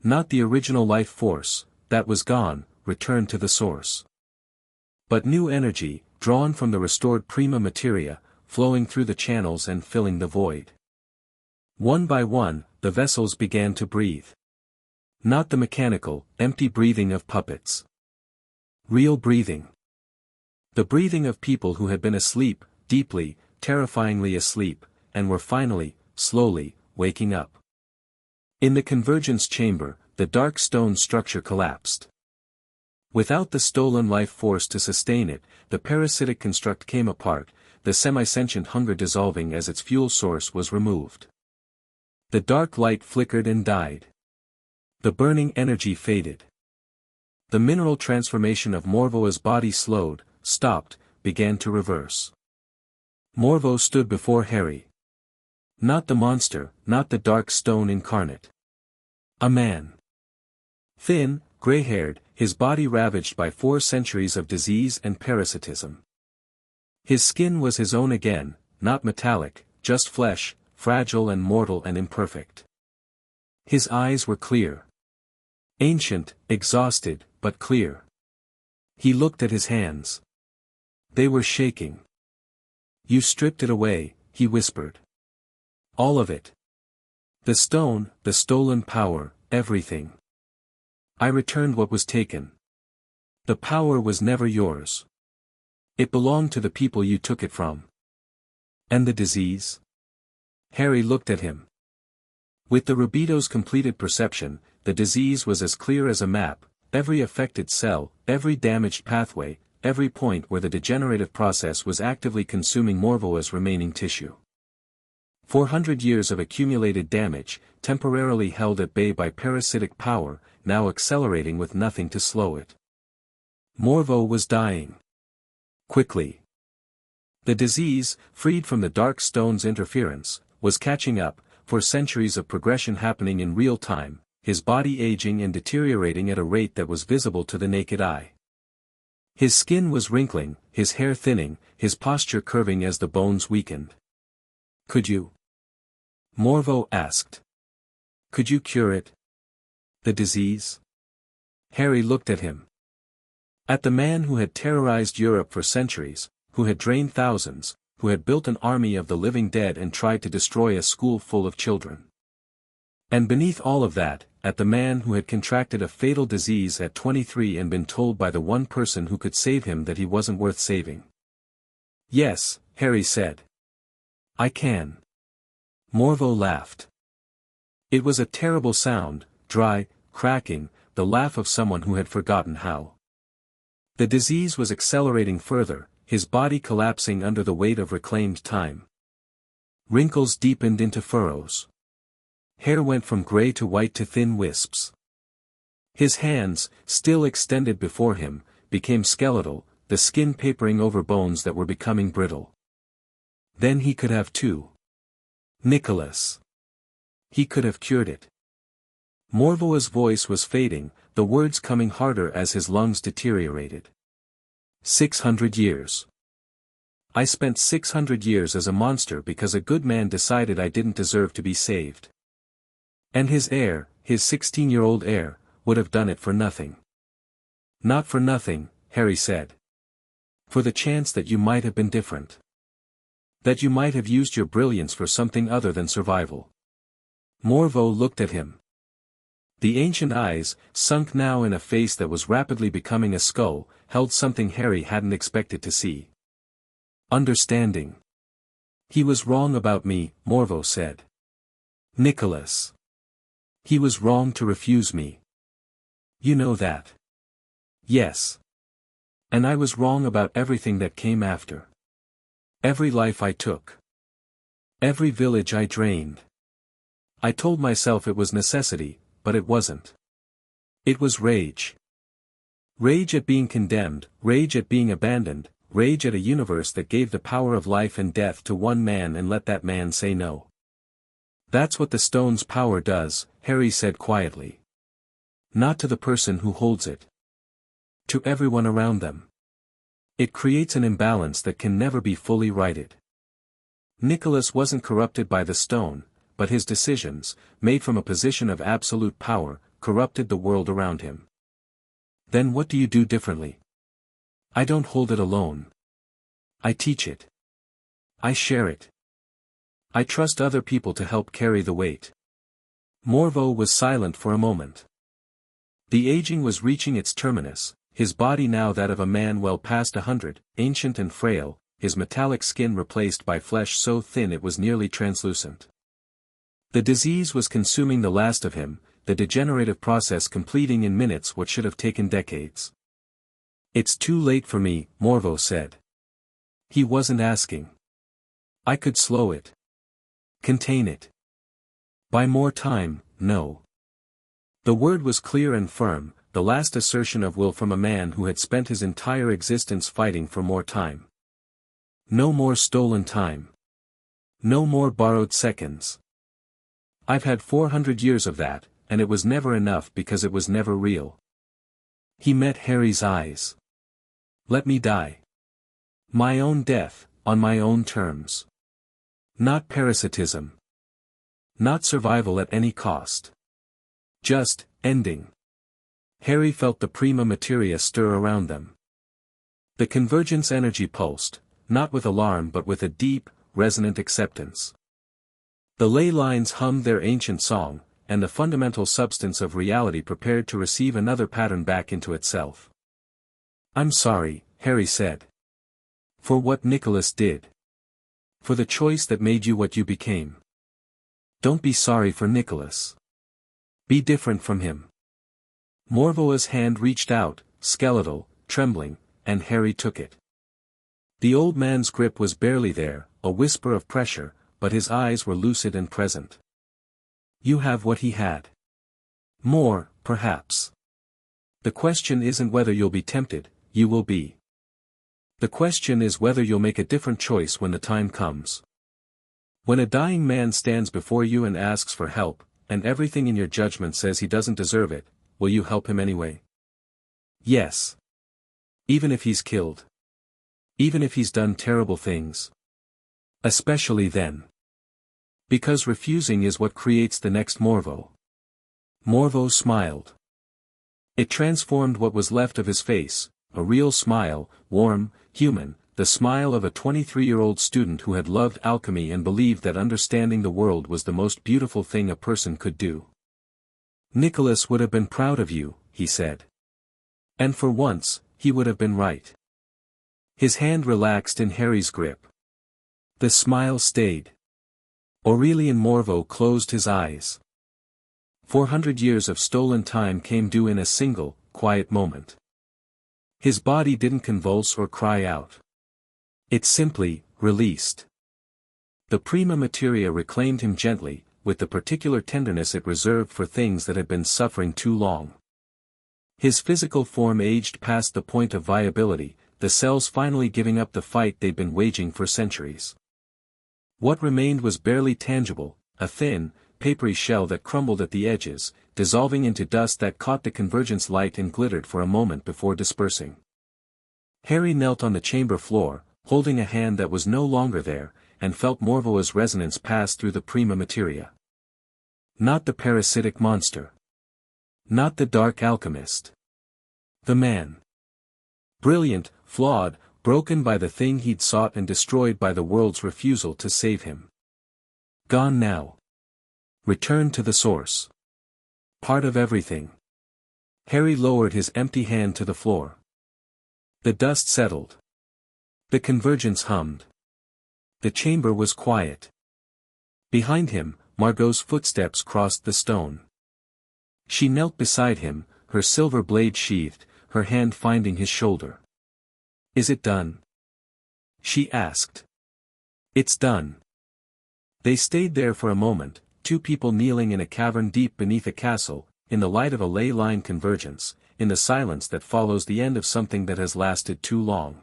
Not the original life force, that was gone, returned to the source. But new energy, drawn from the restored prima materia, flowing through the channels and filling the void. One by one, the vessels began to breathe. Not the mechanical, empty breathing of puppets. Real breathing. The breathing of people who had been asleep, deeply, terrifyingly asleep, and were finally, slowly, waking up. In the convergence chamber, the dark stone structure collapsed. Without the stolen life force to sustain it, the parasitic construct came apart, the semi-sentient hunger dissolving as its fuel source was removed. The dark light flickered and died. The burning energy faded. The mineral transformation of Morvoa's body slowed, stopped, began to reverse. Morvo stood before Harry. Not the monster, not the dark stone incarnate. A man. Thin, gray-haired, his body ravaged by 4 centuries of disease and parasitism. His skin was his own again, not metallic, just flesh, fragile and mortal and imperfect. His eyes were clear. Ancient, exhausted, but clear. He looked at his hands. They were shaking. "You stripped it away," he whispered. "All of it. The stone, the stolen power, everything. I returned what was taken. The power was never yours. It belonged to the people you took it from." "And the disease?" Harry looked at him. With the Rubito's completed perception, the disease was as clear as a map, every affected cell, every damaged pathway, every point where the degenerative process was actively consuming Morvoa's remaining tissue. 400 years of accumulated damage, temporarily held at bay by parasitic power, now accelerating with nothing to slow it. Morvo was dying. Quickly. The disease, freed from the dark stone's interference, was catching up, for centuries of progression happening in real time, his body aging and deteriorating at a rate that was visible to the naked eye. His skin was wrinkling, his hair thinning, his posture curving as the bones weakened. "Could you?" Morvo asked. "Could you cure it? The disease?" Harry looked at him. At the man who had terrorized Europe for centuries, who had drained thousands, who had built an army of the living dead and tried to destroy a school full of children. And beneath all of that, at the man who had contracted a fatal disease at 23 and been told by the one person who could save him that he wasn't worth saving. "Yes," Harry said. "I can." Morvo laughed. It was a terrible sound, dry, cracking, the laugh of someone who had forgotten how. The disease was accelerating further, his body collapsing under the weight of reclaimed time. Wrinkles deepened into furrows. Hair went from gray to white to thin wisps. His hands, still extended before him, became skeletal, the skin papering over bones that were becoming brittle. Then he could have too. Nicholas. He could have cured it. Morvoa's voice was fading, the words coming harder as his lungs deteriorated. 600 years. I spent 600 years as a monster because a good man decided I didn't deserve to be saved. And his heir, his 16-year-old heir, would have done it for nothing. Not for nothing, Harry said. For the chance that you might have been different. That you might have used your brilliance for something other than survival. Morvo looked at him. The ancient eyes, sunk now in a face that was rapidly becoming a skull, held something Harry hadn't expected to see. Understanding. He was wrong about me, Morvo said. Nicholas. He was wrong to refuse me. You know that. Yes. And I was wrong about everything that came after. Every life I took. Every village I drained. I told myself it was necessity, but it wasn't. It was rage. Rage at being condemned, rage at being abandoned, rage at a universe that gave the power of life and death to one man and let that man say no. That's what the stone's power does, Harry said quietly. Not to the person who holds it. To everyone around them. It creates an imbalance that can never be fully righted. Nicholas wasn't corrupted by the stone, but his decisions, made from a position of absolute power, corrupted the world around him. Then what do you do differently? I don't hold it alone. I teach it. I share it. I trust other people to help carry the weight. Morvo was silent for a moment. The aging was reaching its terminus, his body now that of a man well past 100, ancient and frail, his metallic skin replaced by flesh so thin it was nearly translucent. The disease was consuming the last of him, the degenerative process completing in minutes what should have taken decades. It's too late for me, Morvo said. He wasn't asking. I could slow it. Contain it. Buy more time, no. The word was clear and firm, the last assertion of will from a man who had spent his entire existence fighting for more time. No more stolen time. No more borrowed seconds. I've had 400 years of that, and it was never enough because it was never real. He met Harry's eyes. Let me die. My own death, on my own terms. Not parasitism. Not survival at any cost. Just, ending. Harry felt the prima materia stir around them. The convergence energy pulsed, not with alarm but with a deep, resonant acceptance. The ley lines hummed their ancient song, and the fundamental substance of reality prepared to receive another pattern back into itself. I'm sorry, Harry said. For what Nicholas did. For the choice that made you what you became. Don't be sorry for Nicholas. Be different from him. Morvoa's hand reached out, skeletal, trembling, and Harry took it. The old man's grip was barely there, a whisper of pressure, but his eyes were lucid and present. You have what he had. More, perhaps. The question isn't whether you'll be tempted, you will be. The question is whether you'll make a different choice when the time comes. When a dying man stands before you and asks for help, and everything in your judgment says he doesn't deserve it, will you help him anyway? Yes. Even if he's killed. Even if he's done terrible things. Especially then. Because refusing is what creates the next Morvo. Morvo smiled. It transformed what was left of his face, a real smile, warm, human, the smile of a 23-year-old student who had loved alchemy and believed that understanding the world was the most beautiful thing a person could do. Nicholas would have been proud of you, he said. And for once, he would have been right. His hand relaxed in Harry's grip. The smile stayed. Aurelian Morvo closed his eyes. 400 years of stolen time came due in a single, quiet moment. His body didn't convulse or cry out. It simply, released. The prima materia reclaimed him gently, with the particular tenderness it reserved for things that had been suffering too long. His physical form aged past the point of viability, the cells finally giving up the fight they'd been waging for centuries. What remained was barely tangible, a thin, papery shell that crumbled at the edges, dissolving into dust that caught the convergence light and glittered for a moment before dispersing. Harry knelt on the chamber floor, holding a hand that was no longer there, and felt Morvoa's resonance pass through the prima materia. Not the parasitic monster. Not the dark alchemist. The man. Brilliant, flawed, broken by the thing he'd sought and destroyed by the world's refusal to save him. Gone now. Returned to the source. Part of everything. Harry lowered his empty hand to the floor. The dust settled. The convergence hummed. The chamber was quiet. Behind him, Margot's footsteps crossed the stone. She knelt beside him, her silver blade sheathed, her hand finding his shoulder. Is it done? She asked. It's done. They stayed there for a moment, two people kneeling in a cavern deep beneath a castle, in the light of a ley-line convergence, in the silence that follows the end of something that has lasted too long.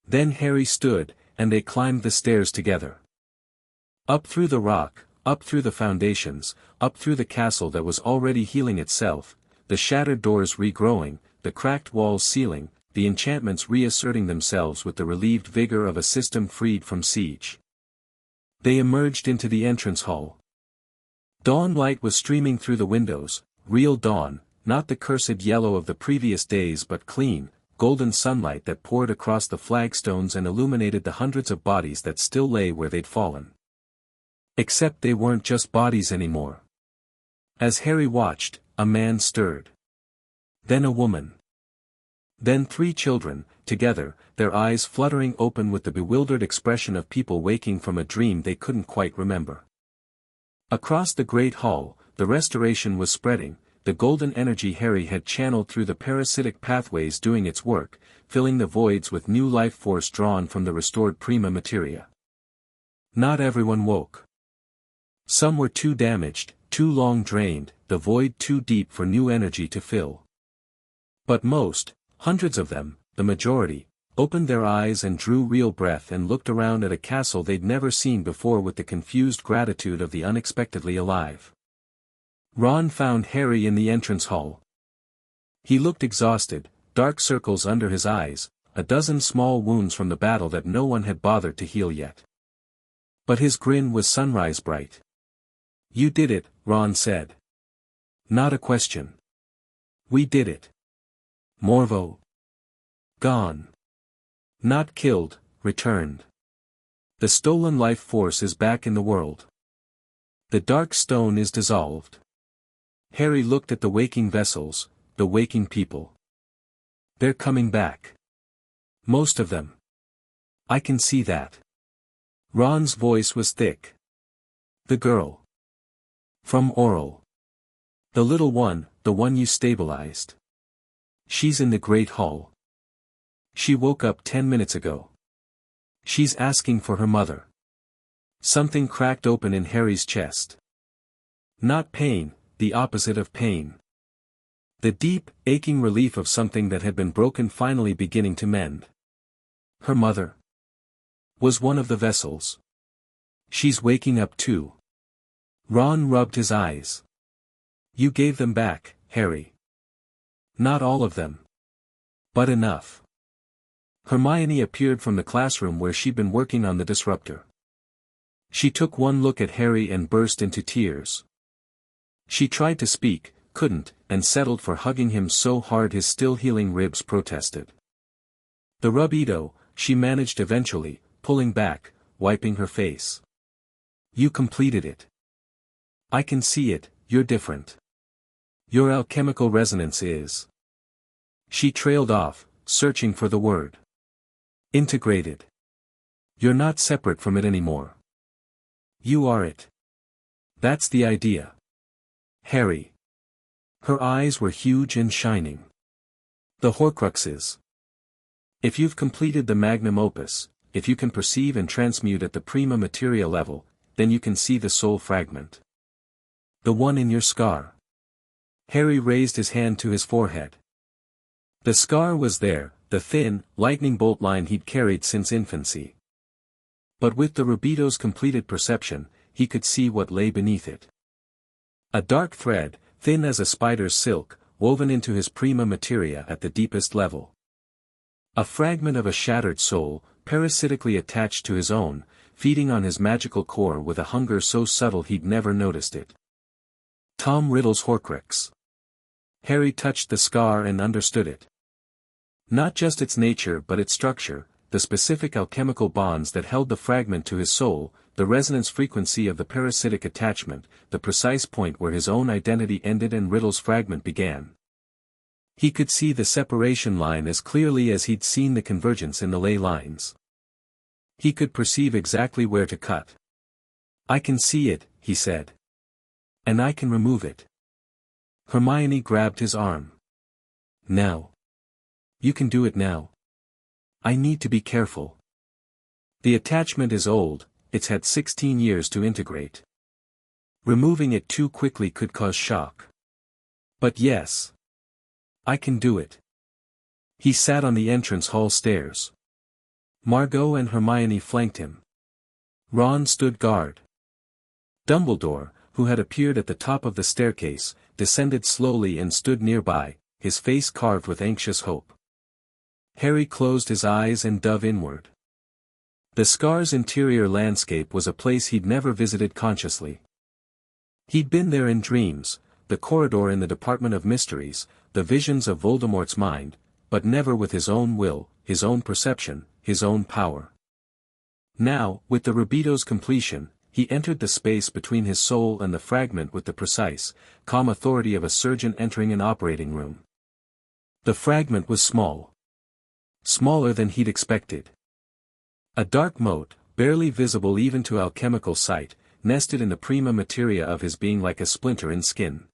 Then Harry stood, and they climbed the stairs together. Up through the rock, up through the foundations, up through the castle that was already healing itself, the shattered doors regrowing, the cracked walls sealing, the enchantments reasserting themselves with the relieved vigor of a system freed from siege. They emerged into the entrance hall. Dawn light was streaming through the windows, real dawn, not the cursed yellow of the previous days but clean, golden sunlight that poured across the flagstones and illuminated the hundreds of bodies that still lay where they'd fallen. Except they weren't just bodies anymore. As Harry watched, a man stirred. Then a woman. Then 3 children, together, their eyes fluttering open with the bewildered expression of people waking from a dream they couldn't quite remember. Across the great hall, the restoration was spreading, the golden energy Harry had channeled through the parasitic pathways doing its work, filling the voids with new life force drawn from the restored prima materia. Not everyone woke. Some were too damaged, too long drained, the void too deep for new energy to fill. But most, hundreds of them, the majority, opened their eyes and drew real breath and looked around at a castle they'd never seen before with the confused gratitude of the unexpectedly alive. Ron found Harry in the entrance hall. He looked exhausted, dark circles under his eyes, a dozen small wounds from the battle that no one had bothered to heal yet. But his grin was sunrise bright. "You did it," Ron said. "Not a question. We did it. Morvo. Gone. Not killed, returned. The stolen life force is back in the world. The dark stone is dissolved." Harry looked at the waking vessels, the waking people. "They're coming back. Most of them. I can see that." Ron's voice was thick. "The girl. From Oral. The little one, the one you stabilized. She's in the Great Hall. She woke up 10 minutes ago. She's asking for her mother." Something cracked open in Harry's chest. Not pain, the opposite of pain. The deep, aching relief of something that had been broken finally beginning to mend. Her mother was one of the vessels. She's waking up too. Ron rubbed his eyes. "You gave them back, Harry." "Not all of them. But enough." Hermione appeared from the classroom where she'd been working on the disruptor. She took one look at Harry and burst into tears. She tried to speak, couldn't, and settled for hugging him so hard his still healing ribs protested. "The rubito," she managed eventually, pulling back, wiping her face. "You completed it. I can see it, you're different. Your alchemical resonance is." She trailed off, searching for the word. "Integrated. You're not separate from it anymore. You are it. That's the idea. Harry." Her eyes were huge and shining. "The Horcruxes. If you've completed the magnum opus, if you can perceive and transmute at the prima materia level, then you can see the soul fragment. The one in your scar." Harry raised his hand to his forehead. The scar was there, the thin, lightning bolt line he'd carried since infancy. But with the Rubito's completed perception, he could see what lay beneath it. A dark thread, thin as a spider's silk, woven into his prima materia at the deepest level. A fragment of a shattered soul, parasitically attached to his own, feeding on his magical core with a hunger so subtle he'd never noticed it. Tom Riddle's Horcrux. Harry touched the scar and understood it. Not just its nature but its structure, the specific alchemical bonds that held the fragment to his soul, the resonance frequency of the parasitic attachment, the precise point where his own identity ended and Riddle's fragment began. He could see the separation line as clearly as he'd seen the convergence in the ley lines. He could perceive exactly where to cut. "I can see it," he said. "And I can remove it." Hermione grabbed his arm. "Now. You can do it now. I need to be careful. The attachment is old, it's had 16 years to integrate. Removing it too quickly could cause shock. But yes. I can do it." He sat on the entrance hall stairs. Margot and Hermione flanked him. Ron stood guard. Dumbledore, who had appeared at the top of the staircase, descended slowly and stood nearby, his face carved with anxious hope. Harry closed his eyes and dove inward. The scar's interior landscape was a place he'd never visited consciously. He'd been there in dreams, the corridor in the Department of Mysteries, the visions of Voldemort's mind, but never with his own will, his own perception, his own power. Now, with the Rubito's completion, he entered the space between his soul and the fragment with the precise, calm authority of a surgeon entering an operating room. The fragment was small. Smaller than he'd expected. A dark mote, barely visible even to alchemical sight, nested in the prima materia of his being like a splinter in skin.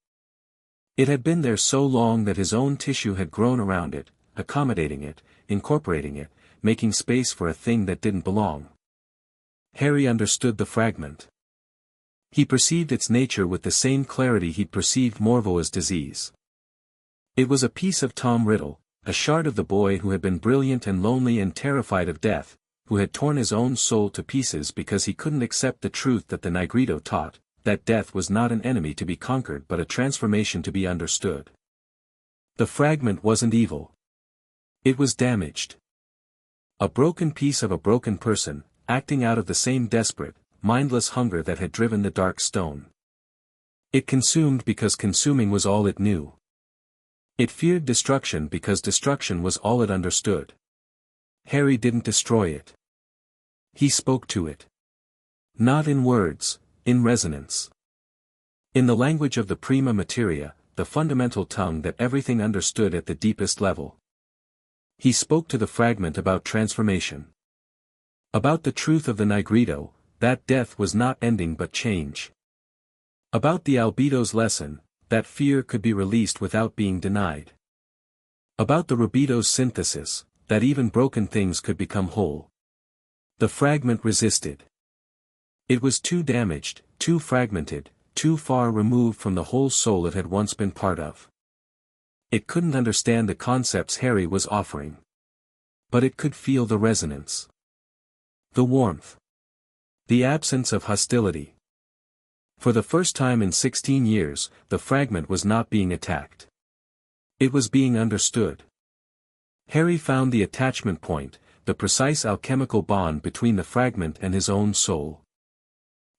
It had been there so long that his own tissue had grown around it, accommodating it, incorporating it, making space for a thing that didn't belong. Harry understood the fragment. He perceived its nature with the same clarity he'd perceived Morvoa's disease. It was a piece of Tom Riddle, a shard of the boy who had been brilliant and lonely and terrified of death, who had torn his own soul to pieces because he couldn't accept the truth that the Negrito taught, that death was not an enemy to be conquered but a transformation to be understood. The fragment wasn't evil. It was damaged. A broken piece of a broken person, acting out of the same desperate, mindless hunger that had driven the dark stone. It consumed because consuming was all it knew. It feared destruction because destruction was all it understood. Harry didn't destroy it. He spoke to it. Not in words, in resonance. In the language of the prima materia, the fundamental tongue that everything understood at the deepest level. He spoke to the fragment about transformation. About the truth of the Nigredo, that death was not ending but change. About the albedo's lesson, that fear could be released without being denied. About the rubido's synthesis, that even broken things could become whole. The fragment resisted. It was too damaged, too fragmented, too far removed from the whole soul it had once been part of. It couldn't understand the concepts Harry was offering. But it could feel the resonance. The warmth. The absence of hostility. For the first time in 16 years, the fragment was not being attacked. It was being understood. Harry found the attachment point, the precise alchemical bond between the fragment and his own soul.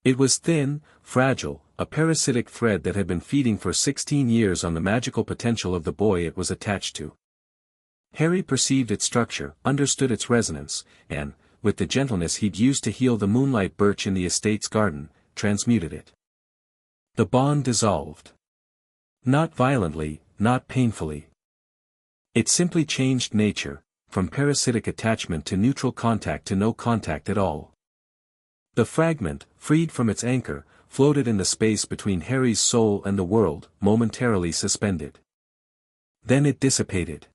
It was thin, fragile, a parasitic thread that had been feeding for 16 years on the magical potential of the boy it was attached to. Harry perceived its structure, understood its resonance, and, with the gentleness he'd used to heal the moonlight birch in the estate's garden, transmuted it. The bond dissolved. Not violently, not painfully. It simply changed nature, from parasitic attachment to neutral contact to no contact at all. The fragment, freed from its anchor, floated in the space between Harry's soul and the world, momentarily suspended. Then it dissipated.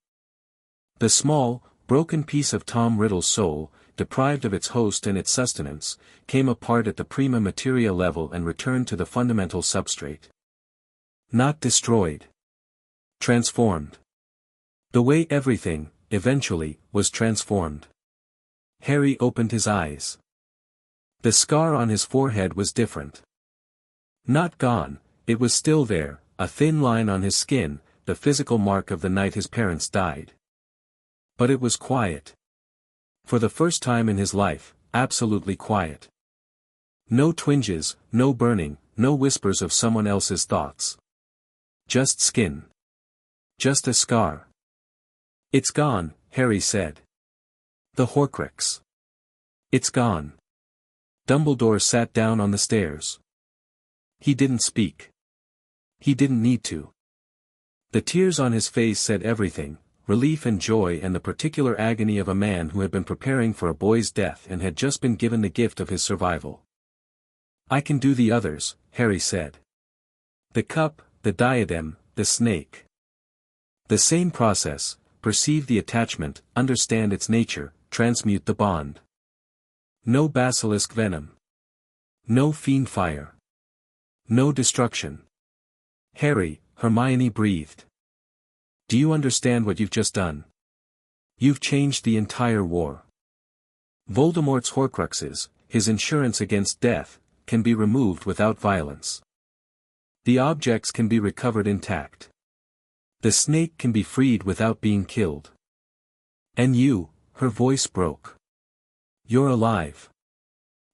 The small, broken piece of Tom Riddle's soul, deprived of its host and its sustenance, came apart at the prima materia level and returned to the fundamental substrate. Not destroyed. Transformed. The way everything, eventually, was transformed. Harry opened his eyes. The scar on his forehead was different. Not gone, it was still there, a thin line on his skin, the physical mark of the night his parents died. But it was quiet. For the first time in his life, absolutely quiet. No twinges, no burning, no whispers of someone else's thoughts. Just skin. Just a scar. It's gone, Harry said. The Horcrux. It's gone. Dumbledore sat down on the stairs. He didn't speak. He didn't need to. The tears on his face said everything, relief and joy and the particular agony of a man who had been preparing for a boy's death and had just been given the gift of his survival. I can do the others, Harry said. The cup, the diadem, the snake. The same process, perceive the attachment, understand its nature, transmute the bond. No basilisk venom. No fiend fire. No destruction. Harry, Hermione breathed. Do you understand what you've just done? You've changed the entire war. Voldemort's Horcruxes, his insurance against death, can be removed without violence. The objects can be recovered intact. The snake can be freed without being killed. And you, her voice broke. You're alive.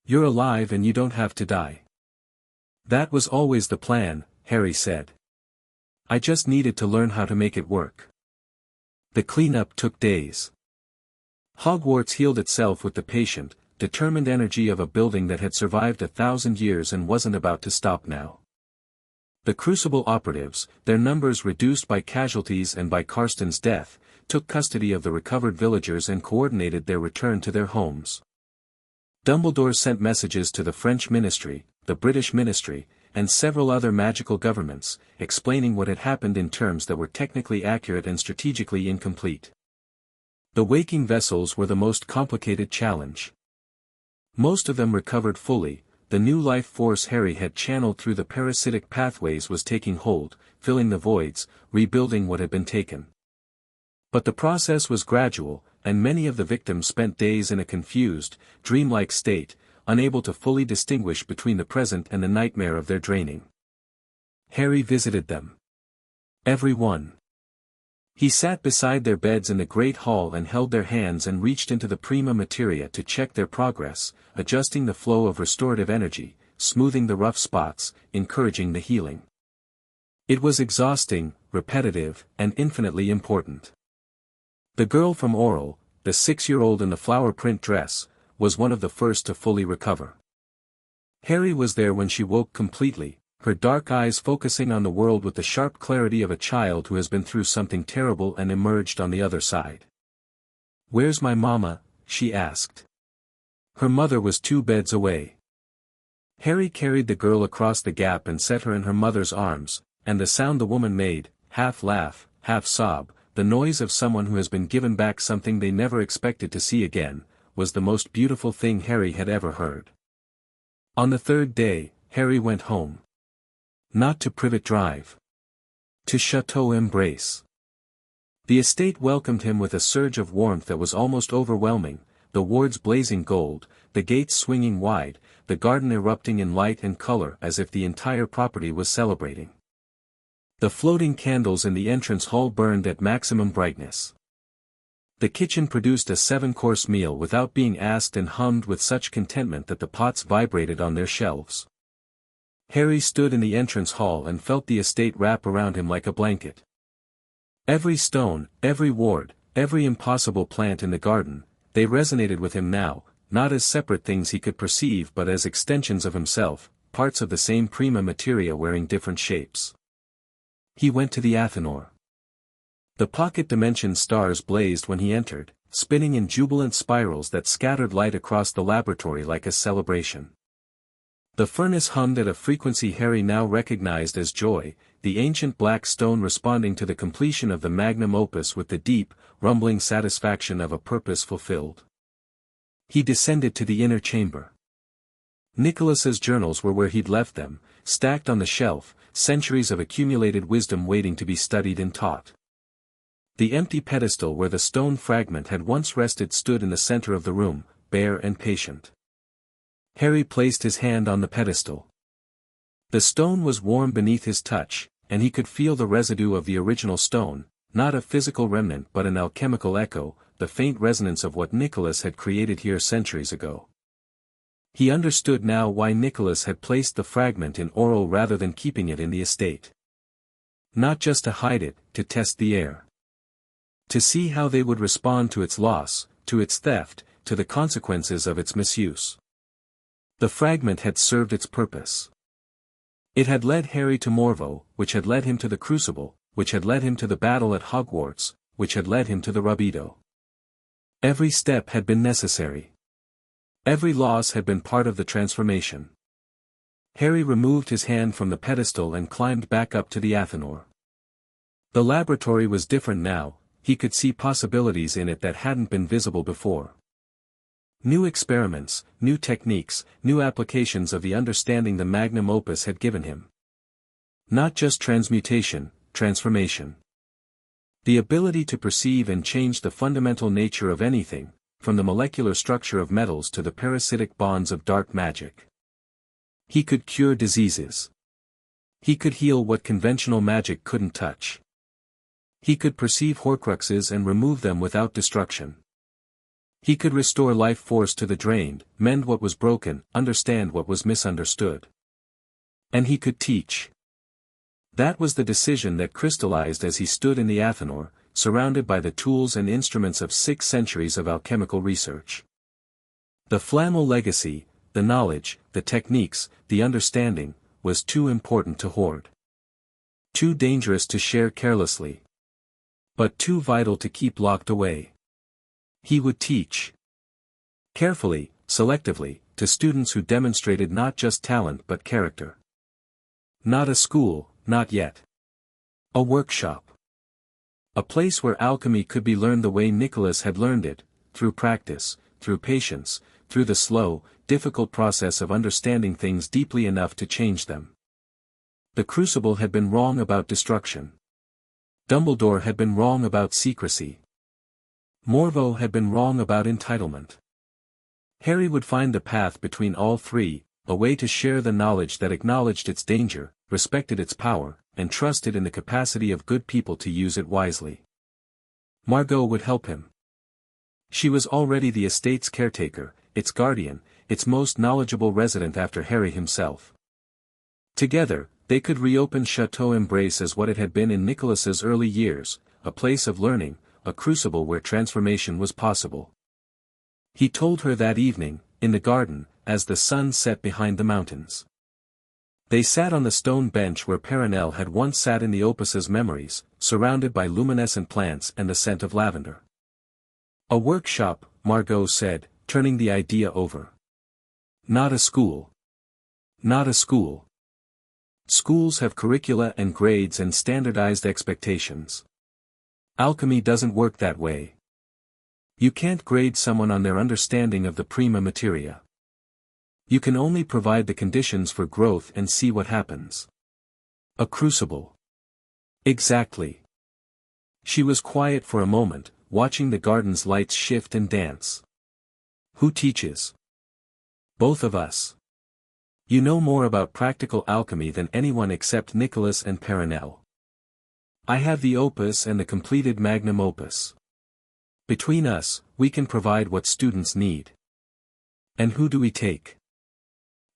You're alive and you don't have to die. That was always the plan, Harry said. I just needed to learn how to make it work. The cleanup took days. Hogwarts healed itself with the patient, determined energy of a building that had survived 1,000 years and wasn't about to stop now. The Crucible operatives, their numbers reduced by casualties and by Karsten's death, took custody of the recovered villagers and coordinated their return to their homes. Dumbledore sent messages to the French ministry, the British ministry, and several other magical governments, explaining what had happened in terms that were technically accurate and strategically incomplete. The waking vessels were the most complicated challenge. Most of them recovered fully. The new life force Harry had channeled through the parasitic pathways was taking hold, filling the voids, rebuilding what had been taken. But the process was gradual, and many of the victims spent days in a confused, dreamlike state, unable to fully distinguish between the present and the nightmare of their draining. Harry visited them. Every one. He sat beside their beds in the great hall and held their hands and reached into the prima materia to check their progress, adjusting the flow of restorative energy, smoothing the rough spots, encouraging the healing. It was exhausting, repetitive, and infinitely important. The girl from Oral, the 6-year-old in the flower print dress, was one of the first to fully recover. Harry was there when she woke completely, her dark eyes focusing on the world with the sharp clarity of a child who has been through something terrible and emerged on the other side. "Where's my mama?" she asked. Her mother was 2 beds away. Harry carried the girl across the gap and set her in her mother's arms, and the sound the woman made, half laugh, half sob, the noise of someone who has been given back something they never expected to see again, was the most beautiful thing Harry had ever heard. On the 3rd day, Harry went home. Not to Privet Drive. To Chateau Embrace. The estate welcomed him with a surge of warmth that was almost overwhelming, the wards blazing gold, the gates swinging wide, the garden erupting in light and color as if the entire property was celebrating. The floating candles in the entrance hall burned at maximum brightness. The kitchen produced a 7-course meal without being asked and hummed with such contentment that the pots vibrated on their shelves. Harry stood in the entrance hall and felt the estate wrap around him like a blanket. Every stone, every ward, every impossible plant in the garden, they resonated with him now, not as separate things he could perceive but as extensions of himself, parts of the same prima materia wearing different shapes. He went to the Athanor. The pocket dimension stars blazed when he entered, spinning in jubilant spirals that scattered light across the laboratory like a celebration. The furnace hummed at a frequency Harry now recognized as joy, the ancient black stone responding to the completion of the magnum opus with the deep, rumbling satisfaction of a purpose fulfilled. He descended to the inner chamber. Nicholas's journals were where he'd left them, stacked on the shelf, centuries of accumulated wisdom waiting to be studied and taught. The empty pedestal where the stone fragment had once rested stood in the center of the room, bare and patient. Harry placed his hand on the pedestal. The stone was warm beneath his touch, and he could feel the residue of the original stone, not a physical remnant but an alchemical echo, the faint resonance of what Nicholas had created here centuries ago. He understood now why Nicholas had placed the fragment in Oral rather than keeping it in the estate. Not just to hide it, to test the air. To see how they would respond to its loss, to its theft, to the consequences of its misuse. The fragment had served its purpose. It had led Harry to Morveau, which had led him to the Crucible, which had led him to the battle at Hogwarts, which had led him to the Rubedo. Every step had been necessary. Every loss had been part of the transformation. Harry removed his hand from the pedestal and climbed back up to the Athanor. The laboratory was different now, he could see possibilities in it that hadn't been visible before. New experiments, new techniques, new applications of the understanding the magnum opus had given him. Not just transmutation, transformation. The ability to perceive and change the fundamental nature of anything, from the molecular structure of metals to the parasitic bonds of dark magic. He could cure diseases. He could heal what conventional magic couldn't touch. He could perceive horcruxes and remove them without destruction. He could restore life force to the drained, mend what was broken, understand what was misunderstood. And he could teach. That was the decision that crystallized as he stood in the Athanor, surrounded by the tools and instruments of 6 centuries of alchemical research. The Flamel legacy, the knowledge, the techniques, the understanding, was too important to hoard. Too dangerous to share carelessly. But too vital to keep locked away. He would teach. Carefully, selectively, to students who demonstrated not just talent but character. Not a school, not yet. A workshop. A place where alchemy could be learned the way Nicholas had learned it, through practice, through patience, through the slow, difficult process of understanding things deeply enough to change them. The Crucible had been wrong about destruction. Dumbledore had been wrong about secrecy. Morveau had been wrong about entitlement. Harry would find the path between all three, a way to share the knowledge that acknowledged its danger, respected its power, and trusted in the capacity of good people to use it wisely. Margot would help him. She was already the estate's caretaker, its guardian, its most knowledgeable resident after Harry himself. Together, they could reopen Chateau Embrace as what it had been in Nicholas's early years, a place of learning, a crucible where transformation was possible. He told her that evening, in the garden, as the sun set behind the mountains. They sat on the stone bench where Perenelle had once sat in the Opus's memories, surrounded by luminescent plants and the scent of lavender. A workshop, Margot said, turning the idea over. Not a school. Not a school. Schools have curricula and grades and standardized expectations. Alchemy doesn't work that way. You can't grade someone on their understanding of the prima materia. You can only provide the conditions for growth and see what happens. A crucible. Exactly. She was quiet for a moment, watching the garden's lights shift and dance. Who teaches? Both of us. You know more about practical alchemy than anyone except Nicholas and Perenelle. I have the opus and the completed magnum opus. Between us, we can provide what students need. And who do we take?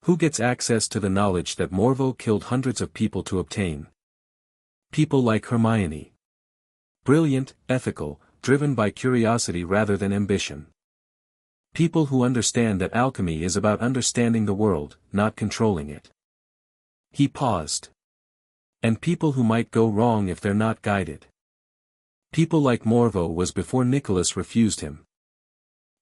Who gets access to the knowledge that Morveau killed hundreds of people to obtain? People like Hermione. Brilliant, ethical, driven by curiosity rather than ambition. People who understand that alchemy is about understanding the world, not controlling it. He paused. And people who might go wrong if they're not guided. People like Morveau was before Nicholas refused him.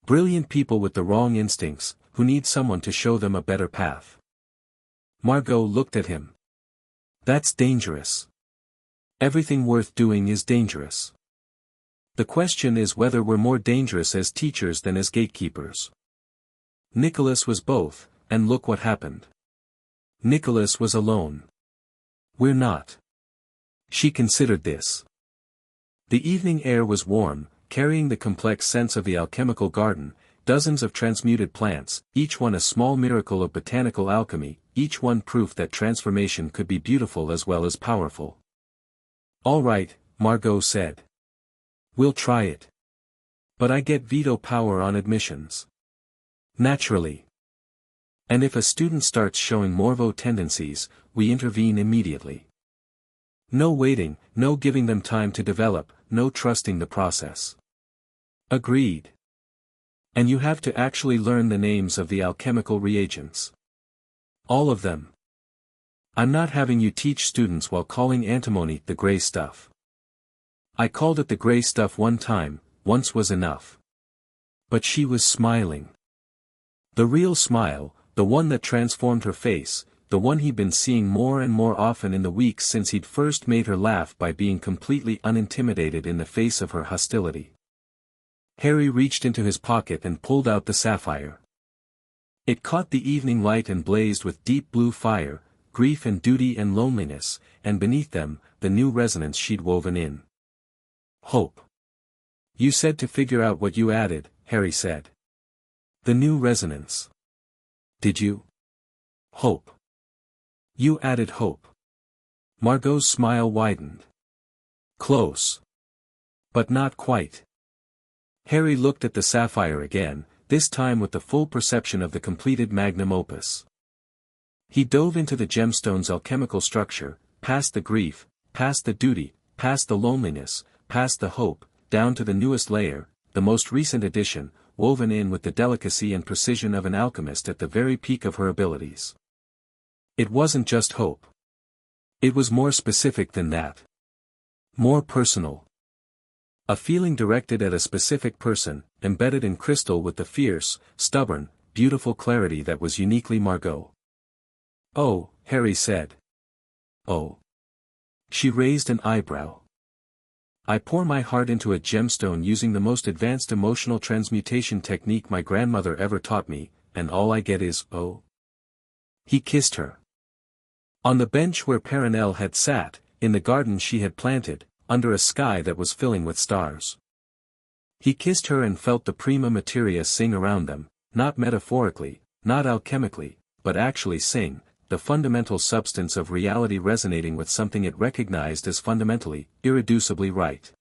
Brilliant people with the wrong instincts, who need someone to show them a better path. Margot looked at him. That's dangerous. Everything worth doing is dangerous. The question is whether we're more dangerous as teachers than as gatekeepers. Nicholas was both, and look what happened. Nicholas was alone. We're not. She considered this. The evening air was warm, carrying the complex sense of the alchemical garden, dozens of transmuted plants, each one a small miracle of botanical alchemy, each one proof that transformation could be beautiful as well as powerful. All right, Margot said. We'll try it. But I get veto power on admissions. Naturally. And if a student starts showing Morveau tendencies, we intervene immediately. No waiting, no giving them time to develop, no trusting the process. Agreed. And you have to actually learn the names of the alchemical reagents. All of them. I'm not having you teach students while calling antimony the gray stuff. I called it the gray stuff one time, once was enough. But she was smiling. The real smile, the one that transformed her face, the one he'd been seeing more and more often in the weeks since he'd first made her laugh by being completely unintimidated in the face of her hostility. Harry reached into his pocket and pulled out the sapphire. It caught the evening light and blazed with deep blue fire, grief and duty and loneliness, and beneath them, the new resonance she'd woven in. Hope. You said to figure out what you added, Harry said. The new resonance. Did you? Hope. You added hope. Margot's smile widened. Close. But not quite. Harry looked at the sapphire again, this time with the full perception of the completed magnum opus. He dove into the gemstone's alchemical structure, past the grief, past the duty, past the loneliness, past the hope, down to the newest layer, the most recent addition, woven in with the delicacy and precision of an alchemist at the very peak of her abilities. It wasn't just hope. It was more specific than that. More personal. A feeling directed at a specific person, embedded in crystal with the fierce, stubborn, beautiful clarity that was uniquely Margot. Oh, Harry said. Oh. She raised an eyebrow. I pour my heart into a gemstone using the most advanced emotional transmutation technique my grandmother ever taught me, and all I get is, oh. He kissed her. On the bench where Perenelle had sat, in the garden she had planted, under a sky that was filling with stars. He kissed her and felt the prima materia sing around them, not metaphorically, not alchemically, but actually sing, the fundamental substance of reality resonating with something it recognized as fundamentally, irreducibly right.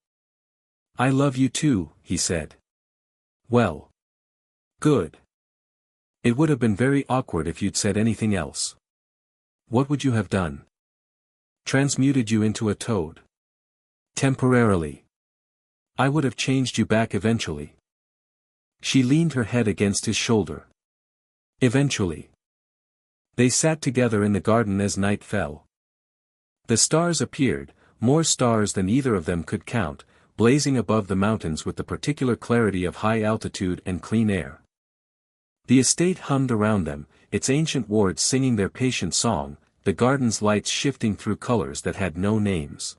I love you too, he said. Well. Good. It would have been very awkward if you'd said anything else. What would you have done? Transmuted you into a toad. Temporarily. I would have changed you back eventually. She leaned her head against his shoulder. Eventually. They sat together in the garden as night fell. The stars appeared, more stars than either of them could count, blazing above the mountains with the particular clarity of high altitude and clean air. The estate hummed around them, its ancient wards singing their patient song, the garden's lights shifting through colors that had no names.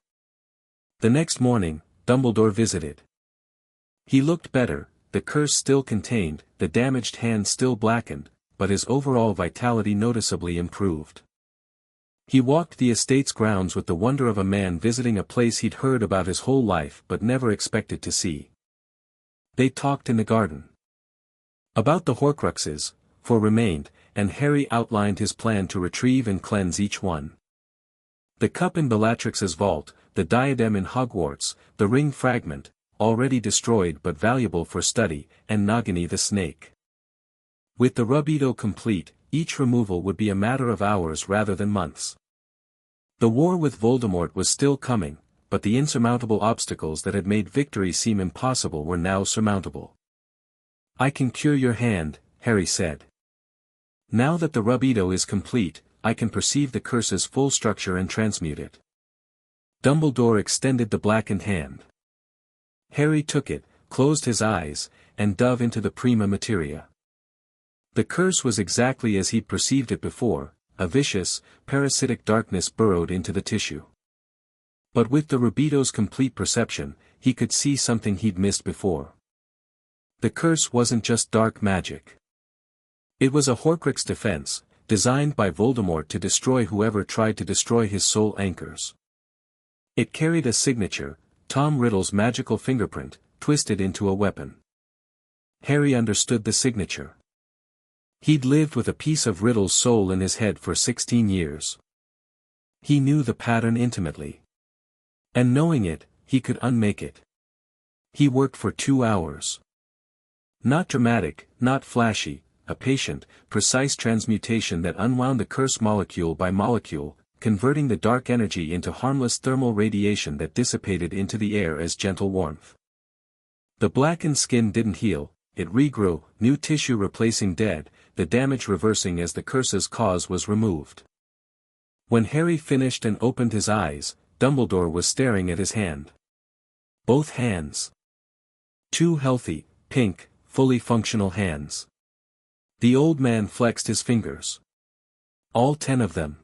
The next morning, Dumbledore visited. He looked better, the curse still contained, the damaged hand still blackened, but his overall vitality noticeably improved. He walked the estate's grounds with the wonder of a man visiting a place he'd heard about his whole life but never expected to see. They talked in the garden. About the Horcruxes, 4 remained, and Harry outlined his plan to retrieve and cleanse each one. The cup in Bellatrix's vault, the diadem in Hogwarts, the ring fragment, already destroyed but valuable for study, and Nagini the snake. With the Rubito complete, each removal would be a matter of hours rather than months. The war with Voldemort was still coming, but the insurmountable obstacles that had made victory seem impossible were now surmountable. I can cure your hand, Harry said. Now that the Rubito is complete, I can perceive the curse's full structure and transmute it. Dumbledore extended the blackened hand. Harry took it, closed his eyes, and dove into the prima materia. The curse was exactly as he'd perceived it before, a vicious, parasitic darkness burrowed into the tissue. But with the Rubito's complete perception, he could see something he'd missed before. The curse wasn't just dark magic. It was a Horcrux defense, designed by Voldemort to destroy whoever tried to destroy his soul anchors. It carried a signature, Tom Riddle's magical fingerprint, twisted into a weapon. Harry understood the signature. He'd lived with a piece of Riddle's soul in his head for 16 years. He knew the pattern intimately. And knowing it, he could unmake it. He worked for 2 hours. Not dramatic, not flashy, a patient, precise transmutation that unwound the curse molecule by molecule, converting the dark energy into harmless thermal radiation that dissipated into the air as gentle warmth. The blackened skin didn't heal, it regrew, new tissue replacing dead, the damage reversing as the curse's cause was removed. When Harry finished and opened his eyes, Dumbledore was staring at his hand. Both hands. 2 healthy, pink, fully functional hands. The old man flexed his fingers. All 10 of them.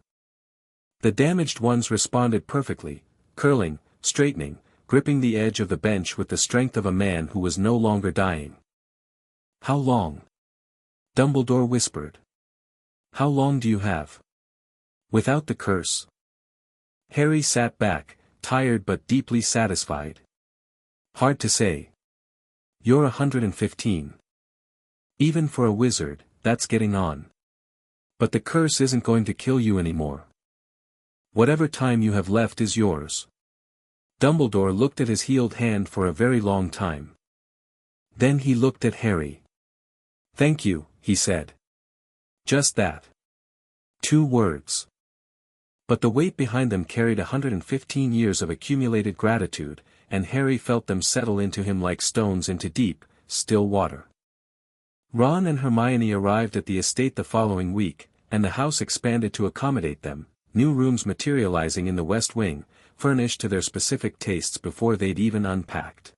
The damaged ones responded perfectly, curling, straightening, gripping the edge of the bench with the strength of a man who was no longer dying. How long? Dumbledore whispered. How long do you have? Without the curse. Harry sat back, tired but deeply satisfied. Hard to say. You're 115. Even for a wizard, that's getting on. But the curse isn't going to kill you anymore. Whatever time you have left is yours. Dumbledore looked at his healed hand for a very long time. Then he looked at Harry. Thank you, he said. Just that. 2 words. But the weight behind them carried 115 years of accumulated gratitude, and Harry felt them settle into him like stones into deep, still water. Ron and Hermione arrived at the estate the following week, and the house expanded to accommodate them, new rooms materializing in the West Wing, furnished to their specific tastes before they'd even unpacked.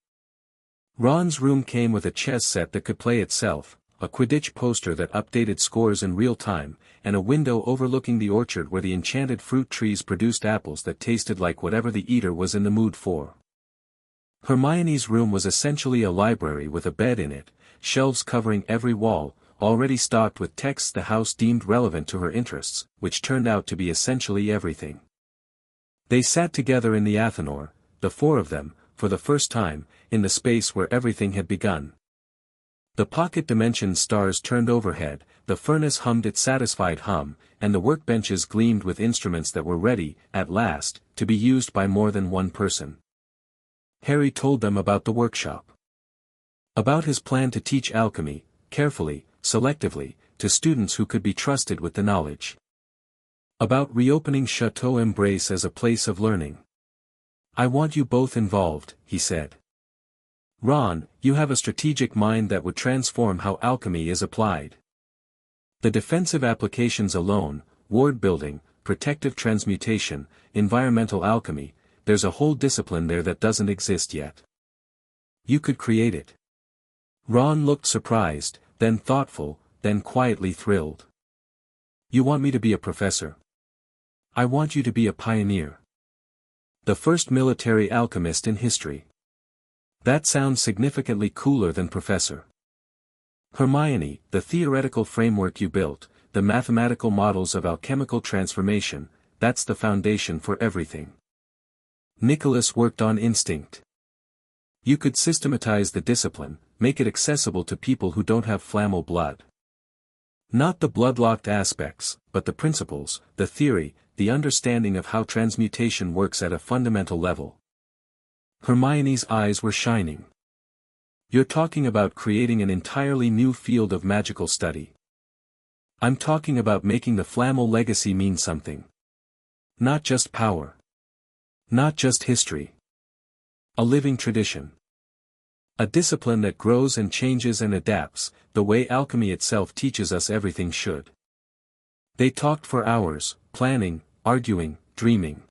Ron's room came with a chess set that could play itself, a Quidditch poster that updated scores in real time, and a window overlooking the orchard where the enchanted fruit trees produced apples that tasted like whatever the eater was in the mood for. Hermione's room was essentially a library with a bed in it, shelves covering every wall, already stocked with texts the house deemed relevant to her interests, which turned out to be essentially everything. They sat together in the Athanor, the 4 of them, for the first time, in the space where everything had begun. The pocket dimension stars turned overhead, the furnace hummed its satisfied hum, and the workbenches gleamed with instruments that were ready, at last, to be used by more than one person. Harry told them about the workshop. About his plan to teach alchemy, carefully, selectively, to students who could be trusted with the knowledge. About reopening Chateau Embrace as a place of learning. "I want you both involved," he said. "Ron, you have a strategic mind that would transform how alchemy is applied. The defensive applications alone, ward building, protective transmutation, environmental alchemy, there's a whole discipline there that doesn't exist yet. You could create it." Ron looked surprised, then thoughtful, then quietly thrilled. "You want me to be a professor? I want you to be a pioneer. The first military alchemist in history. That sounds significantly cooler than professor. Hermione, the theoretical framework you built, the mathematical models of alchemical transformation, that's the foundation for everything." Nicholas worked on instinct. "You could systematize the discipline, make it accessible to people who don't have Flamel blood. Not the bloodlocked aspects, but the principles, the theory, the understanding of how transmutation works at a fundamental level." Hermione's eyes were shining. "You're talking about creating an entirely new field of magical study. I'm talking about making the Flamel legacy mean something. Not just power. Not just history. A living tradition. A discipline that grows and changes and adapts, the way alchemy itself teaches us everything should." They talked for hours, planning, arguing, dreaming.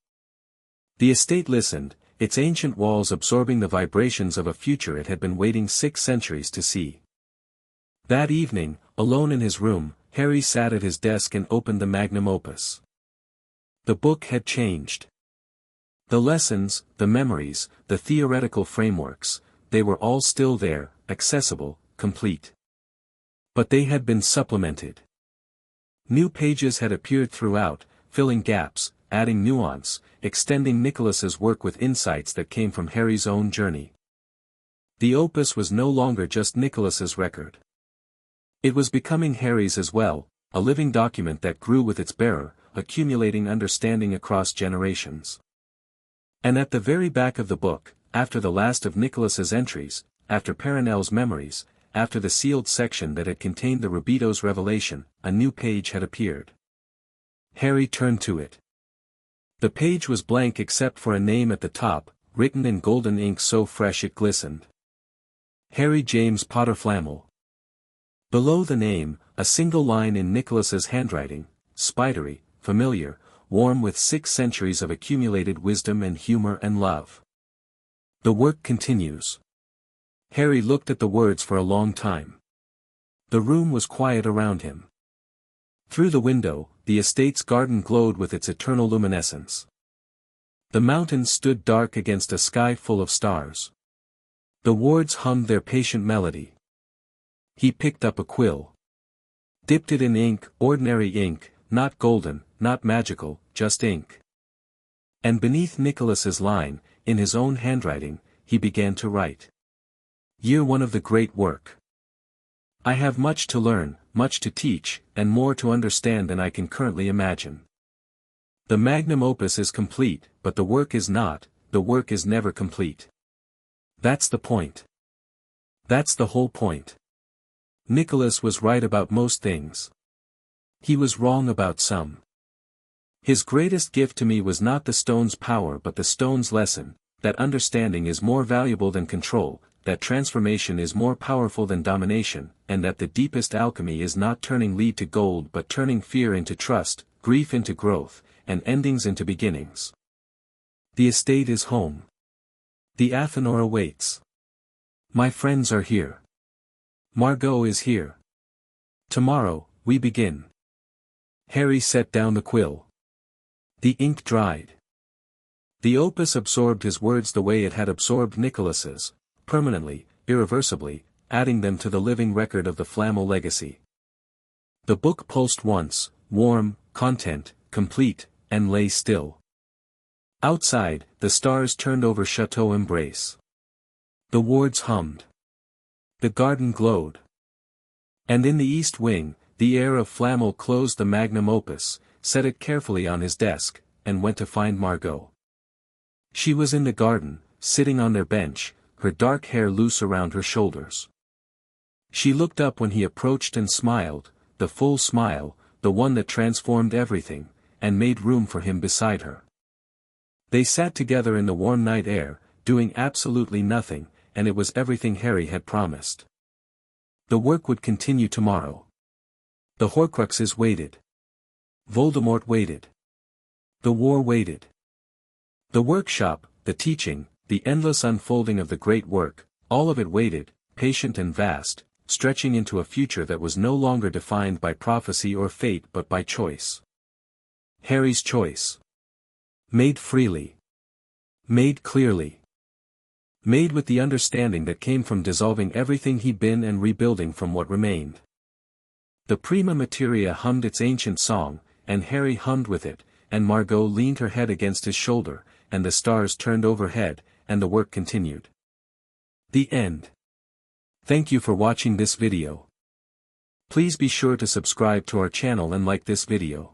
The estate listened, its ancient walls absorbing the vibrations of a future it had been waiting 6 centuries to see. That evening, alone in his room, Harry sat at his desk and opened the magnum opus. The book had changed. The lessons, the memories, the theoretical frameworks, they were all still there, accessible, complete. But they had been supplemented. New pages had appeared throughout, filling gaps, adding nuance, extending Nicholas's work with insights that came from Harry's own journey. The opus was no longer just Nicholas's record. It was becoming Harry's as well, a living document that grew with its bearer, accumulating understanding across generations. And at the very back of the book, after the last of Nicholas's entries, after Perenelle's memories, after the sealed section that had contained the Rubito's revelation, a new page had appeared. Harry turned to it. The page was blank except for a name at the top, written in golden ink so fresh it glistened. Harry James Potter Flamel. Below the name, a single line in Nicholas's handwriting, spidery, familiar, warm with 6 centuries of accumulated wisdom and humor and love. The work continues. Harry looked at the words for a long time. The room was quiet around him. Through the window, the estate's garden glowed with its eternal luminescence. The mountains stood dark against a sky full of stars. The wards hummed their patient melody. He picked up a quill. Dipped it in ink, ordinary ink, not golden, not magical, just ink. And beneath Nicholas's line, in his own handwriting, he began to write. Year 1 of the great work. I have much to learn, much to teach, and more to understand than I can currently imagine. The magnum opus is complete, but the work is not, the work is never complete. That's the point. That's the whole point. Nicholas was right about most things. He was wrong about some. His greatest gift to me was not the stone's power but the stone's lesson, that understanding is more valuable than control, that transformation is more powerful than domination, and that the deepest alchemy is not turning lead to gold but turning fear into trust, grief into growth, and endings into beginnings. The estate is home. The Athenor waits. My friends are here. Margot is here. Tomorrow, we begin. Harry set down the quill. The ink dried. The opus absorbed his words the way it had absorbed Nicholas's, permanently, irreversibly, adding them to the living record of the Flamel legacy. The book pulsed once, warm, content, complete, and lay still. Outside, the stars turned over Chateau Embrace. The wards hummed. The garden glowed. And in the east wing, the heir of Flamel closed the magnum opus, set it carefully on his desk, and went to find Margot. She was in the garden, sitting on their bench, her dark hair loose around her shoulders. She looked up when he approached and smiled, the full smile, the one that transformed everything, and made room for him beside her. They sat together in the warm night air, doing absolutely nothing, and it was everything Harry had promised. The work would continue tomorrow. The Horcruxes waited. Voldemort waited. The war waited. The workshop, the teaching, the endless unfolding of the great work, all of it waited, patient and vast, stretching into a future that was no longer defined by prophecy or fate but by choice. Harry's choice. Made freely. Made clearly. Made with the understanding that came from dissolving everything he'd been and rebuilding from what remained. The prima materia hummed its ancient song, and Harry hummed with it, and Margot leaned her head against his shoulder, and the stars turned overhead, and the work continued. The end. Thank you for watching this video. Please be sure to subscribe to our channel and like this video.